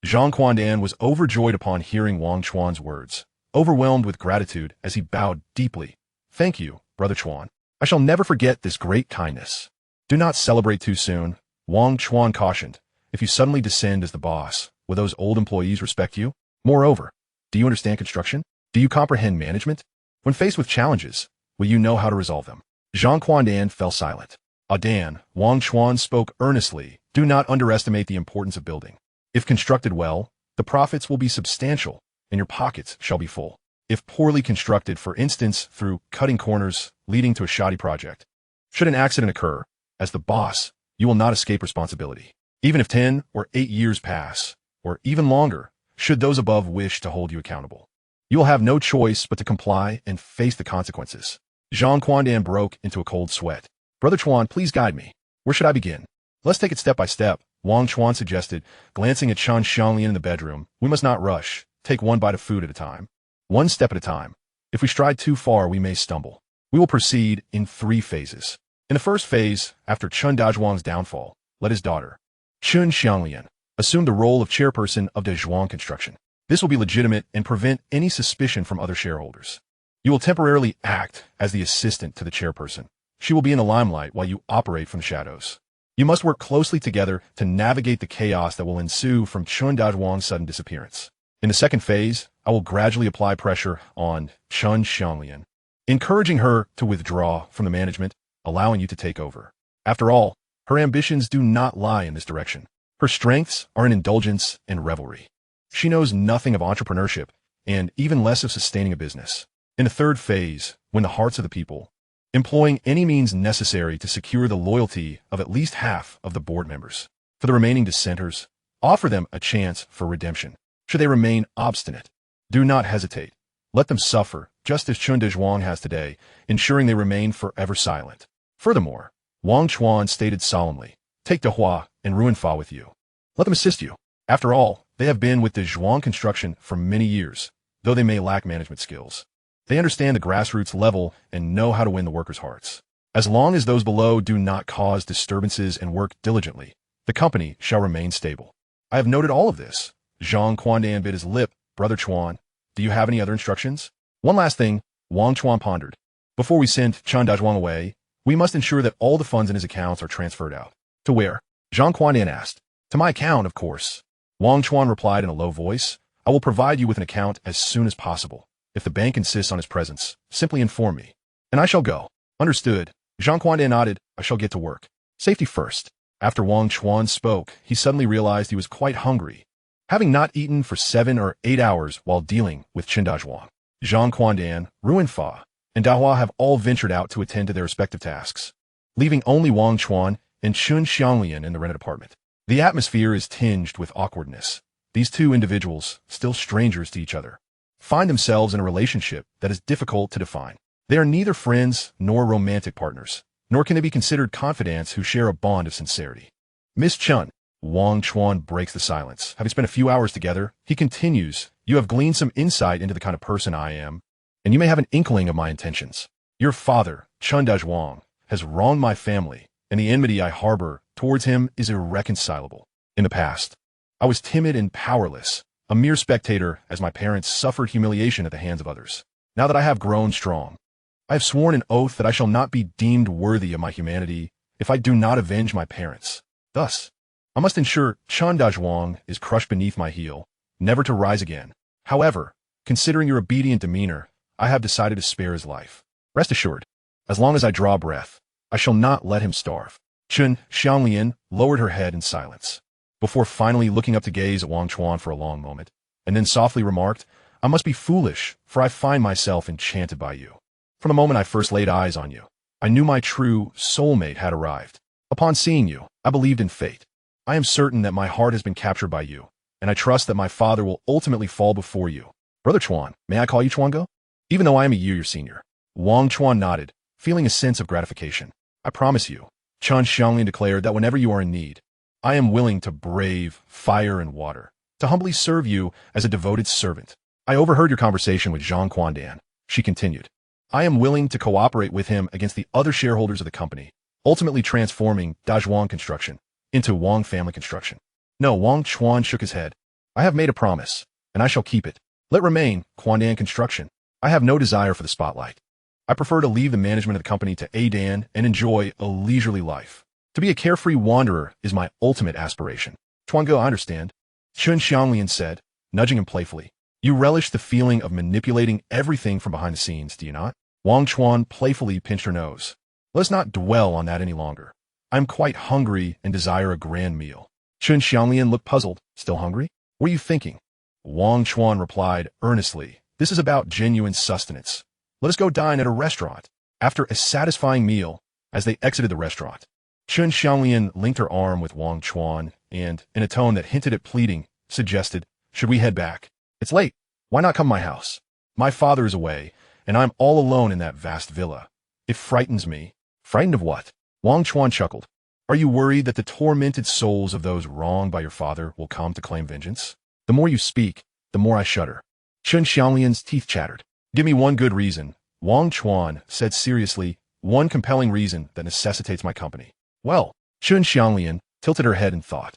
Zhang Quandan was overjoyed upon hearing Wang Chuan's words, overwhelmed with gratitude as he bowed deeply. Thank you, Brother Chuan. I shall never forget this great kindness. Do not celebrate too soon, Wang Chuan cautioned. If you suddenly descend as the boss, will those old employees respect you? Moreover, do you understand construction? Do you comprehend management? When faced with challenges, will you know how to resolve them? Zhang Quandan fell silent. Dan, Wang Chuan spoke earnestly. Do not underestimate the importance of building. If constructed well, the profits will be substantial, and your pockets shall be full. If poorly constructed, for instance, through cutting corners, leading to a shoddy project, should an accident occur, as the boss, you will not escape responsibility. Even if 10 or 8 years pass, or even longer, should those above wish to hold you accountable, you will have no choice but to comply and face the consequences. Zhang Quandan broke into a cold sweat. Brother Chuan, please guide me. Where should I begin? Let's take it step by step, Wang Chuan suggested, glancing at Chun Xang in the bedroom. We must not rush. Take one bite of food at a time. One step at a time. If we stride too far, we may stumble. We will proceed in 3 phases. In the first phase, after Chun Dazhuang's downfall, let his daughter, Chun Xang, assume the role of chairperson of the Zhuang construction. This will be legitimate and prevent any suspicion from other shareholders. You will temporarily act as the assistant to the chairperson. She will be in the limelight while you operate from the shadows. You must work closely together to navigate the chaos that will ensue from Chun Dazhuang's sudden disappearance. In the second phase, I will gradually apply pressure on Chun Xang, encouraging her to withdraw from the management, allowing you to take over. After all, her ambitions do not lie in this direction. Her strengths are in indulgence and revelry. She knows nothing of entrepreneurship, and even less of sustaining a business. In the third phase, win the hearts of the people, employing any means necessary to secure the loyalty of at least half of the board members. For the remaining dissenters, offer them a chance for redemption. Should they remain obstinate, do not hesitate. Let them suffer, just as Chun Dazhuang has today, ensuring they remain forever silent. Furthermore, Wang Chuan stated solemnly, take Duozhi and Ruinfa with you. Let them assist you. After all, they have been with the Zhuang construction for many years, though they may lack management skills. They understand the grassroots level and know how to win the workers' hearts. As long as those below do not cause disturbances and work diligently, the company shall remain stable. I have noted all of this. Zhang Quandan bit his lip. Brother Chuan, do you have any other instructions? One last thing, Wang Chuan pondered. Before we send Chun Dazhuang away, we must ensure that all the funds in his accounts are transferred out. To where? Zhang Quandan asked. To my account, of course. Wang Chuan replied in a low voice. I will provide you with an account as soon as possible. If the bank insists on his presence, simply inform me. And I shall go. Understood. Zhang Quandan nodded. I shall get to work. Safety first. After Wang Chuan spoke, he suddenly realized he was quite hungry, having not eaten for 7 or 8 hours while dealing with Chun Dazhuang. Zhang Quandan, Ruinfa, and Duozhi have all ventured out to attend to their respective tasks, leaving only Wang Chuan and Chun Xang in the rented apartment. The atmosphere is tinged with awkwardness. These two individuals, still strangers to each other, find themselves in a relationship that is difficult to define. They are neither friends nor romantic partners, nor can they be considered confidants who share a bond of sincerity. Miss Chun, Wang Chuan breaks the silence. Having spent a few hours together, he continues, you have gleaned some insight into the kind of person I am, and you may have an inkling of my intentions. Your father, Chun Dazhuang, has wronged my family, and the enmity I harbor towards him is irreconcilable. In the past, I was timid and powerless, a mere spectator as my parents suffered humiliation at the hands of others. Now that I have grown strong, I have sworn an oath that I shall not be deemed worthy of my humanity if I do not avenge my parents. Thus, I must ensure Chun Dazhuang is crushed beneath my heel, never to rise again. However, considering your obedient demeanor, I have decided to spare his life. Rest assured, as long as I draw breath, I shall not let him starve. Chun Xang lowered her head in silence, before finally looking up to gaze at Wang Chuan for a long moment, and then softly remarked, I must be foolish, for I find myself enchanted by you. From the moment I first laid eyes on you, I knew my true soulmate had arrived. Upon seeing you, I believed in fate. I am certain that my heart has been captured by you, and I trust that my father will ultimately fall before you. Brother Chuan, may I call you Chuango? Even though I am a year your senior. Wang Chuan nodded, feeling a sense of gratification. I promise you, Chun Xang declared, that whenever you are in need, I am willing to brave fire and water, to humbly serve you as a devoted servant. I overheard your conversation with Zhang Quandan, she continued. I am willing to cooperate with him against the other shareholders of the company, ultimately transforming Dazhuang Construction into Wang Family Construction. No, Wang Chuan shook his head. I have made a promise, and I shall keep it. Let remain Quandan Construction. I have no desire for the spotlight. I prefer to leave the management of the company to Adan and enjoy a leisurely life. To be a carefree wanderer is my ultimate aspiration. Chuango, I understand, Chun Xang said, nudging him playfully. You relish the feeling of manipulating everything from behind the scenes, do you not? Wang Chuan playfully pinched her nose. Let's not dwell on that any longer. I'm quite hungry and desire a grand meal. Chun Xang looked puzzled. Still hungry? What are you thinking? Wang Chuan replied earnestly. This is about genuine sustenance. Let us go dine at a restaurant. After a satisfying meal, as they exited the restaurant, Chun Xang linked her arm with Wang Chuan and, in a tone that hinted at pleading, suggested, should we head back? It's late. Why not come to my house? My father is away, and I'm all alone in that vast villa. It frightens me. Frightened of what? Wang Chuan chuckled. Are you worried that the tormented souls of those wronged by your father will come to claim vengeance? The more you speak, the more I shudder. Chun Xianglian's teeth chattered. Give me one good reason, Wang Chuan said seriously, one compelling reason that necessitates my company. Well, Chun Xianglian tilted her head in thought.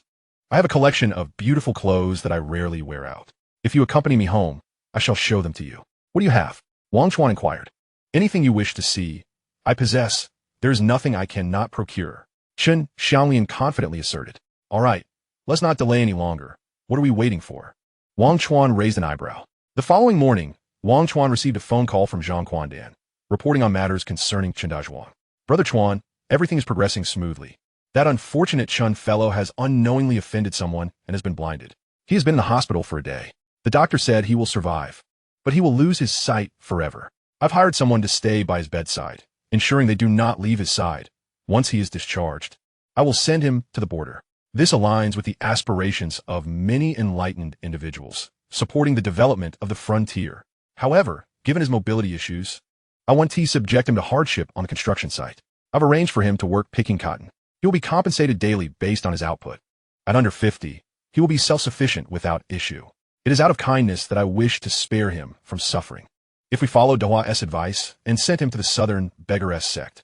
I have a collection of beautiful clothes that I rarely wear out. If you accompany me home, I shall show them to you. What do you have? Wang Chuan inquired. Anything you wish to see. I possess. There is nothing I cannot procure. Chun Xianglian confidently asserted. All right, let's not delay any longer. What are we waiting for? Wang Chuan raised an eyebrow. The following morning, Wang Chuan received a phone call from Zhang Quandan, reporting on matters concerning Chen Dazhuang. Brother Chuan, everything is progressing smoothly. That unfortunate Chun fellow has unknowingly offended someone and has been blinded. He has been in the hospital for a day. The doctor said he will survive, but he will lose his sight forever. I've hired someone to stay by his bedside, ensuring they do not leave his side. Once he is discharged, I will send him to the border. This aligns with the aspirations of many enlightened individuals, supporting the development of the frontier. However, given his mobility issues, I want to subject him to hardship on the construction site. I've arranged for him to work picking cotton. He will be compensated daily based on his output. At under 50, he will be self-sufficient without issue. It is out of kindness that I wish to spare him from suffering. If we followed Duozhi's advice and sent him to the southern beggaress sect,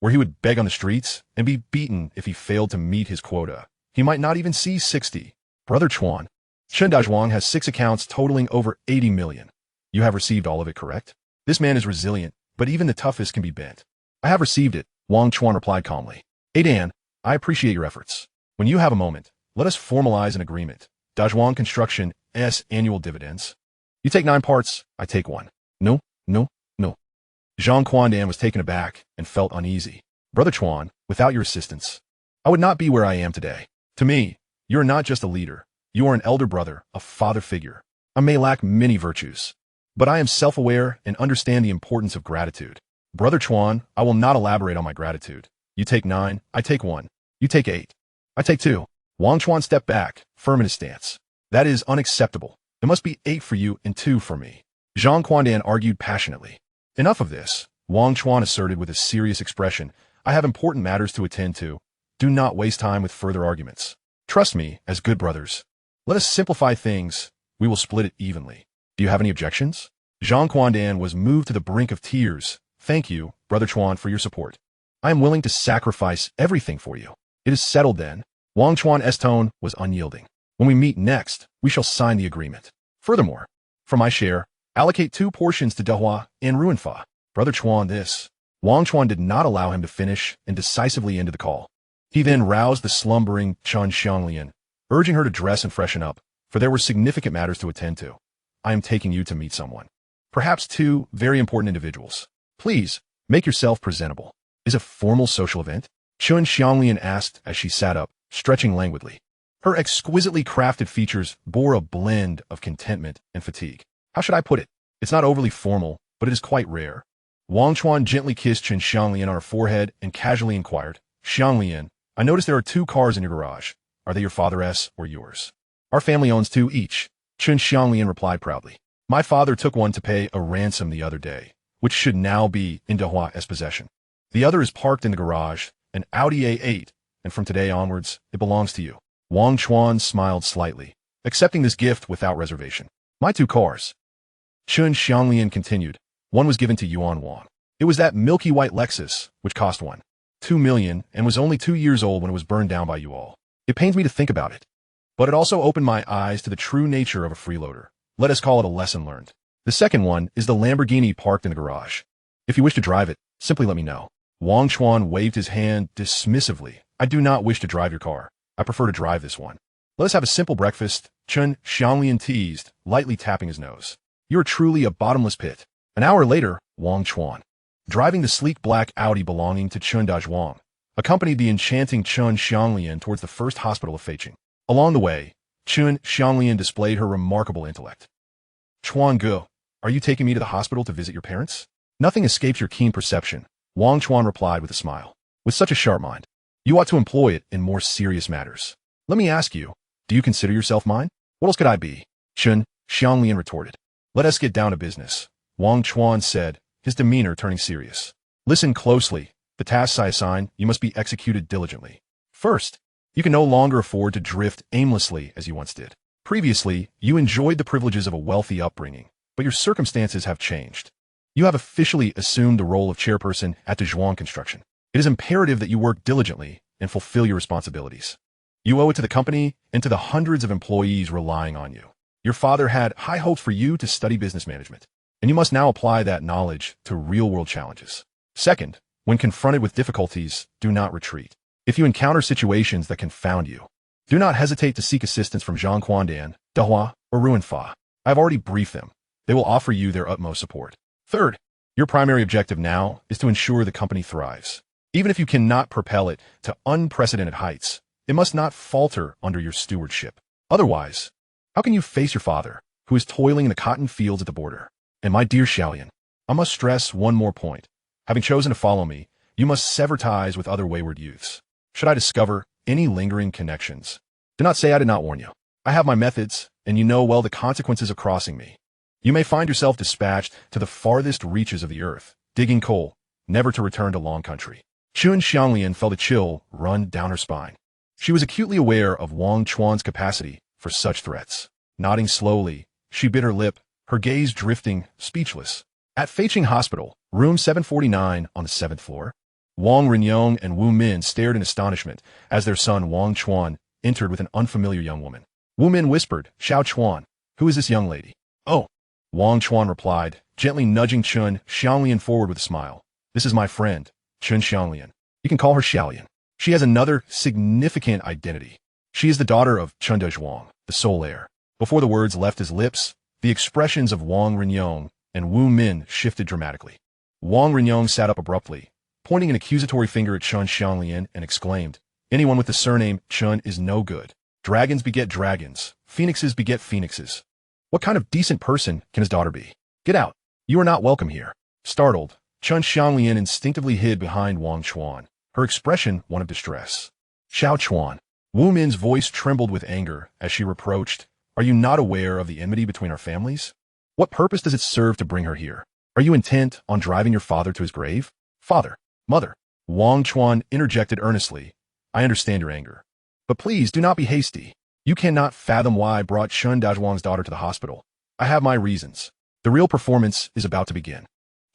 where he would beg on the streets and be beaten if he failed to meet his quota, he might not even see 60. Brother Chuan, Chen Dazhuang has 6 accounts totaling over 80 million. You have received all of it, correct? This man is resilient, but even the toughest can be bent. I have received it, Wang Chuan replied calmly. Adan, I appreciate your efforts. When you have a moment, let us formalize an agreement. Dazhuang Construction S annual dividends. You take 9 parts, I take 1. No, no, no. Zhang Quandan was taken aback and felt uneasy. Brother Chuan, without your assistance, I would not be where I am today. To me, you are not just a leader. You are an elder brother, a father figure. I may lack many virtues, but I am self-aware and understand the importance of gratitude. Brother Chuan, I will not elaborate on my gratitude. You take 9, I take 1. You take 8, I take 2. Wang Chuan stepped back, firm in his stance. That is unacceptable. It must be 8 for you and 2 for me. Zhang Quandan argued passionately. Enough of this, Wang Chuan asserted with a serious expression. I have important matters to attend to. Do not waste time with further arguments. Trust me, as good brothers. Let us simplify things. We will split it evenly. Do you have any objections? Zhang Quandan was moved to the brink of tears. Thank you, Brother Chuan, for your support. I am willing to sacrifice everything for you. It is settled then. Wang Chuan's tone was unyielding. When we meet next, we shall sign the agreement. Furthermore, for my share, allocate 2 portions to Duozhi and Ruinfa. Brother Chuan, this. Wang Chuan did not allow him to finish and decisively ended the call. He then roused the slumbering Chun Xang, urging her to dress and freshen up, for there were significant matters to attend to. I am taking you to meet someone. Perhaps 2 very important individuals. Please, make yourself presentable. Is a formal social event? Chun Xang asked as she sat up, stretching languidly. Her exquisitely crafted features bore a blend of contentment and fatigue. How should I put it? It's not overly formal, but it is quite rare. Wang Chuan gently kissed Chun Xang on her forehead and casually inquired, Xianglian, I notice there are 2 cars in your garage. Are they your father's or yours? Our family owns 2 each, Chun Xang replied proudly. My father took one to pay a ransom the other day, which should now be in Duozhi's possession. The other is parked in the garage, an Audi A8, and from today onwards, it belongs to you. Wang Chuan smiled slightly, accepting this gift without reservation. My 2 cars. Chun Xang continued. One was given to Yuan Wang. It was that milky white Lexus, which cost 2 million and was only 2 years old when it was burned down by you all. It pains me to think about it. But it also opened my eyes to the true nature of a freeloader. Let us call it a lesson learned. The second one is the Lamborghini parked in the garage. If you wish to drive it, simply let me know. Wang Chuan waved his hand dismissively. I do not wish to drive your car. I prefer to drive this one. Let us have a simple breakfast, Chun Xang teased, lightly tapping his nose. You are truly a bottomless pit. An hour later, Wang Chuan, driving the sleek black Audi belonging to Chun Duozhi, accompanied the enchanting Chun Xang towards the first hospital of Feiqing. Along the way, Chun Xang displayed her remarkable intellect. Chuan Gu, are you taking me to the hospital to visit your parents? Nothing escapes your keen perception, Wang Chuan replied with a smile. With such a sharp mind, you ought to employ it in more serious matters. Let me ask you, do you consider yourself mine? What else could I be? Chun Xang retorted. Let us get down to business, Wang Chuan said, his demeanor turning serious. Listen closely. The tasks I assign, you must be executed diligently. First, you can no longer afford to drift aimlessly as you once did. Previously, you enjoyed the privileges of a wealthy upbringing, but your circumstances have changed. You have officially assumed the role of chairperson at Duozhi Construction. It is imperative that you work diligently and fulfill your responsibilities. You owe it to the company and to the hundreds of employees relying on you. Your father had high hopes for you to study business management, and you must now apply that knowledge to real-world challenges. Second, when confronted with difficulties, do not retreat. If you encounter situations that confound you, do not hesitate to seek assistance from Zhang Quandan, Dehua, or Ruin Fa. I have already briefed them. They will offer you their utmost support. Third, your primary objective now is to ensure the company thrives. Even if you cannot propel it to unprecedented heights, it must not falter under your stewardship. Otherwise, how can you face your father, who is toiling in the cotton fields at the border? And my dear Xiaolian, I must stress one more point. Having chosen to follow me, you must sever ties with other wayward youths. Should I discover any lingering connections, do not say I did not warn you. I have my methods, and you know well the consequences of crossing me. You may find yourself dispatched to the farthest reaches of the earth, digging coal, never to return to Long Country. Chun Xang felt a chill run down her spine. She was acutely aware of Wang Chuan's capacity for such threats. Nodding slowly, she bit her lip, her gaze drifting, speechless. At Feiqing Hospital, room 749 on the 7th floor, Wang Renyong and Wu Min stared in astonishment as their son Wang Chuan entered with an unfamiliar young woman. Wu Min whispered, Xiao Chuan, who is this young lady? Oh, Wang Chuan replied, gently nudging Chun Xang forward with a smile. This is my friend, Chun Xang. You can call her Xiaolian. She has another significant identity. She is the daughter of Chun Duozhi, the sole heir. Before the words left his lips, the expressions of Wang Renyong and Wu Min shifted dramatically. Wang Renyong sat up abruptly, pointing an accusatory finger at Chun Xang and exclaimed, anyone with the surname Chun is no good. Dragons beget dragons. Phoenixes beget phoenixes. What kind of decent person can his daughter be? Get out. You are not welcome here. Startled, Chun Xang instinctively hid behind Wang Chuan, her expression one of distress. Xiao Chuan. Wu Min's voice trembled with anger as she reproached, are you not aware of the enmity between our families? What purpose does it serve to bring her here? Are you intent on driving your father to his grave? Father, mother. Wang Chuan interjected earnestly, I understand your anger. But please do not be hasty. You cannot fathom why I brought Chun Duozhi's daughter to the hospital. I have my reasons. The real performance is about to begin.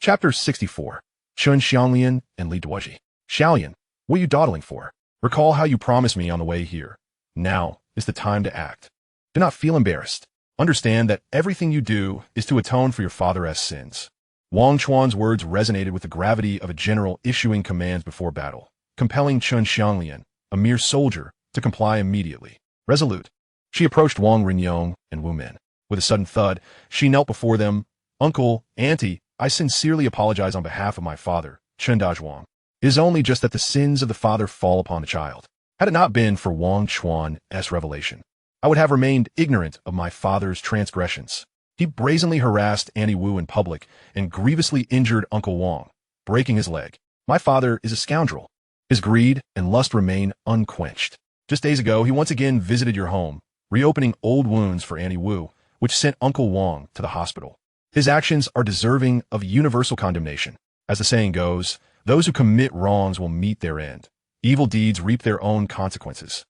Chapter 64. Chun Xang and Lee Duaji. Xiaolian, what are you dawdling for? Recall how you promised me on the way here. Now is the time to act. Do not feel embarrassed. Understand that everything you do is to atone for your father's sins. Wang Chuan's words resonated with the gravity of a general issuing commands before battle, compelling Chun Xang, a mere soldier, to comply immediately. Resolute, she approached Wang Renyong and Wu Min. With a sudden thud, she knelt before them. Uncle, Auntie, I sincerely apologize on behalf of my father, Chun Duozhi. It is only just that the sins of the father fall upon the child. Had it not been for Wang Chuan's revelation, I would have remained ignorant of my father's transgressions. He brazenly harassed Auntie Wu in public and grievously injured Uncle Wang, breaking his leg. My father is a scoundrel. His greed and lust remain unquenched. Just days ago, he once again visited your home, reopening old wounds for Auntie Wu, which sent Uncle Wang to the hospital. His actions are deserving of universal condemnation. As the saying goes, those who commit wrongs will meet their end. Evil deeds reap their own consequences.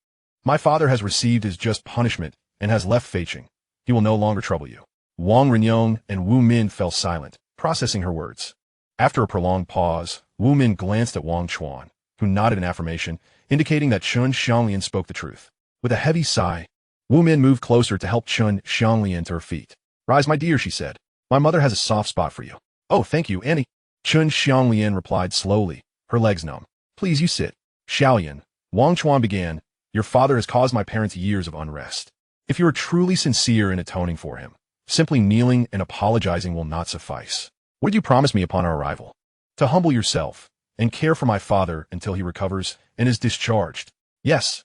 My father has received his just punishment and has left Feiqing. He will no longer trouble you. Wang Renyong and Wu Min fell silent, processing her words. After a prolonged pause, Wu Min glanced at Wang Chuan, who nodded in affirmation, indicating that Chun Xang spoke the truth. With a heavy sigh, Wu Min moved closer to help Chun Xang to her feet. "Rise, my dear," she said. "My mother has a soft spot for you." "Oh, thank you, Annie." Chun Xang replied slowly, her legs numb. "Please, you sit." "Xiaoyan," Wang Chuan began, "your father has caused my parents years of unrest. If you are truly sincere in atoning for him, simply kneeling and apologizing will not suffice. What did you promise me upon our arrival? To humble yourself and care for my father until he recovers and is discharged." Yes,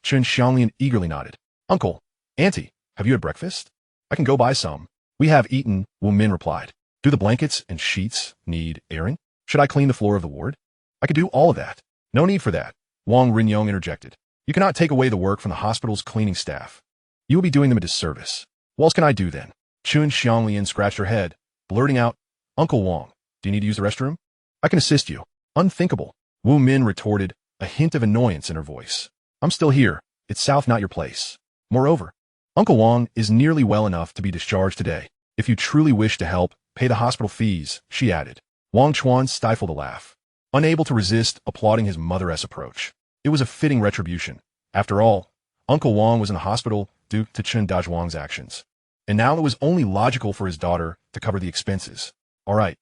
Chun Xang eagerly nodded. "Uncle, Auntie, have you had breakfast? I can go buy some." "We have eaten," Wu Min replied. "Do the blankets and sheets need airing? Should I clean the floor of the ward?" "I could do all of that." "No need for that," Wang Renyong interjected. "You cannot take away the work from the hospital's cleaning staff. You will be doing them a disservice." "What else can I do then?" Chun Xang scratched her head, blurting out, "Uncle Wang, do you need to use the restroom? I can assist you." "Unthinkable," Wu Min retorted, a hint of annoyance in her voice. "I'm still here. It's south, not your place. Moreover, Uncle Wang is nearly well enough to be discharged today. If you truly wish to help, pay the hospital fees," she added. Wang Chuan stifled a laugh, unable to resist applauding his mother-esque approach. It was a fitting retribution. After all, Uncle Wang was in the hospital due to Chun Dazhuang's actions, and now it was only logical for his daughter to cover the expenses. All right,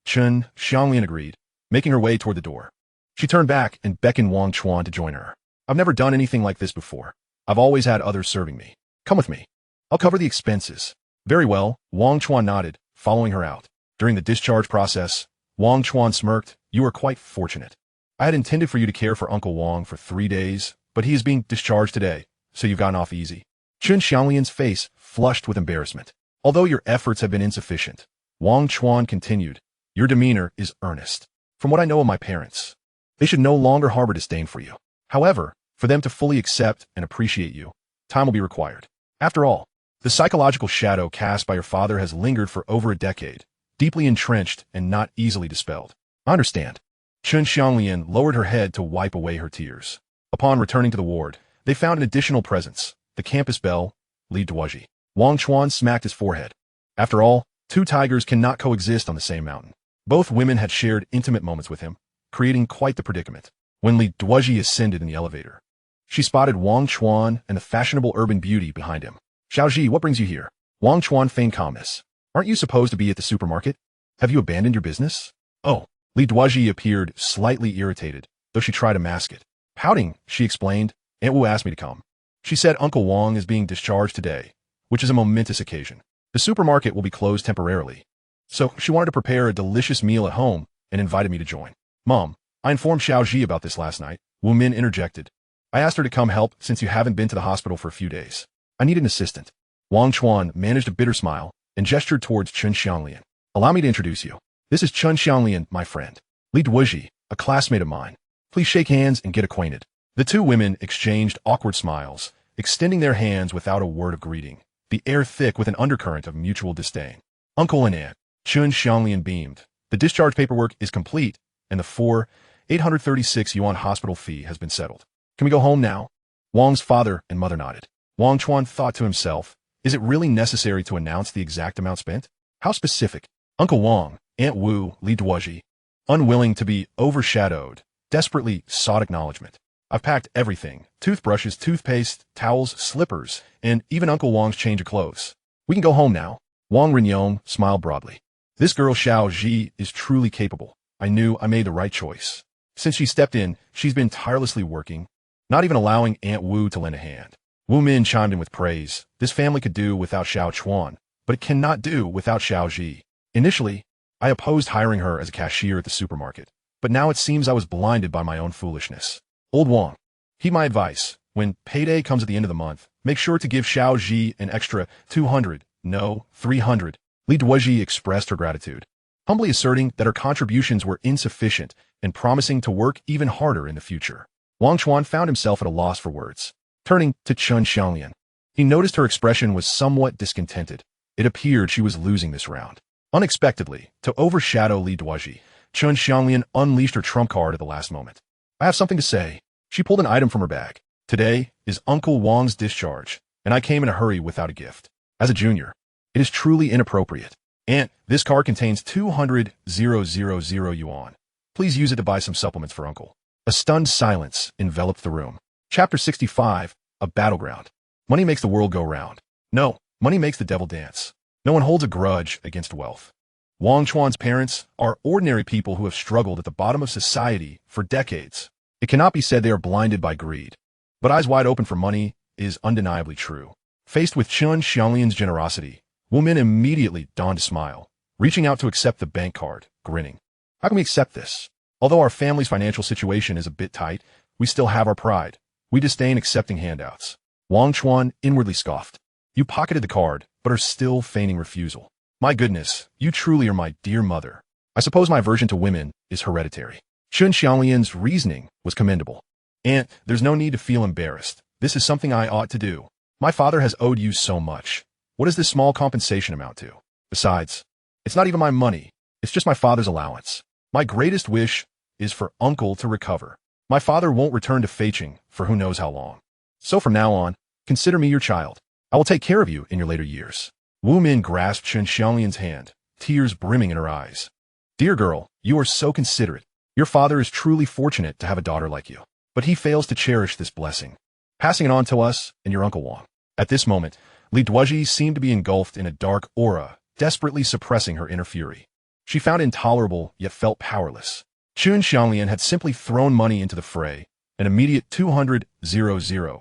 Chun Xang agreed, making her way toward the door. She turned back and beckoned Wang Chuan to join her. "I've never done anything like this before. I've always had others serving me. Come with me. I'll cover the expenses." "Very well," Wang Chuan nodded, following her out. During the discharge process, Wang Chuan smirked. "You are quite fortunate. I had intended for you to care for Uncle Wang for 3 days, but he is being discharged today, so you've gotten off easy." Chun Xianglian's face flushed with embarrassment. "Although your efforts have been insufficient," Wang Chuan continued, "your demeanor is earnest. From what I know of my parents, they should no longer harbor disdain for you. However, for them to fully accept and appreciate you, time will be required. After all, the psychological shadow cast by your father has lingered for over a decade, deeply entrenched and not easily dispelled." "I understand." Chun Xianglian lowered her head to wipe away her tears. Upon returning to the ward, they found an additional presence, the campus belle, Lee Duaji. Wang Chuan smacked his forehead. After all, 2 tigers cannot coexist on the same mountain. Both women had shared intimate moments with him, creating quite the predicament. When Lee Duoji ascended in the elevator, she spotted Wang Chuan and the fashionable urban beauty behind him. "Xiaoji, what brings you here?" Wang Chuan feigned calmness. "Aren't you supposed to be at the supermarket? Have you abandoned your business?" "Oh." Lee Duoji appeared slightly irritated, though she tried to mask it. Pouting, she explained, "Aunt Wu asked me to come. She said Uncle Wang is being discharged today, which is a momentous occasion. The supermarket will be closed temporarily, so she wanted to prepare a delicious meal at home and invited me to join." "Mom, I informed Xiaoji about this last night," Wu Min interjected. "I asked her to come help since you haven't been to the hospital for a few days. I need an assistant." Wang Chuan managed a bitter smile and gestured towards Chun Xianglian. "Allow me to introduce you. This is Chun Xianglian, my friend. Lee Duozhi, a classmate of mine. Please shake hands and get acquainted." The 2 women exchanged awkward smiles, extending their hands without a word of greeting, the air thick with an undercurrent of mutual disdain. "Uncle and Aunt," Chun Xianglian beamed. "The discharge paperwork is complete, and the 836 yuan hospital fee has been settled. Can we go home now?" Wang's father and mother nodded. Wang Chuan thought to himself, is it really necessary to announce the exact amount spent? How specific? Uncle Wang, Aunt Wu, Lee Duozhi, unwilling to be overshadowed, desperately sought acknowledgement. "I've packed everything: toothbrushes, toothpaste, towels, slippers, and even Uncle Wang's change of clothes. We can go home now." Wang Renyong smiled broadly. "This girl Xiao Ji is truly capable. I knew I made the right choice. Since she stepped in, she's been tirelessly working, not even allowing Aunt Wu to lend a hand." Wu Min chimed in with praise. "This family could do without Xiao Chuan, but it cannot do without Xiao Ji. Initially, I opposed hiring her as a cashier at the supermarket, but now it seems I was blinded by my own foolishness. Old Wang, heed my advice. When payday comes at the end of the month, make sure to give Xiao Ji an extra 200, no, 300. Lee Duozhi expressed her gratitude, humbly asserting that her contributions were insufficient and promising to work even harder in the future. Wang Chuan found himself at a loss for words. Turning to Chun Xianglian, he noticed her expression was somewhat discontented. It appeared she was losing this round. Unexpectedly, to overshadow Lee Duozhi, Chun Xianglian unleashed her trump card at the last moment. "I have something to say." She pulled an item from her bag. "Today is Uncle Wang's discharge, and I came in a hurry without a gift. As a junior, It is truly inappropriate. Aunt, this card contains 200,000 yuan. Please use it to buy some supplements for uncle. A stunned silence enveloped the room. Chapter 65, A Battleground. Money makes the world go round. No, money makes the devil dance. No one holds a grudge against wealth. Wang Chuan's parents are ordinary people who have struggled at the bottom of society for decades. It cannot be said they are blinded by greed. But eyes wide open for money is undeniably true. Faced with Chun Xanglian's generosity, Wu Min immediately donned a smile, reaching out to accept the bank card, grinning. How can we accept this? Although our family's financial situation is a bit tight, we still have our pride. We disdain accepting handouts. Wang Chuan inwardly scoffed. You pocketed the card, but are still feigning refusal. My goodness, you truly are my dear mother. I suppose my aversion to women is hereditary. Chun Xanglian's reasoning was commendable. Aunt, there's no need to feel embarrassed. This is something I ought to do. My father has owed you so much. What does this small compensation amount to? Besides, it's not even my money. It's just my father's allowance. My greatest wish is for uncle to recover. My father won't return to Feiqing for who knows how long. So from now on, consider me your child. I will take care of you in your later years. Wu Min grasped Chun Xanglian's hand, tears brimming in her eyes. Dear girl, you are so considerate. Your father is truly fortunate to have a daughter like you. But he fails to cherish this blessing, passing it on to us and your Uncle Wang. At this moment, Lee Duaji seemed to be engulfed in a dark aura, desperately suppressing her inner fury. She found it intolerable, yet felt powerless. Chun Xanglian had simply thrown money into the fray, an immediate 200,000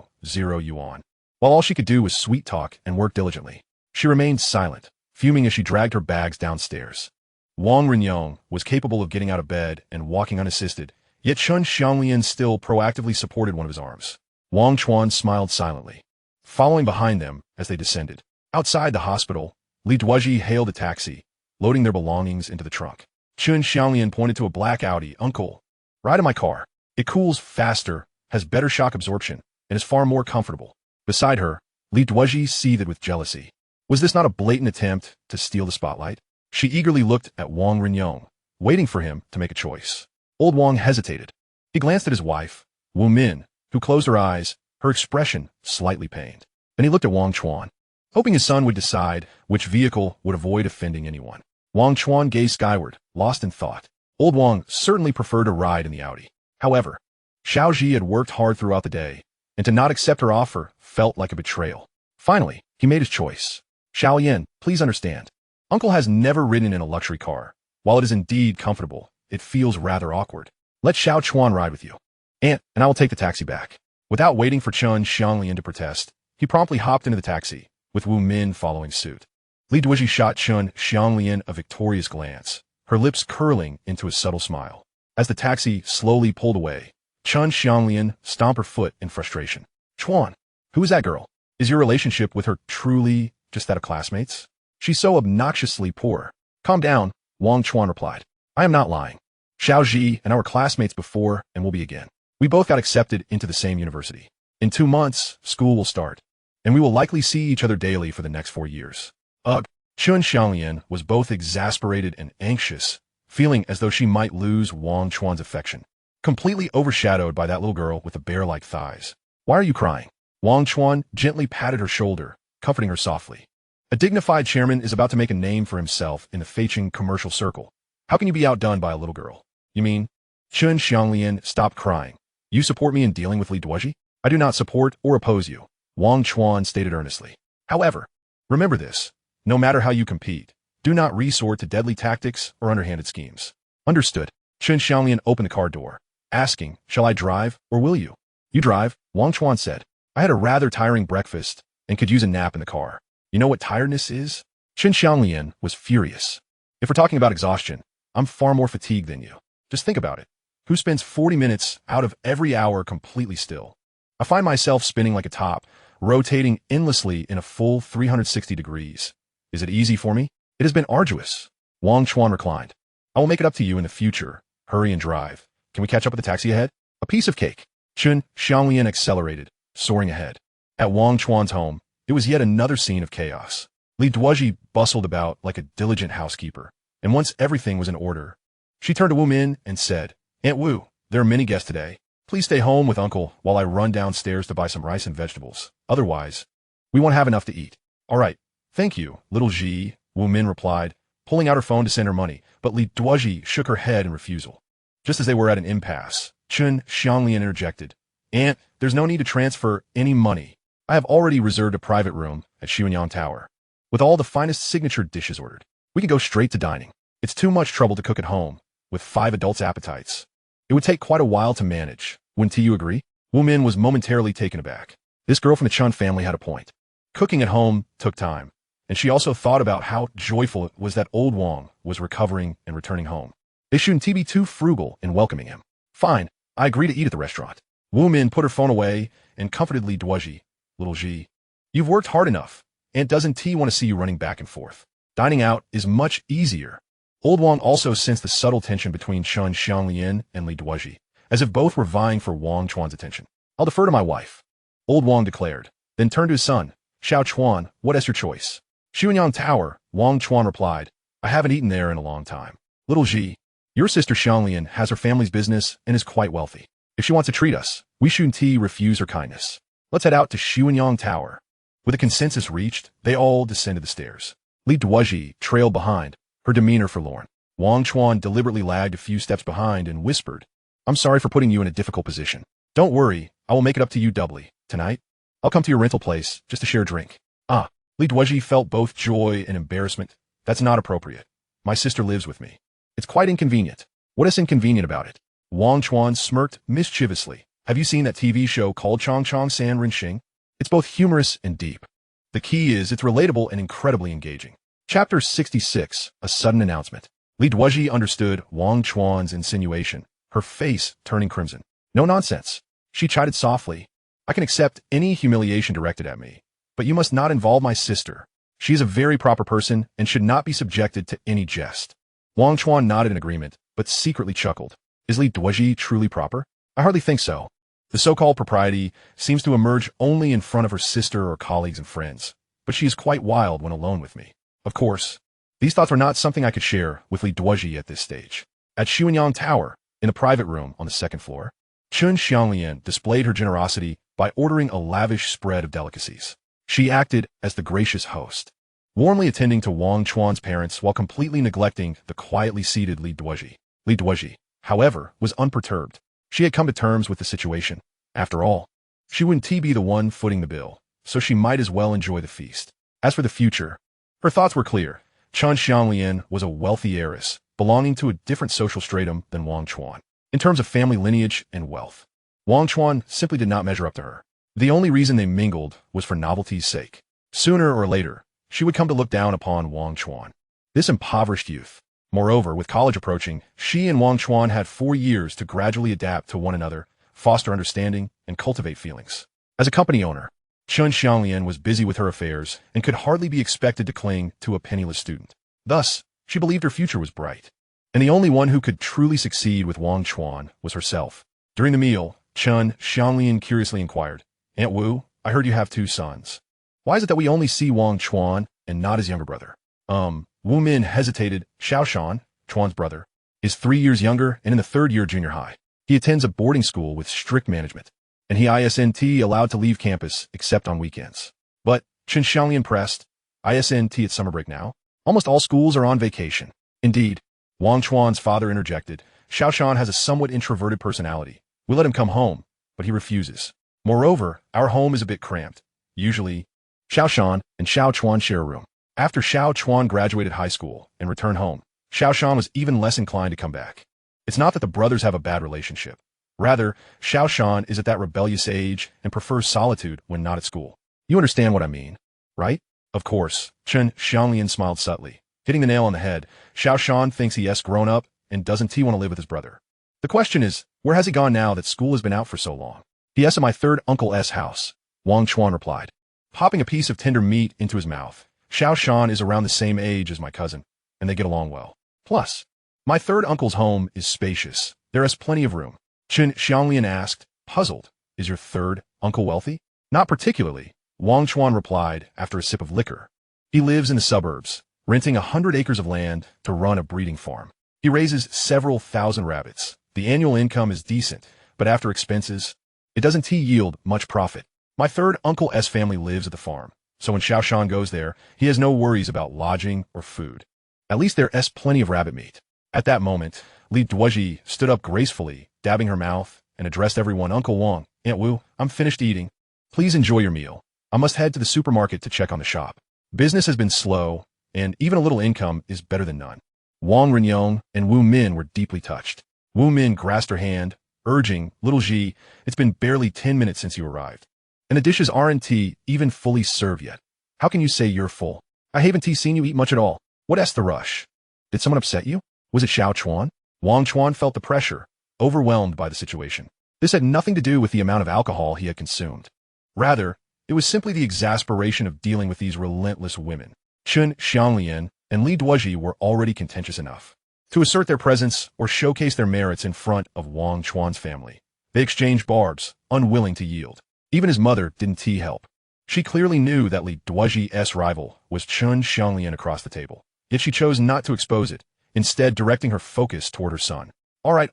yuan. While all she could do was sweet talk and work diligently, she remained silent, fuming as she dragged her bags downstairs. Wang Renyong was capable of getting out of bed and walking unassisted, yet Chun Xanglian still proactively supported one of his arms. Wang Chuan smiled silently, following behind them as they descended. Outside the hospital, Lee Duaji hailed a taxi, loading their belongings into the trunk. Chun Xanglian pointed to a black Audi. Uncle, ride in my car. It cools faster, has better shock absorption, and is far more comfortable. Beside her, Lee Duaji seethed with jealousy. Was this not a blatant attempt to steal the spotlight? She eagerly looked at Wang Renyong, waiting for him to make a choice. Old Wang hesitated. He glanced at his wife, Wu Min, who closed her eyes, her expression slightly pained. Then he looked at Wang Chuan, hoping his son would decide which vehicle would avoid offending anyone. Wang Chuan gazed skyward, lost in thought. Old Wang certainly preferred a ride in the Audi. However, Xiao Ji had worked hard throughout the day, and to not accept her offer felt like a betrayal. Finally, he made his choice. Xiao Yan, please understand. Uncle has never ridden in a luxury car. While it is indeed comfortable, it feels rather awkward. Let Xiao Chuan ride with you. Aunt, and I will take the taxi back. Without waiting for Chun Xanglian to protest, he promptly hopped into the taxi, with Wu Min following suit. Lee Duoji shot Chun Xanglian a victorious glance, her lips curling into a subtle smile. As the taxi slowly pulled away, Chun Xanglian stomped her foot in frustration. Chuan, who is that girl? Is your relationship with her truly just that of classmates? She's so obnoxiously poor. Calm down, Wang Chuan replied. I am not lying. Xiao Ji and I were classmates before and will be again. We both got accepted into the same university. In 2 months, school will start, and we will likely see each other daily for the next 4 years. Ugh. Chun Xanglian was both exasperated and anxious, feeling as though she might lose Wang Chuan's affection, completely overshadowed by that little girl with the bear-like thighs. Why are you crying? Wang Chuan gently patted her shoulder, comforting her softly. A dignified chairman is about to make a name for himself in the Feiqing commercial circle. How can you be outdone by a little girl? You mean? Chun Xanglian stopped crying. You support me in dealing with Lee Duoji? I do not support or oppose you, Wang Chuan stated earnestly. However, remember this. No matter how you compete, do not resort to deadly tactics or underhanded schemes. Understood. Chun Xanglian opened the car door, asking, shall I drive or will you? You drive, Wang Chuan said. I had a rather tiring breakfast and could use a nap in the car. You know what tiredness is? Chun Xanglian was furious. If we're talking about exhaustion, I'm far more fatigued than you. Just think about it. Who spends 40 minutes out of every hour completely still? I find myself spinning like a top, rotating endlessly in a full 360 degrees. Is it easy for me? It has been arduous. Wang Chuan reclined. I will make it up to you in the future. Hurry and drive. Can we catch up at the taxi ahead? A piece of cake. Chun Xanglian accelerated, soaring ahead. At Wang Chuan's home, it was yet another scene of chaos. Lee Duoji bustled about like a diligent housekeeper, and once everything was in order, she turned to Wu Min and said, Aunt Wu, there are many guests today. Please stay home with Uncle while I run downstairs to buy some rice and vegetables. Otherwise, we won't have enough to eat. All right, Thank you, little Ji, Wu Min replied, pulling out her phone to send her money, but Lee Duaji shook her head in refusal. Just as they were at an impasse, Chun Xang interjected, "Aunt, there's no need to transfer any money. I have already reserved a private room at Xuanyang Tower, with all the finest signature dishes ordered. We can go straight to dining. It's too much trouble to cook at home, with 5 adults' appetites. It would take quite a while to manage. Wouldn't you agree?" Wu Min was momentarily taken aback. This girl from the Chun family had a point. Cooking at home took time, and she also thought about how joyful it was that old Wang was recovering and returning home. They shouldn't be too frugal in welcoming him. "Fine, I agree to eat at the restaurant." Wu Min put her phone away and comforted Lee Duoji. "Little Ji, you've worked hard enough, and doesn't T want to see you running back and forth? Dining out is much easier." Old Wang also sensed the subtle tension between Chun Xang and Lee Duoji, as if both were vying for Wang Chuan's attention. "I'll defer to my wife," Old Wang declared, then turned to his son. "Xiao Chuan, what is your choice?" "Xuanyang Tower," Wang Chuan replied. "I haven't eaten there in a long time." "Little Ji, your sister Xianglian has her family's business and is quite wealthy. If she wants to treat us, we shouldn't refuse her kindness. Let's head out to Xuanyang Tower." With a consensus reached, they all descended the stairs. Lee Duoji trailed behind, her demeanor forlorn. Wang Chuan deliberately lagged a few steps behind and whispered, "I'm sorry for putting you in a difficult position. Don't worry, I will make it up to you doubly. Tonight, I'll come to your rental place just to share a drink." "Ah." Lee Duoji felt both joy and embarrassment. "That's not appropriate. My sister lives with me. It's quite inconvenient." "What is inconvenient about it?" Wang Chuan smirked mischievously. "Have you seen that TV show called Chong Chong San Rin Xing? It's both humorous and deep. The key is it's relatable and incredibly engaging." Chapter 66, A Sudden Announcement. Lee Duoji understood Wang Chuan's insinuation, her face turning crimson. "No nonsense," she chided softly. "I can accept any humiliation directed at me, but you must not involve my sister. She is a very proper person and should not be subjected to any jest." Wang Chuan nodded in agreement, but secretly chuckled. "Is Lee Duoji truly proper? I hardly think so. The so-called propriety seems to emerge only in front of her sister or colleagues and friends, but she is quite wild when alone with me." Of course, these thoughts were not something I could share with Lee Duoji at this stage. At Xuanyang Tower, in a private room on the 2nd floor, Chun Xang displayed her generosity by ordering a lavish spread of delicacies. She acted as the gracious host, warmly attending to Wang Chuan's parents while completely neglecting the quietly seated Lee Duoji. Lee Duoji, however, was unperturbed. She had come to terms with the situation. After all, she wouldn't be the one footing the bill, so she might as well enjoy the feast. As for the future, her thoughts were clear. Chun Xang was a wealthy heiress, belonging to a different social stratum than Wang Chuan. In terms of family lineage and wealth, Wang Chuan simply did not measure up to her. The only reason they mingled was for novelty's sake. Sooner or later, she would come to look down upon Wang Chuan, this impoverished youth. Moreover, with college approaching, she and Wang Chuan had 4 years to gradually adapt to one another, foster understanding, and cultivate feelings. As a company owner, Chun Xang was busy with her affairs and could hardly be expected to cling to a penniless student. Thus, she believed her future was bright. And the only one who could truly succeed with Wang Chuan was herself. During the meal, Chun Xang curiously inquired, "Aunt Wu, I heard you have 2 sons. Why is it that we only see Wang Chuan and not his younger brother?" Wu Min hesitated. "Xiao Shan, Chuan's brother, is 3 years younger and in the 3rd year junior high. He attends a boarding school with strict management, and he isn't allowed to leave campus except on weekends." "But," Chun Xang pressed, "isn't at summer break now? Almost all schools are on vacation." "Indeed," Wang Chuan's father interjected. "Xiao Shan has a somewhat introverted personality. We let him come home, but he refuses. Moreover, our home is a bit cramped. Usually, Xiao Shan and Xiao Chuan share a room. After Xiao Chuan graduated high school and returned home, Xiao Shan was even less inclined to come back. It's not that the brothers have a bad relationship. Rather, Xiao Shan is at that rebellious age and prefers solitude when not at school. You understand what I mean, right?" "Of course," Chun Xang smiled subtly, hitting the nail on the head. "Xiao Shan thinks he has grown up and doesn't want to live with his brother. The question is, where has he gone now that school has been out for so long?" "He is at my 3rd uncle's house," Wang Chuan replied, popping a piece of tender meat into his mouth. "Xiao Shan is around the same age as my cousin, and they get along well. Plus, my 3rd uncle's home is spacious. There is plenty of room." Chun Xang asked, puzzled, "Is your 3rd uncle wealthy?" "Not particularly," Wang Chuan replied after a sip of liquor. "He lives in the suburbs, renting 100 acres of land to run a breeding farm. He raises several thousand rabbits. The annual income is decent, but after expenses, it doesn't yield much profit. My 3rd uncle's family lives at the farm, so when Xiao Shan goes there, he has no worries about lodging or food. At least there's plenty of rabbit meat. At that moment, Lee Duaji stood up gracefully, dabbing her mouth, and addressed everyone. Uncle Wang, Aunt Wu, I'm finished eating. Please enjoy your meal. I must head to the supermarket to check on the shop. Business has been slow, and even a little income is better than none. Wang Renyong and Wu Min were deeply touched. Wu Min grasped her hand, urging, Little Ji, it's been barely 10 minutes since you arrived. And the dishes aren't even fully served yet. How can you say you're full? I haven't seen you eat much at all. What's the rush? Did someone upset you? Was it Xiao Chuan? Wang Chuan felt the pressure, overwhelmed by the situation. This had nothing to do with the amount of alcohol he had consumed. Rather, it was simply the exasperation of dealing with these relentless women. Chun Xang and Lee Duoji were already contentious enough to assert their presence or showcase their merits in front of Wang Chuan's family. They exchanged barbs, unwilling to yield. Even his mother didn't help. She clearly knew that Lee Duoji's rival was Chun Xang across the table, yet she chose not to expose it, instead directing her focus toward her son. All right,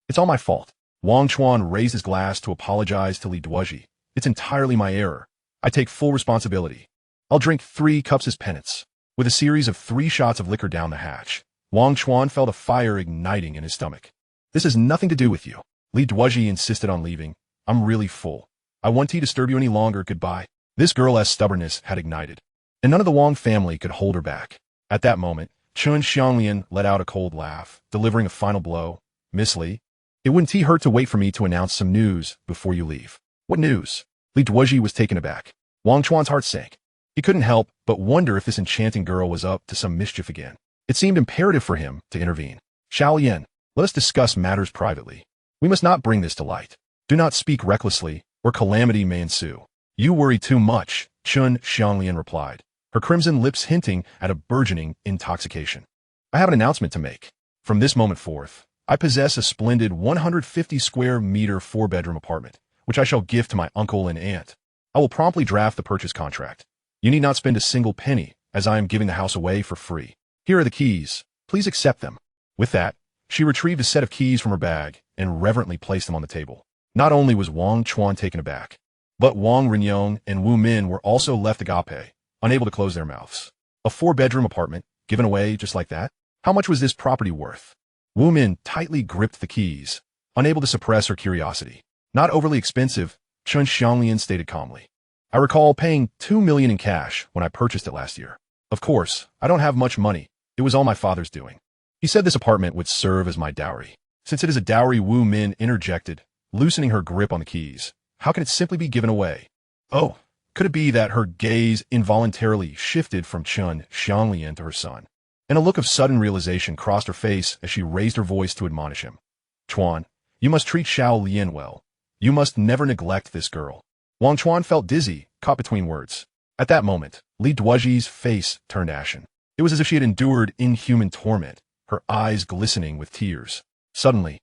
it's all my fault. Wang Chuan raised his glass to apologize to Lee Duoji. It's entirely my error. I take full responsibility. I'll drink 3 cups as penance. With a series of 3 shots of liquor down the hatch, Wang Chuan felt a fire igniting in his stomach. This has nothing to do with you. Lee Duoji insisted on leaving. I'm really full. I won't disturb you any longer. Goodbye. This girl's stubbornness had ignited, and none of the Wang family could hold her back. At that moment, Chun Xang let out a cold laugh, delivering a final blow. Miss Lee, it wouldn't hurt to wait for me to announce some news before you leave. What news? Lee Duoji was taken aback. Wang Chuan's heart sank. He couldn't help but wonder if this enchanting girl was up to some mischief again. It seemed imperative for him to intervene. Xiao Yan, let us discuss matters privately. We must not bring this to light. Do not speak recklessly, or calamity may ensue. You worry too much, Chun Xang replied, her crimson lips hinting at a burgeoning intoxication. I have an announcement to make. From this moment forth, I possess a splendid 150 square meter 4-bedroom apartment, which I shall give to my uncle and aunt. I will promptly draft the purchase contract. You need not spend a single penny, as I am giving the house away for free. Here are the keys. Please accept them. With that, she retrieved a set of keys from her bag and reverently placed them on the table. Not only was Wang Chuan taken aback, but Wang Renyong and Wu Min were also left agape, unable to close their mouths. A 4-bedroom apartment, given away just like that? How much was this property worth? Wu Min tightly gripped the keys, unable to suppress her curiosity. Not overly expensive, Chun Xang stated calmly. I recall paying $2 million in cash when I purchased it last year. Of course, I don't have much money. It was all my father's doing. He said this apartment would serve as my dowry. Since it is a dowry, Wu Min interjected, loosening her grip on the keys. How can it simply be given away? Oh, could it be that her gaze involuntarily shifted from Chun Xang to her son? And a look of sudden realization crossed her face as she raised her voice to admonish him. Chuan, you must treat Xiao Lian well. You must never neglect this girl. Wang Chuan felt dizzy, caught between words. At that moment, Lee Duoji's face turned ashen. It was as if she had endured inhuman torment, her eyes glistening with tears. Suddenly,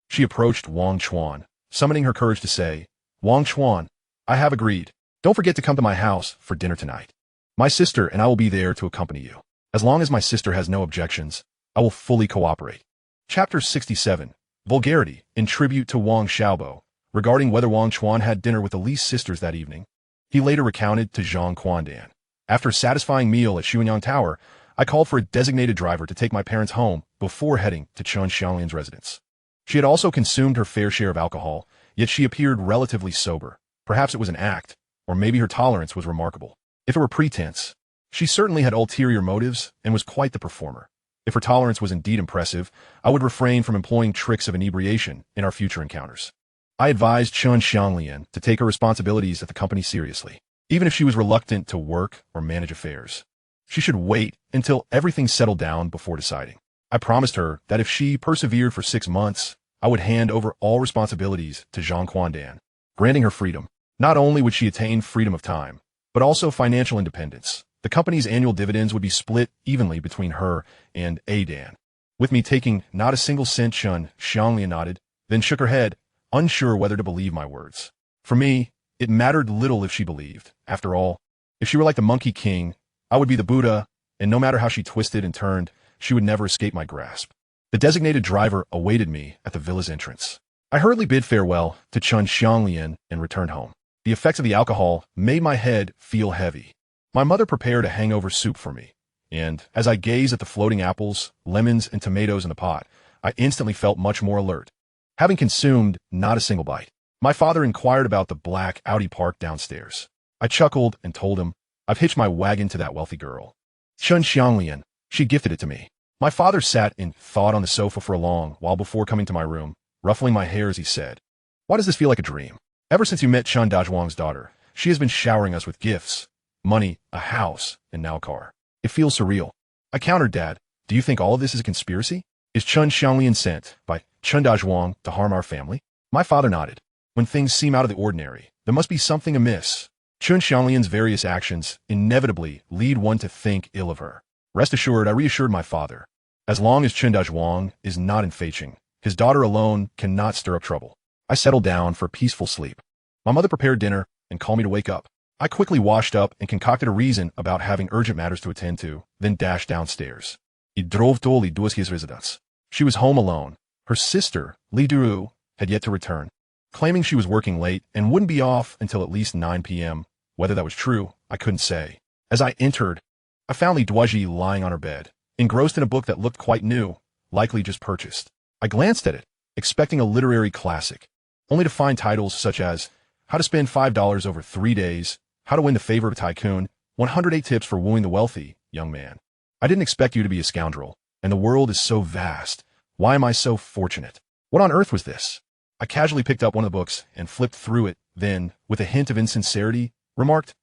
she approached Wang Chuan, summoning her courage to say, Wang Chuan, I have agreed. Don't forget to come to my house for dinner tonight. My sister and I will be there to accompany you. As long as my sister has no objections, I will fully cooperate. Chapter 67, Vulgarity, in tribute to Wang Xiaobo, regarding whether Wang Chuan had dinner with the Lee's sisters that evening. He later recounted to Zhang Quandan. After a satisfying meal at Xuanyang Tower, I called for a designated driver to take my parents home before heading to Chun Xang's residence. She had also consumed her fair share of alcohol, yet she appeared relatively sober. Perhaps it was an act, or maybe her tolerance was remarkable. If it were pretense, she certainly had ulterior motives and was quite the performer. If her tolerance was indeed impressive, I would refrain from employing tricks of inebriation in our future encounters. I advised Chun Xang to take her responsibilities at the company seriously, even if she was reluctant to work or manage affairs. She should wait until everything settled down before deciding. I promised her that if she persevered for 6 months, I would hand over all responsibilities to Zhang Quandan, granting her freedom. Not only would she attain freedom of time, but also financial independence. The company's annual dividends would be split evenly between her and Adan. With me taking not a single cent, Chun Xang nodded, then shook her head, unsure whether to believe my words. For me, it mattered little if she believed. After all, if she were like the Monkey King, I would be the Buddha, and no matter how she twisted and turned, she would never escape my grasp. The designated driver awaited me at the villa's entrance. I hurriedly bid farewell to Chun Xang and returned home. The effects of the alcohol made my head feel heavy. My mother prepared a hangover soup for me, and as I gazed at the floating apples, lemons, and tomatoes in the pot, I instantly felt much more alert. Having consumed not a single bite, my father inquired about the black Audi parked downstairs. I chuckled and told him, I've hitched my wagon to that wealthy girl. Chun Xang. She gifted it to me. My father sat in thought on the sofa for a long while before coming to my room, ruffling my hair as he said, Why does this feel like a dream? Ever since you met Chun Dajwang's daughter, she has been showering us with gifts, money, a house, and now a car. It feels surreal. I countered, Dad, do you think all of this is a conspiracy? Is Chun Xang sent by Chun Dajwang to harm our family? My father nodded. When things seem out of the ordinary, there must be something amiss. Chun Xianglian's various actions inevitably lead one to think ill of her. Rest assured, I reassured my father. As long as Chun Dajwang is not in Feiqing, his daughter alone cannot stir up trouble. I settled down for peaceful sleep. My mother prepared dinner and called me to wake up. I quickly washed up and concocted a reason about having urgent matters to attend to, then dashed downstairs. I drove to Lee Duoji's residence. She was home alone. Her sister, Lee Duozhi, had yet to return, claiming she was working late and wouldn't be off until at least 9 p.m. Whether that was true, I couldn't say. As I entered, I found Lee Duaji lying on her bed, engrossed in a book that looked quite new, likely just purchased. I glanced at it, expecting a literary classic, only to find titles such as How to Spend $5 Over 3 Days, How to Win the Favor of a Tycoon, 108 Tips for Wooing the Wealthy, Young Man. I didn't expect you to be a scoundrel, and the world is so vast. Why am I so fortunate? What on earth was this? I casually picked up one of the books and flipped through it, then, with a hint of insincerity, remarked,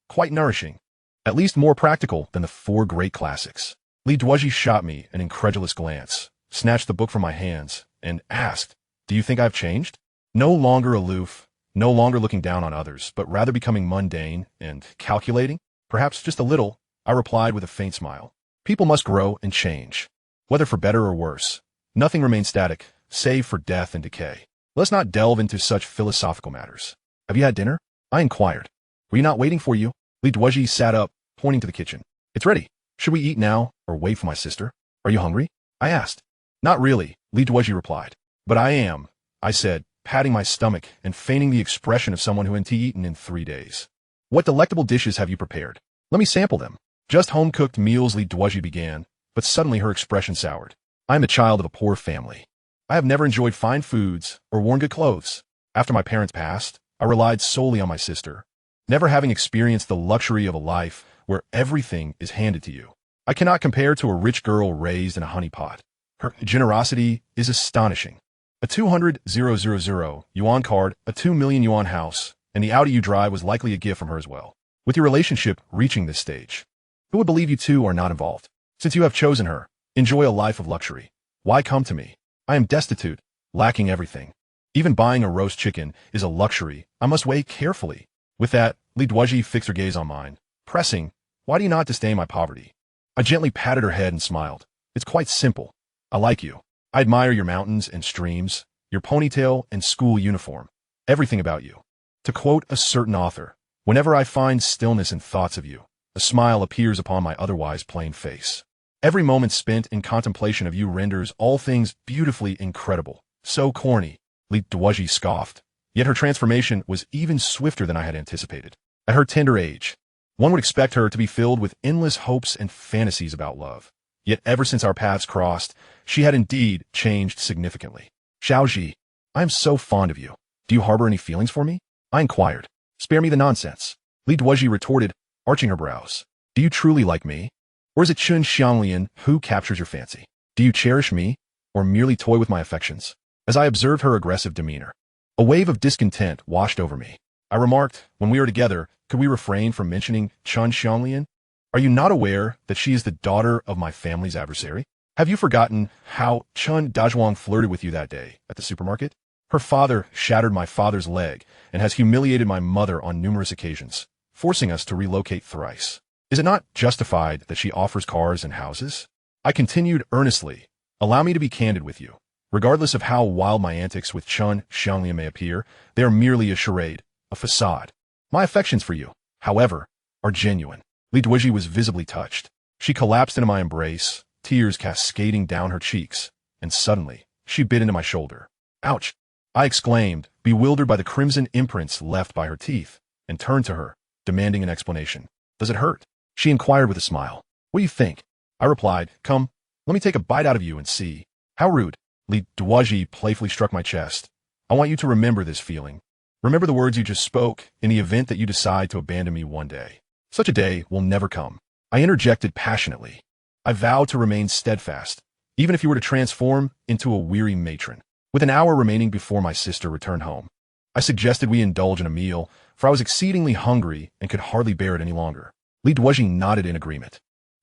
quite nourishing. At least more practical than the 4 great classics. Lee Duaji shot me an incredulous glance, snatched the book from my hands, and asked, Do you think I've changed? No longer aloof, no longer looking down on others, but rather becoming mundane and calculating, perhaps just a little, I replied with a faint smile. People must grow and change, whether for better or worse. Nothing remains static, save for death and decay. Let's not delve into such philosophical matters. Have you had dinner? I inquired. Were you not waiting for you? Lee Duoji sat up, pointing to the kitchen. It's ready. Should we eat now or wait for my sister? Are you hungry? I asked. Not really, Lee Duoji replied. But I am, I said, patting my stomach and feigning the expression of someone who hadn't eaten in 3 days. What delectable dishes have you prepared? Let me sample them. Just home-cooked meals, Lee Duoji began, but suddenly her expression soured. I am the child of a poor family. I have never enjoyed fine foods or worn good clothes. After my parents passed, I relied solely on my sister, never having experienced the luxury of a life where everything is handed to you. I cannot compare to a rich girl raised in a honeypot. Her generosity is astonishing. A 200,000 yuan card, a 2 million yuan house, and the Audi you drive was likely a gift from her as well. With your relationship reaching this stage, who would believe you two are not involved? Since you have chosen her, enjoy a life of luxury. Why come to me? I am destitute, lacking everything. Even buying a roast chicken is a luxury I must weigh carefully. With that, Lee Duoji fixed her gaze on mine, pressing, Why do you not disdain my poverty? I gently patted her head and smiled. It's quite simple. I like you. I admire your mountains and streams, your ponytail and school uniform, everything about you. To quote a certain author, whenever I find stillness in thoughts of you, a smile appears upon my otherwise plain face. Every moment spent in contemplation of you renders all things beautifully incredible. So corny, Lee Duoji scoffed. Yet her transformation was even swifter than I had anticipated. At her tender age, one would expect her to be filled with endless hopes and fantasies about love. Yet ever since our paths crossed, she had indeed changed significantly. Xiaoji, I am so fond of you. Do you harbor any feelings for me? I inquired. Spare me the nonsense. Lee Duoji retorted, arching her brows. Do you truly like me? Or is it Chun Xang who captures your fancy? Do you cherish me, or merely toy with my affections? As I observed her aggressive demeanor, a wave of discontent washed over me. I remarked, when we are together, could we refrain from mentioning Chun Xang? Are you not aware that she is the daughter of my family's adversary? Have you forgotten how Chun Dajwang flirted with you that day at the supermarket? Her father shattered my father's leg and has humiliated my mother on numerous occasions, forcing us to relocate thrice. Is it not justified that she offers cars and houses? I continued earnestly, allow me to be candid with you. Regardless of how wild my antics with Chun Xang may appear, they are merely a charade, a facade. My affections for you, however, are genuine. Lee Duoji was visibly touched. She collapsed into my embrace, tears cascading down her cheeks, and suddenly, she bit into my shoulder. Ouch! I exclaimed, bewildered by the crimson imprints left by her teeth, and turned to her, demanding an explanation. Does it hurt? She inquired with a smile. What do you think? I replied, come, let me take a bite out of you and see. How rude. Lee Duaji playfully struck my chest. I want you to remember this feeling. Remember the words you just spoke in the event that you decide to abandon me one day. Such a day will never come. I interjected passionately. I vowed to remain steadfast, even if you were to transform into a weary matron. With an hour remaining before my sister returned home, I suggested we indulge in a meal, for I was exceedingly hungry and could hardly bear it any longer. Lee Duozhi nodded in agreement.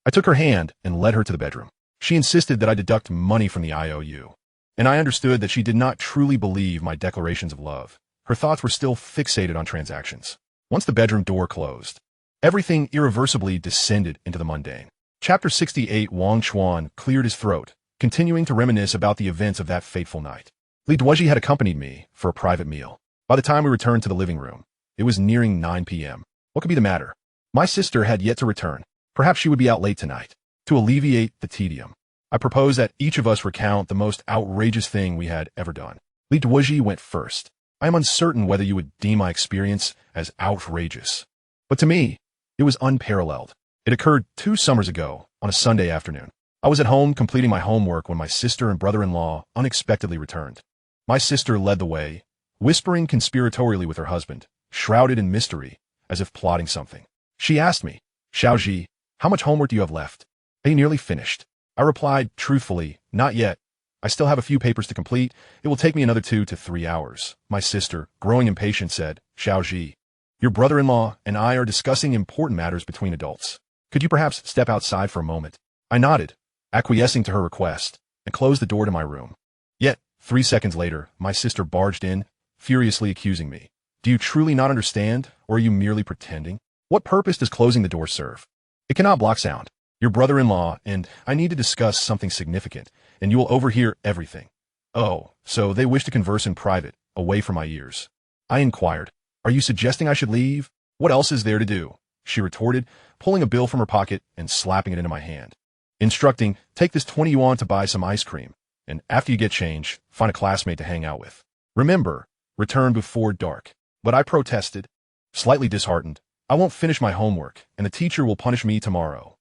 I took her hand and led her to the bedroom. She insisted that I deduct money from the IOU, and I understood that she did not truly believe my declarations of love. Her thoughts were still fixated on transactions. Once the bedroom door closed, everything irreversibly descended into the mundane. Chapter 68. Wang Chuan cleared his throat, continuing to reminisce about the events of that fateful night. Lee Duozhi had accompanied me for a private meal. By the time we returned to the living room, it was nearing 9 p.m. What could be the matter? My sister had yet to return. Perhaps she would be out late tonight. To alleviate the tedium, I proposed that each of us recount the most outrageous thing we had ever done. Lee Duozhi went first. I am uncertain whether you would deem my experience as outrageous, but to me, it was unparalleled. It occurred 2 summers ago on a Sunday afternoon. I was at home completing my homework when my sister and brother-in-law unexpectedly returned. My sister led the way, whispering conspiratorially with her husband, shrouded in mystery, as if plotting something. She asked me, Xiaoji, how much homework do you have left? Are you nearly finished? I replied truthfully, not yet. I still have a few papers to complete. It will take me another 2 to 3 hours. My sister, growing impatient, said, Xiaoji, your brother-in-law and I are discussing important matters between adults. Could you perhaps step outside for a moment? I nodded, acquiescing to her request, and closed the door to my room. Yet, 3 seconds later, my sister barged in, furiously accusing me. Do you truly not understand, or are you merely pretending? What purpose does closing the door serve? It cannot block sound. Your brother-in-law and I need to discuss something significant, and you will overhear everything. Oh, so they wish to converse in private, away from my ears. I inquired, are you suggesting I should leave? What else is there to do? She retorted, pulling a bill from her pocket and slapping it into my hand. Instructing, take this 20 yuan to buy some ice cream, and after you get change, find a classmate to hang out with. Remember, return before dark. But I protested. Slightly disheartened, I won't finish my homework, and the teacher will punish me tomorrow.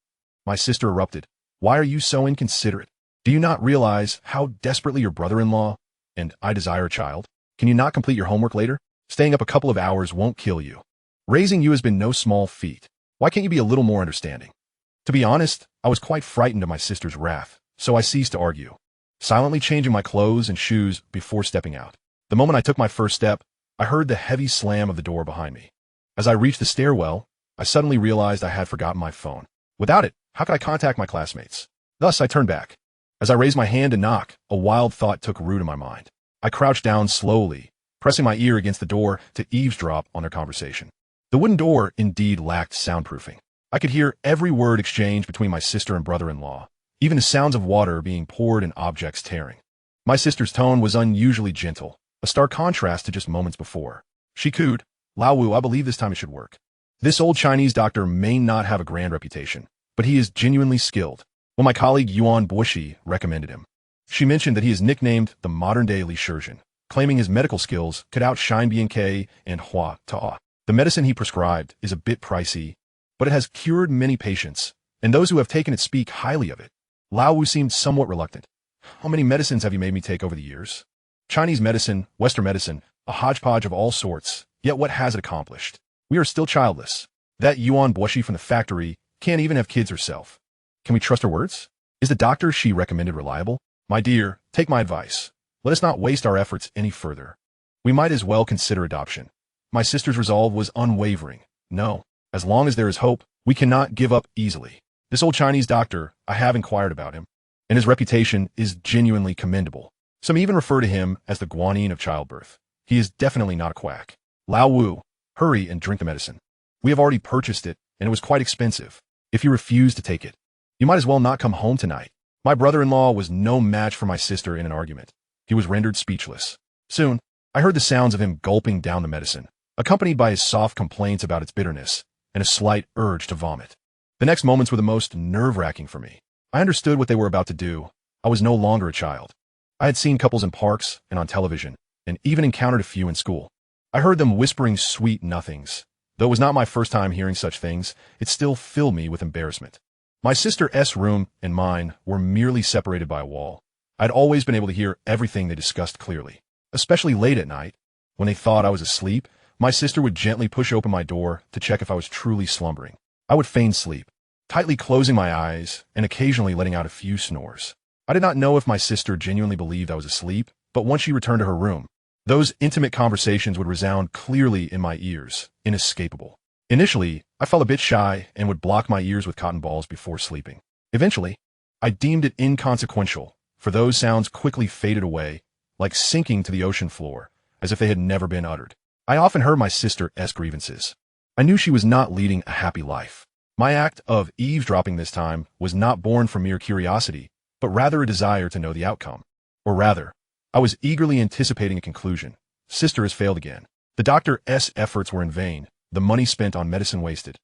My sister erupted. Why are you so inconsiderate? Do you not realize how desperately your brother-in-law and I desire a child? Can you not complete your homework later? Staying up a couple of hours won't kill you. Raising you has been no small feat. Why can't you be a little more understanding? To be honest, I was quite frightened of my sister's wrath, so I ceased to argue, silently changing my clothes and shoes before stepping out. The moment I took my first step, I heard the heavy slam of the door behind me. As I reached the stairwell, I suddenly realized I had forgotten my phone. Without it, how could I contact my classmates? Thus, I turned back. As I raised my hand to knock, a wild thought took root in my mind. I crouched down slowly, pressing my ear against the door to eavesdrop on their conversation. The wooden door indeed lacked soundproofing. I could hear every word exchanged between my sister and brother-in-law, even the sounds of water being poured and objects tearing. My sister's tone was unusually gentle, a stark contrast to just moments before. She cooed, Lao Wu, I believe this time it should work. This old Chinese doctor may not have a grand reputation, but he is genuinely skilled. Well, my colleague Yuan Boshi recommended him. She mentioned that he is nicknamed the modern-day Li Shizhen, claiming his medical skills could outshine BNK and Hua Ta. The medicine he prescribed is a bit pricey, but it has cured many patients, and those who have taken it speak highly of it. Lao Wu seemed somewhat reluctant. How many medicines have you made me take over the years? Chinese medicine, Western medicine, a hodgepodge of all sorts, yet what has it accomplished? We are still childless. That Yuan Boshi from the factory can't even have kids herself. Can we trust her words? Is the doctor she recommended reliable? My dear, take my advice. Let us not waste our efforts any further. We might as well consider adoption. My sister's resolve was unwavering. No, as long as there is hope, we cannot give up easily. This old Chinese doctor, I have inquired about him, and his reputation is genuinely commendable. Some even refer to him as the Guanyin of childbirth. He is definitely not a quack. Lao Wu, hurry and drink the medicine. We have already purchased it, and it was quite expensive. If you refuse to take it, you might as well not come home tonight. My brother-in-law was no match for my sister in an argument. He was rendered speechless. Soon, I heard the sounds of him gulping down the medicine, accompanied by his soft complaints about its bitterness and a slight urge to vomit. The next moments were the most nerve-wracking for me. I understood what they were about to do. I was no longer a child. I had seen couples in parks and on television, and even encountered a few in school. I heard them whispering sweet nothings. Though it was not my first time hearing such things, it still filled me with embarrassment. My sister's room and mine were merely separated by a wall. I'd always been able to hear everything they discussed clearly, especially late at night. When they thought I was asleep, my sister would gently push open my door to check if I was truly slumbering. I would feign sleep, tightly closing my eyes and occasionally letting out a few snores. I did not know if my sister genuinely believed I was asleep, but once she returned to her room, those intimate conversations would resound clearly in my ears, inescapable. Initially, I felt a bit shy and would block my ears with cotton balls before sleeping. Eventually, I deemed it inconsequential, for those sounds quickly faded away, like sinking to the ocean floor, as if they had never been uttered. I often heard my sister's grievances. I knew she was not leading a happy life. My act of eavesdropping this time was not born from mere curiosity, but rather a desire to know the outcome. Or rather, I was eagerly anticipating a conclusion. Sister has failed again. The doctor's efforts were in vain, the money spent on medicine wasted,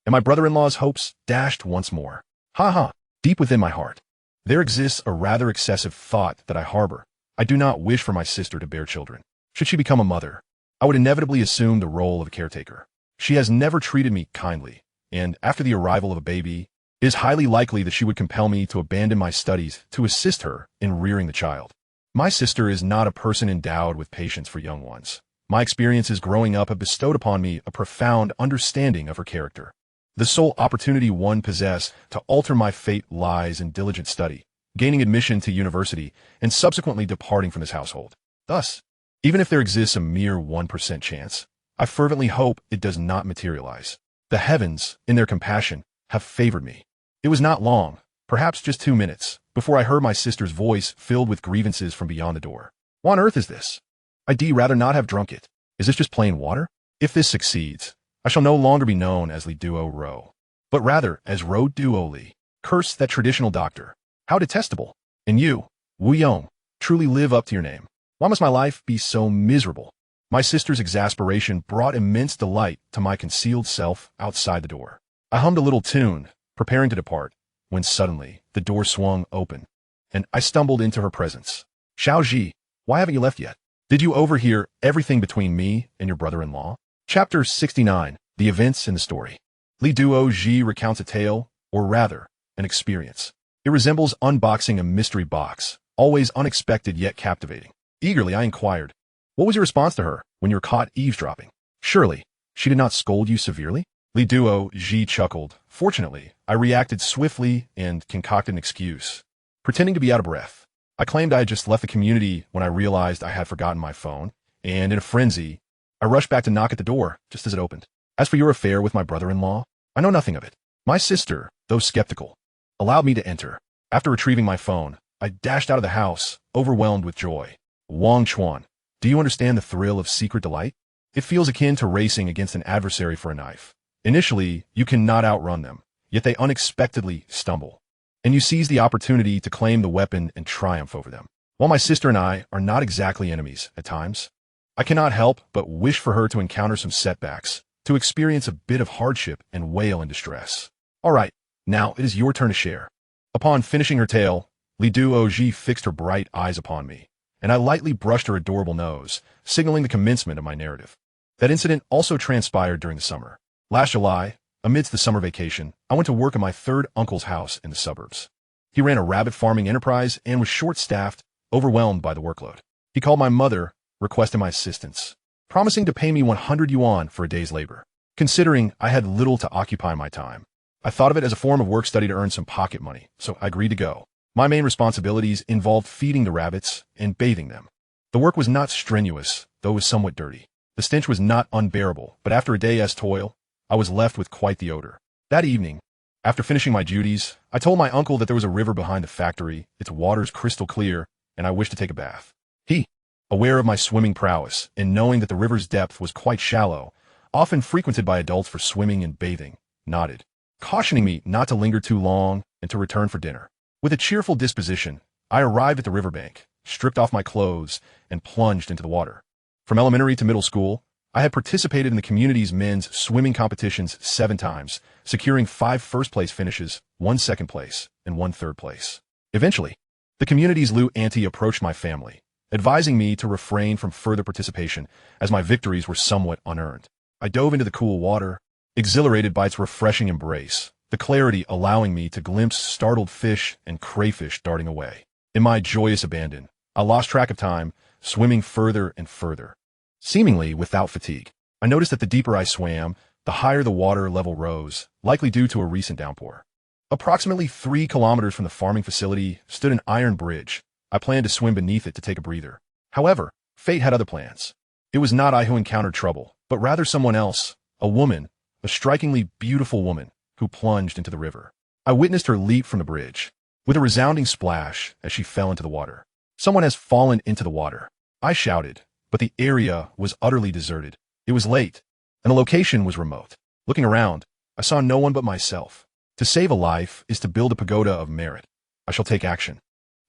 and my brother-in-law's hopes dashed once more. Ha ha! Deep within my heart, there exists a rather excessive thought that I harbor. I do not wish for my sister to bear children. Should she become a mother, I would inevitably assume the role of a caretaker. She has never treated me kindly, and after the arrival of a baby, it is highly likely that she would compel me to abandon my studies to assist her in rearing the child. My sister is not a person endowed with patience for young ones. My experiences growing up have bestowed upon me a profound understanding of her character. The sole opportunity one possesses to alter my fate lies in diligent study, gaining admission to university, and subsequently departing from this household. Thus, even if there exists a mere 1% chance, I fervently hope it does not materialize. The heavens, in their compassion, have favored me. It was not long, perhaps just 2 minutes, before I heard my sister's voice filled with grievances from beyond the door. What on earth is this? I'd rather not have drunk it. Is this just plain water? If this succeeds, I shall no longer be known as Lee Duo, but rather as Duozhi. Curse that traditional doctor. How detestable. And you, Wu Yong, truly live up to your name. Why must my life be so miserable? My sister's exasperation brought immense delight to my concealed self outside the door. I hummed a little tune, preparing to depart, when suddenly the door swung open, and I stumbled into her presence. Xiaoji, why haven't you left yet? Did you overhear everything between me and your brother-in-law? Chapter 69, The Events in the Story. Lee Duoji recounts a tale, or rather, an experience. It resembles unboxing a mystery box, always unexpected yet captivating. Eagerly, I inquired, what was your response to her when you were caught eavesdropping? Surely, she did not scold you severely? Lee Duoji chuckled. Fortunately, I reacted swiftly and concocted an excuse. Pretending to be out of breath, I claimed I had just left the community when I realized I had forgotten my phone, and in a frenzy, I rushed back to knock at the door just as it opened. As for your affair with my brother-in-law, I know nothing of it. My sister, though skeptical, allowed me to enter. After retrieving my phone, I dashed out of the house, overwhelmed with joy. Wang Chuan, do you understand the thrill of secret delight? It feels akin to racing against an adversary for a knife. Initially, you cannot outrun them, yet they unexpectedly stumble, and you seize the opportunity to claim the weapon and triumph over them. While my sister and I are not exactly enemies at times, I cannot help but wish for her to encounter some setbacks, to experience a bit of hardship and wail in distress. All right, now it is your turn to share. Upon finishing her tale, Lee Duozhi fixed her bright eyes upon me, and I lightly brushed her adorable nose, signaling the commencement of my narrative. That incident also transpired during the summer. Last July, amidst the summer vacation, I went to work at my third uncle's house in the suburbs. He ran a rabbit farming enterprise and was short-staffed, overwhelmed by the workload. He called my mother, requesting my assistance, promising to pay me 100 yuan for a day's labor. Considering I had little to occupy my time, I thought of it as a form of work study to earn some pocket money, so I agreed to go. My main responsibilities involved feeding the rabbits and bathing them. The work was not strenuous, though it was somewhat dirty. The stench was not unbearable, but after a day's toil, I was left with quite the odor. That evening, after finishing my duties, I told my uncle that there was a river behind the factory, its waters crystal clear, and I wished to take a bath. He, aware of my swimming prowess and knowing that the river's depth was quite shallow, often frequented by adults for swimming and bathing, nodded, cautioning me not to linger too long and to return for dinner. With a cheerful disposition, I arrived at the riverbank, stripped off my clothes, and plunged into the water. From elementary to middle school, I had participated in the community's men's swimming competitions 7 times, securing 5 first-place finishes, 1 second place, and 1 third place. Eventually, the community's Liu auntie approached my family, advising me to refrain from further participation as my victories were somewhat unearned. I dove into the cool water, exhilarated by its refreshing embrace, the clarity allowing me to glimpse startled fish and crayfish darting away. In my joyous abandon, I lost track of time, swimming further and further, seemingly without fatigue. I noticed that the deeper I swam, the higher the water level rose, likely due to a recent downpour. Approximately 3 kilometers from the farming facility stood an iron bridge. I planned to swim beneath it to take a breather. However, fate had other plans. It was not I who encountered trouble, but rather someone else, a woman, a strikingly beautiful woman, who plunged into the river. I witnessed her leap from the bridge, with a resounding splash as she fell into the water. Someone has fallen into the water, I shouted, but the area was utterly deserted. It was late, and the location was remote. Looking around, I saw no one but myself. To save a life is to build a pagoda of merit. I shall take action.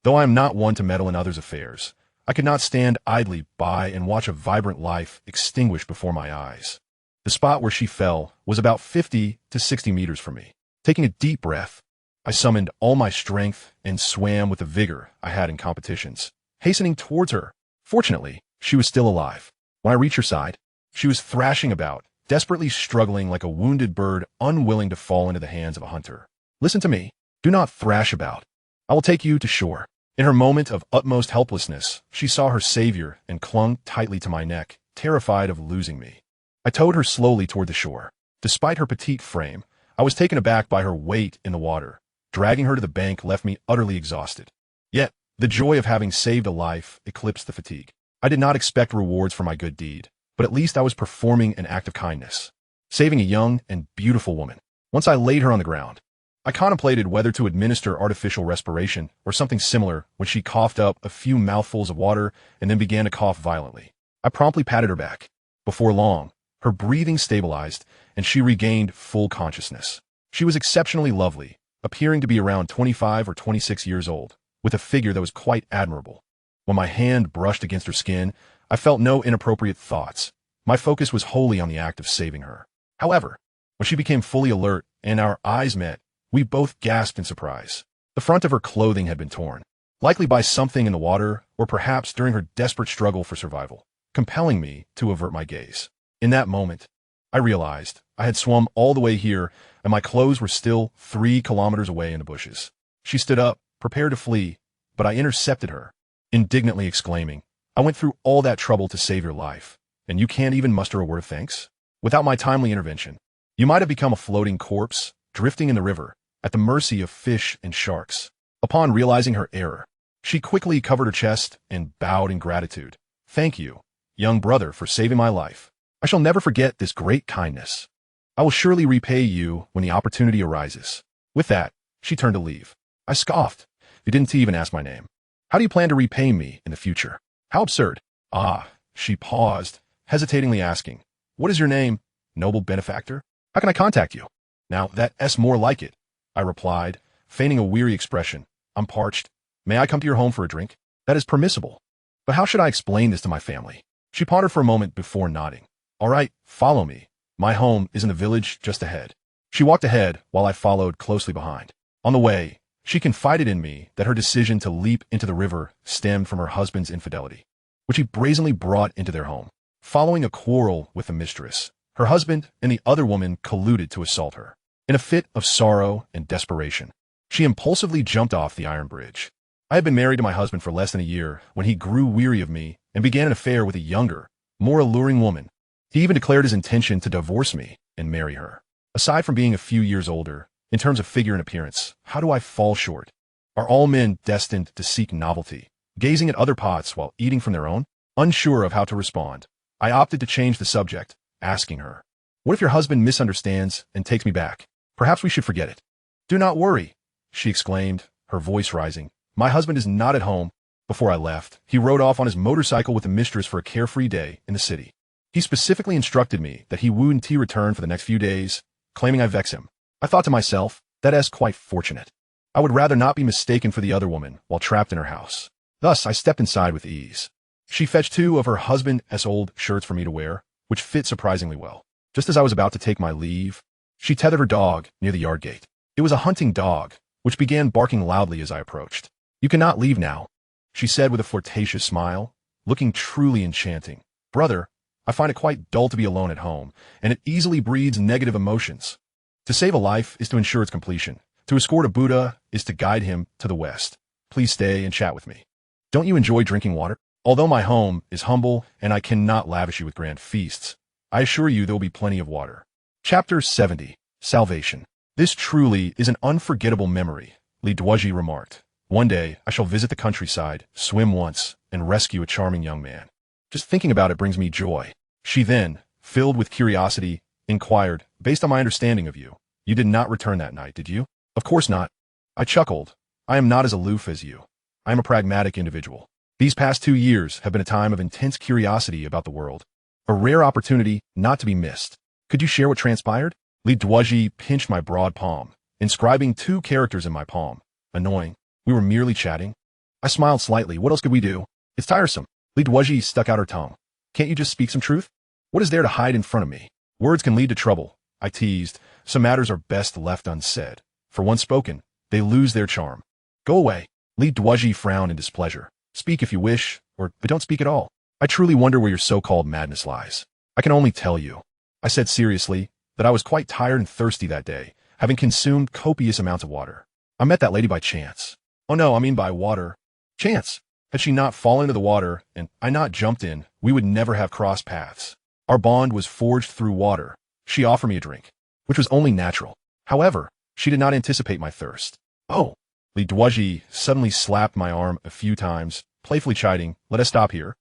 Though I am not one to meddle in others' affairs, I could not stand idly by and watch a vibrant life extinguish before my eyes. The spot where she fell was about 50 to 60 meters from me. Taking a deep breath, I summoned all my strength and swam with the vigor I had in competitions, hastening towards her. Fortunately, she was still alive. When I reached her side, she was thrashing about, desperately struggling like a wounded bird unwilling to fall into the hands of a hunter. Listen to me. Do not thrash about. I will take you to shore. In her moment of utmost helplessness, she saw her savior and clung tightly to my neck, terrified of losing me. I towed her slowly toward the shore. Despite her petite frame, I was taken aback by her weight in the water. Dragging her to the bank left me utterly exhausted. Yet, the joy of having saved a life eclipsed the fatigue. I did not expect rewards for my good deed, but at least I was performing an act of kindness, saving a young and beautiful woman. Once I laid her on the ground, I contemplated whether to administer artificial respiration or something similar when she coughed up a few mouthfuls of water and then began to cough violently. I promptly patted her back. Before long, her breathing stabilized and she regained full consciousness. She was exceptionally lovely, appearing to be around 25 or 26 years old, with a figure that was quite admirable. When my hand brushed against her skin, I felt no inappropriate thoughts. My focus was wholly on the act of saving her. However, when she became fully alert and our eyes met, we both gasped in surprise. The front of her clothing had been torn, likely by something in the water or perhaps during her desperate struggle for survival, compelling me to avert my gaze. In that moment, I realized I had swum all the way here and my clothes were still 3 kilometers away in the bushes. She stood up, prepared to flee, but I intercepted her, indignantly exclaiming, "I went through all that trouble to save your life, and you can't even muster a word of thanks? Without my timely intervention, you might have become a floating corpse, drifting in the river, at the mercy of fish and sharks." Upon realizing her error, she quickly covered her chest and bowed in gratitude. "Thank you, young brother, for saving my life. I shall never forget this great kindness. I will surely repay you when the opportunity arises." With that, she turned to leave. I scoffed. "You didn't even ask my name. How do you plan to repay me in the future?" "How absurd." "Ah," she paused, hesitatingly asking, "What is your name, noble benefactor? How can I contact you?" "Now, that's more like it," I replied, feigning a weary expression. "I'm parched. May I come to your home for a drink?" "That is permissible. But how should I explain this to my family?" She pondered for a moment before nodding. "All right, follow me. My home is in the village just ahead." She walked ahead while I followed closely behind. On the way, she confided in me that her decision to leap into the river stemmed from her husband's infidelity, which he brazenly brought into their home. Following a quarrel with the mistress, her husband and the other woman colluded to assault her. In a fit of sorrow and desperation, she impulsively jumped off the iron bridge. I had been married to my husband for less than a year when he grew weary of me and began an affair with a younger, more alluring woman. He even declared his intention to divorce me and marry her. Aside from being a few years older, in terms of figure and appearance, how do I fall short? Are all men destined to seek novelty, gazing at other pots while eating from their own? Unsure of how to respond, I opted to change the subject, asking her, "What if your husband misunderstands and takes me back? Perhaps we should forget it." "Do not worry," she exclaimed, her voice rising. "My husband is not at home." Before I left, he rode off on his motorcycle with the mistress for a carefree day in the city. He specifically instructed me that he wouldn't return for the next few days, claiming I vex him. I thought to myself, that is quite fortunate. I would rather not be mistaken for the other woman while trapped in her house. Thus, I stepped inside with ease. She fetched 2 of her husband's old shirts for me to wear, which fit surprisingly well. Just as I was about to take my leave, she tethered her dog near the yard gate. It was a hunting dog, which began barking loudly as I approached. "You cannot leave now," she said with a flirtatious smile, looking truly enchanting. "Brother, I find it quite dull to be alone at home, and it easily breeds negative emotions. To save a life is to ensure its completion. To escort a Buddha is to guide him to the West. Please stay and chat with me. Don't you enjoy drinking water? Although my home is humble and I cannot lavish you with grand feasts, I assure you there will be plenty of water. Chapter 70. Salvation. This truly is an unforgettable memory, Lee Duaji remarked. One day, I shall visit the countryside, swim once, and rescue a charming young man. Just thinking about it brings me joy. She then, filled with curiosity, inquired, based on my understanding of you, you did not return that night, did you? Of course not. I chuckled. I am not as aloof as you. I am a pragmatic individual. These past 2 years have been a time of intense curiosity about the world. A rare opportunity not to be missed. Could you share what transpired? Lee Duaji pinched my broad palm, inscribing 2 characters in my palm. Annoying. We were merely chatting. I smiled slightly. What else could we do? It's tiresome. Lee Duaji stuck out her tongue. Can't you just speak some truth? What is there to hide in front of me? Words can lead to trouble. I teased. Some matters are best left unsaid. For once spoken, they lose their charm. Go away. Lee Duaji frowned in displeasure. Speak if you wish, but don't speak at all. I truly wonder where your so-called madness lies. I can only tell you, I said seriously, that I was quite tired and thirsty that day, having consumed copious amounts of water. I met that lady by chance. Oh no, I mean by water. Chance. Had she not fallen into the water and I not jumped in, we would never have crossed paths. Our bond was forged through water. She offered me a drink, which was only natural. However, she did not anticipate my thirst. Oh. Lee Duaji suddenly slapped my arm a few times, playfully chiding, let us stop here.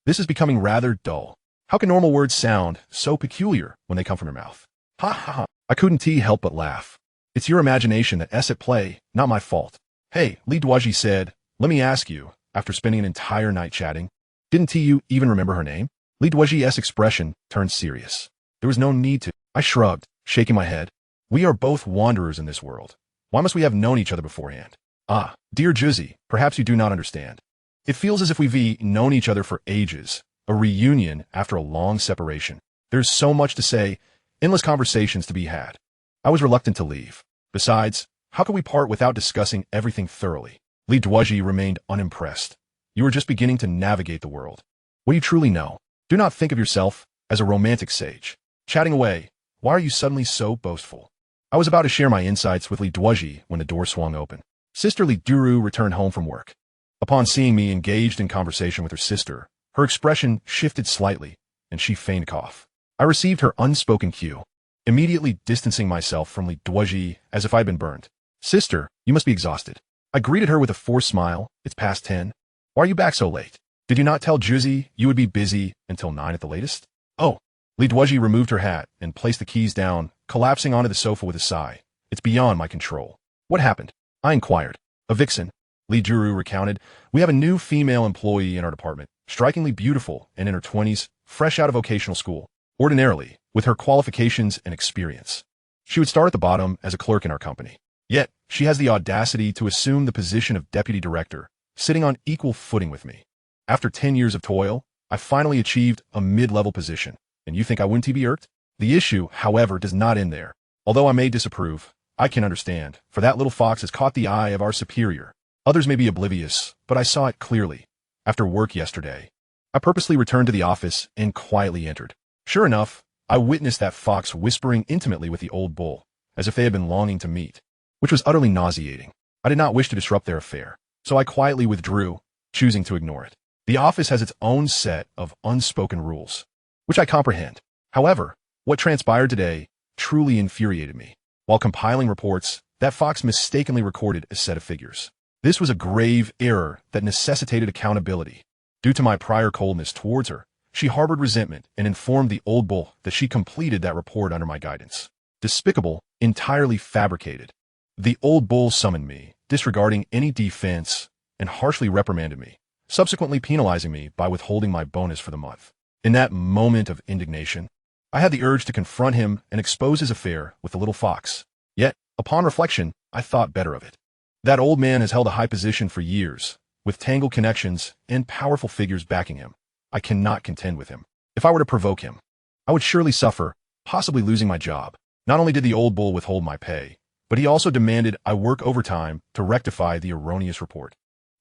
This is becoming rather dull. How can normal words sound so peculiar when they come from your mouth? Ha ha ha. I couldn't help but laugh. It's your imagination that's at play, not my fault. Hey, Lee Duaji said, let me ask you, after spending an entire night chatting, didn't you even remember her name? Lee Duaji's expression turned serious. There was no need to. I shrugged, shaking my head. We are both wanderers in this world. Why must we have known each other beforehand? Ah, dear Duozhi, perhaps you do not understand. It feels as if we've known each other for ages, a reunion after a long separation. There's so much to say, endless conversations to be had. I was reluctant to leave. Besides, how could we part without discussing everything thoroughly? Lee Duaji remained unimpressed. You are just beginning to navigate the world. What do you truly know? Do not think of yourself as a romantic sage. Chatting away, why are you suddenly so boastful? I was about to share my insights with Lee Duaji when the door swung open. Sister Lee Duru returned home from work. Upon seeing me engaged in conversation with her sister, her expression shifted slightly, and she feigned a cough. I received her unspoken cue, immediately distancing myself from Lee Duaji as if I'd been burned. Sister, you must be exhausted. I greeted her with a forced smile. It's past 10. Why are you back so late? Did you not tell Duozhi you would be busy until 9 at the latest? Oh. Lee Duaji removed her hat and placed the keys down, collapsing onto the sofa with a sigh. It's beyond my control. What happened? I inquired. A vixen. Lee Duru recounted. We have a new female employee in our department, strikingly beautiful and in her 20s, fresh out of vocational school. Ordinarily, with her qualifications and experience, she would start at the bottom as a clerk in our company. Yet, she has the audacity to assume the position of deputy director, sitting on equal footing with me. After 10 years of toil, I finally achieved a mid-level position. And you think I wouldn't be irked? The issue, however, does not end there. Although I may disapprove, I can understand, for that little fox has caught the eye of our superior. Others may be oblivious, but I saw it clearly. After work yesterday, I purposely returned to the office and quietly entered. Sure enough, I witnessed that fox whispering intimately with the old bull, as if they had been longing to meet, which was utterly nauseating. I did not wish to disrupt their affair, so I quietly withdrew, choosing to ignore it. The office has its own set of unspoken rules, which I comprehend. However, what transpired today truly infuriated me. While compiling reports, that fox mistakenly recorded a set of figures. This was a grave error that necessitated accountability. Due to my prior coldness towards her, she harbored resentment and informed the old bull that she completed that report under my guidance. Despicable, entirely fabricated. The old bull summoned me, disregarding any defense, and harshly reprimanded me, subsequently penalizing me by withholding my bonus for the month. In that moment of indignation, I had the urge to confront him and expose his affair with the little fox. Yet, upon reflection, I thought better of it. That old man has held a high position for years, with tangled connections and powerful figures backing him. I cannot contend with him. If I were to provoke him, I would surely suffer, possibly losing my job. Not only did the old bull withhold my pay, but he also demanded I work overtime to rectify the erroneous report.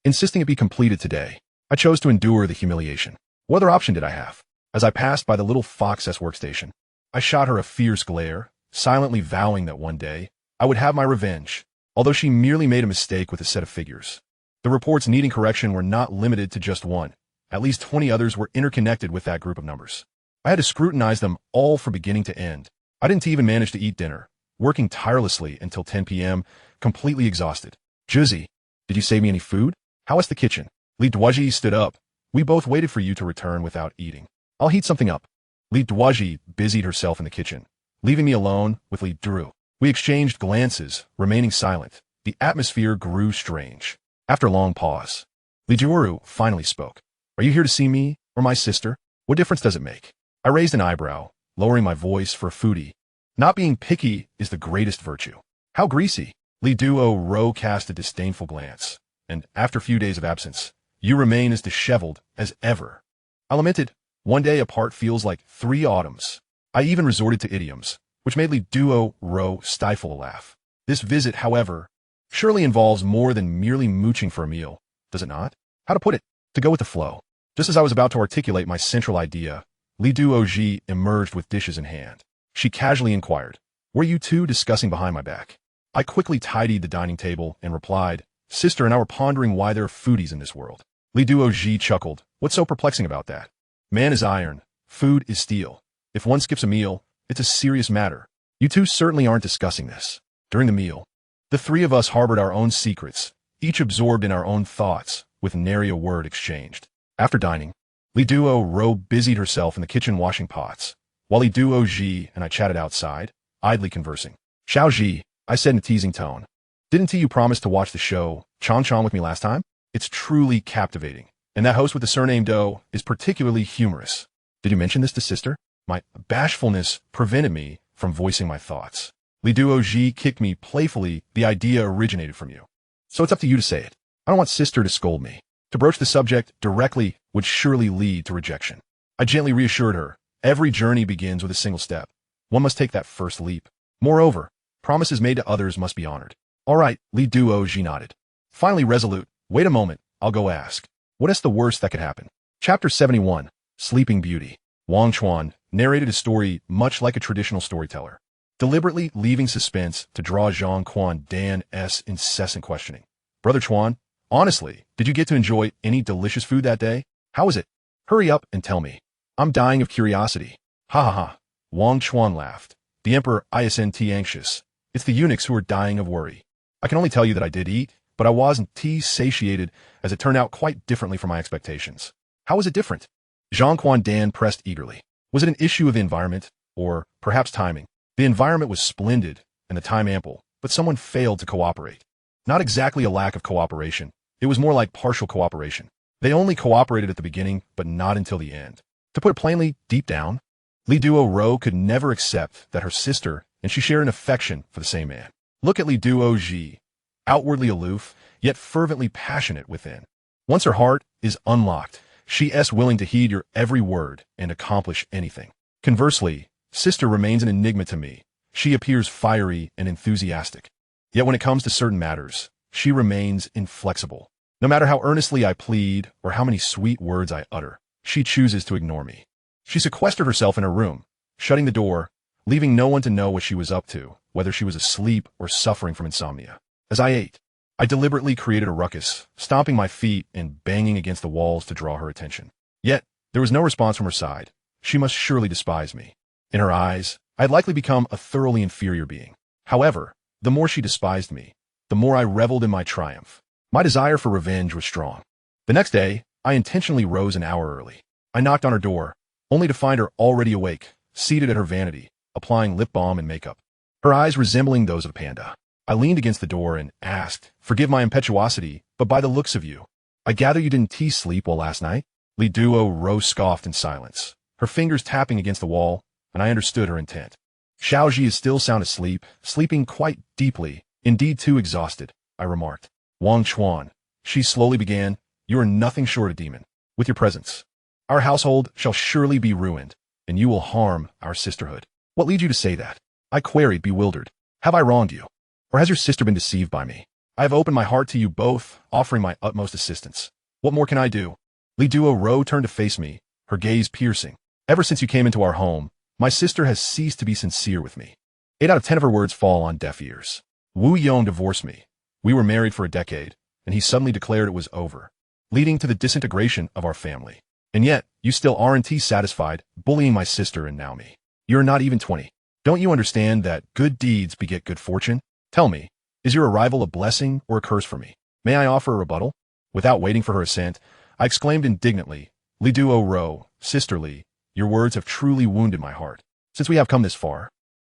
Insisting it be completed today, I chose to endure the humiliation. What other option did I have? As I passed by the little Fox's workstation, I shot her a fierce glare, silently vowing that one day I would have my revenge, although she merely made a mistake with a set of figures. The reports needing correction were not limited to just one. At least 20 others were interconnected with that group of numbers. I had to scrutinize them all from beginning to end. I didn't even manage to eat dinner, working tirelessly until 10 p.m., completely exhausted. Duozhi, did you save me any food? How is the kitchen? Lee Duaji stood up. We both waited for you to return without eating. I'll heat something up. Lee Duaji busied herself in the kitchen, leaving me alone with Lee Duru. We exchanged glances, remaining silent. The atmosphere grew strange. After a long pause, Lee Duru finally spoke. Are you here to see me or my sister? What difference does it make? I raised an eyebrow, lowering my voice for a foodie. Not being picky is the greatest virtue. How greasy. Lee Duo cast a disdainful glance, and after a few days of absence, you remain as disheveled as ever. I lamented. One day apart feels like 3 autumns. I even resorted to idioms, which made Lee Duo stifle a laugh. This visit, however, surely involves more than merely mooching for a meal, does it not? How to put it? To go with the flow. Just as I was about to articulate my central idea, Lee Duozhi emerged with dishes in hand. She casually inquired, were you two discussing behind my back? I quickly tidied the dining table and replied, Sister and I were pondering why there are foodies in this world. Lee Duozhi chuckled. What's so perplexing about that? Man is iron. Food is steel. If one skips a meal, it's a serious matter. You two certainly aren't discussing this. During the meal, the 3 of us harbored our own secrets, each absorbed in our own thoughts, with nary a word exchanged. After dining, Lee Duo busied herself in the kitchen washing pots, while Lee Duozhi and I chatted outside, idly conversing. Xiaoji, I said in a teasing tone, didn't you promise to watch the show Chun Xang with me last time? It's truly captivating, and that host with the surname Do is particularly humorous. Did you mention this to sister? My bashfulness prevented me from voicing my thoughts. Lee Duozhi kicked me playfully. The idea originated from you. So it's up to you to say it. I don't want sister to scold me. To broach the subject directly would surely lead to rejection. I gently reassured her. Every journey begins with a single step. One must take that first leap. Moreover, promises made to others must be honored. All right, Lee Duozhi nodded. Finally resolute, wait a moment, I'll go ask. What is the worst that could happen? Chapter 71, Sleeping Beauty. Wang Chuan narrated a story much like a traditional storyteller, deliberately leaving suspense to draw Zhang Quan Dan's incessant questioning. Brother Chuan, honestly, did you get to enjoy any delicious food that day? How was it? Hurry up and tell me. I'm dying of curiosity. Ha ha ha. Wang Chuan laughed. The emperor isn't anxious. It's the eunuchs who are dying of worry. I can only tell you that I did eat, but I wasn't satiated, as it turned out quite differently from my expectations. How was it different? Zhang Quan Dan pressed eagerly. Was it an issue of the environment, or perhaps timing? The environment was splendid, and the time ample, but someone failed to cooperate. Not exactly a lack of cooperation. It was more like partial cooperation. They only cooperated at the beginning, but not until the end. To put it plainly, deep down, Lee Duo could never accept that her sister and she shared an affection for the same man. Look at Lee Duozhi, outwardly aloof, yet fervently passionate within. Once her heart is unlocked, she is willing to heed your every word and accomplish anything. Conversely, sister remains an enigma to me. She appears fiery and enthusiastic. Yet when it comes to certain matters, she remains inflexible. No matter how earnestly I plead or how many sweet words I utter, she chooses to ignore me. She sequestered herself in her room, shutting the door, leaving no one to know what she was up to, whether she was asleep or suffering from insomnia. As I ate, I deliberately created a ruckus, stomping my feet and banging against the walls to draw her attention. Yet, there was no response from her side. She must surely despise me. In her eyes, I had likely become a thoroughly inferior being. However, the more she despised me, the more I reveled in my triumph. My desire for revenge was strong. The next day, I intentionally rose an hour early. I knocked on her door, only to find her already awake, seated at her vanity, applying lip balm and makeup, her eyes resembling those of a panda. I leaned against the door and asked, forgive my impetuosity, but by the looks of you, I gather you didn't sleep well last night? Lee Duo scoffed in silence, her fingers tapping against the wall, and I understood her intent. Xiaoji is still sound asleep, sleeping quite deeply, indeed too exhausted, I remarked. Wang Chuan, she slowly began, you are nothing short of a demon. With your presence, our household shall surely be ruined, and you will harm our sisterhood. What leads you to say that? I queried, bewildered. Have I wronged you? Or has your sister been deceived by me? I have opened my heart to you both, offering my utmost assistance. What more can I do? Lee Duo turned to face me, her gaze piercing. Ever since you came into our home, my sister has ceased to be sincere with me. 8 out of 10 of her words fall on deaf ears. Wu Yong divorced me. We were married for a decade, and he suddenly declared it was over, leading to the disintegration of our family. And yet, you still aren't satisfied, bullying my sister and now me. You're not even 20. Don't you understand that good deeds beget good fortune? Tell me, is your arrival a blessing or a curse for me? May I offer a rebuttal? Without waiting for her assent, I exclaimed indignantly, Li Duo Ro, Sister Li, your words have truly wounded my heart. Since we have come this far,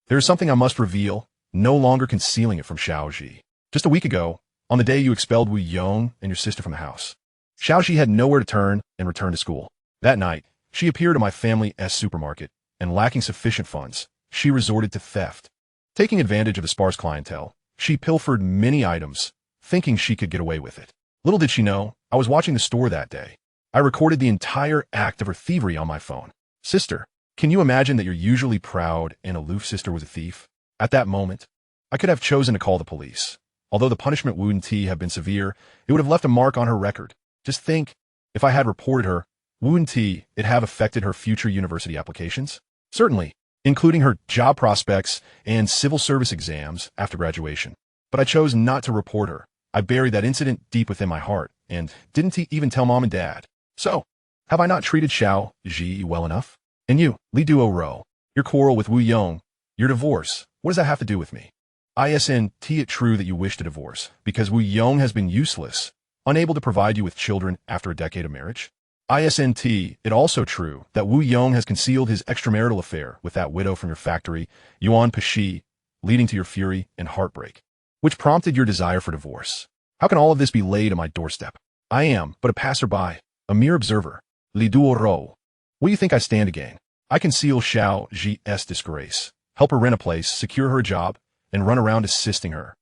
there is something I must reveal, no longer concealing it from Xiaoji. Just a week ago, on the day you expelled Wu Yong and your sister from the house, Xiaoji had nowhere to turn and returned to school. That night, she appeared at my family's supermarket, and lacking sufficient funds, she resorted to theft. Taking advantage of the sparse clientele, she pilfered many items, thinking she could get away with it. Little did she know, I was watching the store that day. I recorded the entire act of her thievery on my phone. Sister, can you imagine that your usually proud and aloof sister was a thief? At that moment, I could have chosen to call the police. Although the punishment wouldn't have been severe, it would have left a mark on her record. Just think, if I had reported her, wouldn't it have affected her future university applications? Certainly, including her job prospects and civil service exams after graduation. But I chose not to report her. I buried that incident deep within my heart, and didn't even tell mom and dad. So, have I not treated Xiao Ji well enough? And you, Li Duo Ro, your quarrel with Wu Yong, your divorce, what does that have to do with me? Isn't it true that you wish to divorce because Wu Yong has been useless, unable to provide you with children after a decade of marriage? Isn't it also true that Wu Yong has concealed his extramarital affair with that widow from your factory, Yuan Pashi, leading to your fury and heartbreak, which prompted your desire for divorce? How can all of this be laid on my doorstep? I am but a passerby, a mere observer. Li Duo Ro. What do you think I stand to gain? I conceal Xiao Ji's disgrace, help her rent a place, secure her a job, and run around assisting her.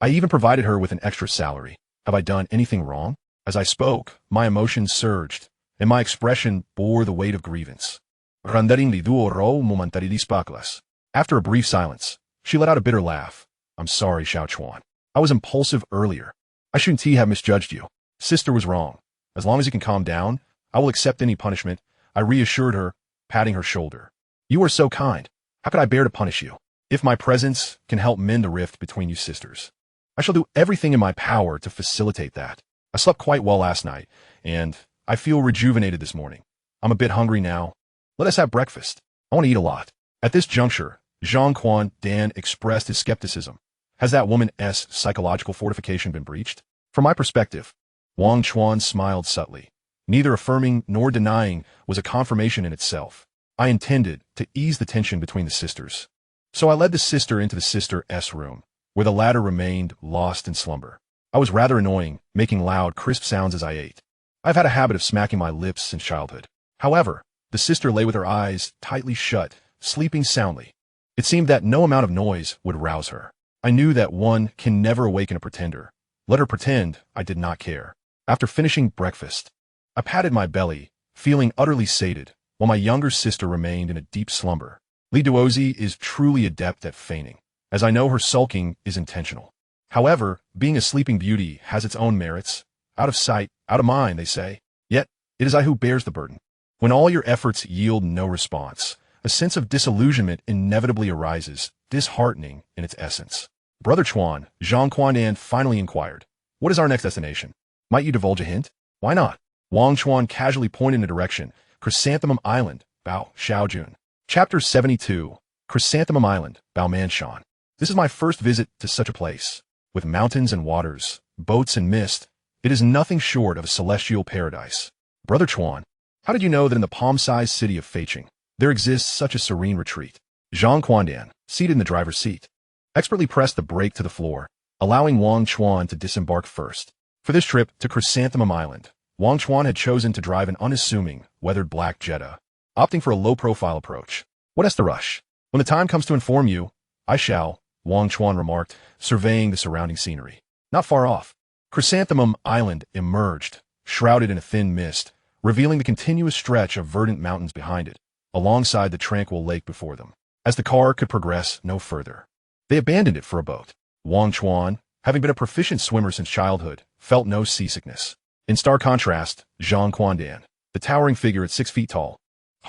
I even provided her with an extra salary. Have I done anything wrong? As I spoke, my emotions surged, and my expression bore the weight of grievance. Randaring Li Duo Ro momentari dispaklas. After a brief silence, she let out a bitter laugh. I'm sorry, Xiao Chuan. I was impulsive earlier. I shouldn't have misjudged you. Sister was wrong. As long as you can calm down, I will accept any punishment, I reassured her, patting her shoulder. You are so kind. How could I bear to punish you? If my presence can help mend the rift between you sisters, I shall do everything in my power to facilitate that. I slept quite well last night, and I feel rejuvenated this morning. I'm a bit hungry now. Let us have breakfast. I want to eat a lot. At this juncture, Zhang Quan Dan expressed his skepticism. Has that woman's psychological fortification been breached? From my perspective, Wang Chuan smiled subtly. Neither affirming nor denying was a confirmation in itself. I intended to ease the tension between the sisters. So I led the sister into the sister's room, where the latter remained lost in slumber. I was rather annoying, making loud, crisp sounds as I ate. I've had a habit of smacking my lips since childhood. However, the sister lay with her eyes tightly shut, sleeping soundly. It seemed that no amount of noise would rouse her. I knew that one can never awaken a pretender. Let her pretend I did not care. After finishing breakfast, I patted my belly, feeling utterly sated, while my younger sister remained in a deep slumber. Li Duozhi is truly adept at feigning, as I know her sulking is intentional. However, being a sleeping beauty has its own merits. Out of sight, out of mind, they say. Yet, it is I who bears the burden. When all your efforts yield no response, a sense of disillusionment inevitably arises, disheartening in its essence. Brother Chuan, Zhang Quandan finally inquired, what is our next destination? Might you divulge a hint? Why not? Wang Chuan casually pointed in a direction, Chrysanthemum Island, Bao Xiaojun. Chapter 72, Chrysanthemum Island, Bao Manshan. This is my first visit to such a place. With mountains and waters, boats and mist, it is nothing short of a celestial paradise. Brother Chuan, how did you know that in the palm-sized city of Feiqing, there exists such a serene retreat? Zhang Quandan, seated in the driver's seat, expertly pressed the brake to the floor, allowing Wang Chuan to disembark first. For this trip to Chrysanthemum Island, Wang Chuan had chosen to drive an unassuming, weathered black Jetta, opting for a low-profile approach. What has to rush? When the time comes to inform you, I shall, Wang Chuan remarked, surveying the surrounding scenery. Not far off, Chrysanthemum Island emerged, shrouded in a thin mist, revealing the continuous stretch of verdant mountains behind it, alongside the tranquil lake before them. As the car could progress no further, they abandoned it for a boat. Wang Chuan, having been a proficient swimmer since childhood, felt no seasickness. In stark contrast, Zhang Quandan, the towering figure at 6 feet tall,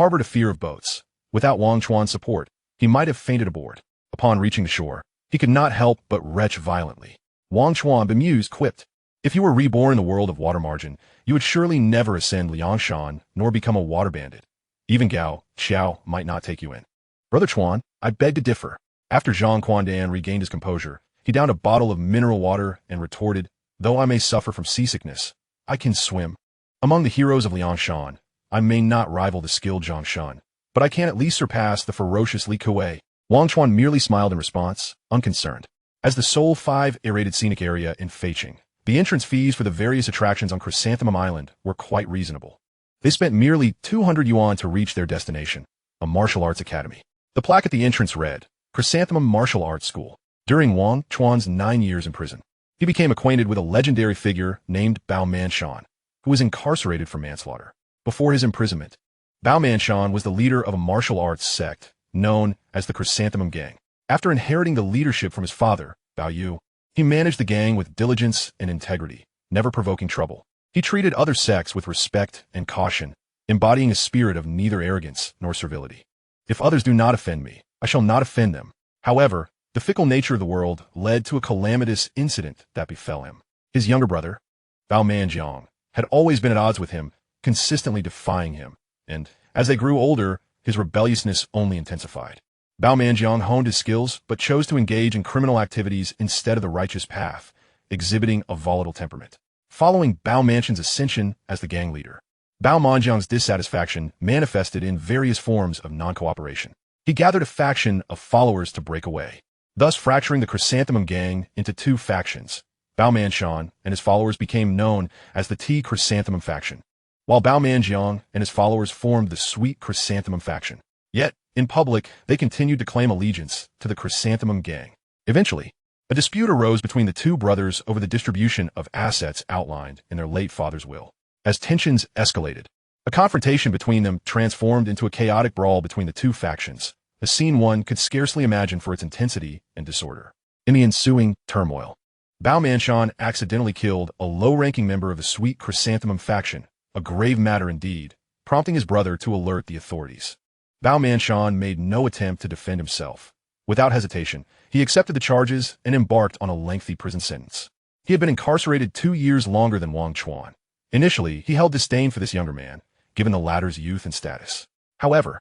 harbored a fear of boats. Without Wang Chuan's support, he might have fainted aboard. Upon reaching the shore, he could not help but retch violently. Wang Chuan, bemused, quipped, "If you were reborn in the world of water margin, you would surely never ascend Liangshan nor become a water bandit. Even Gao Xiao might not take you in." "Brother Chuan, I beg to differ." After Zhang Quandan regained his composure, he downed a bottle of mineral water and retorted, "Though I may suffer from seasickness, I can swim. Among the heroes of Liangshan, I may not rival the skilled Zhang Shun, but I can at least surpass the ferocious Li Kuei." Wang Chuan merely smiled in response, unconcerned. As the sole 5-aerated scenic area in Feiqing, the entrance fees for the various attractions on Chrysanthemum Island were quite reasonable. They spent merely 200 yuan to reach their destination, a martial arts academy. The plaque at the entrance read, Chrysanthemum Martial Arts School. During Wang Chuan's 9 years in prison, he became acquainted with a legendary figure named Bao Manshan, who was incarcerated for manslaughter. Before his imprisonment, Bao Manshan was the leader of a martial arts sect known as the Chrysanthemum Gang. After inheriting the leadership from his father, Bao Yu, he managed the gang with diligence and integrity, never provoking trouble. He treated other sects with respect and caution, embodying a spirit of neither arrogance nor servility. "If others do not offend me, I shall not offend them." However, the fickle nature of the world led to a calamitous incident that befell him. His younger brother, Bao Manjiang, had always been at odds with him, consistently defying him, and, as they grew older, his rebelliousness only intensified. Bao Manjiang honed his skills, but chose to engage in criminal activities instead of the righteous path, exhibiting a volatile temperament. Following Bao Manshan's ascension as the gang leader, Bao Manjiang's dissatisfaction manifested in various forms of non-cooperation. He gathered a faction of followers to break away, thus fracturing the Chrysanthemum Gang into 2 factions. Bao Manshan and his followers became known as the Tea Chrysanthemum faction, while Bao Manjiang and his followers formed the Sweet Chrysanthemum faction. Yet, in public, they continued to claim allegiance to the Chrysanthemum Gang. Eventually, a dispute arose between the 2 brothers over the distribution of assets outlined in their late father's will. As tensions escalated, a confrontation between them transformed into a chaotic brawl between the 2 factions, a scene one could scarcely imagine for its intensity and disorder. In the ensuing turmoil, Bao Manshan accidentally killed a low-ranking member of the Sweet Chrysanthemum faction, a grave matter indeed, prompting his brother to alert the authorities. Bao Manshan made no attempt to defend himself. Without hesitation, he accepted the charges and embarked on a lengthy prison sentence. He had been incarcerated 2 years longer than Wang Chuan. Initially, he held disdain for this younger man, given the latter's youth and status. However,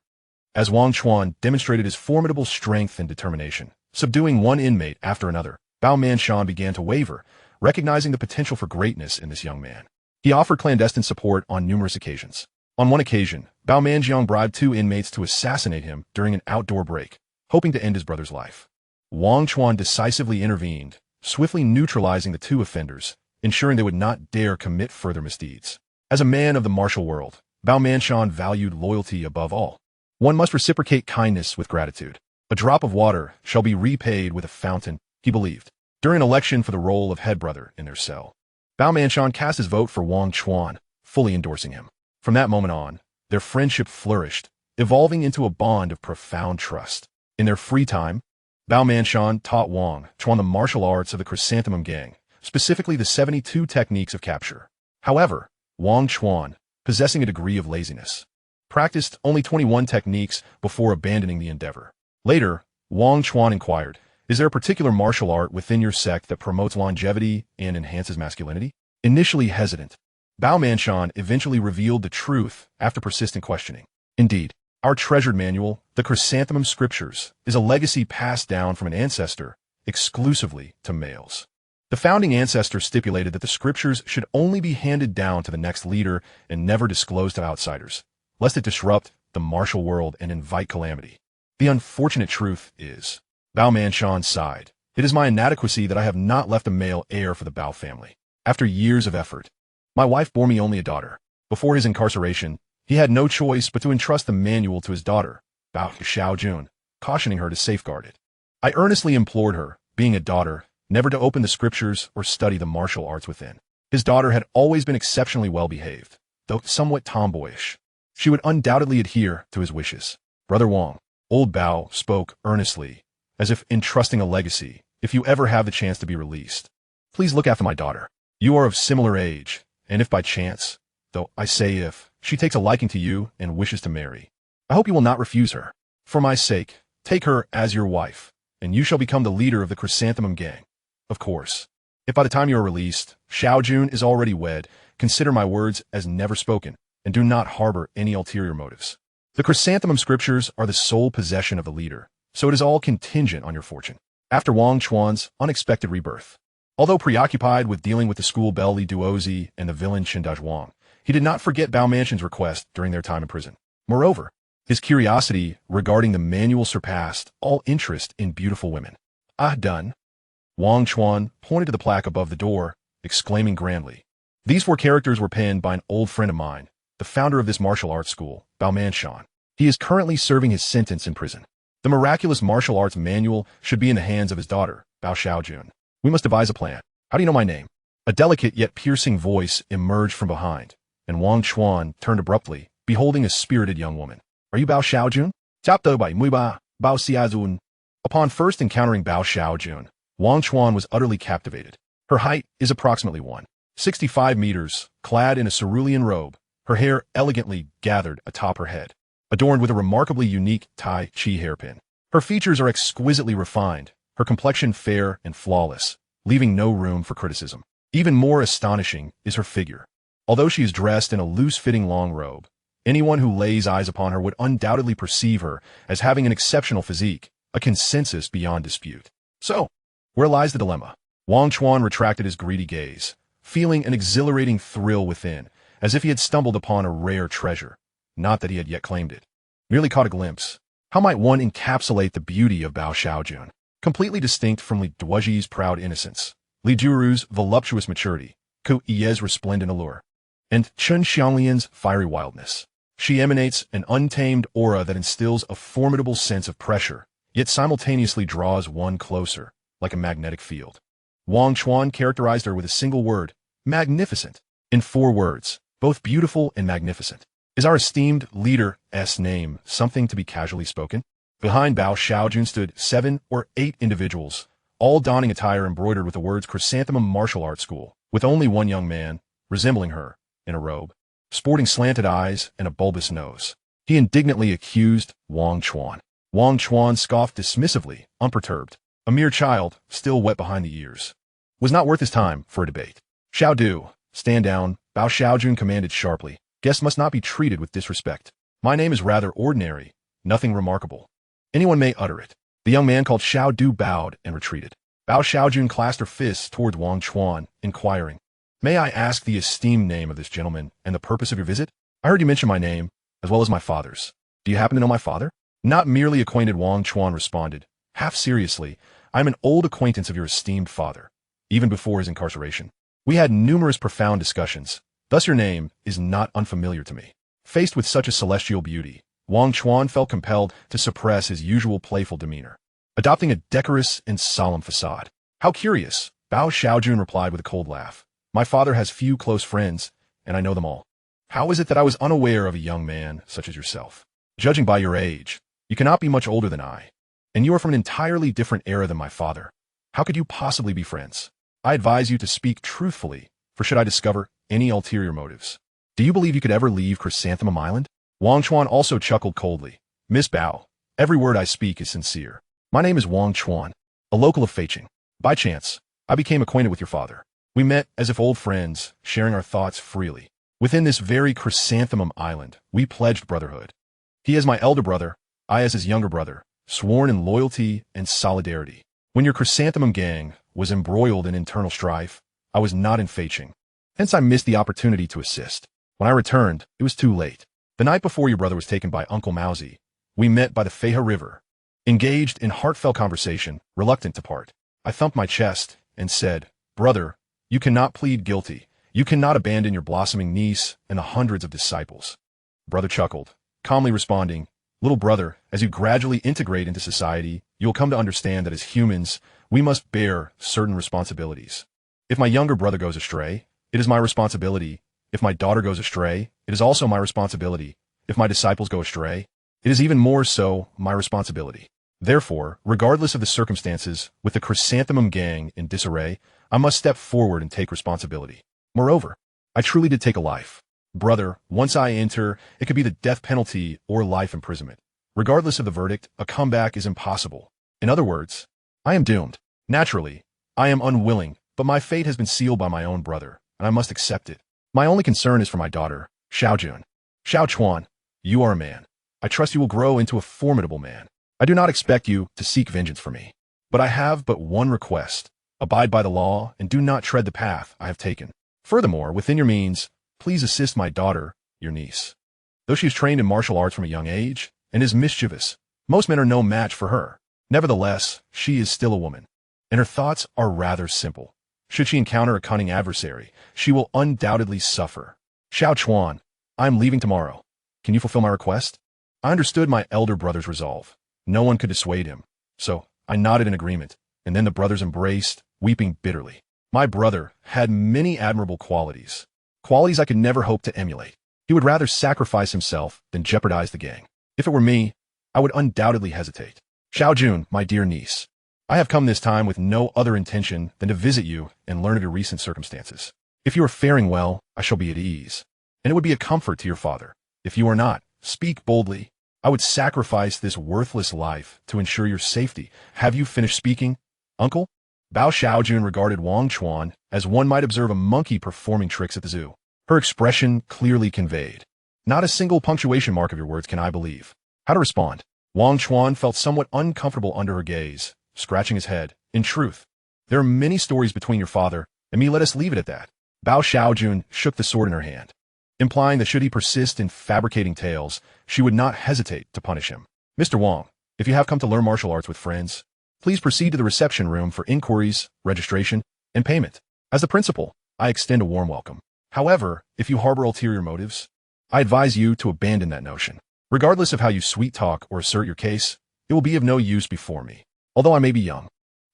as Wang Chuan demonstrated his formidable strength and determination, subduing one inmate after another, Bao Manshan began to waver, recognizing the potential for greatness in this young man. He offered clandestine support on numerous occasions. On one occasion, Bao Manjiang bribed 2 inmates to assassinate him during an outdoor break, hoping to end his brother's life. Wang Chuan decisively intervened, swiftly neutralizing the 2 offenders, ensuring they would not dare commit further misdeeds. As a man of the martial world, Bao Manshan valued loyalty above all. One must reciprocate kindness with gratitude. A drop of water shall be repaid with a fountain, he believed. During an election for the role of head brother in their cell, Bao Manshan cast his vote for Wang Chuan, fully endorsing him. From that moment on, their friendship flourished, evolving into a bond of profound trust. In their free time, Bao Manshan taught Wang Chuan the martial arts of the Chrysanthemum Gang, specifically the 72 techniques of capture. However, Wang Chuan, possessing a degree of laziness, practiced only 21 techniques before abandoning the endeavor. Later, Wang Chuan inquired, "Is there a particular martial art within your sect that promotes longevity and enhances masculinity?" Initially hesitant, Bao Manshan eventually revealed the truth after persistent questioning. "Indeed, our treasured manual, the Chrysanthemum Scriptures, is a legacy passed down from an ancestor exclusively to males. The founding ancestor stipulated that the scriptures should only be handed down to the next leader and never disclosed to outsiders, lest it disrupt the martial world and invite calamity. The unfortunate truth is," Bao Manshan sighed, "it is my inadequacy that I have not left a male heir for the Bao family. After years of effort, my wife bore me only a daughter. Before his incarceration, he had no choice but to entrust the manual to his daughter, Bao Xiaojun, cautioning her to safeguard it. I earnestly implored her, being a daughter, never to open the scriptures or study the martial arts within. His daughter had always been exceptionally well behaved, though somewhat tomboyish. She would undoubtedly adhere to his wishes. Brother Wang," old Bao spoke earnestly, as if entrusting a legacy, "if you ever have the chance to be released, please look after my daughter. You are of similar age, and if by chance, though I say if, she takes a liking to you and wishes to marry, I hope you will not refuse her. For my sake, take her as your wife, and you shall become the leader of the chrysanthemum gang. Of course. If by the time you are released, Xiaojun is already wed, consider my words as never spoken, and do not harbor any ulterior motives. The chrysanthemum scriptures are the sole possession of the leader, so it is all contingent on your fortune. After Wang Chuan's unexpected rebirth. Although preoccupied with dealing with the school belle Lee Duoji and the villain Wang, he did not forget Bao Mansion's request during their time in prison. Moreover, his curiosity regarding the manual surpassed all interest in beautiful women. Done. Wang Chuan pointed to the plaque above the door, exclaiming grandly. These 4 characters were penned by an old friend of mine, the founder of this martial arts school, Bao Mansion. He is currently serving his sentence in prison. The miraculous martial arts manual should be in the hands of his daughter, Bao Xiaojun. We must devise a plan. How do you know my name? A delicate yet piercing voice emerged from behind, and Wang Chuan turned abruptly, beholding a spirited young woman. Are you Bao Xiaojun? Bao Xiaojun. Upon first encountering Bao Xiaojun, Wang Chuan was utterly captivated. Her height is approximately 1.65 meters, clad in a cerulean robe, her hair elegantly gathered atop her head, adorned with a remarkably unique Tai Chi hairpin. Her features are exquisitely refined, her complexion fair and flawless, leaving no room for criticism. Even more astonishing is her figure. Although she is dressed in a loose-fitting long robe, anyone who lays eyes upon her would undoubtedly perceive her as having an exceptional physique, a consensus beyond dispute. So, where lies the dilemma? Wang Chuan retracted his greedy gaze, feeling an exhilarating thrill within, as if he had stumbled upon a rare treasure. Not that he had yet claimed it. Merely caught a glimpse. How might one encapsulate the beauty of Bao Xiaojun? Completely distinct from Lee Duoji's proud innocence, Li Juru's voluptuous maturity, Ku Ye's resplendent allure, and Chun Xanglian's fiery wildness. She emanates an untamed aura that instills a formidable sense of pressure, yet simultaneously draws one closer, like a magnetic field. Wang Chuan characterized her with a single word, magnificent. In 4 words, both beautiful and magnificent. Is our esteemed leader's name something to be casually spoken? Behind Bao Xiaojun stood 7 or 8 individuals, all donning attire embroidered with the words Chrysanthemum Martial Arts School, with only one young man, resembling her, in a robe, sporting slanted eyes and a bulbous nose. He indignantly accused Wang Chuan. Wang Chuan scoffed dismissively, unperturbed. A mere child, still wet behind the ears. Was not worth his time for a debate. Xiao Du, stand down, Bao Xiaojun commanded sharply. Guests must not be treated with disrespect. My name is rather ordinary, nothing remarkable. Anyone may utter it. The young man called Xiao Du bowed and retreated. Bao Xiaojun clasped her fists towards Wang Chuan, inquiring, May I ask the esteemed name of this gentleman and the purpose of your visit? I heard you mention my name, as well as my father's. Do you happen to know my father? Not merely acquainted, Wang Chuan responded, half seriously. I am an old acquaintance of your esteemed father, even before his incarceration. We had numerous profound discussions, thus your name is not unfamiliar to me. Faced with such a celestial beauty, Wang Chuan felt compelled to suppress his usual playful demeanor, adopting a decorous and solemn facade. How curious, Bao Xiaojun replied with a cold laugh. My father has few close friends, and I know them all. How is it that I was unaware of a young man such as yourself? Judging by your age, you cannot be much older than I, and you are from an entirely different era than my father. How could you possibly be friends? I advise you to speak truthfully, for should I discover any ulterior motives. Do you believe you could ever leave Chrysanthemum Island? Wang Chuan also chuckled coldly. Miss Bao, every word I speak is sincere. My name is Wang Chuan, a local of Feiqing. By chance, I became acquainted with your father. We met as if old friends, sharing our thoughts freely. Within this very Chrysanthemum Island, we pledged brotherhood. He as my elder brother, I as his younger brother, sworn in loyalty and solidarity. When your Chrysanthemum gang was embroiled in internal strife, I was not in Feiqing. Hence I missed the opportunity to assist. When I returned, it was too late. The night before your brother was taken by Uncle Mauzi, we met by the Feihe River. Engaged in heartfelt conversation, reluctant to part, I thumped my chest and said, Brother, you cannot plead guilty. You cannot abandon your blossoming niece and the hundreds of disciples. Brother chuckled, calmly responding, Little brother, as you gradually integrate into society, you will come to understand that as humans, we must bear certain responsibilities. If my younger brother goes astray, it is my responsibility. If my daughter goes astray, it is also my responsibility. If my disciples go astray, it is even more so my responsibility. Therefore, regardless of the circumstances, with the Chrysanthemum gang in disarray, I must step forward and take responsibility. Moreover, I truly did take a life. Brother, once I enter, it could be the death penalty or life imprisonment. Regardless of the verdict, a comeback is impossible. In other words, I am doomed. Naturally, I am unwilling, but my fate has been sealed by my own brother, and I must accept it. My only concern is for my daughter, Xiaojun. Xiao Chuan, you are a man. I trust you will grow into a formidable man. I do not expect you to seek vengeance for me. But I have but one request. Abide by the law and do not tread the path I have taken. Furthermore, within your means, please assist my daughter, your niece. Though she is trained in martial arts from a young age and is mischievous, most men are no match for her. Nevertheless, she is still a woman, and her thoughts are rather simple. Should she encounter a cunning adversary, she will undoubtedly suffer. Xiao Chuan, I am leaving tomorrow. Can you fulfill my request? I understood my elder brother's resolve. No one could dissuade him. So I nodded in agreement, and then the brothers embraced, weeping bitterly. My brother had many admirable qualities I could never hope to emulate. He would rather sacrifice himself than jeopardize the gang. If it were me, I would undoubtedly hesitate. Xiaojun, my dear niece, I have come this time with no other intention than to visit you and learn of your recent circumstances. If you are faring well, I shall be at ease, and it would be a comfort to your father. If you are not, speak boldly. I would sacrifice this worthless life to ensure your safety. Have you finished speaking, uncle? Bao Xiaojun regarded Wang Chuan as one might observe a monkey performing tricks at the zoo. Her expression clearly conveyed, not a single punctuation mark of your words can I believe. How to respond? Wang Chuan felt somewhat uncomfortable under her gaze, scratching his head. In truth, there are many stories between your father and me. Let us leave it at that. Bao Xiaojun shook the sword in her hand, implying that should he persist in fabricating tales, she would not hesitate to punish him. Mr. Wang, if you have come to learn martial arts with friends, please proceed to the reception room for inquiries, registration, and payment. As the principal, I extend a warm welcome. However, if you harbor ulterior motives, I advise you to abandon that notion. Regardless of how you sweet-talk or assert your case, it will be of no use before me. Although I may be young,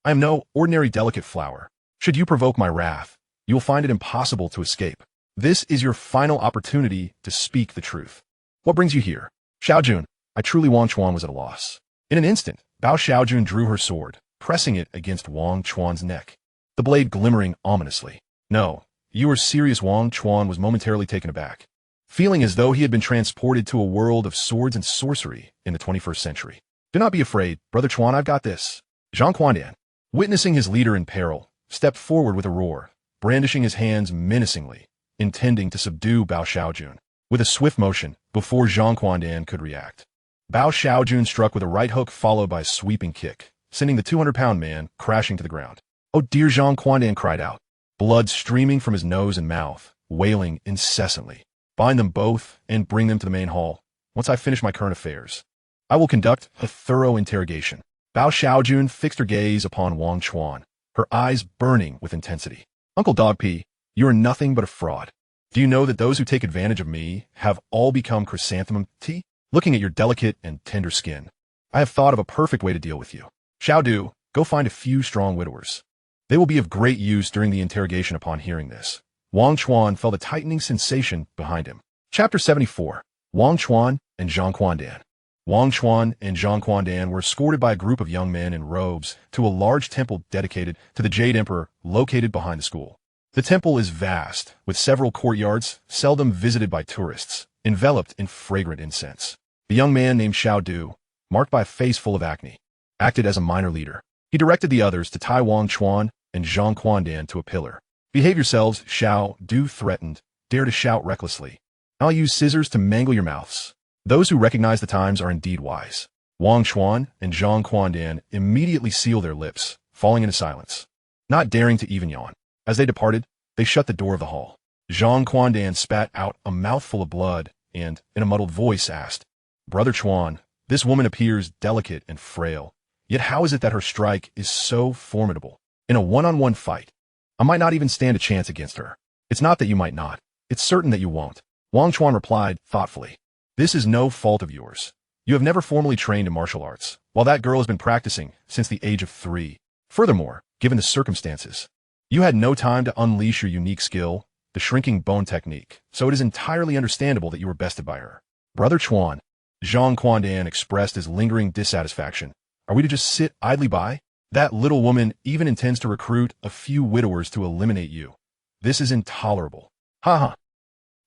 I am no ordinary delicate flower. Should you provoke my wrath, you will find it impossible to escape. This is your final opportunity to speak the truth. What brings you here? Xiaojun, I truly Wang Chuan was at a loss. In an instant, Bao Xiaojun drew her sword, pressing it against Wang Chuan's neck, the blade glimmering ominously. No, you are serious. Wang Chuan was momentarily taken aback, feeling as though he had been transported to a world of swords and sorcery in the 21st century. Do not be afraid, Brother Chuan, I've got this. Zhang Quandan, witnessing his leader in peril, stepped forward with a roar, brandishing his hands menacingly, intending to subdue Bao Xiaojun. With a swift motion, before Zhang Quandan could react, Bao Xiaojun struck with a right hook followed by a sweeping kick, sending the 200-pound man crashing to the ground. Oh dear, Zhang Quandan cried out, blood streaming from his nose and mouth, wailing incessantly. Bind them both and bring them to the main hall. Once I finish my current affairs, I will conduct a thorough interrogation. Bao Xiaojun fixed her gaze upon Wang Chuan, her eyes burning with intensity. Uncle Dog P, you are nothing but a fraud. Do you know that those who take advantage of me have all become chrysanthemum tea? Looking at your delicate and tender skin, I have thought of a perfect way to deal with you. Xiao Du, go find a few strong widowers. They will be of great use during the interrogation. Upon hearing this, Wang Chuan felt a tightening sensation behind him. Chapter 74. Wang Chuan and Zhang Quandan. Wang Chuan and Zhang Quandan were escorted by a group of young men in robes to a large temple dedicated to the Jade Emperor located behind the school. The temple is vast, with several courtyards seldom visited by tourists, enveloped in fragrant incense. The young man named Xiao Du, marked by a face full of acne, acted as a minor leader. He directed the others to tie Wang Chuan and Zhang Quandan to a pillar. Behave yourselves, Xiao Du threatened. Dare to shout recklessly. I'll use scissors to mangle your mouths. Those who recognize the times are indeed wise. Wang Chuan and Zhang Quandan immediately sealed their lips, falling into silence, not daring to even yawn. As they departed, they shut the door of the hall. Zhang Quandan spat out a mouthful of blood and, in a muddled voice, asked, Brother Chuan, this woman appears delicate and frail, yet how is it that her strike is so formidable? In a one-on-one fight, I might not even stand a chance against her. It's not that you might not. It's certain that you won't. Wang Chuan replied thoughtfully. This is no fault of yours. You have never formally trained in martial arts, while that girl has been practicing since the age of 3. Furthermore, given the circumstances, you had no time to unleash your unique skill, the shrinking bone technique, so it is entirely understandable that you were bested by her. Brother Chuan, Zhang Quandan expressed his lingering dissatisfaction. Are we to just sit idly by? That little woman even intends to recruit a few widowers to eliminate you. This is intolerable. Ha ha.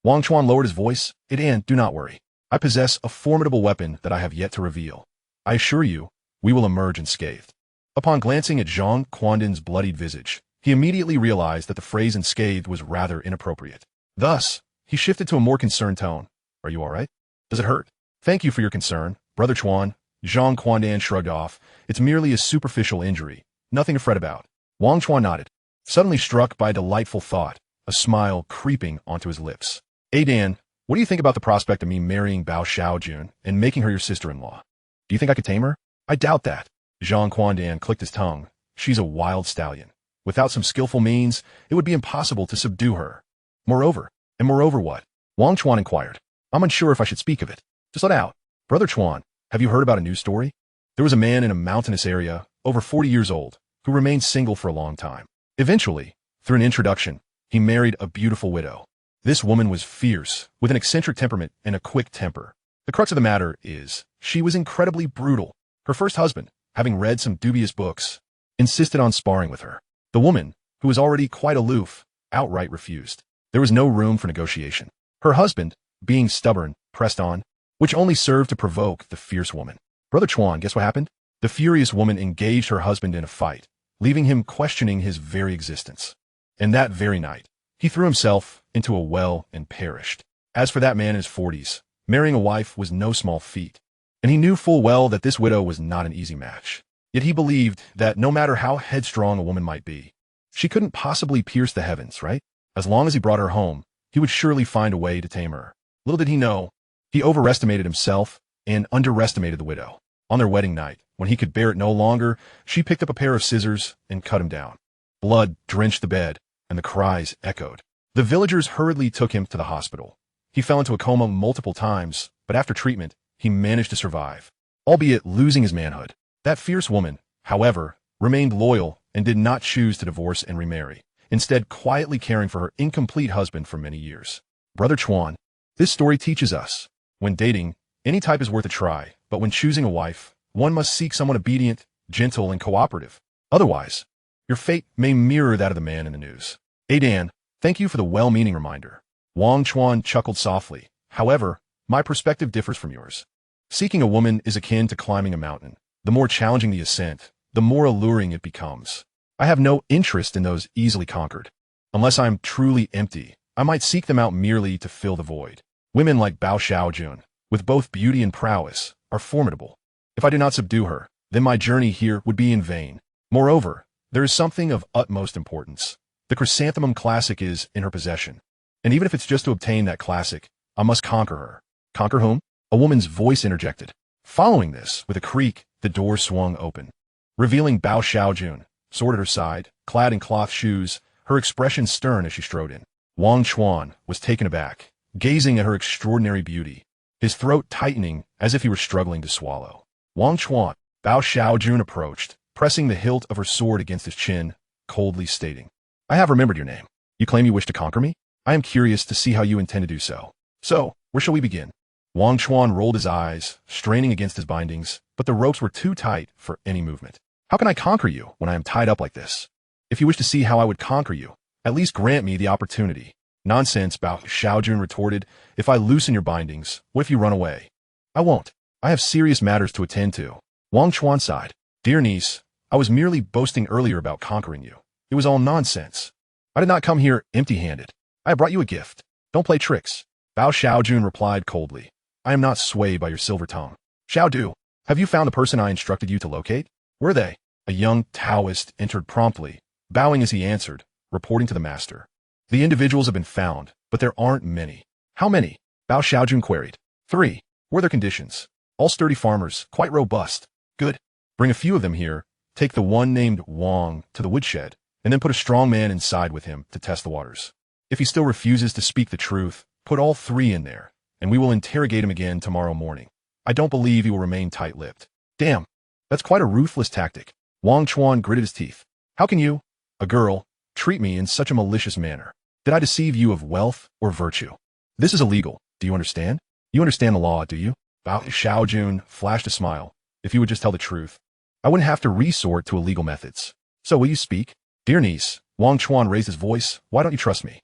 Wang Chuan lowered his voice. "And do not worry. I possess a formidable weapon that I have yet to reveal. I assure you, we will emerge unscathed." Upon glancing at Zhang Quanden's bloodied visage, he immediately realized that the phrase unscathed was rather inappropriate. Thus, he shifted to a more concerned tone. "Are you all right? Does it hurt?" "Thank you for your concern, Brother Chuan." Zhang Quandan shrugged off. "It's merely a superficial injury. Nothing to fret about." Wang Chuan nodded, suddenly struck by a delightful thought, a smile creeping onto his lips. Dan, what do you think about the prospect of me marrying Bao Xiaojun and making her your sister-in-law? Do you think I could tame her?" "I doubt that." Zhang Quandan clicked his tongue. "She's a wild stallion. Without some skillful means, it would be impossible to subdue her. Moreover what?" Wang Chuan inquired. "I'm unsure if I should speak of it. Just let out. Brother Chuan, have you heard about a news story? There was a man in a mountainous area, over 40 years old, who remained single for a long time. Eventually, through an introduction, he married a beautiful widow. This woman was fierce, with an eccentric temperament and a quick temper. The crux of the matter is, she was incredibly brutal. Her first husband, having read some dubious books, insisted on sparring with her. The woman, who was already quite aloof, outright refused. There was no room for negotiation. Her husband, being stubborn, pressed on, which only served to provoke the fierce woman. Brother Chuan, guess what happened? The furious woman engaged her husband in a fight, leaving him questioning his very existence. And that very night, he threw himself into a well and perished. As for that man in his 40s, marrying a wife was no small feat, and he knew full well that this widow was not an easy match. Yet he believed that no matter how headstrong a woman might be, she couldn't possibly pierce the heavens, right? As long as he brought her home, he would surely find a way to tame her. Little did he know, he overestimated himself and underestimated the widow. On their wedding night, when he could bear it no longer, she picked up a pair of scissors and cut him down. Blood drenched the bed, and the cries echoed. The villagers hurriedly took him to the hospital. He fell into a coma multiple times, but after treatment, he managed to survive, albeit losing his manhood. That fierce woman, however, remained loyal and did not choose to divorce and remarry, instead quietly caring for her incomplete husband for many years. Brother Chuan, this story teaches us, when dating, any type is worth a try, but when choosing a wife, one must seek someone obedient, gentle, and cooperative. Otherwise, your fate may mirror that of the man in the news. Dan, thank you for the well-meaning reminder. Wang Chuan chuckled softly. However, my perspective differs from yours. Seeking a woman is akin to climbing a mountain. The more challenging the ascent, the more alluring it becomes. I have no interest in those easily conquered. Unless I am truly empty, I might seek them out merely to fill the void. Women like Bao Xiaojun, with both beauty and prowess, are formidable. If I do not subdue her, then my journey here would be in vain. Moreover, there is something of utmost importance. The chrysanthemum classic is in her possession. And even if it's just to obtain that classic, I must conquer her. Conquer whom? A woman's voice interjected. Following this, with a creak, the door swung open, revealing Bao Xiaojun, sword at her side, clad in cloth shoes, her expression stern as she strode in. Wang Chuan was taken aback, gazing at her extraordinary beauty, his throat tightening as if he were struggling to swallow. Wang Chuan, Bao Xiaojun approached, pressing the hilt of her sword against his chin, coldly stating, "I have remembered your name. You claim you wish to conquer me? I am curious to see how you intend to do so. So, where shall we begin?" Wang Chuan rolled his eyes, straining against his bindings, but the ropes were too tight for any movement. "How can I conquer you when I am tied up like this? If you wish to see how I would conquer you, at least grant me the opportunity." "Nonsense," Bao Xiaojun retorted. "If I loosen your bindings, what if you run away?" "I won't. I have serious matters to attend to." Wang Chuan sighed. "Dear niece, I was merely boasting earlier about conquering you. It was all nonsense. I did not come here empty-handed. I have brought you a gift. Don't play tricks." Bao Xiaojun replied coldly. "I am not swayed by your silver tongue. Xiaodu, have you found the person I instructed you to locate? Where are they?" A young Taoist entered promptly, bowing as he answered, reporting to the master. "The individuals have been found, but there aren't many." "How many?" Bao Xiaojun queried. "3. What are their conditions?" "All sturdy farmers, quite robust." "Good. Bring a few of them here. Take the one named Wang to the woodshed, and then put a strong man inside with him to test the waters. If he still refuses to speak the truth, put all 3 in there, and we will interrogate him again tomorrow morning. I don't believe he will remain tight-lipped." "Damn, that's quite a ruthless tactic." Wang Chuan gritted his teeth. "How can you, a girl, treat me in such a malicious manner? Did I deceive you of wealth or virtue? This is illegal. Do you understand? You understand the law, do you?" Bao Xiaojun flashed a smile. "If you would just tell the truth, I wouldn't have to resort to illegal methods. So will you speak?" "Dear niece," Wang Chuan raised his voice, "why don't you trust me?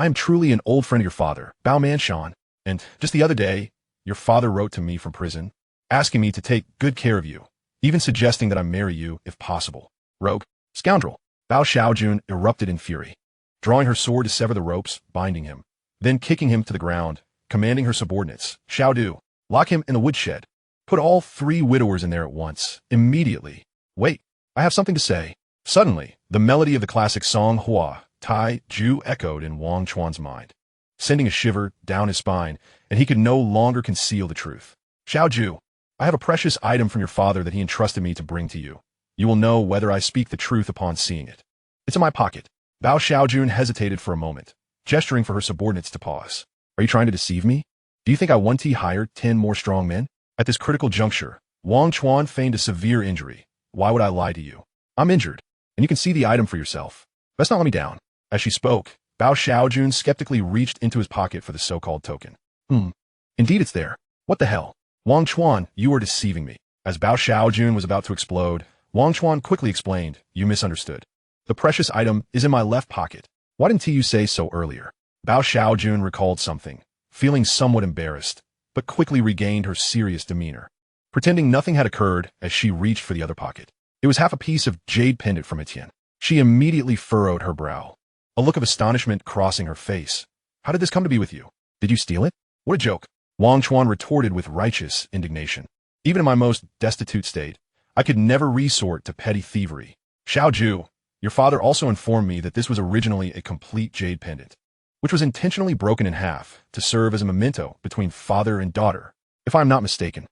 I am truly an old friend of your father, Bao Shan, and just the other day, your father wrote to me from prison, asking me to take good care of you, even suggesting that I marry you if possible. Rogue, scoundrel. Bao Xiaojun erupted in fury, drawing her sword to sever the ropes binding him, then kicking him to the ground, commanding her subordinates, Xiao Du, lock him in the woodshed. Put all 3 widowers in there at once, immediately. Wait, I have something to say. Suddenly, the melody of the classic song Hua, Tai, Ju echoed in Wang Chuan's mind, sending a shiver down his spine, and he could no longer conceal the truth. Xiao Ju, I have a precious item from your father that he entrusted me to bring to you. You will know whether I speak the truth upon seeing it. It's in my pocket. Bao Xiaojun hesitated for a moment, gesturing for her subordinates to pause. Are you trying to deceive me? Do you think I want to hire 10 more strong men? At this critical juncture, Wang Chuan feigned a severe injury. Why would I lie to you? I'm injured, and you can see the item for yourself. Best not let me down. As she spoke, Bao Xiaojun skeptically reached into his pocket for the so-called token. Indeed it's there. What the hell? Wang Chuan, you are deceiving me. As Bao Xiaojun was about to explode, Wang Chuan quickly explained, you misunderstood. The precious item is in my left pocket. Why didn't you say so earlier? Bao Xiaojun recalled something, feeling somewhat embarrassed, but quickly regained her serious demeanor, pretending nothing had occurred as she reached for the other pocket. It was half a piece of jade pendant from Etienne. She immediately furrowed her brow, a look of astonishment crossing her face. How did this come to be with you? Did you steal it? What a joke. Wang Chuan retorted with righteous indignation. Even in my most destitute state, I could never resort to petty thievery. Xiao Ju, your father also informed me that this was originally a complete jade pendant, which was intentionally broken in half to serve as a memento between father and daughter. If I am not mistaken,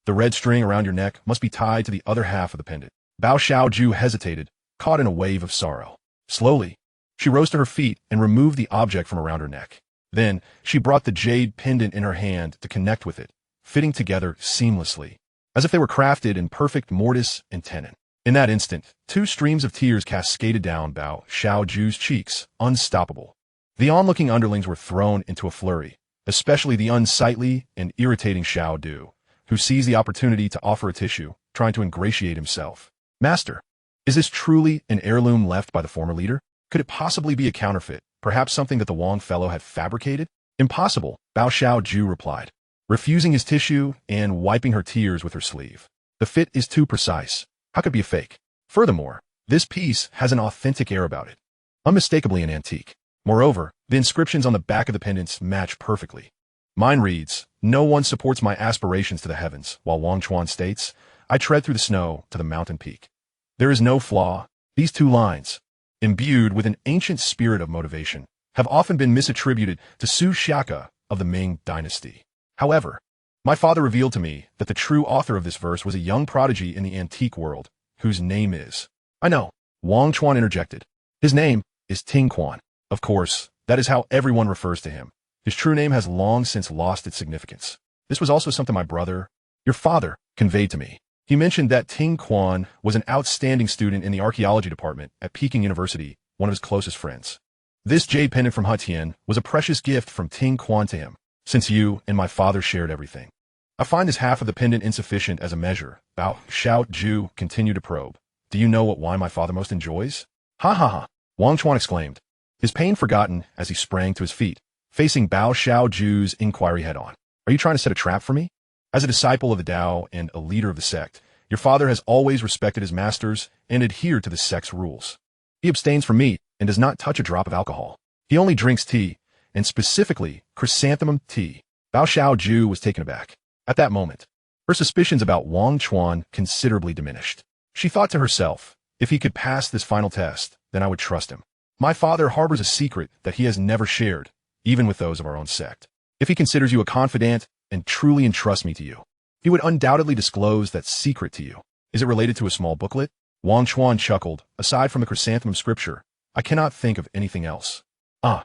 the red string around your neck must be tied to the other half of the pendant. Bao Xiaoju hesitated, caught in a wave of sorrow. Slowly, she rose to her feet and removed the object from around her neck. Then, she brought the jade pendant in her hand to connect with it, fitting together seamlessly, as if they were crafted in perfect mortise and tenon. In that instant, 2 streams of tears cascaded down Bao Xiaoju's cheeks, unstoppable. The onlooking underlings were thrown into a flurry, especially the unsightly and irritating Xiao Du, who seized the opportunity to offer a tissue, trying to ingratiate himself. Master, is this truly an heirloom left by the former leader? Could it possibly be a counterfeit, perhaps something that the Wang fellow had fabricated? Impossible, Bao Xiaoju replied, refusing his tissue and wiping her tears with her sleeve. The fit is too precise. How could it be a fake? Furthermore, this piece has an authentic air about it, unmistakably an antique. Moreover, the inscriptions on the back of the pendants match perfectly. Mine reads, no one supports my aspirations to the heavens, while Wang Chuan states, I tread through the snow to the mountain peak. There is no flaw. These 2 lines, imbued with an ancient spirit of motivation, have often been misattributed to Su Xiaka of the Ming dynasty. However, my father revealed to me that the true author of this verse was a young prodigy in the antique world, whose name is... I know, Wang Chuan interjected. His name is Ting Quan. Of course, that is how everyone refers to him. His true name has long since lost its significance. This was also something my brother, your father, conveyed to me. He mentioned that Ting Quan was an outstanding student in the archaeology department at Peking University, one of his closest friends. This jade pendant from Hetian was a precious gift from Ting Quan to him, since you and my father shared everything. I find this half of the pendant insufficient as a measure. Bao Xiaoju continued to probe. Do you know what wine my father most enjoys? Ha ha ha, Wang Chuan exclaimed, his pain forgotten as he sprang to his feet, facing Bao Xiaoju's inquiry head-on. Are you trying to set a trap for me? As a disciple of the Tao and a leader of the sect, your father has always respected his masters and adhered to the sect's rules. He abstains from meat and does not touch a drop of alcohol. He only drinks tea, and specifically chrysanthemum tea. Bao Xiaoju was taken aback. At that moment, her suspicions about Wang Chuan considerably diminished. She thought to herself, if he could pass this final test, then I would trust him. My father harbors a secret that he has never shared, even with those of our own sect. If he considers you a confidant and truly entrusts me to you, he would undoubtedly disclose that secret to you. Is it related to a small booklet? Wang Chuan chuckled. Aside from the chrysanthemum scripture, I cannot think of anything else. Bao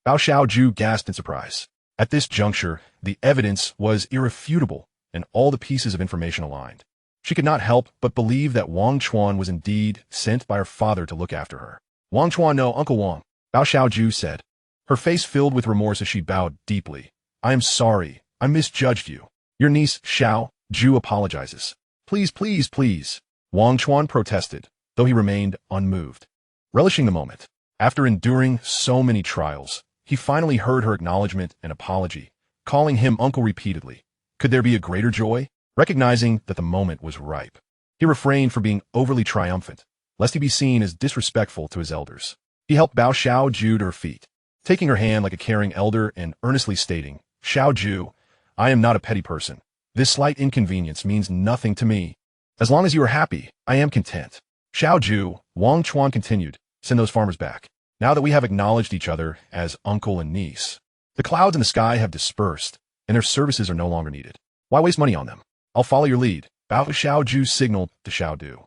Xiaoju gasped in surprise. At this juncture, the evidence was irrefutable, and all the pieces of information aligned. She could not help but believe that Wang Chuan was indeed sent by her father to look after her. Wang Chuan, no, Uncle Wang, Bao Xiaoju said, her face filled with remorse as she bowed deeply. I am sorry. I misjudged you. Your niece, Xiao Ju, apologizes. Please, please, please. Wang Chuan protested, though he remained unmoved. Relishing the moment, after enduring so many trials, he finally heard her acknowledgement and apology, calling him uncle repeatedly. Could there be a greater joy? Recognizing that the moment was ripe, he refrained from being overly triumphant, lest he be seen as disrespectful to his elders. He helped Bao Xiaoju to her feet, taking her hand like a caring elder and earnestly stating, Xiaoju, I am not a petty person. This slight inconvenience means nothing to me. As long as you are happy, I am content. Xiaoju, Wang Chuan continued, send those farmers back. Now that we have acknowledged each other as uncle and niece, the clouds in the sky have dispersed, and their services are no longer needed. Why waste money on them? I'll follow your lead. Bao Xiaoju signaled to Xiaodu,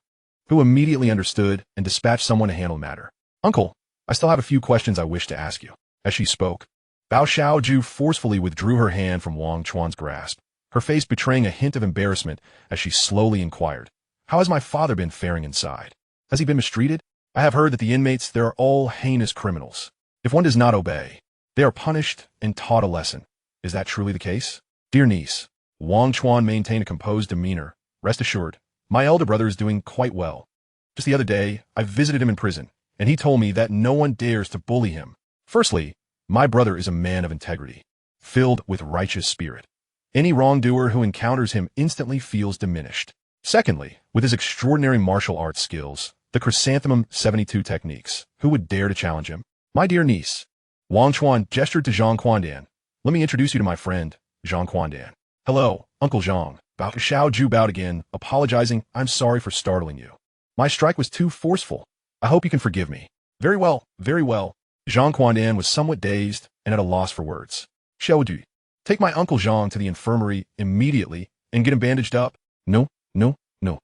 who immediately understood and dispatched someone to handle the matter. Uncle, I still have a few questions I wish to ask you. As she spoke, Bao Xiaoju forcefully withdrew her hand from Wang Chuan's grasp, her face betraying a hint of embarrassment as she slowly inquired, How has my father been faring inside? Has he been mistreated? I have heard that the inmates there are all heinous criminals. If one does not obey, they are punished and taught a lesson. Is that truly the case? Dear niece, Wang Chuan maintained a composed demeanor. Rest assured, my elder brother is doing quite well. Just the other day, I visited him in prison, and he told me that no one dares to bully him. Firstly, my brother is a man of integrity, filled with righteous spirit. Any wrongdoer who encounters him instantly feels diminished. Secondly, with his extraordinary martial arts skills, the Chrysanthemum 72 techniques, who would dare to challenge him? My dear niece, Wang Chuan gestured to Zhang Quandan. Let me introduce you to my friend, Zhang Quandan. Hello, Uncle Zhang. Bao Xiaoju bowed again, apologizing. I'm sorry for startling you. My strike was too forceful. I hope you can forgive me. Very well, very well. Zhang Quandan was somewhat dazed and at a loss for words. Xiaodu, take my Uncle Zhang to the infirmary immediately and get him bandaged up. No, no, no.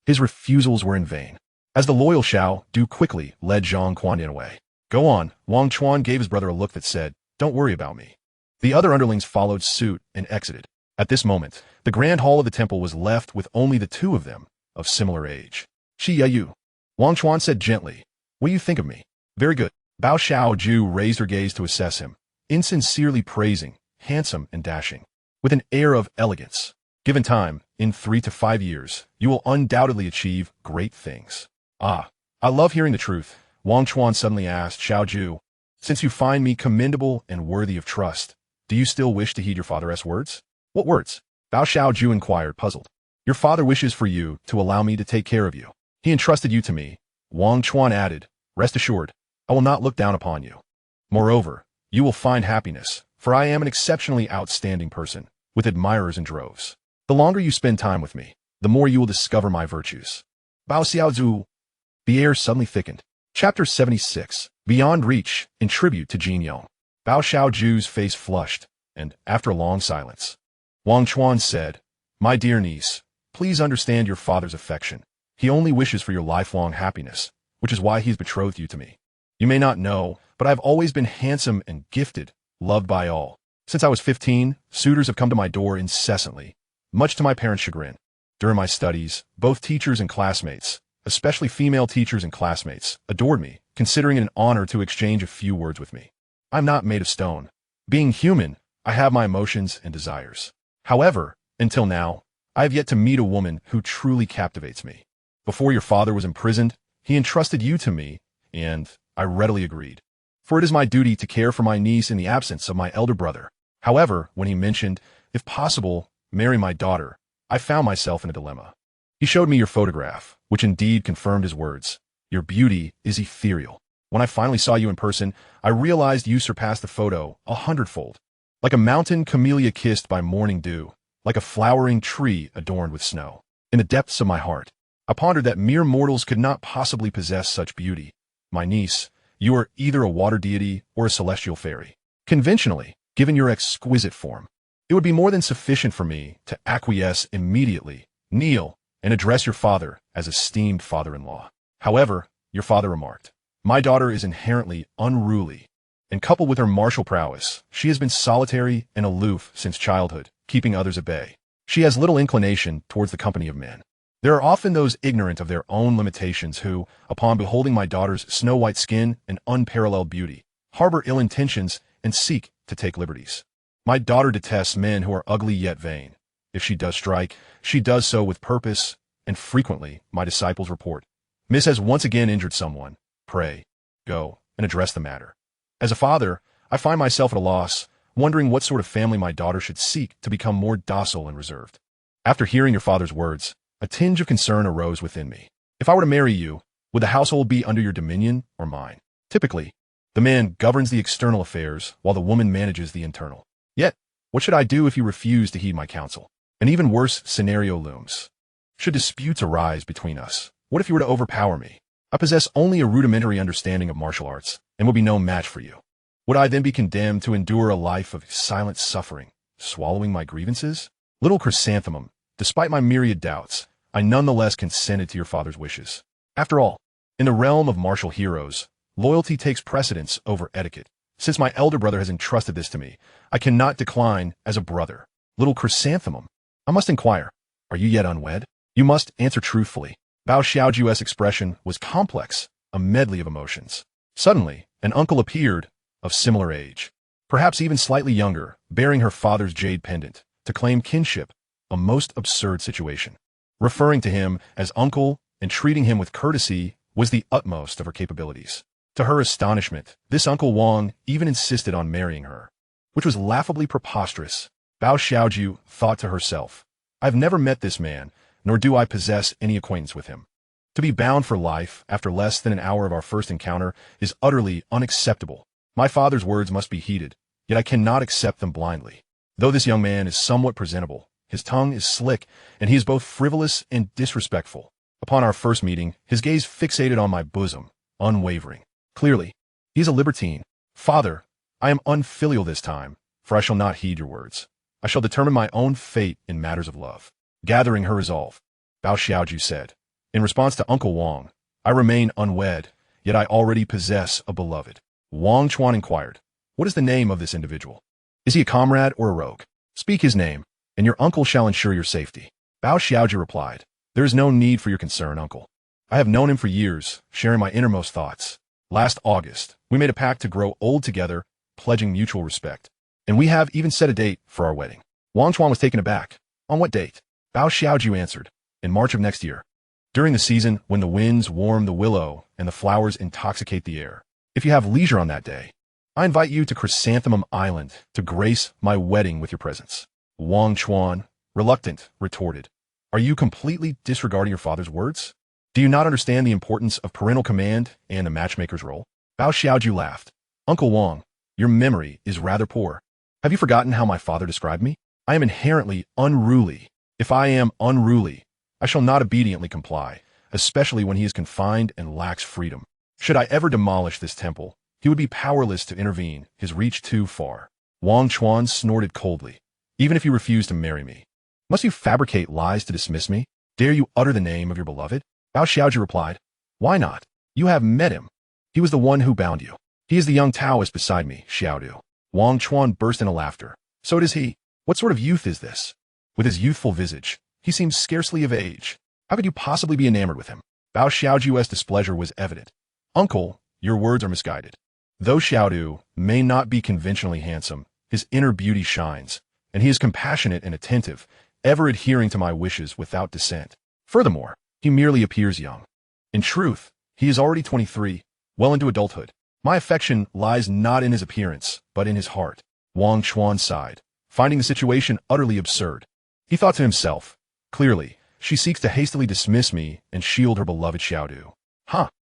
His refusals were in vain, as the loyal Xiaodu quickly led Zhang Quandan away. Go on, Wang Chuan gave his brother a look that said, Don't worry about me. The other underlings followed suit and exited. At this moment, the grand hall of the temple was left with only the two of them, of similar age. Shi Yayu, Wang Chuan said gently, What do you think of me? Very good. Bao Xiaoju raised her gaze to assess him, insincerely praising, handsome and dashing, with an air of elegance. Given time, in 3 to 5 years, you will undoubtedly achieve great things. Ah, I love hearing the truth, Wang Chuan suddenly asked Xiaoju. Since you find me commendable and worthy of trust, do you still wish to heed your father's words? What words? Bao Xiaoju inquired, puzzled. Your father wishes for you to allow me to take care of you. He entrusted you to me, Wang Chuan added. Rest assured, I will not look down upon you. Moreover, you will find happiness, for I am an exceptionally outstanding person, with admirers in droves. The longer you spend time with me, the more you will discover my virtues. Bao Xiaozu. The air suddenly thickened. Chapter 76, Beyond Reach, in tribute to Jin Yong. Bao Xiaoju's face flushed, and, after a long silence, Wang Chuan said, My dear niece, please understand your father's affection. He only wishes for your lifelong happiness, which is why he has betrothed you to me. You may not know, but I have always been handsome and gifted, loved by all. Since I was 15, suitors have come to my door incessantly, much to my parents' chagrin. During my studies, both teachers and classmates, especially female teachers and classmates, adored me, considering it an honor to exchange a few words with me. I'm not made of stone. Being human, I have my emotions and desires. However, until now, I have yet to meet a woman who truly captivates me. Before your father was imprisoned, he entrusted you to me, and I readily agreed. For it is my duty to care for my niece in the absence of my elder brother. However, when he mentioned, if possible, marry my daughter, I found myself in a dilemma. He showed me your photograph, which indeed confirmed his words. Your beauty is ethereal. When I finally saw you in person, I realized you surpassed the photo 100-fold. Like a mountain camellia kissed by morning dew, like a flowering tree adorned with snow. In the depths of my heart, I pondered that mere mortals could not possibly possess such beauty. My niece, you are either a water deity or a celestial fairy. Conventionally, given your exquisite form, it would be more than sufficient for me to acquiesce immediately, kneel, and address your father as esteemed father-in-law. However, your father remarked, My daughter is inherently unruly, and coupled with her martial prowess, she has been solitary and aloof since childhood, keeping others at bay. She has little inclination towards the company of men. There are often those ignorant of their own limitations who, upon beholding my daughter's snow-white skin and unparalleled beauty, harbor ill intentions and seek to take liberties. My daughter detests men who are ugly yet vain. If she does strike, she does so with purpose, and frequently, my disciples report, Miss has once again injured someone. Pray, go and address the matter. As a father, I find myself at a loss, wondering what sort of family my daughter should seek to become more docile and reserved. After hearing your father's words, a tinge of concern arose within me. If I were to marry you, would the household be under your dominion or mine? Typically, the man governs the external affairs while the woman manages the internal. Yet, what should I do if you refuse to heed my counsel? An even worse scenario looms. Should disputes arise between us, what if you were to overpower me? I possess only a rudimentary understanding of martial arts and would be no match for you. Would I then be condemned to endure a life of silent suffering, swallowing my grievances? Little chrysanthemum, despite my myriad doubts, I nonetheless consented to your father's wishes. After all, in the realm of martial heroes, loyalty takes precedence over etiquette. Since my elder brother has entrusted this to me, I cannot decline as a brother. Little chrysanthemum, I must inquire, are you yet unwed? You must answer truthfully. Bao Xiaoju's expression was complex, a medley of emotions. Suddenly, an uncle appeared, of similar age, perhaps even slightly younger, bearing her father's jade pendant, to claim kinship, a most absurd situation. Referring to him as uncle and treating him with courtesy was the utmost of her capabilities. To her astonishment, this Uncle Wang even insisted on marrying her, which was laughably preposterous. Bao Xiaoju thought to herself, I've never met this man, nor do I possess any acquaintance with him. To be bound for life after less than an hour of our first encounter is utterly unacceptable. My father's words must be heeded, yet I cannot accept them blindly. Though this young man is somewhat presentable, his tongue is slick, and he is both frivolous and disrespectful. Upon our first meeting, his gaze fixated on my bosom, unwavering. Clearly, he is a libertine. Father, I am unfilial this time, for I shall not heed your words. I shall determine my own fate in matters of love. Gathering her resolve, Bao Xiaoju said, in response to Uncle Wang, I remain unwed, yet I already possess a beloved. Wang Chuan inquired, what is the name of this individual? Is he a comrade or a rogue? Speak his name, and your uncle shall ensure your safety. Bao Xiaoju replied, there is no need for your concern, uncle. I have known him for years, sharing my innermost thoughts. Last August, we made a pact to grow old together, pledging mutual respect. And we have even set a date for our wedding. Wang Chuan was taken aback. On what date? Bao Xiaoju answered, in March of next year. During the season when the winds warm the willow and the flowers intoxicate the air. If you have leisure on that day, I invite you to Chrysanthemum Island to grace my wedding with your presence. Wang Chuan, reluctant, retorted, are you completely disregarding your father's words? Do you not understand the importance of parental command and the matchmaker's role? Bao Xiaoju laughed. Uncle Wang, your memory is rather poor. Have you forgotten how my father described me? I am inherently unruly. If I am unruly, I shall not obediently comply, especially when he is confined and lacks freedom. Should I ever demolish this temple, he would be powerless to intervene, his reach too far. Wang Chuan snorted coldly. Even if you refuse to marry me, must you fabricate lies to dismiss me? Dare you utter the name of your beloved? Bao Xiaoju replied, why not? You have met him. He was the one who bound you. He is the young Taoist beside me, Xiaodu. Wang Chuan burst into laughter. So does he. What sort of youth is this? With his youthful visage, he seems scarcely of age. How could you possibly be enamored with him? Bao Xiaoju's displeasure was evident. Uncle, your words are misguided. Though Xiaodu may not be conventionally handsome, his inner beauty shines, and he is compassionate and attentive, ever adhering to my wishes without dissent. Furthermore, he merely appears young. In truth, he is already 23, well into adulthood. My affection lies not in his appearance, but in his heart. Wang Chuan sighed, finding the situation utterly absurd. He thought to himself, clearly, she seeks to hastily dismiss me and shield her beloved Xiaodu.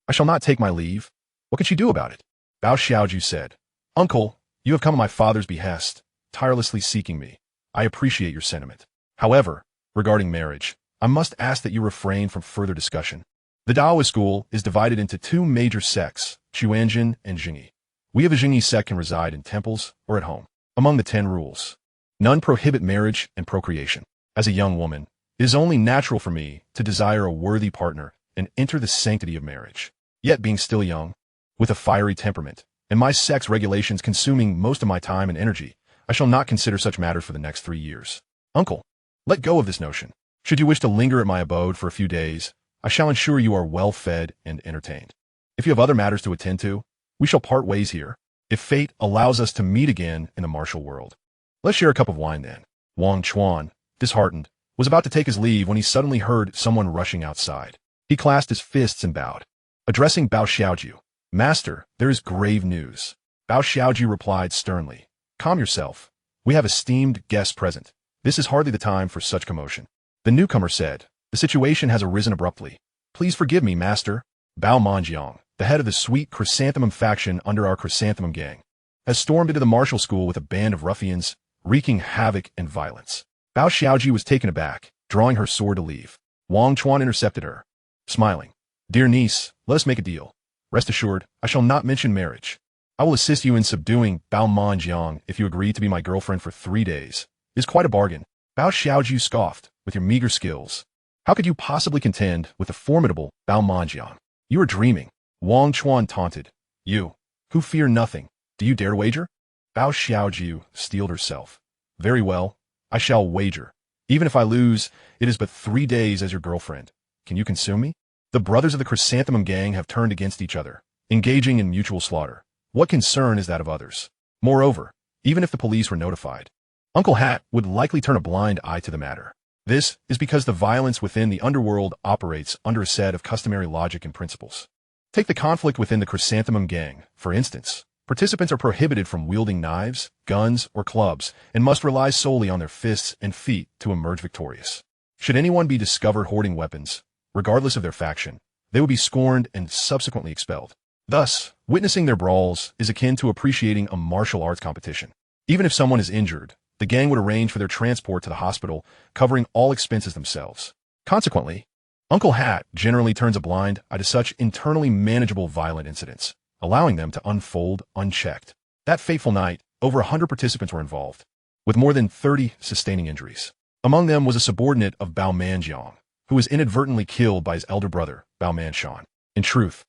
I shall not take my leave. What can she do about it? Bao Xiaoju said, Uncle, you have come at my father's behest, tirelessly seeking me. I appreciate your sentiment. However, regarding marriage, I must ask that you refrain from further discussion. The Taoist school is divided into two major sects, Xuanjin and Jingyi. We of the Jingyi sect can reside in temples or at home. Among the 10 rules, none prohibit marriage and procreation. As a young woman, it is only natural for me to desire a worthy partner and enter the sanctity of marriage. Yet being still young, with a fiery temperament, and my sex regulations consuming most of my time and energy, I shall not consider such matters for the next 3 years. Uncle, let go of this notion. Should you wish to linger at my abode for a few days, I shall ensure you are well fed and entertained. If you have other matters to attend to, we shall part ways here. If fate allows us to meet again in the martial world, let's share a cup of wine then. Wang Chuan, disheartened, was about to take his leave when he suddenly heard someone rushing outside. He clasped his fists and bowed. Addressing Bao Xiaoju, Master, there is grave news. Bao Xiaoji replied sternly. Calm yourself. We have esteemed guests present. This is hardly the time for such commotion. The newcomer said, the situation has arisen abruptly. Please forgive me, master. Bao Manjiang, the head of the sweet chrysanthemum faction under our chrysanthemum gang, has stormed into the martial school with a band of ruffians, wreaking havoc and violence. Bao Xiaoji was taken aback, drawing her sword to leave. Wang Chuan intercepted her, smiling. Dear niece, let us make a deal. Rest assured, I shall not mention marriage. I will assist you in subduing Bao Manjiang if you agree to be my girlfriend for 3 days. It is quite a bargain. Bao Xiaoji scoffed, with your meager skills. How could you possibly contend with the formidable Bao Manjiang? You are dreaming. Wang Chuan taunted. You, who fear nothing, do you dare to wager? Bao Xiaoji steeled herself. Very well, I shall wager. Even if I lose, it is but 3 days as your girlfriend. Can you consume me? The brothers of the chrysanthemum gang have turned against each other, engaging in mutual slaughter. What concern is that of others? Moreover, even if the police were notified, Uncle Hat would likely turn a blind eye to the matter. This is because the violence within the underworld operates under a set of customary logic and principles. Take the conflict within the chrysanthemum gang, for instance. Participants are prohibited from wielding knives, guns, or clubs, and must rely solely on their fists and feet to emerge victorious. Should anyone be discovered hoarding weapons, regardless of their faction, they would be scorned and subsequently expelled. Thus, witnessing their brawls is akin to appreciating a martial arts competition. Even if someone is injured, the gang would arrange for their transport to the hospital, covering all expenses themselves. Consequently, Uncle Hat generally turns a blind eye to such internally manageable violent incidents, allowing them to unfold unchecked. That fateful night, over 100 participants were involved, with more than 30 sustaining injuries. Among them was a subordinate of Bao Manjiang, who was inadvertently killed by his elder brother, Bao Manshan. In truth,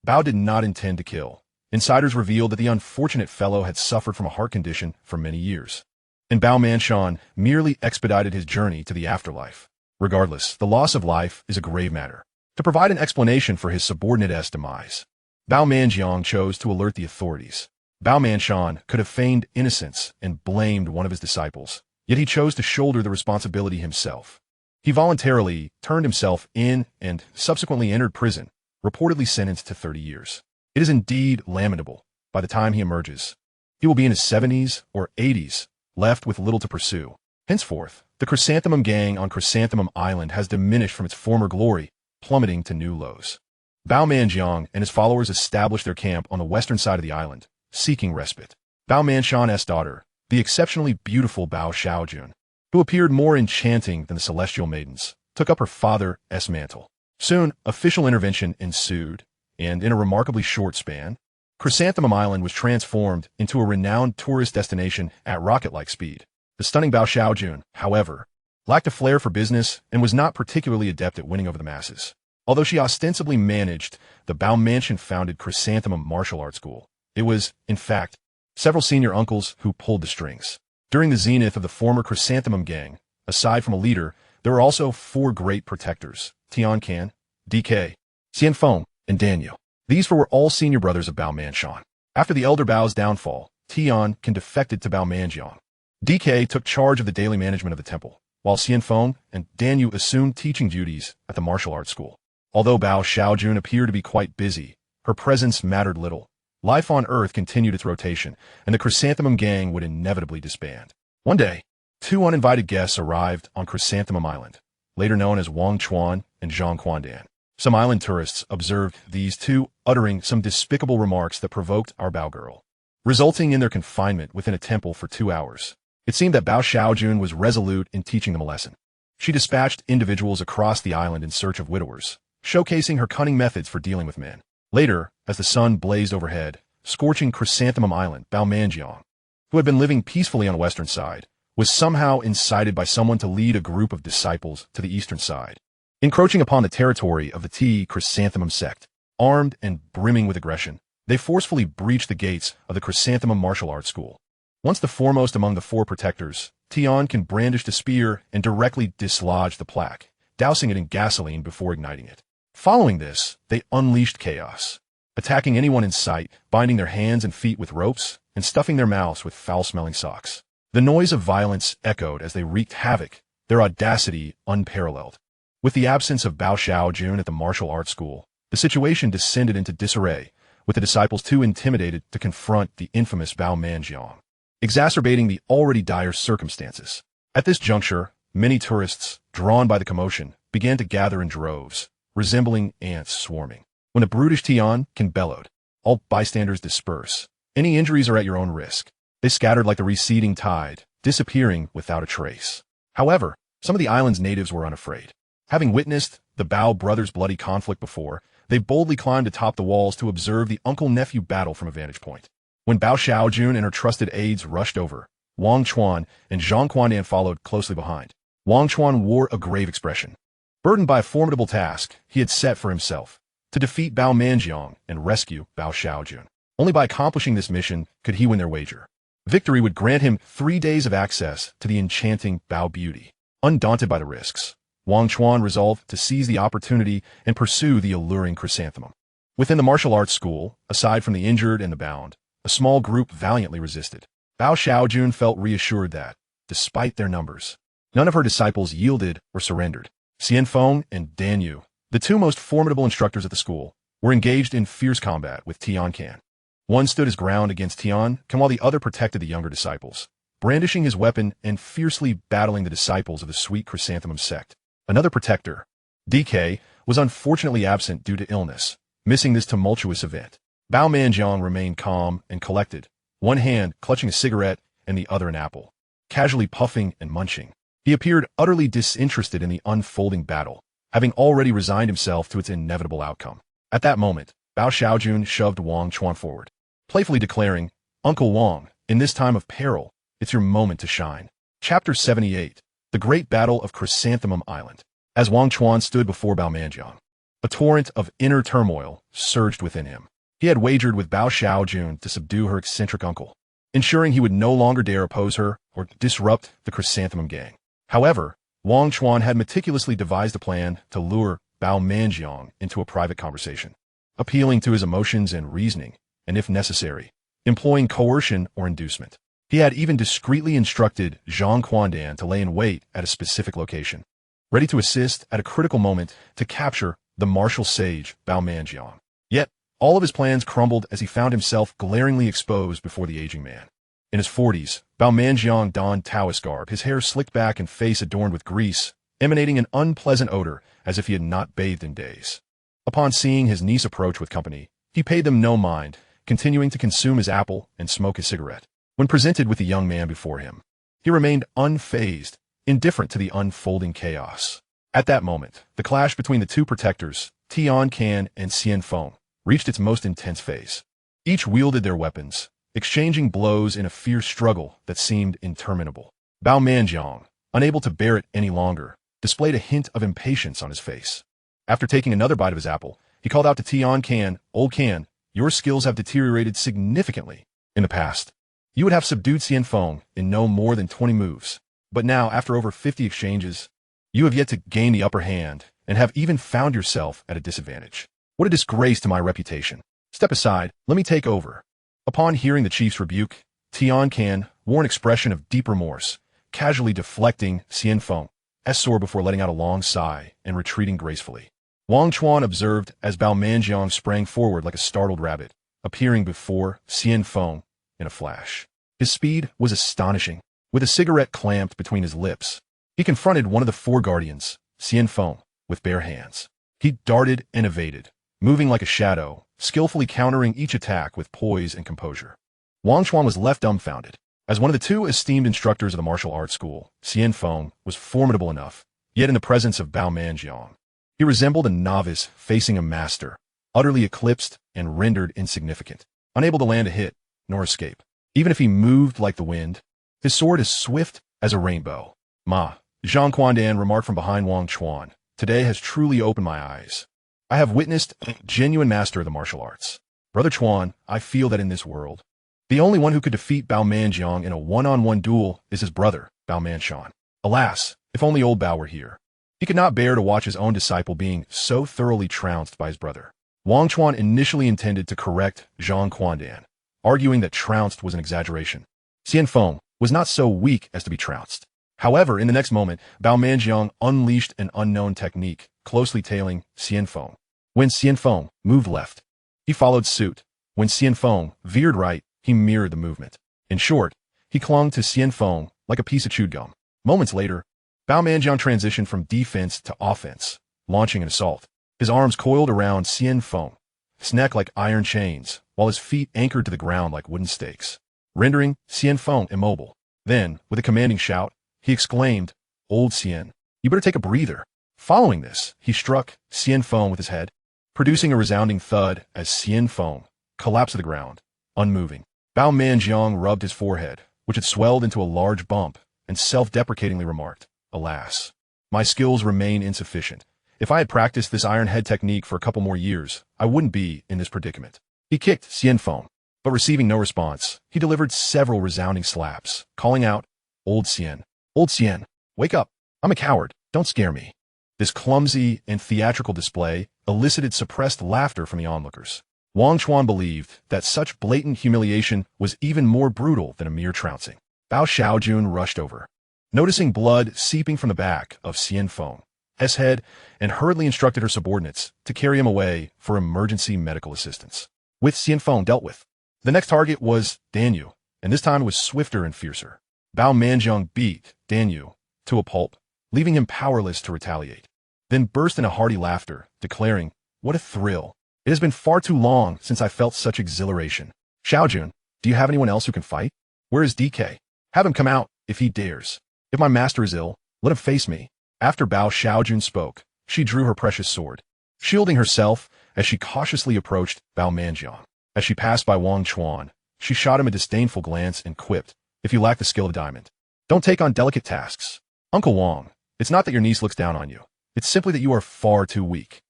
Bao did not intend to kill. Insiders revealed that the unfortunate fellow had suffered from a heart condition for many years, and Bao Manshan merely expedited his journey to the afterlife. Regardless, the loss of life is a grave matter. To provide an explanation for his subordinate's demise, Bao Manjiang chose to alert the authorities. Bao Manshan could have feigned innocence and blamed one of his disciples, yet he chose to shoulder the responsibility himself. He voluntarily turned himself in and subsequently entered prison, reportedly sentenced to 30 years. It is indeed lamentable. By the time he emerges, he will be in his 70s or 80s, left with little to pursue. Henceforth, the chrysanthemum gang on Chrysanthemum Island has diminished from its former glory, plummeting to new lows. Bao Manjiang and his followers established their camp on the western side of the island, seeking respite. Bao Manshan's daughter, the exceptionally beautiful Bao Xiaojun, who appeared more enchanting than the celestial maidens, took up her father's mantle. Soon, official intervention ensued, and in a remarkably short span, Chrysanthemum Island was transformed into a renowned tourist destination at rocket-like speed. The stunning Bao Xiaojun, however, lacked a flair for business and was not particularly adept at winning over the masses. Although she ostensibly managed the Bao Mansion-founded Chrysanthemum Martial Arts School, it was, in fact, several senior uncles who pulled the strings. During the zenith of the former Chrysanthemum gang, aside from a leader, there were also 4 great protectors: Tian Can, DK, Xianfeng, and Daniel. These 4 were all senior brothers of Bao Manshan. After the elder Bao's downfall, Tian Can defected to Bao Manjiang. DK took charge of the daily management of the temple, while Xianfeng and Daniel assumed teaching duties at the martial arts school. Although Bao Xiaojun appeared to be quite busy, her presence mattered little. Life on Earth continued its rotation, and the Chrysanthemum gang would inevitably disband. One day, 2 uninvited guests arrived on Chrysanthemum Island, later known as Wang Chuan and Zhang Quandan. Some island tourists observed these 2 uttering some despicable remarks that provoked our Bao girl, resulting in their confinement within a temple for 2 hours. It seemed that Bao Xiaojun was resolute in teaching them a lesson. She dispatched individuals across the island in search of widowers, showcasing her cunning methods for dealing with men. Later, as the sun blazed overhead, scorching Chrysanthemum Island, Bao Manjiang, who had been living peacefully on the western side, was somehow incited by someone to lead a group of disciples to the eastern side, encroaching upon the territory of the T Chrysanthemum sect. Armed and brimming with aggression, they forcefully breached the gates of the Chrysanthemum Martial Arts School. Once the foremost among the 4 protectors, Tian Can brandished a spear and directly dislodged the plaque, dousing it in gasoline before igniting it. Following this, they unleashed chaos, attacking anyone in sight, binding their hands and feet with ropes, and stuffing their mouths with foul-smelling socks. The noise of violence echoed as they wreaked havoc, their audacity unparalleled. With the absence of Bao Xiaojun at the martial arts school, the situation descended into disarray, with the disciples too intimidated to confront the infamous Bao Manjiang, exacerbating the already dire circumstances. At this juncture, many tourists, drawn by the commotion, began to gather in droves, resembling ants swarming. When a brutish Tian can bellowed, all bystanders disperse. Any injuries are at your own risk. They scattered like the receding tide, disappearing without a trace. However, some of the island's natives were unafraid. Having witnessed the Bao brothers' bloody conflict before, they boldly climbed atop the walls to observe the uncle-nephew battle from a vantage point. When Bao Xiaojun and her trusted aides rushed over, Wang Chuan and Zhang Quandan followed closely behind. Wang Chuan wore a grave expression. Burdened by a formidable task he had set for himself, to defeat Bao Manjiang and rescue Bao Xiaojun. Only by accomplishing this mission could he win their wager. Victory would grant him 3 days of access to the enchanting Bao beauty. Undaunted by the risks, Wang Chuan resolved to seize the opportunity and pursue the alluring chrysanthemum. Within the martial arts school, aside from the injured and the bound, a small group valiantly resisted. Bao Xiaojun felt reassured that, despite their numbers, none of her disciples yielded or surrendered. Xianfeng and Dan Yu, the two most formidable instructors at the school, were engaged in fierce combat with Tian Can. One stood his ground against Tian Can while the other protected the younger disciples, brandishing his weapon and fiercely battling the disciples of the sweet chrysanthemum sect. Another protector, DK, was unfortunately absent due to illness, missing this tumultuous event. Bao Manjiang remained calm and collected, one hand clutching a cigarette and the other an apple, casually puffing and munching. He appeared utterly disinterested in the unfolding battle, having already resigned himself to its inevitable outcome. At that moment, Bao Xiaojun shoved Wang Chuan forward, playfully declaring, "Uncle Wang, in this time of peril, it's your moment to shine." Chapter 78, The Great Battle of Chrysanthemum Island. As Wang Chuan stood before Bao Manjiang, a torrent of inner turmoil surged within him. He had wagered with Bao Xiaojun to subdue her eccentric uncle, ensuring he would no longer dare oppose her or disrupt the Chrysanthemum gang. However, Wang Chuan had meticulously devised a plan to lure Bao Manjiang into a private conversation, appealing to his emotions and reasoning, and if necessary, employing coercion or inducement. He had even discreetly instructed Zhang Quandan to lay in wait at a specific location, ready to assist at a critical moment to capture the martial sage Bao Manjiang. Yet, all of his plans crumbled as he found himself glaringly exposed before the aging man. In his 40s, Bao Manjiang donned Taoist garb, his hair slicked back and face adorned with grease, emanating an unpleasant odor as if he had not bathed in days. Upon seeing his niece approach with company, he paid them no mind, continuing to consume his apple and smoke his cigarette. When presented with the young man before him, he remained unfazed, indifferent to the unfolding chaos. At that moment, the clash between the two protectors, Tian Can and Xianfeng, reached its most intense phase. Each wielded their weapons, exchanging blows in a fierce struggle that seemed interminable. Bao Manjiang, unable to bear it any longer, displayed a hint of impatience on his face. After taking another bite of his apple, he called out to Tian Can, "Old Can, your skills have deteriorated significantly. In the past, you would have subdued Xianfeng in no more than 20 moves. But now, after over 50 exchanges, you have yet to gain the upper hand and have even found yourself at a disadvantage. What a disgrace to my reputation. Step aside, let me take over." Upon hearing the chief's rebuke, Tian Can wore an expression of deep remorse, casually deflecting Xianfeng, as sore before letting out a long sigh and retreating gracefully. Wang Chuan observed as Bao Manjiang sprang forward like a startled rabbit, appearing before Xianfeng in a flash. His speed was astonishing. With a cigarette clamped between his lips, he confronted one of the four guardians, Xianfeng, with bare hands. He darted and evaded, moving like a shadow, skillfully countering each attack with poise and composure. Wang Chuan was left dumbfounded. As one of the two esteemed instructors of the martial arts school, Xianfeng was formidable enough, yet in the presence of Bao Manjiang, he resembled a novice facing a master, utterly eclipsed and rendered insignificant, unable to land a hit, nor escape. Even if he moved like the wind, his sword is swift as a rainbow. "Ma," Zhang Quandan remarked from behind Wang Chuan, "today has truly opened my eyes. I have witnessed a genuine master of the martial arts. Brother Chuan, I feel that in this world, the only one who could defeat Bao Manjiang in a one-on-one duel is his brother, Bao Manshan. Alas, if only old Bao were here. He could not bear to watch his own disciple being so thoroughly trounced by his brother." Wang Chuan initially intended to correct Zhang Quandan, arguing that trounced was an exaggeration. Xianfeng was not so weak as to be trounced. However, in the next moment, Bao Manjiang unleashed an unknown technique, closely tailing Xianfeng. When Xianfeng moved left, he followed suit, When Xian Feng veered right, he mirrored the movement. In short, he clung to Xian Feng like a piece of chewed gum. Moments later, Bao Manjiang transitioned from defense to offense, launching an assault. His arms coiled around Xian Feng, his neck like iron chains, while his feet anchored to the ground like wooden stakes, rendering Xian Feng immobile. Then, with a commanding shout, he exclaimed, "Old Xian, you better take a breather." Following this, he struck Xian Feng with his head, producing a resounding thud as Xian Feng collapsed to the ground, unmoving. Bao Manjiang rubbed his forehead, which had swelled into a large bump, and self-deprecatingly remarked, "Alas, my skills remain insufficient. If I had practiced this iron head technique for a couple more years, I wouldn't be in this predicament." He kicked Xian Feng, but receiving no response, he delivered several resounding slaps, calling out, "Old Xian, wake up. I'm a coward. Don't scare me." This clumsy and theatrical display elicited suppressed laughter from the onlookers. Wang Chuan believed that such blatant humiliation was even more brutal than a mere trouncing. Bao Xiaojun rushed over, noticing blood seeping from the back of Xian Feng's head, and hurriedly instructed her subordinates to carry him away for emergency medical assistance. With Xian Feng dealt with, the next target was Dan Yu, and this time it was swifter and fiercer. Bao Manjiang beat Dan Yu to a pulp, leaving him powerless to retaliate, then burst into hearty laughter, declaring, "What a thrill. It has been far too long since I felt such exhilaration. Xiaojun, do you have anyone else who can fight? Where is DK? Have him come out, if he dares. If my master is ill, let him face me." After Bao Xiaojun spoke, she drew her precious sword, shielding herself as she cautiously approached Bao Manjiang. As she passed by Wang Chuan, she shot him a disdainful glance and quipped, "If you lack the skill of diamond, don't take on delicate tasks. Uncle Wang, it's not that your niece looks down on you. It's simply that you are far too weak.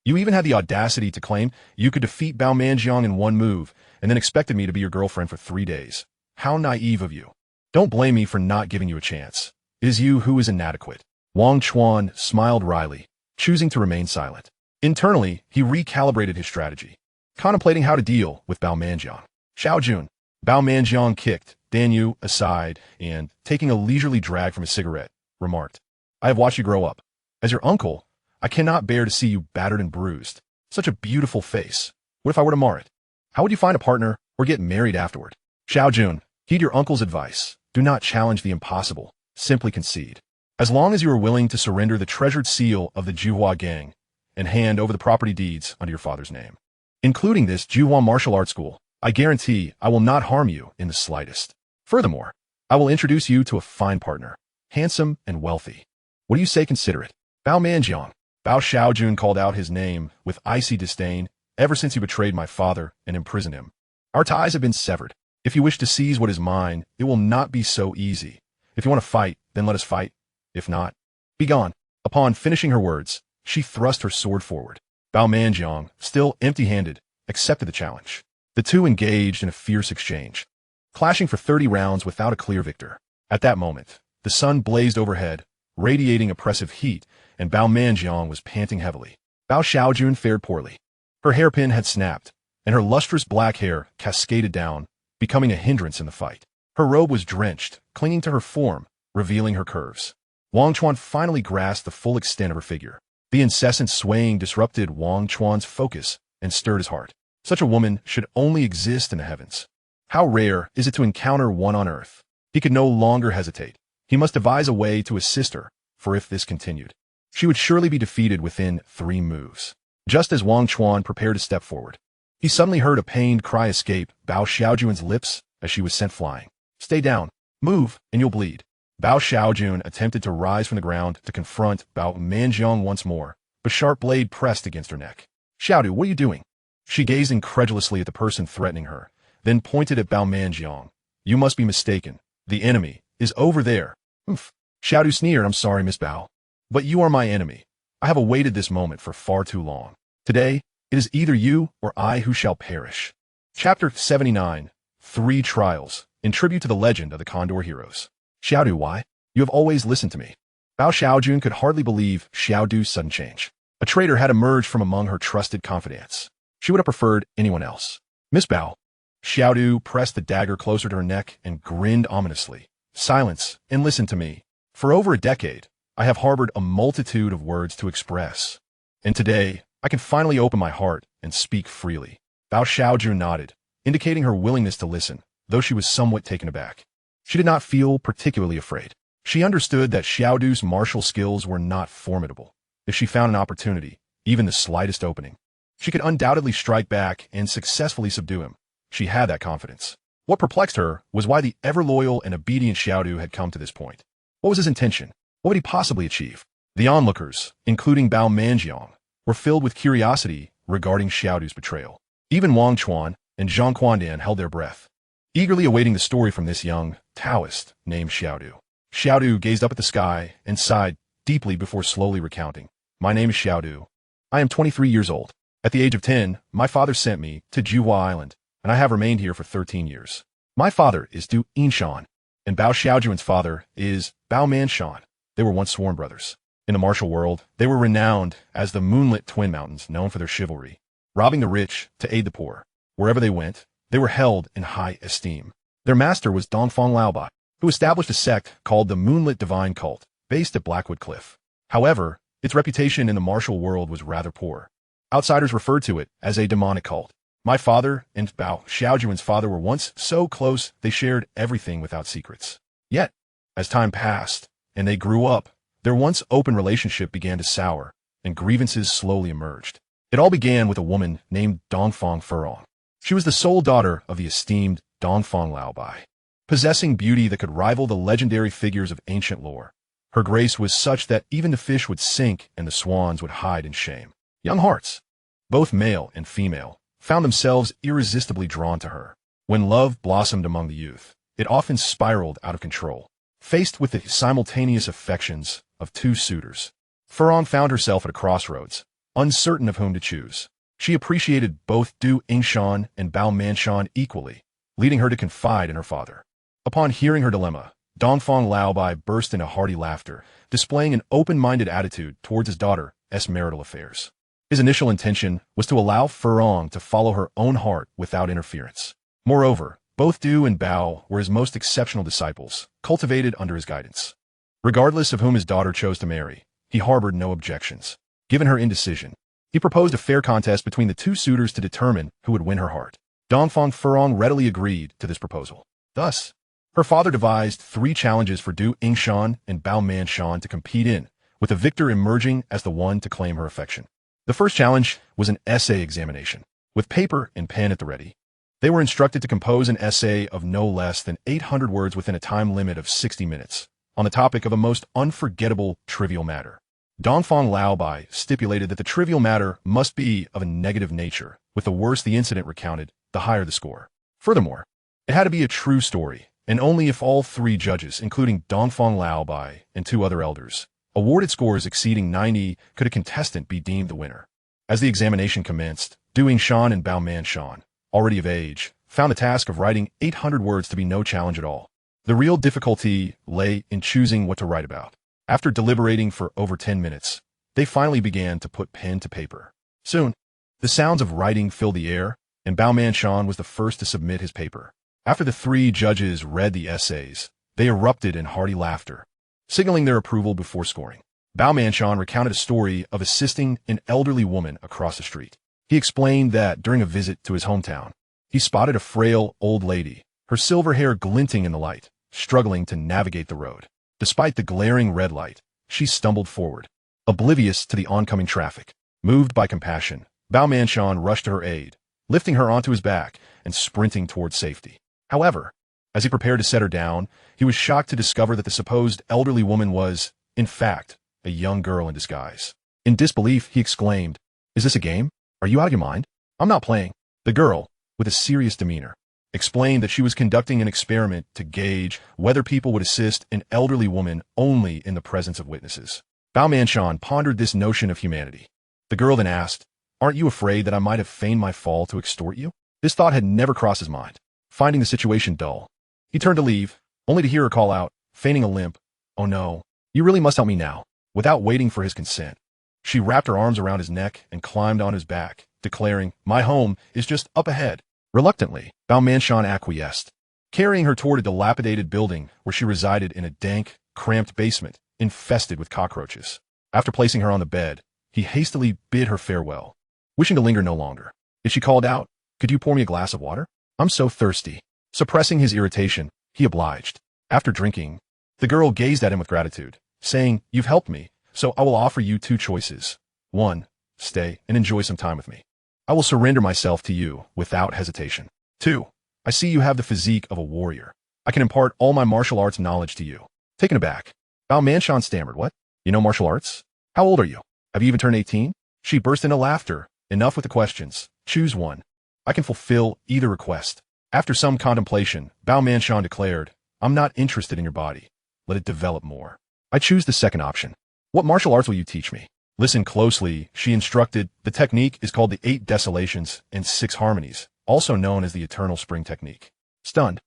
You even had the audacity to claim you could defeat Bao Manjiang in one move and then expected me to be your girlfriend for 3 days. How naive of you. Don't blame me for not giving you a chance. It is you who is inadequate." Wang Chuan smiled wryly, choosing to remain silent. Internally, he recalibrated his strategy, contemplating how to deal with Bao Manjiang. "Xiaojun." Bao Manjiang kicked Dan Yu aside and, taking a leisurely drag from his cigarette, remarked, "I have watched you grow up. As your uncle, I cannot bear to see you battered and bruised. Such a beautiful face. What if I were to mar it? How would you find a partner or get married afterward? Xiaojun, heed your uncle's advice. Do not challenge the impossible. Simply concede. As long as you are willing to surrender the treasured seal of the Juhua gang and hand over the property deeds under your father's name, including this Juhua martial arts school, I guarantee I will not harm you in the slightest. Furthermore, I will introduce you to a fine partner, handsome and wealthy. What do you say consider it? Bao Manjiang." Bao Xiaojun called out his name with icy disdain. "Ever since you betrayed my father and imprisoned him, our ties have been severed. If you wish to seize what is mine, it will not be so easy. If you want to fight, then let us fight. If not, be gone." Upon finishing her words, she thrust her sword forward. Bao Manjiang, still empty-handed, accepted the challenge. The two engaged in a fierce exchange, clashing for 30 rounds without a clear victor. At that moment, the sun blazed overhead, radiating oppressive heat, and Bao Manjiang was panting heavily. Bao Xiaojun fared poorly. Her hairpin had snapped, and her lustrous black hair cascaded down, becoming a hindrance in the fight. Her robe was drenched, clinging to her form, revealing her curves. Wang Chuan finally grasped the full extent of her figure. The incessant swaying disrupted Wang Chuan's focus and stirred his heart. Such a woman should only exist in the heavens. How rare is it to encounter one on earth? He could no longer hesitate. He must devise a way to assist her, for if this continued, she would surely be defeated within 3 moves. Just as Wang Chuan prepared to step forward, he suddenly heard a pained cry escape Bao Xiaojun's lips as she was sent flying. "Stay down. Move, and you'll bleed." Bao Xiaojun attempted to rise from the ground to confront Bao Manjiang once more, but sharp blade pressed against her neck. "Xiaodu, what are you doing?" She gazed incredulously at the person threatening her, then pointed at Bao Manjiang. "You must be mistaken. The enemy is over there." "Humph." Xiaodu sneered, "I'm sorry, Miss Bao, but you are my enemy. I have awaited this moment for far too long. Today, it is either you or I who shall perish." Chapter 79, 3 Trials, in tribute to the legend of the Condor Heroes. "Xiaodu, why? You have always listened to me." Bao Xiaojun could hardly believe Xiaodu's sudden change. A traitor had emerged from among her trusted confidants. She would have preferred anyone else. "Miss Bao." Xiaodu pressed the dagger closer to her neck and grinned ominously. "Silence and listen to me. For over a decade, I have harbored a multitude of words to express. And today, I can finally open my heart and speak freely." Bao Xiaojun nodded, indicating her willingness to listen, though she was somewhat taken aback. She did not feel particularly afraid. She understood that Xiaodu's martial skills were not formidable. If she found an opportunity, even the slightest opening, she could undoubtedly strike back and successfully subdue him. She had that confidence. What perplexed her was why the ever-loyal and obedient Xiaodu had come to this point. What was his intention? What would he possibly achieve? The onlookers, including Bao Manjiang, were filled with curiosity regarding Xiaodu's betrayal. Even Wang Chuan and Zhang Quandan held their breath, eagerly awaiting the story from this young Taoist named Xiaodu. Xiaodu gazed up at the sky and sighed deeply before slowly recounting. My name is Xiaodu. I am 23 years old. At the age of 10, my father sent me to Jiihua Island, and I have remained here for 13 years. My father is Du Yinshan, and Bao Xiaojuan's father is Bao Manshan. They were once sworn brothers. In the martial world, they were renowned as the moonlit twin mountains, known for their chivalry, robbing the rich to aid the poor. Wherever they went, they were held in high esteem. Their master was Dongfang Laobai, who established a sect called the Moonlit Divine Cult, based at Blackwood Cliff. However, its reputation in the martial world was rather poor. Outsiders referred to it as a demonic cult. My father and Bao Xiaojuan's father were once so close they shared everything without secrets. Yet, as time passed and they grew up, their once open relationship began to sour, and grievances slowly emerged. It all began with a woman named Dongfang Furong. She was the sole daughter of the esteemed Dongfang Laobai, possessing beauty that could rival the legendary figures of ancient lore. Her grace was such that even the fish would sink and the swans would hide in shame. Young hearts, both male and female, found themselves irresistibly drawn to her. When love blossomed among the youth, it often spiraled out of control. Faced with the simultaneous affections of two suitors, Furong found herself at a crossroads, uncertain of whom to choose. She appreciated both Du Yinshan and Bao Manshan equally, leading her to confide in her father. Upon hearing her dilemma, Dongfang Laobai burst into hearty laughter, displaying an open-minded attitude towards his daughter's marital affairs. His initial intention was to allow Furong to follow her own heart without interference. Moreover, both Du and Bao were his most exceptional disciples, cultivated under his guidance. Regardless of whom his daughter chose to marry, he harbored no objections. Given her indecision, he proposed a fair contest between the two suitors to determine who would win her heart. Dongfang Furong readily agreed to this proposal. Thus, her father devised 3 challenges for Du Yinshan and Bao Manshan to compete in, with the victor emerging as the one to claim her affection. The first challenge was an essay examination, with paper and pen at the ready. They were instructed to compose an essay of no less than 800 words within a time limit of 60 minutes, on the topic of a most unforgettable trivial matter. Dongfang Laobai stipulated that the trivial matter must be of a negative nature, with the worse the incident recounted, the higher the score. Furthermore, it had to be a true story, and only if all 3 judges, including Dongfang Laobai and 2 other elders, awarded scores exceeding 90 could a contestant be deemed the winner. As the examination commenced, Du Yinshan and Bao Manshan, already of age, found the task of writing 800 words to be no challenge at all. The real difficulty lay in choosing what to write about. After deliberating for over 10 minutes, they finally began to put pen to paper. Soon, the sounds of writing filled the air, and Bao Manshan was the first to submit his paper. After the 3 judges read the essays, they erupted in hearty laughter, signaling their approval before scoring. Bao Manshan recounted a story of assisting an elderly woman across the street. He explained that during a visit to his hometown, he spotted a frail old lady, her silver hair glinting in the light, struggling to navigate the road. Despite the glaring red light, she stumbled forward, oblivious to the oncoming traffic. Moved by compassion, Bao Manshan rushed to her aid, lifting her onto his back and sprinting toward safety. However, as he prepared to set her down, he was shocked to discover that the supposed elderly woman was, in fact, a young girl in disguise. In disbelief, he exclaimed, "Is this a game? Are you out of your mind? I'm not playing." The girl, with a serious demeanor, explained that she was conducting an experiment to gauge whether people would assist an elderly woman only in the presence of witnesses. Bao Manshan pondered this notion of humanity. The girl then asked, "Aren't you afraid that I might have feigned my fall to extort you?" This thought had never crossed his mind. Finding the situation dull, he turned to leave, only to hear her call out, feigning a limp, "Oh no, you really must help me now." Without waiting for his consent, she wrapped her arms around his neck and climbed on his back, declaring, "My home is just up ahead." Reluctantly, Bao Manshan acquiesced, carrying her toward a dilapidated building where she resided in a dank, cramped basement infested with cockroaches. After placing her on the bed, he hastily bid her farewell, wishing to linger no longer. As she called out, "Could you pour me a glass of water?" I'm so thirsty. Suppressing his irritation, he obliged. After drinking, the girl gazed at him with gratitude, saying, "You've helped me, so I will offer you two choices. 1. Stay and enjoy some time with me. I will surrender myself to you without hesitation. 2. I see you have the physique of a warrior. I can impart all my martial arts knowledge to you." Taken aback, Bao Shan stammered, "What? You know martial arts? How old are you? Have you even turned 18? She burst into laughter. "Enough with the questions. Choose one. I can fulfill either request." After some contemplation, Bao Shan declared, "I'm not interested in your body. Let it develop more. I choose the second option. What martial arts will you teach me?" "Listen closely," she instructed. "The technique is called the 8 Desolations and 6 Harmonies, also known as the Eternal Spring Technique." Stunned,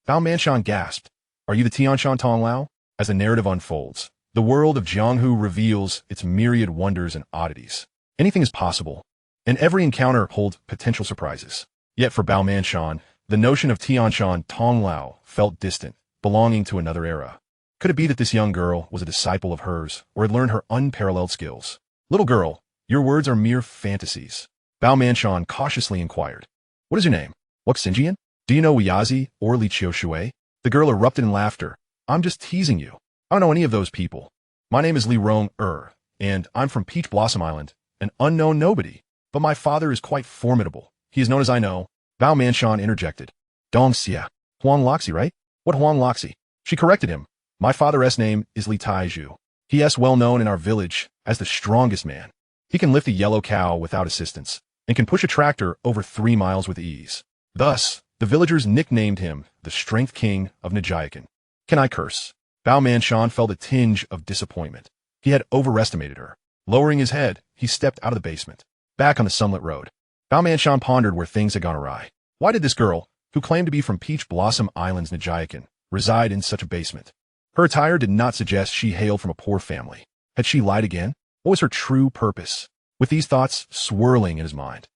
Bao Shan gasped, "Are you the Tianshan Tong Lao?" As the narrative unfolds, the world of Jianghu reveals its myriad wonders and oddities. Anything is possible, and every encounter holds potential surprises. Yet for Bao Shan, the notion of Tianshan Tong Lao felt distant, belonging to another era. Could it be that this young girl was a disciple of hers, or had learned her unparalleled skills? "Little girl, your words are mere fantasies," Bao Shan cautiously inquired. "What is your name? Wak Xinjian? Do you know Wiyazi or Li Chiu? The girl erupted in laughter. "I'm just teasing you. I don't know any of those people. My name is Li Rong, and I'm from Peach Blossom Island, an unknown nobody. But my father is quite formidable. He is known as I know." Bao Shan interjected. "Dong Xia. Huang Loxi, right? What Huang Loxi?" She corrected him. "My father's name is Li Taiju. He is well known in our village as the strongest man. He can lift a yellow cow without assistance, and can push a tractor over 3 miles with ease. Thus, the villagers nicknamed him the Strength King of Najiakan." "Can I curse?" Bao Shan felt a tinge of disappointment. He had overestimated her. Lowering his head, he stepped out of the basement. Back on the sunlit road, Bao Shan pondered where things had gone awry. Why did this girl, who claimed to be from Peach Blossom Island's Najiakan, reside in such a basement? Her attire did not suggest she hailed from a poor family. Had she lied again? What was her true purpose? With these thoughts swirling in his mind,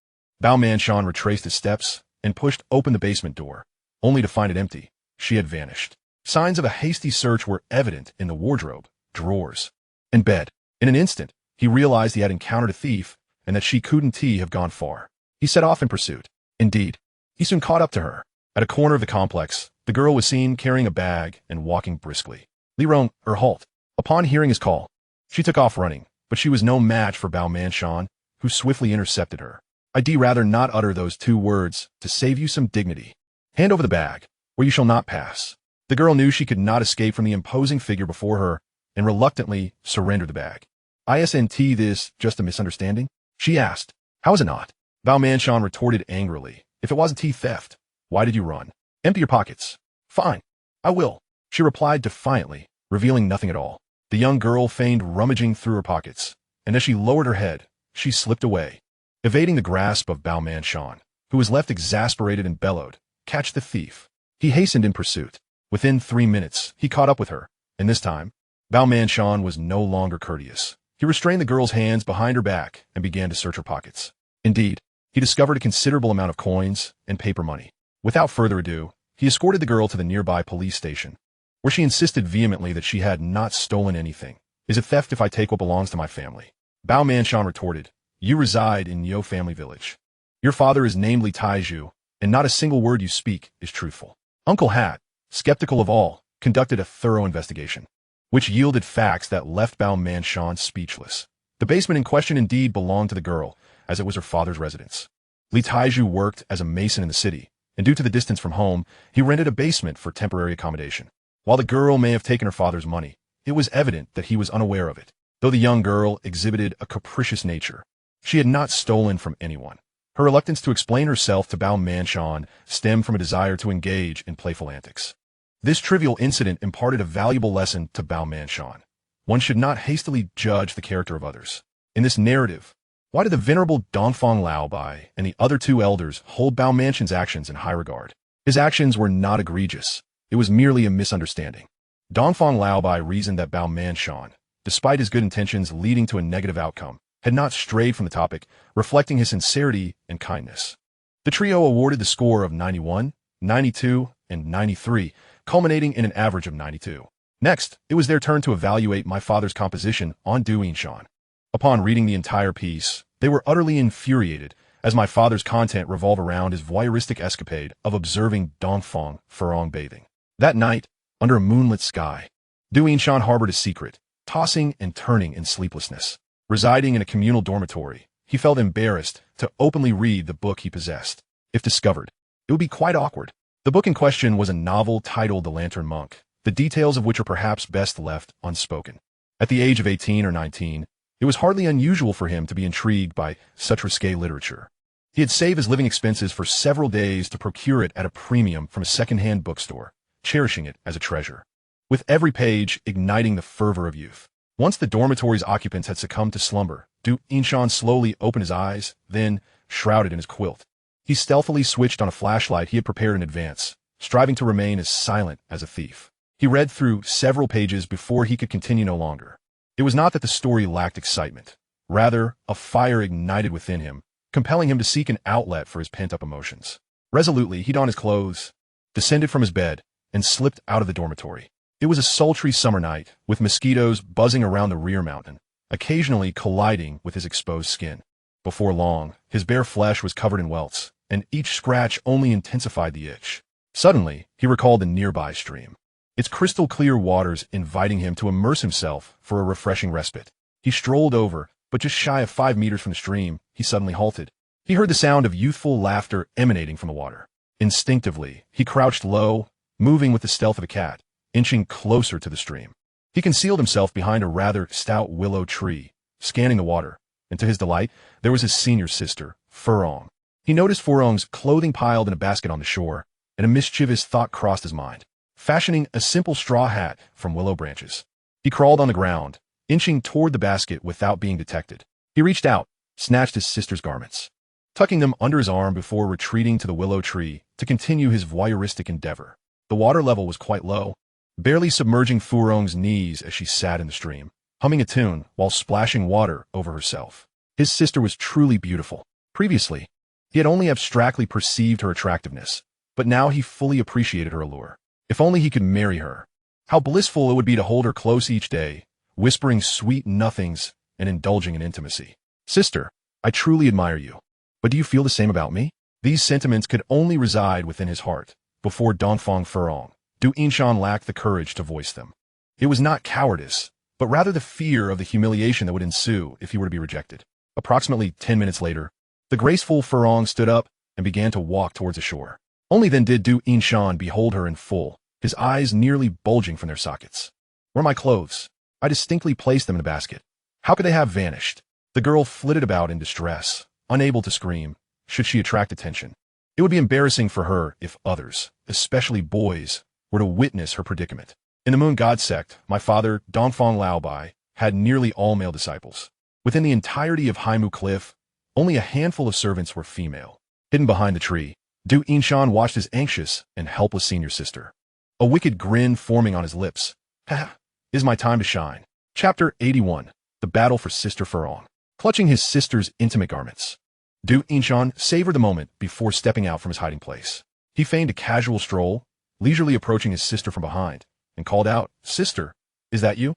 Bao Shan retraced his steps and pushed open the basement door, only to find it empty. She had vanished. Signs of a hasty search were evident in the wardrobe, drawers, and bed. In an instant, he realized he had encountered a thief and that she couldn't have gone far. He set off in pursuit. Indeed, he soon caught up to her. At a corner of the complex, the girl was seen carrying a bag and walking briskly. Li Rong, halt. Upon hearing his call, she took off running, but she was no match for Bao Shan, who swiftly intercepted her. "I'd rather not utter those 2 words to save you some dignity. Hand over the bag, or you shall not pass." The girl knew she could not escape from the imposing figure before her, and reluctantly surrendered the bag. "Isn't this just a misunderstanding?" she asked. "How is it not?" Bao Shan retorted angrily. "If it wasn't theft, why did you run? Empty your pockets." "Fine, I will," she replied defiantly, revealing nothing at all. The young girl feigned rummaging through her pockets, and as she lowered her head, she slipped away, evading the grasp of Bao Shan, who was left exasperated and bellowed, "Catch the thief." He hastened in pursuit. Within 3 minutes, he caught up with her, and this time, Bao Shan was no longer courteous. He restrained the girl's hands behind her back and began to search her pockets. Indeed, he discovered a considerable amount of coins and paper money. Without further ado, he escorted the girl to the nearby police station, where she insisted vehemently that she had not stolen anything. "Is it theft if I take what belongs to my family?" Bao Shan retorted, "You reside in Yo family village. Your father is named Li Taiju, and not a single word you speak is truthful." Uncle Hat, skeptical of all, conducted a thorough investigation, which yielded facts that left Bao Shan speechless. The basement in question indeed belonged to the girl, as it was her father's residence. Li Taiju worked as a mason in the city, and due to the distance from home, he rented a basement for temporary accommodation. While the girl may have taken her father's money, it was evident that he was unaware of it. Though the young girl exhibited a capricious nature, she had not stolen from anyone. Her reluctance to explain herself to Bao Shan stemmed from a desire to engage in playful antics. This trivial incident imparted a valuable lesson to Bao Shan. One should not hastily judge the character of others. In this narrative, why did the venerable Dongfang Laobai and the other 2 elders hold Bao Shan's actions in high regard? His actions were not egregious. It was merely a misunderstanding. Dongfang Laobai reasoned that Bao Shan, despite his good intentions leading to a negative outcome, had not strayed from the topic, reflecting his sincerity and kindness. The trio awarded the score of 91, 92, and 93, culminating in an average of 92. Next, it was their turn to evaluate my father's composition on Duozhi. Upon reading the entire piece, they were utterly infuriated as my father's content revolved around his voyeuristic escapade of observing Dongfang Furong bathing. That night, under a moonlit sky, Du Yinshan harbored a secret, tossing and turning in sleeplessness. Residing in a communal dormitory, he felt embarrassed to openly read the book he possessed. If discovered, it would be quite awkward. The book in question was a novel titled The Lantern Monk, the details of which are perhaps best left unspoken. At the age of 18 or 19, it was hardly unusual for him to be intrigued by such risque literature. He had saved his living expenses for several days to procure it at a premium from a second-hand bookstore, cherishing it as a treasure, with every page igniting the fervor of youth. Once the dormitory's occupants had succumbed to slumber, Du Yinshan slowly opened his eyes, then, shrouded in his quilt, he stealthily switched on a flashlight he had prepared in advance, striving to remain as silent as a thief. He read through several pages before he could continue no longer. It was not that the story lacked excitement. Rather, a fire ignited within him, compelling him to seek an outlet for his pent-up emotions. Resolutely, he donned his clothes, descended from his bed, and slipped out of the dormitory. It was a sultry summer night, with mosquitoes buzzing around the rear mountain, occasionally colliding with his exposed skin. Before long, his bare flesh was covered in welts, and each scratch only intensified the itch. Suddenly, he recalled the nearby stream, its crystal-clear waters inviting him to immerse himself for a refreshing respite. He strolled over, but just shy of 5 meters from the stream, he suddenly halted. He heard the sound of youthful laughter emanating from the water. Instinctively, he crouched low, moving with the stealth of a cat, inching closer to the stream. He concealed himself behind a rather stout willow tree, scanning the water, and to his delight, there was his senior sister, Furong. He noticed Furong's clothing piled in a basket on the shore, and a mischievous thought crossed his mind. Fashioning a simple straw hat from willow branches, he crawled on the ground, inching toward the basket without being detected. He reached out, snatched his sister's garments, tucking them under his arm before retreating to the willow tree to continue his voyeuristic endeavor. The water level was quite low, barely submerging Furong's knees as she sat in the stream, humming a tune while splashing water over herself. His sister was truly beautiful. Previously, he had only abstractly perceived her attractiveness, but now he fully appreciated her allure. If only he could marry her. How blissful it would be to hold her close each day, whispering sweet nothings and indulging in intimacy. Sister, I truly admire you. But do you feel the same about me? These sentiments could only reside within his heart. Before Dongfang Furong, Du Yinshan lacked the courage to voice them. It was not cowardice, but rather the fear of the humiliation that would ensue if he were to be rejected. Approximately 10 minutes later, the graceful Furong stood up and began to walk towards the shore. Only then did Du Yinshan behold her in full, his eyes nearly bulging from their sockets. Where are my clothes? I distinctly placed them in a basket. How could they have vanished? The girl flitted about in distress, unable to scream, should she attract attention. It would be embarrassing for her if others, especially boys, were to witness her predicament. In the Moon God sect, my father, Dongfang Laobai, had nearly all male disciples. Within the entirety of Haimu Cliff, only a handful of servants were female. Hidden behind the tree, Du Yinshan watched his anxious and helpless senior sister. A wicked grin forming on his lips. Ha! Is my time to shine. Chapter 81. The Battle for Sister Furong. Clutching his sister's intimate garments, Du Yinshan savored the moment before stepping out from his hiding place. He feigned a casual stroll, leisurely approaching his sister from behind, and called out, "Sister, is that you?"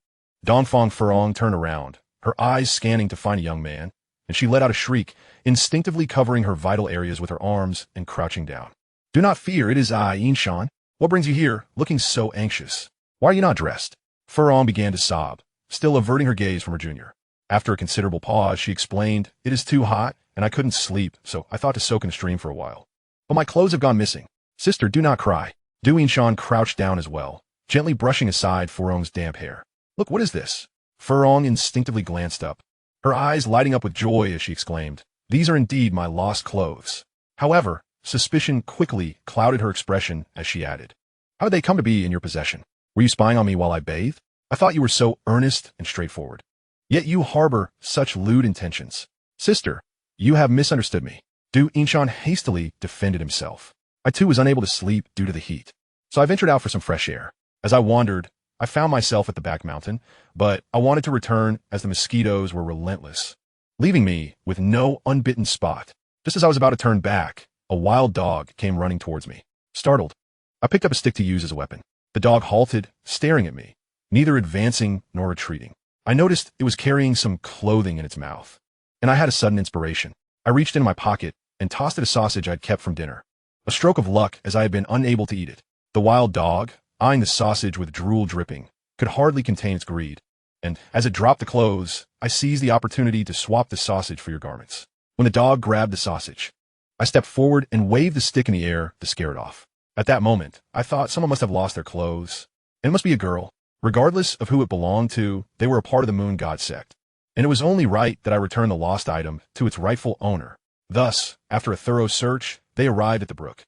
Dongfang Furong turned around, her eyes scanning to find a young man, and she let out a shriek, instinctively covering her vital areas with her arms and crouching down. "Do not fear, it is I, Yinshan. What brings you here, looking so anxious? Why are you not dressed?" Furong began to sob, still averting her gaze from her junior. After a considerable pause, she explained, "It is too hot, and I couldn't sleep, so I thought to soak in the stream for a while. But my clothes have gone missing. Sister, do not cry." Du Yinshan crouched down as well, gently brushing aside Furong's damp hair. "Look, what is this?" Furong instinctively glanced up, her eyes lighting up with joy as she exclaimed, "These are indeed my lost clothes." However, suspicion quickly clouded her expression as she added, "How did they come to be in your possession? Were you spying on me while I bathed? I thought you were so earnest and straightforward. Yet you harbor such lewd intentions. Sister, you have misunderstood me." Du Yinshan hastily defended himself. "I too was unable to sleep due to the heat, so I ventured out for some fresh air. As I wandered, I found myself at the back mountain, but I wanted to return as the mosquitoes were relentless, leaving me with no unbitten spot. Just as I was about to turn back, a wild dog came running towards me. Startled, I picked up a stick to use as a weapon. The dog halted, staring at me, neither advancing nor retreating. I noticed it was carrying some clothing in its mouth, and I had a sudden inspiration. I reached into my pocket and tossed it a sausage I'd kept from dinner. A stroke of luck, as I had been unable to eat it. The wild dog, eyeing the sausage with drool dripping, could hardly contain its greed. And, as it dropped the clothes, I seized the opportunity to swap the sausage for your garments. When the dog grabbed the sausage, I stepped forward and waved the stick in the air to scare it off. At that moment, I thought someone must have lost their clothes. And it must be a girl. Regardless of who it belonged to, they were a part of the moon god sect. And it was only right that I return the lost item to its rightful owner. Thus, after a thorough search, they arrived at the brook,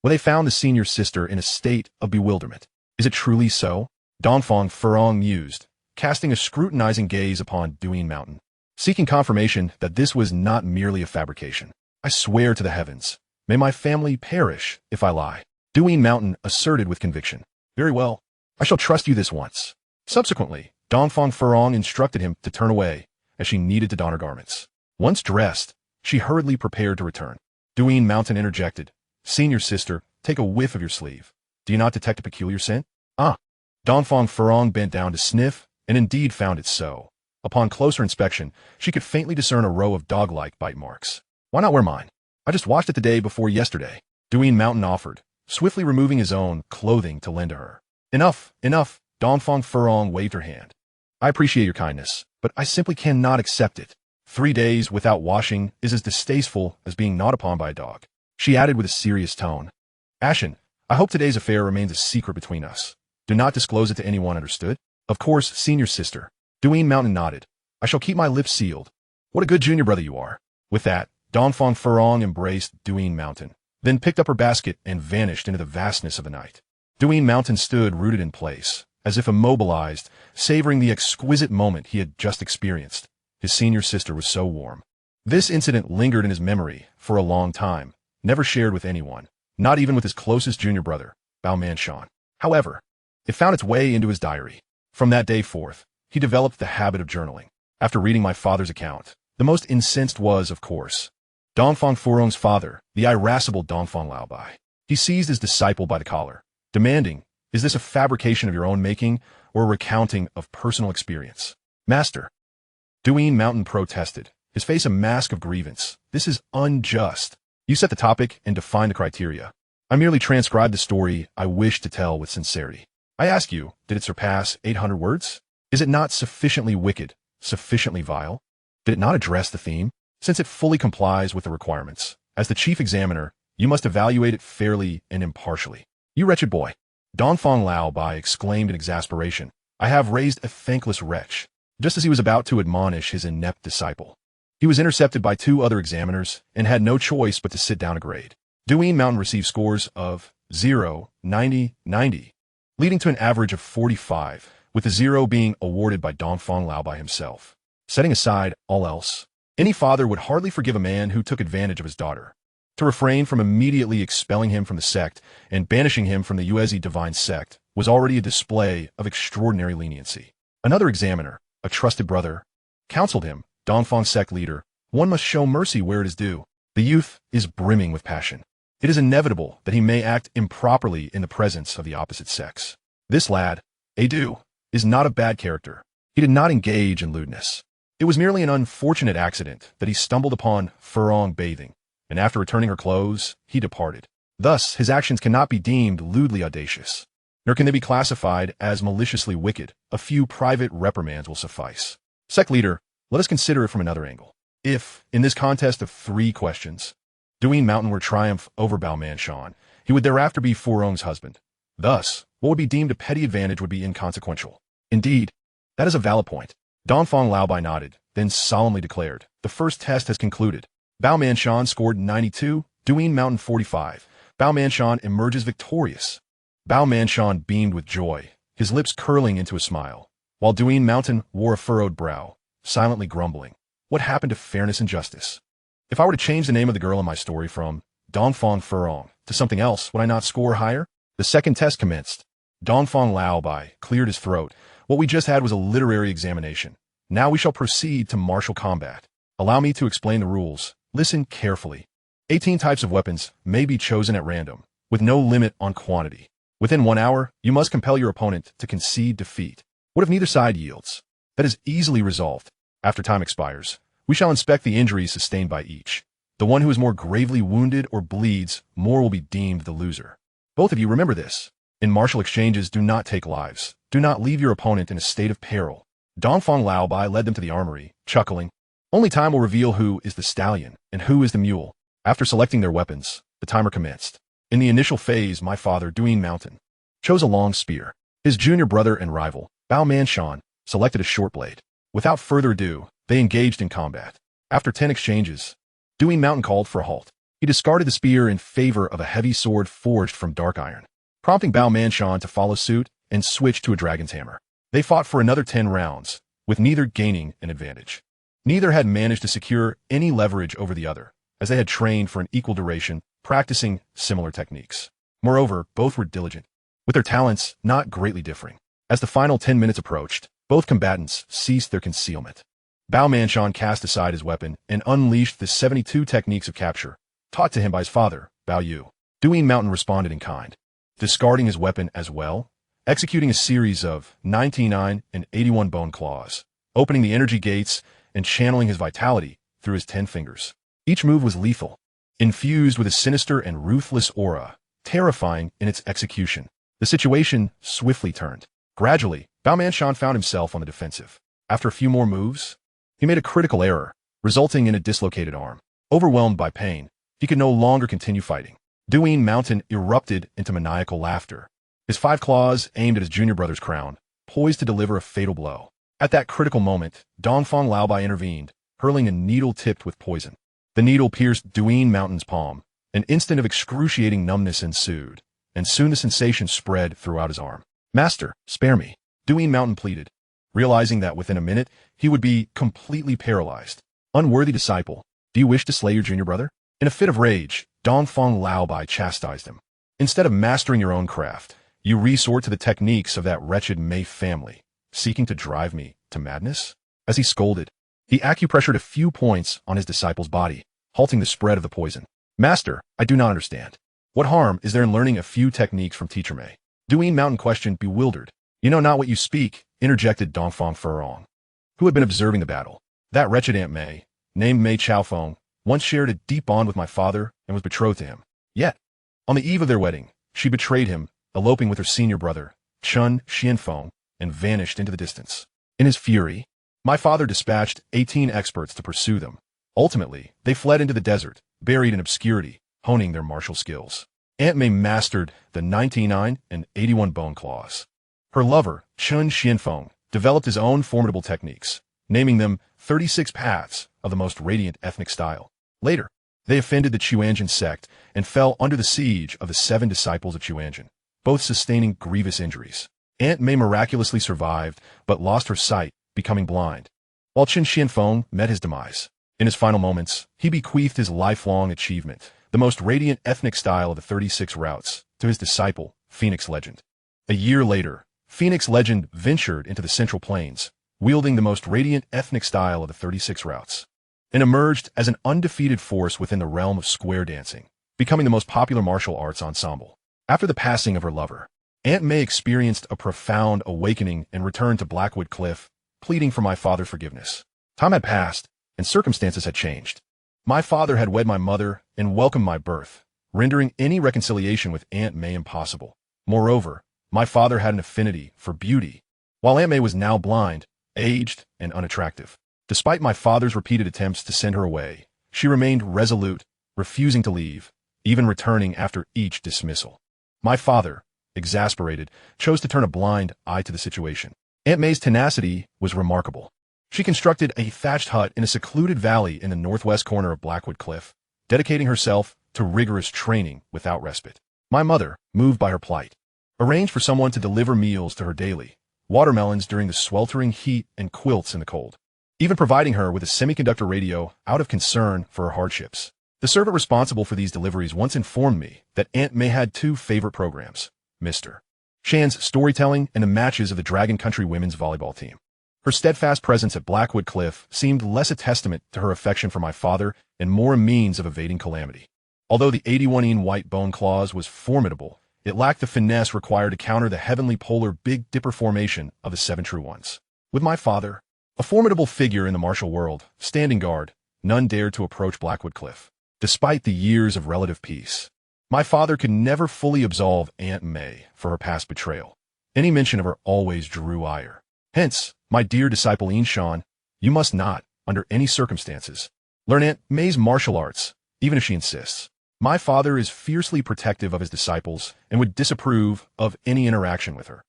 where they found the senior sister in a state of bewilderment. Is it truly so? Dongfang Furong mused, casting a scrutinizing gaze upon Duin Mountain, seeking confirmation that this was not merely a fabrication. I swear to the heavens, may my family perish if I lie. Duin Mountain asserted with conviction. Very well, I shall trust you this once. Subsequently, Dongfang Furong instructed him to turn away, as she needed to don her garments. Once dressed, she hurriedly prepared to return. Duin Mountain interjected, Senior sister, take a whiff of your sleeve. Do you not detect a peculiar scent? Ah. Dongfang Furong bent down to sniff, and indeed found it so. Upon closer inspection, she could faintly discern a row of dog-like bite marks. Why not wear mine? I just washed it the day before yesterday. Duin Mountain offered, swiftly removing his own clothing to lend to her. Enough, enough, Dongfang Furong waved her hand. I appreciate your kindness, but I simply cannot accept it. 3 days without washing is as distasteful as being gnawed upon by a dog. She added with a serious tone. Ashen, I hope today's affair remains a secret between us. Do not disclose it to anyone, understood? Of course, senior sister. Duin Mountain nodded. I shall keep my lips sealed. What a good junior brother you are. With that, Dongfang Furong embraced Duin Mountain, then picked up her basket and vanished into the vastness of the night. Duin Mountain stood rooted in place, as if immobilized, savoring the exquisite moment he had just experienced. His senior sister was so warm. This incident lingered in his memory for a long time, never shared with anyone, not even with his closest junior brother, Bao Shan. However, it found its way into his diary. From that day forth, he developed the habit of journaling. After reading my father's account, the most incensed was, of course, Dongfang Furong's father, the irascible Dongfang Laobai. He seized his disciple by the collar, demanding, is this a fabrication of your own making, or a recounting of personal experience? Master. Duin Mountain protested, his face a mask of grievance. This is unjust. You set the topic and define the criteria. I merely transcribed the story I wish to tell with sincerity. I ask you, did it surpass 800 words? Is it not sufficiently wicked, sufficiently vile? Did it not address the theme? Since it fully complies with the requirements, as the chief examiner, you must evaluate it fairly and impartially. You wretched boy. Dongfang Laobai exclaimed in exasperation. I have raised a thankless wretch. Just as he was about to admonish his inept disciple, he was intercepted by 2 other examiners and had no choice but to sit down a grade. Duin Mountain received scores of 0, 90, 90, leading to an average of 45, with the 0 being awarded by Dongfang Laobai himself. Setting aside all else, any father would hardly forgive a man who took advantage of his daughter. To refrain from immediately expelling him from the sect and banishing him from the Duozhi divine sect was already a display of extraordinary leniency. Another examiner, a trusted brother, counseled him, Dongfang sect leader, one must show mercy where it is due. The youth is brimming with passion. It is inevitable that he may act improperly in the presence of the opposite sex. This lad, Adu, is not a bad character. He did not engage in lewdness. It was merely an unfortunate accident that he stumbled upon Furong bathing, and after returning her clothes, he departed. Thus, his actions cannot be deemed lewdly audacious, nor can they be classified as maliciously wicked. A few private reprimands will suffice. Sect leader, let us consider it from another angle. If, in this contest of 3 questions, Duin Mountain were to triumph over Bao Shan, he would thereafter be Furong's husband. Thus, what would be deemed a petty advantage would be inconsequential. Indeed, that is a valid point. Dongfang Laobai nodded, then solemnly declared, the first test has concluded. Bao Shan scored 92, Duin Mountain 45. Bao Shan emerges victorious. Bao Shan beamed with joy, his lips curling into a smile, while Duin Mountain wore a furrowed brow, silently grumbling. What happened to fairness and justice? If I were to change the name of the girl in my story from Dongfang Furong to something else, would I not score higher? The second test commenced. Dongfang Laobai cleared his throat. What we just had was a literary examination. Now we shall proceed to martial combat. Allow me to explain the rules. Listen carefully. 18 types of weapons may be chosen at random, with no limit on quantity. Within 1 hour, you must compel your opponent to concede defeat. What if neither side yields? That is easily resolved. After time expires, we shall inspect the injuries sustained by each. The one who is more gravely wounded or bleeds more will be deemed the loser. Both of you remember this. In martial exchanges, do not take lives. Do not leave your opponent in a state of peril. Dongfang Laobai led them to the armory, chuckling. Only time will reveal who is the stallion and who is the mule. After selecting their weapons, the timer commenced. In the initial phase, my father, Duin Mountain, chose a long spear. His junior brother and rival, Bao Manshan, selected a short blade. Without further ado, they engaged in combat. After 10 exchanges, Duin Mountain called for a halt. He discarded the spear in favor of a heavy sword forged from dark iron, prompting Bao Manshan to follow suit and switch to a dragon's hammer. They fought for another 10 rounds, with neither gaining an advantage. Neither had managed to secure any leverage over the other, as they had trained for an equal duration, practicing similar techniques. Moreover, both were diligent, with their talents not greatly differing. As the final 10 minutes approached, both combatants ceased their concealment. Bao Manshan cast aside his weapon and unleashed the 72 techniques of capture, taught to him by his father, Bao Yu. Duin Mountain responded in kind, discarding his weapon as well, executing a series of 99 and 81 bone claws, opening the energy gates and channeling his vitality through his 10 fingers. Each move was lethal, infused with a sinister and ruthless aura, terrifying in its execution. The situation swiftly turned. Gradually, Bao Manshan found himself on the defensive. After a few more moves, he made a critical error, resulting in a dislocated arm. Overwhelmed by pain, he could no longer continue fighting. Duin Mountain erupted into maniacal laughter. His 5 claws aimed at his junior brother's crown, poised to deliver a fatal blow. At that critical moment, Dongfang Laobai intervened, hurling a needle tipped with poison. The needle pierced Duin Mountain's palm. An instant of excruciating numbness ensued, and soon the sensation spread throughout his arm. "Master, spare me," Duin Mountain pleaded, realizing that within a minute he would be completely paralyzed. "Unworthy disciple, do you wish to slay your junior brother?" In a fit of rage, Dongfang Laobai chastised him. "Instead of mastering your own craft, you resort to the techniques of that wretched Mei family, seeking to drive me to madness?" As he scolded, he acupressured a few points on his disciple's body, halting the spread of the poison. "Master, I do not understand. What harm is there in learning a few techniques from Teacher Mei?" Duin Mountain questioned, bewildered. "You know not what you speak," interjected Dongfang Furong, who had been observing the battle. "That wretched Aunt Mei, named Mei Chaofeng, once shared a deep bond with my father and was betrothed to him. Yet, on the eve of their wedding, she betrayed him, eloping with her senior brother, Chun Xang, and vanished into the distance. In his fury, my father dispatched 18 experts to pursue them. Ultimately, they fled into the desert, buried in obscurity, honing their martial skills. Aunt Mei mastered the 99 and 81 bone claws. Her lover, Chun Xang, developed his own formidable techniques, naming them 36 paths of the most radiant ethnic style. Later, they offended the Chuanjin sect and fell under the siege of the 7 disciples of Chuanjin, both sustaining grievous injuries. Aunt Mei miraculously survived, but lost her sight, becoming blind, while Chun Xang met his demise. In his final moments, he bequeathed his lifelong achievement, the most radiant ethnic style of the 36 routes, to his disciple, Phoenix Legend. A year later, Phoenix Legend ventured into the Central Plains, wielding the most radiant ethnic style of the 36 routes, and emerged as an undefeated force within the realm of square dancing, becoming the most popular martial arts ensemble. After the passing of her lover, Aunt Mei experienced a profound awakening and returned to Blackwood Cliff, pleading for my father's forgiveness. Time had passed, and circumstances had changed. My father had wed my mother and welcomed my birth, rendering any reconciliation with Aunt Mei impossible. Moreover, my father had an affinity for beauty, while Aunt Mei was now blind, aged, and unattractive. Despite my father's repeated attempts to send her away, she remained resolute, refusing to leave, even returning after each dismissal. My father, exasperated, chose to turn a blind eye to the situation. Aunt Mei's tenacity was remarkable. She constructed a thatched hut in a secluded valley in the northwest corner of Blackwood Cliff, dedicating herself to rigorous training without respite. My mother, moved by her plight, arranged for someone to deliver meals to her daily, watermelons during the sweltering heat and quilts in the cold, even providing her with a semiconductor radio out of concern for her hardships. The servant responsible for these deliveries once informed me that Aunt Mei had 2 favorite programs, Mr. Shan's storytelling and the matches of the Dragon Country women's volleyball team. Her steadfast presence at Blackwood Cliff seemed less a testament to her affection for my father and more a means of evading calamity. Although the 81 white bone claws was formidable, it lacked the finesse required to counter the heavenly polar Big Dipper formation of the 7 true ones. With my father, a formidable figure in the martial world, standing guard, none dared to approach Blackwood Cliff. despite the years of relative peace. My father could never fully absolve Aunt May for her past betrayal. Any mention of her always drew ire. Hence, my dear disciple Shan, you must not, under any circumstances, learn Aunt May's martial arts, even if she insists. My father is fiercely protective of his disciples and would disapprove of any interaction with her.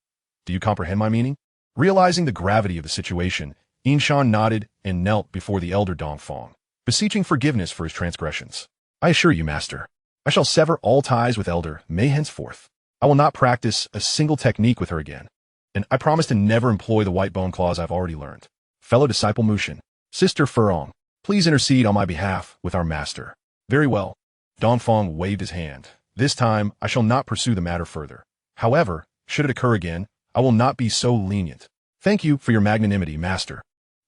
Do you comprehend my meaning? Realizing the gravity of the situation, Shan nodded and knelt before the elder Dongfang, beseeching forgiveness for his transgressions. I assure you, master, I shall sever all ties with elder May henceforth. I will not practice a single technique with her again, and I promise to never employ the white bone claws I've already learned. Fellow disciple Mushin, Sister Furong, please intercede on my behalf with our master. Very well. Dongfang waved his hand. This time, I shall not pursue the matter further. However, should it occur again, I will not be so lenient. Thank you for your magnanimity, master.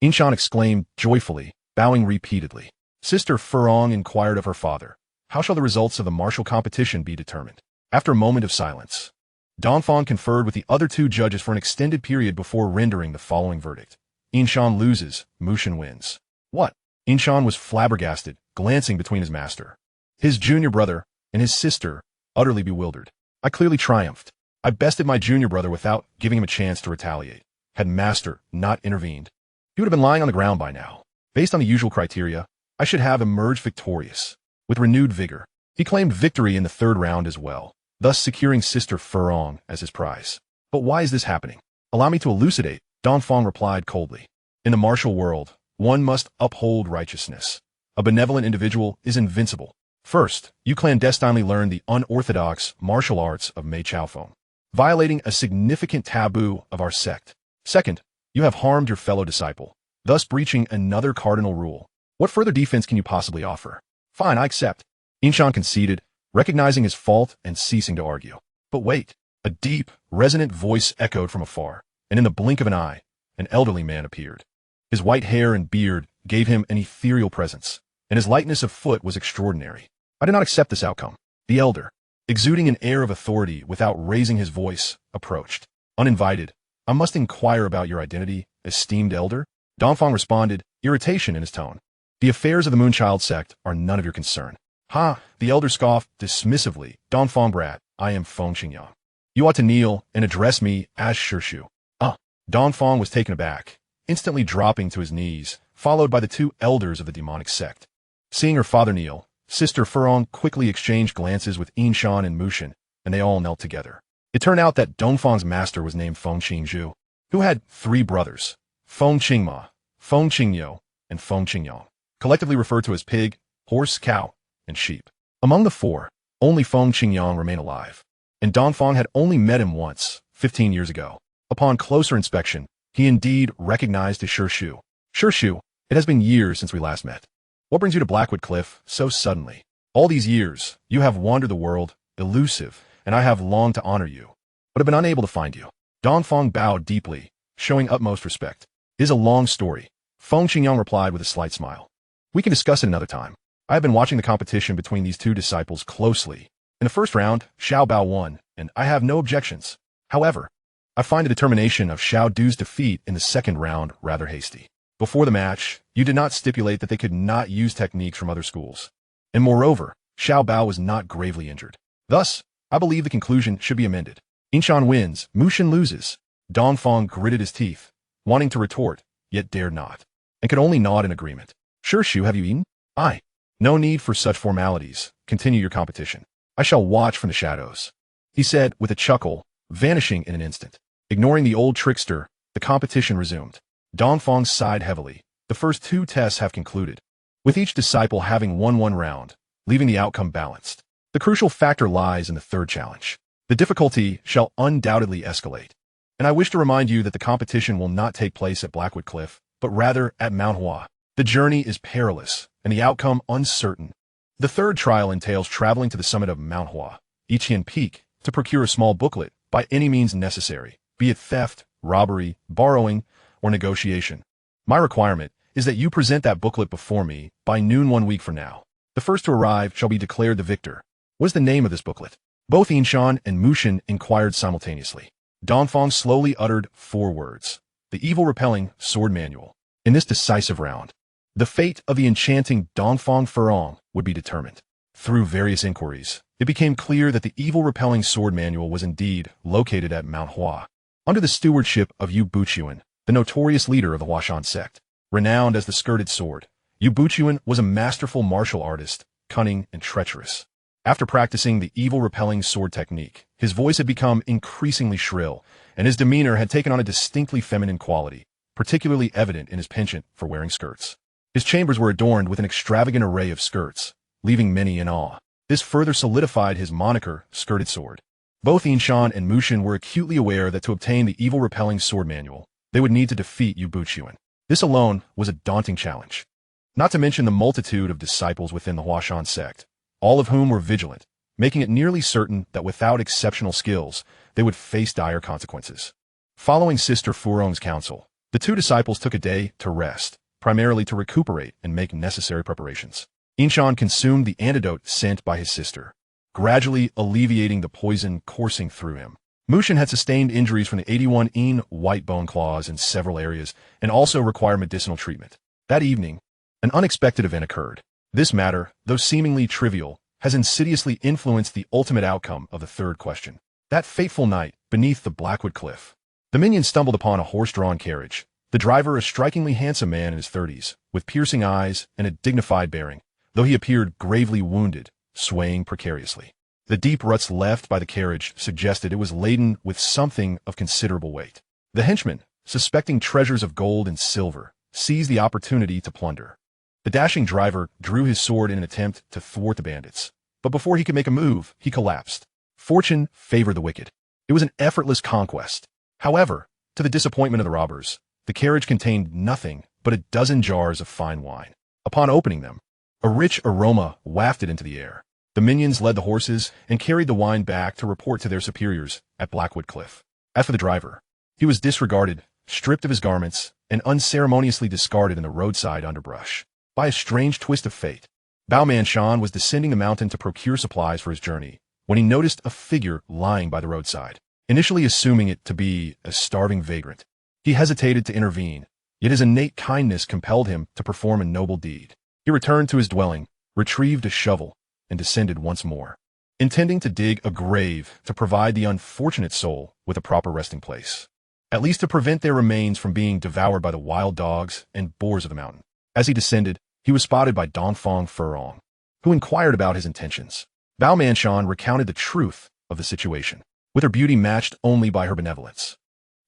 Shan exclaimed joyfully, bowing repeatedly. Sister Furong inquired of her father, how shall the results of the martial competition be determined? After a moment of silence, Dongfang conferred with the other two judges for an extended period before rendering the following verdict. Shan loses, Mushin wins. What? Shan was flabbergasted, glancing between his master, his junior brother, and his sister, utterly bewildered. I clearly triumphed. I bested my junior brother without giving him a chance to retaliate. Had master not intervened, he would have been lying on the ground by now. Based on the usual criteria, I should have emerged victorious. With renewed vigor, he claimed victory in the third round as well, thus securing Sister Furong as his prize. But why is this happening? Allow me to elucidate, Dongfang replied coldly. In the martial world, one must uphold righteousness. A benevolent individual is invincible. First, you clandestinely learn the unorthodox martial arts of Mei Chaofeng, violating a significant taboo of our sect. Second, you have harmed your fellow disciple, thus breaching another cardinal rule. What further defense can you possibly offer? Fine, I accept. Shan conceded, recognizing his fault and ceasing to argue. But wait, a deep, resonant voice echoed from afar, and in the blink of an eye, an elderly man appeared. His white hair and beard gave him an ethereal presence, and his lightness of foot was extraordinary. I did not accept this outcome. The elder, exuding an air of authority without raising his voice, approached. Uninvited, I must inquire about your identity, esteemed elder. Dongfang responded, irritation in his tone. The affairs of the Moonchild sect are none of your concern. Ha! The elder scoffed dismissively. Dongfang brat, I am Feng Qingyang. You ought to kneel and address me as Shishu. Dongfang was taken aback, instantly dropping to his knees, followed by the two elders of the demonic sect. Seeing her father kneel, Sister Furong quickly exchanged glances with Shan and Mushin, and they all knelt together. It turned out that Dongfang's master was named Feng Qingzhu, who had three brothers, Feng Qingma, Feng Qingyou, and Feng Qingyang, collectively referred to as pig, horse, cow, and sheep. Among the four, only Feng Qingyang remained alive, and Dongfang had only met him once, 15 years ago. Upon closer inspection, he indeed recognized his Shishu. Shishu, it has been years since we last met. What brings you to Blackwood Cliff so suddenly? All these years, you have wandered the world, elusive, and I have longed to honor you, but have been unable to find you. Dongfang bowed deeply, showing utmost respect. It is a long story. Feng Qingyang replied with a slight smile. We can discuss it another time. I have been watching the competition between these two disciples closely. In the first round, Xiao Bao won, and I have no objections. However, I find the determination of Xiao Du's defeat in the second round rather hasty. Before the match, you did not stipulate that they could not use techniques from other schools. And moreover, Xiao Bao was not gravely injured. Thus, I believe the conclusion should be amended. Shan wins, Mushin loses. Dongfang gritted his teeth, wanting to retort, yet dared not, and could only nod in agreement. Shishu, have you eaten? Aye. No need for such formalities. Continue your competition. I shall watch from the shadows, he said with a chuckle, vanishing in an instant. Ignoring the old trickster, the competition resumed. Dongfang sighed heavily. The first two tests have concluded, with each disciple having won one round, leaving the outcome balanced. The crucial factor lies in the third challenge. The difficulty shall undoubtedly escalate, and I wish to remind you that the competition will not take place at Blackwood Cliff, but rather at Mount Hua. The journey is perilous, and the outcome uncertain. The third trial entails traveling to the summit of Mount Hua, Ichian Peak, to procure a small booklet, by any means necessary, be it theft, robbery, borrowing, or negotiation. My requirement is that you present that booklet before me by noon 1 week from now. The first to arrive shall be declared the victor. What is the name of this booklet? Both Shan and Mushin inquired simultaneously. Dongfang slowly uttered 4 words. The evil repelling sword manual. In this decisive round, The fate of the enchanting Dongfang Furong would be determined. Through various inquiries, it became clear that the evil-repelling sword manual was indeed located at Mount Hua, under the stewardship of Yu Buchuan, the notorious leader of the Huashan sect. Renowned as the skirted sword, Yu Buchuan was a masterful martial artist, cunning and treacherous. After practicing the evil-repelling sword technique, his voice had become increasingly shrill, and his demeanor had taken on a distinctly feminine quality, particularly evident in his penchant for wearing skirts. His chambers were adorned with an extravagant array of skirts, leaving many in awe. This further solidified his moniker, Skirted Sword. Both Yinshan and Mushin were acutely aware that to obtain the evil-repelling sword manual, they would need to defeat Yu Buchuan. This alone was a daunting challenge. Not to mention the multitude of disciples within the Huashan sect, all of whom were vigilant, making it nearly certain that without exceptional skills, they would face dire consequences. Following Sister Furong's counsel, the two disciples took a day to rest, primarily to recuperate and make necessary preparations. Yinshan consumed the antidote sent by his sister, gradually alleviating the poison coursing through him. Mushin had sustained injuries from the 81 Yin white bone claws in several areas and also required medicinal treatment. That evening, an unexpected event occurred. This matter, though seemingly trivial, has insidiously influenced the ultimate outcome of the third question. That fateful night, beneath the Blackwood Cliff, the minions stumbled upon a horse-drawn carriage. The driver, a strikingly handsome man in his 30s, with piercing eyes and a dignified bearing, though he appeared gravely wounded, swaying precariously. The deep ruts left by the carriage suggested it was laden with something of considerable weight. The henchman, suspecting treasures of gold and silver, seized the opportunity to plunder. The dashing driver drew his sword in an attempt to thwart the bandits, but before he could make a move, he collapsed. Fortune favored the wicked. It was an effortless conquest. However, to the disappointment of the robbers, the carriage contained nothing but a dozen jars of fine wine. Upon opening them, a rich aroma wafted into the air. The minions led the horses and carried the wine back to report to their superiors at Blackwood Cliff. As for the driver, he was disregarded, stripped of his garments, and unceremoniously discarded in the roadside underbrush. By a strange twist of fate, Wang Chuan was descending the mountain to procure supplies for his journey when he noticed a figure lying by the roadside. Initially assuming it to be a starving vagrant, he hesitated to intervene, yet his innate kindness compelled him to perform a noble deed. He returned to his dwelling, retrieved a shovel, and descended once more, intending to dig a grave to provide the unfortunate soul with a proper resting place, at least to prevent their remains from being devoured by the wild dogs and boars of the mountain. As he descended, he was spotted by Dongfang Furong, who inquired about his intentions. Wang Chuan recounted the truth of the situation, with her beauty matched only by her benevolence.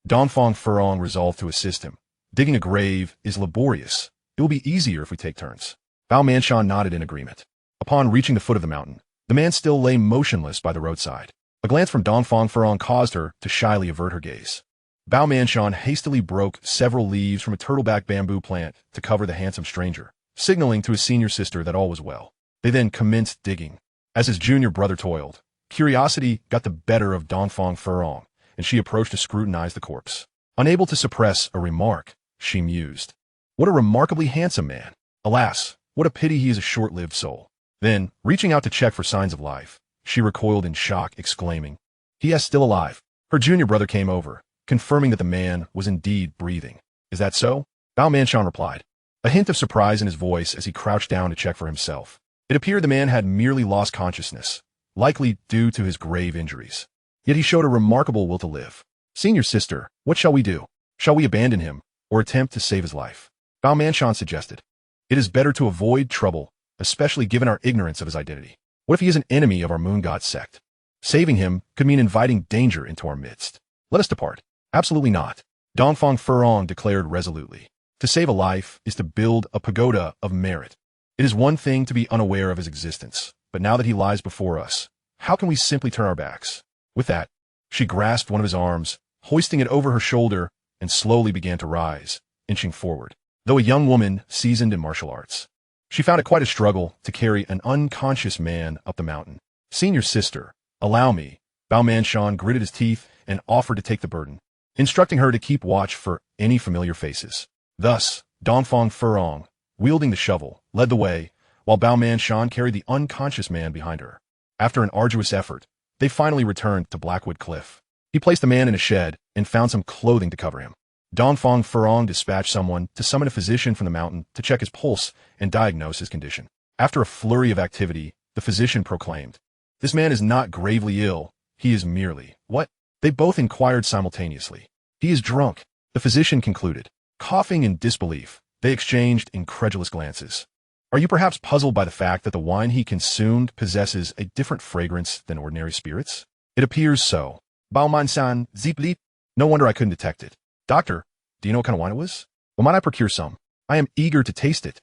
Dongfang Furong resolved to assist him. Digging a grave is laborious. It will be easier if we take turns. Wang Chuan nodded in agreement. Upon reaching the foot of the mountain, the man still lay motionless by the roadside. A glance from Dongfang Furong caused her to shyly avert her gaze. Wang Chuan hastily broke several leaves from a turtleback bamboo plant to cover the handsome stranger, signaling to his senior sister that all was well. They then commenced digging. As his junior brother toiled, curiosity got the better of Dongfang Furong, and she approached to scrutinize the corpse. Unable to suppress a remark, she mused, "What a remarkably handsome man. Alas, what a pity he is a short-lived soul." Then, reaching out to check for signs of life, she recoiled in shock, exclaiming, "He is still alive." Her junior brother came over, confirming that the man was indeed breathing. "Is that so?" Wang Chuan replied, a hint of surprise in his voice as he crouched down to check for himself. It appeared the man had merely lost consciousness, likely due to his grave injuries. Yet he showed a remarkable will to live. "Senior sister, what shall we do? Shall we abandon him, or attempt to save his life?" Wang Chuan suggested. "It is better to avoid trouble, especially given our ignorance of his identity. What if he is an enemy of our moon god sect? Saving him could mean inviting danger into our midst. Let us depart." "Absolutely not," Dongfang Furong declared resolutely. "To save a life is to build a pagoda of merit. It is one thing to be unaware of his existence, but now that he lies before us, how can we simply turn our backs?" With that, she grasped one of his arms, hoisting it over her shoulder, and slowly began to rise, inching forward. Though a young woman seasoned in martial arts, she found it quite a struggle to carry an unconscious man up the mountain. "Senior sister, allow me." Wang Chuan gritted his teeth and offered to take the burden, instructing her to keep watch for any familiar faces. Thus, Dongfang Furong, wielding the shovel, led the way, while Wang Chuan carried the unconscious man behind her. After an arduous effort, they finally returned to Blackwood Cliff. He placed the man in a shed and found some clothing to cover him. Dongfang Furong dispatched someone to summon a physician from the mountain to check his pulse and diagnose his condition. After a flurry of activity, the physician proclaimed, "This man is not gravely ill, he is merely—" "What?" They both inquired simultaneously. "He is drunk," the physician concluded. Coughing in disbelief, they exchanged incredulous glances. "Are you perhaps puzzled by the fact that the wine he consumed possesses a different fragrance than ordinary spirits?" "It appears so." "Baoman-san, Zipli?" "No wonder I couldn't detect it." "Doctor, do you know what kind of wine it was? Well, might I procure some? I am eager to taste it."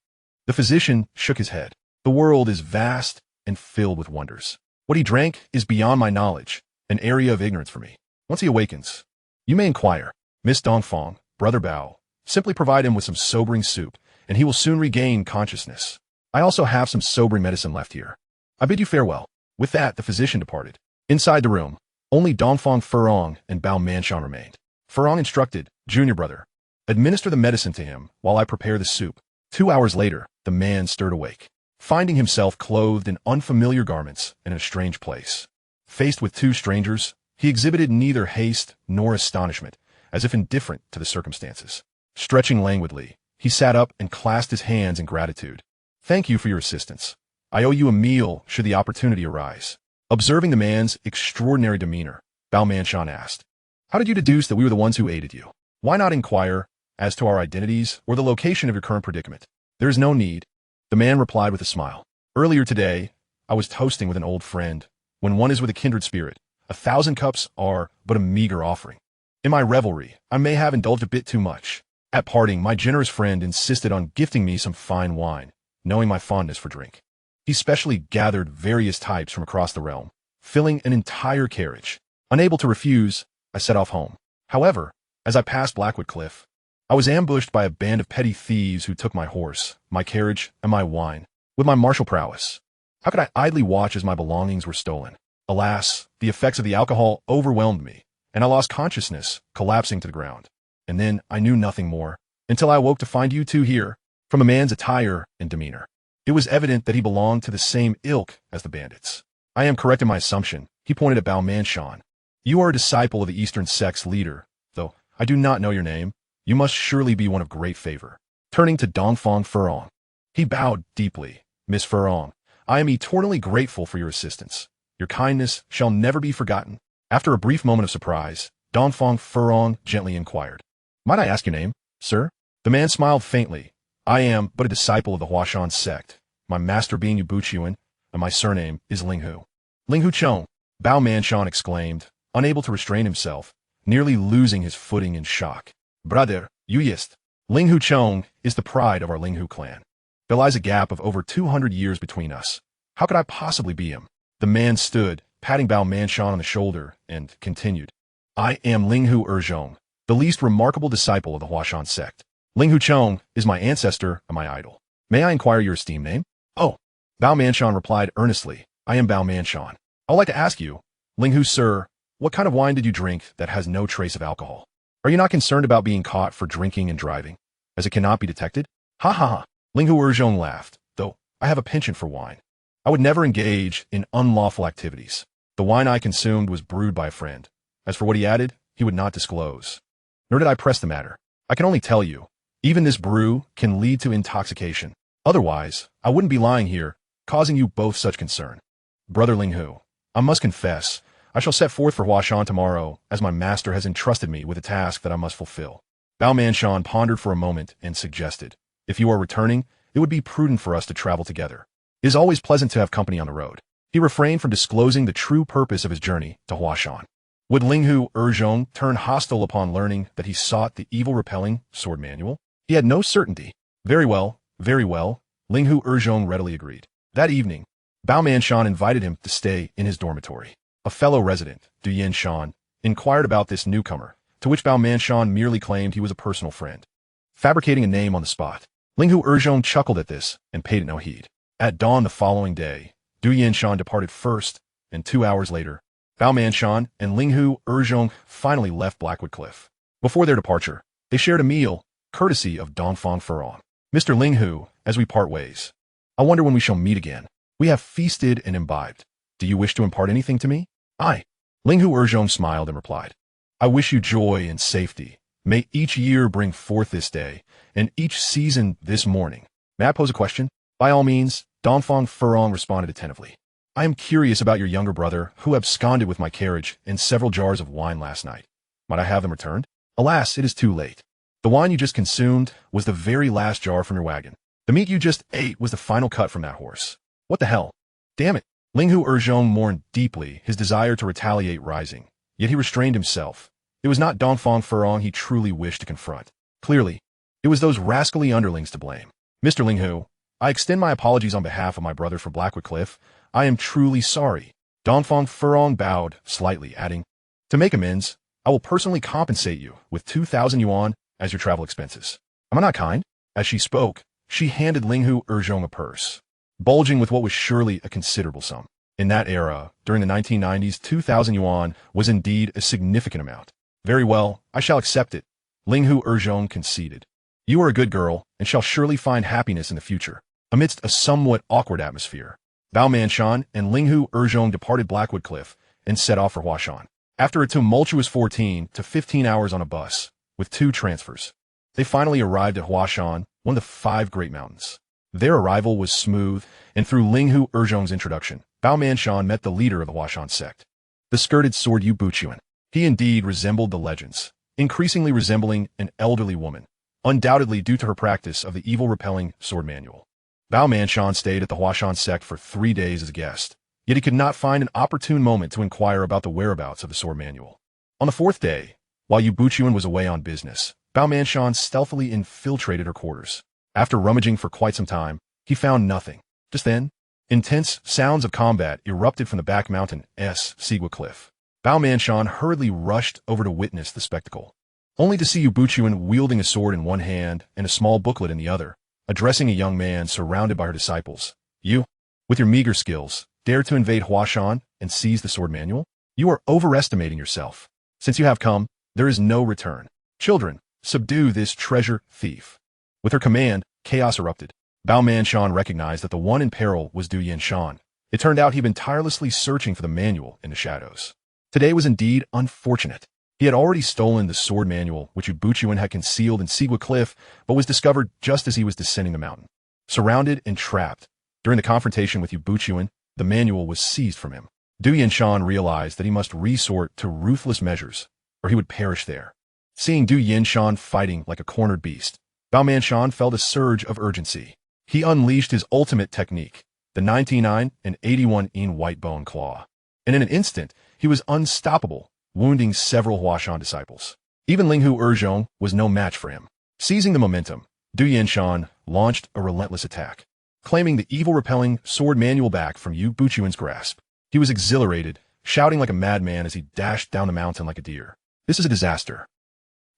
The physician shook his head. "The world is vast and filled with wonders. What he drank is beyond my knowledge, an area of ignorance for me. Once he awakens, you may inquire. Miss Dongfang, Brother Bao, simply provide him with some sobering soup, and he will soon regain consciousness. I also have some sobering medicine left here. I bid you farewell." With that, the physician departed. Inside the room, only Dongfang Furong and Bao Manshan remained. Furong instructed, "Junior brother, administer the medicine to him while I prepare the soup." 2 hours later, the man stirred awake, finding himself clothed in unfamiliar garments and in a strange place. Faced with two strangers, he exhibited neither haste nor astonishment, as if indifferent to the circumstances. Stretching languidly, he sat up and clasped his hands in gratitude. "Thank you for your assistance. I owe you a meal should the opportunity arise." Observing the man's extraordinary demeanor, Bao Manshan asked, "How did you deduce that we were the ones who aided you? Why not inquire as to our identities or the location of your current predicament?" "There is no need," the man replied with a smile. "Earlier today, I was toasting with an old friend. When one is with a kindred spirit, 1,000 cups are but a meager offering. In my revelry, I may have indulged a bit too much. At parting, my generous friend insisted on gifting me some fine wine, knowing my fondness for drink. He specially gathered various types from across the realm, filling an entire carriage. Unable to refuse, I set off home. However, as I passed Blackwood Cliff, I was ambushed by a band of petty thieves who took my horse, my carriage, and my wine. With my martial prowess, how could I idly watch as my belongings were stolen? Alas, the effects of the alcohol overwhelmed me, and I lost consciousness, collapsing to the ground. And then I knew nothing more, until I awoke to find you two here." From a man's attire and demeanor, it was evident that he belonged to the same ilk as the bandits. "I am correct in my assumption," he pointed at Bao Manshan. "You are a disciple of the Eastern sect's leader, though I do not know your name. You must surely be one of great favor." Turning to Dongfang Furong, he bowed deeply. "Miss Furong, I am eternally grateful for your assistance. Your kindness shall never be forgotten." After a brief moment of surprise, Dongfang Furong gently inquired, "Might I ask your name, sir?" The man smiled faintly. "I am but a disciple of the Huashan sect, my master being Yubuchuan, and my surname is Linghu." "Linghu Chong," Bao Manshan exclaimed, unable to restrain himself, nearly losing his footing in shock. "Brother, you yist. Linghu Chong is the pride of our Linghu clan. There lies a gap of over 200 years between us. How could I possibly be him?" The man stood, patting Bao Manshan on the shoulder, and continued, "I am Linghu Erzhong, the least remarkable disciple of the Huashan sect. Linghu Chong is my ancestor and my idol. May I inquire your esteemed name?" "Oh," Bao Manshan replied earnestly, "I am Bao Manshan. I would like to ask you, Linghu sir, what kind of wine did you drink that has no trace of alcohol? Are you not concerned about being caught for drinking and driving, as it cannot be detected?" "Ha ha ha," Linghu Erzhong laughed, "though I have a penchant for wine. I would never engage in unlawful activities. The wine I consumed was brewed by a friend. As for what he added, he would not disclose. Nor did I press the matter. I can only tell you, even this brew can lead to intoxication. Otherwise, I wouldn't be lying here, causing you both such concern. Brother Linghu, I must confess, I shall set forth for Huashan tomorrow, as my master has entrusted me with a task that I must fulfill." Bao Manshan pondered for a moment and suggested, "If you are returning, it would be prudent for us to travel together. It is always pleasant to have company on the road." He refrained from disclosing the true purpose of his journey to Huashan. Would Linghu Erzhong turn hostile upon learning that he sought the evil-repelling sword manual? He had no certainty. Very well, Linghu Erzhong readily agreed. That evening, Bao Manshan invited him to stay in his dormitory. A fellow resident, Duyen Shan, inquired about this newcomer, to which Bao Manshan merely claimed he was a personal friend, fabricating a name on the spot. Linghu Erzhong chuckled at this and paid it no heed. At dawn the following day, Duyen Shan departed first, and 2 hours later, Bao Manshan and Linghu Erzhong finally left Blackwood Cliff. Before their departure, they shared a meal, courtesy of Dongfang Furong. "Mr. Linghu, as we part ways, I wonder when we shall meet again. We have feasted and imbibed. Do you wish to impart anything to me?" "Aye." Linghu Erzhong smiled and replied, "I wish you joy and safety, May each year bring forth this day, and each season this morning. May I pose a question? By all means, Dongfang Furong responded attentively. I am curious about your younger brother, who absconded with my carriage and several jars of wine last night. Might I have them returned? Alas, it is too late. The wine you just consumed was the very last jar from your wagon. The meat you just ate was the final cut from that horse. What the hell? Damn it. Linghu Erzhong mourned deeply, his desire to retaliate rising. Yet he restrained himself. It was not Dongfang Furong he truly wished to confront. Clearly, it was those rascally underlings to blame. Mr. Linghu, I extend my apologies on behalf of my brother for Blackwood Cliff. I am truly sorry. Dongfang Furong bowed slightly, adding, to make amends, I will personally compensate you with 2,000 yuan as your travel expenses. Am I not kind? As she spoke, she handed Linghu Erzhong a purse, bulging with what was surely a considerable sum. In that era, during the 1990s, 2,000 yuan was indeed a significant amount. Very well, I shall accept it, Linghu Erzhong conceded. You are a good girl, and shall surely find happiness in the future. Amidst a somewhat awkward atmosphere, Bao Manshan and Linghu Erzhong departed Blackwood Cliff and set off for Huashan. After a tumultuous 14 to 15 hours on a bus, with 2 transfers, they finally arrived at Huashan, one of the 5 Great Mountains. Their arrival was smooth, and through Linghu Erzhong's introduction, Bao Manshan met the leader of the Huashan sect, the skirted sword Yu Buchuan. He indeed resembled the legends, increasingly resembling an elderly woman, undoubtedly due to her practice of the evil-repelling sword manual. Bao Manshan stayed at the Huashan sect for 3 days as a guest, yet he could not find an opportune moment to inquire about the whereabouts of the sword manual. On the 4th day, while Yu Buchuan was away on business, Bao Manshan stealthily infiltrated her quarters. After rummaging for quite some time, he found nothing. Just then, intense sounds of combat erupted from the back mountain Sigua Cliff. Bao Manshan hurriedly rushed over to witness the spectacle, only to see Yu Buchuan wielding a sword in one hand and a small booklet in the other, addressing a young man surrounded by her disciples. You, with your meager skills, dare to invade Huashan and seize the sword manual? You are overestimating yourself. Since you have come, there is no return. Children, subdue this treasure thief. With her command, chaos erupted. Bao Manshan recognized that the one in peril was Du Yinshan. It turned out he'd been tirelessly searching for the manual in the shadows. Today was indeed unfortunate. He had already stolen the sword manual, which Yu Buchuan had concealed in Sigua Cliff, but was discovered just as he was descending the mountain. Surrounded and trapped, during the confrontation with Yu Buchuan, the manual was seized from him. Du Yinshan realized that he must resort to ruthless measures, or he would perish there. Seeing Du Yinshan fighting like a cornered beast, Bao Manshan felt a surge of urgency. He unleashed his ultimate technique, the 99 and 81 in white bone claw. And in an instant, he was unstoppable, wounding several Huashan disciples. Even Linghu Erzhong was no match for him. Seizing the momentum, Du Yinshan launched a relentless attack, claiming the evil-repelling sword manual back from Yu Buchuan's grasp. He was exhilarated, shouting like a madman as he dashed down the mountain like a deer. This is a disaster.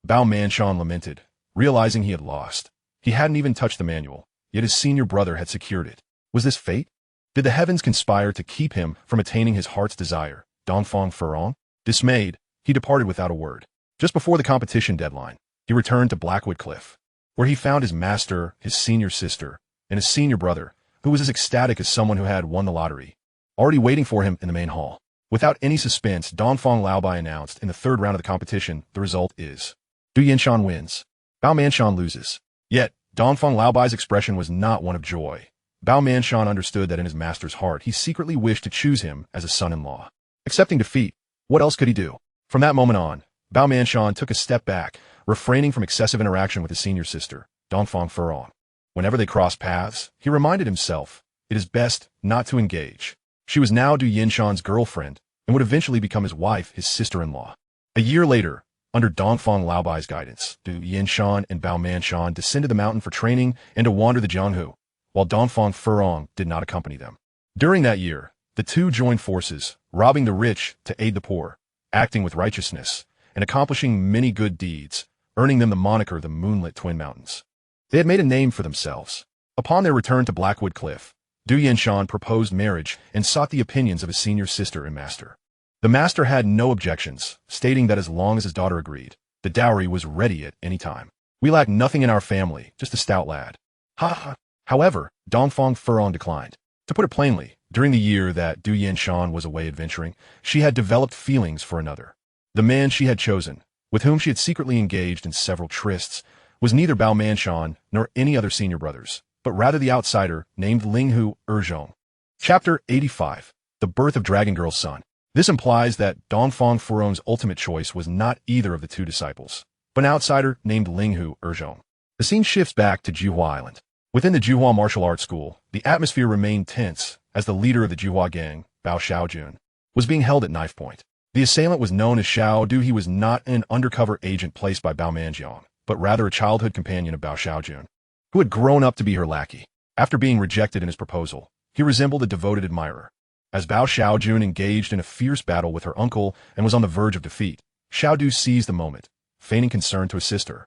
Bao Manshan lamented, realizing he had lost. He hadn't even touched the manual, yet his senior brother had secured it. Was this fate? Did the heavens conspire to keep him from attaining his heart's desire, Dongfang Furong? Dismayed, he departed without a word. Just before the competition deadline, he returned to Blackwood Cliff, where he found his master, his senior sister, and his senior brother, who was as ecstatic as someone who had won the lottery, already waiting for him in the main hall. Without any suspense, Dongfang Laobai announced in the 3rd round of the competition, the result is Du Yinshan wins. Bao Manshan loses. Yet, Dongfang Laobai's expression was not one of joy. Bao Manshan understood that in his master's heart, he secretly wished to choose him as a son-in-law. Accepting defeat, what else could he do? From that moment on, Bao Manshan took a step back, refraining from excessive interaction with his senior sister, Dongfang Furong. Whenever they crossed paths, he reminded himself, it is best not to engage. She was now Du Yinshan's girlfriend, and would eventually become his wife, his sister-in-law. A year later, under Dongfang Laobai's guidance, Du Yinshan and Bao Manshan descended the mountain for training and to wander the Jianghu, while Dongfang Furong did not accompany them. During that year, the two joined forces, robbing the rich to aid the poor, acting with righteousness, and accomplishing many good deeds, earning them the moniker the Moonlit Twin Mountains. They had made a name for themselves. Upon their return to Blackwood Cliff, Du Yinshan proposed marriage and sought the opinions of his senior sister and master. The master had no objections, stating that as long as his daughter agreed, the dowry was ready at any time. We lack nothing in our family, just a stout lad. Ha ha. However, Dongfang Furong declined. To put it plainly, during the year that Du Yinshan was away adventuring, she had developed feelings for another. The man she had chosen, with whom she had secretly engaged in several trysts, was neither Bao Shan nor any other senior brothers, but rather the outsider named Linghu Erzhong. Chapter 85. The Birth of Dragon Girl's Son. This implies that Dongfang Furong's ultimate choice was not either of the two disciples, but an outsider named Linghu Erzhong. The scene shifts back to Juhua Island. Within the Juhua Martial Arts School, the atmosphere remained tense as the leader of the Juhua gang, Bao Xiaojun, was being held at knife point. The assailant was known as Xiao Du. He was not an undercover agent placed by Bao Manjiang, but rather a childhood companion of Bao Xiaojun, who had grown up to be her lackey. After being rejected in his proposal, he resembled a devoted admirer. As Bao Xiaojun engaged in a fierce battle with her uncle and was on the verge of defeat, Xiao Du seized the moment, feigning concern to assist her,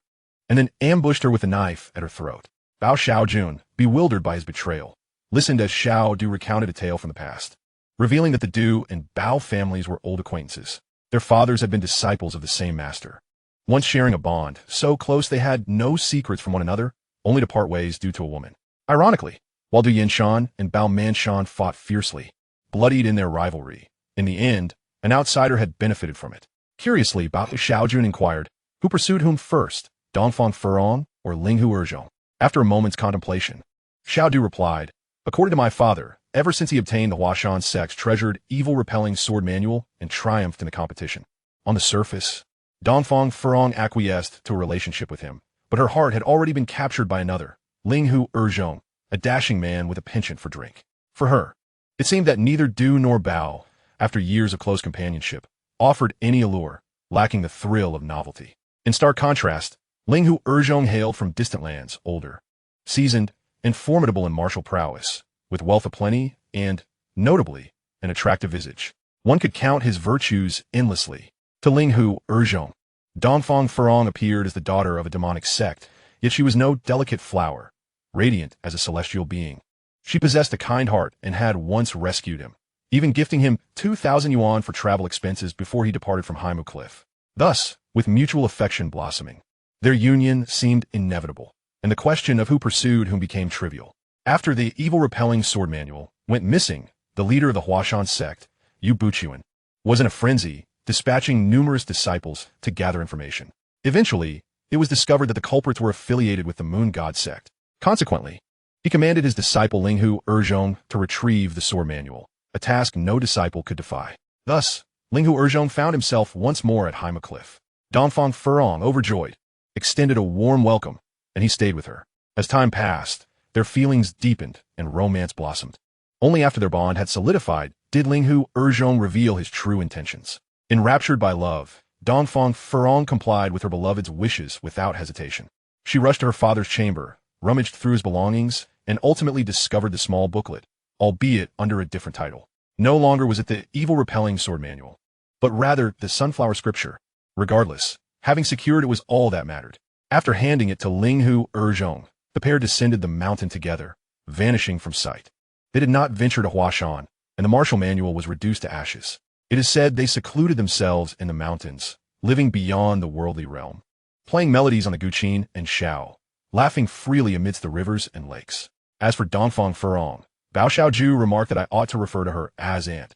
and then ambushed her with a knife at her throat. Bao Xiaojun, bewildered by his betrayal, listened as Xiao Du recounted a tale from the past, revealing that the Du and Bao families were old acquaintances. Their fathers had been disciples of the same master, once sharing a bond so close they had no secrets from one another, only to part ways due to a woman. Ironically, while Du Yinshan and Bao Manshan fought fiercely, bloodied in their rivalry, in the end, an outsider had benefited from it. Curiously, Bao Xiaojun inquired, who pursued whom first, Dongfang Furong or Linghu Erzhong? After a moment's contemplation, Xiao Du replied, according to my father, ever since he obtained the Huashan sect's treasured evil-repelling sword manual and triumphed in the competition. On the surface, Dongfang Furong acquiesced to a relationship with him, but her heart had already been captured by another, Linghu Erzhong, a dashing man with a penchant for drink. For her, it seemed that neither Du nor Bao, after years of close companionship, offered any allure, lacking the thrill of novelty. In stark contrast, Linghu Erzhong hailed from distant lands, older, seasoned, and formidable in martial prowess, with wealth aplenty and, notably, an attractive visage. One could count his virtues endlessly. To Linghu Erzhong, Dongfang Furong appeared as the daughter of a demonic sect, yet she was no delicate flower, radiant as a celestial being. She possessed a kind heart and had once rescued him, even gifting him 2,000 yuan for travel expenses before he departed from Haimu Cliff. Thus, with mutual affection blossoming, their union seemed inevitable, and the question of who pursued whom became trivial. After the evil-repelling sword manual went missing, the leader of the Huashan sect, Yu Buchuan, was in a frenzy, dispatching numerous disciples to gather information. Eventually, it was discovered that the culprits were affiliated with the Moon God sect. Consequently, he commanded his disciple Linghu Erzhong to retrieve the sword manual, a task no disciple could defy. Thus, Linghu Erzhong found himself once more at Haimu Cliff. Dongfang Furong, overjoyed, extended a warm welcome, and he stayed with her. As time passed, their feelings deepened and romance blossomed. Only after their bond had solidified did Linghu Erzhong reveal his true intentions. Enraptured by love, Dongfang Furong complied with her beloved's wishes without hesitation. She rushed to her father's chamber, rummaged through his belongings, and ultimately discovered the small booklet, albeit under a different title. No longer was it the evil-repelling sword manual, but rather the sunflower scripture. Regardless, having secured it was all that mattered. After handing it to Linghu Erzhong, the pair descended the mountain together, vanishing from sight. They did not venture to Huashan, and the martial manual was reduced to ashes. It is said they secluded themselves in the mountains, living beyond the worldly realm, playing melodies on the guqin and xiao, laughing freely amidst the rivers and lakes. As for Dongfang Furong, Bao Xiaoju remarked that I ought to refer to her as aunt.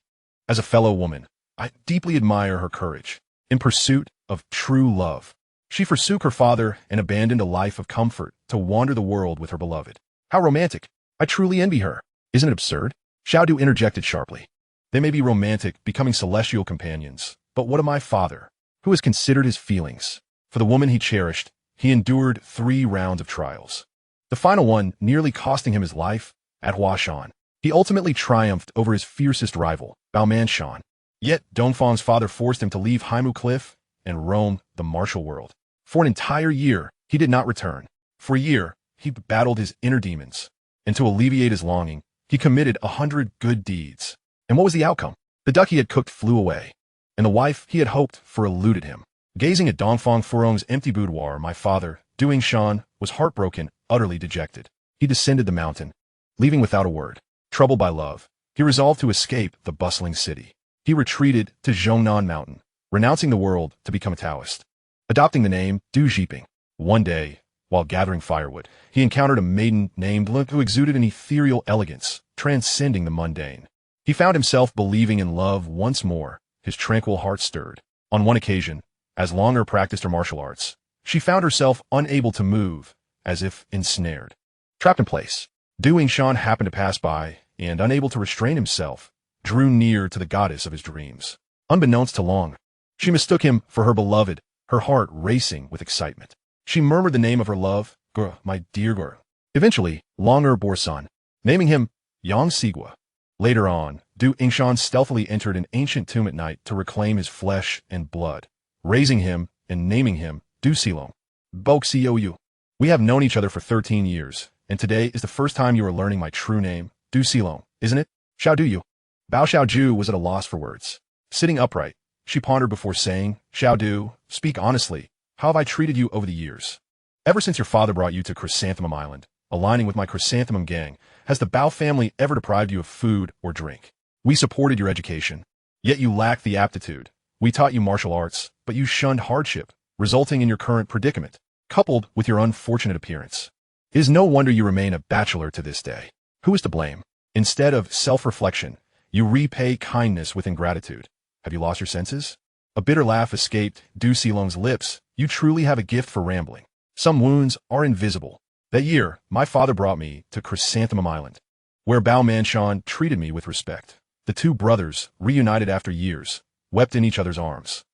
As a fellow woman, I deeply admire her courage. In pursuit of true love, she forsook her father and abandoned a life of comfort to wander the world with her beloved. How romantic! I truly envy her. Isn't it absurd? Xiaodu interjected sharply. They may be romantic, becoming celestial companions, but what of my father, who has considered his feelings? For the woman he cherished, he endured 3 rounds of trials, the final one nearly costing him his life at Huashan. He ultimately triumphed over his fiercest rival, Bao Manshan. Yet Dongfang's father forced him to leave Haimu Cliff and roam the martial world. For an entire year, he did not return. For a year, he battled his inner demons, and to alleviate his longing, he committed 100 good deeds. And what was the outcome? The duck he had cooked flew away, and the wife he had hoped for eluded him. Gazing at Dongfang Furong's empty boudoir, my father, Du Yinshan, was heartbroken, utterly dejected. He descended the mountain, leaving without a word. Troubled by love, he resolved to escape the bustling city. He retreated to Zhongnan Mountain, renouncing the world to become a Taoist, adopting the name Du Jiping. One day, while gathering firewood, he encountered a maiden named Lin who exuded an ethereal elegance, transcending the mundane. He found himself believing in love once more, his tranquil heart stirred. On one occasion, As Longer practiced her martial arts, she found herself unable to move, as if ensnared. Trapped in place, Duozhi happened to pass by, and unable to restrain himself, drew near to the goddess of his dreams. Unbeknownst to Long, she mistook him for her beloved, her heart racing with excitement. She murmured the name of her love, "Girl, my dear girl." Eventually, Longer bore a son, naming him Yang Sigua. Later on, Duozhi stealthily entered an ancient tomb at night to reclaim his flesh and blood, raising him and naming him Duozhi. Boxiou. We have known each other for 13 years, and today is the first time you are learning my true name, Duozhi, isn't it? Xiao Du Yu. Bao Xiaoju was at a loss for words. Sitting upright, she pondered before saying, "Xiao Du, speak honestly. How have I treated you over the years? Ever since your father brought you to Chrysanthemum Island, aligning with my Chrysanthemum gang, has the Bao family ever deprived you of food or drink? We supported your education, yet you lacked the aptitude. We taught you martial arts, but you shunned hardship, resulting in your current predicament, coupled with your unfortunate appearance. It is no wonder you remain a bachelor to this day. Who is to blame? Instead of self-reflection, you repay kindness with ingratitude. Have you lost your senses?" A bitter laugh escaped Duozhi's lips. "You truly have a gift for rambling. Some wounds are invisible. That year, my father brought me to Chrysanthemum Island, where Bao Chuan treated me with respect. The two brothers, reunited after years, wept in each other's arms.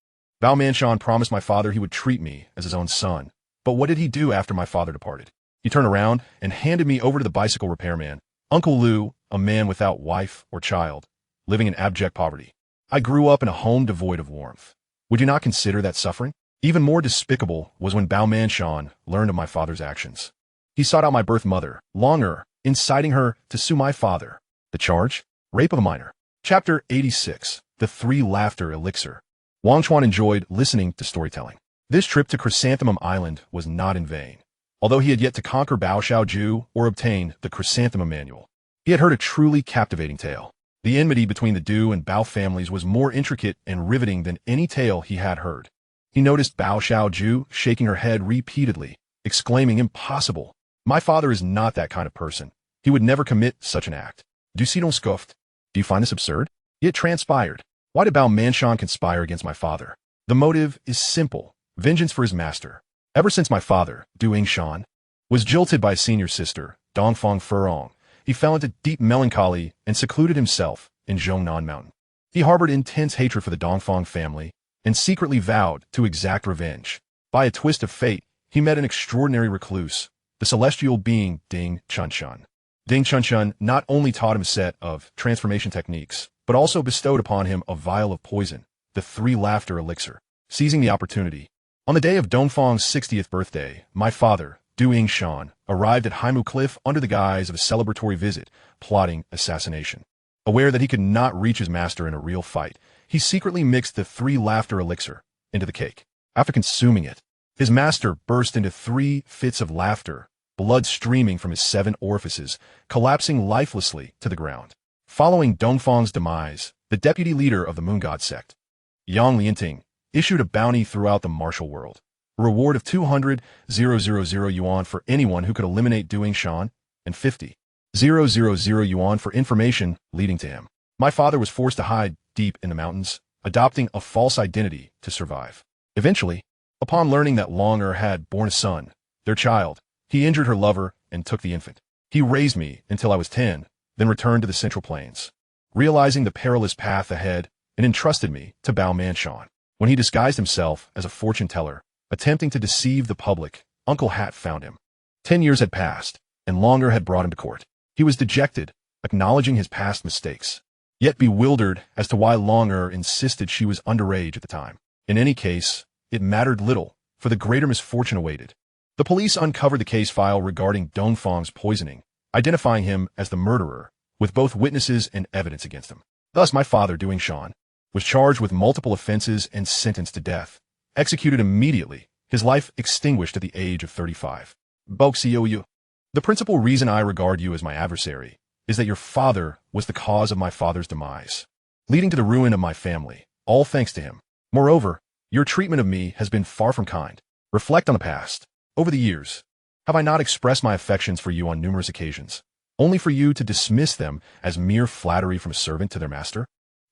Bao Chuan promised my father he would treat me as his own son. But what did he do after my father departed? He turned around and handed me over to the bicycle repairman, Uncle Lu, a man without wife or child, living in abject poverty. I grew up in a home devoid of warmth. Would you not consider that suffering? Even more despicable was when Bao Chuan learned of my father's actions. He sought out my birth mother, Longer, inciting her to sue my father. The charge? Rape of a minor. Chapter 86. The Three Laughter Elixir. Wang Chuan enjoyed listening to storytelling. This trip to Chrysanthemum Island was not in vain. Although he had yet to conquer Bao Xiaoju or obtain the Chrysanthemum Manual, he had heard a truly captivating tale. The enmity between the Du and Bao families was more intricate and riveting than any tale he had heard. He noticed Bao Xiaoju shaking her head repeatedly, exclaiming, "Impossible. My father is not that kind of person. He would never commit such an act." Duozhi scoffed. "Do you find this absurd?" It transpired. Why did Bao Chuan conspire against my father? The motive is simple: vengeance for his master. Ever since my father, Duozhi, was jilted by his senior sister, Dongfang Furong, he fell into deep melancholy and secluded himself in Zhongnan Mountain. He harbored intense hatred for the Dongfang family and secretly vowed to exact revenge. By a twist of fate, he met an extraordinary recluse, the celestial being Ding Chunxang. Ding Chunxang not only taught him a set of transformation techniques, but also bestowed upon him a vial of poison, the Three Laughter Elixir. Seizing the opportunity, on the day of Dongfang's 60th birthday, my father, Duozhi, arrived at Haimu Cliff under the guise of a celebratory visit, plotting assassination. Aware that he could not reach his master in a real fight, he secretly mixed the Three Laughter Elixir into the cake. After consuming it, his master burst into 3 fits of laughter, blood streaming from his 7 orifices, collapsing lifelessly to the ground. Following Dongfang's demise, the deputy leader of the Moon God sect, Yang Lianting, issued a bounty throughout the martial world, a reward of 200,000 yuan for anyone who could eliminate Duozhi, and 50,000 yuan for information leading to him. My father was forced to hide deep in the mountains, adopting a false identity to survive. Eventually, upon learning that Longer had borne a son, their child, he injured her lover and took the infant. He raised me until I was 10, then returned to the Central Plains, realizing the perilous path ahead, and entrusted me to Bao Chuan. When he disguised himself as a fortune teller, attempting to deceive the public, Uncle Hat found him. 10 years had passed, and Longer had brought him to court. He was dejected, acknowledging his past mistakes, yet bewildered as to why Longer insisted she was underage at the time. In any case, it mattered little, for the greater misfortune awaited. The police uncovered the case file regarding Dongfang's poisoning, identifying him as the murderer, with both witnesses and evidence against him. Thus, my father, Duozhi, was charged with multiple offenses and sentenced to death. Executed immediately, his life extinguished at the age of 35. Boxiou. The principal reason I regard you as my adversary is that your father was the cause of my father's demise, leading to the ruin of my family, all thanks to him. Moreover, your treatment of me has been far from kind. Reflect on the past. Over the years, have I not expressed my affections for you on numerous occasions, only for you to dismiss them as mere flattery from a servant to their master?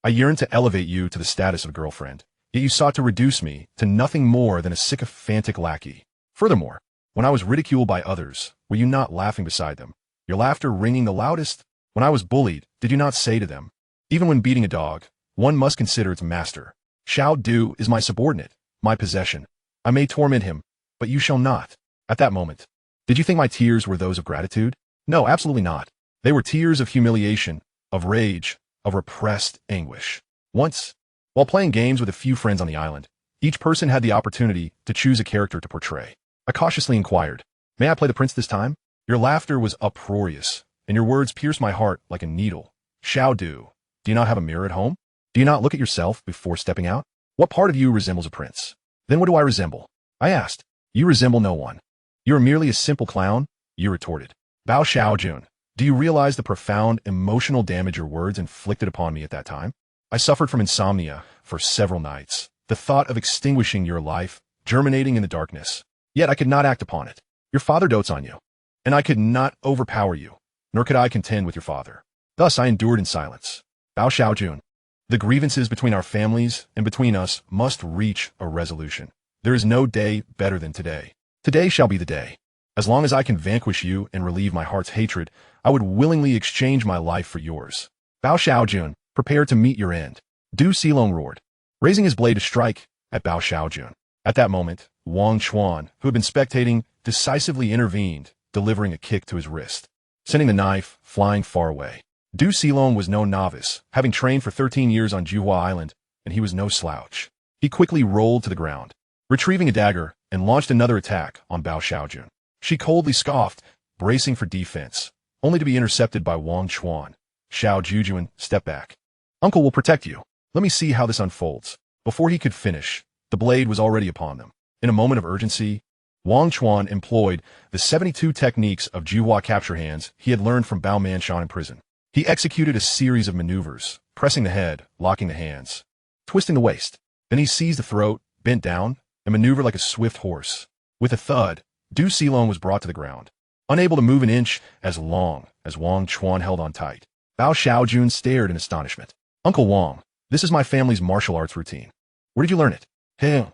I yearn to elevate you to the status of a girlfriend, yet you sought to reduce me to nothing more than a sycophantic lackey. Furthermore, when I was ridiculed by others, were you not laughing beside them, your laughter ringing the loudest? When I was bullied, did you not say to them, even when beating a dog, one must consider its master? Shall do is my subordinate, my possession. I may torment him, but you shall not. At that moment, did you think my tears were those of gratitude? No, absolutely not. They were tears of humiliation, of rage, of repressed anguish. Once, while playing games with a few friends on the island, each person had the opportunity to choose a character to portray. I cautiously inquired, may I play the prince this time? Your laughter was uproarious, and your words pierced my heart like a needle. Shall do. Do you not have a mirror at home? Do you not look at yourself before stepping out? What part of you resembles a prince? Then what do I resemble? I asked. You resemble no one. You are merely a simple clown, you retorted. Bao Xiaojun, do you realize the profound emotional damage your words inflicted upon me at that time? I suffered from insomnia for several nights. The thought of extinguishing your life, germinating in the darkness. Yet I could not act upon it. Your father dotes on you, and I could not overpower you, nor could I contend with your father. Thus I endured in silence. Bao Xiaojun, the grievances between our families and between us must reach a resolution. There is no day better than today. Today shall be the day. As long as I can vanquish you and relieve my heart's hatred, I would willingly exchange my life for yours. Bao Xiaojun, prepare to meet your end. Du Silong roared, raising his blade to strike at Bao Xiaojun. At that moment, Wang Chuan, who had been spectating, decisively intervened, delivering a kick to his wrist, sending the knife flying far away. Du Silong was no novice, having trained for 13 years on Juhua Island, and he was no slouch. He quickly rolled to the ground, retrieving a dagger, and launched another attack on Bao Xiaojun. She coldly scoffed, bracing for defense, only to be intercepted by Wang Chuan. Xiao Jujuan, step back. Uncle will protect you. Let me see how this unfolds. Before he could finish, the blade was already upon them. In a moment of urgency, Wang Chuan employed the 72 techniques of Juhua capture hands he had learned from Bao Manshan in prison. He executed a series of maneuvers, pressing the head, locking the hands, twisting the waist. Then he seized the throat, bent down, and maneuvered like a swift horse. With a thud, Du Silong was brought to the ground, unable to move an inch as long as Wang Chuan held on tight. Bao Xiaojun stared in astonishment. Uncle Wang, this is my family's martial arts routine. Where did you learn it? Hey.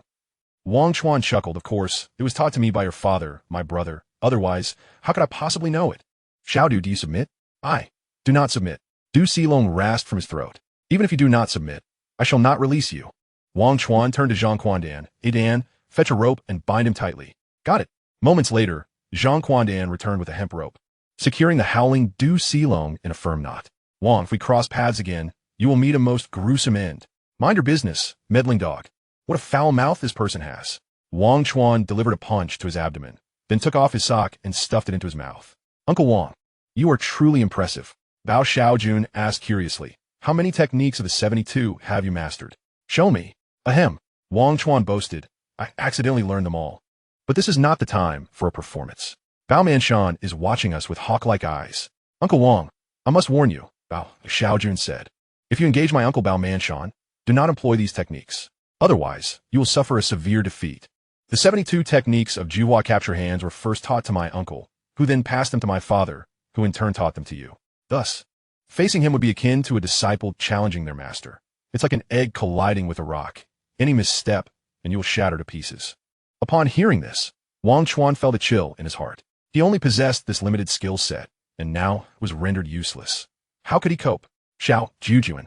Wang Chuan chuckled. Of course, it was taught to me by your father, my brother. Otherwise, how could I possibly know it? Xiaodu, do you submit? I do not submit. Du Silong rasped from his throat. Even if you do not submit, I shall not release you. Wang Chuan turned to Zhang Quandan. Hey Dan, fetch a rope and bind him tightly. Got it. Moments later, Zhang Quandan returned with a hemp rope, securing the howling Du Silong in a firm knot. Wang, if we cross paths again, you will meet a most gruesome end. Mind your business, meddling dog. What a foul mouth this person has. Wang Chuan delivered a punch to his abdomen, then took off his sock and stuffed it into his mouth. Uncle Wang, you are truly impressive. Bao Xiaojun asked curiously, how many techniques of the 72 have you mastered? Show me. Ahem. Wang Chuan boasted, I accidentally learned them all. But this is not the time for a performance. Bao Manshan is watching us with hawk-like eyes. Uncle Wang, I must warn you, Bao Xiaojun said. If you engage my uncle Bao Manshan, do not employ these techniques. Otherwise, you will suffer a severe defeat. The 72 techniques of Juhua capture hands were first taught to my uncle, who then passed them to my father, who in turn taught them to you. Thus, facing him would be akin to a disciple challenging their master. It's like an egg colliding with a rock. Any misstep, and you will shatter to pieces. Upon hearing this, Wang Chuan felt a chill in his heart. He only possessed this limited skill set, and now was rendered useless. How could he cope? Xiao Jujuan.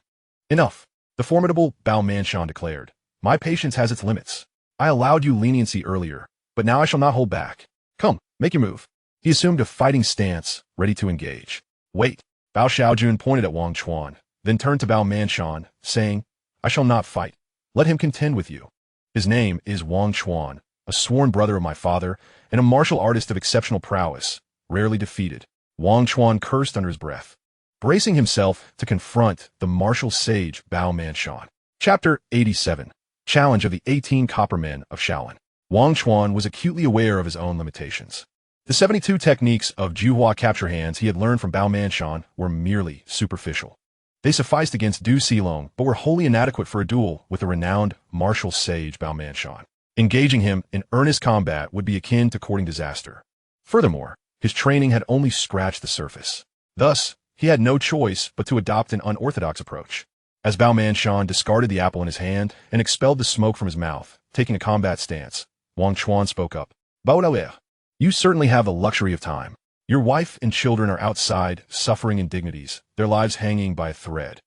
Enough. The formidable Bao Manshan declared. My patience has its limits. I allowed you leniency earlier, but now I shall not hold back. Come, make your move. He assumed a fighting stance, ready to engage. Wait. Bao Xiaojun pointed at Wang Chuan, then turned to Bao Manshan, saying, I shall not fight. Let him contend with you. His name is Wang Chuan, a sworn brother of my father, and a martial artist of exceptional prowess, rarely defeated. Wang Chuan cursed under his breath, bracing himself to confront the martial sage Bao Manshan. Chapter 87. Challenge of the 18 Copper Men of Shaolin. Wang Chuan was acutely aware of his own limitations. The 72 techniques of Juhua capture hands he had learned from Bao Manshan were merely superficial. They sufficed against Du Silong, but were wholly inadequate for a duel with the renowned martial sage Bao Manshan. Engaging him in earnest combat would be akin to courting disaster. Furthermore, his training had only scratched the surface. Thus, he had no choice but to adopt an unorthodox approach. As Bao Chuan discarded the apple in his hand and expelled the smoke from his mouth, taking a combat stance, Wang Chuan spoke up. Bao, you certainly have the luxury of time. Your wife and children are outside, suffering indignities, their lives hanging by a thread.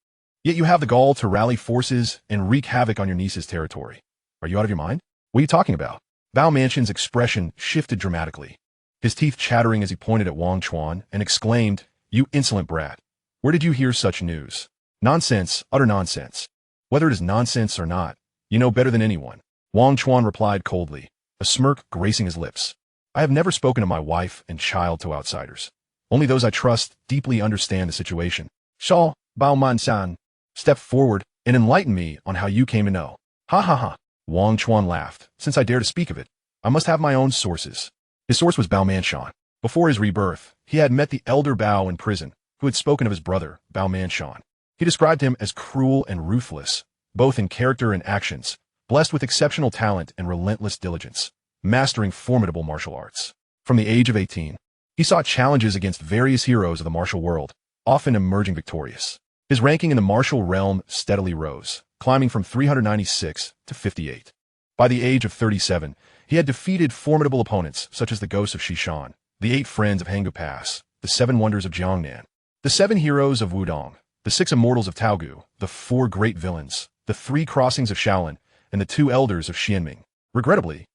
Yet you have the gall to rally forces and wreak havoc on your niece's territory. Are you out of your mind? What are you talking about? Bao Chuan's expression shifted dramatically, his teeth chattering as he pointed at Wang Chuan and exclaimed, "You insolent brat! Where did you hear such news? Nonsense, utter nonsense. Whether it is nonsense or not, you know better than anyone." Wang Chuan replied coldly, a smirk gracing his lips. "I have never spoken of my wife and child to outsiders. Only those I trust deeply understand the situation. Shall Bao Chuan step forward and enlighten me on how you came to know?" "Ha ha ha." Wang Chuan laughed. "Since I dare to speak of it, I must have my own sources." His source was Bao Chuan. Before his rebirth, he had met the elder Bao in prison, who had spoken of his brother, Bao Chuan. He described him as cruel and ruthless, both in character and actions, blessed with exceptional talent and relentless diligence, mastering formidable martial arts. From the age of 18, he sought challenges against various heroes of the martial world, often emerging victorious. His ranking in the martial realm steadily rose, climbing from 396 to 58. By the age of 37, he had defeated formidable opponents such as the ghosts of Shishan, the 8 friends of Hangu Pass, the 7 wonders of Jiangnan, the 7 heroes of Wudong, the 6 immortals of Taogu, the 4 great villains, the 3 crossings of Shaolin, and the 2 elders of Xianming. Regrettably,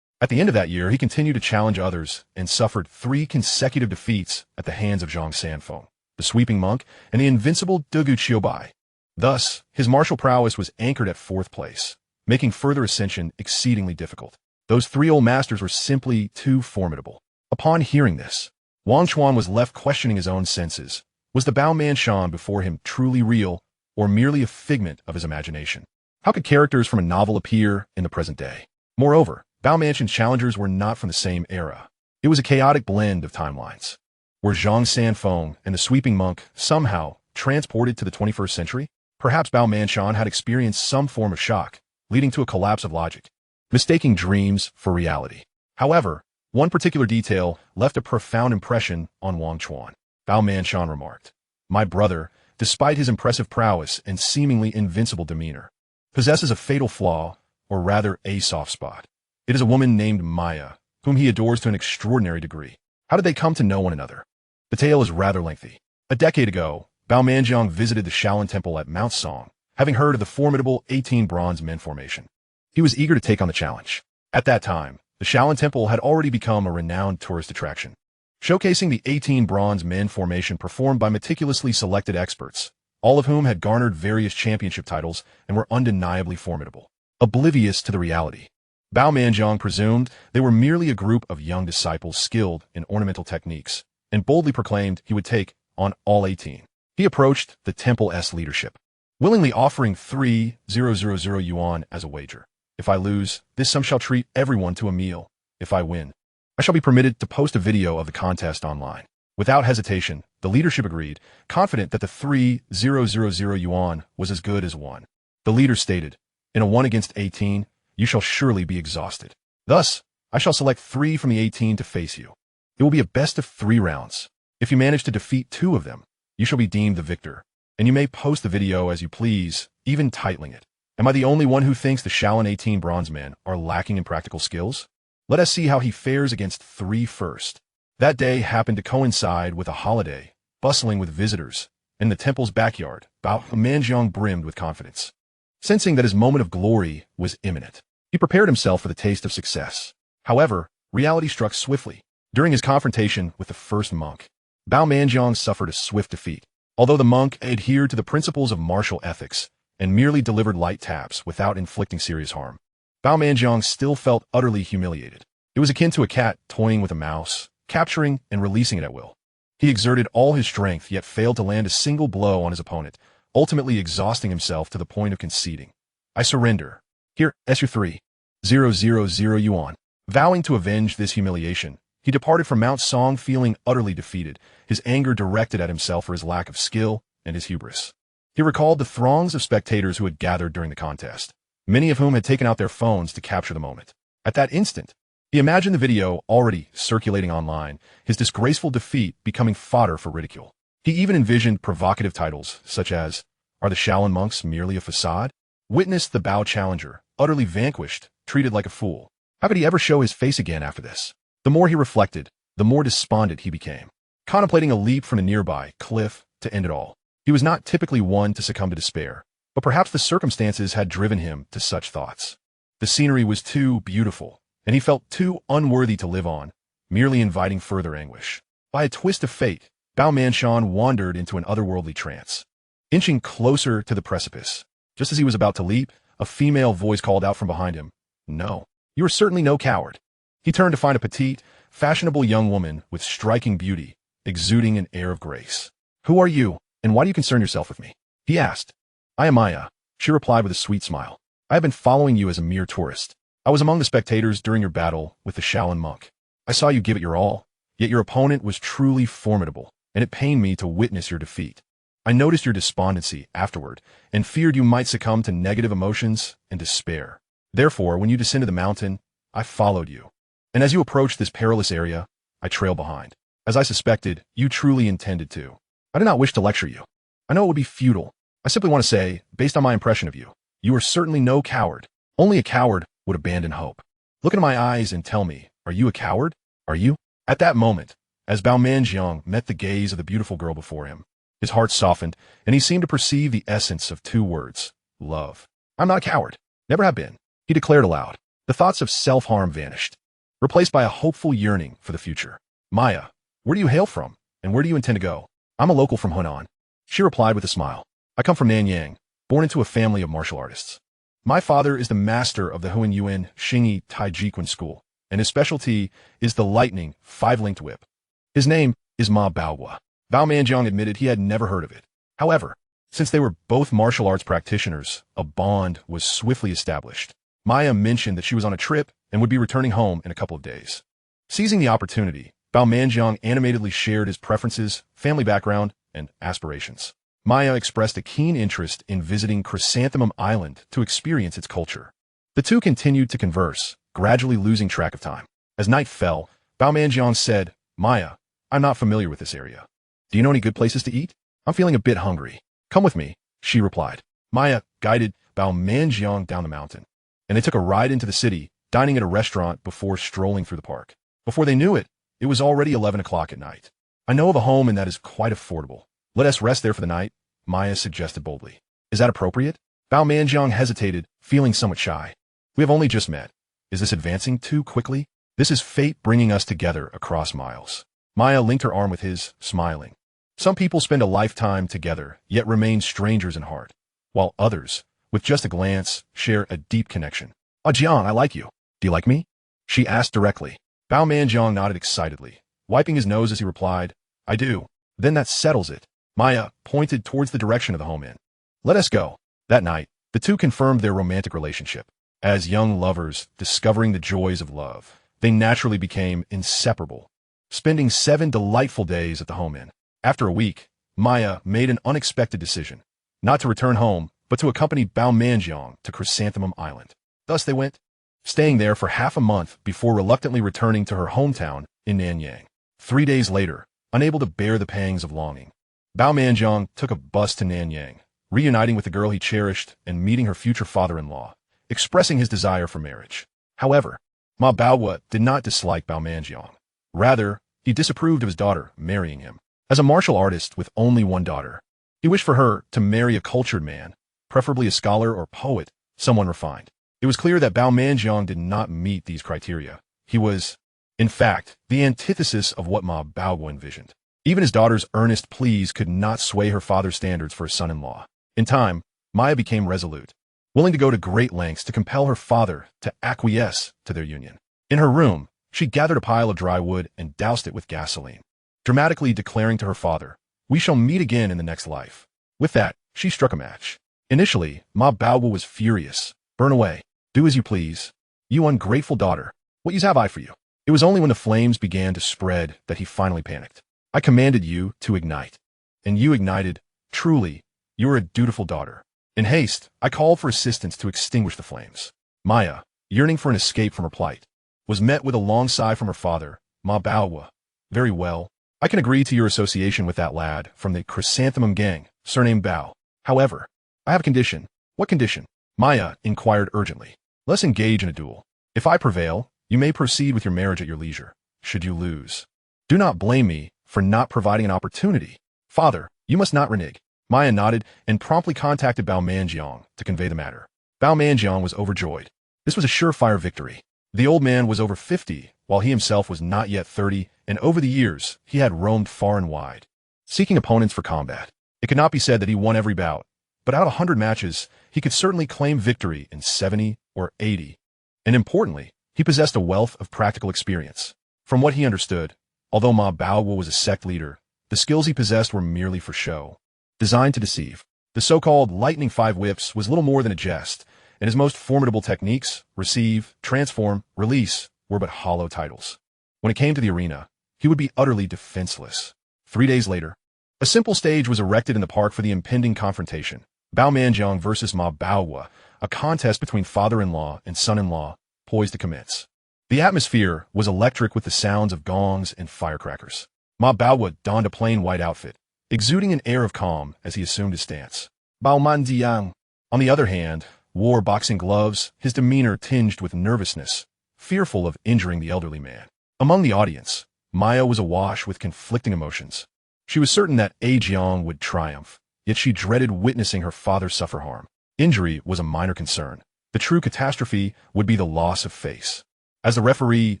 at the end of that year, he continued to challenge others and suffered 3 consecutive defeats at the hands of Zhang Sanfeng, the sweeping monk, and the invincible Dugu Qiubai. Thus, his martial prowess was anchored at 4th place, making further ascension exceedingly difficult. Those 3 old masters were simply too formidable. Upon hearing this, Wang Chuan was left questioning his own senses. Was the Bao Chuan before him truly real, or merely a figment of his imagination? How could characters from a novel appear in the present day? Moreover, Bao Chuan's challengers were not from the same era. It was a chaotic blend of timelines. Were Zhang Sanfeng and the sweeping monk somehow transported to the 21st century? Perhaps Bao Chuan had experienced some form of shock, leading to a collapse of logic, mistaking dreams for reality. However, one particular detail left a profound impression on Wang Chuan. Bao Chuan remarked, "My brother, despite his impressive prowess and seemingly invincible demeanor, possesses a fatal flaw, or rather a soft spot. It is a woman named Maya, whom he adores to an extraordinary degree. How did they come to know one another?" The tale is rather lengthy. A decade ago, Bao Chuan visited the Shaolin Temple at Mount Song, having heard of the formidable 18 bronze men formation. He was eager to take on the challenge. At that time, the Shaolin Temple had already become a renowned tourist attraction, showcasing the 18 bronze men formation performed by meticulously selected experts, all of whom had garnered various championship titles and were undeniably formidable. Oblivious to the reality, Bao Chuan presumed they were merely a group of young disciples skilled in ornamental techniques, and boldly proclaimed he would take on all 18. He approached the Temple's leadership, willingly offering 3,000 yuan as a wager. "If I lose, this sum shall treat everyone to a meal. If I win, I shall be permitted to post a video of the contest online." Without hesitation, the leadership agreed, confident that the 3,000 yuan was as good as 1. The leader stated, "In a 1 against 18, you shall surely be exhausted. Thus, I shall select 3 from the 18 to face you. It will be a best of 3 rounds. If you manage to defeat 2 of them, you shall be deemed the victor, and you may post the video as you please, even titling it, 'Am I the only one who thinks the Shaolin 18 bronze men are lacking in practical skills? Let us see how he fares against 3 first.'" That day happened to coincide with a holiday, bustling with visitors. In the temple's backyard, Bao Chuan brimmed with confidence. Sensing that his moment of glory was imminent, he prepared himself for the taste of success. However, reality struck swiftly. During his confrontation with the first monk, Bao Chuan suffered a swift defeat. Although the monk adhered to the principles of martial ethics and merely delivered light taps without inflicting serious harm, Bao Chuan still felt utterly humiliated. It was akin to a cat toying with a mouse, capturing and releasing it at will. He exerted all his strength yet failed to land a single blow on his opponent, ultimately exhausting himself to the point of conceding. "I surrender. Here, your 3,000 yuan." Vowing to avenge this humiliation, he departed from Mount Song feeling utterly defeated, his anger directed at himself for his lack of skill and his hubris. He recalled the throngs of spectators who had gathered during the contest, many of whom had taken out their phones to capture the moment. At that instant, he imagined the video already circulating online, his disgraceful defeat becoming fodder for ridicule. He even envisioned provocative titles such as, Are the Shaolin monks merely a facade? Witness the Bao challenger, utterly vanquished, treated like a fool. How could he ever show his face again after this? The more he reflected, the more despondent he became, contemplating a leap from a nearby cliff to end it all. He was not typically one to succumb to despair, but perhaps the circumstances had driven him to such thoughts. The scenery was too beautiful, and he felt too unworthy to live on, merely inviting further anguish. By a twist of fate, Bao Manchuan wandered into an otherworldly trance. Inching closer to the precipice, just as he was about to leap, a female voice called out from behind him, "No, you are certainly no coward." He turned to find a petite, fashionable young woman with striking beauty, exuding an air of grace. "Who are you, and why do you concern yourself with me?" he asked. "I am Maya," she replied with a sweet smile. "I have been following you as a mere tourist. I was among the spectators during your battle with the Shaolin monk. I saw you give it your all, yet your opponent was truly formidable, and it pained me to witness your defeat. I noticed your despondency afterward, and feared you might succumb to negative emotions and despair. Therefore, when you descended the mountain, I followed you. And as you approached this perilous area, I trailed behind. As I suspected, you truly intended to. I do not wish to lecture you. I know it would be futile. I simply want to say, based on my impression of you, you are certainly no coward. Only a coward would abandon hope. Look into my eyes and tell me, are you a coward? Are you?" At that moment, as Bao Manjiang met the gaze of the beautiful girl before him, his heart softened, and he seemed to perceive the essence of two words: love. "I'm not a coward. Never have been," he declared aloud. The thoughts of self-harm vanished, replaced by a hopeful yearning for the future. "Maya, where do you hail from, and where do you intend to go?" "I'm a local from Hunan," she replied with a smile. "I come from Nanyang, born into a family of martial artists. My father is the master of the Huanyuan Xingyi Taijiquan school, and his specialty is the lightning five-linked whip. His name is Ma Baohua." Bao Manjiang admitted he had never heard of it. However, since they were both martial arts practitioners, a bond was swiftly established. Maya mentioned that she was on a trip and would be returning home in a couple of days. Seizing the opportunity, Bao Manjiang animatedly shared his preferences, family background, and aspirations. Maya expressed a keen interest in visiting Chrysanthemum Island to experience its culture. The two continued to converse, gradually losing track of time. As night fell, Bao Manjiang said, "Maya, I'm not familiar with this area. Do you know any good places to eat? I'm feeling a bit hungry." "Come with me," she replied. Maya guided Bao Manjiang down the mountain, and they took a ride into the city, dining at a restaurant before strolling through the park. Before they knew it, it was already 11 o'clock at night. "I know of a home and that is quite affordable. Let us rest there for the night," Maya suggested boldly. "Is that appropriate?" Bao Manjiang hesitated, feeling somewhat shy. "We have only just met. Is this advancing too quickly? This is fate bringing us together across miles." Maya linked her arm with his, smiling. Some people spend a lifetime together, yet remain strangers in heart, while others, with just a glance, share a deep connection. "Ah, Jiang, I like you. Do you like me?" she asked directly. Bao Manjiang nodded excitedly, wiping his nose as he replied, "I do." "Then that settles it." Maya pointed towards the direction of the home inn. "Let us go." That night, the two confirmed their romantic relationship. As young lovers discovering the joys of love, they naturally became inseparable, spending 7 delightful days at the home inn. After a week, Maya made an unexpected decision, not to return home, but to accompany Bao Manjiang to Chrysanthemum Island. Thus they went, staying there for half a month before reluctantly returning to her hometown in Nanyang. 3 days later, unable to bear the pangs of longing, Bao Manjiang took a bus to Nanyang, reuniting with the girl he cherished and meeting her future father-in-law, expressing his desire for marriage. However, Ma Baohua did not dislike Bao Manjiang. Rather, he disapproved of his daughter marrying him. As a martial artist with only one daughter, he wished for her to marry a cultured man, preferably a scholar or poet, someone refined. It was clear that Bao Manjiang did not meet these criteria. He was, in fact, the antithesis of what Ma Baohua envisioned. Even his daughter's earnest pleas could not sway her father's standards for a son-in-law. In time, Maya became resolute, willing to go to great lengths to compel her father to acquiesce to their union. In her room, she gathered a pile of dry wood and doused it with gasoline, dramatically declaring to her father, "We shall meet again in the next life." With that, she struck a match. Initially, Ma Baohua was furious. "Burn away. Do as you please. You ungrateful daughter. What use have I for you?" It was only when the flames began to spread that he finally panicked. "I commanded you to ignite, and you ignited. Truly, you are a dutiful daughter." In haste, I called for assistance to extinguish the flames. Maya, yearning for an escape from her plight, was met with a long sigh from her father, Ma Baohua. "Very well. I can agree to your association with that lad from the Chrysanthemum gang, surnamed Bao. However, I have a condition. What condition? Maya inquired urgently. Let's engage in a duel. If I prevail, you may proceed with your marriage at your leisure. Should you lose, do not blame me for not providing an opportunity. Father, you must not renege. Maya nodded and promptly contacted Bao Manjiang to convey the matter. Bao Manjiang was overjoyed. This was a surefire victory. The old man was over 50, while he himself was not yet 30, and over the years, he had roamed far and wide, seeking opponents for combat. It could not be said that he won every bout, but out of 100 matches, he could certainly claim victory in 70 or 80. And importantly, he possessed a wealth of practical experience. From what he understood, although Ma Baoguo was a sect leader, the skills he possessed were merely for show, designed to deceive. The so-called lightning 5 whips was little more than a jest, and his most formidable techniques, receive, transform, release, were but hollow titles. When it came to the arena, he would be utterly defenseless. 3 days later, a simple stage was erected in the park for the impending confrontation. Bao Manjiang versus Ma Baoguo, a contest between father-in-law and son-in-law, poised to commence. The atmosphere was electric with the sounds of gongs and firecrackers. Ma Baoguo donned a plain white outfit, exuding an air of calm as he assumed his stance. Bao Manjiang, on the other hand, wore boxing gloves, his demeanor tinged with nervousness, fearful of injuring the elderly man. Among the audience, Maya was awash with conflicting emotions. She was certain that A Jiang would triumph, yet she dreaded witnessing her father suffer harm. Injury was a minor concern. The true catastrophe would be the loss of face. As the referee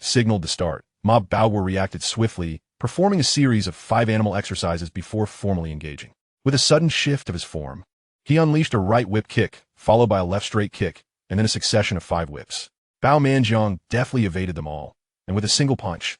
signaled the start, Ma Baoguo reacted swiftly, performing a series of 5 animal exercises before formally engaging. With a sudden shift of his form, he unleashed a right whip kick, followed by a left straight kick, and then a succession of 5 whips. Bao Manjiang deftly evaded them all, and with a single punch,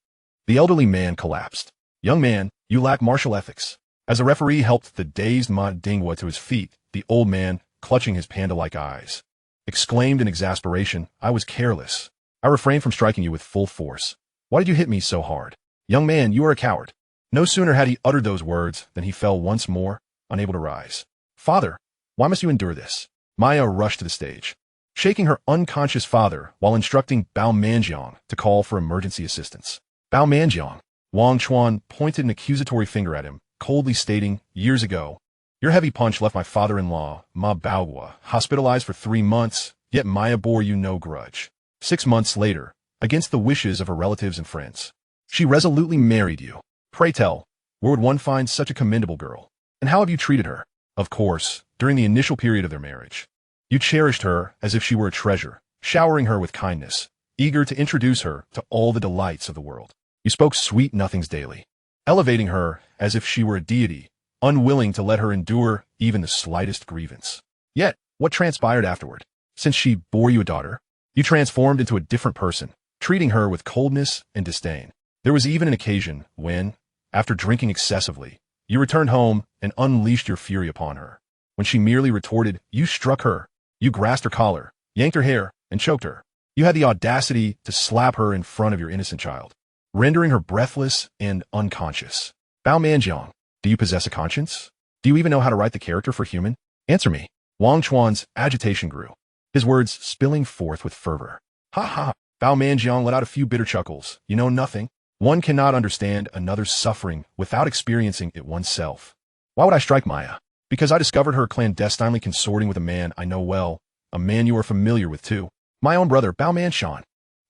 the elderly man collapsed. Young man, you lack martial ethics. As the referee helped the dazed Ma Dingwa to his feet, the old man, clutching his panda-like eyes, exclaimed in exasperation, I was careless. I refrained from striking you with full force. Why did you hit me so hard? Young man, you are a coward. No sooner had he uttered those words than he fell once more, unable to rise. Father, why must you endure this? Maya rushed to the stage, shaking her unconscious father while instructing Bao Manjiang to call for emergency assistance. Bao Manjiang, Wang Chuan pointed an accusatory finger at him, coldly stating, years ago, your heavy punch left my father-in-law, Ma Baoguo, hospitalized for 3 months, yet Maya bore you no grudge. 6 months later, against the wishes of her relatives and friends, she resolutely married you. Pray tell, where would one find such a commendable girl? And how have you treated her? Of course, during the initial period of their marriage, you cherished her as if she were a treasure, showering her with kindness, eager to introduce her to all the delights of the world. You spoke sweet nothings daily, elevating her as if she were a deity, unwilling to let her endure even the slightest grievance. Yet, what transpired afterward? Since she bore you a daughter, you transformed into a different person, treating her with coldness and disdain. There was even an occasion when, after drinking excessively, you returned home and unleashed your fury upon her. When she merely retorted, you struck her. You grasped her collar, yanked her hair, and choked her. You had the audacity to slap her in front of your innocent child, rendering her breathless and unconscious. Bao Manjiang, do you possess a conscience? Do you even know how to write the character for human? Answer me. Wang Chuan's agitation grew, his words spilling forth with fervor. Ha ha! Bao Manjiang let out a few bitter chuckles. You know nothing. One cannot understand another's suffering without experiencing it oneself. Why would I strike Maya? Because I discovered her clandestinely consorting with a man I know well, a man you are familiar with too. My own brother, Bao Manjiang.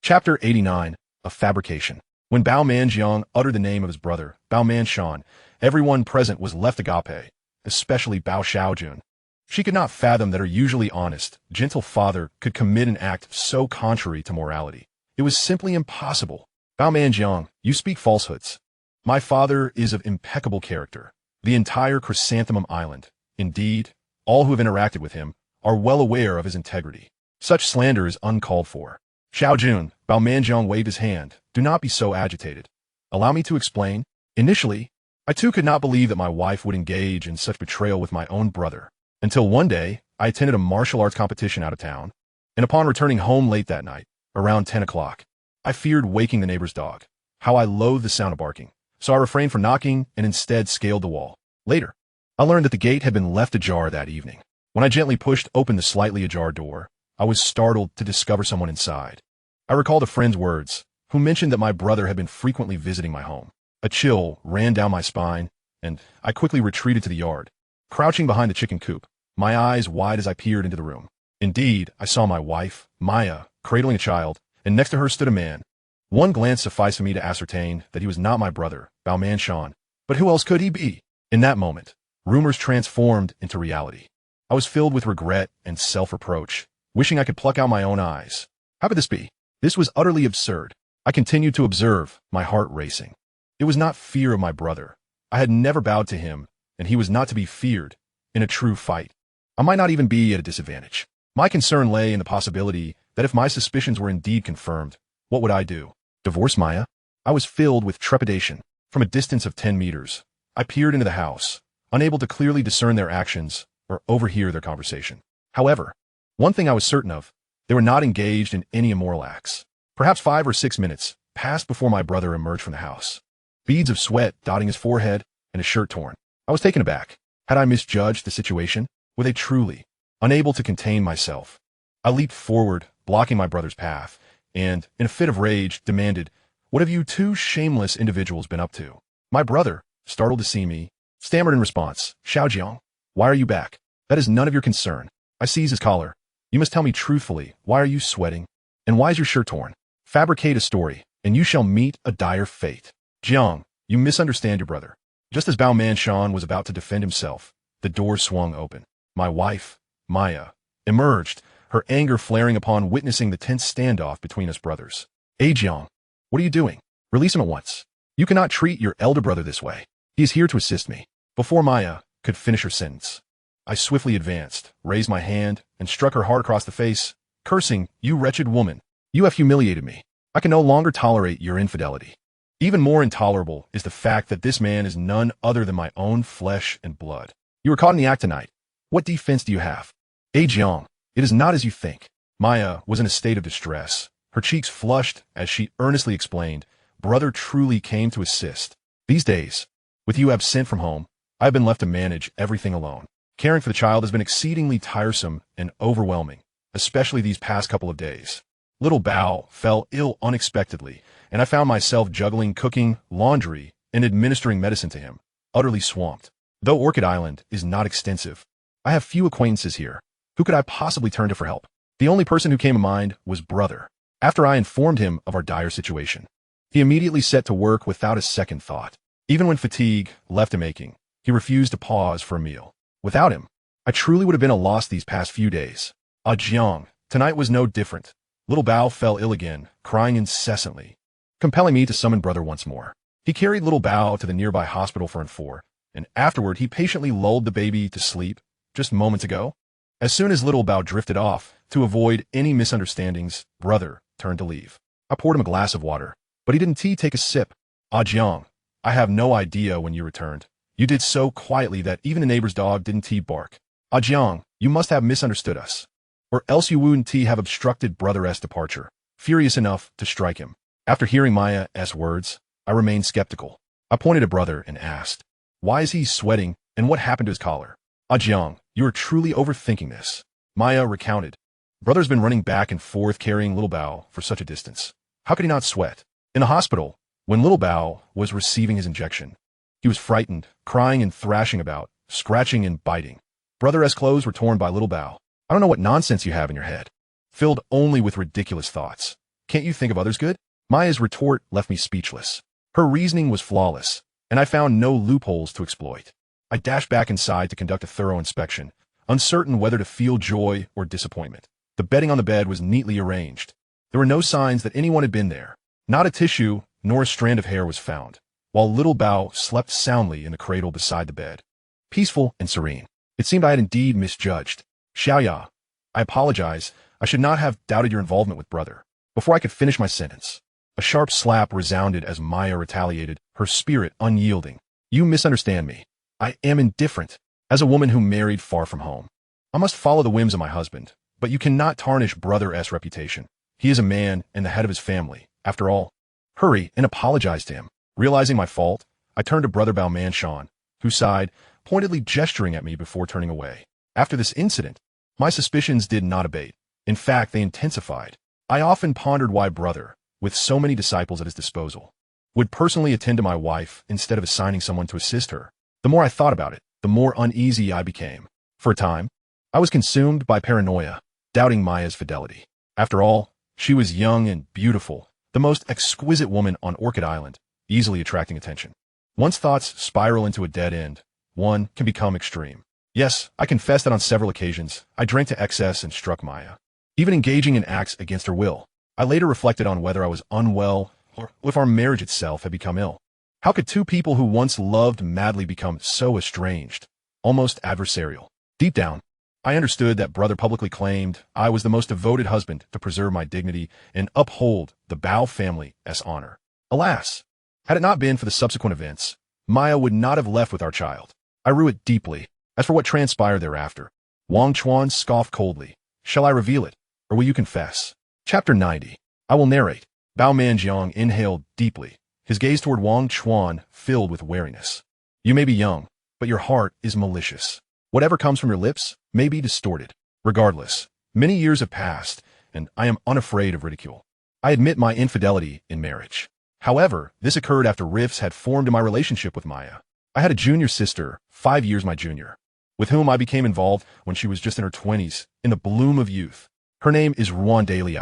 Chapter 89, A Fabrication. When Bao Manjiang uttered the name of his brother, Bao Manjiang, everyone present was left agape, especially Bao Xiaojun. She could not fathom that her usually honest, gentle father could commit an act so contrary to morality. It was simply impossible. Bao Manjiang, you speak falsehoods. My father is of impeccable character. The entire Chrysanthemum Island, indeed, all who have interacted with him, are well aware of his integrity. Such slander is uncalled for. Xiaojun, Bao Manjiang waved his hand. Do not be so agitated. Allow me to explain. Initially, I too could not believe that my wife would engage in such betrayal with my own brother, until one day I attended a martial arts competition out of town, and upon returning home late that night, around 10 o'clock, I feared waking the neighbor's dog. How I loathed the sound of barking, so I refrained from knocking and instead scaled the wall. Later, I learned that the gate had been left ajar that evening. When I gently pushed open the slightly ajar door, I was startled to discover someone inside. I recalled a friend's words, who mentioned that my brother had been frequently visiting my home. A chill ran down my spine, and I quickly retreated to the yard. Crouching behind the chicken coop, my eyes wide as I peered into the room. Indeed, I saw my wife, Maya, cradling a child, and next to her stood a man. One glance sufficed for me to ascertain that he was not my brother, Wang Chuan, but who else could he be? In that moment, rumors transformed into reality. I was filled with regret and self-reproach, wishing I could pluck out my own eyes. How could this be? This was utterly absurd. I continued to observe, my heart racing. It was not fear of my brother. I had never bowed to him, and he was not to be feared in a true fight. I might not even be at a disadvantage. My concern lay in the possibility that if my suspicions were indeed confirmed, what would I do? Divorce Maya? I was filled with trepidation. From a distance of 10 meters, I peered into the house, unable to clearly discern their actions or overhear their conversation. However, one thing I was certain of, they were not engaged in any immoral acts. Perhaps 5 or 6 minutes passed before my brother emerged from the house. Beads of sweat dotting his forehead and his shirt torn. I was taken aback. Had I misjudged the situation? Were they truly unable to contain myself? I leaped forward, blocking my brother's path, and, in a fit of rage, demanded, "What have you two shameless individuals been up to?" My brother, startled to see me, stammered in response, "Xiaojiang, why are you back? That is none of your concern." I seized his collar. "You must tell me truthfully, why are you sweating? And why is your shirt torn? Fabricate a story, and you shall meet a dire fate." "Jiang, you misunderstand your brother." Just as Wang Chuan was about to defend himself, the door swung open. My wife, Maya, emerged, her anger flaring upon witnessing the tense standoff between us brothers. "Jiang, what are you doing? Release him at once. You cannot treat your elder brother this way. He is here to assist me." Before Maya could finish her sentence, I swiftly advanced, raised my hand, and struck her hard across the face, cursing, "You wretched woman, you have humiliated me. I can no longer tolerate your infidelity. Even more intolerable is the fact that this man is none other than my own flesh and blood. You were caught in the act tonight. What defense do you have?" "Jiang, it is not as you think." Maya was in a state of distress. Her cheeks flushed as she earnestly explained, "Brother truly came to assist. These days, with you absent from home, I have been left to manage everything alone. Caring for the child has been exceedingly tiresome and overwhelming, especially these past couple of days. Little Bao fell ill unexpectedly, and I found myself juggling cooking, laundry, and administering medicine to him, utterly swamped. Though Orchid Island is not extensive, I have few acquaintances here. Who could I possibly turn to for help? The only person who came to mind was brother. After I informed him of our dire situation, he immediately set to work without a second thought. Even when fatigue left him aching, he refused to pause for a meal. Without him, I truly would have been a loss these past few days. Jiang, tonight was no different. Little Bao fell ill again, crying incessantly, compelling me to summon brother once more. He carried little Bao to the nearby hospital for N4, and afterward he patiently lulled the baby to sleep just moments ago. As soon as little Bao drifted off, to avoid any misunderstandings, brother turned to leave. I poured him a glass of water, but he didn't take a sip. "Jiang, I have no idea when you returned. You did so quietly that even the neighbor's dog didn't bark. Jiang, you must have misunderstood us, or else you wouldn't have obstructed brother's departure." Furious enough to strike him. After hearing Maya's words, I remained skeptical. I pointed at brother and asked, "Why is he sweating, and what happened to his collar?" "Jiang, you are truly overthinking this." Maya recounted. "Brother's been running back and forth carrying little Bao for such a distance. How could he not sweat? In the hospital, when little Bao was receiving his injection, he was frightened, crying and thrashing about, scratching and biting. Brother's clothes were torn by little Bao. I don't know what nonsense you have in your head. Filled only with ridiculous thoughts. Can't you think of others good?" Maya's retort left me speechless. Her reasoning was flawless, and I found no loopholes to exploit. I dashed back inside to conduct a thorough inspection, uncertain whether to feel joy or disappointment. The bedding on the bed was neatly arranged. There were no signs that anyone had been there. Not a tissue nor a strand of hair was found, while little Bao slept soundly in the cradle beside the bed. Peaceful and serene. It seemed I had indeed misjudged. "Xiaoya, I apologize. I should not have doubted your involvement with brother." Before I could finish my sentence, a sharp slap resounded as Maya retaliated, her spirit unyielding. "You misunderstand me. I am indifferent. As a woman who married far from home, I must follow the whims of my husband, but you cannot tarnish brother's reputation. He is a man and the head of his family, after all. Hurry and apologize to him." Realizing my fault, I turned to brother Wang Chuan, who sighed, pointedly gesturing at me before turning away. After this incident, my suspicions did not abate. In fact, they intensified. I often pondered why brother, with so many disciples at his disposal, would personally attend to my wife instead of assigning someone to assist her. The more I thought about it, the more uneasy I became. For a time, I was consumed by paranoia, doubting Maya's fidelity. After all, she was young and beautiful, the most exquisite woman on Orchid Island, easily attracting attention. Once thoughts spiral into a dead end, one can become extreme. Yes, I confess that on several occasions, I drank to excess and struck Maya, even engaging in acts against her will. I later reflected on whether I was unwell or if our marriage itself had become ill. How could two people who once loved madly become so estranged, almost adversarial? Deep down, I understood that brother publicly claimed I was the most devoted husband to preserve my dignity and uphold the Bao family's honor. Alas, had it not been for the subsequent events, Maya would not have left with our child. I rue it deeply. As for what transpired thereafter, Wang Chuan scoffed coldly. Shall I reveal it, or will you confess? Chapter 90. I will narrate. Bao Manjiang inhaled deeply, his gaze toward Wang Chuan filled with wariness. You may be young, but your heart is malicious. Whatever comes from your lips may be distorted. Regardless, many years have passed, and I am unafraid of ridicule. I admit my infidelity in marriage. However, this occurred after rifts had formed in my relationship with Maya. I had a junior sister, 5 years my junior, with whom I became involved when she was just in her 20s, in the bloom of youth. Her name is Lee.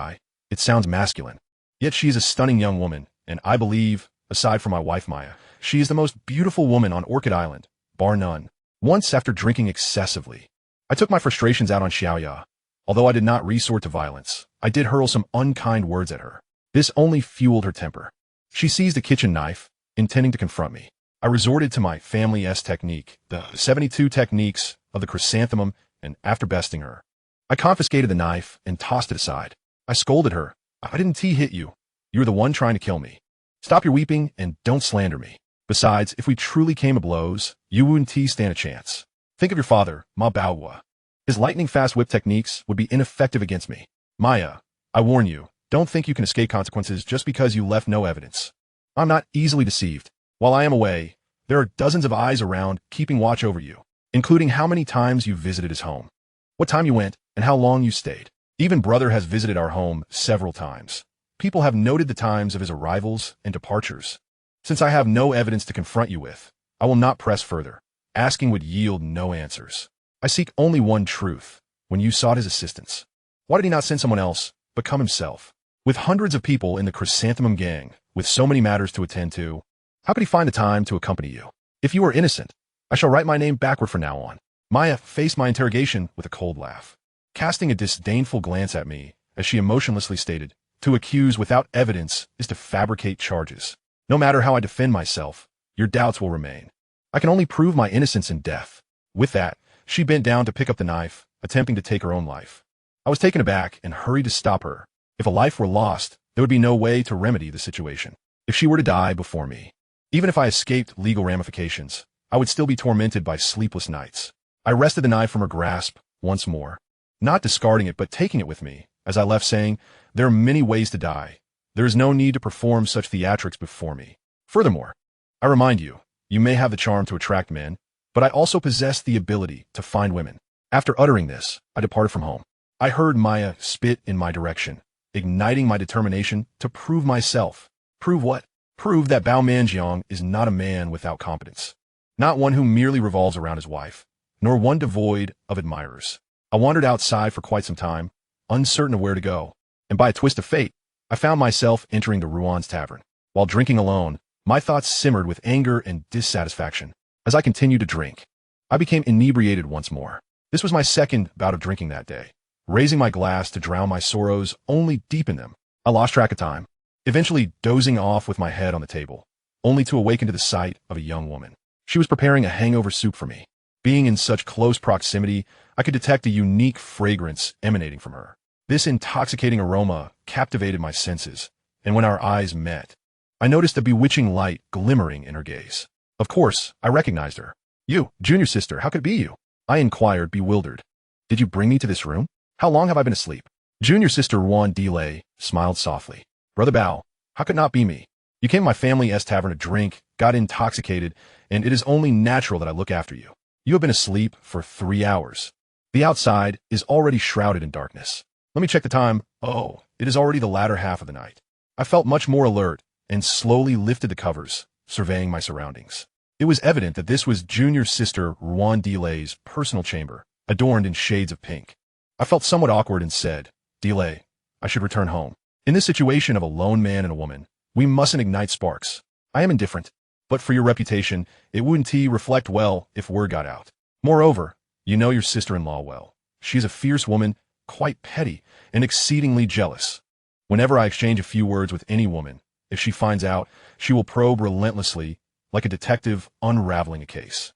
It sounds masculine. Yet she is a stunning young woman, and I believe, aside from my wife Maya, she is the most beautiful woman on Orchid Island, bar none. Once, after drinking excessively, I took my frustrations out on Xiaoya. Although I did not resort to violence, I did hurl some unkind words at her. This only fueled her temper. She seized a kitchen knife, intending to confront me. I resorted to my family's technique, the 72 techniques of the chrysanthemum, and after besting her, I confiscated the knife and tossed it aside. I scolded her. I didn't hit you. You were the one trying to kill me. Stop your weeping and don't slander me. Besides, if we truly came to blows, you wouldn't stand a chance. Think of your father, Ma Baohua. His lightning-fast whip techniques would be ineffective against me. Maya, I warn you, don't think you can escape consequences just because you left no evidence. I'm not easily deceived. While I am away, there are dozens of eyes around keeping watch over you, including how many times you visited his home, what time you went, and how long you stayed. Even brother has visited our home several times. People have noted the times of his arrivals and departures. Since I have no evidence to confront you with, I will not press further. Asking would yield no answers. I seek only one truth. When you sought his assistance, why did he not send someone else, but come himself? With hundreds of people in the Chrysanthemum gang, with so many matters to attend to, how could he find the time to accompany you? If you are innocent, I shall write my name backward from now on. Maya faced my interrogation with a cold laugh, casting a disdainful glance at me as she emotionlessly stated, to accuse without evidence is to fabricate charges. No matter how I defend myself, your doubts will remain. I can only prove my innocence in death. With that, she bent down to pick up the knife, attempting to take her own life. I was taken aback and hurried to stop her. If a life were lost, there would be no way to remedy the situation. If she were to die before me, even if I escaped legal ramifications, I would still be tormented by sleepless nights. I wrested the knife from her grasp once more, not discarding it but taking it with me, as I left saying, there are many ways to die. There is no need to perform such theatrics before me. Furthermore, I remind you, you may have the charm to attract men, but I also possess the ability to find women. After uttering this, I departed from home. I heard Maya spit in my direction, igniting my determination to prove myself. Prove what? Prove that Bao Manjiang is not a man without competence. Not one who merely revolves around his wife, nor one devoid of admirers. I wandered outside for quite some time, uncertain of where to go, and by a twist of fate, I found myself entering the Ruan's tavern. While drinking alone, my thoughts simmered with anger and dissatisfaction. As I continued to drink, I became inebriated once more. This was my second bout of drinking that day. Raising my glass to drown my sorrows only deepened them. I lost track of time, eventually dozing off with my head on the table, only to awaken to the sight of a young woman. She was preparing a hangover soup for me. Being in such close proximity, I could detect a unique fragrance emanating from her. This intoxicating aroma captivated my senses, and when our eyes met, I noticed a bewitching light glimmering in her gaze. Of course, I recognized her. You, junior sister, how could it be you? I inquired, bewildered. Did you bring me to this room? How long have I been asleep? Junior sister Wan Delay smiled softly. Brother Bao, how could it not be me? You came to my family's tavern to drink, got intoxicated, and it is only natural that I look after you. You have been asleep for 3 hours. The outside is already shrouded in darkness. Let me check the time. Oh, it is already the latter half of the night. I felt much more alert and slowly lifted the covers, surveying my surroundings. It was evident that this was junior sister Ruan Delay's personal chamber, adorned in shades of pink. I felt somewhat awkward and said, "Delay. I should return home." In this situation of a lone man and a woman, we mustn't ignite sparks. I am indifferent. But for your reputation, it wouldn't reflect well if word got out. Moreover, you know your sister-in-law well. She's a fierce woman, quite petty, and exceedingly jealous. Whenever I exchange a few words with any woman, if she finds out, she will probe relentlessly, like a detective unraveling a case.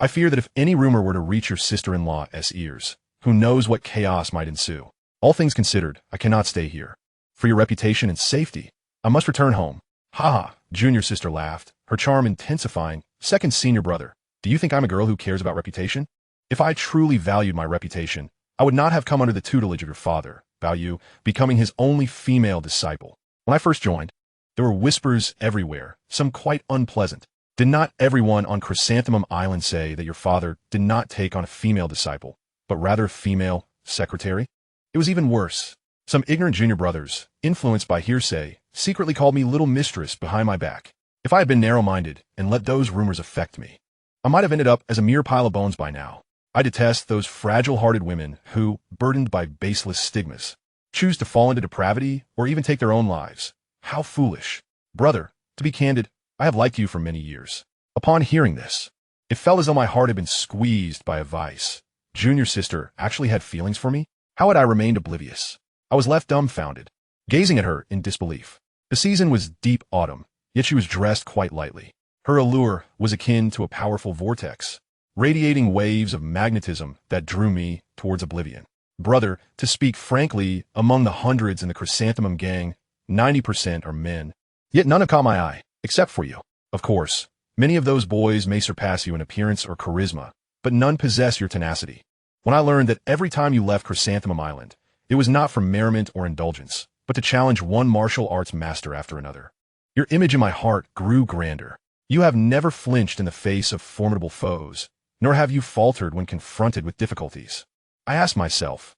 I fear that if any rumor were to reach your sister-in-law's ears, who knows what chaos might ensue. All things considered, I cannot stay here. For your reputation and safety, I must return home. Ha ha, junior sister laughed, her charm intensifying. Second senior brother, do you think I'm a girl who cares about reputation? If I truly valued my reputation, I would not have come under the tutelage of your father, Bao Yu, becoming his only female disciple. When I first joined, there were whispers everywhere, some quite unpleasant. Did not everyone on Chrysanthemum Island say that your father did not take on a female disciple, but rather a female secretary? It was even worse. Some ignorant junior brothers, influenced by hearsay, secretly called me little mistress behind my back. If I had been narrow-minded and let those rumors affect me, I might have ended up as a mere pile of bones by now. I detest those fragile-hearted women who, burdened by baseless stigmas, choose to fall into depravity or even take their own lives. How foolish. Brother, to be candid, I have liked you for many years. Upon hearing this, it felt as though my heart had been squeezed by a vice. Junior sister actually had feelings for me? How had I remained oblivious? I was left dumbfounded, gazing at her in disbelief. The season was deep autumn, yet she was dressed quite lightly. Her allure was akin to a powerful vortex, radiating waves of magnetism that drew me towards oblivion. Brother, to speak frankly, among the hundreds in the Chrysanthemum gang, 90% are men. Yet none have caught my eye, except for you. Of course, many of those boys may surpass you in appearance or charisma, but none possess your tenacity. When I learned that every time you left Chrysanthemum Island, it was not for merriment or indulgence, but to challenge one martial arts master after another, your image in my heart grew grander. You have never flinched in the face of formidable foes, nor have you faltered when confronted with difficulties. I asked myself,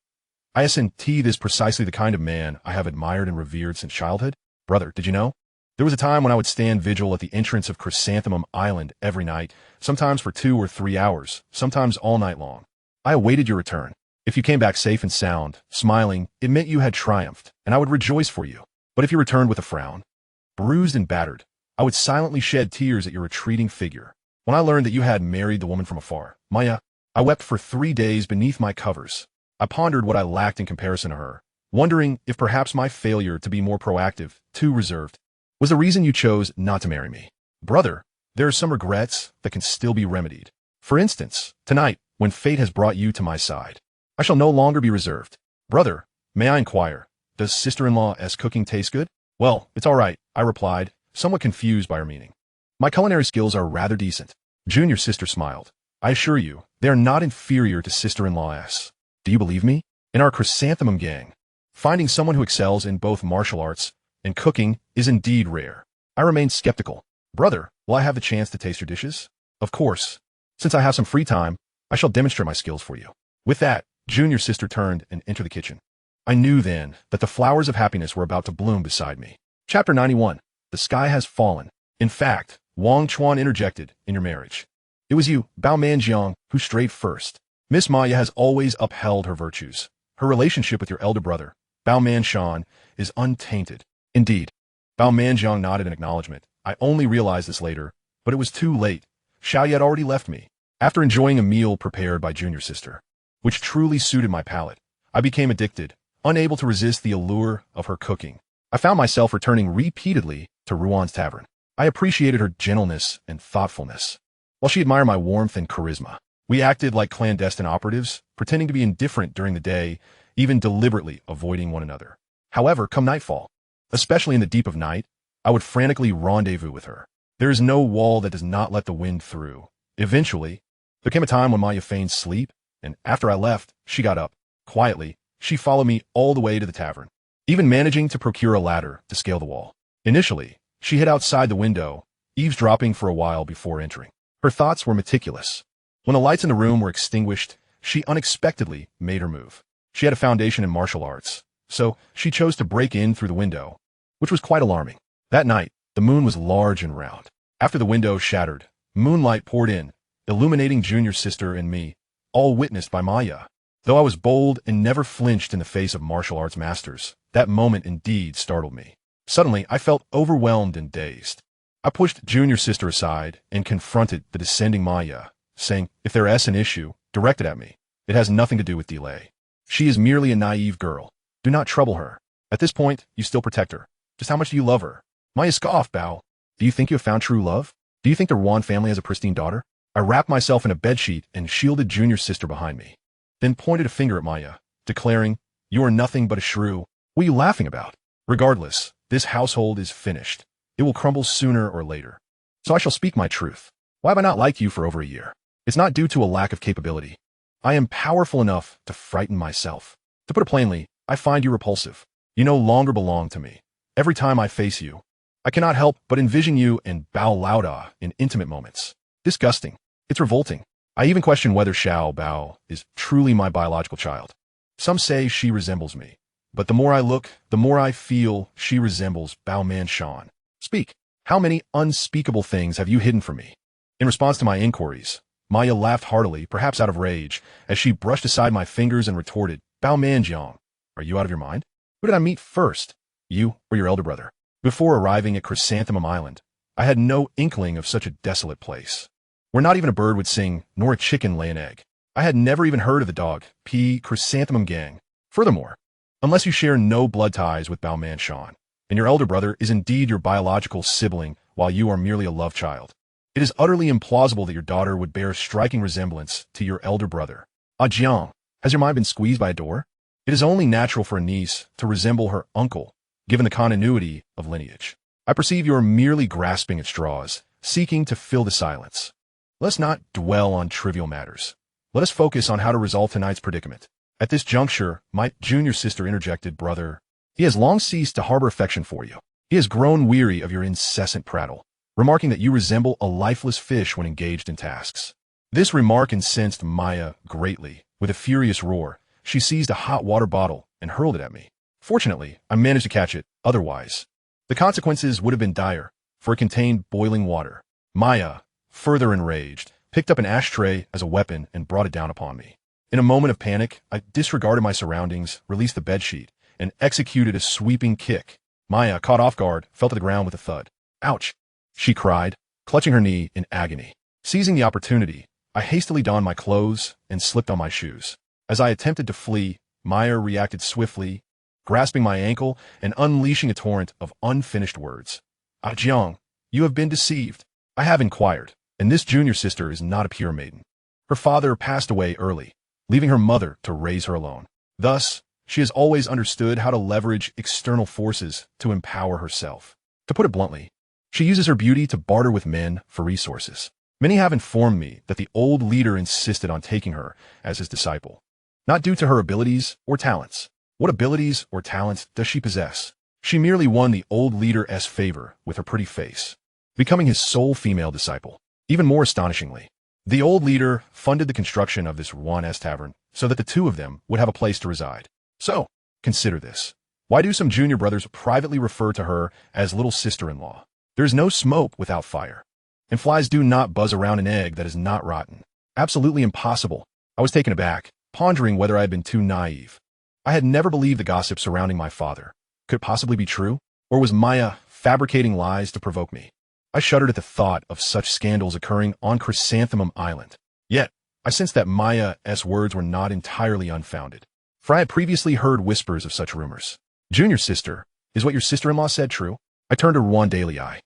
isn't this precisely the kind of man I have admired and revered since childhood? Brother, did you know? There was a time when I would stand vigil at the entrance of Chrysanthemum Island every night, sometimes for 2 or 3 hours, sometimes all night long. I awaited your return. If you came back safe and sound, smiling, it meant you had triumphed, and I would rejoice for you. But if you returned with a frown, bruised and battered, I would silently shed tears at your retreating figure. When I learned that you had married the woman from afar, Maya, I wept for 3 days beneath my covers. I pondered what I lacked in comparison to her, wondering if perhaps my failure to be more proactive, too reserved, was the reason you chose not to marry me. Brother, there are some regrets that can still be remedied. For instance, tonight, when fate has brought you to my side, I shall no longer be reserved. Brother, may I inquire, does sister-in-law's cooking taste good? Well, it's all right, I replied, somewhat confused by her meaning. My culinary skills are rather decent. Junior sister smiled. I assure you, they are not inferior to sister-in-law's. Do you believe me? In our Chrysanthemum gang, finding someone who excels in both martial arts and cooking is indeed rare. I remained skeptical. Brother, will I have the chance to taste your dishes? Of course. Since I have some free time, I shall demonstrate my skills for you. With that, junior sister turned and entered the kitchen. I knew then that the flowers of happiness were about to bloom beside me. Chapter 91. The sky has fallen. In fact, Wang Chuan interjected in your marriage. It was you, Bao Manjiang, who strayed first. Miss Maya has always upheld her virtues. Her relationship with your elder brother, Bao Manshan, is untainted. Indeed. Bao Manjiang nodded in acknowledgement. I only realized this later, but it was too late. Xiao had already left me. After enjoying a meal prepared by junior sister, which truly suited my palate, I became addicted, unable to resist the allure of her cooking. I found myself returning repeatedly to Ruan's tavern. I appreciated her gentleness and thoughtfulness, while she admired my warmth and charisma. We acted like clandestine operatives, pretending to be indifferent during the day, even deliberately avoiding one another. However, come nightfall, especially in the deep of night, I would frantically rendezvous with her. There is no wall that does not let the wind through. Eventually, there came a time when Maya feigned sleep, and after I left, she got up. Quietly, she followed me all the way to the tavern, even managing to procure a ladder to scale the wall. Initially, she hid outside the window, eavesdropping for a while before entering. Her thoughts were meticulous. When the lights in the room were extinguished, she unexpectedly made her move. She had a foundation in martial arts, so she chose to break in through the window, which was quite alarming. That night, the moon was large and round. After the window shattered, moonlight poured in, illuminating junior sister and me, all witnessed by Maya. Though I was bold and never flinched in the face of martial arts masters, that moment indeed startled me. Suddenly, I felt overwhelmed and dazed. I pushed junior sister aside and confronted the descending Maya, saying, if there is an issue, direct it at me. It has nothing to do with delay. She is merely a naive girl. Do not trouble her. At this point, you still protect her. Just how much do you love her? Maya scoffed, Bao. Do you think you have found true love? Do you think the Won family has a pristine daughter? I wrapped myself in a bedsheet and shielded junior sister behind me, then pointed a finger at Maya, declaring, you are nothing but a shrew. What are you laughing about? Regardless, this household is finished. It will crumble sooner or later. So I shall speak my truth. Why have I not liked you for over a year? It's not due to a lack of capability. I am powerful enough to frighten myself. To put it plainly, I find you repulsive. You no longer belong to me. Every time I face you, I cannot help but envision you and Bao Lauda in intimate moments. Disgusting. It's revolting. I even question whether Xiao Bao is truly my biological child. Some say she resembles me, but the more I look, the more I feel she resembles Bao Manshan. Speak. How many unspeakable things have you hidden from me? In response to my inquiries, Maya laughed heartily, perhaps out of rage, as she brushed aside my fingers and retorted, Bao Manjiang, are you out of your mind? Who did I meet first? You or your elder brother? Before arriving at Chrysanthemum Island, I had no inkling of such a desolate place, where not even a bird would sing, nor a chicken lay an egg. I had never even heard of the dog, Chrysanthemum Gang. Furthermore, unless you share no blood ties with Bao Manshan, and your elder brother is indeed your biological sibling while you are merely a love child, it is utterly implausible that your daughter would bear a striking resemblance to your elder brother. Jiang, has your mind been squeezed by a door? It is only natural for a niece to resemble her uncle, given the continuity of lineage. I perceive you are merely grasping at straws, seeking to fill the silence. Let's not dwell on trivial matters. Let us focus on how to resolve tonight's predicament. At this juncture, my junior sister interjected, brother. He has long ceased to harbor affection for you. He has grown weary of your incessant prattle, remarking that you resemble a lifeless fish when engaged in tasks. This remark incensed Maya greatly. With a furious roar, she seized a hot water bottle and hurled it at me. Fortunately, I managed to catch it. Otherwise, the consequences would have been dire, for it contained boiling water. Maya, further enraged, picked up an ashtray as a weapon and brought it down upon me. In a moment of panic, I disregarded my surroundings, released the bedsheet, and executed a sweeping kick. Maya, caught off guard, fell to the ground with a thud. Ouch! She cried, clutching her knee in agony. Seizing the opportunity, I hastily donned my clothes and slipped on my shoes. As I attempted to flee, Maya reacted swiftly, grasping my ankle and unleashing a torrent of unfinished words. Jiang, you have been deceived. I have inquired, and this junior sister is not a pure maiden. Her father passed away early, leaving her mother to raise her alone. Thus, she has always understood how to leverage external forces to empower herself. To put it bluntly, she uses her beauty to barter with men for resources. Many have informed me that the old leader insisted on taking her as his disciple, not due to her abilities or talents. What abilities or talents does she possess? She merely won the old leader's favor with her pretty face, becoming his sole female disciple. Even more astonishingly, the old leader funded the construction of this Wonguan's tavern so that the two of them would have a place to reside. So, consider this. Why do some junior brothers privately refer to her as little sister-in-law? There is no smoke without fire, and flies do not buzz around an egg that is not rotten. Absolutely impossible. I was taken aback, pondering whether I had been too naive. I had never believed the gossip surrounding my father. Could it possibly be true? Or was Maya fabricating lies to provoke me? I shuddered at the thought of such scandals occurring on Chrysanthemum Island. Yet, I sensed that Maya's words were not entirely unfounded, for I had previously heard whispers of such rumors. Junior sister, is what your sister-in-law said true? I turned to Ruan Daily Eye.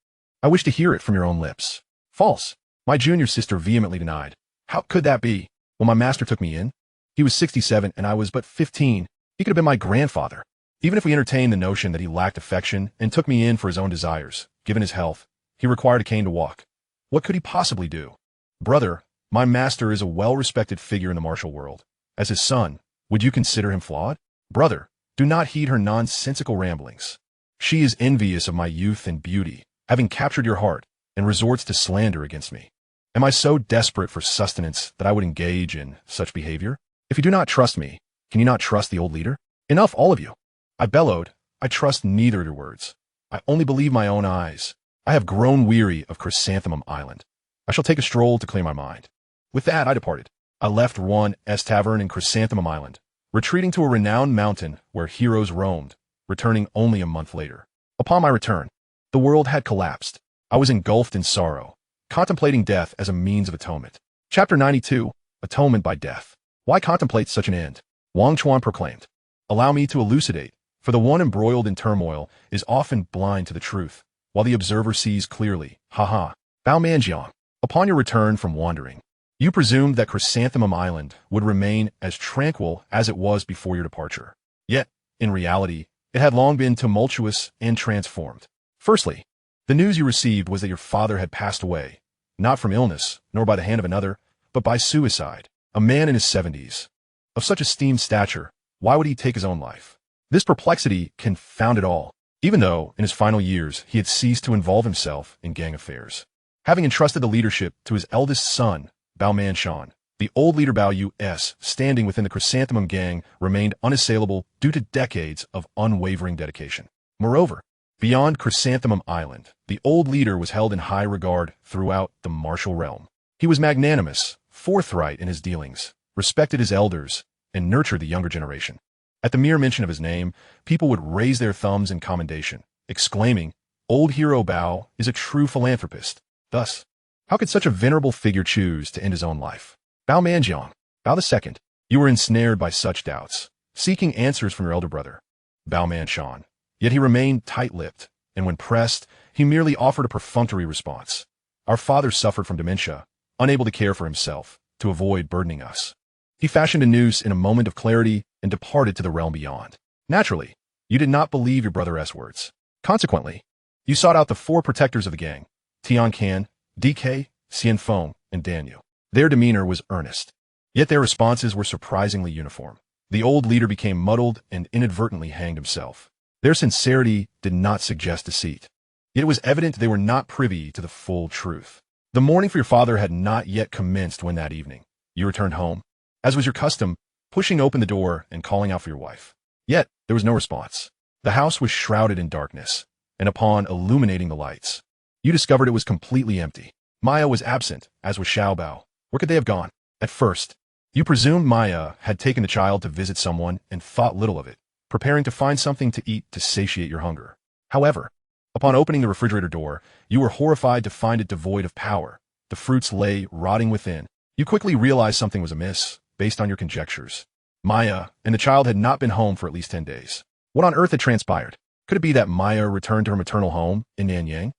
I wish to hear it from your own lips. False. My junior sister vehemently denied. How could that be? When my master took me in, he was 67 and I was but 15. He could have been my grandfather. Even if we entertained the notion that he lacked affection and took me in for his own desires, given his health, he required a cane to walk. What could he possibly do? Brother, my master is a well-respected figure in the martial world. As his son, would you consider him flawed? Brother, do not heed her nonsensical ramblings. She is envious of my youth and beauty, having captured your heart, and resorts to slander against me. Am I so desperate for sustenance that I would engage in such behavior? If you do not trust me, can you not trust the old leader? Enough, all of you. I bellowed. I trust neither of your words. I only believe my own eyes. I have grown weary of Chrysanthemum Island. I shall take a stroll to clear my mind. With that, I departed. I left Wonguan's tavern in Chrysanthemum Island, retreating to a renowned mountain where heroes roamed, returning only a month later. Upon my return, the world had collapsed. I was engulfed in sorrow, contemplating death as a means of atonement. Chapter 92, Atonement by Death. Why contemplate such an end? Wang Chuan proclaimed. Allow me to elucidate, for the one embroiled in turmoil is often blind to the truth, while the observer sees clearly. Haha. Bao Manjiang. Upon your return from wandering, you presumed that Chrysanthemum Island would remain as tranquil as it was before your departure. Yet, in reality, it had long been tumultuous and transformed. Firstly, the news you received was that your father had passed away, not from illness, nor by the hand of another, but by suicide. A man in his 70s. Of such esteemed stature, why would he take his own life? This perplexity confounded all, even though, in his final years, he had ceased to involve himself in gang affairs. Having entrusted the leadership to his eldest son, Bao Manjiang, the old leader Bao Yu's standing within the Chrysanthemum gang remained unassailable due to decades of unwavering dedication. Moreover, beyond Chrysanthemum Island, the old leader was held in high regard throughout the martial realm. He was magnanimous, forthright in his dealings, respected his elders, and nurtured the younger generation. At the mere mention of his name, people would raise their thumbs in commendation, exclaiming, "Old hero Bao is a true philanthropist." Thus, how could such a venerable figure choose to end his own life? Bao Manjiang, Bao II, you were ensnared by such doubts, seeking answers from your elder brother, Bao Manjiang. Yet he remained tight-lipped, and when pressed, he merely offered a perfunctory response. Our father suffered from dementia, unable to care for himself, to avoid burdening us. He fashioned a noose in a moment of clarity and departed to the realm beyond. Naturally, you did not believe your brother's words. Consequently, you sought out the four protectors of the gang, Tian Can, DK, Xian Feng, and Daniel. Their demeanor was earnest, yet their responses were surprisingly uniform. The old leader became muddled and inadvertently hanged himself. Their sincerity did not suggest deceit, yet it was evident they were not privy to the full truth. The mourning for your father had not yet commenced when that evening you returned home, as was your custom, pushing open the door and calling out for your wife. Yet there was no response. The house was shrouded in darkness, and upon illuminating the lights, you discovered it was completely empty. Maya was absent, as was Xiaobao. Where could they have gone? At first, you presumed Maya had taken the child to visit someone and thought little of it, preparing to find something to eat to satiate your hunger. However, upon opening the refrigerator door, you were horrified to find it devoid of power. The fruits lay rotting within. You quickly realized something was amiss, based on your conjectures. Maya and the child had not been home for at least 10 days. What on earth had transpired? Could it be that Maya returned to her maternal home in Nanyang?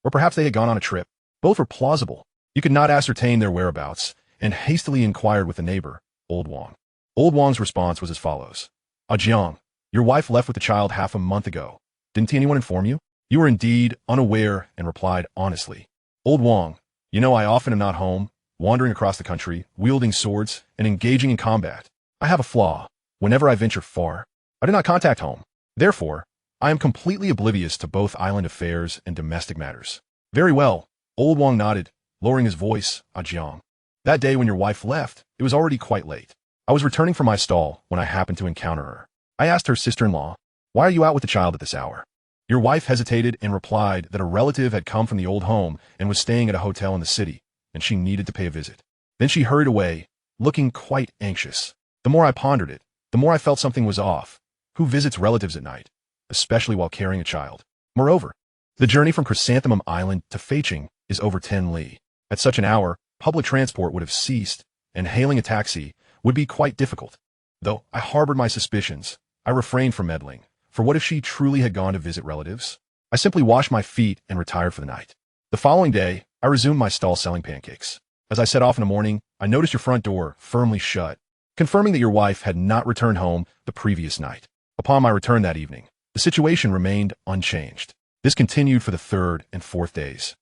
Or perhaps they had gone on a trip. Both were plausible. You could not ascertain their whereabouts, and hastily inquired with the neighbor, Old Wang. Old Wang's response was as follows. Jiang, your wife left with the child half a month ago. Didn't anyone inform you? You were indeed unaware and replied honestly. Old Wang, you know I often am not home, wandering across the country, wielding swords, and engaging in combat. I have a flaw. Whenever I venture far, I do not contact home. Therefore, I am completely oblivious to both island affairs and domestic matters. Very well, Old Wang nodded, lowering his voice, Jiang. That day when your wife left, it was already quite late. I was returning from my stall when I happened to encounter her. I asked her sister-in-law, "Why are you out with the child at this hour?" Your wife hesitated and replied that a relative had come from the old home and was staying at a hotel in the city, and she needed to pay a visit. Then she hurried away, looking quite anxious. The more I pondered it, the more I felt something was off. Who visits relatives at night, especially while carrying a child? Moreover, the journey from Chrysanthemum Island to Feiching is over 10 li. At such an hour, public transport would have ceased, and hailing a taxi would be quite difficult. Though I harbored my suspicions, I refrained from meddling, for what if she truly had gone to visit relatives? I simply washed my feet and retired for the night. The following day, I resumed my stall selling pancakes. As I set off in the morning, I noticed your front door firmly shut, confirming that your wife had not returned home the previous night. Upon my return that evening, the situation remained unchanged. This continued for the third and fourth days,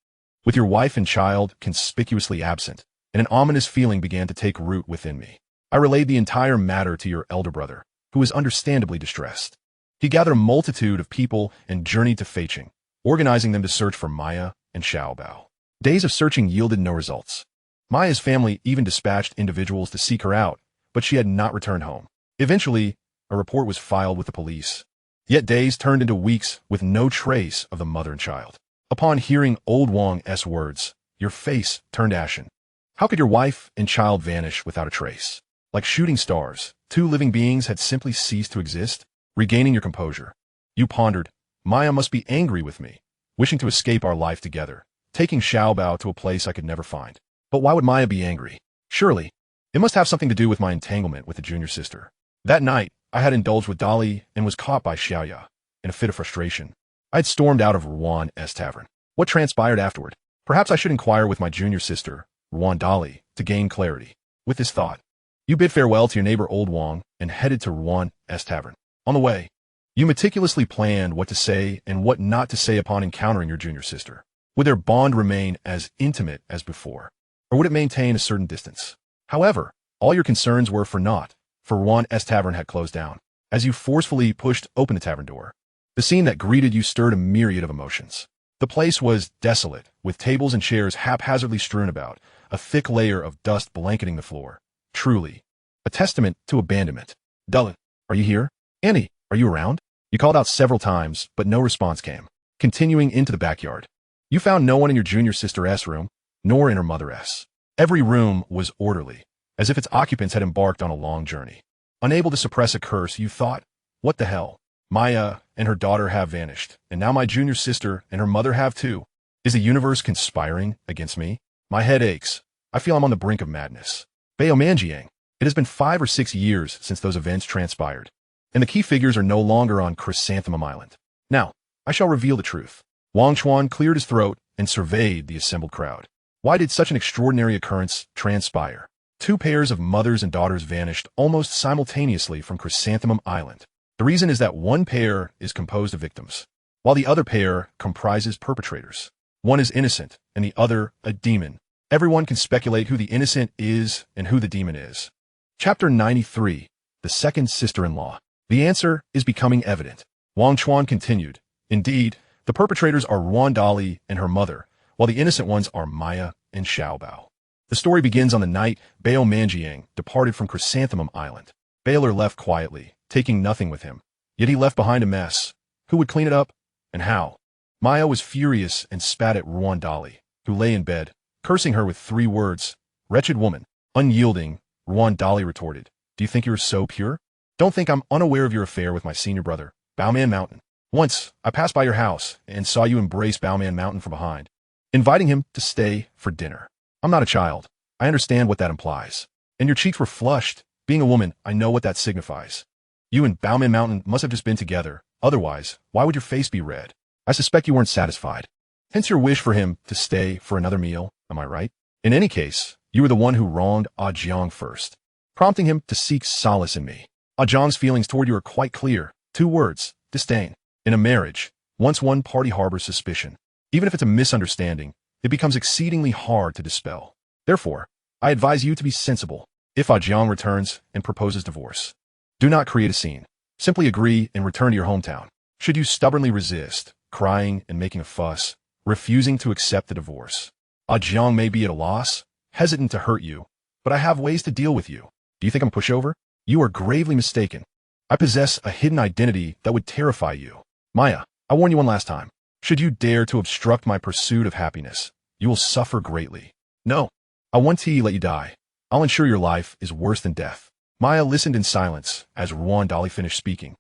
with your wife and child conspicuously absent, and an ominous feeling began to take root within me. I relayed the entire matter to your elder brother, who was understandably distressed. He gathered a multitude of people and journeyed to Feiching, organizing them to search for Maya and Xiaobao. Days of searching yielded no results. Maya's family even dispatched individuals to seek her out, but she had not returned home. Eventually, a report was filed with the police. Yet days turned into weeks with no trace of the mother and child. Upon hearing Old Wang's words, your face turned ashen. How could your wife and child vanish without a trace? Like shooting stars, two living beings had simply ceased to exist. Regaining your composure, you pondered, Maya must be angry with me, wishing to escape our life together, taking Xiaobao to a place I could never find. But why would Maya be angry? Surely, it must have something to do with my entanglement with the junior sister. That night, I had indulged with Dali and was caught by Xiaoya. In a fit of frustration, I had stormed out of Ruan's tavern. What transpired afterward? Perhaps I should inquire with my junior sister, Ruan Dali, to gain clarity. With this thought, you bid farewell to your neighbor Old Wang and headed to Ruan's tavern. On the way, you meticulously planned what to say and what not to say upon encountering your junior sister. Would their bond remain as intimate as before, or would it maintain a certain distance? However, all your concerns were for naught, for Ruan's tavern had closed down. As you forcefully pushed open the tavern door, the scene that greeted you stirred a myriad of emotions. The place was desolate, with tables and chairs haphazardly strewn about, a thick layer of dust blanketing the floor. Truly, a testament to abandonment. Dullen, are you here? Annie, are you around? You called out several times, but no response came. Continuing into the backyard, you found no one in your junior sister's room, nor in her mother's. Every room was orderly, as if its occupants had embarked on a long journey. Unable to suppress a curse, you thought, what the hell? Maya and her daughter have vanished, and now my junior sister and her mother have too. Is the universe conspiring against me? My head aches. I feel I'm on the brink of madness. Baomanjiang, it has been 5 or 6 years since those events transpired, and the key figures are no longer on Chrysanthemum Island. Now, I shall reveal the truth. Wang Chuan cleared his throat and surveyed the assembled crowd. Why did such an extraordinary occurrence transpire? 2 pairs of mothers and daughters vanished almost simultaneously from Chrysanthemum Island. The reason is that one pair is composed of victims, while the other pair comprises perpetrators. One is innocent, and the other a demon. Everyone can speculate who the innocent is and who the demon is. Chapter 93, The Second Sister-in-Law. The answer is becoming evident. Wang Chuan continued, indeed, the perpetrators are Ruan Dali and her mother, while the innocent ones are Maya and Xiaobao. The story begins on the night Baomanjiang departed from Chrysanthemum Island. Baylor left quietly, taking nothing with him. Yet he left behind a mess. Who would clean it up? And how? Maya was furious and spat at Ruan Dali, who lay in bed, cursing her with 3 words. Wretched woman. Unyielding, Ruan Dali retorted, do you think you are so pure? Don't think I'm unaware of your affair with my senior brother, Baoman Mountain. Once, I passed by your house and saw you embrace Baoman Mountain from behind, inviting him to stay for dinner. I'm not a child. I understand what that implies. And your cheeks were flushed. Being a woman, I know what that signifies. You and Baoman Mountain must have just been together. Otherwise, why would your face be red? I suspect you weren't satisfied. Hence your wish for him to stay for another meal, am I right? In any case, you were the one who wronged Jiang first, prompting him to seek solace in me. Jiang's feelings toward you are quite clear. 2 words, disdain. In a marriage, once one party harbors suspicion, even if it's a misunderstanding, it becomes exceedingly hard to dispel. Therefore, I advise you to be sensible. If Jiang returns and proposes divorce, do not create a scene. Simply agree and return to your hometown. Should you stubbornly resist, crying and making a fuss, refusing to accept the divorce, Jiang may be at a loss, hesitant to hurt you, but I have ways to deal with you. Do you think I'm a pushover? You are gravely mistaken. I possess a hidden identity that would terrify you. Maya, I warn you one last time. Should you dare to obstruct my pursuit of happiness, you will suffer greatly. No, I won't let you die. I'll ensure your life is worse than death. Maya listened in silence as Ruan Dali finished speaking,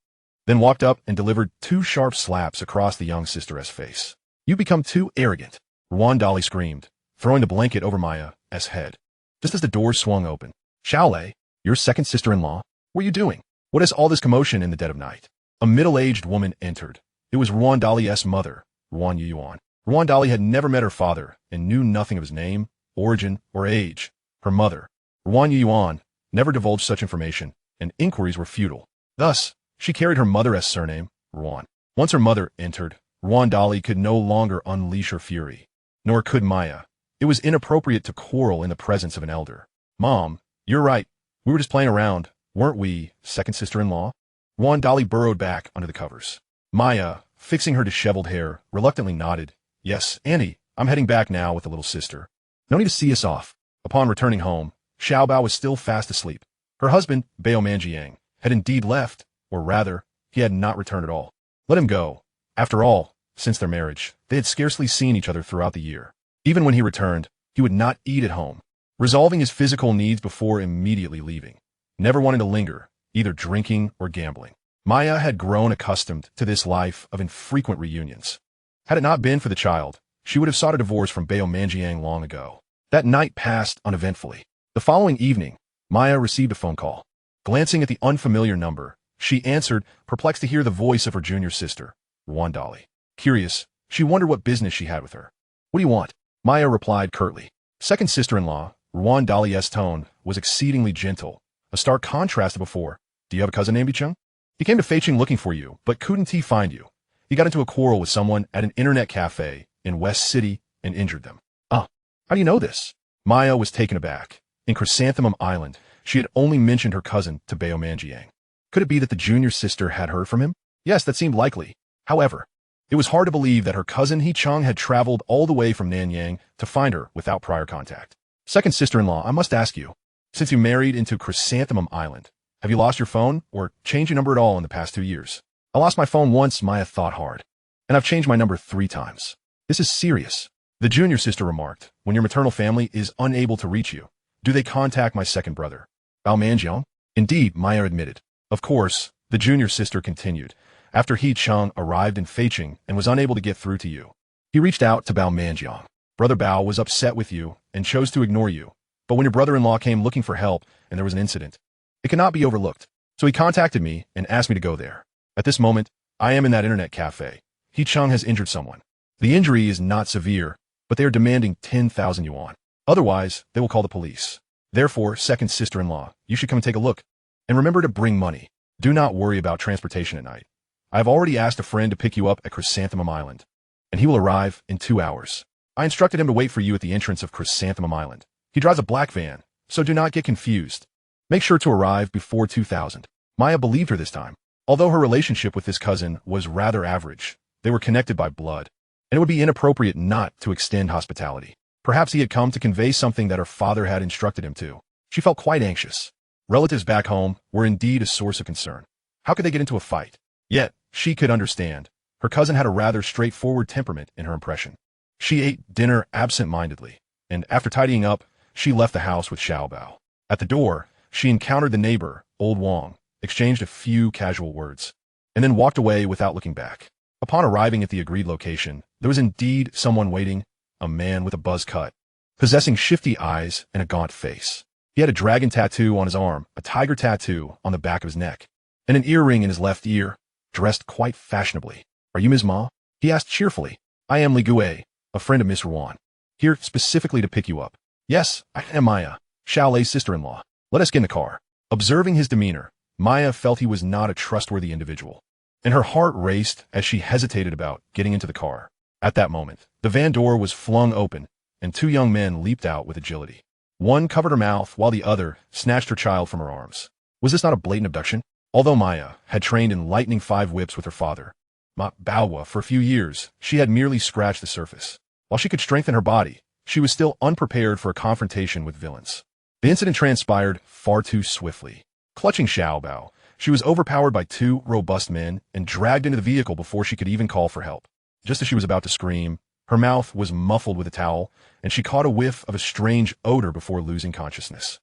then walked up and delivered 2 sharp slaps across the young sister's face. You become too arrogant, Ruan Dali screamed, throwing the blanket over Maya's head. Just as the door swung open, Xiaolei, your second sister-in-law, what are you doing? What is all this commotion in the dead of night? A middle-aged woman entered. It was Ruan Dali's mother, Ruan Yuan. Ruan Dali had never met her father and knew nothing of his name, origin, or age. Her mother, Ruan Yuan, never divulged such information, and inquiries were futile. Thus, she carried her mother's surname, Ruan. Once her mother entered, Ruan Dali could no longer unleash her fury. Nor could Maya. It was inappropriate to quarrel in the presence of an elder. Mom, you're right. We were just playing around, weren't we, second sister-in-law? Ruan Dali burrowed back under the covers. Maya, fixing her disheveled hair, reluctantly nodded. Yes, Annie, I'm heading back now with the little sister. No need to see us off. Upon returning home, Xiaobao was still fast asleep. Her husband, Baomanjiang, had indeed left, or rather, he had not returned at all. Let him go. After all, since their marriage, they had scarcely seen each other throughout the year. Even when he returned, he would not eat at home. resolving his physical needs before immediately leaving, never wanting to linger, either drinking or gambling. Maya had grown accustomed to this life of infrequent reunions. Had it not been for the child, she would have sought a divorce from Bao Manjiang long ago. That night passed uneventfully. The following evening, Maya received a phone call. Glancing at the unfamiliar number, she answered, perplexed to hear the voice of her junior sister, Ruan Dali. Curious, she wondered what business she had with her. What do you want? Maya replied curtly. Second sister-in-law, Ruan Dali's tone was exceedingly gentle, a stark contrast to before. Do you have a cousin named Chung? He came to Feicheng looking for you, but couldn't he find you? He got into a quarrel with someone at an internet cafe in West City and injured them. Oh, how do you know this? Maya was taken aback. In Chrysanthemum Island, she had only mentioned her cousin to Bao Manjiang. Could it be that the junior sister had heard from him? Yes, that seemed likely. However, it was hard to believe that her cousin He Chung had traveled all the way from Nanyang to find her without prior contact. Second sister-in-law, I must ask you, since you married into Chrysanthemum Island, have you lost your phone or changed your number at all in the past 2 years? I lost my phone once, Maya thought hard, and I've changed my number 3 times. This is serious. The junior sister remarked, when your maternal family is unable to reach you, do they contact my second brother, Bao Manjiang? Indeed, Maya admitted. Of course, the junior sister continued, after He Chung arrived in Feicheng and was unable to get through to you. He reached out to Bao Manjiang. Brother Bao was upset with you and chose to ignore you, but when your brother-in-law came looking for help and there was an incident, it cannot be overlooked. So he contacted me and asked me to go there. At this moment, I am in that internet cafe. He Chung has injured someone. The injury is not severe, but they are demanding 10,000 yuan. Otherwise, they will call the police. Therefore, second sister-in-law, you should come and take a look. And remember to bring money. Do not worry about transportation at night. I have already asked a friend to pick you up at Chrysanthemum Island, and he will arrive in 2 hours. I instructed him to wait for you at the entrance of Chrysanthemum Island. He drives a black van, so do not get confused. Make sure to arrive before 2000. Maya believed her this time. Although her relationship with this cousin was rather average, they were connected by blood, and it would be inappropriate not to extend hospitality. Perhaps he had come to convey something that her father had instructed him to. She felt quite anxious. Relatives back home were indeed a source of concern. How could they get into a fight? Yet, she could understand. Her cousin had a rather straightforward temperament in her impression. She ate dinner absent-mindedly, and after tidying up, she left the house with Xiaobao. At the door, she encountered the neighbor, old Wang, exchanged a few casual words, and then walked away without looking back. Upon arriving at the agreed location, there was indeed someone waiting, a man with a buzz cut, possessing shifty eyes and a gaunt face. He had a dragon tattoo on his arm, a tiger tattoo on the back of his neck, and an earring in his left ear, dressed quite fashionably. Are you Ms. Ma? He asked cheerfully. I am Li Gui, a friend of Miss Ruan. Here specifically to pick you up. Yes, I am Maya, Xiaolei's sister-in-law. Let us get in the car. Observing his demeanor, Maya felt he was not a trustworthy individual, and her heart raced as she hesitated about getting into the car. At that moment, the van door was flung open, and 2 young men leaped out with agility. One covered her mouth while the other snatched her child from her arms. Was this not a blatant abduction? Although Maya had trained in lightning 5 whips with her father, Ma Baowa, for a few years, she had merely scratched the surface. While she could strengthen her body, she was still unprepared for a confrontation with villains. The incident transpired far too swiftly. Clutching Xiaobao, she was overpowered by 2 robust men and dragged into the vehicle before she could even call for help. Just as she was about to scream, her mouth was muffled with a towel, and she caught a whiff of a strange odor before losing consciousness.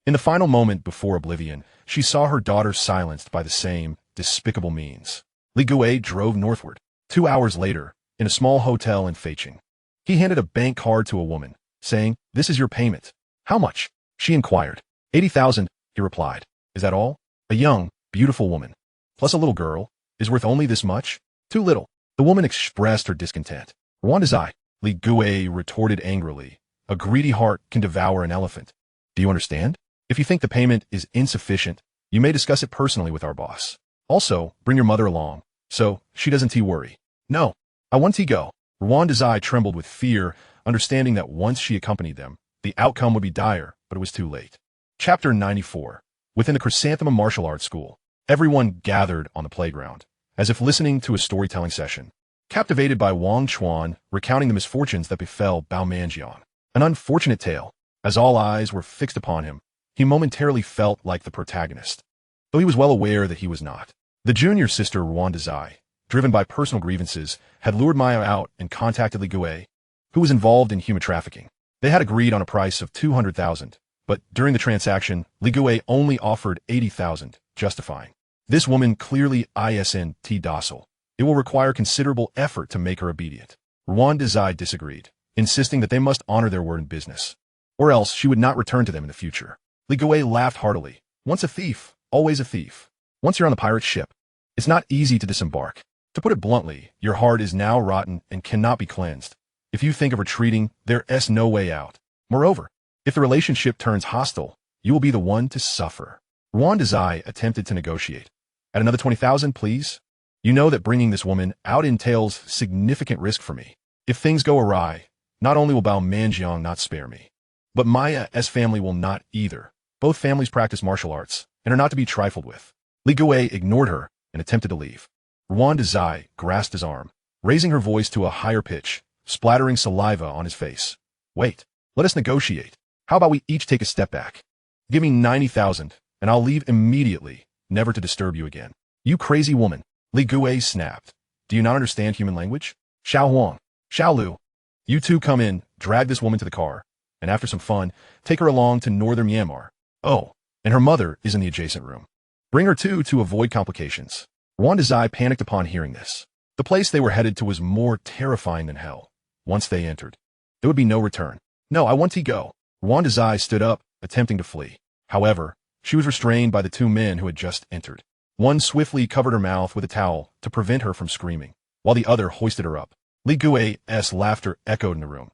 In the final moment before oblivion, she saw her daughter silenced by the same despicable means. Li Gui drove northward. 2 hours later, in a small hotel in Feicheng, he handed a bank card to a woman, saying, "This is your payment." "How much?" she inquired. 80,000, he replied. "Is that all?" A young, beautiful woman, plus a little girl, is worth only this much? Too little. The woman expressed her discontent. "Ruan Dazai," Li Gui retorted angrily. "A greedy heart can devour an elephant. Do you understand? If you think the payment is insufficient, you may discuss it personally with our boss. Also, bring your mother along, so she doesn't worry." "No, I want to go." Ruan Dazai trembled with fear, understanding that once she accompanied them, the outcome would be dire, but it was too late. Chapter 94. Within the Chrysanthemum Martial Arts School, everyone gathered on the playground, as if listening to a storytelling session, captivated by Wang Chuan recounting the misfortunes that befell Bao Manjiang. An unfortunate tale. As all eyes were fixed upon him, he momentarily felt like the protagonist, though he was well aware that he was not. The junior sister Ruan Dazai, driven by personal grievances, had lured Maya out and contacted Li Gui, who was involved in human trafficking. They had agreed on a price of 200,000, but during the transaction, Li Gui only offered 80,000, justifying. This woman clearly isn't docile. It will require considerable effort to make her obedient. Duozhi disagreed, insisting that they must honor their word in business, or else she would not return to them in the future. Li Gui laughed heartily. Once a thief, always a thief. Once you're on the pirate ship, it's not easy to disembark. To put it bluntly, your heart is now rotten and cannot be cleansed. If you think of retreating, there's no way out. Moreover, if the relationship turns hostile, you will be the one to suffer. Duozhi attempted to negotiate. At another 20,000, please? You know that bringing this woman out entails significant risk for me. If things go awry, not only will Bao Manjiang not spare me, but Maya's family will not either. Both families practice martial arts and are not to be trifled with. Li Gui ignored her and attempted to leave. Duozhi grasped his arm, raising her voice to a higher pitch, splattering saliva on his face. Wait, let us negotiate. How about we each take a step back? Give me 90,000, and I'll leave immediately, never to disturb you again. You crazy woman. Li Gui snapped. Do you not understand human language? Xiao Huang, Xiao Lu. You two come in, drag this woman to the car, and after some fun, take her along to northern Myanmar. Oh, and her mother is in the adjacent room. Bring her too to avoid complications. Duozhi panicked upon hearing this. The place they were headed to was more terrifying than hell. Once they entered, there would be no return. No, I want to go. Duozhi stood up, attempting to flee. However, she was restrained by the two men who had just entered. One swiftly covered her mouth with a towel to prevent her from screaming, while the other hoisted her up. Li Gui's laughter echoed in the room.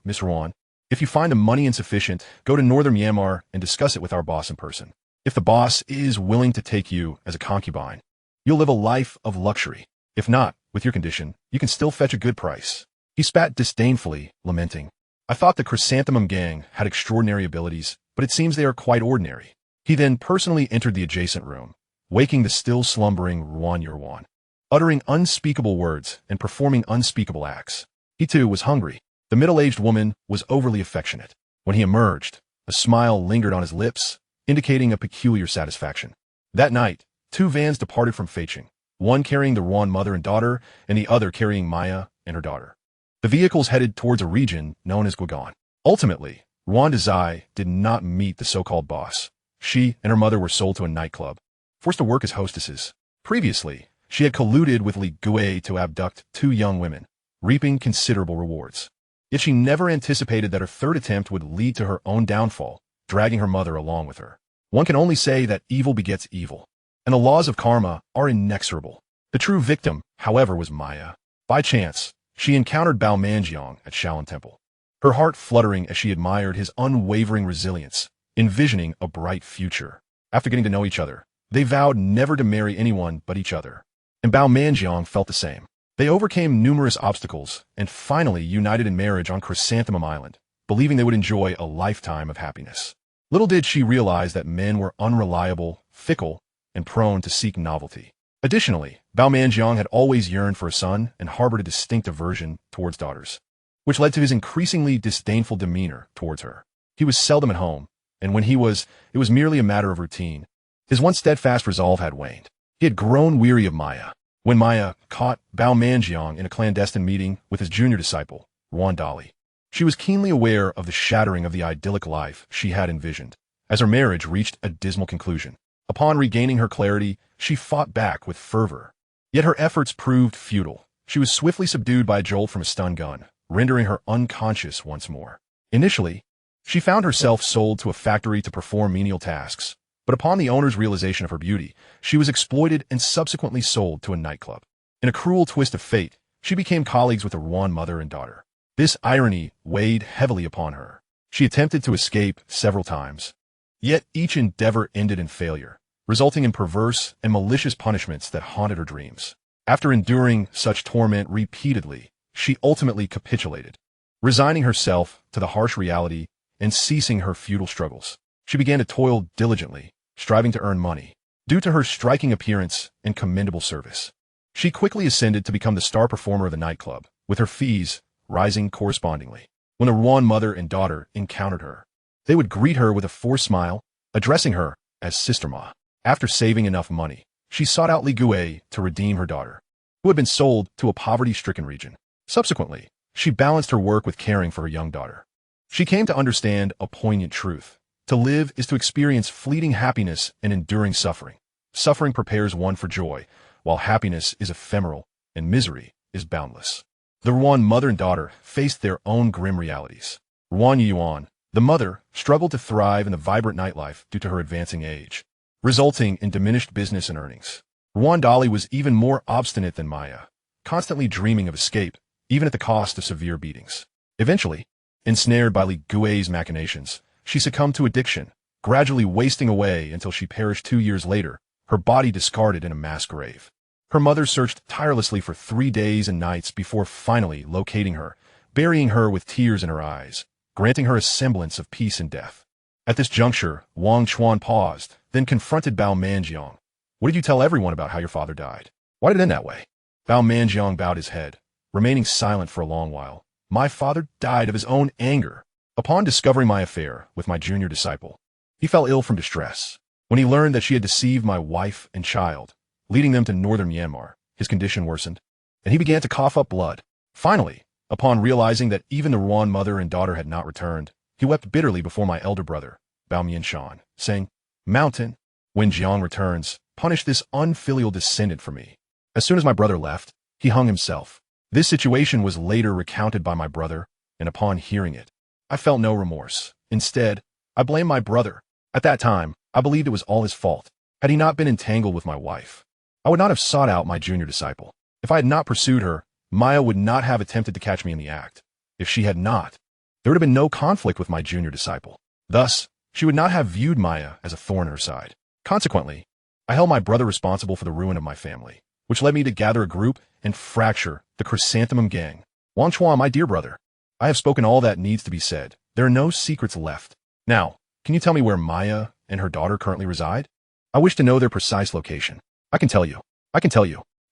Miss Ruan, if you find the money insufficient, go to northern Myanmar and discuss it with our boss in person. If the boss is willing to take you as a concubine, you'll live a life of luxury. If not, with your condition, you can still fetch a good price. He spat disdainfully, lamenting. I thought the Chrysanthemum gang had extraordinary abilities, but it seems they are quite ordinary. He then personally entered the adjacent room, waking the still slumbering Wonguan, uttering unspeakable words and performing unspeakable acts. He too was hungry. The middle-aged woman was overly affectionate. When he emerged, a smile lingered on his lips, indicating a peculiar satisfaction. That night, two vans departed from Feicheng, one carrying the Ruan mother and daughter, and the other carrying Maya and her daughter. The vehicles headed towards a region known as Guogan. Ultimately, Duozhi did not meet the so-called boss. She and her mother were sold to a nightclub, forced to work as hostesses. Previously, she had colluded with Li Gui to abduct two young women, reaping considerable rewards. Yet she never anticipated that her third attempt would lead to her own downfall, dragging her mother along with her. One can only say that evil begets evil, and the laws of karma are inexorable. The true victim, however, was Maya. By chance, she encountered Bao Manjiang at Shaolin Temple, her heart fluttering as she admired his unwavering resilience, envisioning a bright future. After getting to know each other, they vowed never to marry anyone but each other. And Bao Manjiang felt the same. They overcame numerous obstacles and finally united in marriage on Chrysanthemum Island, believing they would enjoy a lifetime of happiness. Little did she realize that men were unreliable, fickle, and prone to seek novelty. Additionally, Bao Manjiang had always yearned for a son and harbored a distinct aversion towards daughters, which led to his increasingly disdainful demeanor towards her. He was seldom at home, and when he was, it was merely a matter of routine. His once steadfast resolve had waned. He had grown weary of Maya. When Maya caught Bao Manjiang in a clandestine meeting with his junior disciple, Ruan Dali, she was keenly aware of the shattering of the idyllic life she had envisioned, as her marriage reached a dismal conclusion. Upon regaining her clarity, she fought back with fervor. Yet her efforts proved futile. She was swiftly subdued by a jolt from a stun gun, rendering her unconscious once more. Initially, she found herself sold to a factory to perform menial tasks, but upon the owner's realization of her beauty, she was exploited and subsequently sold to a nightclub. In a cruel twist of fate, she became colleagues with the Ruan mother and daughter. This irony weighed heavily upon her. She attempted to escape several times, yet each endeavor ended in failure, resulting in perverse and malicious punishments that haunted her dreams. After enduring such torment repeatedly, she ultimately capitulated, resigning herself to the harsh reality and ceasing her futile struggles. She began to toil diligently, striving to earn money. Due to her striking appearance and commendable service, she quickly ascended to become the star performer of the nightclub, with her fees rising correspondingly. When the Ruan mother and daughter encountered her, they would greet her with a forced smile, addressing her as Sister Ma. After saving enough money, she sought out Li Gui to redeem her daughter, who had been sold to a poverty-stricken region. Subsequently, she balanced her work with caring for her young daughter. She came to understand a poignant truth. To live is to experience fleeting happiness and enduring suffering. Suffering prepares one for joy, while happiness is ephemeral and misery is boundless. The Wonguan mother and daughter faced their own grim realities. Wang Chuan, the mother, struggled to thrive in the vibrant nightlife due to her advancing age, resulting in diminished business and earnings. Duozhi was even more obstinate than Maya, constantly dreaming of escape, even at the cost of severe beatings. Eventually, ensnared by Li Gui's machinations, she succumbed to addiction, gradually wasting away until she perished 2 years later, her body discarded in a mass grave. Her mother searched tirelessly for 3 days and nights before finally locating her, burying her with tears in her eyes, granting her a semblance of peace in death. At this juncture, Wang Chuan paused, then confronted Bao Manjiang. What did you tell everyone about how your father died? Why did it end that way? Bao Manjiang bowed his head, remaining silent for a long while. My father died of his own anger. Upon discovering my affair with my junior disciple, he fell ill from distress. When he learned that she had deceived my wife and child, leading them to northern Myanmar, his condition worsened, and he began to cough up blood. Finally, upon realizing that even the Wonguan mother and daughter had not returned, he wept bitterly before my elder brother, Bao Mianshan, saying, Mountain, when Jiang returns, punish this unfilial descendant for me. As soon as my brother left, he hung himself. This situation was later recounted by my brother, and upon hearing it, I felt no remorse. Instead, I blamed my brother. At that time, I believed it was all his fault. Had he not been entangled with my wife, I would not have sought out my junior disciple. If I had not pursued her, Maya would not have attempted to catch me in the act. If she had not, there would have been no conflict with my junior disciple. Thus, she would not have viewed Maya as a thorn in her side. Consequently, I held my brother responsible for the ruin of my family, which led me to gather a group and fracture the Chrysanthemum Gang. Wang Chuan, my dear brother, I have spoken all that needs to be said. There are no secrets left. Now, can you tell me where Maya and her daughter currently reside? I wish to know their precise location. I can tell you.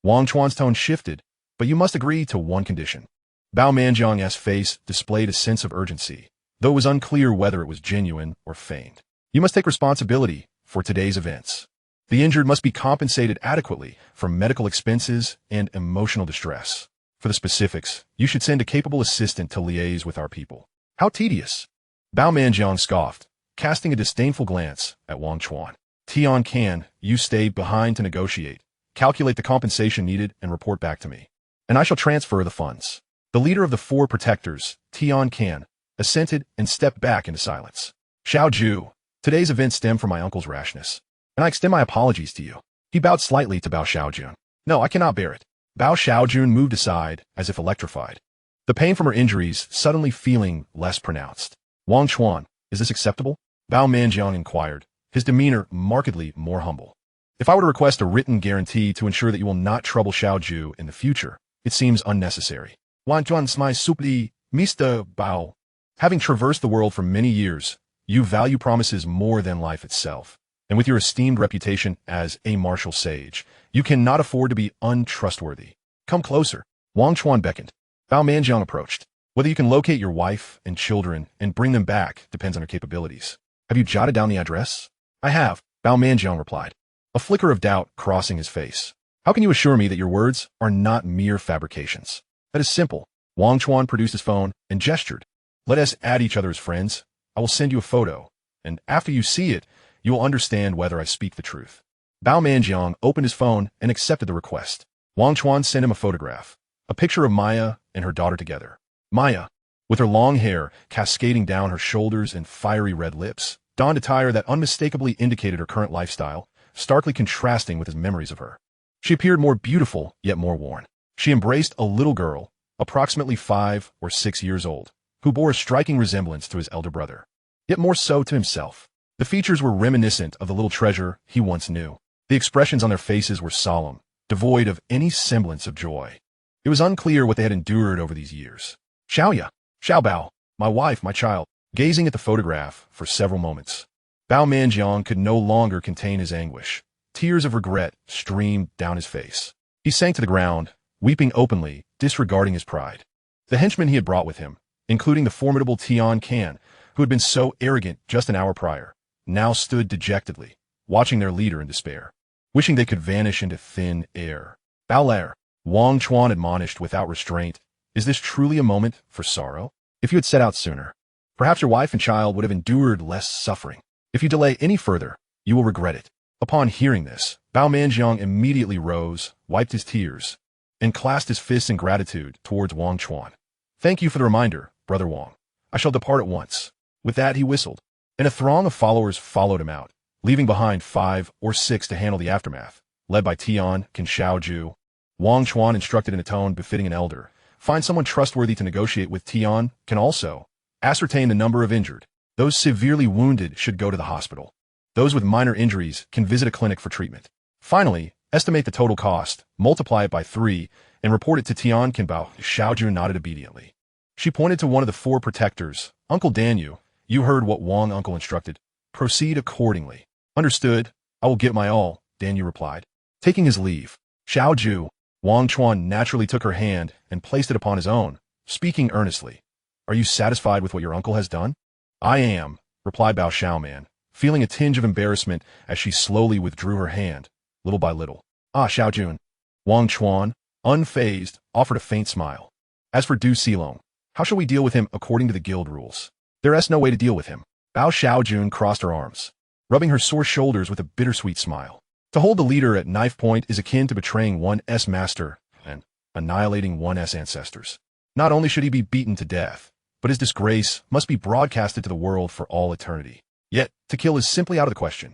Wang Chuan's tone shifted, but you must agree to one condition. Bao Manjiang's face displayed a sense of urgency, though it was unclear whether it was genuine or feigned. You must take responsibility for today's events. The injured must be compensated adequately for medical expenses and emotional distress. For the specifics, you should send a capable assistant to liaise with our people. How tedious! Bao Manjiang scoffed, casting a disdainful glance at Wang Chuan. Tian Can, you stay behind to negotiate, calculate the compensation needed, and report back to me. And I shall transfer the funds. The leader of the 4 protectors, Tian Can, assented and stepped back into silence. Xiao Ju, today's event stemmed from my uncle's rashness, and I extend my apologies to you. He bowed slightly to Bao Xiaojun. No, I cannot bear it. Bao Xiaojun moved aside as if electrified, the pain from her injuries suddenly feeling less pronounced. Wang Chuan, is this acceptable? Bao Manjiang inquired, his demeanor markedly more humble. If I were to request a written guarantee to ensure that you will not trouble Xiaoju in the future, it seems unnecessary. Wang Chuan smiled supli, Mr. Bao. Having traversed the world for many years, you value promises more than life itself. And with your esteemed reputation as a martial sage, you cannot afford to be untrustworthy. Come closer. Wang Chuan beckoned. Bao Manjiang approached. Whether you can locate your wife and children and bring them back depends on your capabilities. Have you jotted down the address? I have, Bao Manjiang replied, a flicker of doubt crossing his face. How can you assure me that your words are not mere fabrications? That is simple. Wang Chuan produced his phone and gestured. Let us add each other as friends. I will send you a photo, and after you see it, you will understand whether I speak the truth. Bao Manjiang opened his phone and accepted the request. Wang Chuan sent him a photograph, a picture of Maya and her daughter together. Maya, with her long hair cascading down her shoulders and fiery red lips, donned attire that unmistakably indicated her current lifestyle, starkly contrasting with his memories of her. She appeared more beautiful, yet more worn. She embraced a little girl, approximately 5 or 6 years old, who bore a striking resemblance to his elder brother, yet more so to himself. The features were reminiscent of the little treasure he once knew. The expressions on their faces were solemn, devoid of any semblance of joy. It was unclear what they had endured over these years. Xiaoya, Xiaobao, my wife, my child, gazing at the photograph for several moments. Bao Manjiang could no longer contain his anguish. Tears of regret streamed down his face. He sank to the ground, weeping openly, disregarding his pride. The henchmen he had brought with him, including the formidable Tian Can, who had been so arrogant just an hour prior, now stood dejectedly, watching their leader in despair, wishing they could vanish into thin air. Bao, Wang Chuan admonished without restraint, is this truly a moment for sorrow? If you had set out sooner, Perhaps your wife and child would have endured less suffering. If you delay any further, you will regret it. Upon hearing this, Bao Manjiang immediately rose, wiped his tears, and clasped his fists in gratitude towards Wang Chuan. Thank you for the reminder, Brother Wang. I shall depart at once. With that, he whistled, and a throng of followers followed him out, leaving behind 5 or 6 to handle the aftermath, led by Tian, Can Xiaoju. Wang Chuan instructed in a tone befitting an elder, find someone trustworthy to negotiate with. Tian can also ascertain the number of injured. Those severely wounded should go to the hospital. Those with minor injuries can visit a clinic for treatment. Finally, estimate the total cost, multiply it by 3, and report it to Tian Can. Bao Xiaoju nodded obediently. She pointed to one of the 4 protectors. Uncle Danyu, you heard what Wang uncle instructed. Proceed accordingly. Understood. I will give my all, Danyu replied. Taking his leave, Xiaoju, Wang Chuan naturally took her hand and placed it upon his own, speaking earnestly. Are you satisfied with what your uncle has done? I am, replied Bao Xiaoman, feeling a tinge of embarrassment as she slowly withdrew her hand, little by little. Ah, Xiaojun. Wang Chuan, unfazed, offered a faint smile. As for Duozhi, how shall we deal with him according to the guild rules? There is no way to deal with him. Bao Xiaojun crossed her arms, rubbing her sore shoulders with a bittersweet smile. To hold the leader at knife point is akin to betraying one's master and annihilating one's ancestors. Not only should he be beaten to death, but his disgrace must be broadcasted to the world for all eternity. Yet, to kill is simply out of the question.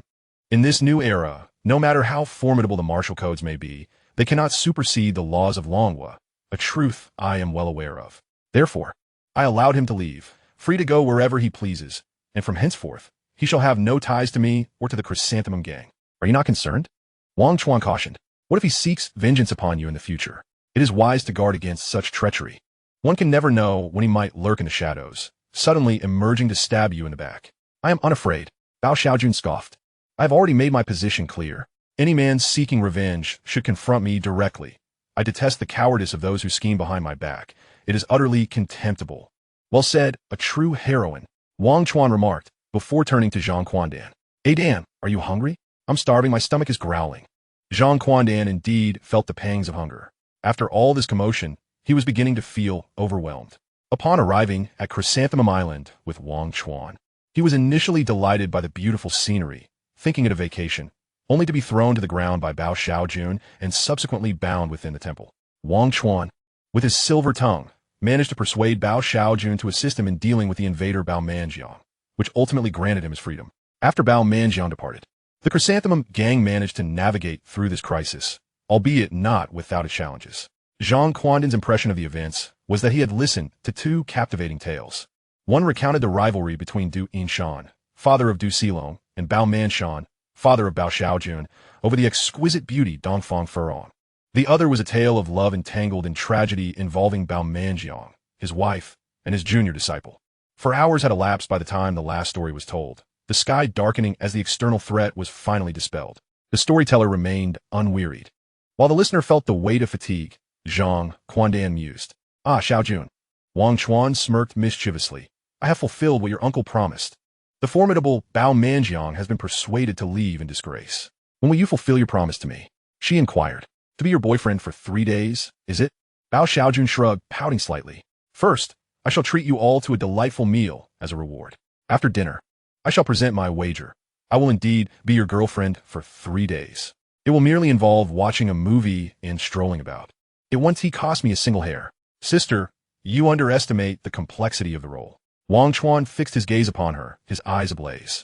In this new era, no matter how formidable the martial codes may be, they cannot supersede the laws of Wonguan, a truth I am well aware of. Therefore, I allowed him to leave, free to go wherever he pleases, and from henceforth, he shall have no ties to me or to the Chrysanthemum gang. Are you not concerned? Wang Chuan cautioned. What if he seeks vengeance upon you in the future? It is wise to guard against such treachery. One can never know when he might lurk in the shadows, suddenly emerging to stab you in the back. I am unafraid, Bao Xiaojun scoffed. I have already made my position clear. Any man seeking revenge should confront me directly. I detest the cowardice of those who scheme behind my back. It is utterly contemptible. Well said, a true heroine, Wang Chuan remarked, before turning to Zhang Quandan. Hey Dan, are you hungry? I'm starving, my stomach is growling. Zhang Quandan indeed felt the pangs of hunger. After all this commotion, he was beginning to feel overwhelmed. Upon arriving at Chrysanthemum Island with Wang Chuan, he was initially delighted by the beautiful scenery, thinking it a vacation, only to be thrown to the ground by Bao Xiaojun and subsequently bound within the temple. Wang Chuan, with his silver tongue, managed to persuade Bao Xiaojun to assist him in dealing with the invader Bao Manjiang, which ultimately granted him his freedom. After Bao Manjiang departed, the Chrysanthemum gang managed to navigate through this crisis, albeit not without its challenges. Zhang Quandan's impression of the events was that he had listened to 2 captivating tales. One recounted the rivalry between Du Yinshan, father of Duozhi, and Bao Manshan, father of Bao Xiaojun, over the exquisite beauty Dongfang Furong. The other was a tale of love entangled in tragedy involving Bao Manjiang, his wife, and his junior disciple. For hours had elapsed by the time the last story was told, the sky darkening as the external threat was finally dispelled. The storyteller remained unwearied. While the listener felt the weight of fatigue, Zhang Quandan mused. Ah, Xiaojun. Wang Chuan smirked mischievously. I have fulfilled what your uncle promised. The formidable Bao Manjiang has been persuaded to leave in disgrace. When will you fulfill your promise to me? She inquired. To be your boyfriend for 3 days, is it? Bao Xiaojun shrugged, pouting slightly. First, I shall treat you all to a delightful meal as a reward. After dinner, I shall present my wager. I will indeed be your girlfriend for 3 days. It will merely involve watching a movie and strolling about. It won't cost me a single hair. Sister, you underestimate the complexity of the role. Wang Chuan fixed his gaze upon her, his eyes ablaze.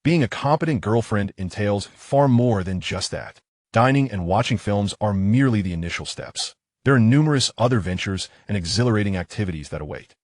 Being a competent girlfriend entails far more than just that. Dining and watching films are merely the initial steps. There are numerous other ventures and exhilarating activities that await.